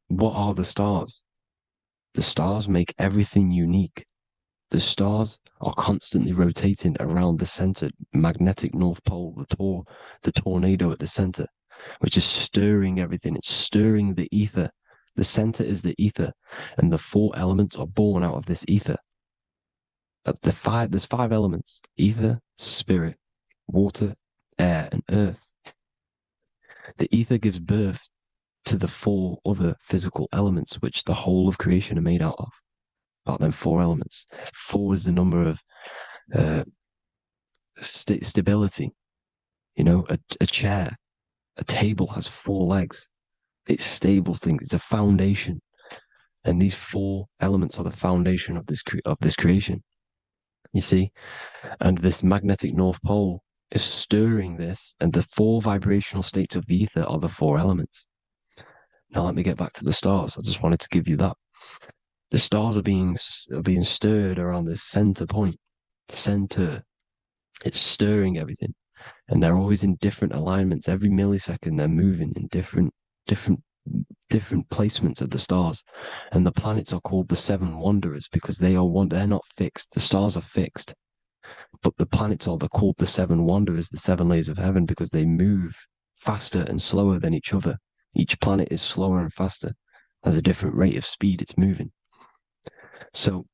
what are the stars? The stars make everything unique. The stars are constantly rotating around the center, magnetic North Pole, the tornado at the center, which is stirring everything. It's stirring the ether. The center is the ether, and the 4 elements are born out of this ether. There's 5 elements: ether, spirit, water, air, and earth. The ether gives birth to the 4 other physical elements, which the whole of creation are made out of. About them 4 elements. 4 is the number of stability. You know, a chair, a table has 4 legs. It stables things. It's a foundation, and these 4 elements are the foundation of this creation. You see, and this magnetic North Pole is stirring this, and the 4 vibrational states of the ether are the 4 elements. Now let me get back to the stars. I just wanted to give you that. The stars are being stirred around this center point. Center. It's stirring everything. And they're always in different alignments. Every millisecond they're moving in different placements of the stars. And the planets are called the 7 wanderers because they're not fixed. The stars are fixed. But the planets are called the 7 wanderers, the 7 layers of heaven, because they move faster and slower than each other. Each planet is slower and faster, has a different rate of speed it's moving. So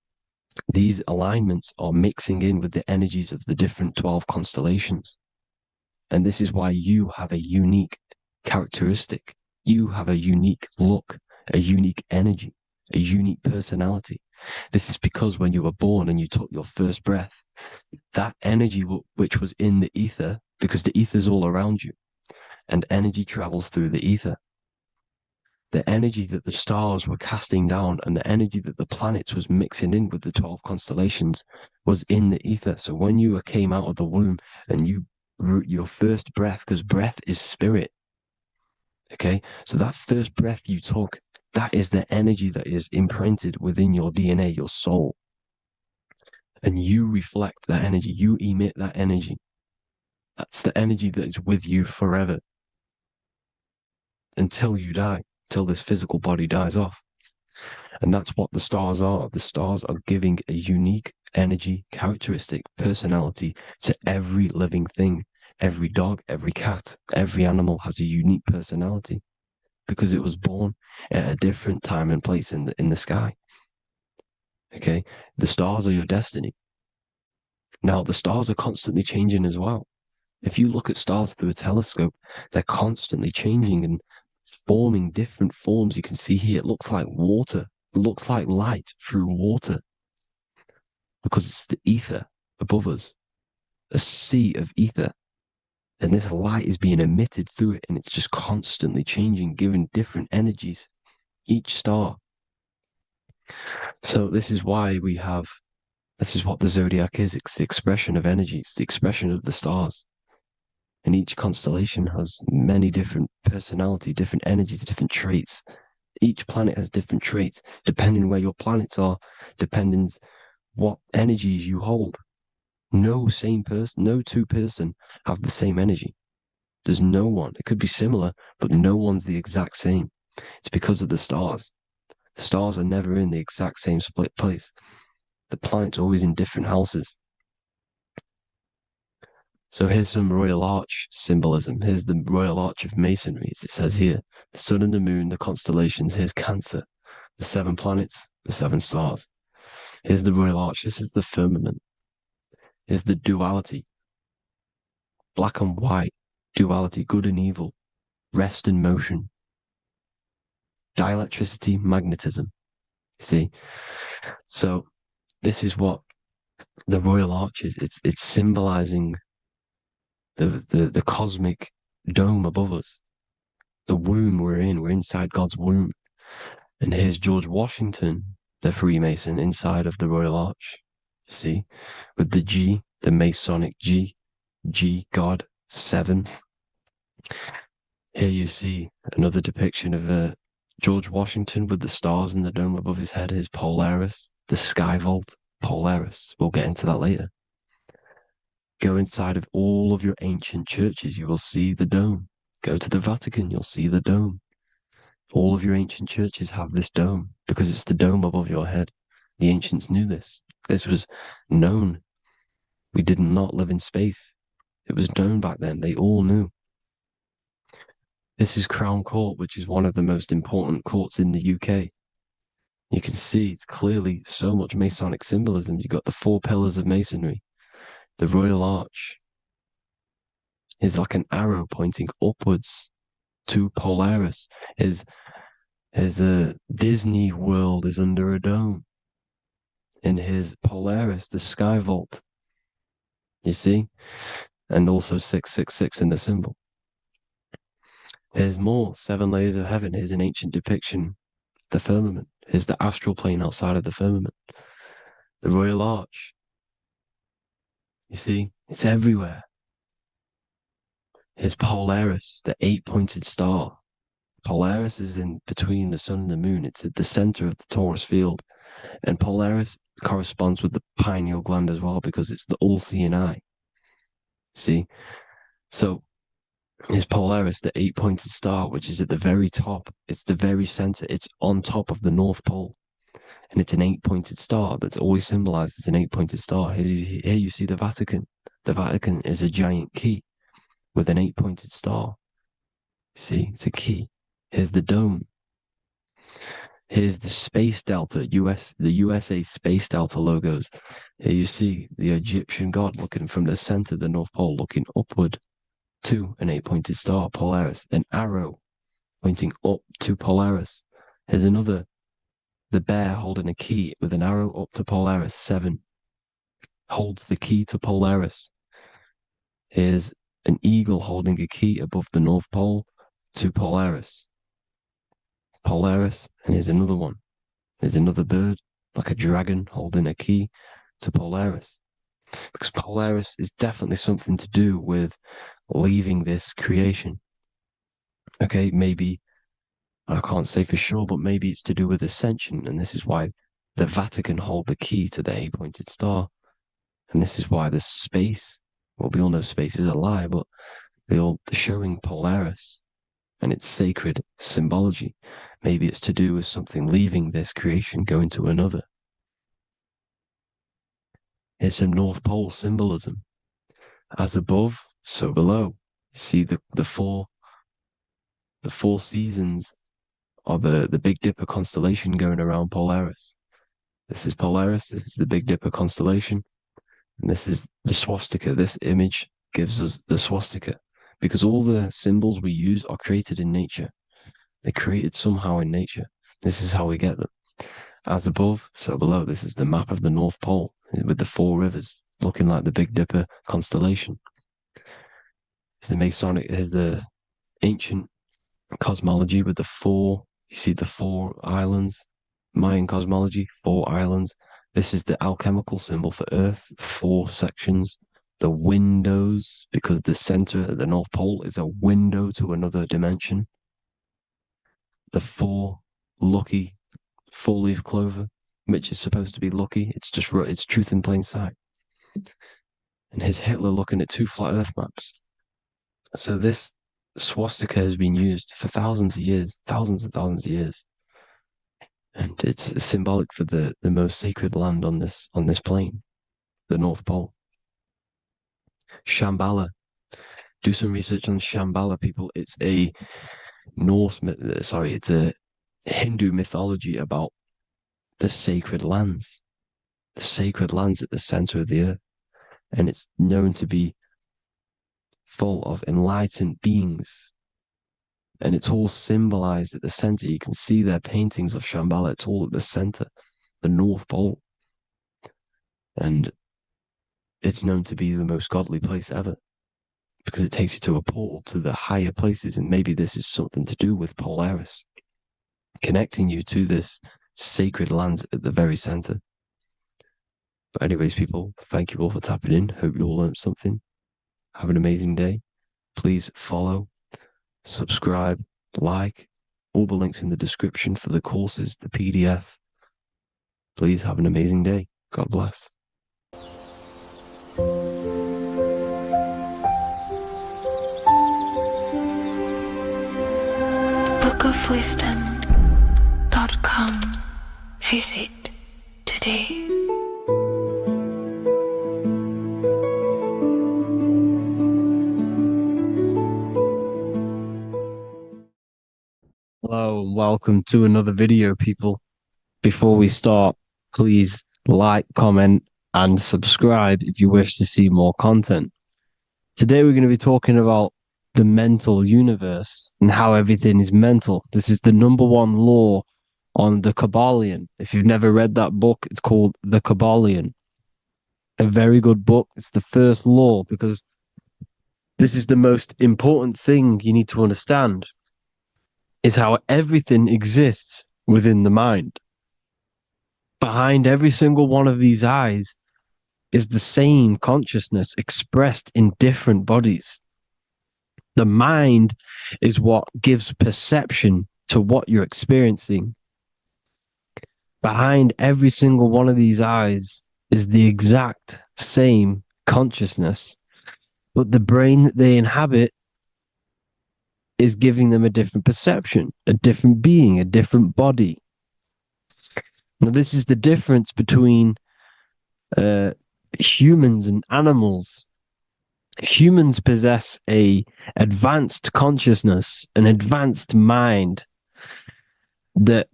these alignments are mixing in with the energies of the different 12 constellations. And this is why you have a unique characteristic. You have a unique look, a unique energy, a unique personality. This is because when you were born and you took your first breath, that energy which was in the ether, because the ether is all around you, and energy travels through the ether. The energy that the stars were casting down and the energy that the planets was mixing in with the 12 constellations was in the ether. So when you came out of the womb and your first breath, because breath is spirit, Okay, so that first breath you took, that is the energy that is imprinted within your DNA, your soul. And you reflect that energy, you emit that energy. That's the energy that is with you forever until you die, till this physical body dies off. And that's what the stars are. The stars are giving a unique energy, characteristic, personality to every living thing. Every dog, every cat, every animal has a unique personality because it was born at a different time and place in the sky. Okay, the stars are your destiny. Now, the stars are constantly changing as well. If you look at stars through a telescope, they're constantly changing and forming different forms. You can see here, it looks like water. It looks like light through water because it's the ether above us, a sea of ether. And this light is being emitted through it, and it's just constantly changing, giving different energies, each star. So this is why this is what the zodiac is. It's the expression of energy. It's the expression of the stars. And each constellation has many different personality, different energies, different traits. Each planet has different traits, depending where your planets are, depending what energies you hold. No same person, no two person have the same energy. There's no one. It could be similar, but no one's the exact same. It's because of the stars. The stars are never in the exact same split place. The planet's always in different houses. So here's some Royal Arch symbolism. Here's the Royal Arch of Masonry, as it says here. The sun and the moon, the constellations. Here's Cancer, the 7 planets, the 7 stars. Here's the Royal Arch. This is the firmament. Here's the duality. Black and white, duality, good and evil, rest and motion, dielectricity, magnetism. See? So this is what the Royal Arch is. It's symbolizing the cosmic dome above us, the womb we're in. We're inside God's womb. And here's George Washington, the Freemason, inside of the Royal Arch. You see, with the G, the Masonic G, God, 7. Here you see another depiction of George Washington with the stars in the dome above his head, his Polaris, the sky vault, Polaris. We'll get into that later. Go inside of all of your ancient churches, you will see the dome. Go to the Vatican, you'll see the dome. All of your ancient churches have this dome because it's the dome above your head. The ancients knew this. This was known. We did not live in space. It was known back then. They all knew. This is Crown Court, which is one of the most important courts in the UK. You can see it's clearly so much Masonic symbolism. You've got the 4 pillars of Masonry. The Royal Arch is like an arrow pointing upwards to Polaris. His Disney World is under a dome. In his Polaris, the sky vault. You see? And also 666 in the symbol. Here's more 7 layers of heaven. Here's an ancient depiction. The firmament. Here's the astral plane outside of the firmament. The Royal Arch. You see? It's everywhere. Here's Polaris, the 8-pointed star. Polaris is in between the sun and the moon. It's at the center of the Taurus field. And Polaris corresponds with the pineal gland as well because it's the all-seeing eye. See? So is Polaris, the 8-pointed star, which is at the very top. It's the very center. It's on top of the North Pole. And it's an 8-pointed star that's always symbolized as an 8-pointed star. Here you see the Vatican. The Vatican is a giant key with an 8-pointed star. See, it's a key. Here's the dome. Here's the Space Delta, the USA Space Delta logos. Here you see the Egyptian god looking from the center of the North Pole, looking upward to an 8-pointed star, Polaris. An arrow pointing up to Polaris. Here's another, the bear holding a key with an arrow up to Polaris, 7. Holds the key to Polaris. Here's an eagle holding a key above the North Pole to Polaris. Polaris, and here's another one. There's another bird, like a dragon, holding a key to Polaris. Because Polaris is definitely something to do with leaving this creation. Okay, maybe, I can't say for sure, but maybe it's to do with ascension. And this is why the Vatican hold the key to the eight-pointed star. And this is why the space, well, we all know space is a lie, but they're showing Polaris and its sacred symbology. Maybe it's to do with something leaving this creation, going to another. It's a North Pole symbolism. As above, so below. You see the four seasons of the Big Dipper constellation going around Polaris. This is Polaris, this is the Big Dipper constellation, and this is the swastika. This image gives us the swastika, because all the symbols we use are created in nature. They're created somehow in nature. This is how we get them. As above, so below. This is the map of the North Pole with the four rivers, looking like the Big Dipper constellation. It's the Masonic, here's the ancient cosmology with the four, you see the four islands, Mayan cosmology, four islands. This is the alchemical symbol for Earth, four sections. The windows, because the center of the North Pole is a window to another dimension. The four lucky four-leaf clover, which is supposed to be lucky. It's truth in plain sight. And here's Hitler looking at two flat Earth maps. So this swastika has been used for thousands of years, thousands and thousands of years. And it's symbolic for the most sacred land on this plane, the North Pole. Shambhala. Do some research on Shambhala, people. It's a it's a Hindu mythology about the sacred lands at the center of the earth. And it's known to be full of enlightened beings. And it's all symbolized at the center. You can see their paintings of Shambhala. It's all at the center, the North Pole. And it's known to be the most godly place ever, because it takes you to a portal to the higher places. And maybe this is something to do with Polaris, connecting you to this sacred land at the very center. But anyways, people, thank you all for tapping in. Hope you all learned something. Have an amazing day. Please follow, subscribe, like, all the links in the description for the courses, the PDF. Please have an amazing day. God bless. bookofwisdom.com. Visit today. Hello and welcome to another video, people. Before we start, please like, comment, and subscribe if you wish to see more content. Today we're going to be talking about the mental universe and how everything is mental. This is the #1 law on the Kabbalion. If you've never read that book, it's called The Kabbalion. A very good book. It's the first law, because this is the most important thing you need to understand, is how everything exists within the mind. Behind every single one of these eyes is the same consciousness expressed in different bodies. The mind is what gives perception to what you're experiencing. Behind every single one of these eyes is the exact same consciousness, but the brain that they inhabit is giving them a different perception, a different being, a different body. Now, this is the difference between humans and animals. Humans possess a advanced consciousness, an advanced mind that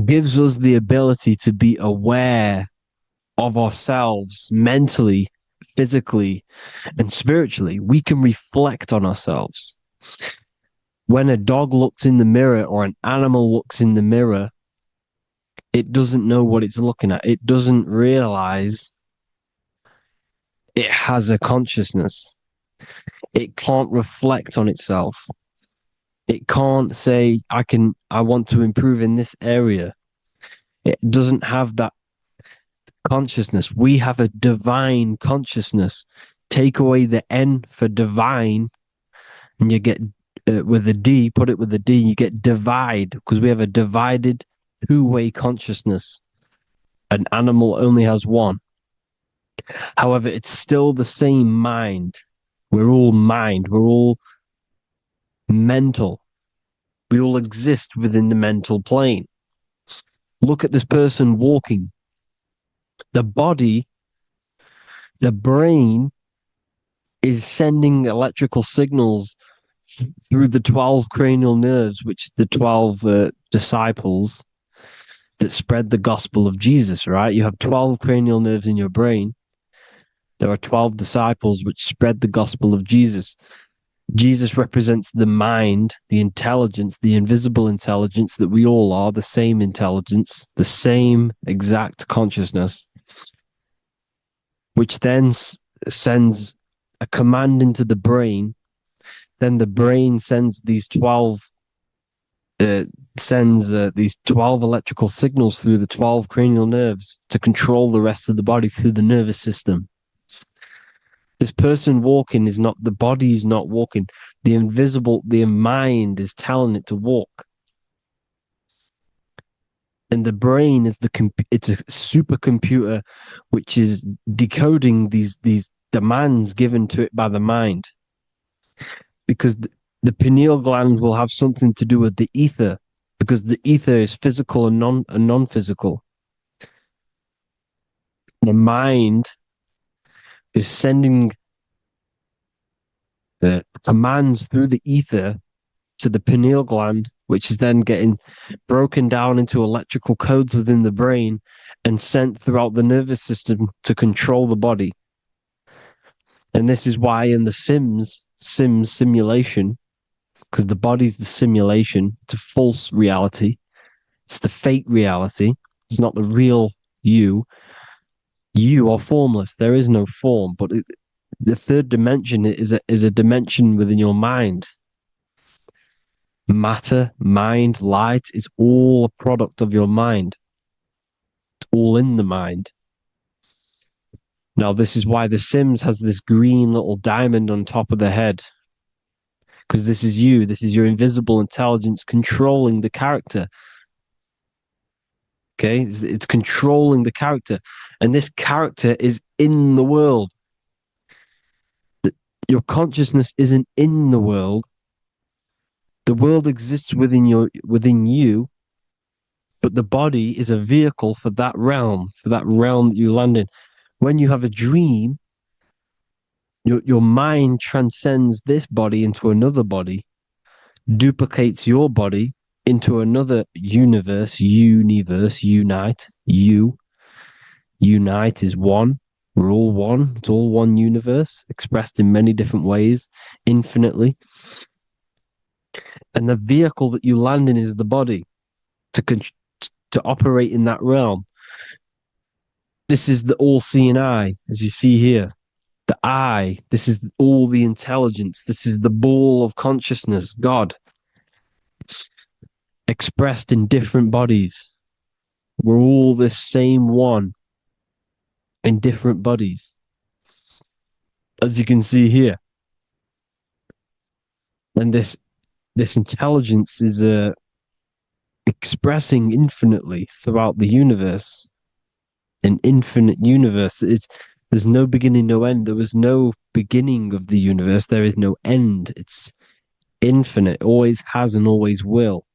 gives us the ability to be aware of ourselves mentally, physically, and spiritually. We can reflect on ourselves. When a dog looks in the mirror or an animal looks in the mirror, it doesn't know what it's looking at. It doesn't realize it has a consciousness. It can't reflect on itself. It can't say, I want to improve in this area. It doesn't have that consciousness. We have a divine consciousness. Take away the N for divine, and you get with a D, put it with a D, you get divide, because we have a divided two-way consciousness. An animal only has one. However, it's still the same mind. We're all mind. We're all mental. We all exist within the mental plane. Look at this person walking. The body, the brain is sending electrical signals through the 12 cranial nerves, which the 12 disciples that spread the gospel of Jesus, right? You have 12 cranial nerves in your brain. There are 12 disciples which spread the gospel of Jesus. Jesus represents the mind, the intelligence, the invisible intelligence that we all are, the same intelligence, the same exact consciousness, which then sends a command into the brain. Then the brain sends these 12 electrical signals through the 12 cranial nerves to control the rest of the body through the nervous system. This person walking is not, the body is not walking. The mind is telling it to walk. And the brain is it's a supercomputer which is decoding these demands given to it by the mind. Because the pineal gland will have something to do with the ether, because the ether is physical and non-physical. The mind is sending the commands through the ether to the pineal gland, which is then getting broken down into electrical codes within the brain and sent throughout the nervous system to control the body. And this is why in the Sims simulation, because the body's the simulation, it's a false reality. It's the fake reality. It's not the real you. You are formless. There is no form. But the third dimension is a dimension within your mind. Matter, mind, light is all a product of your mind. It's all in the mind. Now, this is why the Sims has this green little diamond on top of the head. Because this is you. This is your invisible intelligence controlling the character. Okay? It's controlling the character. And this character is in the world. Your consciousness isn't in the world. The world exists within you, but the body is a vehicle for that realm that you land in. When you have a dream, your mind transcends this body into another body, duplicates your body into another universe, unite. Unite is one. We're all one. It's all one universe, expressed in many different ways, infinitely. And the vehicle that you land in is the body to operate in that realm. This is the all-seeing eye, as you see here. The eye, this is all the intelligence. This is the ball of consciousness, God, expressed in different bodies. We're all this same one in different bodies, as you can see here. And this intelligence is expressing infinitely throughout the universe. An infinite universe. There's no beginning, no end. There was no beginning of the universe. There is no end. It's infinite, always has and always will.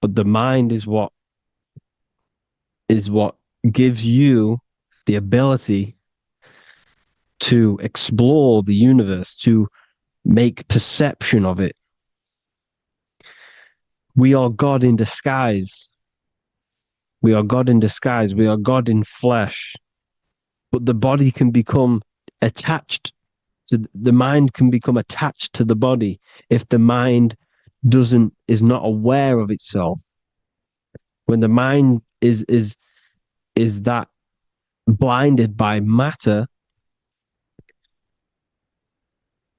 But the mind is what gives you the ability to explore the universe, to make perception of it. We are God in disguise. We are God in disguise. We are God in flesh. But the body can become attached to the mind, can become attached to the body if the mind is not aware of itself. When the mind is that blinded by matter,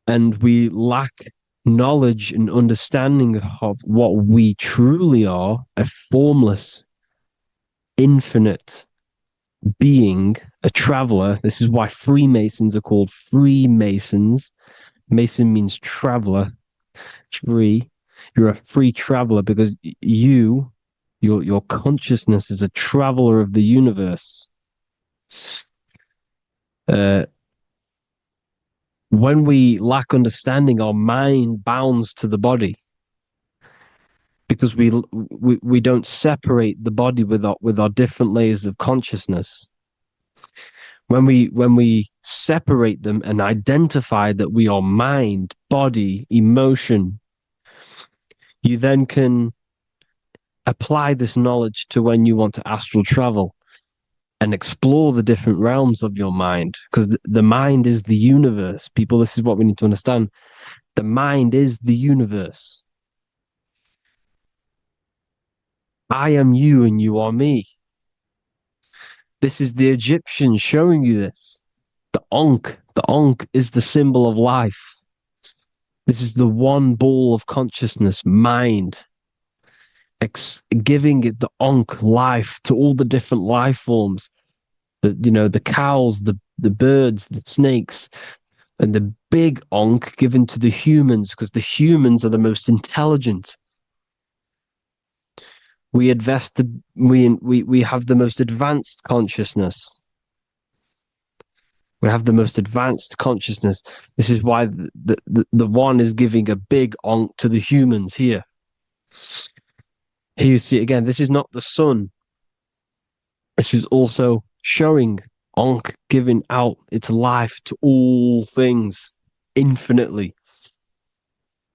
and we lack knowledge and understanding of what we truly are, a formless, infinite being, a traveler. This is why Freemasons are called Freemasons. Mason means traveler. Free. You're a free traveler because your consciousness is a traveler of the universe. When we lack understanding, our mind bounds to the body because we don't separate the body with our different layers of consciousness. When we separate them and identify that we are mind, body, emotion, you then can apply this knowledge to when you want to astral travel and explore the different realms of your mind, because the mind is the universe. People, this is what we need to understand. The mind is the universe. I am you and you are me. This is the Egyptians showing you this. The Ankh is the symbol of life. This is the one ball of consciousness, mind, giving it the Ankh life to all the different life forms. The cows, the birds, the snakes, and the big Ankh given to the humans, because the humans are the most intelligent. We have the most advanced consciousness. We have the most advanced consciousness. This is why the one is giving a big Ankh to the humans here. Here you see again, this is not the sun. This is also showing Ankh giving out its life to all things infinitely.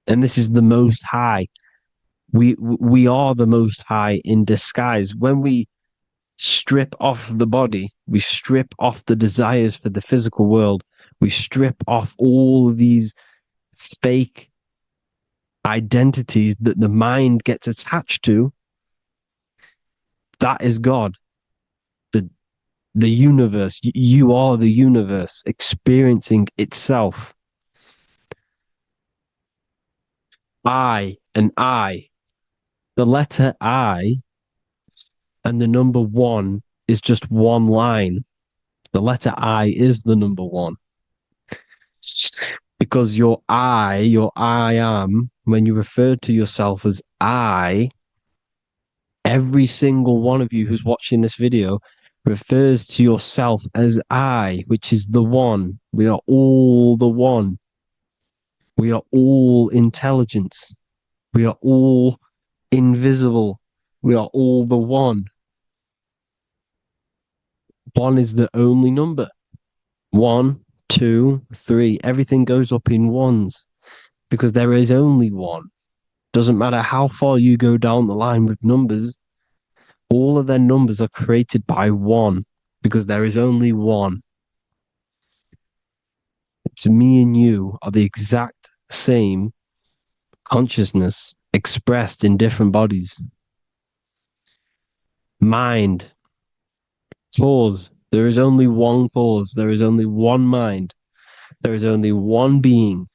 And this is the Most High. We are the Most High in disguise. When we strip off the body, we strip off the desires for the physical world, we strip off all of these fake identities that the mind gets attached to. That is God. The universe. You are the universe experiencing itself. I and I. The letter I and the number 1 is just one line. The letter I is the number 1. Because your I am, when you refer to yourself as I, every single one of you who's watching this video refers to yourself as I, which is the one. We are all the one. We are all intelligence. We are all invisible. We are all the one. 1 is the only number. 1, 2, 3. Everything goes up in ones because there is only one. Doesn't matter how far you go down the line with numbers, all of their numbers are created by 1 because there is only one. It's me and you are the exact same consciousness expressed in different bodies. Mind. Cause. There is only one cause. There is only one mind. There is only one being.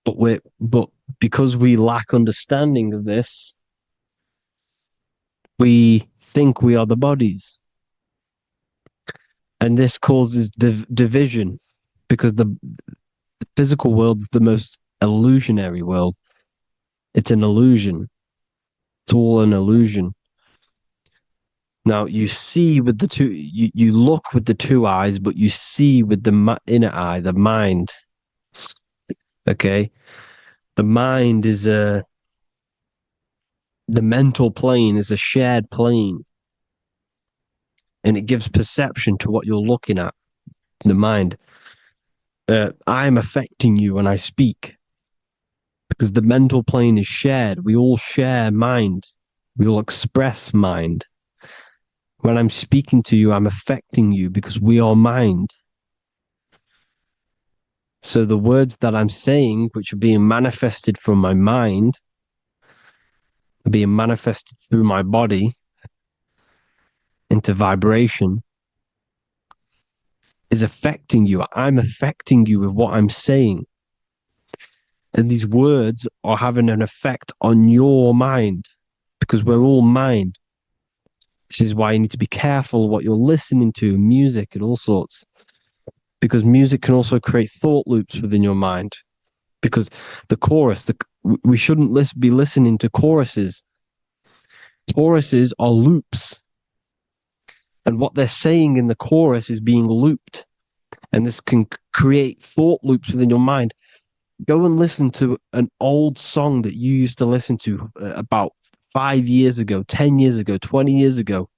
But because we lack understanding of this, we think we are the bodies. And this causes division because the physical world is the most illusionary world. It's an illusion. It's all an illusion. Now you see with the two, you look with the two eyes, but you see with the inner eye, the mind. Okay, the mind is the mental plane is a shared plane, and it gives perception to what you're looking at. The mind. I'm affecting you when I speak because the mental plane is shared. We all share mind. We all express mind. When I'm speaking to you, I'm affecting you because we are mind. So the words that I'm saying, which are being manifested from my mind, are being manifested through my body into vibration, is affecting you. I'm affecting you with what I'm saying. And these words are having an effect on your mind because we're all mind. This is why you need to be careful what you're listening to, music and all sorts. Because music can also create thought loops within your mind. because the chorus, we shouldn't be listening to choruses. Choruses are loops. And what they're saying in the chorus is being looped. And this can create thought loops within your mind. Go and listen to an old song that you used to listen to about 5 years ago, 10 years ago, 20 years ago.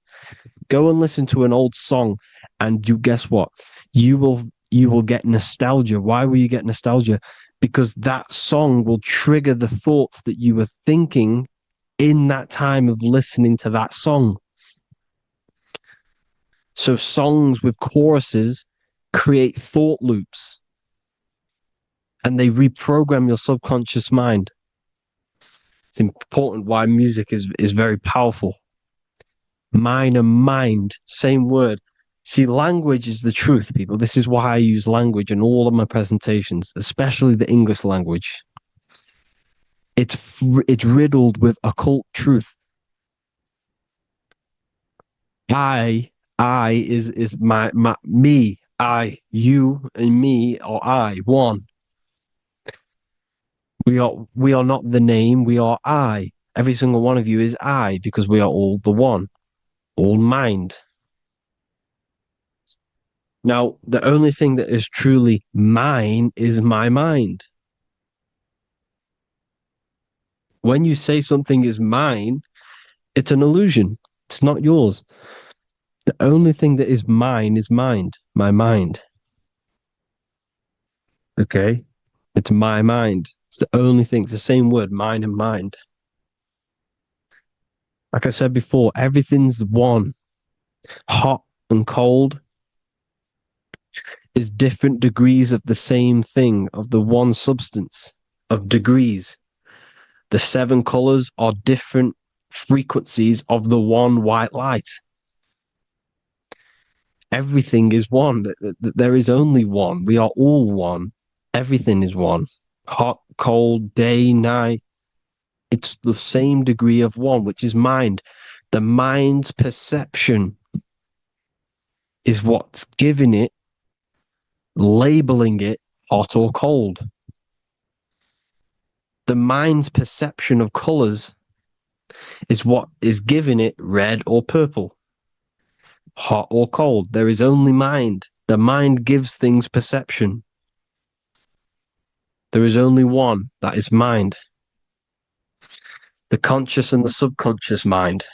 Go and listen to an old song, and guess what? You will get nostalgia. Why will you get nostalgia? Because that song will trigger the thoughts that you were thinking in that time of listening to that song. So songs with choruses create thought loops, and they reprogram your subconscious mind. It's important why music is very powerful. Mind and mind, same word. See, language is the truth, people. This is why I use language in all of my presentations, especially the English language. It's riddled with occult truth. I is my me. I, you, and me are I, one. We are not the name, we are I. Every single one of you is I, because we are all the one, all mind. Now, the only thing that is truly mine is my mind. When you say something is mine, it's an illusion. It's not yours. The only thing that is mine is mind, my mind. Okay? It's my mind. It's the only thing. It's the same word, mind and mind. Like I said before, everything's one. Hot and cold is different degrees of the same thing, of the one substance, of degrees. The 7 colors are different frequencies of the one white light. Everything is one. There is only one. We are all one. Everything is one. Hot, cold, day, night. It's the same degree of one, which is mind. The mind's perception is what's giving it, labeling it hot or cold. The mind's perception of colors is what is giving it red or purple, hot or cold. There is only mind. The mind gives things perception. There is only one, that is mind. The conscious and the subconscious mind.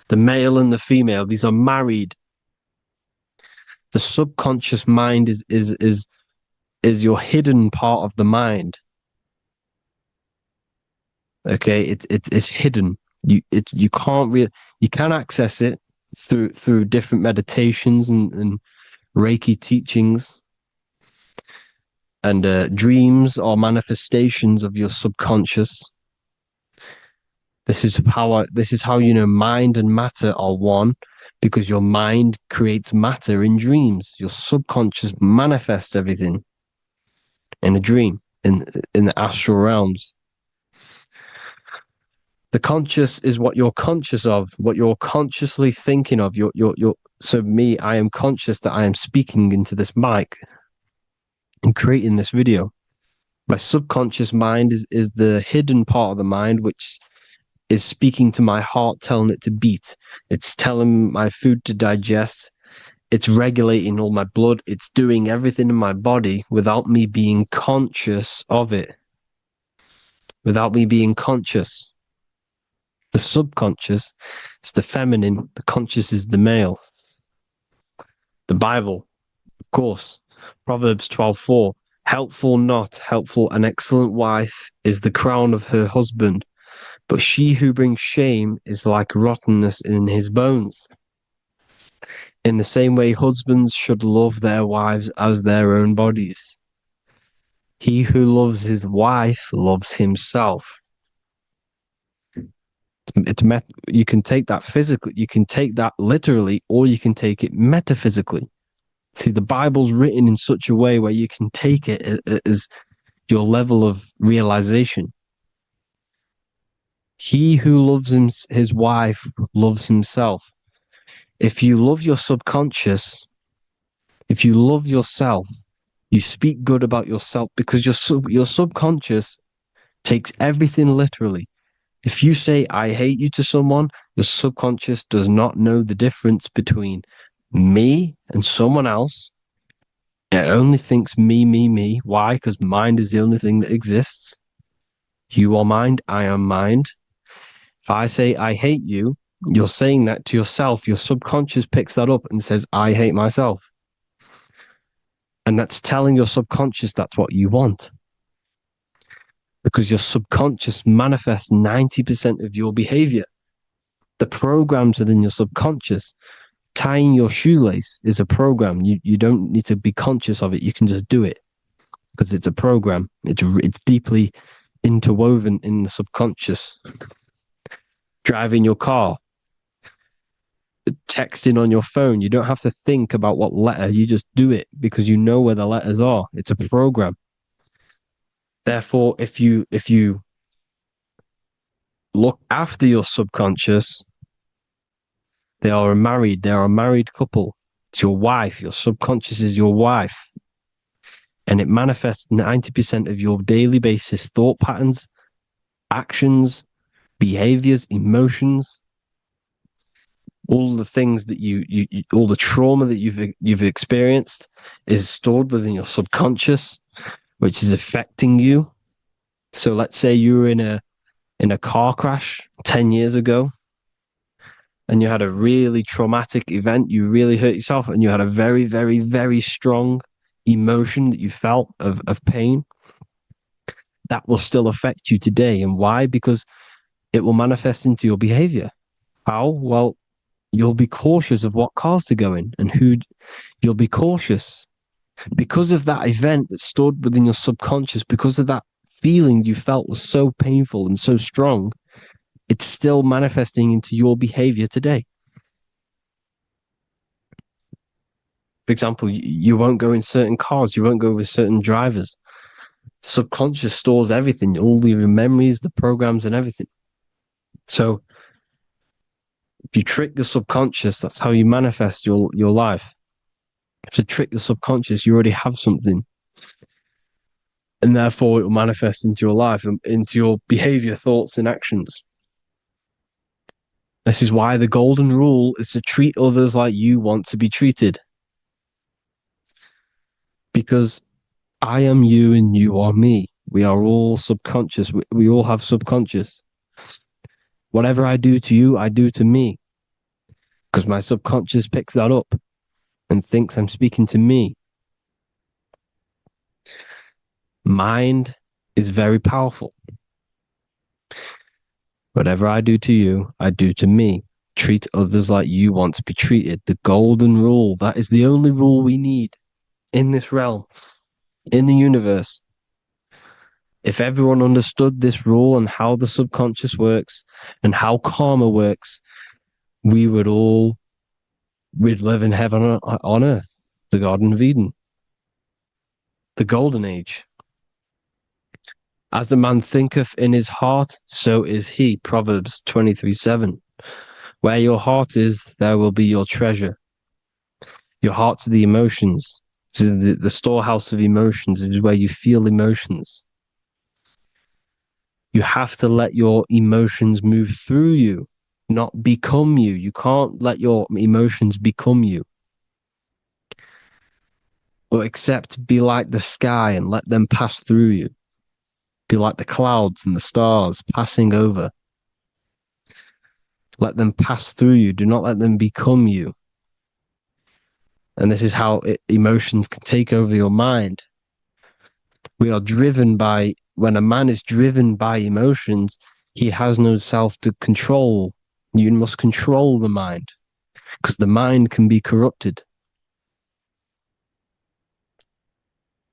The male and the female, these are married. The subconscious mind is your hidden part of the mind. Okay, it's hidden. You can access it through different meditations and Reiki teachings. And dreams are manifestations of your subconscious. This is how you know mind and matter are one, because your mind creates matter in dreams. Your subconscious manifests everything in a dream, in the astral realms. The conscious is what you're conscious of, what you're consciously thinking of. So me, I am conscious that I am speaking into this mic and creating this video. My subconscious mind is the hidden part of the mind, which is speaking to my heart, telling it to beat. It's telling my food to digest. It's regulating all my blood. It's doing everything in my body without me being conscious of it. Without me being conscious. The subconscious is the feminine. The conscious is the male. The Bible, of course. Proverbs 12:4. Helpful, not helpful, an excellent wife is the crown of her husband, but she who brings shame is like rottenness in his bones. In the same way, husbands should love their wives as their own bodies. He who loves his wife loves himself. You can take that physically, you can take that literally, or you can take it metaphysically. See, the Bible's written in such a way where you can take it as your level of realization. He who loves his wife loves himself. If you love your subconscious, if you love yourself, You speak good about yourself because your subconscious takes everything literally. If you say, I hate you to someone, your subconscious does not know the difference between me and someone else. It only thinks me, me, me. Why? Because mind is the only thing that exists. You are mind, I am mind. If I say, I hate you, you're saying that to yourself. Your subconscious picks that up and says, I hate myself. And that's telling your subconscious that's what you want. Because your subconscious manifests 90% of your behavior. The programs within your subconscious, tying your shoelace is a program. You don't need to be conscious of it. You can just do it because it's a program. It's deeply interwoven in the subconscious. Driving your car, texting on your phone. You don't have to think about what letter. You just do it because you know where the letters are. It's a program. Therefore, if you look after your subconscious, they are a married couple. It's your wife. Your subconscious is your wife. And it manifests 90% of your daily basis thought patterns, actions, behaviors, emotions, all the things that you all the trauma that you've experienced is stored within your subconscious, which is affecting you. So let's say you were in a car crash 10 years ago and you had a really traumatic event, you really hurt yourself, and you had a very, very, very strong emotion that you felt of pain. That will still affect you today. And why? Because it will manifest into your behavior. How? Well, you'll be cautious of what cars to go in and who. You'll be cautious because of that event that stored within your subconscious, because of that feeling you felt was so painful and so strong. It's still manifesting into your behavior today. For example, you won't go in certain cars, you won't go with certain drivers. The subconscious stores everything, all your memories, the programs, and everything. So if you trick your subconscious, that's how you manifest your life. If you trick the subconscious, you already have something. And therefore it will manifest into your life, into your behavior, thoughts, and actions. This is why the golden rule is to treat others like you want to be treated. Because I am you and you are me. We are all subconscious. We all have subconscious. Whatever I do to you, I do to me. Because my subconscious picks that up and thinks I'm speaking to me. Mind is very powerful. Whatever I do to you, I do to me. Treat others like you want to be treated. The golden rule. That is the only rule we need in this realm, in the universe. If everyone understood this rule and how the subconscious works and how karma works, we'd live in heaven on earth, the Garden of Eden, the golden age. As a man thinketh in his heart, so is he. Proverbs 23:7. Where your heart is, there will be your treasure. Your heart's the emotions. The storehouse of emotions is where you feel emotions. You have to let your emotions move through you, not become you. You can't let your emotions become you. Or except be like the sky and let them pass through you. Be like the clouds and the stars passing over. Let them pass through you. Do not let them become you. And this is how emotions can take over your mind. We are driven by, when a man is driven by emotions, he has no self to control. You must control the mind because the mind can be corrupted.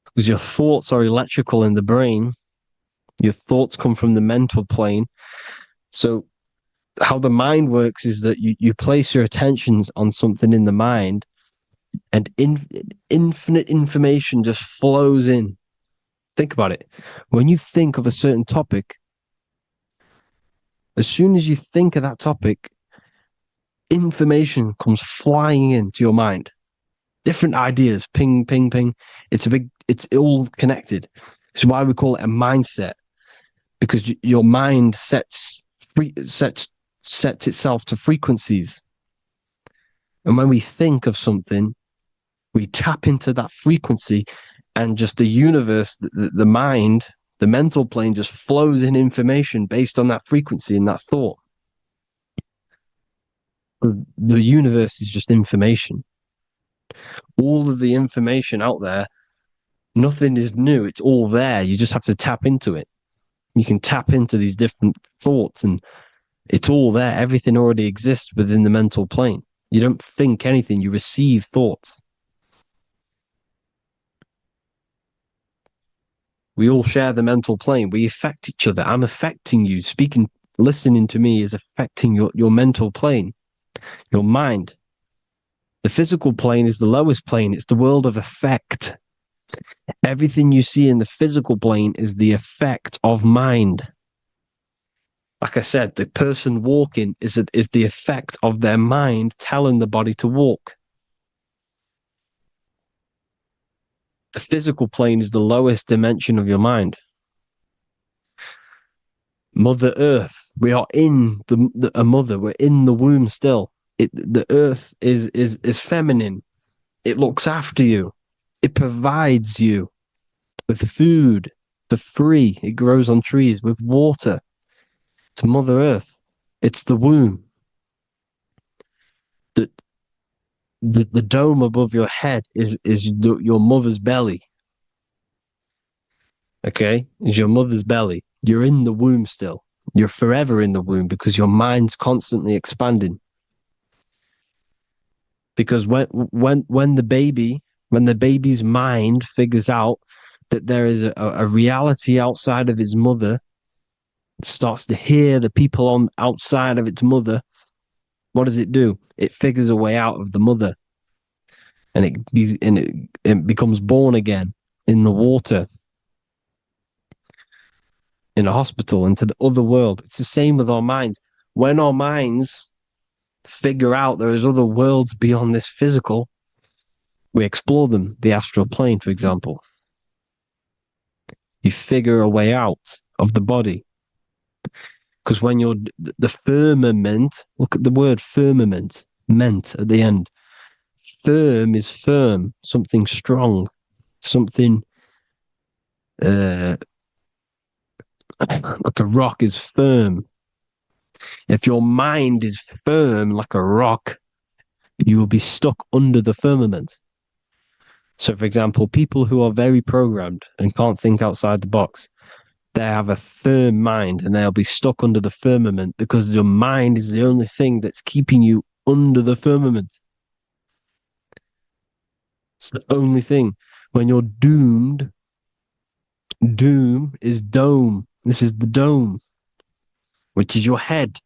Because your thoughts are electrical in the brain. Your thoughts come from the mental plane. So how the mind works is that you place your attentions on something in the mind and infinite information just flows in. Think about it. When you think of a certain topic, as soon as you think of that topic, information comes flying into your mind. different ideas, ping, ping, ping. It's all connected. It's why we call it a mindset, because your mind sets itself to frequencies. And when we think of something, we tap into that frequency, and just the universe, the mind, the mental plane just flows in information based on that frequency and that thought. The universe is just information. All of the information out there, nothing is new. It's all there. You just have to tap into it. You can tap into these different thoughts, and it's all there. Everything already exists within the mental plane. You don't think anything. You receive thoughts. We all share the mental plane. We affect each other. I'm affecting you. Listening to me is affecting your mental plane, your mind. The physical plane is the lowest plane. It's the world of effect. Everything you see in the physical plane is the effect of mind. Like I said, the person walking is the effect of their mind telling the body to walk. The physical plane is the lowest dimension of your mind. Mother Earth, we are in a mother. We're in the womb still. The Earth is feminine. It looks after you. It provides you with food for free. It grows on trees with water. It's Mother Earth. It's the womb. The dome above your head is your mother's belly. Okay? Is your mother's belly. You're in the womb still. You're forever in the womb because your mind's constantly expanding. Because when the baby's mind figures out that there is a reality outside of its mother, it starts to hear the people on outside of its mother, what does it do? It figures a way out of the mother, and it becomes born again in the water, in a hospital, into the other world. It's the same with our minds. When our minds figure out there is other worlds beyond this physical, we explore them. The astral plane, for example. You figure a way out of the body. Because when you're the firmament, look at the word firmament, meant at the end. Firm is firm, something strong, something like a rock is firm. If your mind is firm like a rock, you will be stuck under the firmament. So, for example, people who are very programmed and can't think outside the box, they have a firm mind and they'll be stuck under the firmament because your mind is the only thing that's keeping you under the firmament. It's the only thing. When you're doomed, doom is dome. This is the dome, which is your head.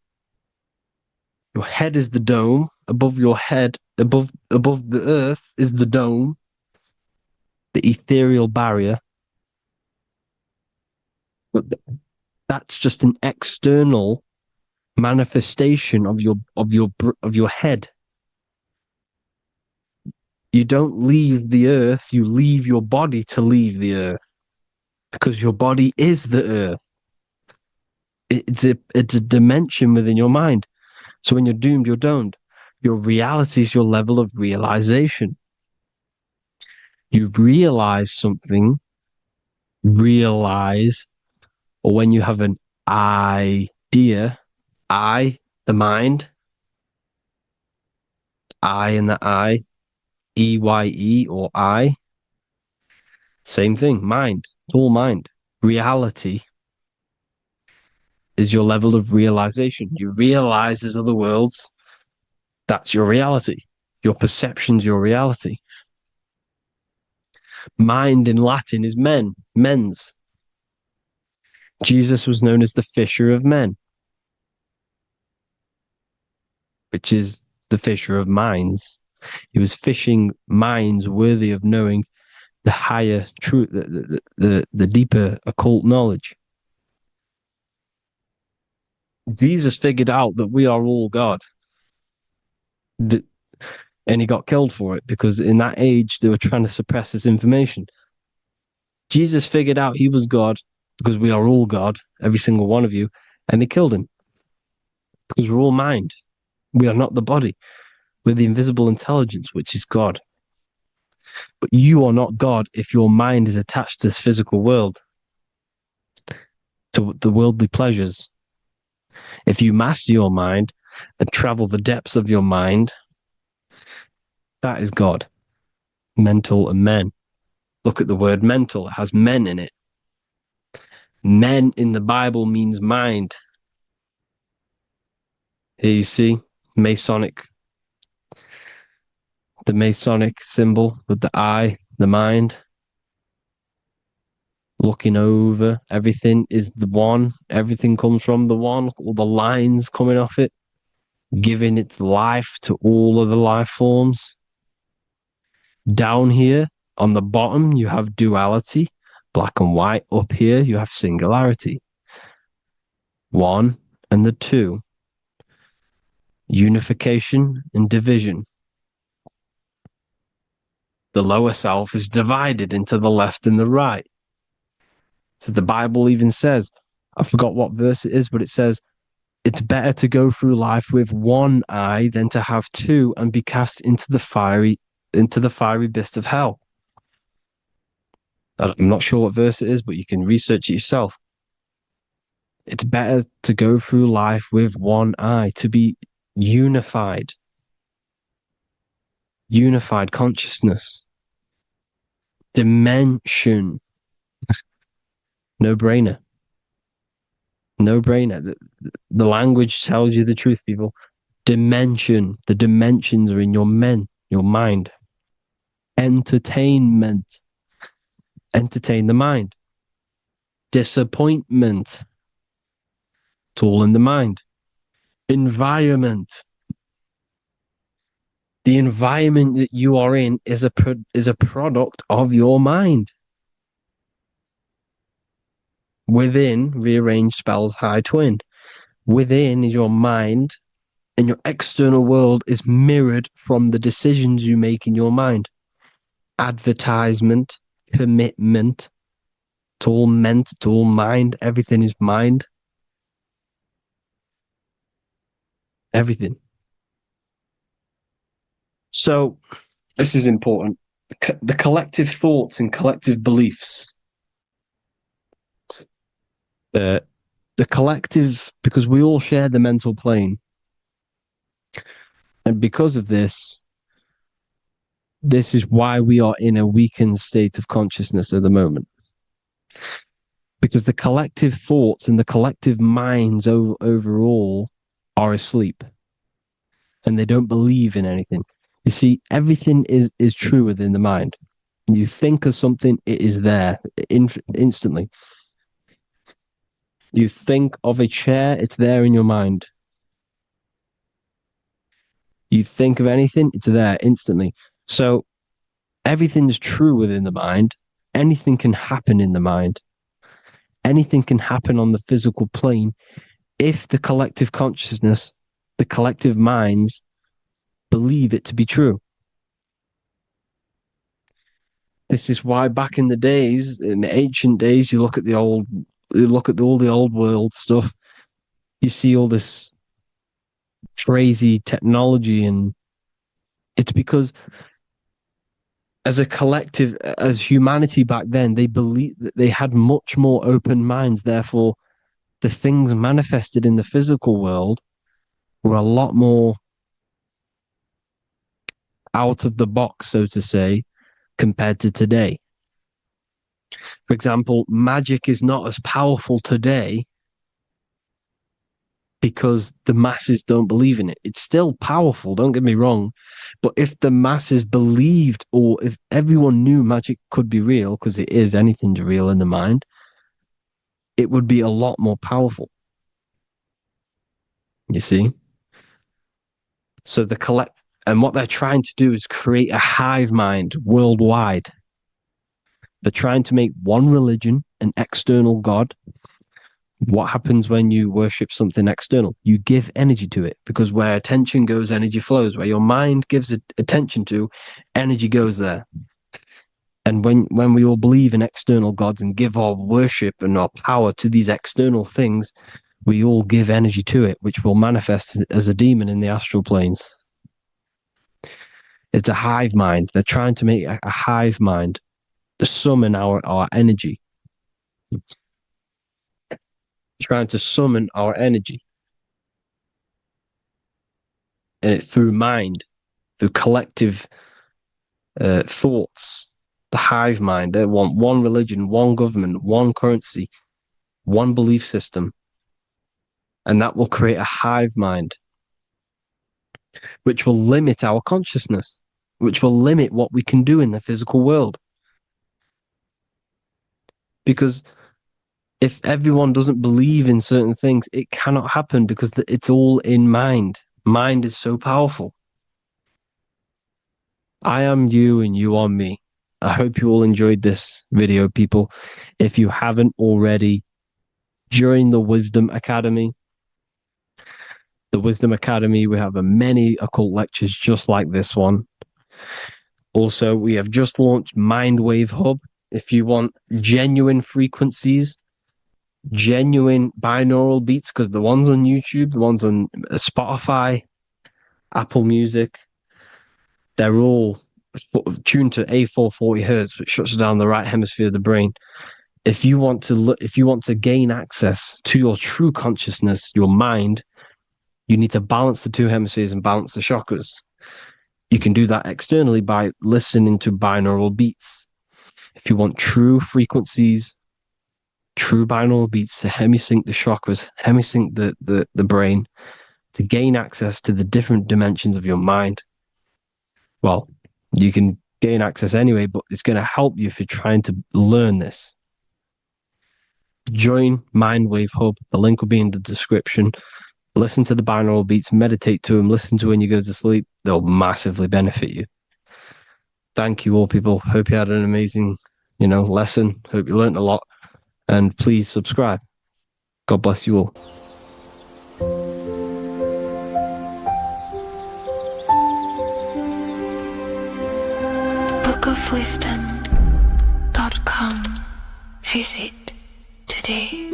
Your head is the dome. Above your head, above the earth is the dome, the ethereal barrier. But that's just an external manifestation of your head. You don't leave the earth, you leave your body to leave the earth, because your body is the earth. It's a dimension within your mind. So when you're doomed, you're domed. Your reality is your level of realization. You realize something, or when you have an idea, the mind, in the eye, EYE or I, same thing, mind, it's all mind. Reality is your level of realization. You realize there's other worlds. That's your reality. Your perception's your reality. Mind in Latin is mens. Jesus was known as the fisher of men, which is the fisher of minds. He was fishing minds worthy of knowing the higher truth, the deeper occult knowledge. Jesus figured out that we are all God. And he got killed for it because in that age, they were trying to suppress this information. Jesus figured out he was God because we are all God, every single one of you, and they killed him because we're all mind. We are not the body. We're the invisible intelligence, which is God. But you are not God if your mind is attached to this physical world, to the worldly pleasures. If you master your mind and travel the depths of your mind, that is God. Mental and men. Look at the word mental. It has men in it. Men in the Bible means mind. Here you see Masonic. The Masonic symbol with the eye, the mind. Looking over everything is the one. Everything comes from the one. All the lines coming off it. Giving its life to all of the life forms. Down here on the bottom, you have duality, black and white. Up here, you have singularity. One and the two. Unification and division. The lower self is divided into the left and the right. So the Bible even says, I forgot what verse it is, but it says, it's better to go through life with one eye than to have two and be cast into the fiery abyss of hell. I'm not sure what verse it is, but you can research it yourself. It's better to go through life with one eye, to be unified. Unified consciousness. Dimension. No brainer. No brainer. The language tells you the truth, people. Dimension. The dimensions are in your mind. Entertainment. Entertain the mind. Disappointment. It's all in the mind. Environment. The environment that you are in is a product of your mind. Within, rearranged spells high twin. Within is your mind, and your external world is mirrored from the decisions you make in your mind. Advertisement, commitment, it's all meant, it's all mind. Everything is mind. Everything. So, this is important. The collective thoughts and collective beliefs. The collective, because we all share the mental plane. And because of this is why we are in a weakened state of consciousness at the moment. Because the collective thoughts and the collective minds overall are asleep. And they don't believe in anything. You see, everything is true within the mind. You think of something, it is there instantly. You think of a chair, it's there in your mind. You think of anything, it's there instantly. So everything is true within the mind. Anything can happen in the mind. Anything can happen on the physical plane if the collective consciousness, the collective minds, believe it to be true. This is why back in the days, in the ancient days, you look at all the old world stuff, you see all this crazy technology, and it's because as a collective, as humanity back then, they believed that they had much more open minds. Therefore, the things manifested in the physical world were a lot more out of the box, so to say, compared to today. For example, magic is not as powerful today because the masses don't believe in it. It's still powerful, don't get me wrong, but if the masses believed, or if everyone knew magic could be real, because it is, anything's real in the mind, it would be a lot more powerful. You see? So and what they're trying to do is create a hive mind worldwide. They're trying to make one religion, an external God, What happens when you worship something external? You give energy to it, because where attention goes, energy flows. Where your mind gives attention to, energy goes there. And when we all believe in external gods and give our worship and our power to these external things, we all give energy to it, which will manifest as a demon in the astral planes. It's a hive mind. They're trying to make a hive mind to summon our energy. Trying to summon our energy. And it through mind, through collective thoughts. The hive mind. They want one religion, one government, one currency, one belief system. And that will create a hive mind, which will limit our consciousness, which will limit what we can do in the physical world. Because if everyone doesn't believe in certain things, it cannot happen, because it's all in mind. Mind is so powerful. I am you and you are me. I hope you all enjoyed this video, people. If you haven't already, join the Wisdom Academy. The Wisdom Academy, we have many occult lectures just like this one. Also, we have just launched Mindwave Hub. If you want genuine frequencies, genuine binaural beats, because the ones on YouTube, the ones on Spotify, Apple Music, they're all tuned to A440 hertz, which shuts down the right hemisphere of the brain. If you want to gain access to your true consciousness, your mind, you need to balance the two hemispheres and balance the chakras. You can do that externally by listening to binaural beats. If you want true frequencies, true binaural beats to hemisync the chakras, hemisync the brain, to gain access to the different dimensions of your mind, well, you can gain access anyway, but it's going to help you if you're trying to learn this. Join Mindwave Hub. The link will be in the description. Listen to the binaural beats, meditate to them, listen to when you go to sleep. They'll massively benefit you. Thank you all, people. Hope you had an amazing, lesson. Hope you learned a lot. And please subscribe. God bless you all. bookofwisdom.com. Visit today.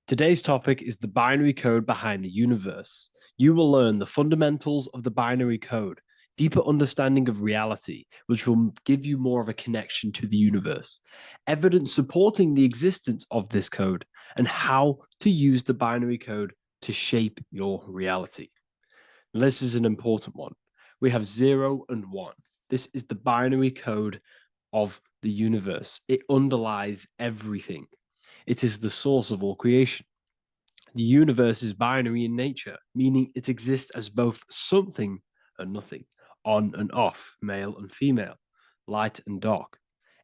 Today's topic is the binary code behind the universe. You will learn the fundamentals of the binary code, deeper understanding of reality, which will give you more of a connection to the universe, evidence supporting the existence of this code, and how to use the binary code to shape your reality. This is an important one. We have 0 and 1. This is the binary code of the universe. It underlies everything. It is the source of all creation. The universe is binary in nature, meaning it exists as both something and nothing, on and off, male and female, light and dark.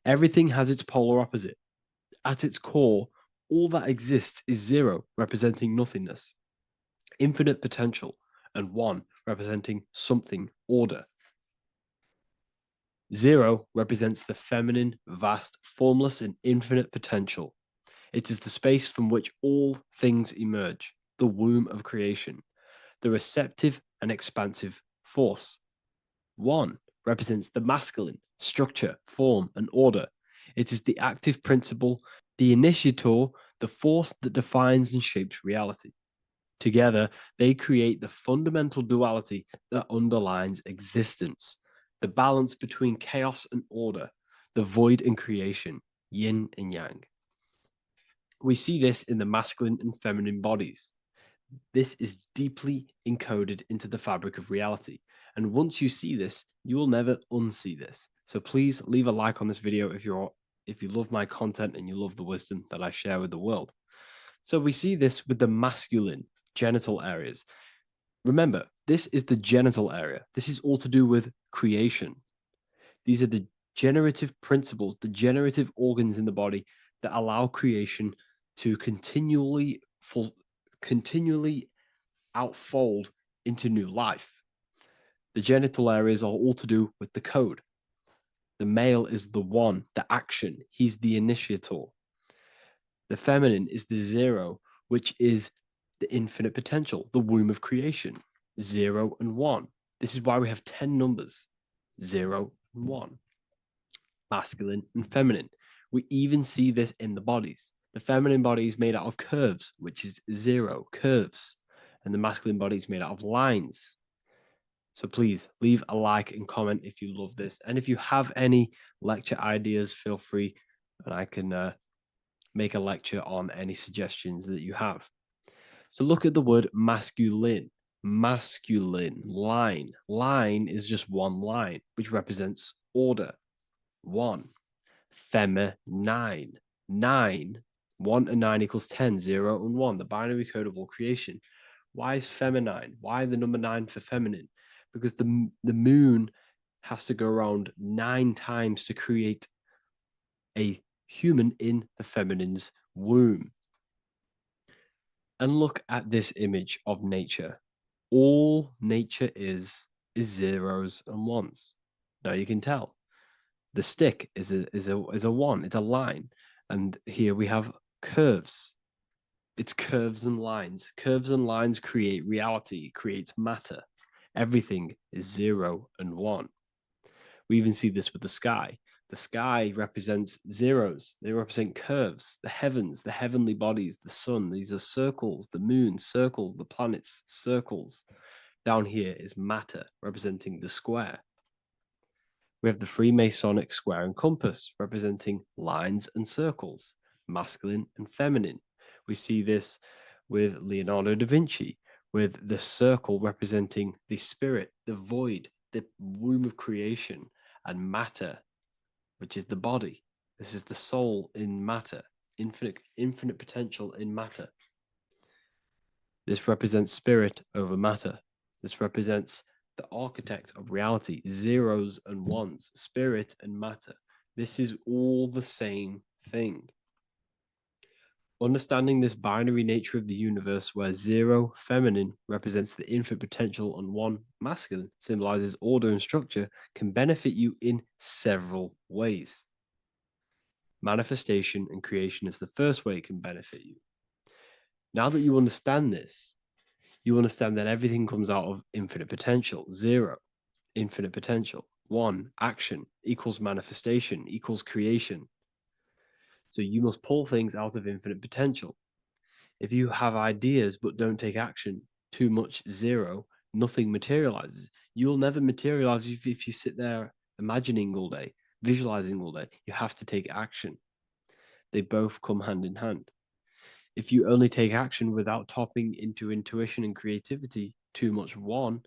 Everything has its polar opposite. At its core, all that exists is 0, representing nothingness, infinite potential, and 1, representing something, order. 0 represents the feminine, vast, formless, and infinite potential. It is the space from which all things emerge, the womb of creation, the receptive and expansive force. 1 represents the masculine, structure, form, and order. It is the active principle, the initiator, the force that defines and shapes reality. Together, they create the fundamental duality that underlines existence, the balance between chaos and order, the void and creation, yin and yang. We see this in the masculine and feminine bodies. This is deeply encoded into the fabric of reality. And once you see this, you will never unsee this. So please leave a like on this video if you love my content and you love the wisdom that I share with the world. So we see this with the masculine genital areas. Remember, this is the genital area. This is all to do with creation. These are the generative principles, the generative organs in the body that allow creation to continually outfold into new life. The genital areas are all to do with the code. The male is the one, the action. He's the initiator. The feminine is the zero, which is the infinite potential, the womb of creation. 0 and 1. This is why we have 10 numbers. 0 and 1. Masculine and feminine. We even see this in the bodies. The feminine body is made out of curves, which is 0, curves. And the masculine body is made out of lines. So please leave a like and comment if you love this. And if you have any lecture ideas, feel free, and I can make a lecture on any suggestions that you have. So look at the word masculine. Masculine, line. Line is just one line, which represents order. 1. Feminine. 9. 1 and 9 equals 10. 0 and 1. The binary code of all creation. Why is feminine? Why the number 9 for feminine? Because the moon has to go around 9 times to create a human in the feminine's womb. And look at this image of nature. All nature is zeros and ones. Now you can tell. The stick is a one. It's a line, and here we have curves. It's curves and lines. Curves and lines create reality, creates matter. Everything is 0 and 1. We even see this with the sky. The sky represents zeros. They represent curves, the heavens, the heavenly bodies, the sun. These are circles, the moon, circles, the planets, circles. Down here is matter, representing the square. We have the Freemasonic square and compass, representing lines and circles, masculine and feminine. We see this with Leonardo da Vinci, with the circle representing the spirit, the void, the womb of creation, and matter, which is the body. This is the soul in matter, infinite potential in matter. This represents spirit over matter. This represents the architect of reality, zeros and ones, spirit and matter. This is all the same thing. Understanding this binary nature of the universe, where 0 feminine represents the infinite potential and 1 masculine symbolizes order and structure, can benefit you in several ways. Manifestation and creation is the first way it can benefit you. Now that you understand this, you understand that everything comes out of infinite potential. 0, infinite potential. 1, action equals manifestation equals creation. So you must pull things out of infinite potential. If you have ideas but don't take action, too much 0, nothing materializes. You'll never materialize if you sit there imagining all day, visualizing all day. You have to take action. They both come hand in hand. If you only take action without tapping into intuition and creativity, too much 1,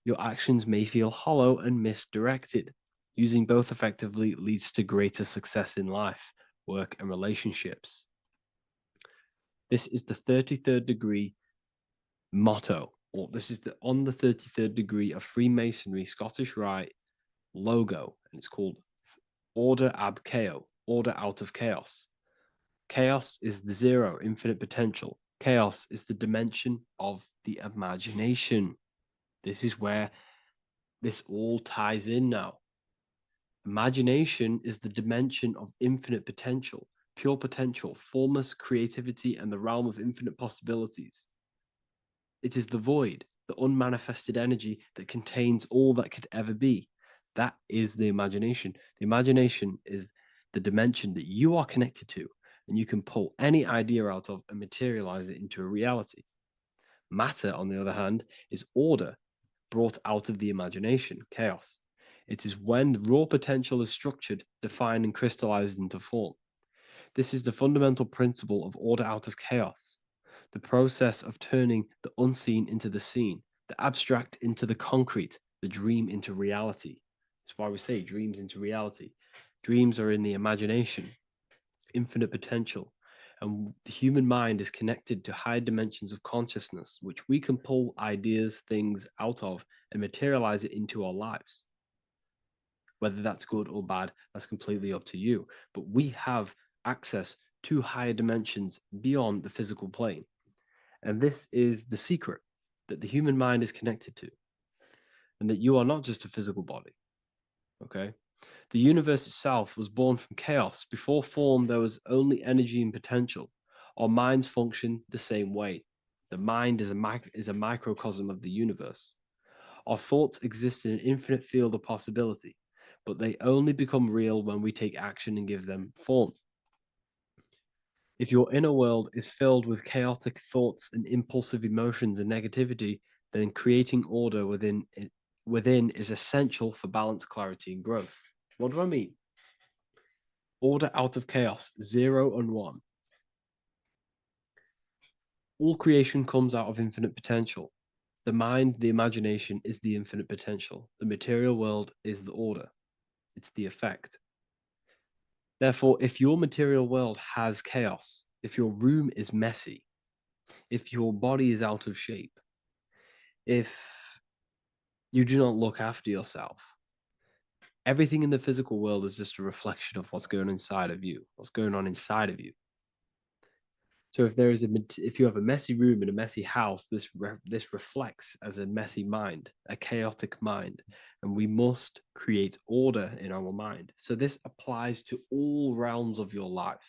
your actions may feel hollow and misdirected. Using both effectively leads to greater success in life, work, and relationships. This is the 33rd degree motto, or this is on the 33rd degree of Freemasonry Scottish Rite logo, and it's called Order ab Chaos, order out of chaos. Chaos is the 0, infinite potential. Chaos is the dimension of the imagination. This is where this all ties in now. Imagination is the dimension of infinite potential, pure potential, formless creativity, and the realm of infinite possibilities. It is the void, the unmanifested energy that contains all that could ever be. That is the imagination. The imagination is the dimension that you are connected to, and you can pull any idea out of and materialize it into a reality. Matter, on the other hand, is order brought out of the imagination, chaos. It is when raw potential is structured, defined, and crystallized into form. This is the fundamental principle of order out of chaos, the process of turning the unseen into the seen, the abstract into the concrete, the dream into reality. That's why we say dreams into reality. Dreams are in the imagination, infinite potential, and the human mind is connected to higher dimensions of consciousness, which we can pull ideas, things out of, and materialize it into our lives. Whether that's good or bad, that's completely up to you. But we have access to higher dimensions beyond the physical plane. And this is the secret that the human mind is connected to. and that you are not just a physical body. Okay? The universe itself was born from chaos. Before form, there was only energy and potential. Our minds function the same way. The mind is a microcosm of the universe. Our thoughts exist in an infinite field of possibility, but they only become real when we take action and give them form. If your inner world is filled with chaotic thoughts and impulsive emotions and negativity, then creating order within is essential for balance, clarity, and growth. What do I mean? Order out of chaos, 0 and 1. All creation comes out of infinite potential. The mind, the imagination, is the infinite potential. The material world is the order. It's the effect. Therefore, if your material world has chaos, if your room is messy, if your body is out of shape, if you do not look after yourself, everything in the physical world is just a reflection of what's going on inside of you, what's going on inside of you. So if you have a messy room in a messy house, this reflects as a messy mind, a chaotic mind, and we must create order in our mind. So this applies to all realms of your life.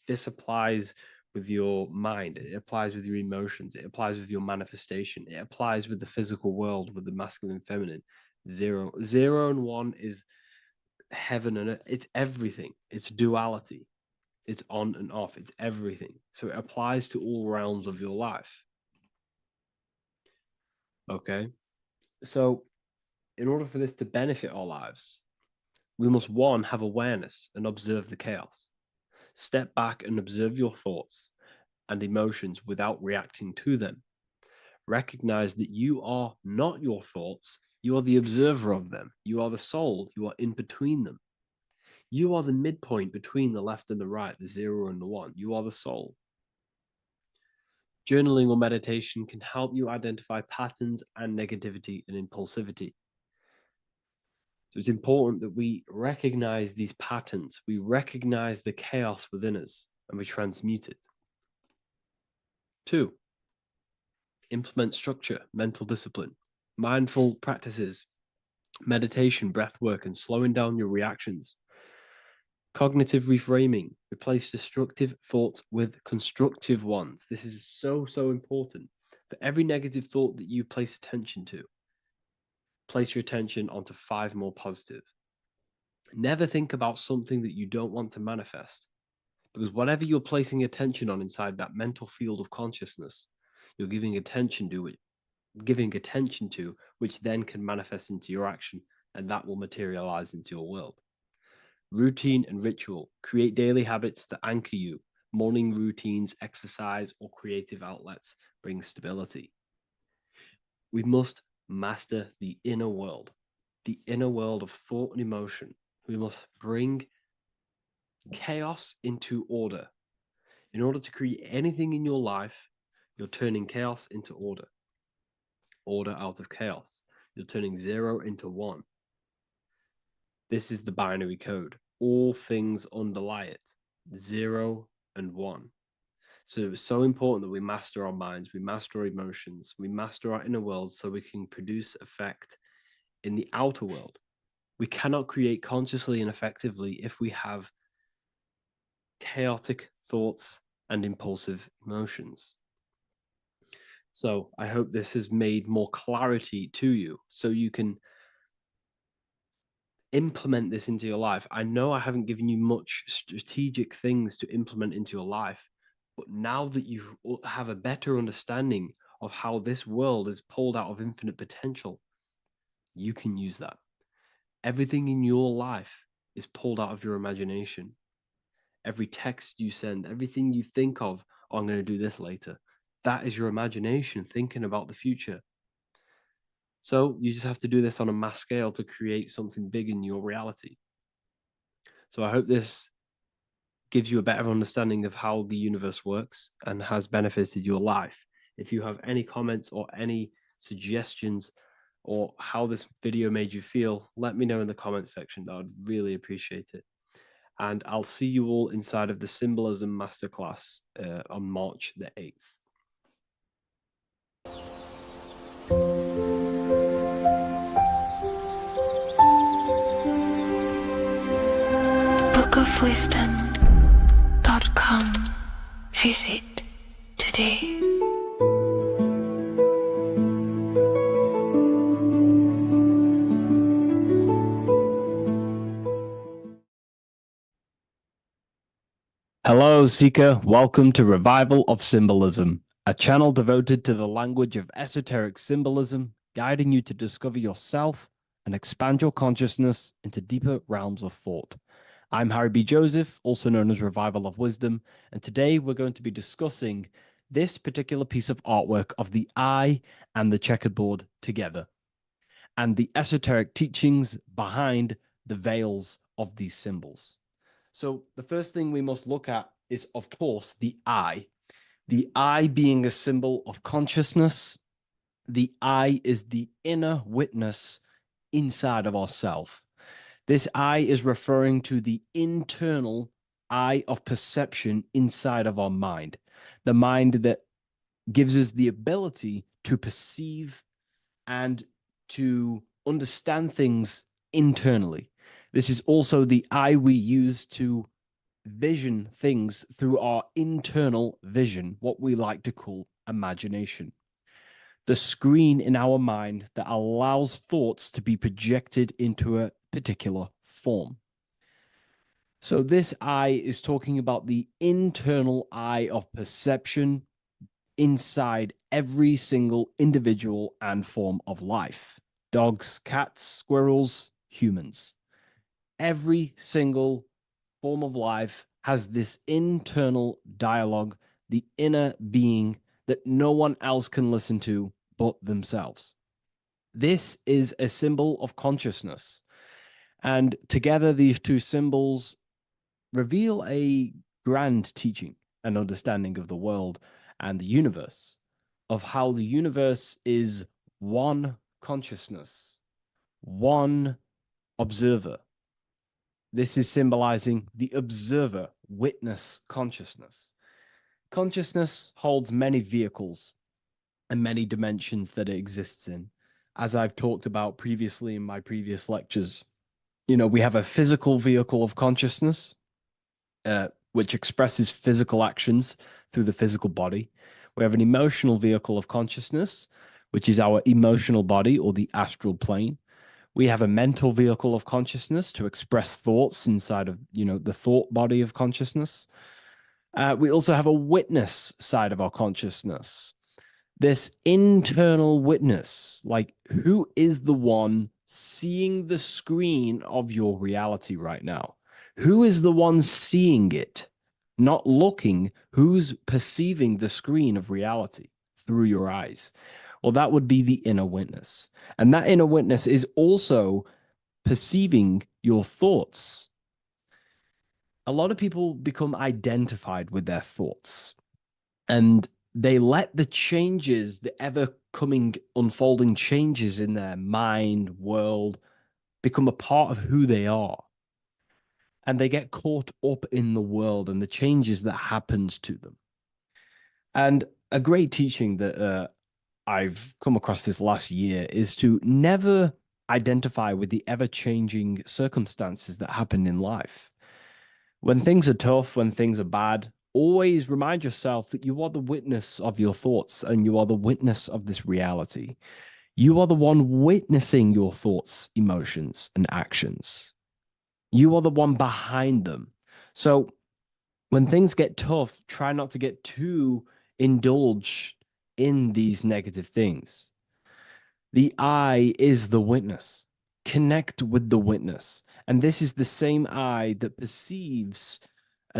This applies with your mind, it applies with your emotions, it applies with your manifestation, it applies with the physical world, with the masculine and feminine. 0 and 1 is heaven and earth. It's everything. It's duality. It's on and off. It's everything. So it applies to all realms of your life. Okay. So in order for this to benefit our lives, we must, 1, have awareness and observe the chaos. Step back and observe your thoughts and emotions without reacting to them. Recognize that you are not your thoughts. You are the observer of them. You are the soul. You are in between them. You are the midpoint between the left and the right, the 0 and the 1. You are the soul. Journaling or meditation can help you identify patterns and negativity and impulsivity. So it's important that we recognize these patterns. We recognize the chaos within us and we transmute it. 2, implement structure, mental discipline, mindful practices, meditation, breath work, and slowing down your reactions. Cognitive reframing, replace destructive thoughts with constructive ones. This is so important. For every negative thought that you place attention to, place your attention onto 5 more positive. Never think about something that you don't want to manifest, because whatever you're placing attention on inside that mental field of consciousness, you're giving attention to, which then can manifest into your action, and that will materialize into your world. Routine and ritual. Create daily habits that anchor you. Morning routines, exercise, or creative outlets bring stability. We must master the inner world of thought and emotion. We must bring chaos into order. In order to create anything in your life, you're turning chaos into order. Order out of chaos. You're turning 0 into 1. This is the binary code. All things underlie it, 0 and 1. So it's so important that we master our minds, we master our emotions, we master our inner world so we can produce effect in the outer world. We cannot create consciously and effectively if we have chaotic thoughts and impulsive emotions. So I hope this has made more clarity to you so you can implement this into your life. I know I haven't given you much strategic things to implement into your life, but now that you have a better understanding of how this world is pulled out of infinite potential, you can use that. Everything in your life is pulled out of your imagination. Every text you send, everything you think of, oh, I'm going to do this later, that is your imagination thinking about the future. So you just have to do this on a mass scale to create something big in your reality. So I hope this gives you a better understanding of how the universe works and has benefited your life. If you have any comments or any suggestions or how this video made you feel, let me know in the comment section. I would really appreciate it. And I'll see you all inside of the Symbolism Masterclass on March the 8th. bookofwisdom.com. Visit today. Hello, Seeker. Welcome to Revival of Symbolism, a channel devoted to the language of esoteric symbolism, guiding you to discover yourself and expand your consciousness into deeper realms of thought. I'm Harry B. Joseph, also known as Revival of Wisdom, and today we're going to be discussing this particular piece of artwork of the eye and the checkerboard together, and the esoteric teachings behind the veils of these symbols. So the first thing we must look at is, of course, the eye. The eye being a symbol of consciousness. The eye is the inner witness inside of ourself. This eye is referring to the internal eye of perception inside of our mind. The mind that gives us the ability to perceive and to understand things internally. This is also the eye we use to vision things through our internal vision, what we like to call imagination. The screen in our mind that allows thoughts to be projected into a particular form. So this eye is talking about the internal eye of perception inside every single individual and form of life. Dogs, cats, squirrels, humans. Every single form of life has this internal dialogue, the inner being that no one else can listen to but themselves. This is a symbol of consciousness. And together, these two symbols reveal a grand teaching and understanding of the world and the universe, of how the universe is one consciousness, one observer. This is symbolizing the observer, witness consciousness. Consciousness holds many vehicles and many dimensions that it exists in. As I've talked about previously in my previous lectures, we have a physical vehicle of consciousness, which expresses physical actions through the physical body. We have an emotional vehicle of consciousness, which is our emotional body or the astral plane. We have a mental vehicle of consciousness to express thoughts inside of, the thought body of consciousness. We also have a witness side of our consciousness. This internal witness, like who is the one seeing the screen of your reality right now? Who is the one seeing it? Not looking, who's perceiving the screen of reality through your eyes? Well, that would be the inner witness. And that inner witness is also perceiving your thoughts. A lot of people become identified with their thoughts, and they let the changes, the ever-coming, unfolding changes in their mind, world, become a part of who they are. And they get caught up in the world and the changes that happens to them. And a great teaching that I've come across this last year is to never identify with the ever-changing circumstances that happen in life. When things are tough, when things are bad, always remind yourself that you are the witness of your thoughts and you are the witness of this reality. You are the one witnessing your thoughts, emotions, and actions. You are the one behind them. So when things get tough, try not to get too indulged in these negative things. The eye is the witness. Connect with the witness. And this is the same eye that perceives,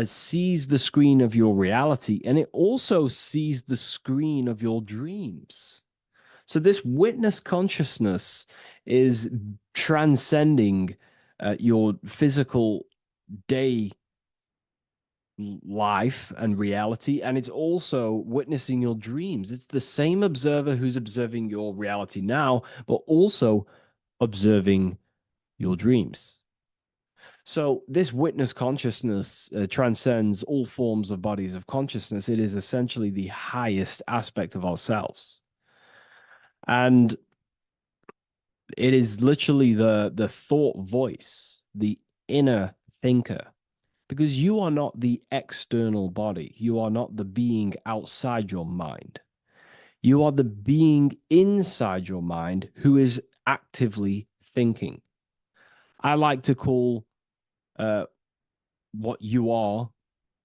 sees the screen of your reality, and it also sees the screen of your dreams. So this witness consciousness is transcending your physical day life and reality, and it's also witnessing your dreams. It's the same observer who's observing your reality now, but also observing your dreams. So this witness consciousness transcends all forms of bodies of consciousness. It is essentially the highest aspect of ourselves. And it is literally the thought voice, the inner thinker, because you are not the external body. You are not the being outside your mind. You are the being inside your mind who is actively thinking. I like to call what you are,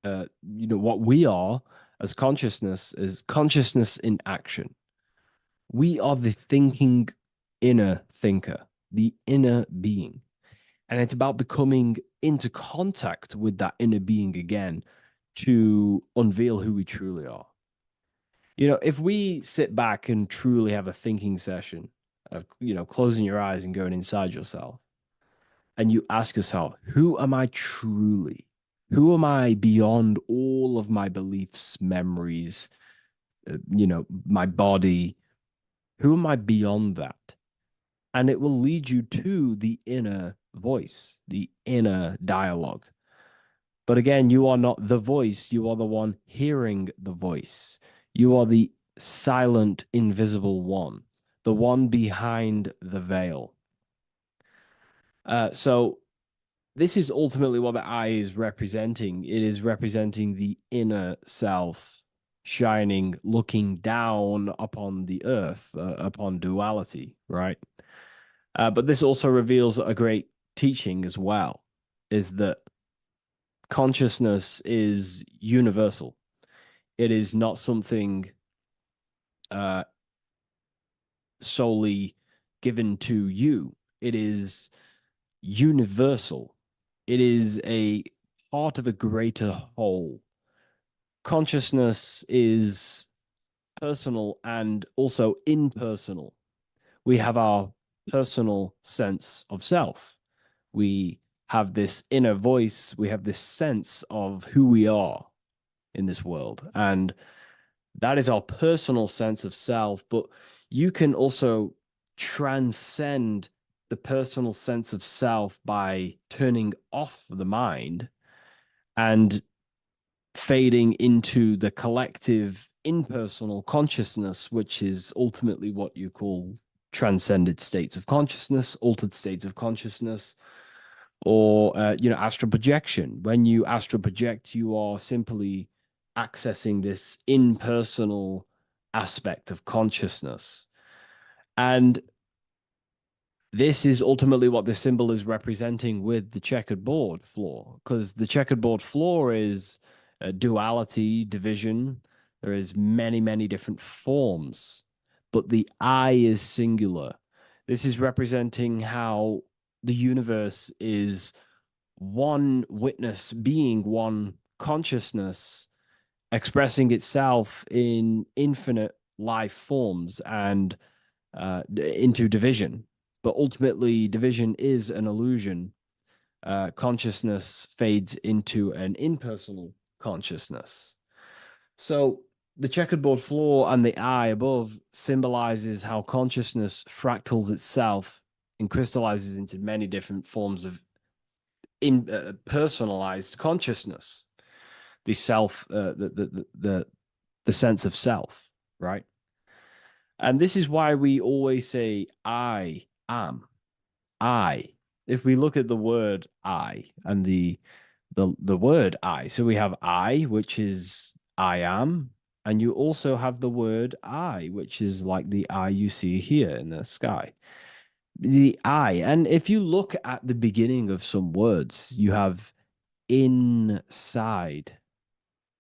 what we are as consciousness is consciousness in action. We are the thinking inner thinker, the inner being. And it's about becoming into contact with that inner being again to unveil who we truly are. If we sit back and truly have a thinking session of, closing your eyes and going inside yourself, and you ask yourself, who am I truly? Who am I beyond all of my beliefs, memories, my body? Who am I beyond that? And it will lead you to the inner voice, the inner dialogue. But again, you are not the voice. You are the one hearing the voice. You are the silent, invisible one, the one behind the veil. So this is ultimately what the eye is representing. It is representing the inner self shining, looking down upon the earth, upon duality, right? But this also reveals a great teaching as well, is that consciousness is universal. It is not something solely given to you. It is universal. It is a part of a greater whole. Consciousness is personal and also impersonal. We have our personal sense of self. We have this inner voice. We have this sense of who we are in this world. And that is our personal sense of self. But you can also transcend the personal sense of self by turning off the mind and fading into the collective impersonal consciousness, which is ultimately what you call transcended states of consciousness, altered states of consciousness, or astral projection. When you astral project, you are simply accessing this impersonal aspect of consciousness. And this is ultimately what the symbol is representing with the checkered board floor, because the checkered board floor is duality, division. There is many, many different forms, but the I is singular. This is representing how the universe is one witness being, one consciousness expressing itself in infinite life forms and into division. But ultimately, division is an illusion. Consciousness fades into an impersonal consciousness. So the checkerboard floor and the eye above symbolizes how consciousness fractals itself and crystallizes into many different forms of personalized consciousness. The self, the sense of self, right? And this is why we always say, I am. I. If we look at the word I and the word I, so we have I, which is I am, and you also have the word I, which is like the eye you see here in the sky. The I, and if you look at the beginning of some words, you have inside.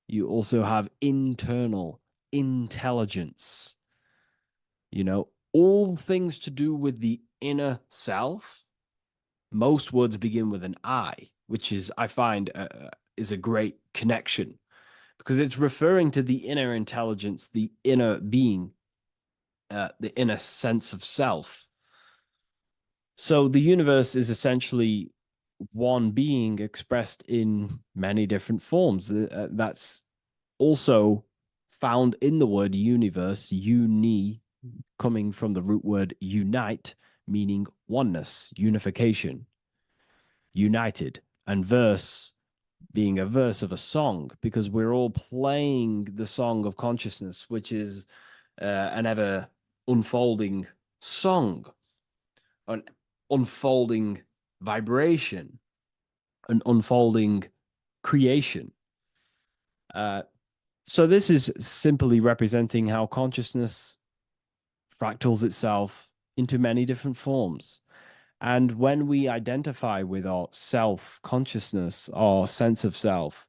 You also have internal, intelligence. All things to do with the inner self. Most words begin with an I, which is, I find, is a great connection because it's referring to the inner intelligence, the inner being, the inner sense of self. So the universe is essentially one being expressed in many different forms. That's also found in the word universe, uni, coming from the root word unite, meaning oneness, unification, united, and verse being a verse of a song, because we're all playing the song of consciousness, which is an ever unfolding song, an unfolding vibration, an unfolding creation. So this is simply representing how consciousness fractals itself into many different forms. And when we identify with our self-consciousness, our sense of self,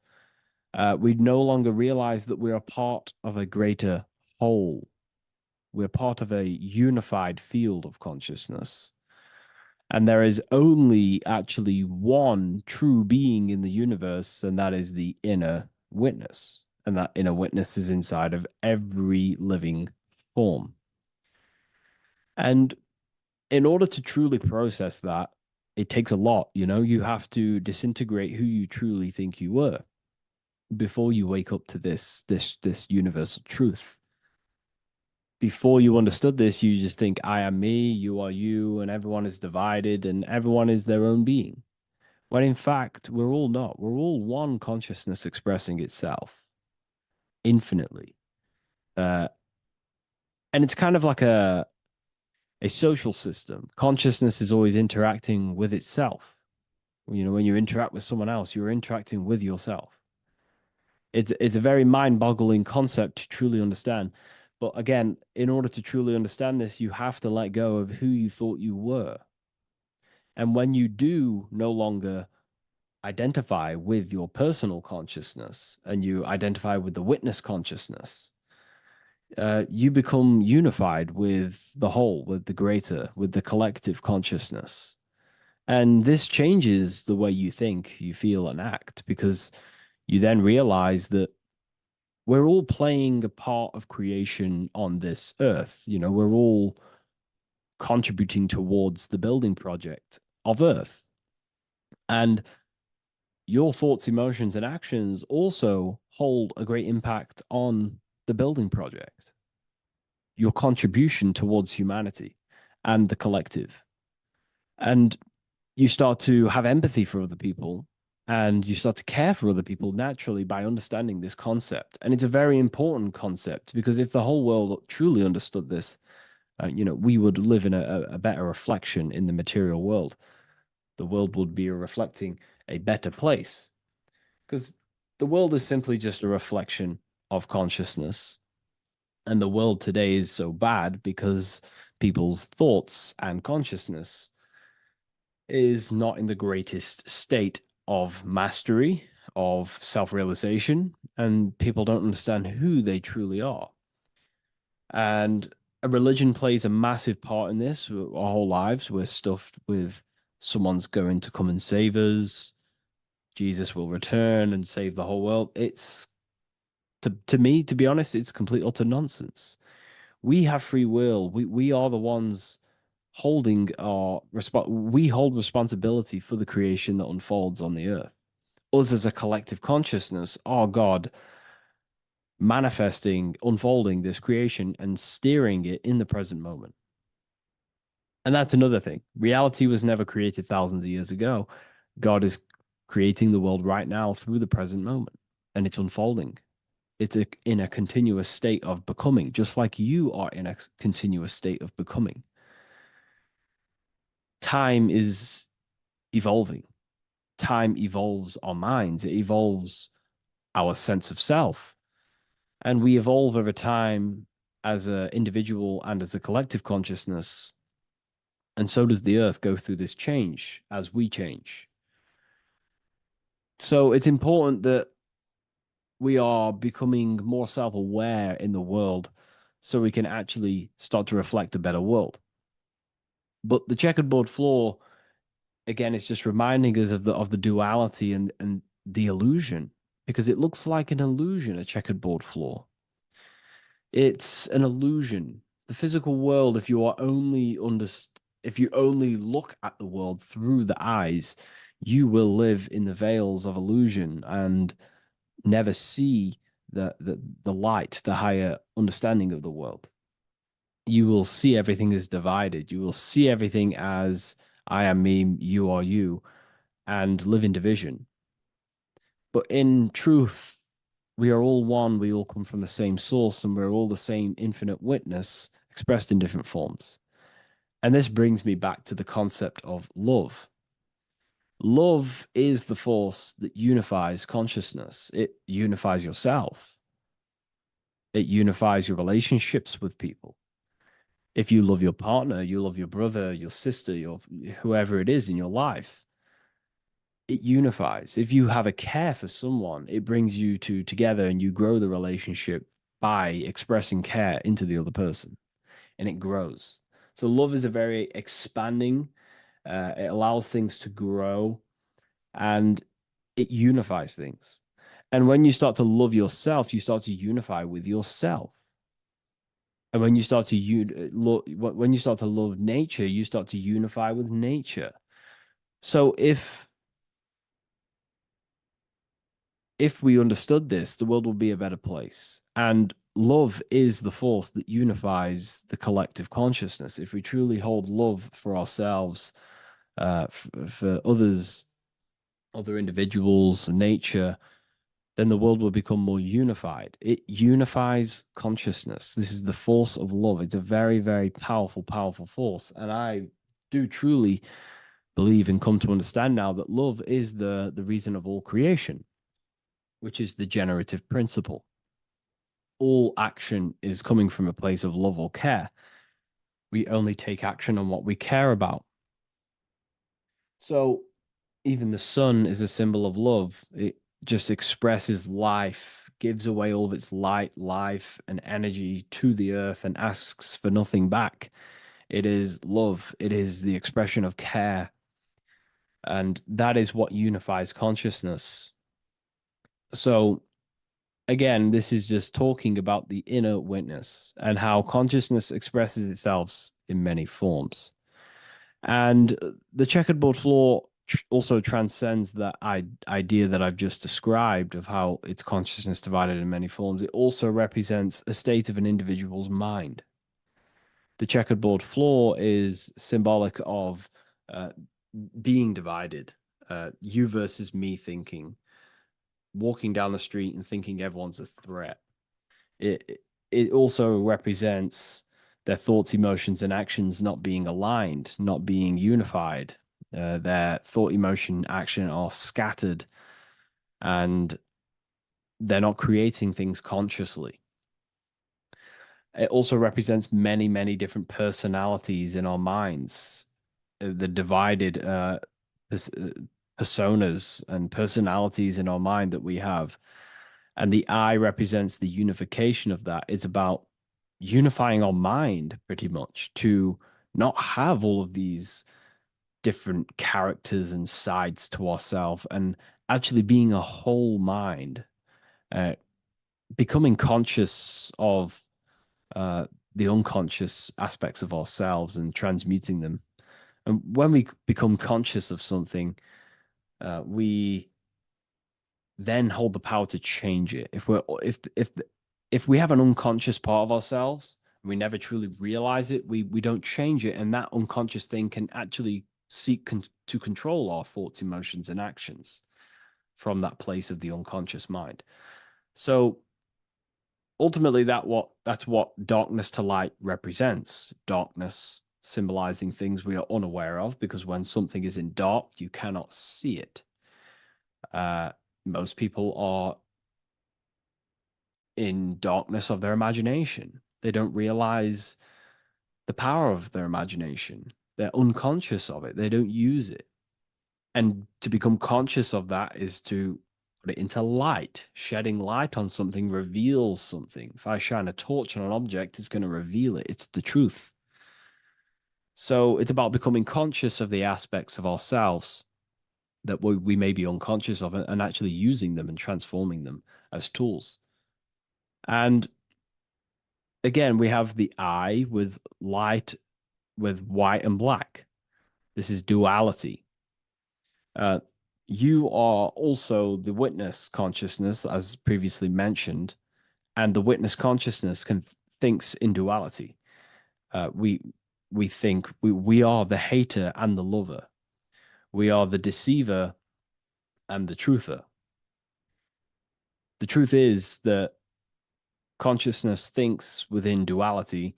we no longer realize that we're a part of a greater whole. We're part of a unified field of consciousness. And there is only actually one true being in the universe, and that is the inner witness. And that inner witness is inside of every living form. And in order to truly process that, it takes a lot. You have to disintegrate who you truly think you were before you wake up to this universal truth. Before you understood this, you just think, I am me, you are you, and everyone is divided and everyone is their own being. When in fact, we're all not. We're all one consciousness expressing itself infinitely. And it's kind of like a social system. Consciousness is always interacting with itself. When you interact with someone else, you're interacting with yourself. It's a very mind-boggling concept to truly understand. But again, in order to truly understand this, you have to let go of who you thought you were. And when you do no longer identify with your personal consciousness and you identify with the witness consciousness, you become unified with the whole, with the greater, with the collective consciousness. And this changes the way you think, you feel, and act, because you then realize that we're all playing a part of creation on this earth. We're all contributing towards the building project of Earth. And your thoughts, emotions, and actions also hold a great impact on the building project, your contribution towards humanity and the collective. And you start to have empathy for other people, and you start to care for other people naturally by understanding this concept. And it's a very important concept, because if the whole world truly understood this, we would live in a better reflection in the material world. The world would be reflecting a better place, because the world is simply just a reflection of consciousness. And the world today is so bad because people's thoughts and consciousness is not in the greatest state of mastery, of self-realization, and people don't understand who they truly are. And a religion plays a massive part in this. Our whole lives, we're stuffed with someone's going to come and save us. Jesus will return and save the whole world. It's, to me, to be honest, it's complete utter nonsense. We have free will. We are the ones holding we hold responsibility for the creation that unfolds on the earth. Us as a collective consciousness, our God, manifesting, unfolding this creation and steering it in the present moment. And that's another thing. Reality was never created thousands of years ago. God is creating the world right now through the present moment, and it's unfolding. It's in a continuous state of becoming, just like you are in a continuous state of becoming. Time is evolving. Time evolves our minds. It evolves our sense of self. And we evolve over time as an individual and as a collective consciousness. And so does the earth go through this change as we change. So it's important that we are becoming more self-aware in the world so we can actually start to reflect a better world. But the checkerboard floor, again, is just reminding us of the duality and the illusion, because it looks like an illusion, a checkerboard floor. It's an illusion. The physical world, if you only look at the world through the eyes, you will live in the veils of illusion and never see the light, the higher understanding of the world. You will see everything as divided. You will see everything as I am me, you are you, and live in division. But in truth, we are all one. We all come from the same source, and we're all the same infinite witness expressed in different forms. And this brings me back to the concept of love. Love is the force that unifies consciousness. It unifies yourself. It unifies your relationships with people. If you love your partner, you love your brother, your sister, your whoever it is in your life, it unifies. If you have a care for someone, it brings you two together and you grow the relationship by expressing care into the other person, and it grows. So love is a very expanding, it allows things to grow, and it unifies things. And when you start to love yourself, you start to unify with yourself. And when you start to when you start to love nature, you start to unify with nature. So if we understood this, the world would be a better place. And love is the force that unifies the collective consciousness. If we truly hold love for ourselves, for others, other individuals, nature, then the world will become more unified. It unifies consciousness. This is the force of love. It's a very, very powerful, powerful force. And I do truly believe and come to understand now that love is the reason of all creation, which is the generative principle. All action is coming from a place of love or care. We only take action on what we care about. So even the sun is a symbol of love. It just expresses life, gives away all of its light, life, and energy to the earth and asks for nothing back. It is love. It is the expression of care. And that is what unifies consciousness. So again, this is just talking about the inner witness and how consciousness expresses itself in many forms. And the checkerboard floor also transcends that idea that I've just described of how it's consciousness divided in many forms. It also represents a state of an individual's mind. The checkerboard floor is symbolic of being divided, you versus me thinking, walking down the street and thinking everyone's a threat. It also represents their thoughts, emotions, and actions not being aligned, not being unified. Their thought, emotion, action are scattered, and they're not creating things consciously. It also represents many, many different personalities in our minds, the divided personas and personalities in our mind that we have. And the eye represents the unification of that. It's about unifying our mind pretty much to not have all of these different characters and sides to ourselves and actually being a whole mind, becoming conscious of the unconscious aspects of ourselves and transmuting them. And when we become conscious of something, we then hold the power to change it. If we have an unconscious part of ourselves, we never truly realize it, we don't change it, and that unconscious thing can actually seek to control our thoughts, emotions, and actions from that place of the unconscious mind. So ultimately, that's what darkness to light represents. Darkness symbolizing things we are unaware of, because when something is in dark, you cannot see it. Most people are in darkness of their imagination. They don't realize the power of their imagination. They're unconscious of it. They don't use it. And to become conscious of that is to put it into light. Shedding light on something reveals something. If I shine a torch on an object, it's going to reveal it. It's the truth. So it's about becoming conscious of the aspects of ourselves that we may be unconscious of, and actually using them and transforming them as tools. And again, we have the eye with light, with white and black. This is duality. You are also the witness consciousness, as previously mentioned, and the witness consciousness thinks in duality. We think we are the hater and the lover. We are the deceiver and the truther. The truth is that consciousness thinks within duality,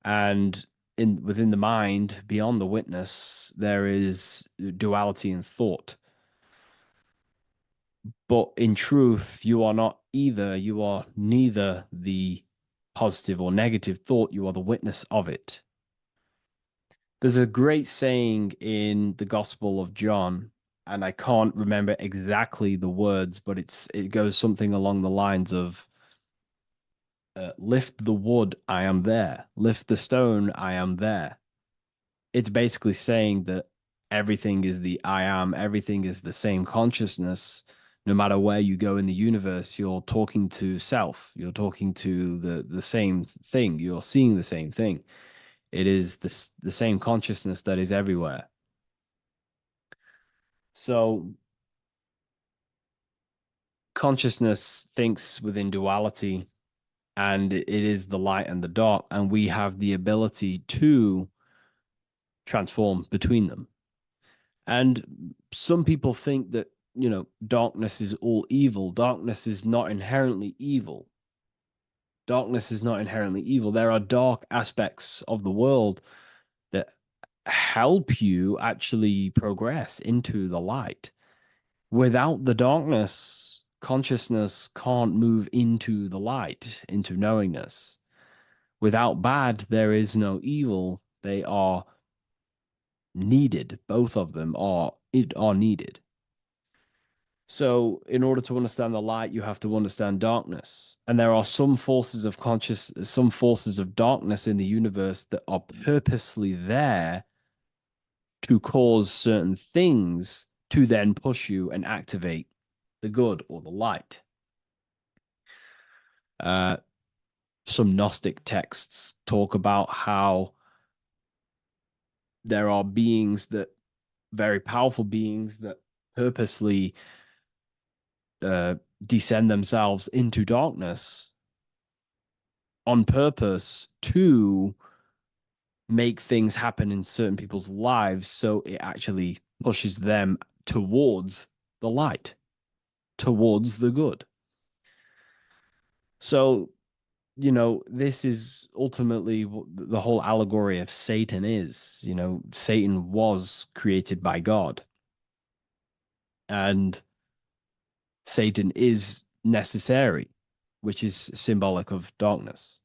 and within the mind, beyond the witness, there is duality in thought. But in truth, you are not either. You are neither the positive or negative thought. You are the witness of it. There's a great saying in the Gospel of John, and I can't remember exactly the words, but it goes something along the lines of, lift the wood, I am there. Lift the stone, I am there. It's basically saying that everything is the I am, everything is the same consciousness. No matter where you go in the universe, you're talking to self. You're talking to the same thing. You're seeing the same thing. It is the same consciousness that is everywhere. So consciousness thinks within duality, and it is the light and the dark, and we have the ability to transform between them. And some people think that, darkness is all evil. Darkness is not inherently evil. Darkness is not inherently evil. There are dark aspects of the world that help you actually progress into the light. Without the darkness, consciousness can't move into the light, into knowingness. Without bad, there is no evil. They are needed. Both of them are needed. So in order to understand the light, you have to understand darkness. And there are some forces of some forces of darkness in the universe that are purposely there to cause certain things to then push you and activate the good or the light. Some Gnostic texts talk about how there are beings that, very powerful beings that purposely descend themselves into darkness on purpose to make things happen in certain people's lives, so it actually pushes them towards the light, towards the good. So, this is ultimately what the whole allegory of Satan is. Satan was created by God, and Satan is necessary, which is symbolic of darkness.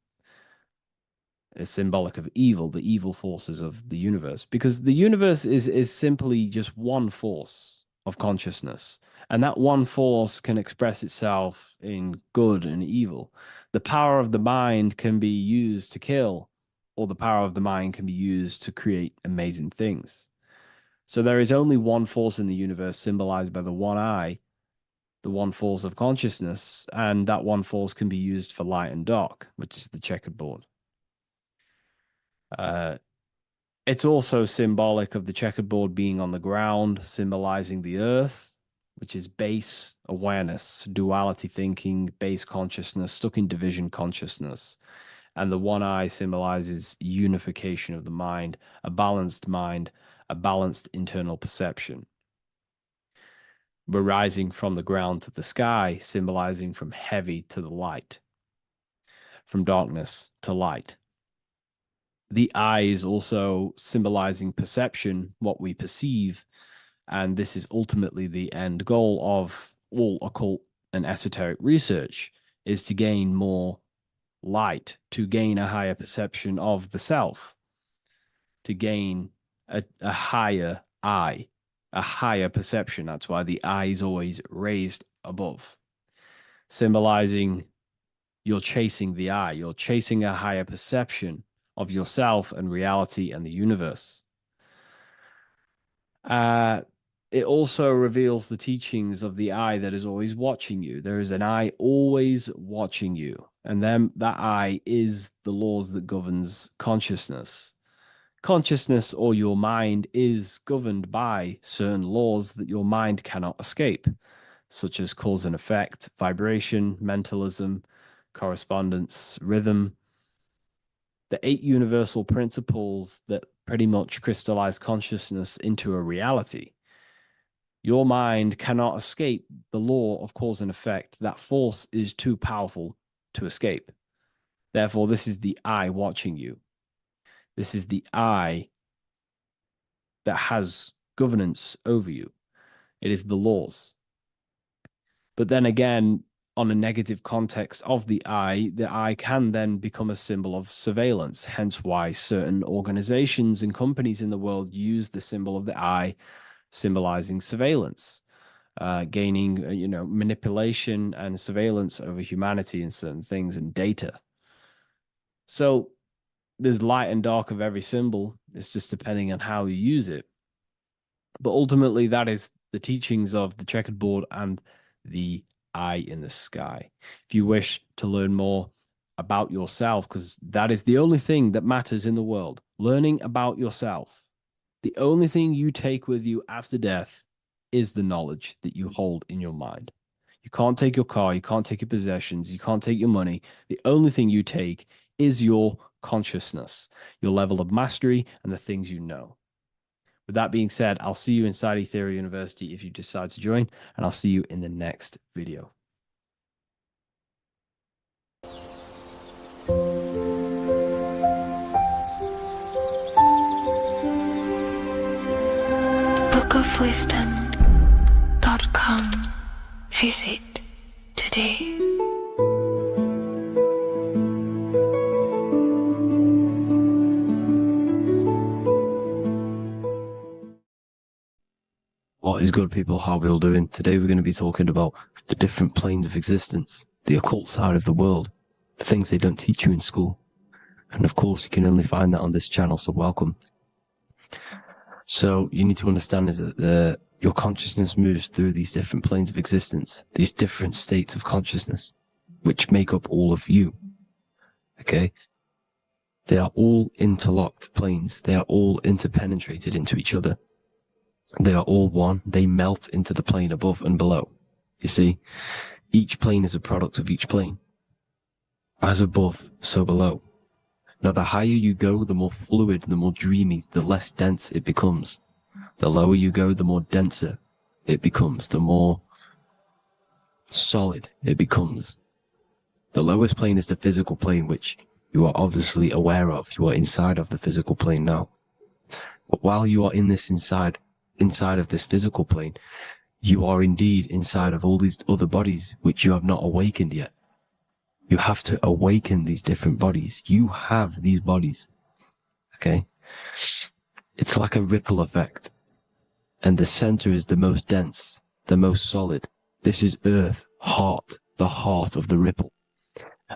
It's symbolic of evil, the evil forces of the universe, because the universe is simply just one force of consciousness, and that one force can express itself in good and evil. The power of the mind can be used to kill, or the power of the mind can be used to create amazing things. So there is only one force in the universe, symbolized by the one eye, the one force of consciousness, and that one force can be used for light and dark, which is the checkered board. It's also symbolic of the checkered board being on the ground, symbolizing the earth, which is base awareness, duality thinking, base consciousness, stuck in division consciousness. And the one eye symbolizes unification of the mind, a balanced internal perception. We're rising from the ground to the sky, symbolizing from heavy to the light, from darkness to light. The eye is also symbolizing perception, what we perceive, and this is ultimately the end goal of all occult and esoteric research, is to gain more light, to gain a higher perception of the self, to gain a higher eye, a higher perception. That's why the eye is always raised above, symbolizing you're chasing the eye, you're chasing a higher perception of yourself and reality and the universe. It also reveals the teachings of the eye that is always watching you. There is an eye always watching you, and then that eye is the laws that governs consciousness. Consciousness, or your mind, is governed by certain laws that your mind cannot escape, such as cause and effect, vibration, mentalism, correspondence, rhythm. The 8 universal principles that pretty much crystallize consciousness into a reality. Your mind cannot escape the law of cause and effect. That force is too powerful to escape. Therefore, this is the eye watching you. This is the I that has governance over you. It is the laws. But then again, on a negative context of the I can then become a symbol of surveillance. Hence why certain organizations and companies in the world use the symbol of the I, symbolizing surveillance, gaining, manipulation and surveillance over humanity and certain things and data. So there's light and dark of every symbol. It's just depending on how you use it. But ultimately, that is the teachings of the checkered board and the eye in the sky. If you wish to learn more about yourself, because that is the only thing that matters in the world, learning about yourself. The only thing you take with you after death is the knowledge that you hold in your mind. You can't take your car, you can't take your possessions, you can't take your money. The only thing you take is your consciousness, your level of mastery, and the things you know. With that being said, I'll see you inside Ethereal University if you decide to join, and I'll see you in the next video. bookofwisdom.com. Visit today. What is good, people? How are we all doing? Today we're going to be talking about the different planes of existence, the occult side of the world, the things they don't teach you in school. And of course, you can only find that on this channel, so welcome. So you need to understand is that your consciousness moves through these different planes of existence, these different states of consciousness, which make up all of you. Okay? They are all interlocked planes. They are all interpenetrated into each other. They are all one. They melt into the plane above and below. You see, each plane is a product of each plane. As above, so below. Now, the higher you go, the more fluid, the more dreamy, the less dense it becomes. The lower you go, the more denser it becomes, the more solid it becomes. The lowest plane is the physical plane, which you are obviously aware of. You are inside of the physical plane now. But while you are in this inside of this physical plane, you are indeed inside of all these other bodies which you have not awakened yet. You have to awaken these different bodies. You have these bodies. Okay? It's like a ripple effect. And the center is the most dense, the most solid. This is Earth, heart, the heart of the ripple.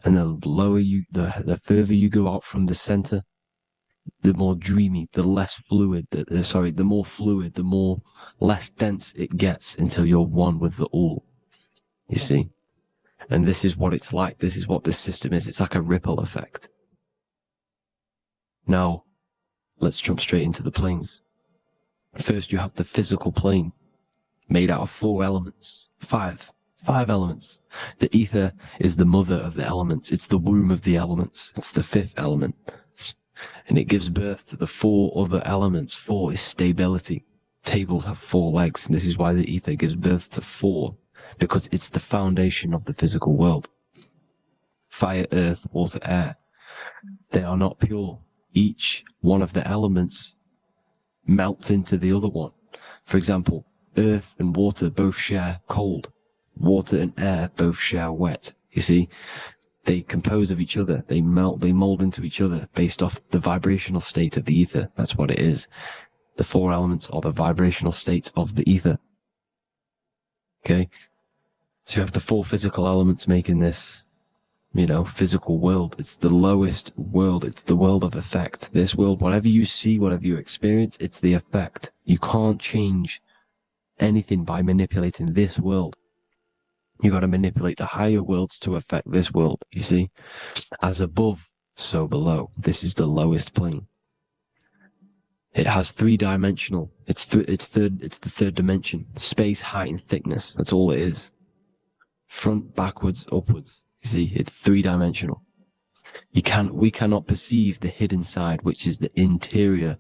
And the lower you, the further you go out from the center, the more dreamy, the less fluid, the more fluid, the more less dense it gets until you're one with the all. You see? And this is what it's like. This is what this system is. It's like a ripple effect. Now, let's jump straight into the planes. First, you have the physical plane, made out of 4 elements. 5 elements. The ether is the mother of the elements. It's the womb of the elements. It's the 5th element. And it gives birth to the 4 other elements. 4 is stability. Tables have 4 legs, and this is why the ether gives birth to 4, because it's the foundation of the physical world. Fire, earth, water, air. They are not pure. Each one of the elements melts into the other one. For example, earth and water both share cold. Water and air both share wet. You see? They compose of each other. They melt, they mold into each other based off the vibrational state of the ether. That's what it is. The 4 elements are the vibrational states of the ether. Okay? So you have the 4 physical elements making this, physical world. It's the lowest world. It's the world of effect. This world, whatever you see, whatever you experience, it's the effect. You can't change anything by manipulating this world. You got to manipulate the higher worlds to affect this world, you see? As above, so below. This is the lowest plane. It has 3-dimensional. It's the 3rd dimension. Space, height, and thickness. That's all it is. Front, backwards, upwards. You see, it's 3-dimensional. We cannot perceive the hidden side, which is the interior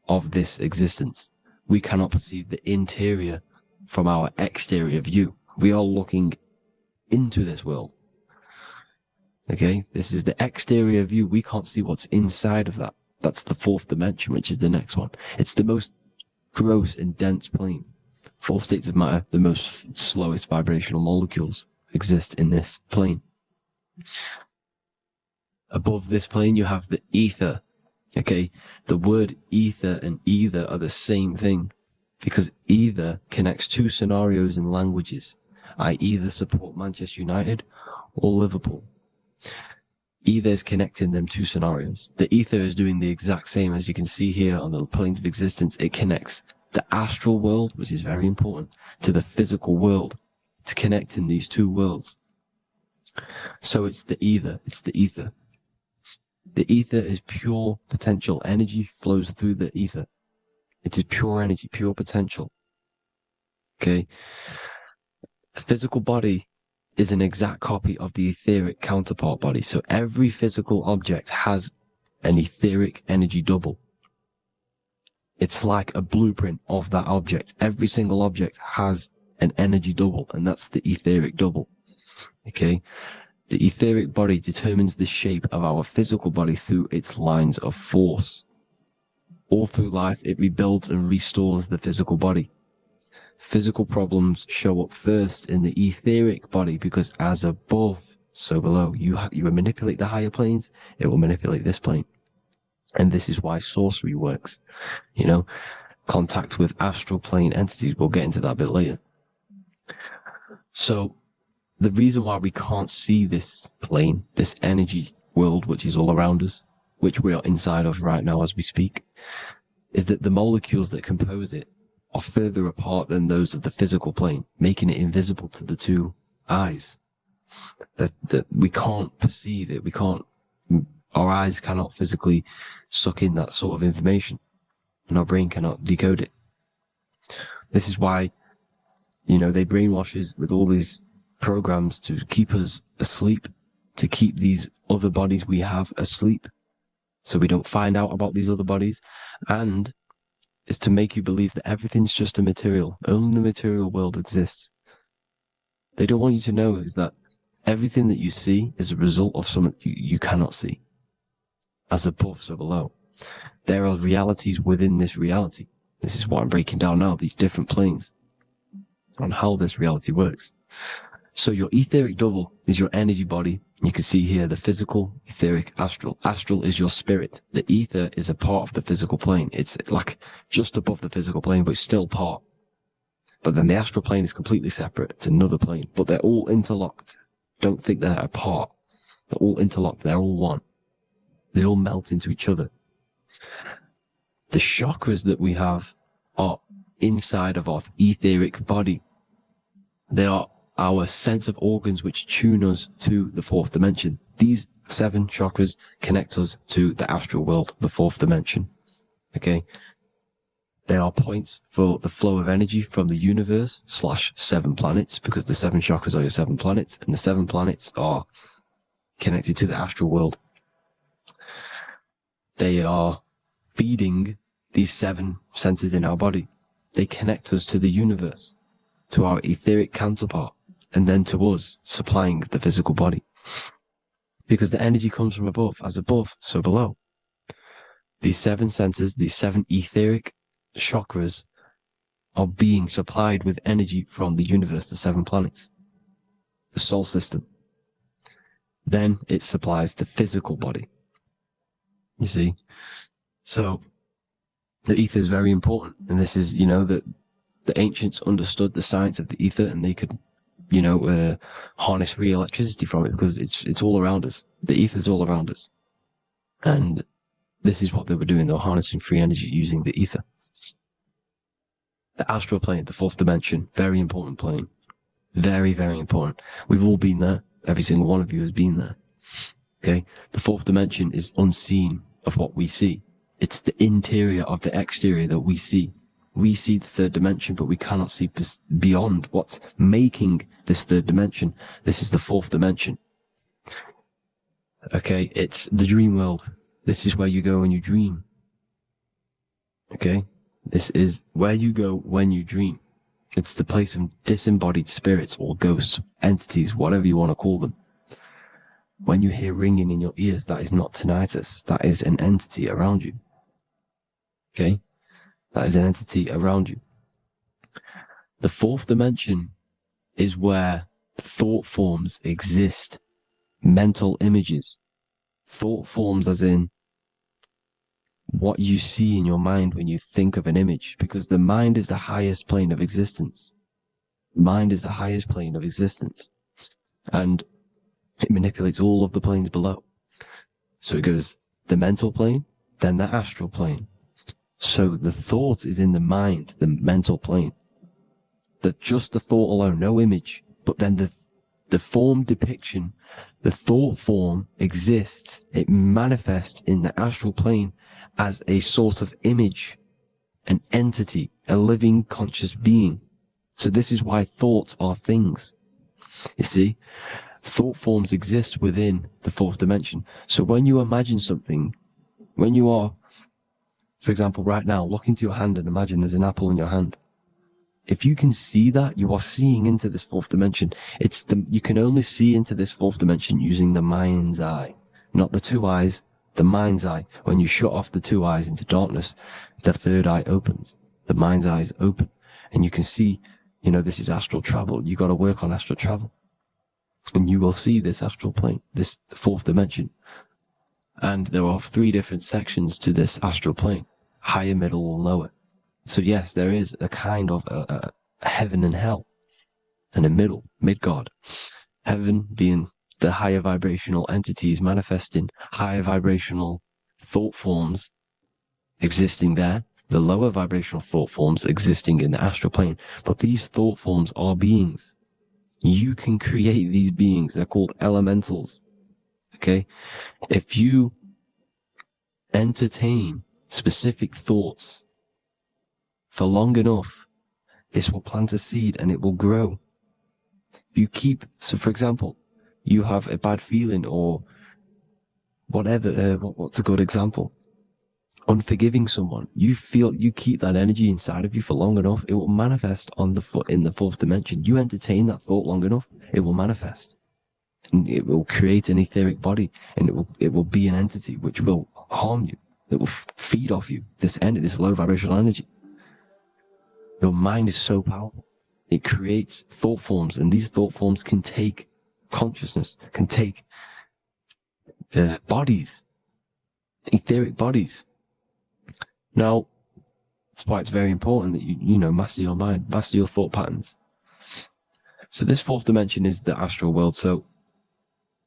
of this existence. We cannot perceive the interior from our exterior view. We are looking into this world. Okay? This is the exterior view. We can't see what's inside of that. That's the fourth dimension, which is the next one. It's the most gross and dense plane. Four states of matter, the most slowest vibrational molecules, exist in this plane. Above this plane, you have the ether. Okay, the word ether and either are the same thing, because either connects two scenarios in languages. I either support Manchester United or Liverpool. Either is connecting them two scenarios. The ether is doing the exact same, as you can see here on the planes of existence. It connects the astral world, which is very important, to the physical world. It's connecting these two worlds. So it's the either. It's the ether. The ether is pure potential. Energy flows through the ether. It is pure energy, pure potential. Okay? The physical body is an exact copy of the etheric counterpart body. So every physical object has an etheric energy double. It's like a blueprint of that object. Every single object has an energy double, and that's the etheric double. Okay? The etheric body determines the shape of our physical body through its lines of force. All through life, it rebuilds and restores the physical body. Physical problems show up first in the etheric body, because as above, so below. You manipulate the higher planes, it will manipulate this plane. And this is why sorcery works. You know, contact with astral plane entities. We'll get into that a bit later. So, the reason why we can't see this plane, this energy world, which is all around us, which we are inside of right now as we speak, is that the molecules that compose it are further apart than those of the physical plane, making it invisible to the two eyes. That we can't perceive it. Our eyes cannot physically suck in that sort of information, and our brain cannot decode it. This is why, you know, they brainwash us with all these programs to keep us asleep, to keep these other bodies we have asleep, so we don't find out about these other bodies, and is to make you believe that everything's just a material. Only the material world exists. They don't want you to know is that everything that you see is a result of something you cannot see. As above, so below. There are realities within this reality. This is what I'm breaking down now, these different planes, on how this reality works. So your etheric double is your energy body. You can see here the physical, etheric, astral. Astral is your spirit. The ether is a part of the physical plane. It's like just above the physical plane, but it's still part. But then the astral plane is completely separate. It's another plane, but they're all interlocked. Don't think they're apart. They're all interlocked. They're all one. They all melt into each other. The chakras that we have are inside of our etheric body. They are our sense of organs which tune us to the fourth dimension. These 7 chakras connect us to the astral world, the fourth dimension. Okay? They are points for the flow of energy from the universe / 7 planets, because the 7 chakras are your 7 planets, and the 7 planets are connected to the astral world. They are feeding these 7 senses in our body. They connect us to the universe, to our etheric counterpart, and then to us, supplying the physical body. Because the energy comes from above. As above, so below. These 7 senses, these 7 etheric chakras, are being supplied with energy from the universe, the 7 planets, the solar system. Then it supplies the physical body. You see? So, the ether is very important. And this is, you know, that the ancients understood the science of the ether, and they could, you know, harness free electricity from it, because it's all around us. The ether is all around us. And this is what they were doing. They were harnessing free energy using the ether. The astral plane, the fourth dimension, very important plane. Very, very important. We've all been there. Every single one of you has been there. Okay? The fourth dimension is unseen of what we see. It's the interior of the exterior that we see. We see the third dimension, but we cannot see beyond what's making this third dimension. This is the fourth dimension. Okay? It's the dream world. This is where you go when you dream. Okay? This is where you go when you dream. It's the place of disembodied spirits or ghosts, entities, whatever you want to call them. When you hear ringing in your ears, that is not tinnitus. That is an entity around you. Okay? That is an entity around you. The fourth dimension is where thought forms exist. Mental images. Thought forms as in what you see in your mind when you think of an image, because the mind is the highest plane of existence. Mind is the highest plane of existence. And it manipulates all of the planes below. So it goes the mental plane, then the astral plane. So the thought is in the mind, the mental plane. That just the thought alone, no image, but then the form depiction, the thought form exists. It manifests in the astral plane as a sort of image, an entity, a living conscious being. So this is why thoughts are things. You see, thought forms exist within the fourth dimension. So when you imagine something, when you are, for example, right now, look into your hand and imagine there's an apple in your hand. If you can see that, you are seeing into this fourth dimension. You can only see into this fourth dimension using the mind's eye, not the two eyes, the mind's eye. When you shut off the two eyes into darkness, the third eye opens. The mind's eye is open, and you can see, this is astral travel. You got to work on astral travel, and you will see this astral plane, this fourth dimension. And there are 3 different sections to this astral plane: higher, middle, or lower. So yes, there is a kind of a heaven and hell, and a mid-God. Heaven being the higher vibrational entities manifesting higher vibrational thought forms existing there, the lower vibrational thought forms existing in the astral plane. But these thought forms are beings. You can create these beings. They're called elementals. Okay? If you entertain specific thoughts for long enough, this will plant a seed and it will grow. If you keep, so for example, you have a bad feeling or whatever, what's a good example? Unforgiving someone. You keep that energy inside of you for long enough, it will manifest in the fourth dimension. You entertain that thought long enough, it will manifest. And it will create an etheric body, and it will be an entity which will harm you. It will feed off you, this low vibrational energy. Your mind is so powerful. It creates thought forms, and these thought forms can take consciousness, can take bodies, etheric bodies. Now, that's why it's very important that you master your mind, master your thought patterns. So this fourth dimension is the astral world. So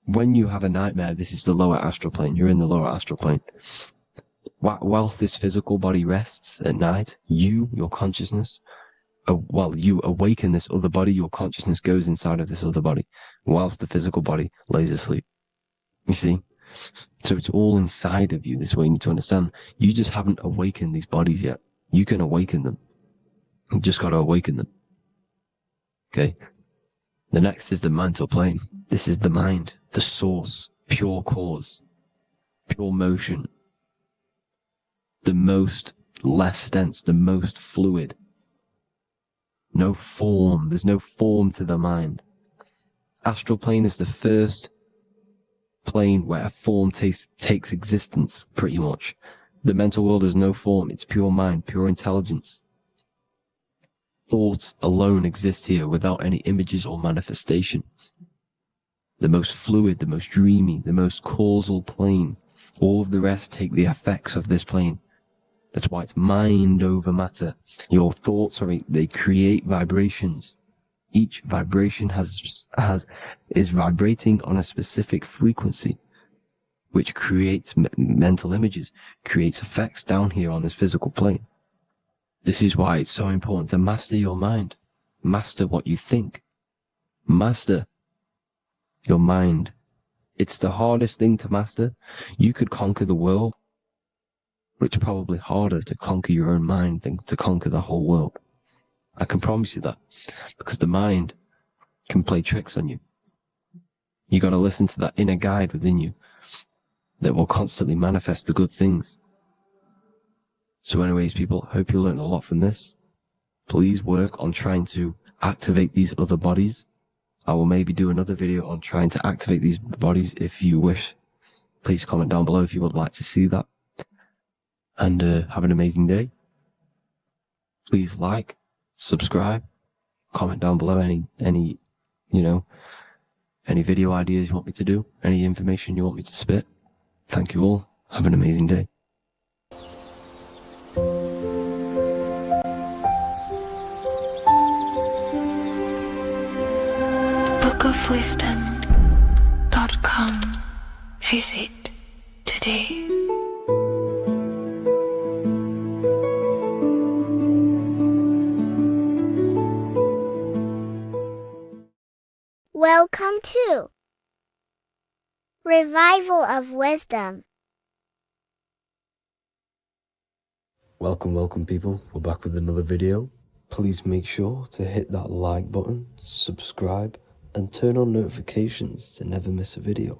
when you have a nightmare, this is the lower astral plane. You're in the lower astral plane. Whilst this physical body rests at night, your consciousness, while you awaken this other body, your consciousness goes inside of this other body, whilst the physical body lays asleep. You see? So it's all inside of you. This is what you need to understand. You just haven't awakened these bodies yet. You can awaken them. You just got to awaken them. Okay? The next is the mental plane. This is the mind, the source, pure cause, pure motion. The most less dense, the most fluid. No form. There's no form to the mind. Astral plane is the first plane where a form takes existence, pretty much. The mental world has no form. It's pure mind, pure intelligence. Thoughts alone exist here without any images or manifestation. The most fluid, the most dreamy, the most causal plane. All of the rest take the effects of this plane. That's why it's mind over matter. Your thoughts they create vibrations. Each vibration is vibrating on a specific frequency, which creates mental images, creates effects down here on this physical plane. This is why it's so important to master your mind. Master what you think. Master your mind. It's the hardest thing to master. You could conquer the world, but it's probably harder to conquer your own mind than to conquer the whole world. I can promise you that, because the mind can play tricks on you. You got to listen to that inner guide within you that will constantly manifest the good things. So anyways, people, hope you learned a lot from this. Please work on trying to activate these other bodies I will maybe do another video on trying to activate these bodies if you wish. Please comment down below if you would like to see that. And have an amazing day. Please like, subscribe, comment down below any video ideas you want me to do, any information you want me to spit. Thank you all. Have an amazing day. bookofwisdom.com. Visit today. Welcome to Revival of Wisdom. Welcome people, we're back with another video. Please make sure to hit that like button, subscribe, and turn on notifications to never miss a video.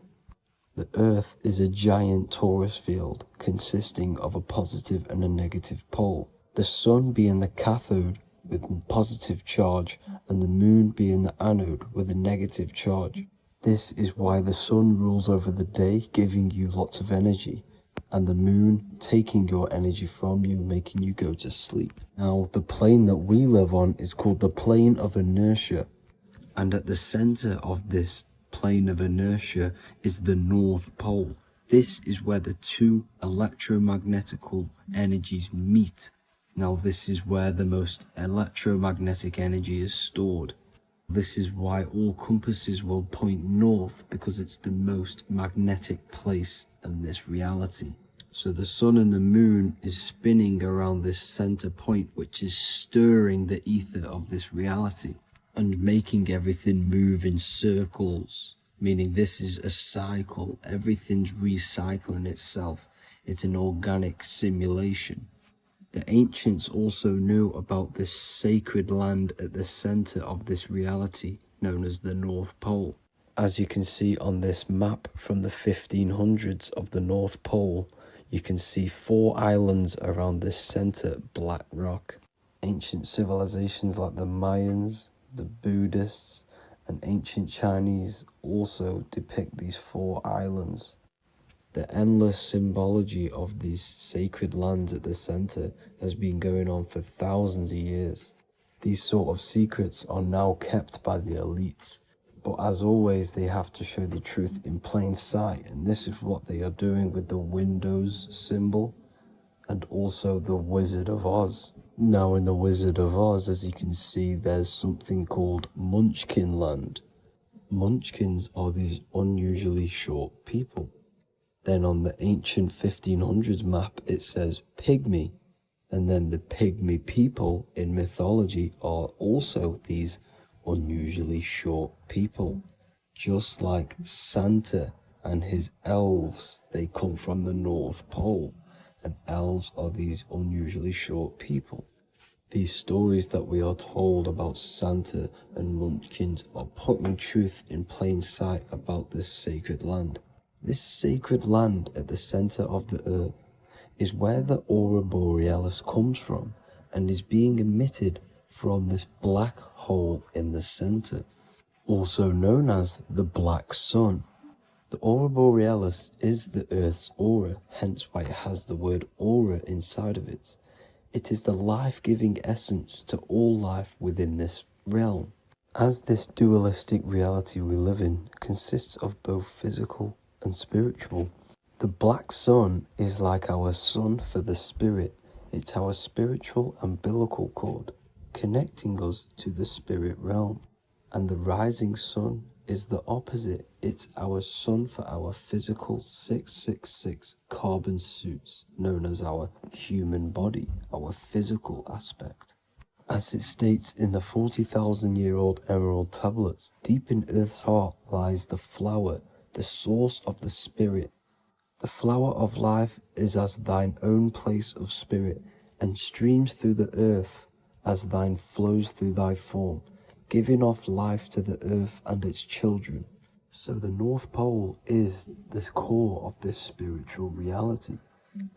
The Earth is a giant torus field consisting of a positive and a negative pole. The Sun being the cathode with a positive charge and the Moon being the anode with a negative charge. This is why the Sun rules over the day, giving you lots of energy, and the Moon taking your energy from you, making you go to sleep. Now, the plane that we live on is called the plane of inertia, and at the center of this plane of inertia is the North Pole. This is where the two electromagnetical energies meet. Now, this is where the most electromagnetic energy is stored. This is why all compasses will point north, because it's the most magnetic place in this reality. So the Sun and the Moon is spinning around this center point, which is stirring the ether of this reality and making everything move in circles, meaning this is a cycle. Everything's recycling itself. It's an organic simulation. The ancients also knew about this sacred land at the center of this reality, known as the North Pole. As you can see on this map from the 1500s of the North Pole, you can see 4 islands around this center black rock. Ancient civilizations like the Mayans, the Buddhists, and ancient Chinese also depict these 4 islands. The endless symbology of these sacred lands at the center has been going on for thousands of years. These sort of secrets are now kept by the elites, but as always they have to show the truth in plain sight, and this is what they are doing with the Windows symbol and also the Wizard of Oz. Now in the Wizard of Oz, as you can see, there's something called Munchkin Land. Munchkins are these unusually short people. Then on the ancient 1500s map it says Pygmy, and then the Pygmy people in mythology are also these unusually short people. Just like Santa and his elves, they come from the North Pole, and elves are these unusually short people. These stories that we are told about Santa and Munchkins are putting truth in plain sight about this sacred land. This sacred land at the center of the earth is where the aurora borealis comes from and is being emitted from this black hole in the center, also known as the black sun. The aurora borealis is the Earth's aura, hence why it has the word aura inside of it. It is the life-giving essence to all life within this realm. As this dualistic reality we live in consists of both physical and spiritual, the black sun is like our sun for the spirit. It's our spiritual umbilical cord, connecting us to the spirit realm. And the rising sun is the opposite. It's our sun for our physical 666 carbon suits, known as our human body, our physical aspect. As it states in the 40,000-year-old emerald tablets, deep in Earth's heart lies the flower, the source of the spirit. The flower of life is as thine own place of spirit, and streams through the earth as thine flows through thy form, giving off life to the earth and its children. So the North Pole is the core of this spiritual reality,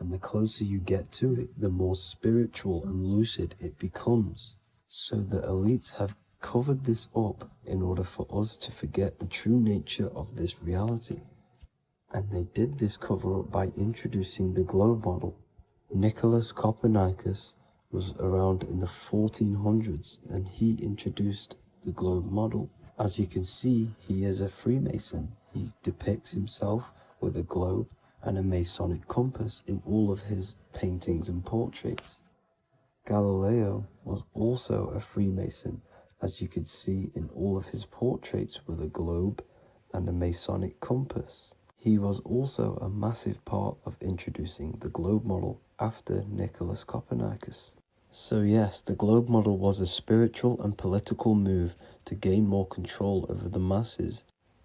and the closer you get to it, the more spiritual and lucid it becomes. So the elites have covered this up in order for us to forget the true nature of this reality. And they did this cover up by introducing the globe model. Nicholas Copernicus was around in the 1400s and he introduced the globe model. As you can see, he is a Freemason. He depicts himself with a globe and a Masonic compass in all of his paintings and portraits. Galileo was also a Freemason, as you could see in all of his portraits with a globe and a Masonic compass. He was also a massive part of introducing the globe model after Nicholas Copernicus. So yes, the globe model was a spiritual and political move to gain more control over the masses.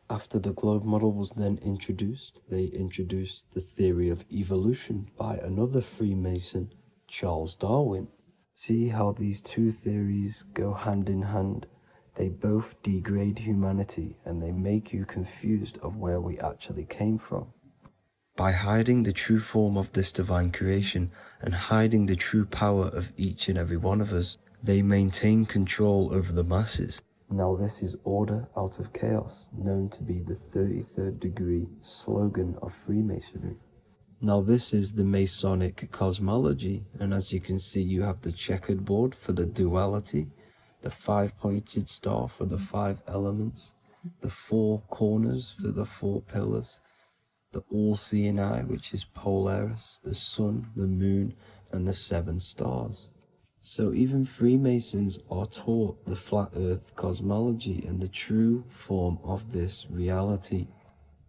After the globe model was then introduced, they introduced the theory of evolution by another Freemason, Charles Darwin. See how these two theories go hand in hand? They both degrade humanity and they make you confused of where we actually came from. By hiding the true form of this divine creation and hiding the true power of each and every one of us, they maintain control over the masses. Now this is order out of chaos, known to be the 33rd degree slogan of Freemasonry. Now this is the Masonic cosmology, and as you can see you have the checkered board for the duality, the 5-pointed star for the 5 elements, the 4 corners for the 4 pillars, the all-seeing eye, which is Polaris, the sun, the moon, and the 7 stars. So even Freemasons are taught the flat earth cosmology and the true form of this reality.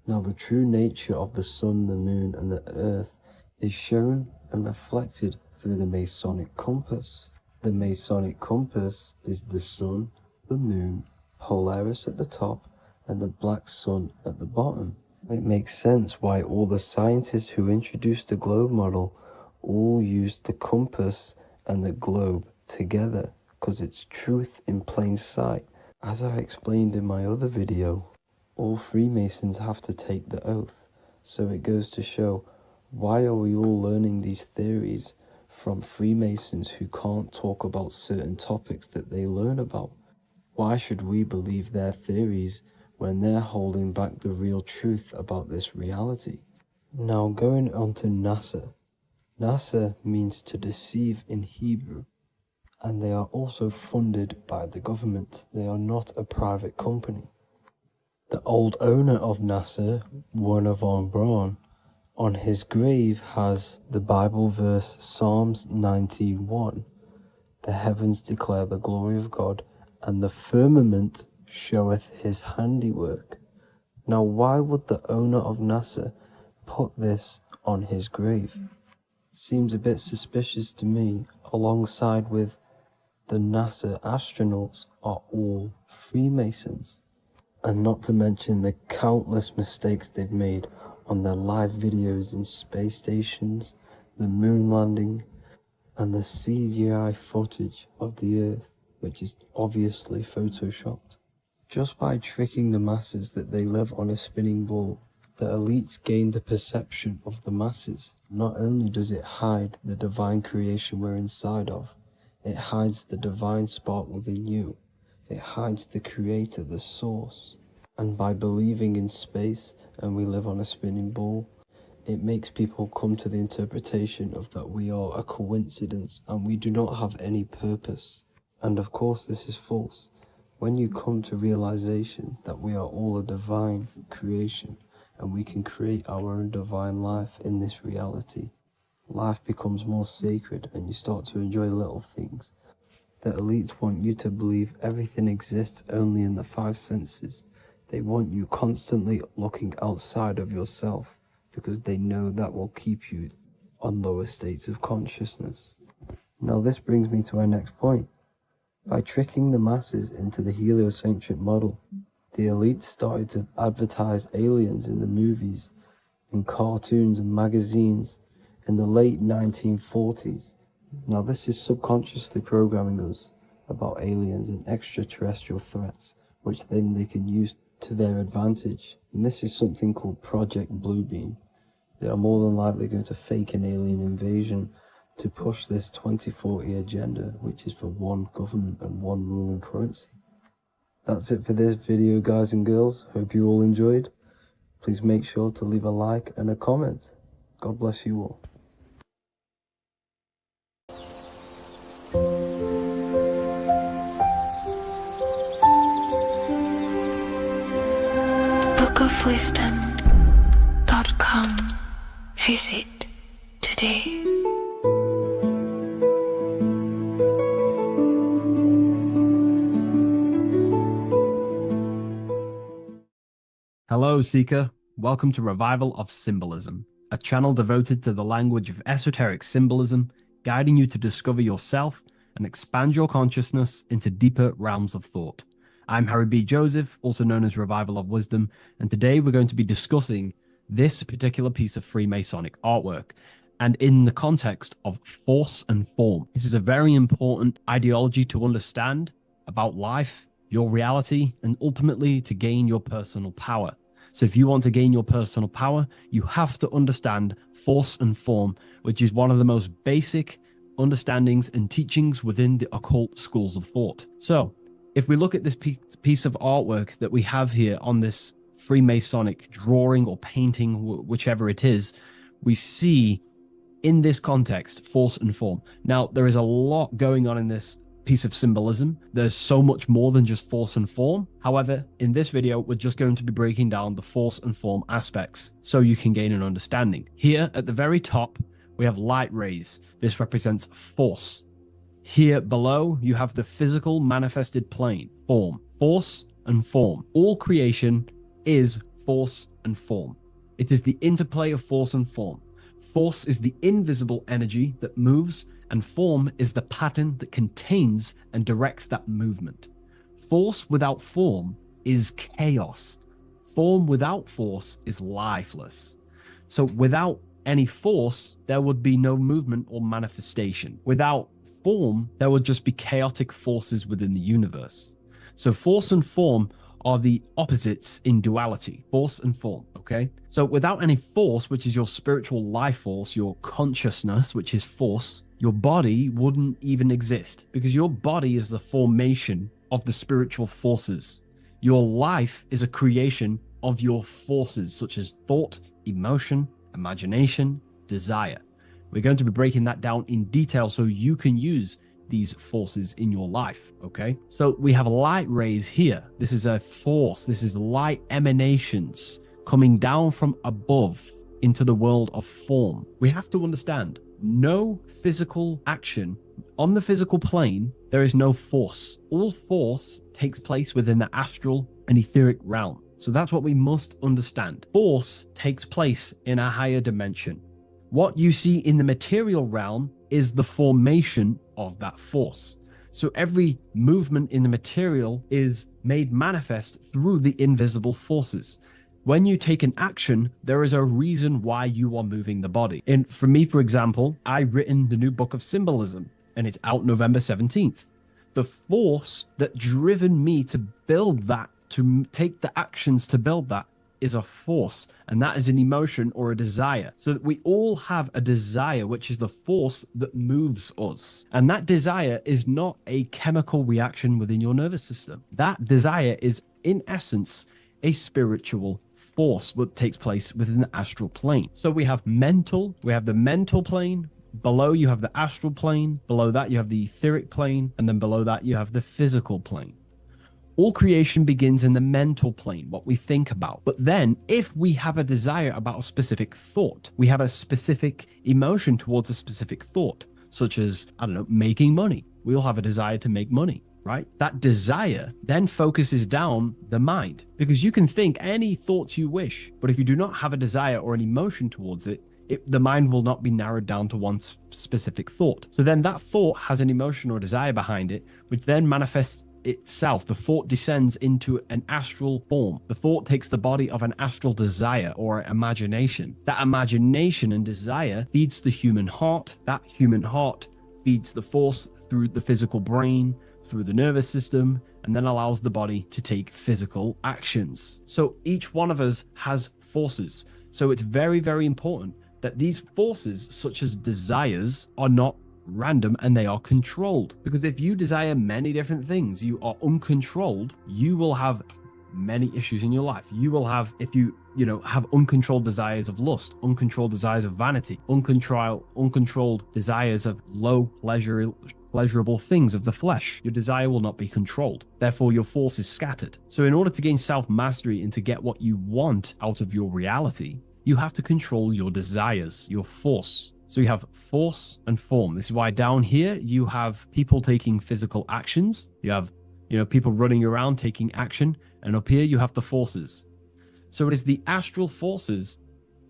Now the true nature of the sun, the moon, and the earth is shown and reflected through the Masonic compass. The Masonic compass is the sun, the moon, Polaris at the top, and the black sun at the bottom. It makes sense why all the scientists who introduced the globe model all used the compass and the globe together, because it's truth in plain sight. As I explained in my other video, all Freemasons have to take the oath, so it goes to show, why are we all learning these theories from Freemasons who can't talk about certain topics that they learn about? Why should we believe their theories when they're holding back the real truth about this reality? Now going on to NASA. NASA means to deceive in Hebrew, and they are also funded by the government. They are not a private company. The old owner of NASA, Werner von Braun, on his grave has the Bible verse Psalms 91. The heavens declare the glory of God, and the firmament showeth his handiwork. Now why would the owner of NASA put this on his grave? Seems a bit suspicious to me, alongside with the NASA astronauts are all Freemasons. And not to mention the countless mistakes they've made on their live videos in space stations, the moon landing, and the CGI footage of the Earth, which is obviously photoshopped. Just by tricking the masses that they live on a spinning ball, the elites gain the perception of the masses. Not only does it hide the divine creation we're inside of, it hides the divine spark within you. It hides the creator, the source. And by believing in space and we live on a spinning ball, it makes people come to the interpretation of that we are a coincidence and we do not have any purpose. And of course this is false. When you come to realization that we are all a divine creation and we can create our own divine life in this reality, life becomes more sacred and you start to enjoy little things. The elites want you to believe everything exists only in the 5 senses. They want you constantly looking outside of yourself because they know that will keep you on lower states of consciousness. Now this brings me to our next point. By tricking the masses into the heliocentric model, the elites started to advertise aliens in the movies, in cartoons and magazines in the late 1940s. Now this is subconsciously programming us about aliens and extraterrestrial threats, which then they can use to their advantage. And this is something called Project Bluebeam. They are more than likely going to fake an alien invasion to push this 2040 agenda, which is for one government and one ruling currency. That's it for this video, guys and girls. Hope you all enjoyed. Please make sure to leave a like and a comment. God bless you all. bookofwisdom.com. Visit today. Hello, Seeker. Welcome to Revival of Symbolism, a channel devoted to the language of esoteric symbolism, guiding you to discover yourself and expand your consciousness into deeper realms of thought. I'm Harry B. Joseph, also known as Revival of Wisdom, and today we're going to be discussing this particular piece of Freemasonic artwork, and in the context of force and form. This is a very important ideology to understand about life, your reality, and ultimately to gain your personal power. So if you want to gain your personal power, you have to understand force and form, which is one of the most basic understandings and teachings within the occult schools of thought. So if we look at this piece of artwork that we have here on this Freemasonic drawing or painting, whichever it is, we see in this context force and form. Now, there is a lot going on in this piece of symbolism. There's so much more than just force and form. However, in this video, we're just going to be breaking down the force and form aspects so you can gain an understanding. Here at the very top, we have light rays. This represents force. Here below, you have the physical manifested plane, form, force and form. All creation is force and form. It is the interplay of force and form. Force is the invisible energy that moves, and form is the pattern that contains and directs that movement. Force without form is chaos. Form without force is lifeless. So without any force, there would be no movement or manifestation. Without form, there would just be chaotic forces within the universe. So force and form are the opposites in duality, force and form, okay? So without any force, which is your spiritual life force, your consciousness, which is force, your body wouldn't even exist, because your body is the formation of the spiritual forces. Your life is a creation of your forces, such as thought, emotion, imagination, desire. We're going to be breaking that down in detail so you can use these forces in your life, okay? So we have light rays here. This is a force. This is light emanations coming down from above into the world of form. We have to understand, no physical action on the physical plane, there is no force. All force takes place within the astral and etheric realm. So that's what we must understand. Force takes place in a higher dimension. What you see in the material realm is the formation of that force. So every movement in the material is made manifest through the invisible forces. When you take an action, there is a reason why you are moving the body. And for me, for example, I've written the new book of symbolism, and it's out November 17th. The force that driven me to build that, to take the actions to build that, is a force, and that is an emotion or a desire. So that we all have a desire, which is the force that moves us. And that desire is not a chemical reaction within your nervous system. That desire is, in essence, a spiritual force that takes place within the astral plane. So we have the mental plane. Below you have the astral plane. Below that you have the etheric plane. And then below that you have the physical plane. All creation begins in the mental plane, what we think about. But then if we have a desire about a specific thought, we have a specific emotion towards a specific thought, such as, I don't know, making money. We all have a desire to make money, right? That desire then focuses down the mind, because you can think any thoughts you wish, but if you do not have a desire or an emotion towards it, the mind will not be narrowed down to one specific thought. So then that thought has an emotion or desire behind it, which then manifests itself. The thought descends into an astral form. The thought takes the body of an astral desire or imagination. That imagination and desire feeds the human heart. That human heart feeds the force through the physical brain, through the nervous system, and then allows the body to take physical actions. So each one of us has forces. So it's very, very important that these forces, such as desires, are not random and they are controlled. Because if you desire many different things, you are uncontrolled, you will have many issues in your life. You will have, if you have uncontrolled desires of lust, uncontrolled desires of vanity, uncontrolled desires of low pleasurable things of the flesh, your desire will not be controlled. Therefore, your force is scattered. So in order to gain self-mastery and to get what you want out of your reality, you have to control your desires, your force. So you have force and form. This is why down here you have people taking physical actions. You have people running around taking action, and up here you have the forces. So it is the astral forces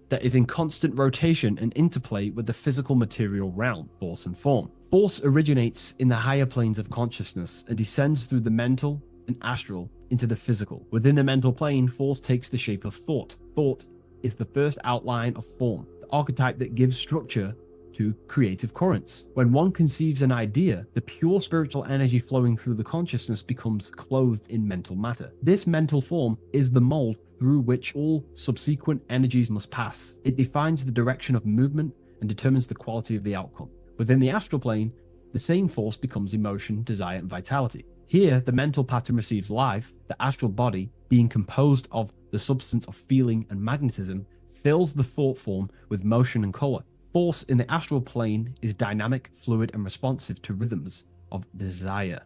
that is in constant rotation and interplay with the physical material realm, force and form. Force originates in the higher planes of consciousness and descends through the mental and astral into the physical. Within the mental plane, force takes the shape of thought. Thought is the first outline of form, the archetype that gives structure to creative currents. When one conceives an idea, the pure spiritual energy flowing through the consciousness becomes clothed in mental matter. This mental form is the mold through which all subsequent energies must pass. It defines the direction of movement and determines the quality of the outcome. Within the astral plane, the same force becomes emotion, desire, and vitality. Here, the mental pattern receives life. The astral body, being composed of the substance of feeling and magnetism, fills the thought form with motion and color. Force in the astral plane is dynamic, fluid, and responsive to rhythms of desire.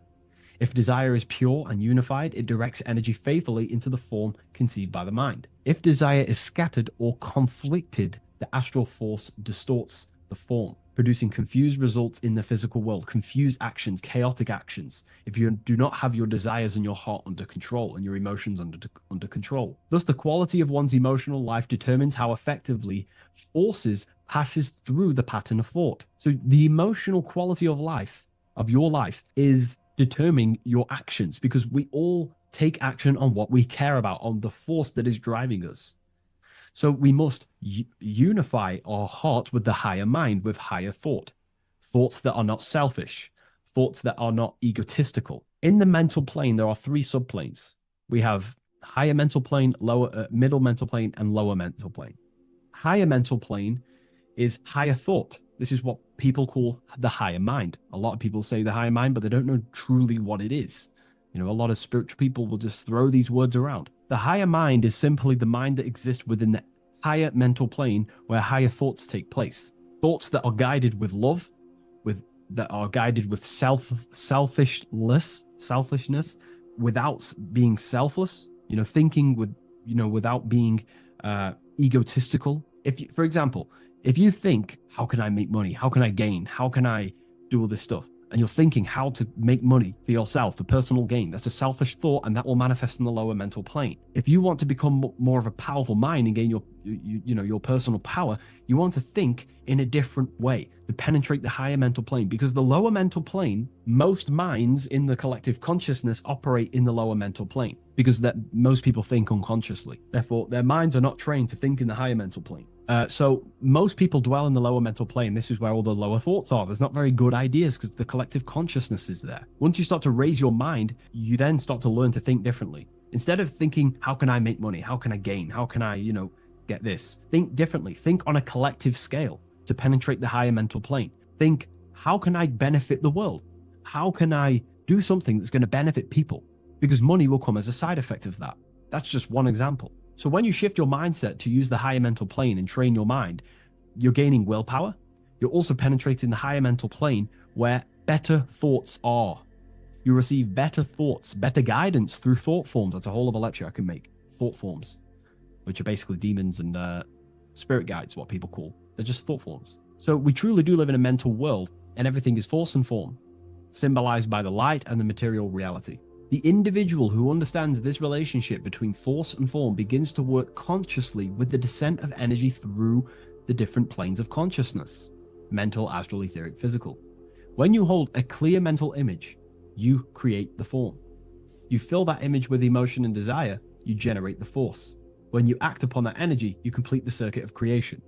If desire is pure and unified, it directs energy faithfully into the form conceived by the mind. If desire is scattered or conflicted, the astral force distorts the form, producing confused results in the physical world, confused actions, chaotic actions, if you do not have your desires and your heart under control and your emotions under control. Thus, the quality of one's emotional life determines how effectively forces passes through the pattern of thought. So the emotional quality of life, of your life, is determining your actions, because we all take action on what we care about, on the force that is driving us. So we must unify our heart with the higher mind, with higher thought, thoughts that are not selfish, thoughts that are not egotistical. In the mental plane, there are three subplanes. We have higher mental plane, middle mental plane, and lower mental plane. Higher mental plane is higher thought. This is what people call the higher mind. A lot of people say the higher mind, but they don't know truly what it is. A lot of spiritual people will just throw these words around. The higher mind is simply the mind that exists within the higher mental plane where higher thoughts take place. Thoughts that are guided with love, that are guided with selfishness, without being selfless, thinking without being egotistical. For example, if you think, how can I make money? How can I gain? How can I do all this stuff? And you're thinking how to make money for yourself, for personal gain. That's a selfish thought, and that will manifest in the lower mental plane. If you want to become more of a powerful mind and gain your personal power, you want to think in a different way, to penetrate the higher mental plane, because the lower mental plane, most minds in the collective consciousness operate in the lower mental plane, because most people think unconsciously. Therefore, their minds are not trained to think in the higher mental plane. So most people dwell in the lower mental plane. This is where all the lower thoughts are. There's not very good ideas because the collective consciousness is there. Once you start to raise your mind, you then start to learn to think differently. Instead of thinking, how can I make money? How can I gain? How can I, get this? Think differently. Think on a collective scale to penetrate the higher mental plane. Think, how can I benefit the world? How can I do something that's going to benefit people? Because money will come as a side effect of that. That's just one example. So when you shift your mindset to use the higher mental plane and train your mind, you're gaining willpower. You're also penetrating the higher mental plane where better thoughts are. You receive better thoughts, better guidance through thought forms. That's a whole other lecture I can make. Thought forms, which are basically demons and spirit guides, what people call. They're just thought forms. So we truly do live in a mental world, and everything is force and form, symbolized by the light and the material reality. The individual who understands this relationship between force and form begins to work consciously with the descent of energy through the different planes of consciousness: mental, astral, etheric, physical. When you hold a clear mental image, you create the form. You fill that image with emotion and desire, you generate the force. When you act upon that energy, you complete the circuit of creation.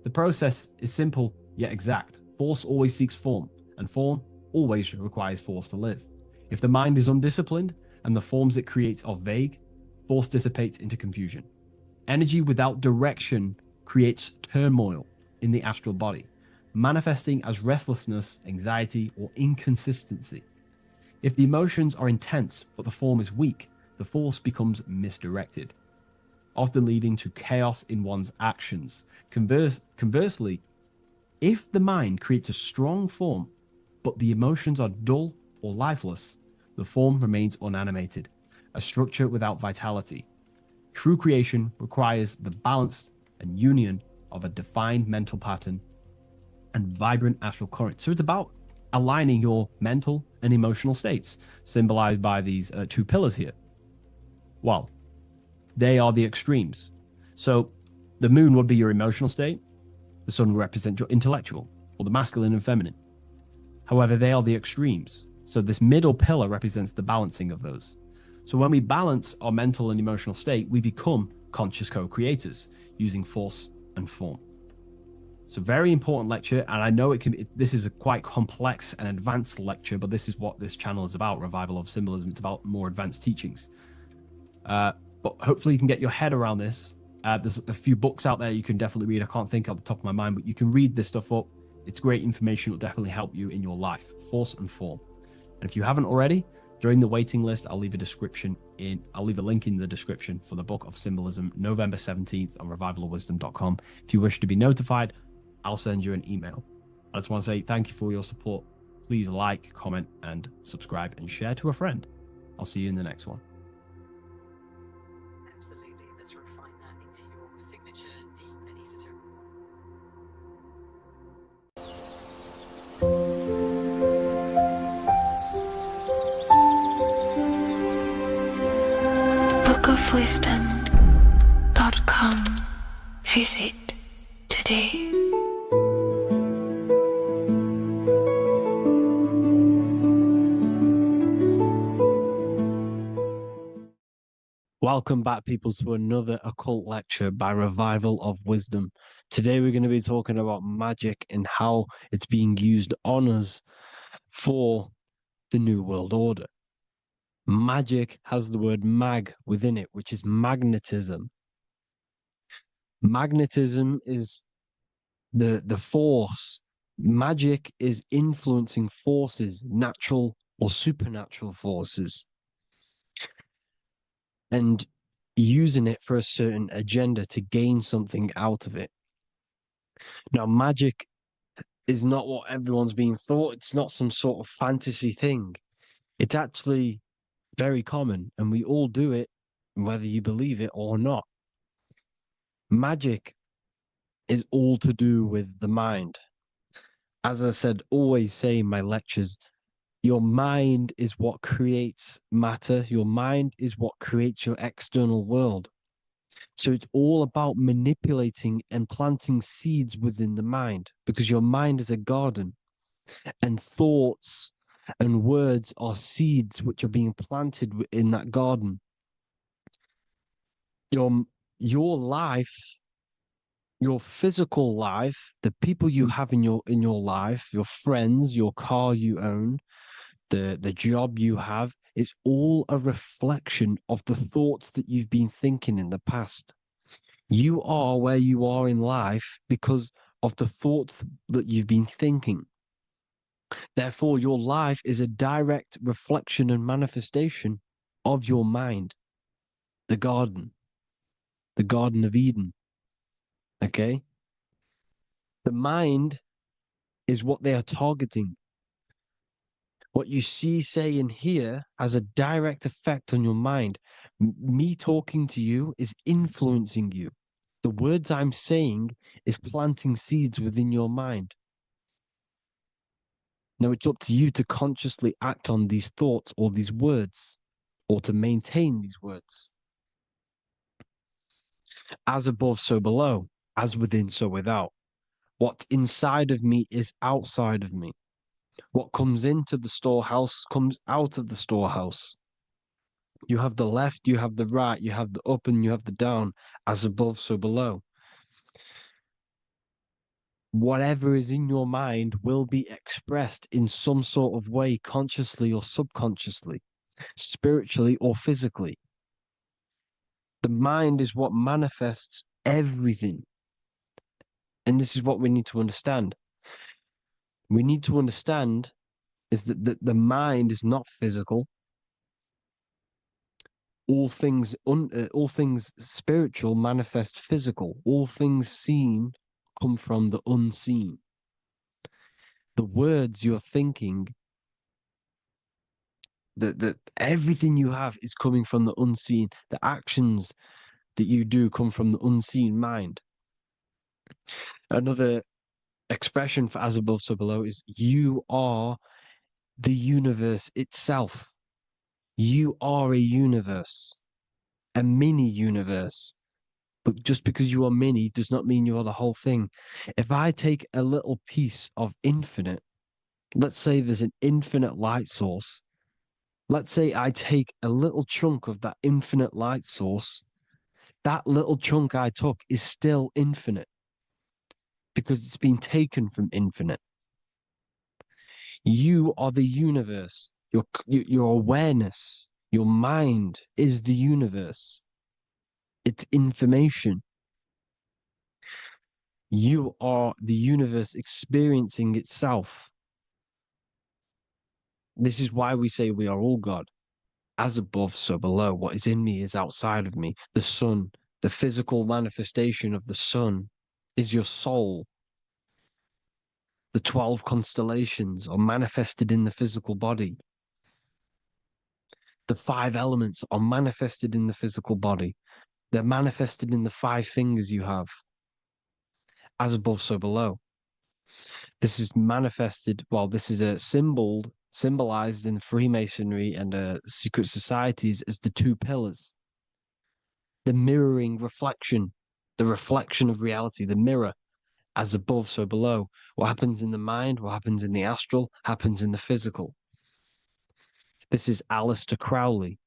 The process is simple yet exact. Force always seeks form, and form always requires force to live. If the mind is undisciplined and the forms it creates are vague, force dissipates into confusion. Energy without direction creates turmoil in the astral body. manifesting as restlessness, anxiety, or inconsistency. If the emotions are intense but the form is weak, the force becomes misdirected, often leading to chaos in one's actions. Conversely, if the mind creates a strong form but the emotions are dull or lifeless, the form remains unanimated, a structure without vitality. True creation requires the balance and union of a defined mental pattern and vibrant astral current. So it's about aligning your mental and emotional states, symbolized by these two pillars here. Well, they are the extremes. So the moon would be your emotional state, the sun would represent your intellectual, or the masculine and feminine. However, they are the extremes. So this middle pillar represents the balancing of those. So when we balance our mental and emotional state, we become conscious co-creators using force and form. It's a very important lecture, and I know this is a quite complex and advanced lecture, but this is what this channel is about, Revival of Symbolism. It's about more advanced teachings. But hopefully you can get your head around this. There's a few books out there you can definitely read. I can't think off the top of my mind, but you can read this stuff up. It's great information. It'll definitely help you in your life. Force and form. And if you haven't already, join the waiting list. I'll leave a link in the description for the Book of Symbolism, November 17th on revivalofwisdom.com. If you wish to be notified, I'll send you an email. I just want to say thank you for your support. Please like, comment, and subscribe, and share to a friend. I'll see you in the next one. Absolutely. Let's refine that into your signature deep and esoteric. bookofwisdom.com. Visit today. Welcome back, people, to another occult lecture by Revival of Wisdom. Today we're going to be talking about magic and how it's being used on us for the New World Order. Magic has the word mag within it, which is magnetism. Magnetism is the force. Magic is influencing forces, natural or supernatural forces, and using it for a certain agenda to gain something out of it. Now, magic is not what everyone's being thought. It's not some sort of fantasy thing. It's actually very common, and we all do it, whether you believe it or not. Magic is all to do with the mind. As I said, always say in my lectures, your mind is what creates matter. Your mind is what creates your external world. So it's all about manipulating and planting seeds within the mind, because your mind is a garden, and thoughts and words are seeds which are being planted in that garden. Your life, your physical life, the people you have in your life, your friends, your car you own, the job you have, is all a reflection of the thoughts that you've been thinking in the past. You are where you are in life because of the thoughts that you've been thinking. Therefore, your life is a direct reflection and manifestation of your mind. The Garden of Eden. Okay? The mind is what they are targeting. What you see, say, and hear has a direct effect on your mind. Me talking to you is influencing you. The words I'm saying is planting seeds within your mind. Now it's up to you to consciously act on these thoughts or these words, or to maintain these words. As above, so below. As within, so without. What's inside of me is outside of me. What comes into the storehouse comes out of the storehouse. You have the left, you have the right, you have the up, and you have the down. As above, so below. Whatever is in your mind will be expressed in some sort of way, consciously or subconsciously, spiritually or physically. The mind is what manifests everything. And this is what we need to understand. we need to understand is that the mind is not physical. All things spiritual manifest physical. All things seen come from the unseen. The words you're thinking, that everything you have is coming from the unseen. The actions that you do come from the unseen mind. Another expression for as above, so below is you are the universe itself. You are a universe, a mini universe. But just because you are mini does not mean you are the whole thing. If I take a little piece of infinite, let's say there's an infinite light source. Let's say I take a little chunk of that infinite light source. That little chunk I took is still infinite because it's been taken from infinite. You are the universe. Your awareness, your mind is the universe. It's information. You are the universe experiencing itself. This is why we say we are all God. As above, so below. What is in me is outside of me. The sun, the physical manifestation of the sun is your soul. The 12 constellations are manifested in the physical body. The 5 elements are manifested in the physical body. They're manifested in the 5 fingers you have. As above, so below. This is manifested, well, this is a symbolized in Freemasonry and secret societies as the 2 pillars. The mirroring reflection, the reflection of reality, the mirror, as above, so below. What happens in the mind, what happens in the astral, happens in the physical. This is Aleister Crowley.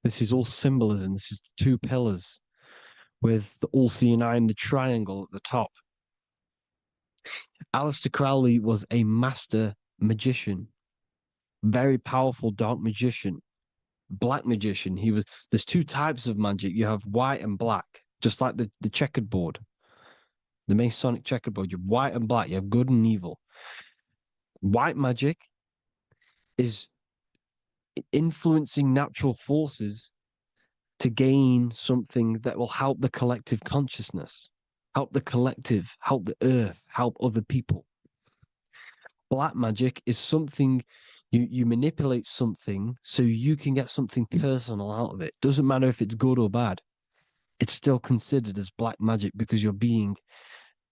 This is all symbolism. This is the 2 pillars with the all-seeing eye and the triangle at the top. Aleister Crowley was a master magician, very powerful dark magician, black magician. There's 2 types of magic. You have white and black, just like the checkered board, the Masonic checkered board. You have white and black. You have good and evil. White magic is influencing natural forces to gain something that will help the collective consciousness, help the collective, help the earth, help other people. Black magic is something you manipulate something so you can get something personal out of it. Doesn't matter if it's good or bad. It's still considered as black magic because you're being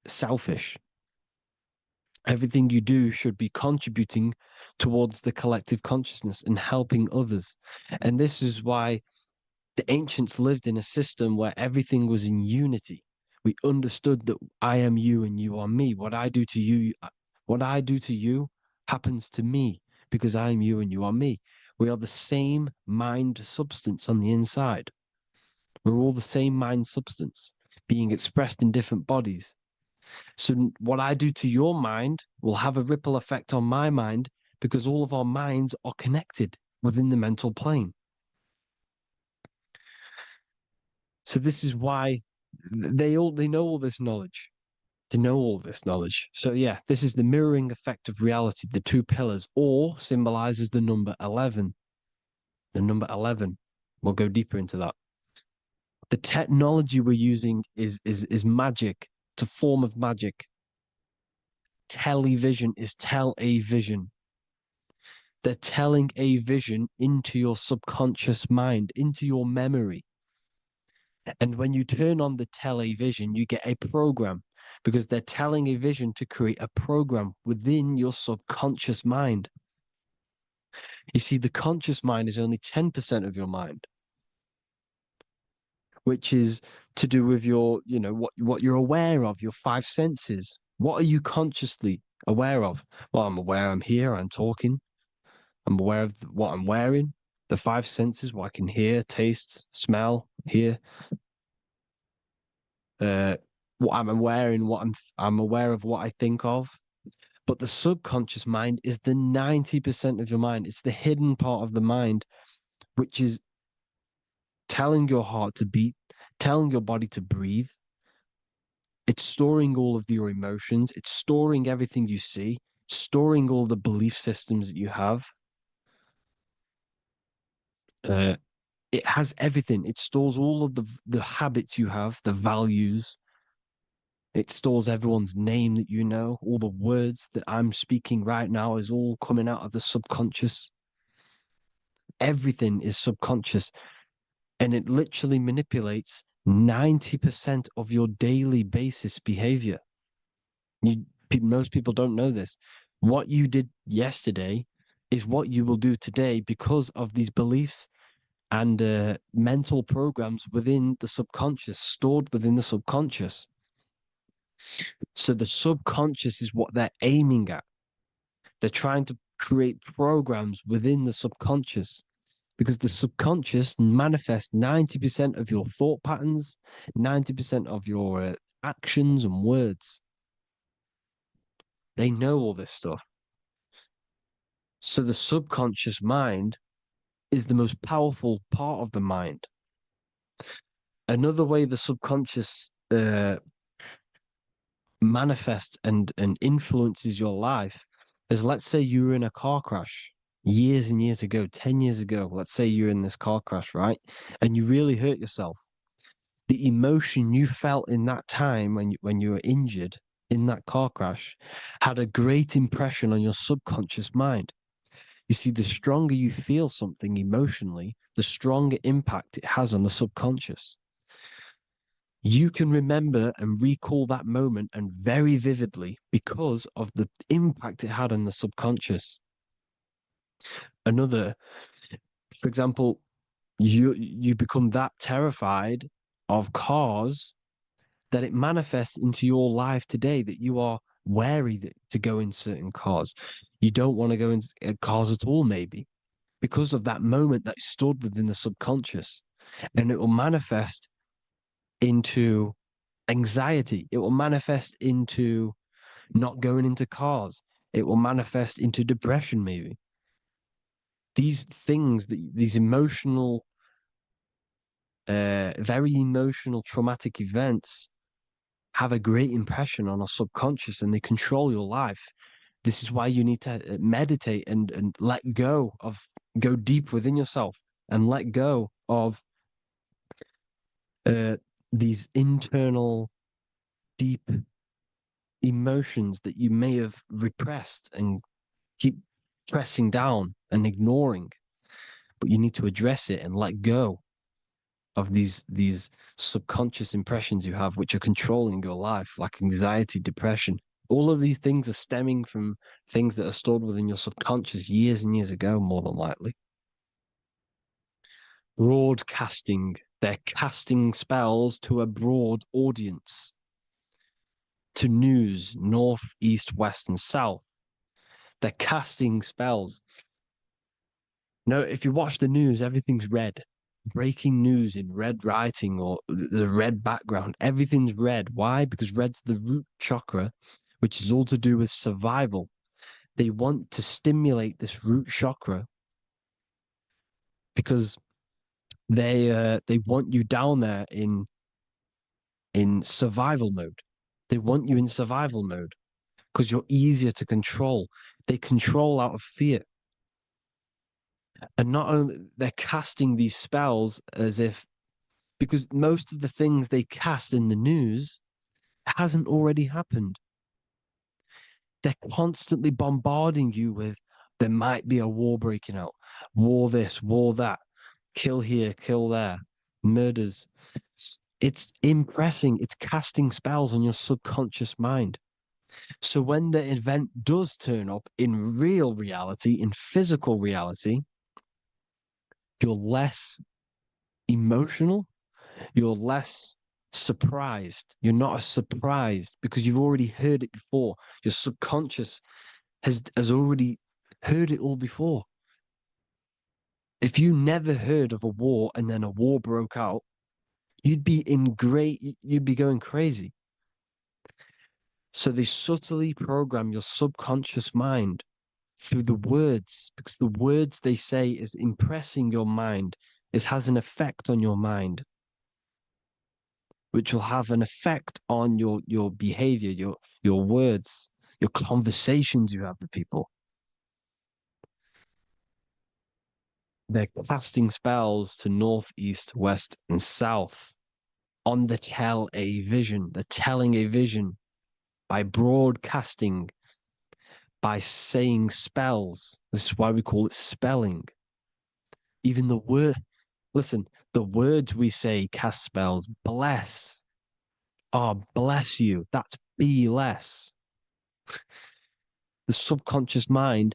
selfish. Everything you do should be contributing towards the collective consciousness and helping others. And this is why the ancients lived in a system where everything was in unity. We understood that I am you and you are me. What I do to you happens to me because I am you and you are me. We are the same mind substance on the inside. We're all the same mind substance being expressed in different bodies. So what I do to your mind will have a ripple effect on my mind because all of our minds are connected within the mental plane. So this is why they know all this knowledge. They know all this knowledge. So yeah, this is the mirroring effect of reality, the 2 pillars, or symbolizes the number 11. The number 11. We'll go deeper into that. The technology we're using is magic. It's a form of magic. Television is tell a vision. They're telling a vision into your subconscious mind, into your memory. And when you turn on the television, you get a program because they're telling a vision to create a program within your subconscious mind. You see, the conscious mind is only 10% of your mind, which is to do with your, what you're aware of, your 5 senses. What are you consciously aware of? Well, I'm aware I'm here, I'm talking. I'm aware of what I'm wearing, the 5 senses, what I can hear, taste, smell, hear. What I'm wearing, I'm aware of what I think of. But the subconscious mind is the 90% of your mind. It's the hidden part of the mind, which is telling your heart to beat, telling your body to breathe, It's storing all of your emotions. It's storing everything you see, storing all the belief systems that you have. It has everything. It stores all of the habits you have, the values. It stores everyone's name that you know. All the words that I'm speaking right now is all coming out of the subconscious. Everything is subconscious. And it literally manipulates 90% of your daily basis behavior. Most people don't know this. What you did yesterday is what you will do today because of these beliefs and mental programs within the subconscious, stored within the subconscious. So the subconscious is what they're aiming at. They're trying to create programs within the subconscious because the subconscious manifests 90% of your thought patterns, 90% of your actions and words. They know all this stuff. So the subconscious mind is the most powerful part of the mind. Another way the subconscious manifests and influences your life is, let's say you were in a car crash years and years ago, 10 years ago. Let's say you're in this car crash, right? And you really hurt yourself. The emotion you felt in that time when you were injured in that car crash had a great impression on your subconscious mind. You see, the stronger you feel something emotionally, the stronger impact it has on the subconscious. You can remember and recall that moment and very vividly because of the impact it had on the subconscious. For example, you become that terrified of cars that it manifests into your life today, that you are wary to go in certain cars. You don't want to go in cars at all, maybe, because of that moment that stood within the subconscious. And it will manifest into anxiety. It will manifest into not going into cars. It will manifest into depression, maybe. These things, these emotional, very emotional, traumatic events have a great impression on our subconscious and they control your life. This is why you need to meditate and let go deep within yourself and let go of these internal, deep emotions that you may have repressed and keep pressing down and ignoring. But you need to address it and let go of these subconscious impressions you have, which are controlling your life, like anxiety, depression. All of these things are stemming from things that are stored within your subconscious years and years ago, more than likely. Broadcasting. They're casting spells to a broad audience, to news, north, east, west, and south. They're casting spells. No, if you watch the news, everything's red. Breaking news in red writing or the red background, everything's red. Why? Because red's the root chakra, which is all to do with survival. They want to stimulate this root chakra because they want you down there in survival mode. They want you in survival mode because you're easier to control. They control out of fear. And not only they're casting these spells as if, because most of the things they cast in the news hasn't already happened. They're constantly bombarding you with, there might be a war breaking out, war this, war that, kill here, kill there, murders. It's impressing, it's casting spells on your subconscious mind. So when the event does turn up in real reality, in physical reality, you're less emotional, you're less surprised. You're not as surprised because you've already heard it before. Your subconscious has already heard it all before. If you never heard of a war and then a war broke out, you'd be going crazy. So they subtly program your subconscious mind through the words, because the words they say is impressing your mind. It has an effect on your mind, which will have an effect on your behavior, your words, your conversations you have with people. They're casting spells to north, east, west, and south on the tell a vision. They're telling a vision by broadcasting, by saying spells. This is why we call it spelling. Even the word, listen, the words we say cast spells. Bless. Oh, bless you. That's be less. The subconscious mind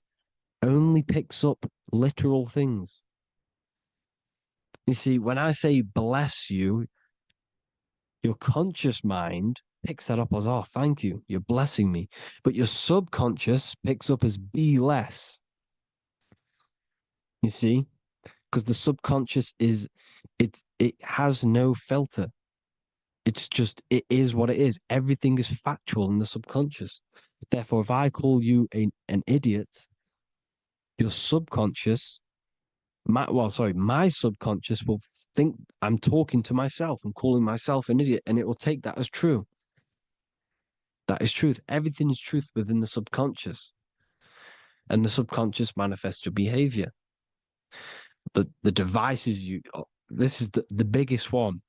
only picks up literal things. You see, when I say bless you, your conscious mind picks that up as, oh, thank you, you're blessing me. But your subconscious picks up as be less. You see? Because the subconscious it has no filter. It's just, it is what it is. Everything is factual in the subconscious. Therefore, if I call you an idiot, your subconscious, my subconscious will think I'm talking to myself and calling myself an idiot, and it will take that as true. That is truth. Everything is truth within the subconscious. And the subconscious manifests your behavior. The devices this is the biggest one.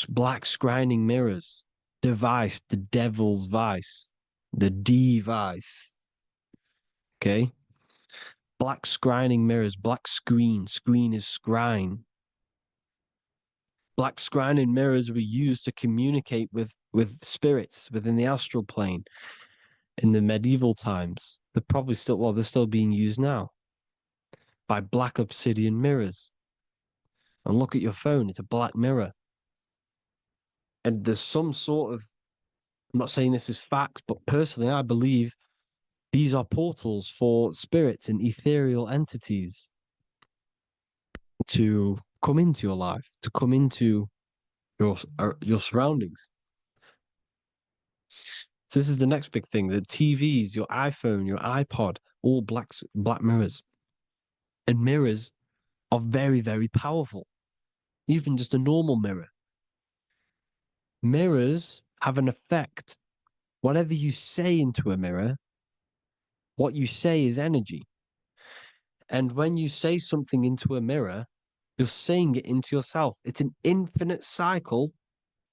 Black scrying mirrors, device, the devil's vice, the device. Okay? Black scrying mirrors, black screen is scrying. Black scrying mirrors were used to communicate with spirits within the astral plane in the medieval times. They're still being used now by black obsidian mirrors. And look at your phone, it's a black mirror. And there's some sort of, I'm not saying this is facts, but personally, I believe these are portals for spirits and ethereal entities to come into your life, to come into your surroundings. So this is the next big thing: the TVs, your iPhone, your iPod, all black mirrors. And mirrors are very, very powerful. Even just a normal mirror. Mirrors have an effect. Whatever you say into a mirror, what you say is energy. And when you say something into a mirror, you're saying it into yourself. It's an infinite cycle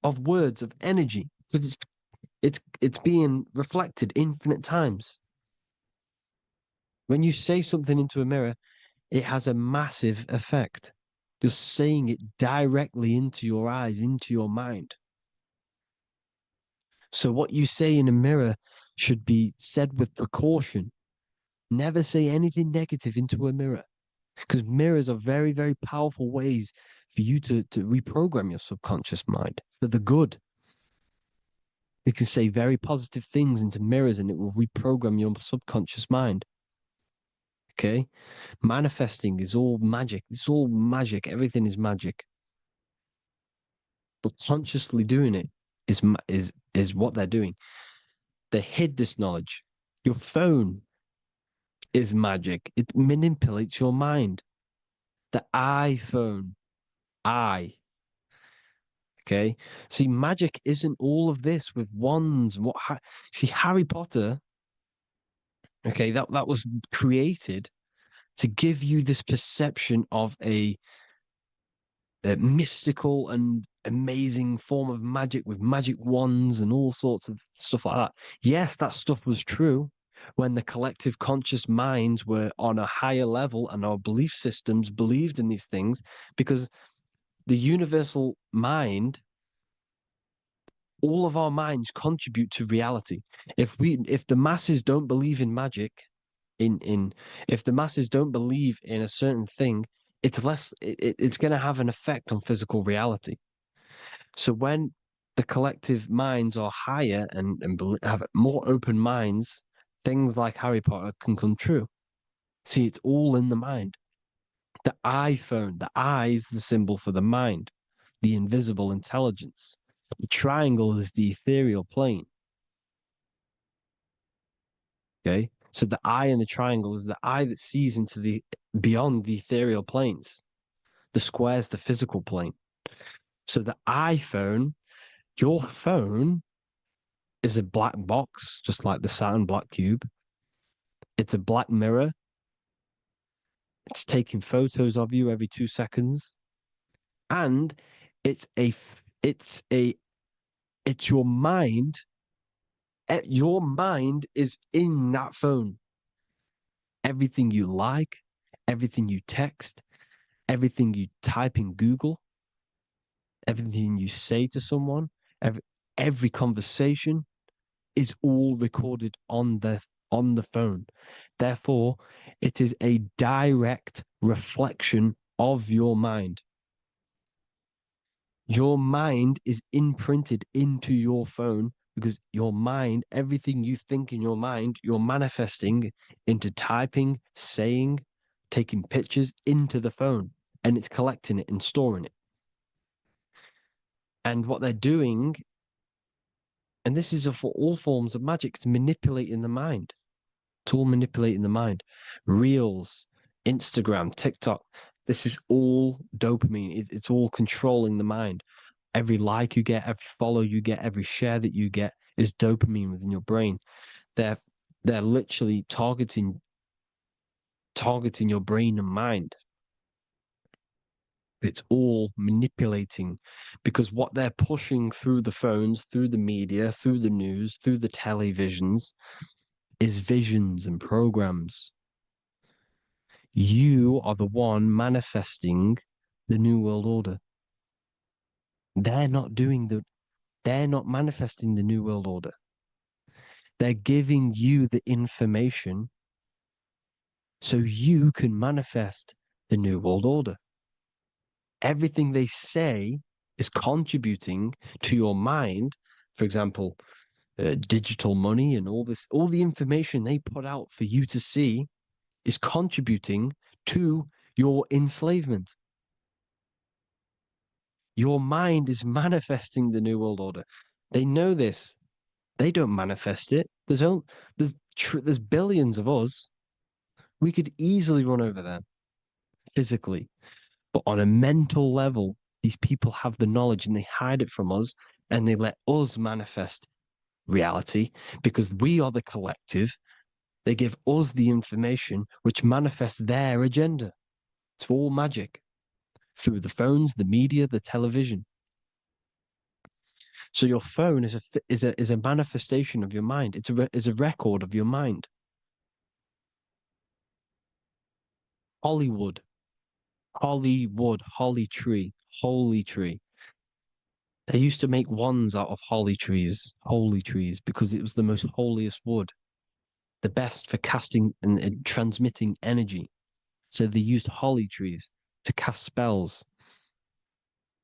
of words of energy because it's being reflected infinite times. When you say something into a mirror, it has a massive effect. You're saying it directly into your eyes, into your mind. So what you say in a mirror should be said with precaution. Never say anything negative into a mirror, because mirrors are very, very powerful ways for you to reprogram your subconscious mind for the good. You can say very positive things into mirrors and it will reprogram your subconscious mind. Okay? Manifesting is all magic. It's all magic. Everything is magic. But consciously doing it is what they're doing. They hid this knowledge. Your phone is magic. It manipulates your mind. The iPhone. Okay? See, magic isn't all of this with wands. See, Harry Potter, okay, that was created to give you this perception of a mystical and amazing form of magic with magic wands and all sorts of stuff like that. Yes, that stuff was true when the collective conscious minds were on a higher level and our belief systems believed in these things, because the universal mind, all of our minds contribute to reality. If the masses don't believe in magic, if the masses don't believe in a certain thing, it's going to have an effect on physical reality. So when the collective minds are higher and have more open minds, things like Harry Potter can come true. See, it's all in the mind. The iPhone, the eye is the symbol for the mind, the invisible intelligence. The triangle is the ethereal plane. Okay, so the eye in the triangle is the eye that sees into beyond the ethereal planes. The square is the physical plane. So the iPhone, your phone is a black box, just like the Saturn black cube. It's a black mirror. It's taking photos of you every 2 seconds. And it's your mind. Your mind is in that phone. Everything you like, everything you text, everything you type in Google, everything you say to someone, every conversation is all recorded on the phone. Therefore, it is a direct reflection of your mind. Your mind is imprinted into your phone because your mind, everything you think in your mind, you're manifesting into typing, saying, taking pictures into the phone, and it's collecting it and storing it. And what they're doing, and this is for all forms of magic, it's manipulating the mind. It's all manipulating the mind. Reels, Instagram, TikTok, this is all dopamine. It's all controlling the mind. Every like you get, every follow you get, every share that you get is dopamine within your brain. They're literally targeting your brain and mind. It's all manipulating, because what they're pushing through the phones, through the media, through the news, through the televisions is visions and programs. You are the one manifesting the New World Order. They're not manifesting the New World Order. They're giving you the information so you can manifest the New World Order. Everything they say is contributing to your mind. For example, digital money and all the information they put out for you to see is contributing to your enslavement. Your mind is manifesting the New World Order. They know this. They don't manifest it. There's billions of us. We could easily run over them physically. But on a mental level, these people have the knowledge and they hide it from us, and they let us manifest reality because we are the collective. They give us the information which manifests their agenda. It's all magic through the phones, the media, the television. So your phone is a manifestation of your mind. It's a record of your mind. Hollywood, holly tree, holy tree. They used to make wands out of holy trees, because it was the most holiest wood, the best for casting and transmitting energy. So they used holly trees to cast spells.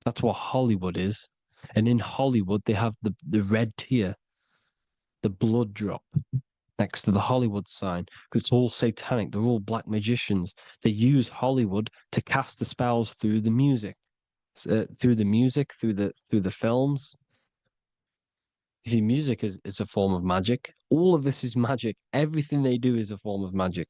That's what Hollywood is. And in Hollywood, they have the red tear, the blood drop next to the Hollywood sign, because it's all satanic. They're all black magicians. They use Hollywood to cast the spells through the music, through the films. You see, music is a form of magic. All of this is magic. Everything they do is a form of magic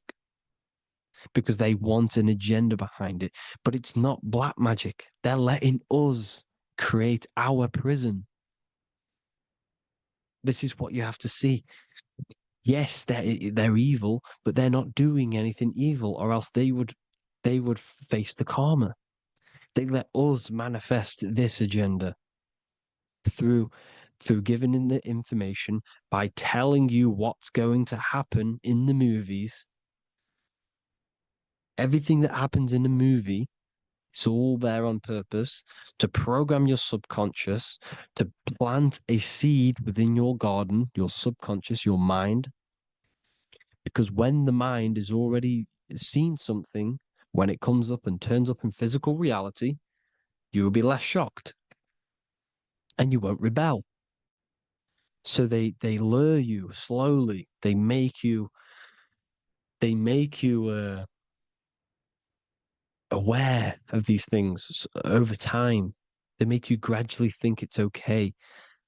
because they want an agenda behind it. But it's not black magic. They're letting us create our prison. This is what you have to see. Yes, they're evil, but they're not doing anything evil, or else they would face the karma. They let us manifest this agenda through giving in the information, by telling you what's going to happen in the movies. Everything that happens in a movie, it's all there on purpose to program your subconscious, to plant a seed within your garden, your subconscious, your mind. Because when the mind has already seen something, when it comes up and turns up in physical reality, you will be less shocked and you won't rebel. So they lure you slowly. They make you aware of these things over time. They make you gradually think it's okay.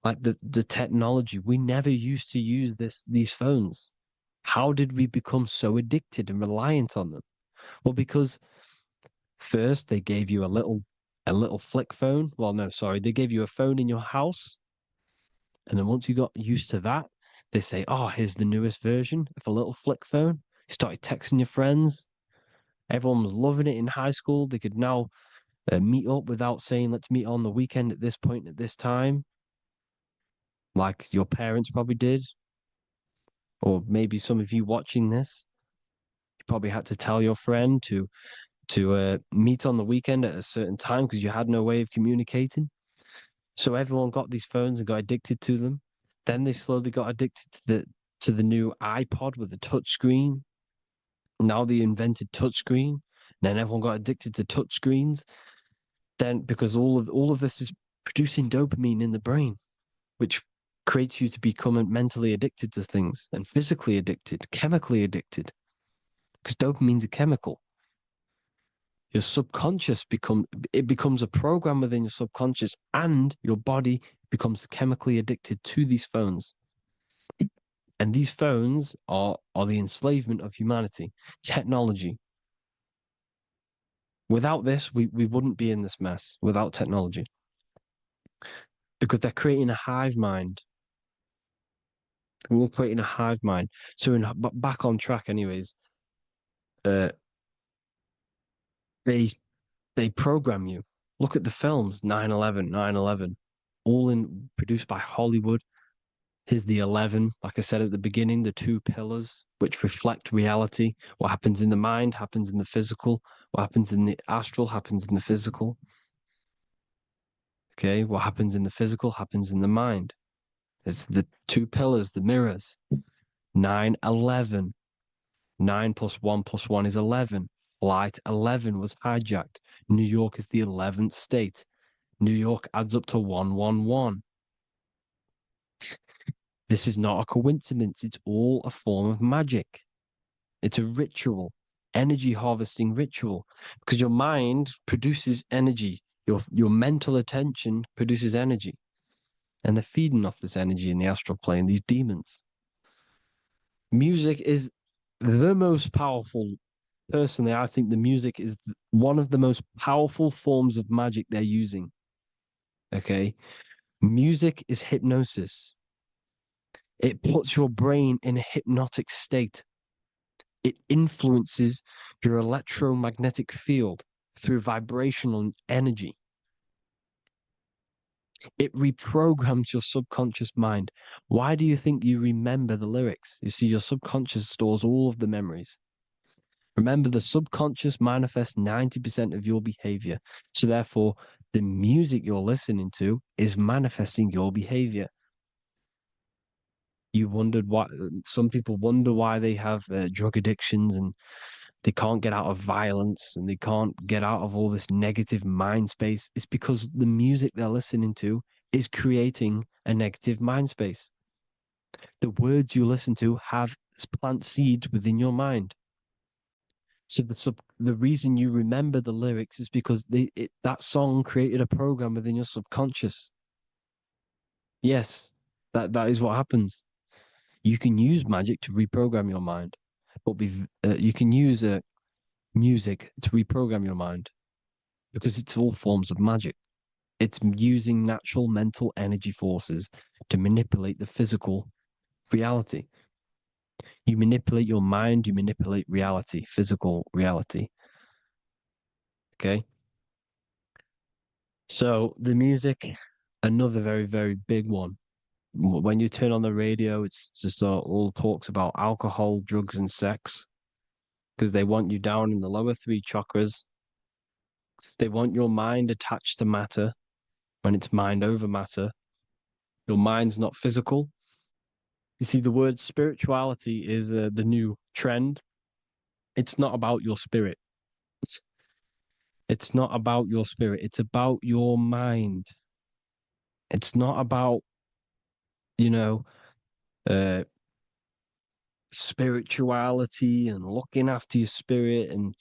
Like the technology, we never used to use these phones. How did we become so addicted and reliant on them? Well, because first they gave you a little a little flick phone. Well, no, sorry. They gave you a phone in your house. And then once you got used to that, they say, oh, here's the newest version of a little flick phone. You started texting your friends. Everyone was loving it in high school. They could now meet up without saying, let's meet on the weekend at this point at this time, like your parents probably did. Or maybe some of you watching this, you probably had to tell your friend to meet on the weekend at a certain time because you had no way of communicating. So everyone got these phones and got addicted to them. Then they slowly got addicted to the new iPod with the touch screen. Now they invented touchscreen. Then everyone got addicted to touch screens. Then because all of this is producing dopamine in the brain, which creates you to become mentally addicted to things and physically addicted, chemically addicted. Because dopamine's a chemical. Your subconscious becomes a program within your subconscious, and your body becomes chemically addicted to these phones. And these phones are the enslavement of humanity, technology. Without this, we wouldn't be in this mess without technology. Because they're creating a hive mind. We're creating a hive mind. So back on track anyways, they program you. Look at the films, 9/11, 9/11, all produced by Hollywood. Here's the 11, like I said at the beginning, the two pillars which reflect reality. What happens in the mind happens in the physical. What happens in the astral happens in the physical. Okay, what happens in the physical happens in the mind. It's the two pillars, the mirrors. 9/11. 9 plus 1 plus 1 is 11. Flight 11 was hijacked. New York is the 11th state. New York adds up to 111. This is not a coincidence. It's all a form of magic. It's a ritual, energy harvesting ritual, because your mind produces energy. Your mental attention produces energy. And they're feeding off this energy in the astral plane, these demons. Music is the most powerful. Personally, I think the music is one of the most powerful forms of magic they're using. Okay? Music is hypnosis. It puts your brain in a hypnotic state. It influences your electromagnetic field through vibrational energy. It reprograms your subconscious mind. Why do you think you remember the lyrics? You see, your subconscious stores all of the memories. Remember, the subconscious manifests 90% of your behavior. So therefore, the music you're listening to is manifesting your behavior. You wondered why some people wonder why they have drug addictions and they can't get out of violence and they can't get out of all this negative mind space. It's because the music they're listening to is creating a negative mind space. The words you listen to have plant seeds within your mind. So the reason you remember the lyrics is because that song created a program within your subconscious. Yes, that is what happens. You can use magic to reprogram your mind, but you can use music to reprogram your mind because it's all forms of magic. It's using natural mental energy forces to manipulate the physical reality. You manipulate your mind, you manipulate reality, physical reality. Okay? So the music, another very, very big one. When you turn on the radio, it's just all talks about alcohol, drugs, and sex because they want you down in the lower three chakras. They want your mind attached to matter when it's mind over matter. Your mind's not physical. You see, the word spirituality is the new trend. It's not about your spirit. It's not about your spirit. It's about your mind. It's not about, spirituality and looking after your spirit. And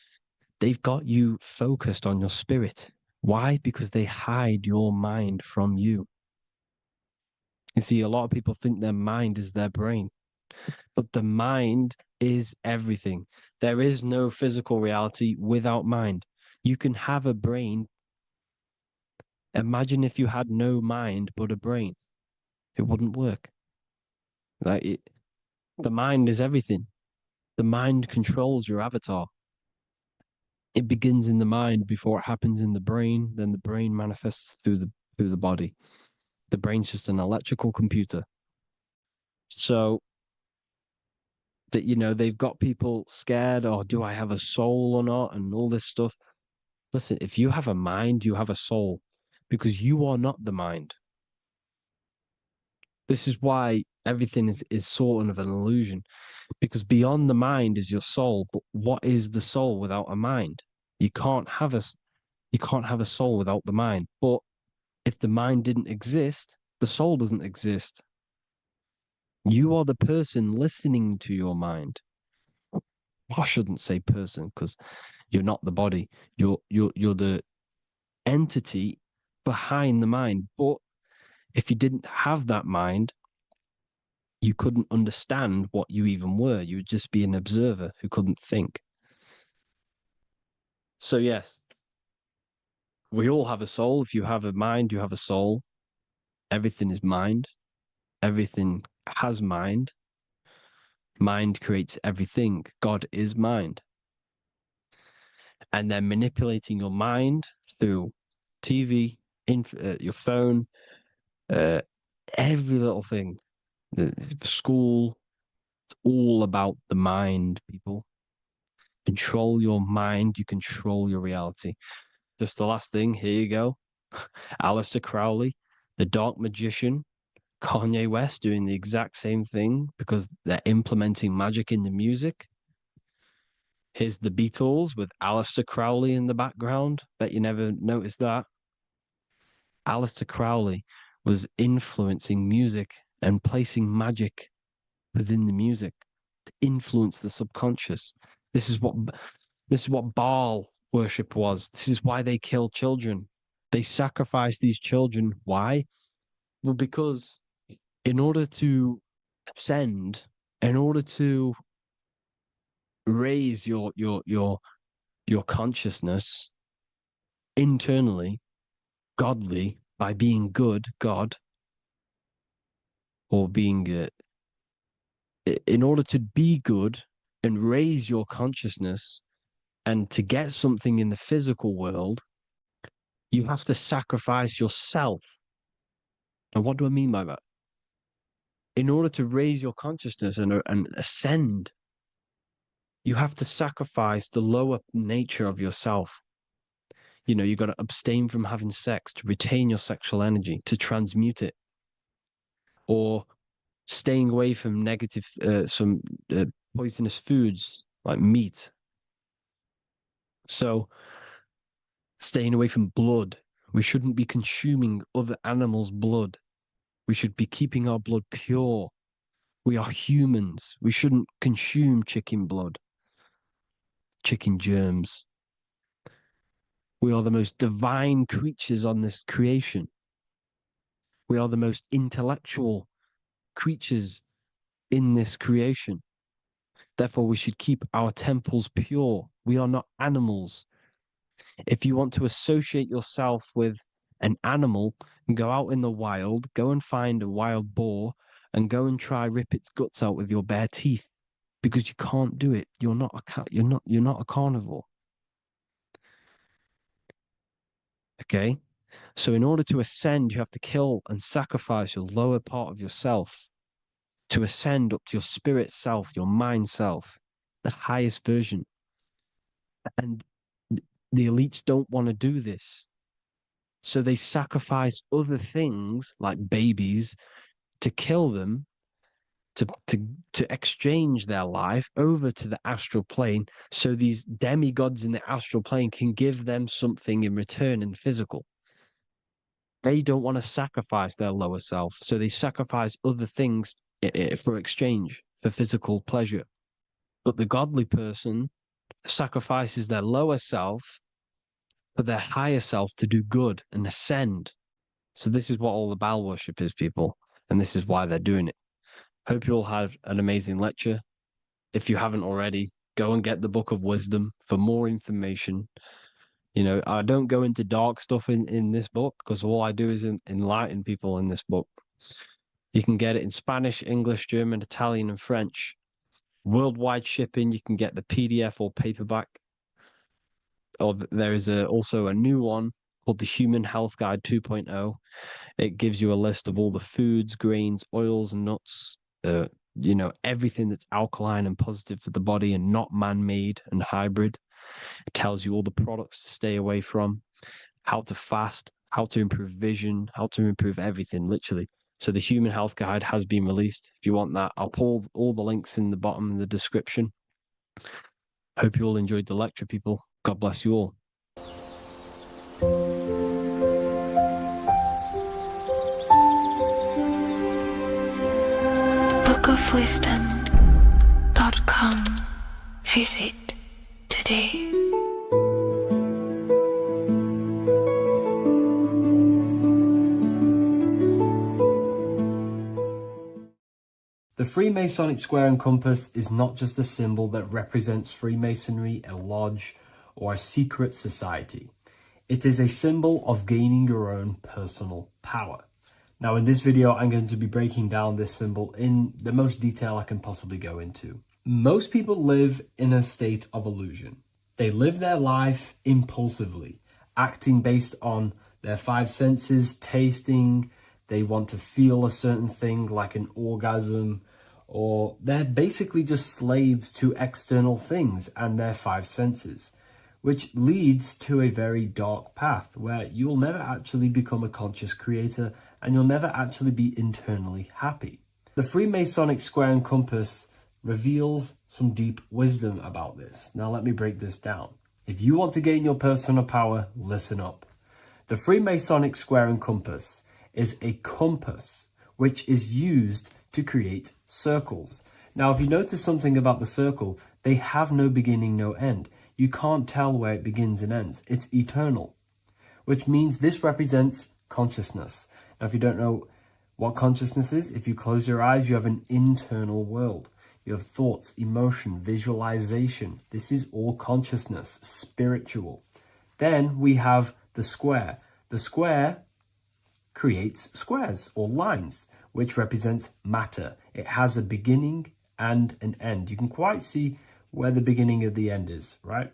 they've got you focused on your spirit. Why? Because they hide your mind from you. You see, a lot of people think their mind is their brain, but the mind is everything. There is no physical reality without mind. You can have a brain Imagine if you had no mind but a brain. It wouldn't work. The mind is everything. The mind controls your avatar. It begins in the mind before it happens in the brain. Then the brain manifests through the body. The brain's just an electrical computer. So that, they've got people scared, or do I have a soul or not, and all this stuff. Listen, if you have a mind, you have a soul, because you are not the mind. This is why everything is sort of an illusion, because beyond the mind is your soul. But what is the soul without a mind? You can't have a soul without the mind. But if the mind didn't exist, the soul doesn't exist. You are the person listening to your mind. I shouldn't say person, because you're not the body. You're the entity behind the mind. But if you didn't have that mind, you couldn't understand what you even were. You would just be an observer who couldn't think. So yes, we all have a soul. If you have a mind, you have a soul. Everything is mind. Everything has mind. Mind creates everything. God is mind. And then manipulating your mind through TV, your phone, every little thing, the school, it's all about the mind, people. Control your mind, you control your reality. Just the last thing, here you go. Aleister Crowley, the dark magician, Kanye West doing the exact same thing because they're implementing magic in the music. Here's the Beatles with Aleister Crowley in the background. Bet you never noticed that. Aleister Crowley was influencing music and placing magic within the music to influence the subconscious. This is what Baal worship was. This is why they kill children. They sacrifice these children. Why? Well, because in order to ascend, in order to raise your consciousness internally, godly, by being good, God, or being in order to be good and raise your consciousness and to get something in the physical world, you have to sacrifice yourself. And what do I mean by that? In order to raise your consciousness and ascend, you have to sacrifice the lower nature of yourself. You've got to abstain from having sex to retain your sexual energy, to transmute it, or staying away from negative, some poisonous foods like meat. So staying away from blood. We shouldn't be consuming other animals' blood. We should be keeping our blood pure. We are humans. We shouldn't consume chicken blood, chicken germs. We are the most divine creatures on this creation. We are the most intellectual creatures in this creation. Therefore, we should keep our temples pure. We are not animals. If you want to associate yourself with an animal, go out in the wild, go and find a wild boar and go and try rip its guts out with your bare teeth, because you can't do it. You're not a cat. You're not a carnivore. Okay? So in order to ascend, you have to kill and sacrifice your lower part of yourself to ascend up to your spirit self, your mind self, the highest version. And the elites don't want to do this. So they sacrifice other things like babies to kill them, to exchange their life over to the astral plane, so these demigods in the astral plane can give them something in return in physical. They don't want to sacrifice their lower self, so they sacrifice other things for exchange, for physical pleasure. But the godly person sacrifices their lower self for their higher self to do good and ascend. So this is what all the Baal worship is, people, and this is why they're doing it. Hope you all had an amazing lecture. If you haven't already, go and get the Book of Wisdom for more information. You know, I don't go into dark stuff in this book because all I do is enlighten people in this book. You can get it in Spanish, English, German, Italian, and French. Worldwide shipping, you can get the PDF or paperback. Or there is also a new one called the Human Health Guide 2.0. It gives you a list of all the foods, grains, oils, and nuts, you know, everything that's alkaline and positive for the body and not man-made and hybrid. It tells you all the products to stay away from, how to fast, how to improve vision, how to improve everything, literally. So the Human Health Guide has been released. If you want that, I'll pull all the links in the bottom in the description. Hope you all enjoyed the lecture, people. God bless you all. bookofwisdom.com. Visit today. The Freemasonic square and compass is not just a symbol that represents Freemasonry, a lodge, or a secret society. It is a symbol of gaining your own personal power. Now, in this video, I'm going to be breaking down this symbol in the most detail I can possibly go into. Most people live in a state of illusion. They live their life impulsively, acting based on their five senses, tasting. They want to feel a certain thing like an orgasm, or they're basically just slaves to external things and their five senses, which leads to a very dark path where you'll never actually become a conscious creator and you'll never actually be internally happy. The Freemasonic square and compass reveals some deep wisdom about this. Now let me break this down. If you want to gain your personal power, listen up. The Freemasonic square and compass is a compass which is used to create circles. Now, if you notice something about the circle, they have no beginning, no end. You can't tell where it begins and ends. It's eternal, which means this represents consciousness. Now, if you don't know what consciousness is, if you close your eyes, you have an internal world. You have thoughts, emotion, visualization. This is all consciousness, spiritual. Then we have the square. The square creates squares or lines, which represents matter. It has a beginning and an end. You can quite see where the beginning of the end is, right?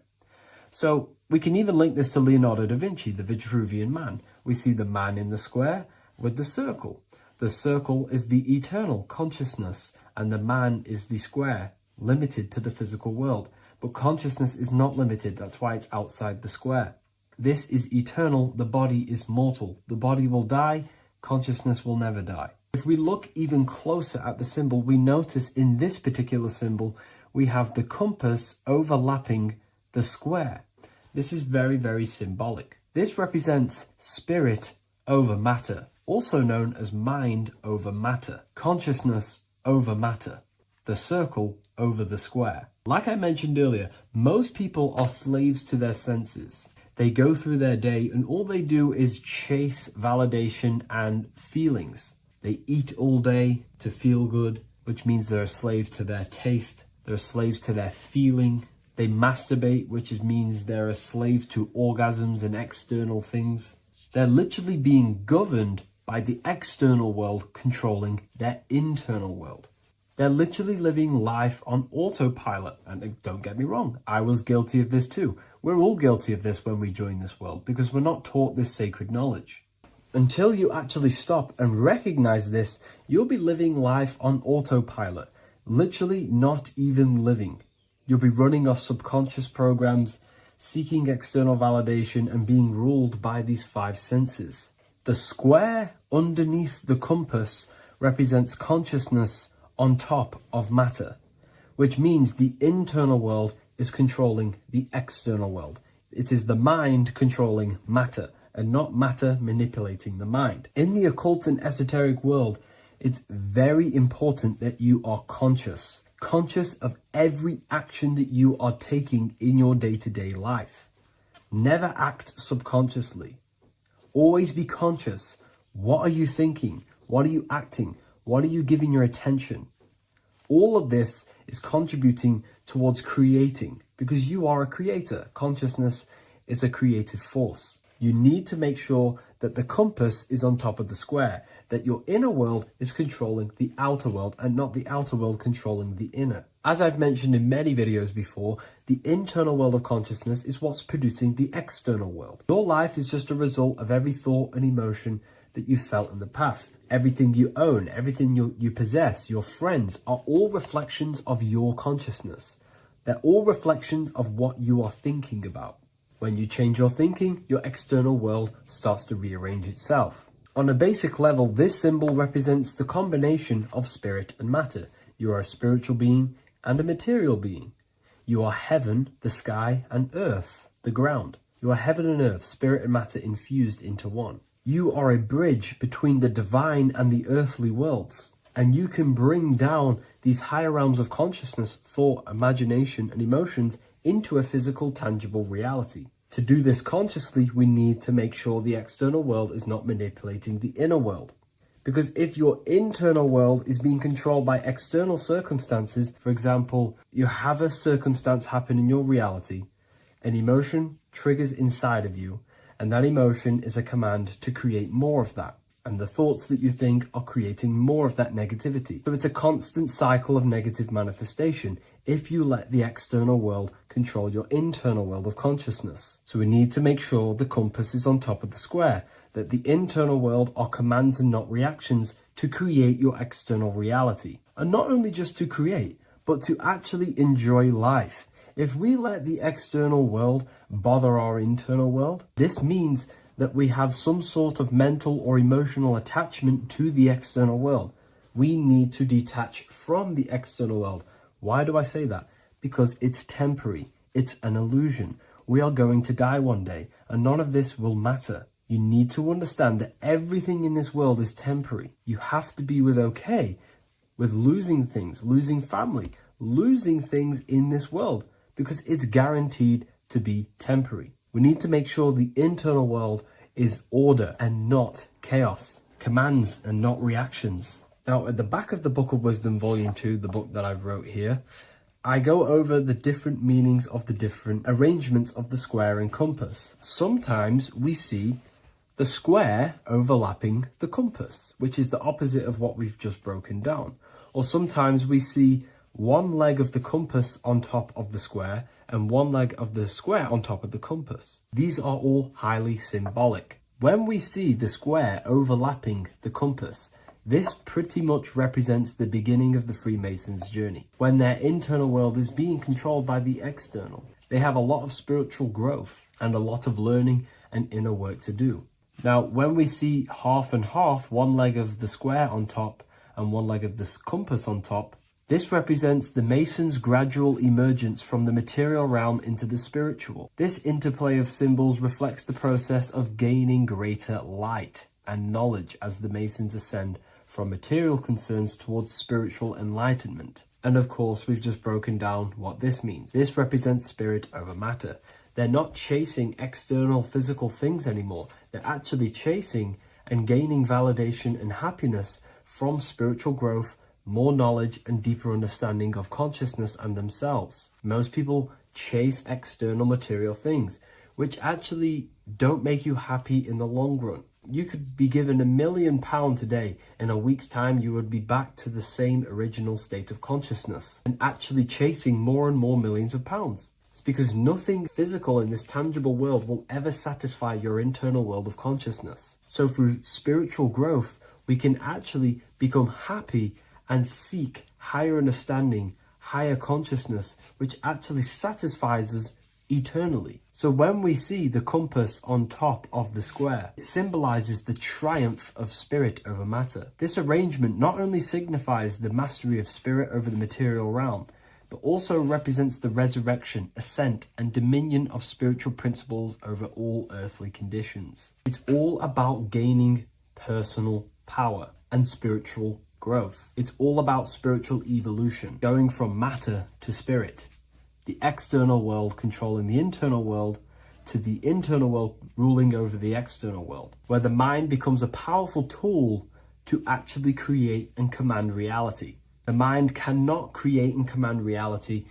So we can even link this to Leonardo da Vinci, the Vitruvian Man. We see the man in the square with the circle. The circle is the eternal consciousness, and the man is the square, limited to the physical world. But consciousness is not limited. That's why it's outside the square. This is eternal. The body is mortal. The body will die. Consciousness will never die. If we look even closer at the symbol, we notice in this particular symbol, we have the compass overlapping the square. This is very, very symbolic. This represents spirit over matter, also known as mind over matter, consciousness over matter, the circle over the square. Like I mentioned earlier, most people are slaves to their senses. They go through their day and all they do is chase validation and feelings. They eat all day to feel good, which means they're a slave to their taste. They're slaves to their feeling. They masturbate, which means they're a slave to orgasms and external things. They're literally being governed by the external world controlling their internal world. They're literally living life on autopilot. And don't get me wrong, I was guilty of this too. We're all guilty of this when we join this world because we're not taught this sacred knowledge. Until you actually stop and recognize this, you'll be living life on autopilot, literally not even living. You'll be running off subconscious programs, seeking external validation and being ruled by these five senses. The square underneath the compass represents consciousness on top of matter, which means the internal world is controlling the external world. It is the mind controlling matter and not matter manipulating the mind. In the occult and esoteric world, it's very important that you are conscious of every action that you are taking in your day-to-day life. Never act subconsciously. Always be conscious. What are you thinking? What are you acting? What are you giving your attention? All of this is contributing towards creating because you are a creator. Consciousness is a creative force. You need to make sure that the compass is on top of the square, that your inner world is controlling the outer world and not the outer world controlling the inner. As I've mentioned in many videos before, the internal world of consciousness is what's producing the external world. Your life is just a result of every thought and emotion that you felt in the past. Everything you own, everything you possess, your friends are all reflections of your consciousness. They're all reflections of what you are thinking about. When you change your thinking, your external world starts to rearrange itself. On a basic level, this symbol represents the combination of spirit and matter. You are a spiritual being and a material being. You are heaven, the sky, and earth, the ground. You are heaven and earth, spirit and matter infused into one. You are a bridge between the divine and the earthly worlds. And you can bring down these higher realms of consciousness, thought, imagination, and emotions into a physical, tangible reality. To do this consciously, we need to make sure the external world is not manipulating the inner world. Because if your internal world is being controlled by external circumstances, for example, you have a circumstance happen in your reality, an emotion triggers inside of you, and that emotion is a command to create more of that. And the thoughts that you think are creating more of that negativity. So it's a constant cycle of negative manifestation if you let the external world control your internal world of consciousness. So we need to make sure the compass is on top of the square, that the internal world are commands and not reactions to create your external reality. And not only just to create, but to actually enjoy life. If we let the external world bother our internal world, this means that we have some sort of mental or emotional attachment to the external world. We need to detach from the external world. Why do I say that? Because it's temporary. It's an illusion. We are going to die one day, and none of this will matter. You need to understand that everything in this world is temporary. You have to be okay with losing things, losing family, losing things in this world, because it's guaranteed to be temporary. We need to make sure the internal world is order and not chaos, commands and not reactions. Now, at the back of the Book of Wisdom, Volume 2, the book that I've wrote here, I go over the different meanings of the different arrangements of the square and compass. Sometimes we see the square overlapping the compass, which is the opposite of what we've just broken down. Or sometimes we see one leg of the compass on top of the square and one leg of the square on top of the compass. These are all highly symbolic. When we see the square overlapping the compass, this pretty much represents the beginning of the Freemasons' journey, when their internal world is being controlled by the external. They have a lot of spiritual growth and a lot of learning and inner work to do. Now, when we see half and half, one leg of the square on top and one leg of the compass on top, this represents the Masons' gradual emergence from the material realm into the spiritual. This interplay of symbols reflects the process of gaining greater light and knowledge as the Masons ascend from material concerns towards spiritual enlightenment. And of course, we've just broken down what this means. This represents spirit over matter. They're not chasing external physical things anymore. They're actually chasing and gaining validation and happiness from spiritual growth, more knowledge and deeper understanding of consciousness and themselves. Most people chase external material things, which actually don't make you happy in the long run. You could be given £1 million today. In a week's time, you would be back to the same original state of consciousness and actually chasing more and more millions of pounds. It's because nothing physical in this tangible world will ever satisfy your internal world of consciousness. So through spiritual growth, we can actually become happy and seek higher understanding, higher consciousness, which actually satisfies us eternally. So when we see the compass on top of the square, it symbolizes the triumph of spirit over matter. This arrangement not only signifies the mastery of spirit over the material realm, but also represents the resurrection, ascent, and dominion of spiritual principles over all earthly conditions. It's all about gaining personal power and spiritual growth. It's all about spiritual evolution, going from matter to spirit. The external world controlling the internal world to the internal world ruling over the external world, where the mind becomes a powerful tool to actually create and command reality. The mind cannot create and command reality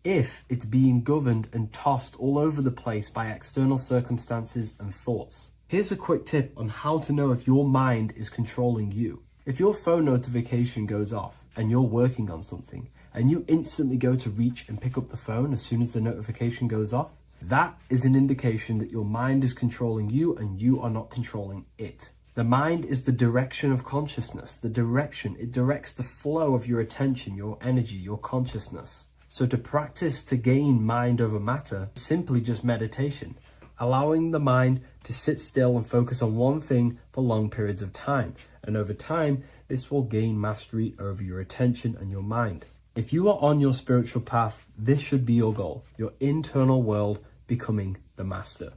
if it's being governed and tossed all over the place by external circumstances and thoughts. Here's a quick tip on how to know if your mind is controlling you. If your phone notification goes off and you're working on something and you instantly go to reach and pick up the phone as soon as the notification goes off, that is an indication that your mind is controlling you and you are not controlling it. The mind is the direction of consciousness. The direction, it directs the flow of your attention, your energy, your consciousness. So to practice to gain mind over matter, simply just meditation, allowing the mind to sit still and focus on one thing for long periods of time. And over time, this will gain mastery over your attention and your mind. If you are on your spiritual path, this should be your goal, your internal world becoming the master.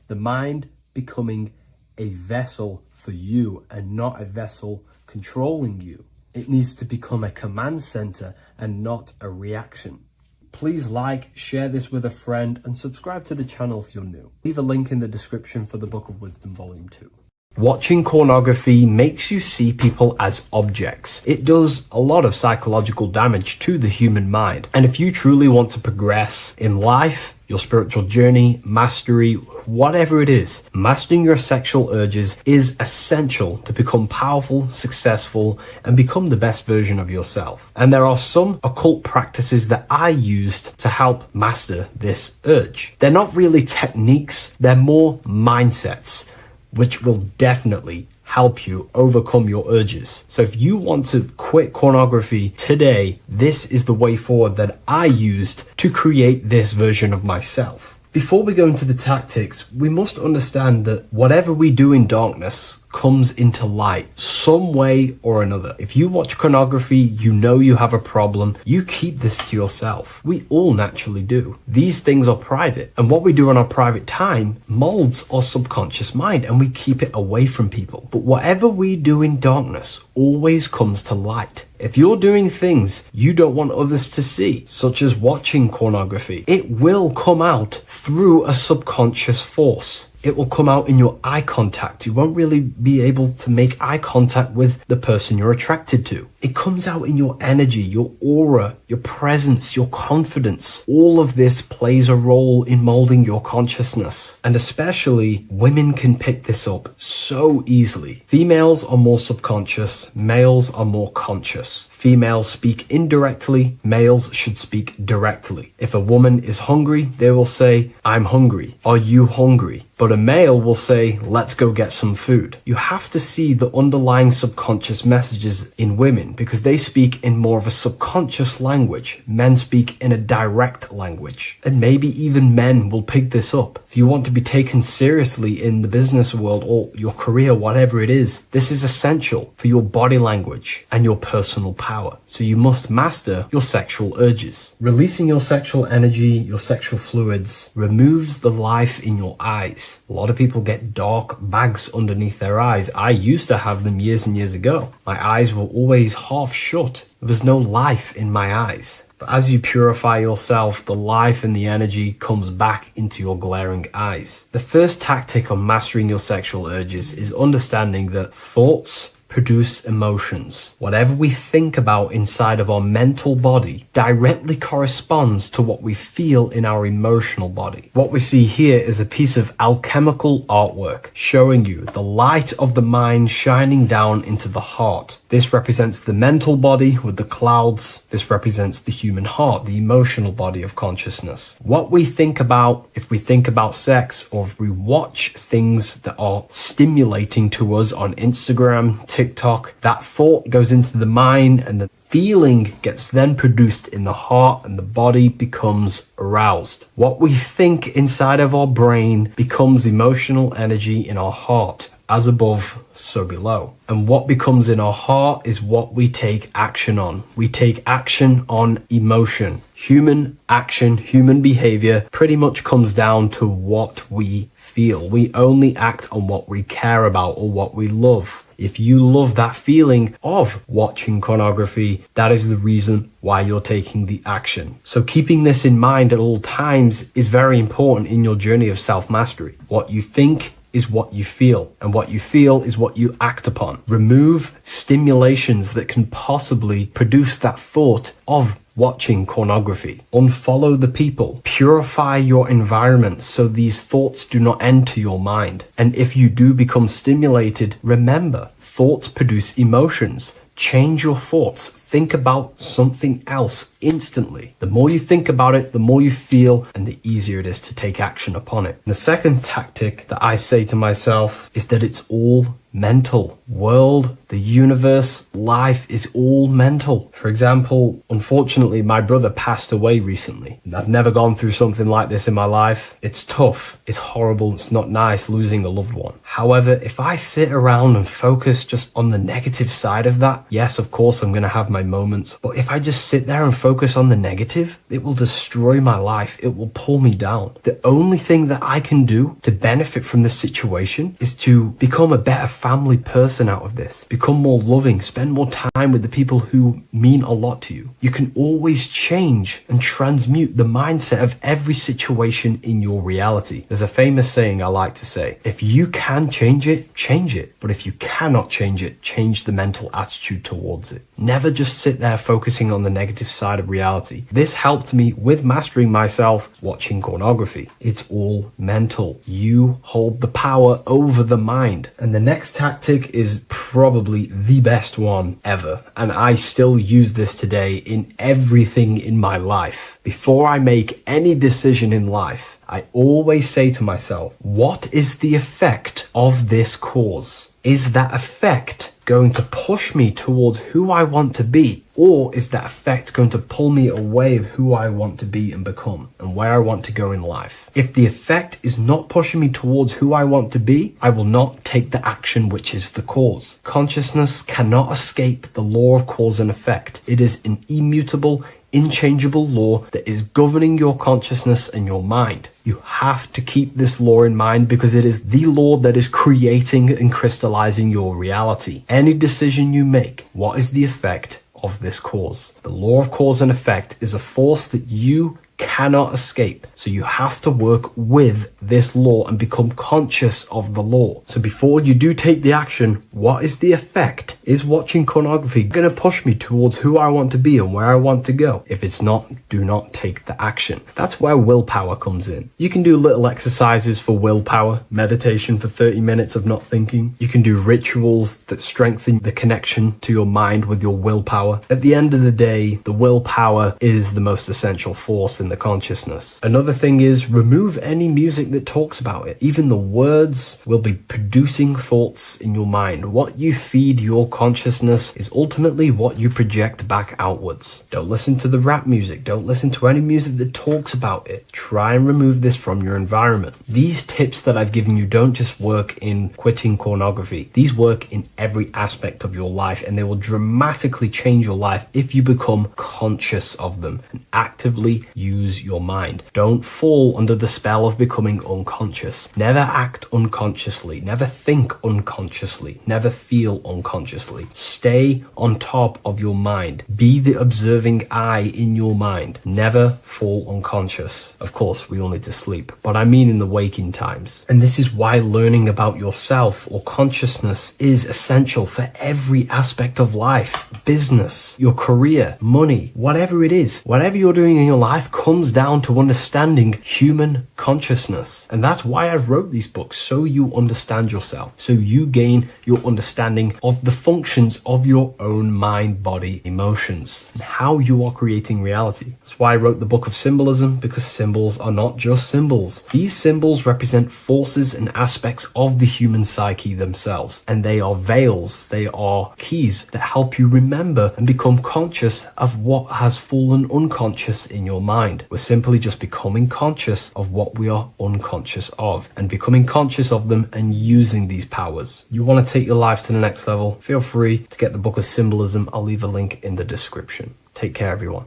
The mind becoming a vessel for you and not a vessel controlling you. It needs to become a command center and not a reaction. Please like, share this with a friend, and subscribe to the channel if you're new. Leave a link in the description for the Book of Wisdom Volume 2. Watching pornography makes you see people as objects. It does a lot of psychological damage to the human mind. And if you truly want to progress in life, your spiritual journey, mastery, whatever it is, mastering your sexual urges is essential to become powerful, successful, and become the best version of yourself. And there are some occult practices that I used to help master this urge. They're not really techniques, they're more mindsets, which will definitely help you overcome your urges. So if you want to quit pornography today, this is the way forward that I used to create this version of myself. Before we go into the tactics, we must understand that whatever we do in darkness comes into light some way or another. If you watch pornography, you know you have a problem, you keep this to yourself. We all naturally do. These things are private, and what we do in our private time molds our subconscious mind, and we keep it away from people. But whatever we do in darkness always comes to light. If you're doing things you don't want others to see, such as watching pornography, it will come out through a subconscious force. It will come out in your eye contact. You won't really be able to make eye contact with the person you're attracted to. It comes out in your energy, your aura, your presence, your confidence. All of this plays a role in molding your consciousness. And especially women can pick this up so easily. Females are more subconscious, males are more conscious. Females speak indirectly, males should speak directly. If a woman is hungry, they will say, "I'm hungry." "Are you hungry?" But a male will say, "Let's go get some food." You have to see the underlying subconscious messages in women because they speak in more of a subconscious language. Men speak in a direct language. And maybe even men will pick this up. If you want to be taken seriously in the business world or your career, whatever it is, this is essential for your body language and your personal power. So you must master your sexual urges. Releasing your sexual energy, your sexual fluids, removes the life in your eyes. A lot of people get dark bags underneath their eyes. I used to have them years and years ago. My eyes were always half shut. There was no life in my eyes. But as you purify yourself, the life and the energy comes back into your glaring eyes. The first tactic on mastering your sexual urges is understanding that thoughts produce emotions. Whatever we think about inside of our mental body directly corresponds to what we feel in our emotional body. What we see here is a piece of alchemical artwork showing you the light of the mind shining down into the heart. This represents the mental body with the clouds. This represents the human heart, the emotional body of consciousness. What we think about, if we think about sex, or if we watch things that are stimulating to us on Instagram, TikTok, that thought goes into the mind and the feeling gets then produced in the heart and the body becomes aroused. What we think inside of our brain becomes emotional energy in our heart. As above, so below. And what becomes in our heart is what we take action on. We take action on emotion. Human action, human behavior pretty much comes down to what we feel. We only act on what we care about or what we love. If you love that feeling of watching pornography, that is the reason why you're taking the action. So keeping this in mind at all times is very important in your journey of self-mastery. What you think is what you feel, and what you feel is what you act upon. Remove stimulations that can possibly produce that thought of watching pornography. Unfollow the people. Purify your environment so these thoughts do not enter your mind. And if you do become stimulated, remember, thoughts produce emotions. Change your thoughts. Think about something else instantly. The more you think about it, the more you feel, and the easier it is to take action upon it. And the second tactic that I say to myself is that it's all mental. World, the universe, life is all mental. For example, unfortunately, my brother passed away recently. I've never gone through something like this in my life. It's tough. It's horrible. It's not nice losing a loved one. However, if I sit around and focus just on the negative side of that, yes, of course, I'm going to have my moments. But if I just sit there and focus on the negative, it will destroy my life. It will pull me down. The only thing that I can do to benefit from this situation is to become a better family person out of this. Become more loving. Spend more time with the people who mean a lot to you. You can always change and transmute the mindset of every situation in your reality. There's a famous saying I like to say, if you can change it, change it. But if you cannot change it, change the mental attitude towards it. Never just sit there focusing on the negative side of reality. This helped me with mastering myself watching pornography. It's all mental. You hold the power over the mind. And the next tactic is probably the best one ever. And I still use this today in everything in my life. Before I make any decision in life, I always say to myself, what is the effect of this cause? Is that effect going to push me towards who I want to be? Or is that effect going to pull me away of who I want to be and become and where I want to go in life? If the effect is not pushing me towards who I want to be, I will not take the action which is the cause. Consciousness cannot escape the law of cause and effect. It is an immutable, inchangeable law that is governing your consciousness and your mind. You have to keep this law in mind because it is the law that is creating and crystallizing your reality. Any decision you make, what is the effect of this cause? The law of cause and effect is a force that you cannot escape. So you have to work with this law and become conscious of the law. So before you do take the action, what is the effect? Is watching pornography going to push me towards who I want to be and where I want to go? If it's not, do not take the action. That's where willpower comes in. You can do little exercises for willpower, meditation for 30 minutes of not thinking. You can do rituals that strengthen the connection to your mind with your willpower. At the end of the day, the willpower is the most essential force in the consciousness. Another thing is remove any music that talks about it. Even the words will be producing thoughts in your mind. What you feed your consciousness is ultimately what you project back outwards. Don't listen to the rap music. Don't listen to any music that talks about it. Try and remove this from your environment. These tips that I've given you don't just work in quitting pornography. These work in every aspect of your life, and they will dramatically change your life if you become conscious of them and actively use your mind. Don't fall under the spell of becoming unconscious. Never act unconsciously. Never think unconsciously. Never feel unconsciously. Stay on top of your mind. Be the observing eye in your mind. Never fall unconscious. Of course, we all need to sleep, but I mean in the waking times. And this is why learning about yourself or consciousness is essential for every aspect of life. Business, your career, money, whatever it is. Whatever you're doing in your life comes down to understanding human consciousness. And that's why I wrote these books, so you understand yourself, so you gain your understanding of the functions of your own mind, body, emotions, and how you are creating reality. That's why I wrote the book of symbolism, because symbols are not just symbols. These symbols represent forces and aspects of the human psyche themselves, and they are veils, they are keys that help you remember and become conscious of what has fallen unconscious in your mind. We're simply just becoming conscious of what we are unconscious of and becoming conscious of them and using these powers. You want to take your life to the next level? Feel free to get the book of symbolism. I'll leave a link in the description. Take care, everyone.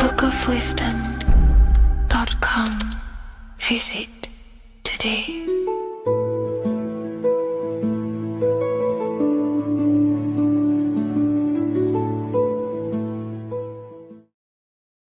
bookofwisdom.com. Visit today.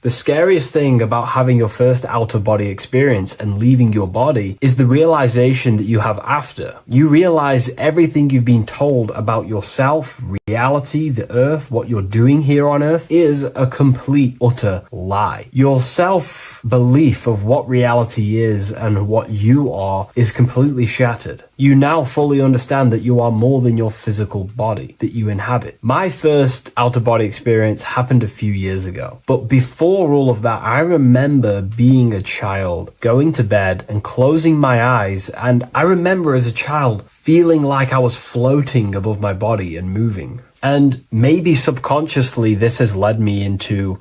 The scariest thing about having your first out-of-body experience and leaving your body is the realization that you have after. You realize everything you've been told about yourself, reality, the earth, what you're doing here on earth is a complete, utter lie. Your self-belief of what reality is and what you are is completely shattered. You now fully understand that you are more than your physical body that you inhabit. My first out-of-body experience happened a few years ago, but before all of that, I remember being a child, going to bed and closing my eyes, and I remember as a child feeling like I was floating above my body and moving. And maybe subconsciously this has led me into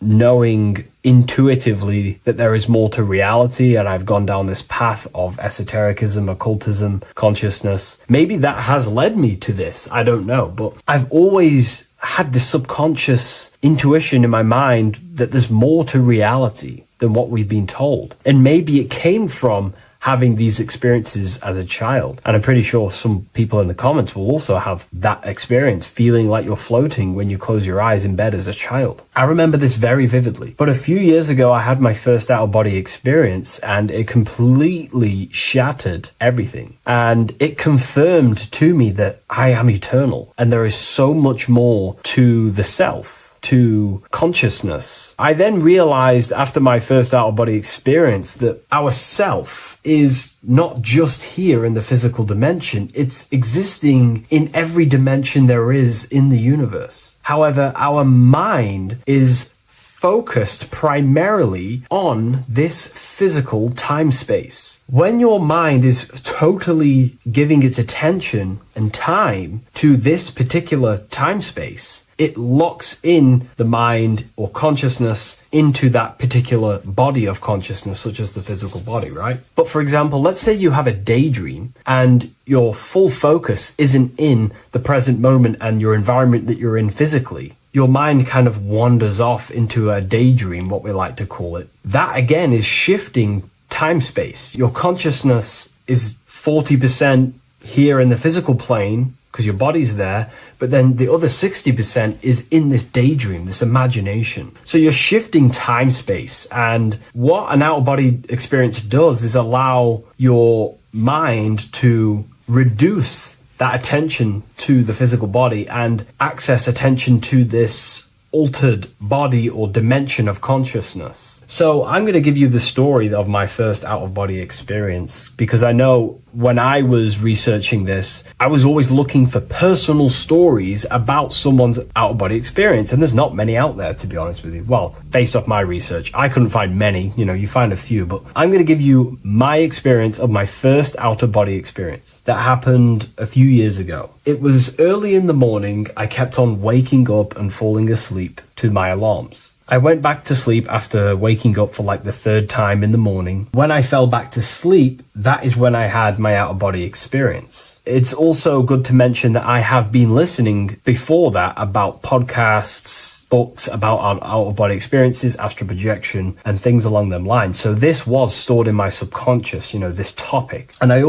knowing intuitively that there is more to reality, and I've gone down this path of esotericism, occultism, consciousness. Maybe that has led me to this, I don't know, but I've always had this subconscious intuition in my mind that there's more to reality than what we've been told. And maybe it came from having these experiences as a child. And I'm pretty sure some people in the comments will also have that experience, feeling like you're floating when you close your eyes in bed as a child. I remember this very vividly. But a few years ago, I had my first out-of-body experience, and it completely shattered everything. And it confirmed to me that I am eternal, and there is so much more to the self, to consciousness. I then realized after my first out-of-body experience that our self is not just here in the physical dimension, it's existing in every dimension there is in the universe. However, our mind is focused primarily on this physical time space. When your mind is totally giving its attention and time to this particular time space, it locks in the mind or consciousness into that particular body of consciousness, such as the physical body, right? But for example, let's say you have a daydream and your full focus isn't in the present moment and your environment that you're in physically. Your mind kind of wanders off into a daydream, what we like to call it. That again is shifting time space. Your consciousness is 40% here in the physical plane because your body's there, but then the other 60% is in this daydream, this imagination. So you're shifting time space, and what an out-of-body experience does is allow your mind to reduce that attention to the physical body and access attention to this altered body or dimension of consciousness. So I'm going to give you the story of my first out-of-body experience, because I know when I was researching this, I was always looking for personal stories about someone's out-of-body experience, and there's not many out there, to be honest with you. Well, based off my research, I couldn't find many. You find a few, but I'm going to give you my experience of my first out-of-body experience that happened a few years ago. It was early in the morning. I kept on waking up and falling asleep to my alarms. I went back to sleep after waking up for like the third time in the morning. When I fell back to sleep, that is when I had my out-of-body experience. It's also good to mention that I have been listening before that about podcasts, books about our out-of-body experiences, astral projection, and things along them lines. So this was stored in my subconscious, this topic. And I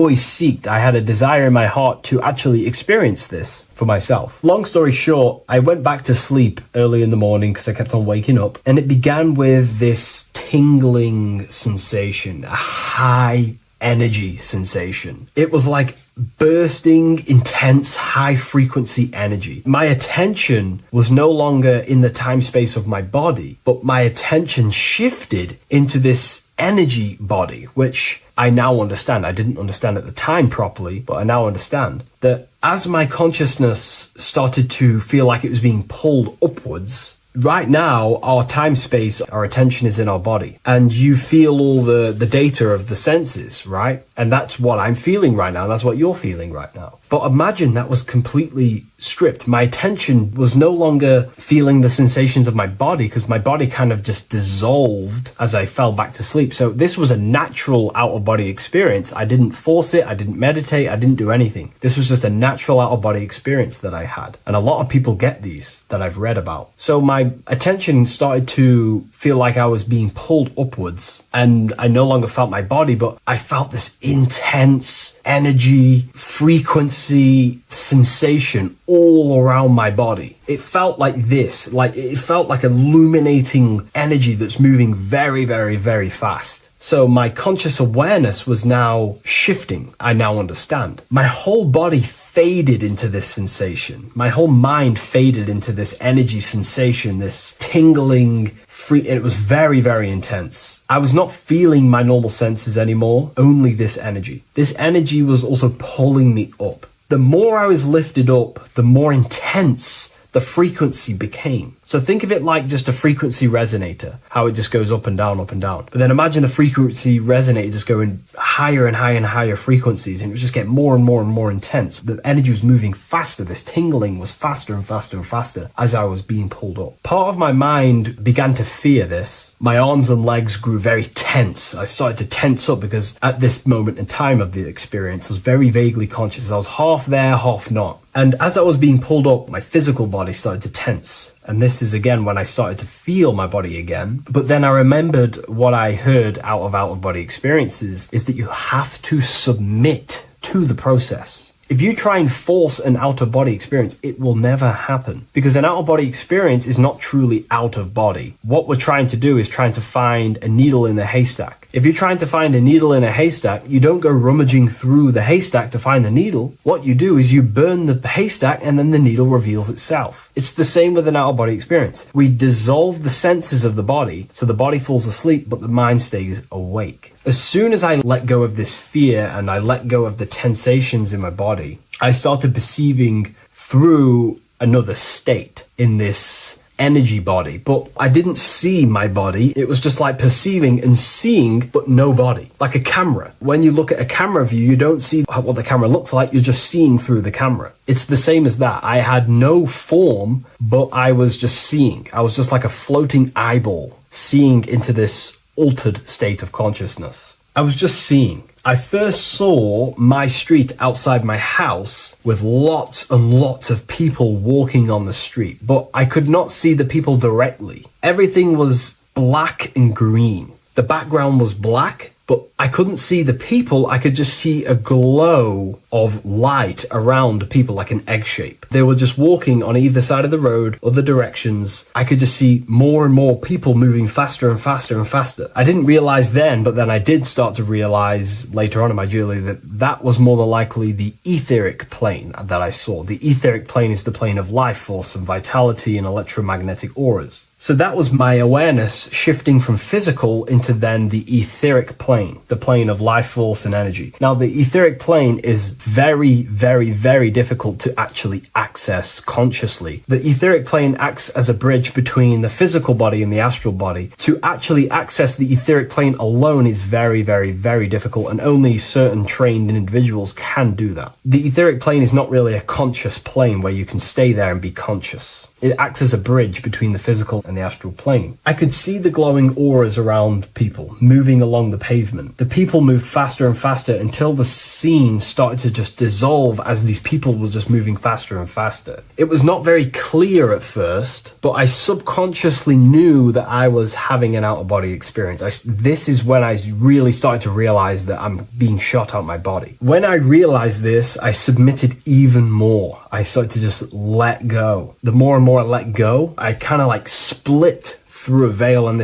had a desire in my heart to actually experience this for myself. Long story short, I went back to sleep early in the morning because I kept on waking up, and it began with this tingling sensation, a high energy sensation. It was like bursting, intense, high frequency energy. My attention was no longer in the time space of my body, but my attention shifted into this energy body, which I now understand. I didn't understand at the time properly, but I now understand that as my consciousness started to feel like it was being pulled upwards, right now, our time space, our attention is in our body, and you feel all the data of the senses, right? And that's what I'm feeling right now. That's what you're feeling right now. But imagine that was completely stripped. My attention was no longer feeling the sensations of my body, because my body kind of just dissolved as I fell back to sleep. So this was a natural out-of-body experience. I didn't force it. I didn't meditate. I didn't do anything. This was just a natural out-of-body experience that I had. And a lot of people get these that I've read about. So my my attention started to feel like I was being pulled upwards, and I no longer felt my body, but I felt this intense energy, frequency, sensation all around my body. It felt like this, like it felt like illuminating energy that's moving very, very, very fast. So my conscious awareness was now shifting. I now understand. My whole body faded into this sensation. My whole mind faded into this energy sensation, this tingling free. It was very, very intense. I was not feeling my normal senses anymore, only this energy. This energy was also pulling me up. The more I was lifted up, the more intense the frequency became. So think of it like just a frequency resonator, how it just goes up and down, up and down. But then imagine the frequency resonator just going higher and higher and higher frequencies, and it would just get more and more and more intense. The energy was moving faster. This tingling was faster and faster and faster as I was being pulled up. Part of my mind began to fear this. My arms and legs grew very tense. I started to tense up because at this moment in time of the experience, I was very vaguely conscious. I was half there, half not. And as I was being pulled up, my physical body started to tense. And this is again when I started to feel my body again. But then I remembered what I heard out of body experiences is that you have to submit to the process. If you try and force an out-of-body experience, it will never happen, because an out-of-body experience is not truly out of body. What we're trying to do is trying to find a needle in a haystack. If you're trying to find a needle in a haystack, you don't go rummaging through the haystack to find the needle. What you do is you burn the haystack and then the needle reveals itself. It's the same with an out-of-body experience. We dissolve the senses of the body, so the body falls asleep, but the mind stays awake. As soon as I let go of this fear and I let go of the tensations in my body, I started perceiving through another state in this energy body, but I didn't see my body. It was just like perceiving and seeing, but no body, like a camera. When you look at a camera view, you don't see what the camera looks like. You're just seeing through the camera. It's the same as that. I had no form, but I was just seeing. I was just like a floating eyeball, seeing into this altered state of consciousness. I was just seeing. I first saw my street outside my house with lots and lots of people walking on the street, but I could not see the people directly. Everything was black and green. The background was black, but I couldn't see the people. I could just see a glow of light around people, like an egg shape. They were just walking on either side of the road, other directions. I could just see more and more people moving faster and faster and faster. I didn't realize then, but then I did start to realize later on in my journey that that was more than likely the etheric plane that I saw. The etheric plane is the plane of life force and vitality and electromagnetic auras. So that was my awareness shifting from physical into then the etheric plane, the plane of life force and energy. Now, the etheric plane is very, very, very difficult to actually access consciously. The etheric plane acts as a bridge between the physical body and the astral body. To actually access the etheric plane alone is very, very, very difficult, and only certain trained individuals can do that. The etheric plane is not really a conscious plane where you can stay there and be conscious. It acts as a bridge between the physical and the astral plane. I could see the glowing auras around people moving along the pavement. The people moved faster and faster until the scene started to just dissolve as these people were just moving faster and faster. It was not very clear at first, but I subconsciously knew that I was having an out-of-body experience. This is when I really started to realize that I'm being shot out my body. When I realized this, I submitted even more. I started to just let go. The more and more I let go, I kind of like split through a veil, and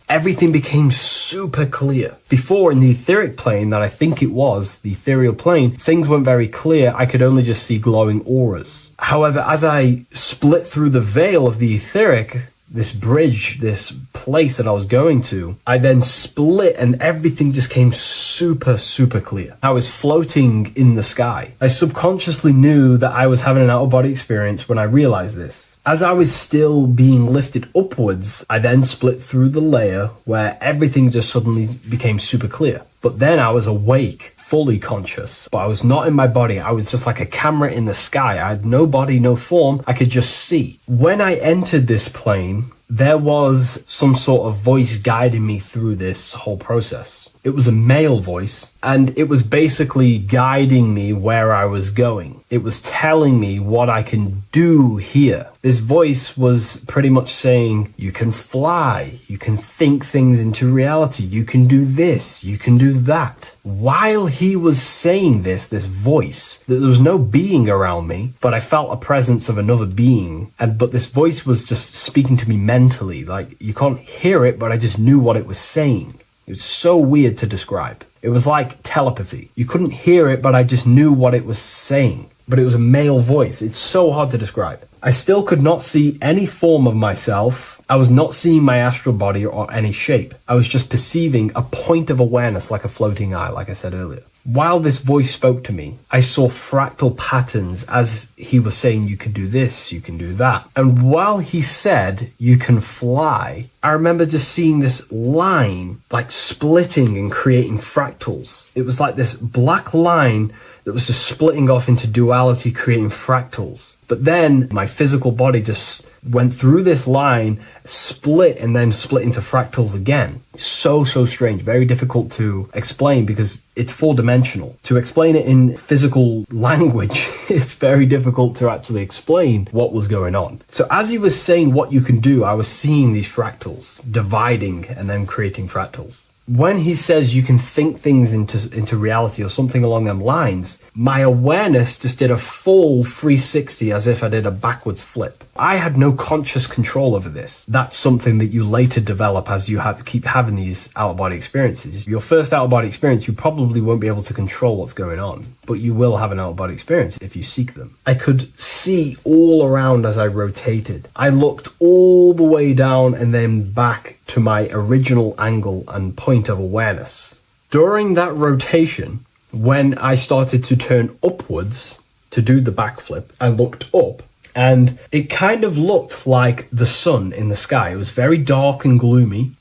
everything became super clear. Before, in the etheric plane that I think it was, the ethereal plane, things weren't very clear. I could only just see glowing auras. However, as I split through the veil of the etheric, this bridge, this place that I was going to, I then split and everything just came super, super clear. I was floating in the sky. I subconsciously knew that I was having an out-of-body experience when I realized this. As I was still being lifted upwards, I then split through the layer where everything just suddenly became super clear. But then I was awake, fully conscious, but I was not in my body. I was just like a camera in the sky. I had no body, no form. I could just see. When I entered this plane, there was some sort of voice guiding me through this whole process. It was a male voice, and it was basically guiding me where I was going. It was telling me what I can do here. This voice was pretty much saying, you can fly, you can think things into reality, you can do this, you can do that. While he was saying this voice, there was no being around me, but I felt a presence of another being. But this voice was just speaking to me mentally. Like, you can't hear it, but I just knew what it was saying. It was so weird to describe. It was like telepathy. You couldn't hear it, but I just knew what it was saying. But it was a male voice. It's so hard to describe. I still could not see any form of myself. I was not seeing my astral body or any shape. I was just perceiving a point of awareness like a floating eye, like I said earlier. While this voice spoke to me, I saw fractal patterns as he was saying, you can do this, you can do that. And while he said, you can fly, I remember just seeing this line like splitting and creating fractals. It was like this black line that was just splitting off into duality, creating fractals. But then my physical body just went through this line, split, and then split into fractals again. So strange, very difficult to explain because it's four-dimensional. To explain it in physical language, it's very difficult to actually explain what was going on. So as he was saying what you can do, I was seeing these fractals dividing and then creating fractals. When he says you can think things into reality or something along them lines, my awareness just did a full 360 as if I did a backwards flip. I had no conscious control over this. That's something that you later develop as you keep having these out-of-body experiences. Your first out-of-body experience, you probably won't be able to control what's going on, but you will have an out-of-body experience if you seek them. I could see all around as I rotated. I looked all the way down and then back to my original angle and point of awareness. During that rotation, when I started to turn upwards to do the backflip, I looked up and it kind of looked like the sun in the sky. It was very dark and gloomy.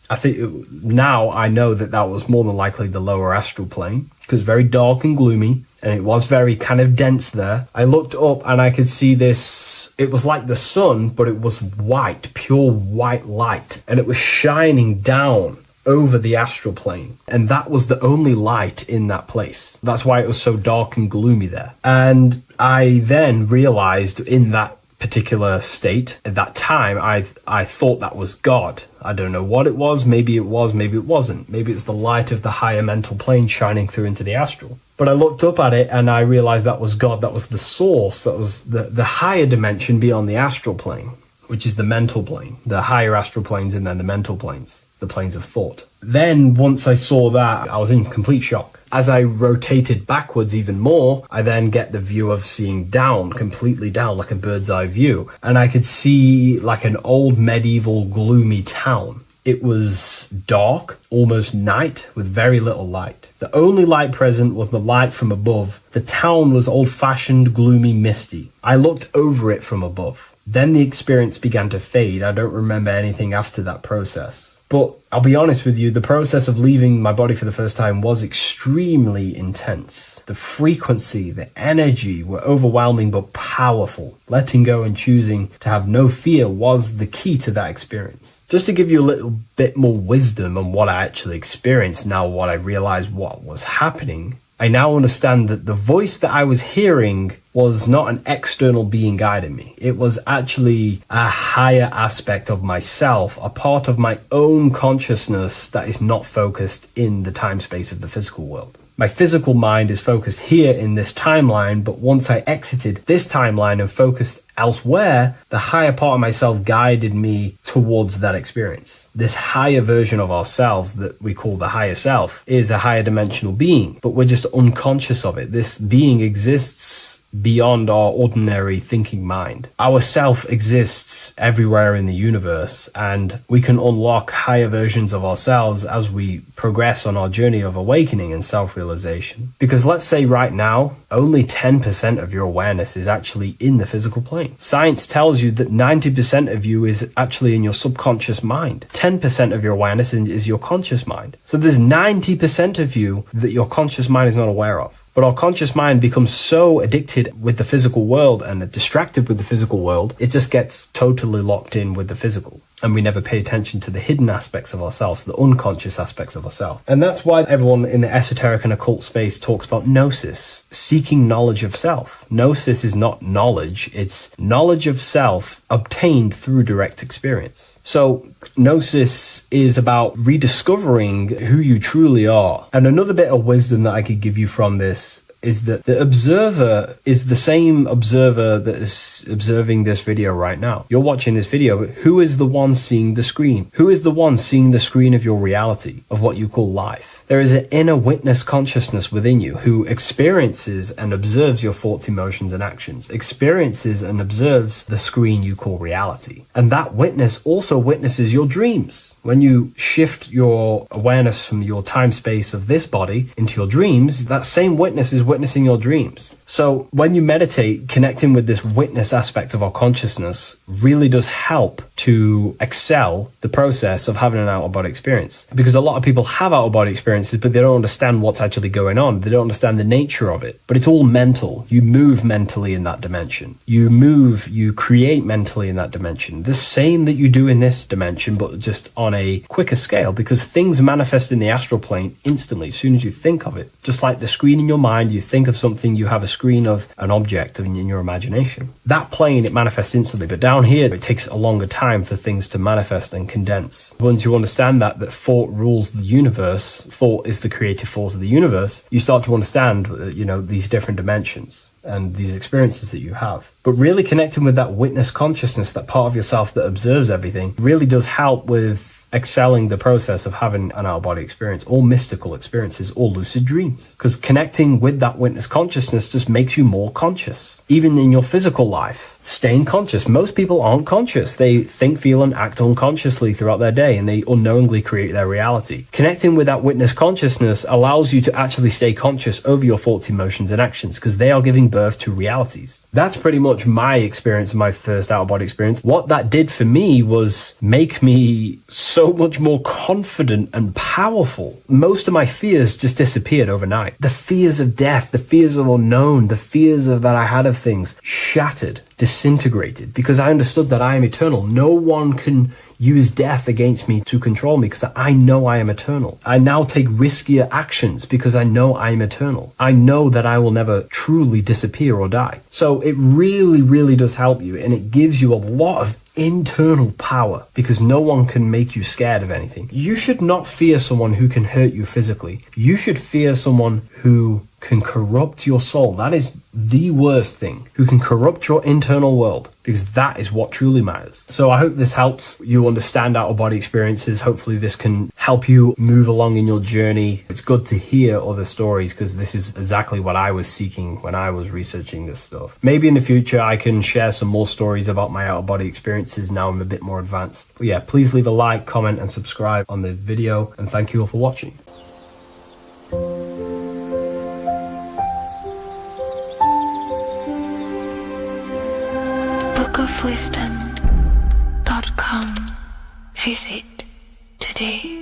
Now I know that was more than likely the lower astral plane because very dark and gloomy. And it was very kind of dense there. I looked up and I could see this. It was like the sun, but it was white, pure white light. And it was shining down over the astral plane. And that was the only light in that place. That's why it was so dark and gloomy there. And I then realized in that particular state, at that time, I thought that was God. I don't know what it was. Maybe it was, maybe it wasn't. Maybe it's the light of the higher mental plane shining through into the astral. But I looked up at it and I realized that was God. That was the source. That was the higher dimension beyond the astral plane, which is the mental plane. The higher astral planes and then the mental planes, the planes of thought. Then once I saw that, I was in complete shock. As I rotated backwards even more, I then get the view of seeing down, completely down, like a bird's eye view. And I could see like an old medieval gloomy town. It was dark, almost night, with very little light. The only light present was the light from above. The town was old-fashioned, gloomy, misty. I looked over it from above. Then the experience began to fade. I don't remember anything after that process. But I'll be honest with you, the process of leaving my body for the first time was extremely intense. The frequency, the energy were overwhelming but powerful. Letting go and choosing to have no fear was the key to that experience. Just to give you a little bit more wisdom on what I actually experienced now, what I realized what was happening, I now understand that the voice that I was hearing was not an external being guiding me. It was actually a higher aspect of myself, a part of my own consciousness that is not focused in the time space of the physical world. My physical mind is focused here in this timeline, but once I exited this timeline and focused elsewhere, the higher part of myself guided me towards that experience. This higher version of ourselves that we call the higher self is a higher dimensional being, but we're just unconscious of it. This being exists beyond our ordinary thinking mind. Our self exists everywhere in the universe, and we can unlock higher versions of ourselves as we progress on our journey of awakening and self-realization. Because let's say right now, only 10% of your awareness is actually in the physical plane. Science tells you that 90% of you is actually in your subconscious mind. 10% of your awareness is your conscious mind. So there's 90% of you that your conscious mind is not aware of. But our conscious mind becomes so addicted with the physical world and distracted with the physical world, it just gets totally locked in with the physical. and we never pay attention to the hidden aspects of ourselves, the unconscious aspects of ourselves. And that's why everyone in the esoteric and occult space talks about gnosis, seeking knowledge of self. Gnosis is not knowledge, it's knowledge of self obtained through direct experience. So gnosis is about rediscovering who you truly are. And another bit of wisdom that I could give you from this is that the observer is the same observer that is observing this video right now. You're watching this video, but who is the one seeing the screen? Who is the one seeing the screen of your reality, of what you call life? There is an inner witness consciousness within you who experiences and observes your thoughts, emotions, and actions, experiences and observes the screen you call reality. And that witness also witnesses your dreams. When you shift your awareness from your time space of this body into your dreams, that same witness is witnessing your dreams. So when you meditate, connecting with this witness aspect of our consciousness really does help to excel the process of having an out-of-body experience. Because a lot of people have out-of-body experiences, but they don't understand what's actually going on. They don't understand the nature of it. But it's all mental. You move mentally in that dimension. You create mentally in that dimension. The same that you do in this dimension, but just on a quicker scale, because things manifest in the astral plane instantly as soon as you think of it. Just like the screen in your mind, you think of something, you have a screen of an object in your imagination. That plane, it manifests instantly, but down here, it takes a longer time for things to manifest and condense. Once you understand that thought rules the universe, thought is the creative force of the universe, you start to understand, these different dimensions and these experiences that you have. But really connecting with that witness consciousness, that part of yourself that observes everything, really does help with excelling the process of having an out-of-body experience, or mystical experiences, or lucid dreams. Because connecting with that witness consciousness just makes you more conscious. Even in your physical life, staying conscious. Most people aren't conscious. They think, feel, and act unconsciously throughout their day, and they unknowingly create their reality. Connecting with that witness consciousness allows you to actually stay conscious over your thoughts, emotions, and actions, because they are giving birth to realities. That's pretty much my experience, my first out-of-body experience. What that did for me was make me so much more confident and powerful. Most of my fears just disappeared overnight. The fears of death, the fears of unknown, the fears of that I had of things shattered, disintegrated, because I understood that I am eternal. No one can use death against me to control me, because I know I am eternal. I now take riskier actions because I know I am eternal. I know that I will never truly disappear or die. So it really, really does help you, and it gives you a lot of internal power, because no one can make you scared of anything. You should not fear someone who can hurt you physically. You should fear someone who can corrupt your soul. That is the worst thing, who can corrupt your internal world, because that is what truly matters. So I hope this helps you understand out-of-body experiences. Hopefully this can help you move along in your journey. It's good to hear other stories, because this is exactly what I was seeking when I was researching this stuff. Maybe in the future I can share some more stories about my out-of-body experiences now I'm a bit more advanced. But yeah, please leave a like, comment, and subscribe on the video, and thank you all for watching. bookofwisdom.com. Visit today.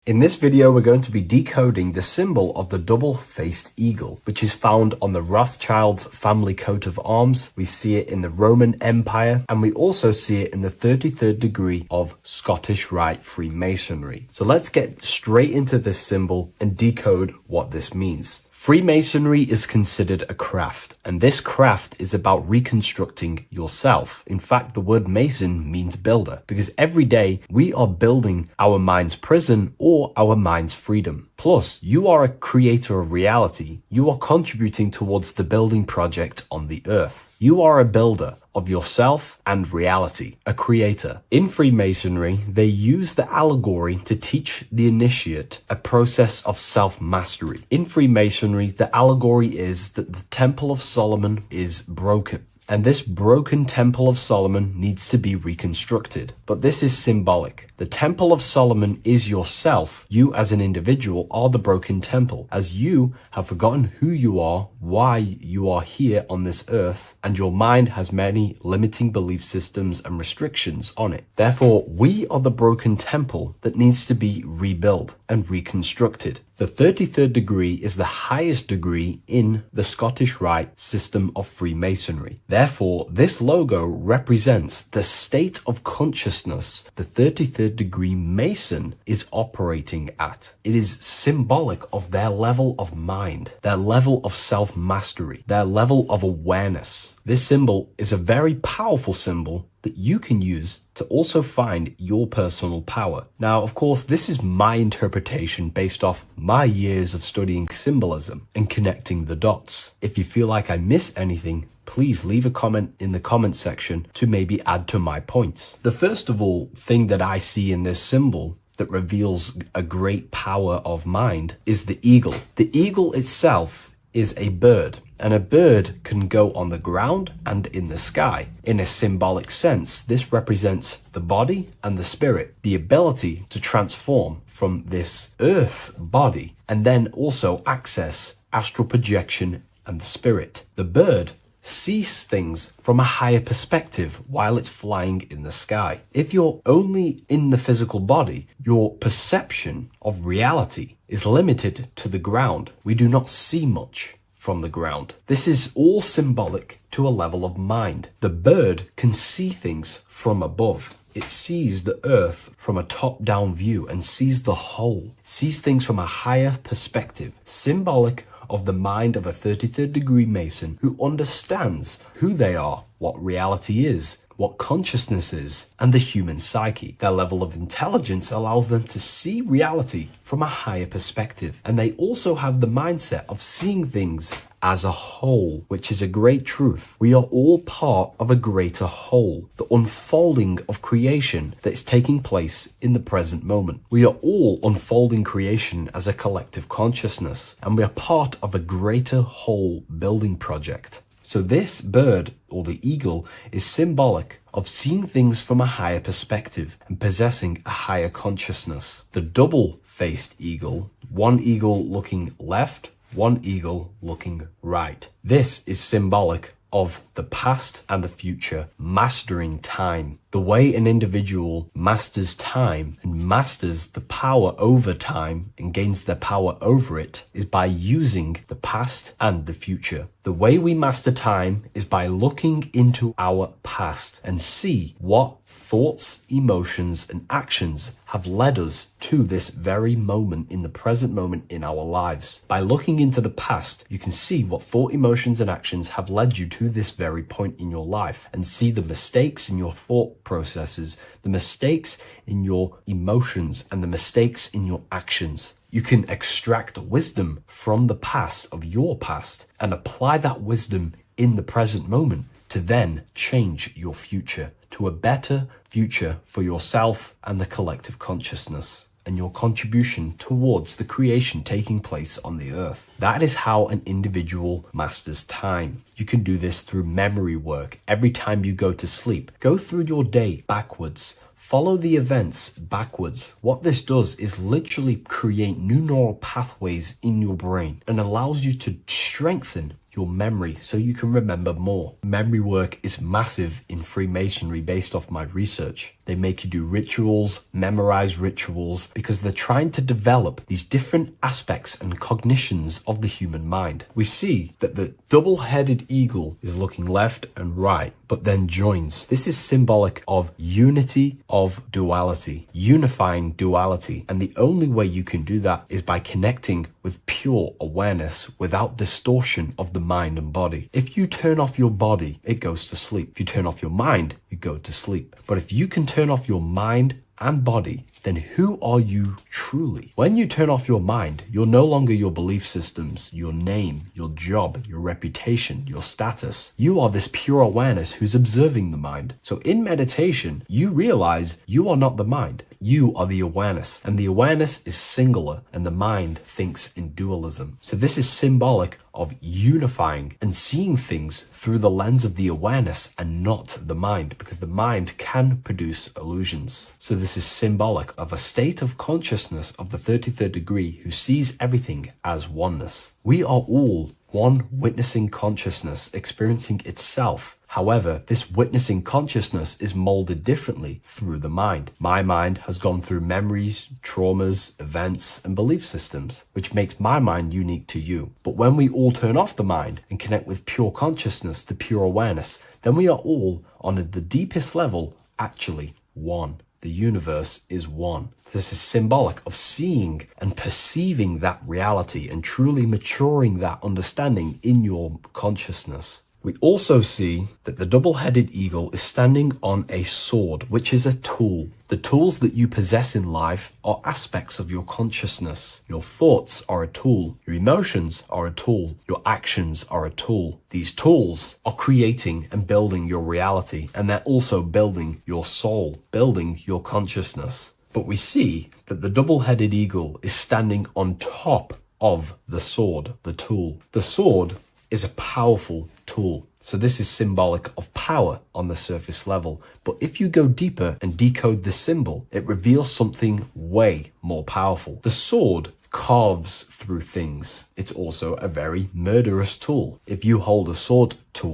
In this video, we're going to be decoding the symbol of the double-faced eagle, which is found on the Rothschild's family coat of arms. We see it in the Roman Empire, and we also see it in the 33rd degree of Scottish Rite Freemasonry. So let's get straight into this symbol and decode what this means. Freemasonry is considered a craft, and this craft is about reconstructing yourself. In fact, the word mason means builder, because every day we are building our mind's prison or our mind's freedom. Plus, you are a creator of reality. You are contributing towards the building project on the earth. You are a builder of yourself and reality, a creator. In Freemasonry, they use the allegory to teach the initiate a process of self-mastery. In Freemasonry, the allegory is that the Temple of Solomon is broken, and this broken Temple of Solomon needs to be reconstructed. But this is symbolic. The Temple of Solomon is yourself. You as an individual are the broken temple, as you have forgotten who you are, why you are here on this earth, and your mind has many limiting belief systems and restrictions on it. Therefore, we are the broken temple that needs to be rebuilt and reconstructed. The 33rd degree is the highest degree in the Scottish Rite system of Freemasonry. Therefore, this logo represents the state of consciousness the 33rd degree Mason is operating at. It is symbolic of their level of mind, their level of self-mastery, their level of awareness. This symbol is a very powerful symbol that you can use to also find your personal power. Now, of course, this is my interpretation based off my years of studying symbolism and connecting the dots. If you feel like I miss anything, please leave a comment in the comment section to maybe add to my points. The first of all thing that I see in this symbol that reveals a great power of mind is the eagle. The eagle itself is a bird, and a bird can go on the ground and in the sky. In a symbolic sense, this represents the body and the spirit, the ability to transform from this earth body and then also access astral projection and the spirit. The bird sees things from a higher perspective while it's flying in the sky. If you're only in the physical body, your perception of reality is limited to the ground. We do not see much from the ground. This is all symbolic to a level of mind. The bird can see things from above. It sees the earth from a top-down view and sees the whole, sees things from a higher perspective, symbolic of the mind of a 33rd degree Mason who understands who they are, what reality is, what consciousness is, and the human psyche. Their level of intelligence allows them to see reality from a higher perspective, and they also have the mindset of seeing things as a whole, which is a great truth. We are all part of a greater whole, the unfolding of creation that is taking place in the present moment. We are all unfolding creation as a collective consciousness, and we are part of a greater whole building project. So this bird, or the eagle, is symbolic of seeing things from a higher perspective and possessing a higher consciousness. The double-faced eagle, one eagle looking left, one eagle looking right. This is symbolic of the past and the future, mastering time. The way an individual masters time and masters the power over time and gains their power over it is by using the past and the future. The way we master time is by looking into our past and see what thoughts, emotions, and actions have led us to this very moment in the present moment in our lives. By looking into the past, you can see what thought, emotions, and actions have led you to this very point in your life and see the mistakes in your thought processes, the mistakes in your emotions, and the mistakes in your actions. You can extract wisdom from the past of your past and apply that wisdom in the present moment to then change your future to a better future for yourself and the collective consciousness and your contribution towards the creation taking place on the earth. That is how an individual masters time. You can do this through memory work. Every time you go to sleep, go through your day backwards. Follow the events backwards. What this does is literally create new neural pathways in your brain and allows you to strengthen your memory so you can remember more. Memory work is massive in Freemasonry based off my research. They make you do rituals, memorize rituals, because they're trying to develop these different aspects and cognitions of the human mind. We see that the double-headed eagle is looking left and right, but then joins. This is symbolic of unity of duality, unifying duality. And the only way you can do that is by connecting with pure awareness without distortion of the mind and body. If you turn off your body, it goes to sleep. If you turn off your mind, you go to sleep. But if you can turn off your mind and body, then who are you truly? When you turn off your mind, you're no longer your belief systems, your name, your job, your reputation, your status. You are this pure awareness who's observing the mind. So in meditation, you realize you are not the mind. You are the awareness, and the awareness is singular, and the mind thinks in dualism. So this is symbolic of unifying and seeing things through the lens of the awareness and not the mind, because the mind can produce illusions. So this is symbolic of a state of consciousness of the 33rd degree who sees everything as oneness. We are all one witnessing consciousness experiencing itself. However, this witnessing consciousness is molded differently through the mind. My mind has gone through memories, traumas, events, and belief systems, which makes my mind unique to you. But when we all turn off the mind and connect with pure consciousness, the pure awareness, then we are all, on the deepest level, actually one. The universe is one. This is symbolic of seeing and perceiving that reality and truly maturing that understanding in your consciousness. We also see that the double-headed eagle is standing on a sword, which is a tool. The tools that you possess in life are aspects of your consciousness. Your thoughts are a tool. Your emotions are a tool. Your actions are a tool. These tools are creating and building your reality, and they're also building your soul, building your consciousness. But we see that the double-headed eagle is standing on top of the sword, the tool. The sword is a powerful tool. So this is symbolic of power on the surface level. But if you go deeper and decode the symbol, it reveals something way more powerful. The sword carves through things. It's also a very murderous tool. If you hold a sword tool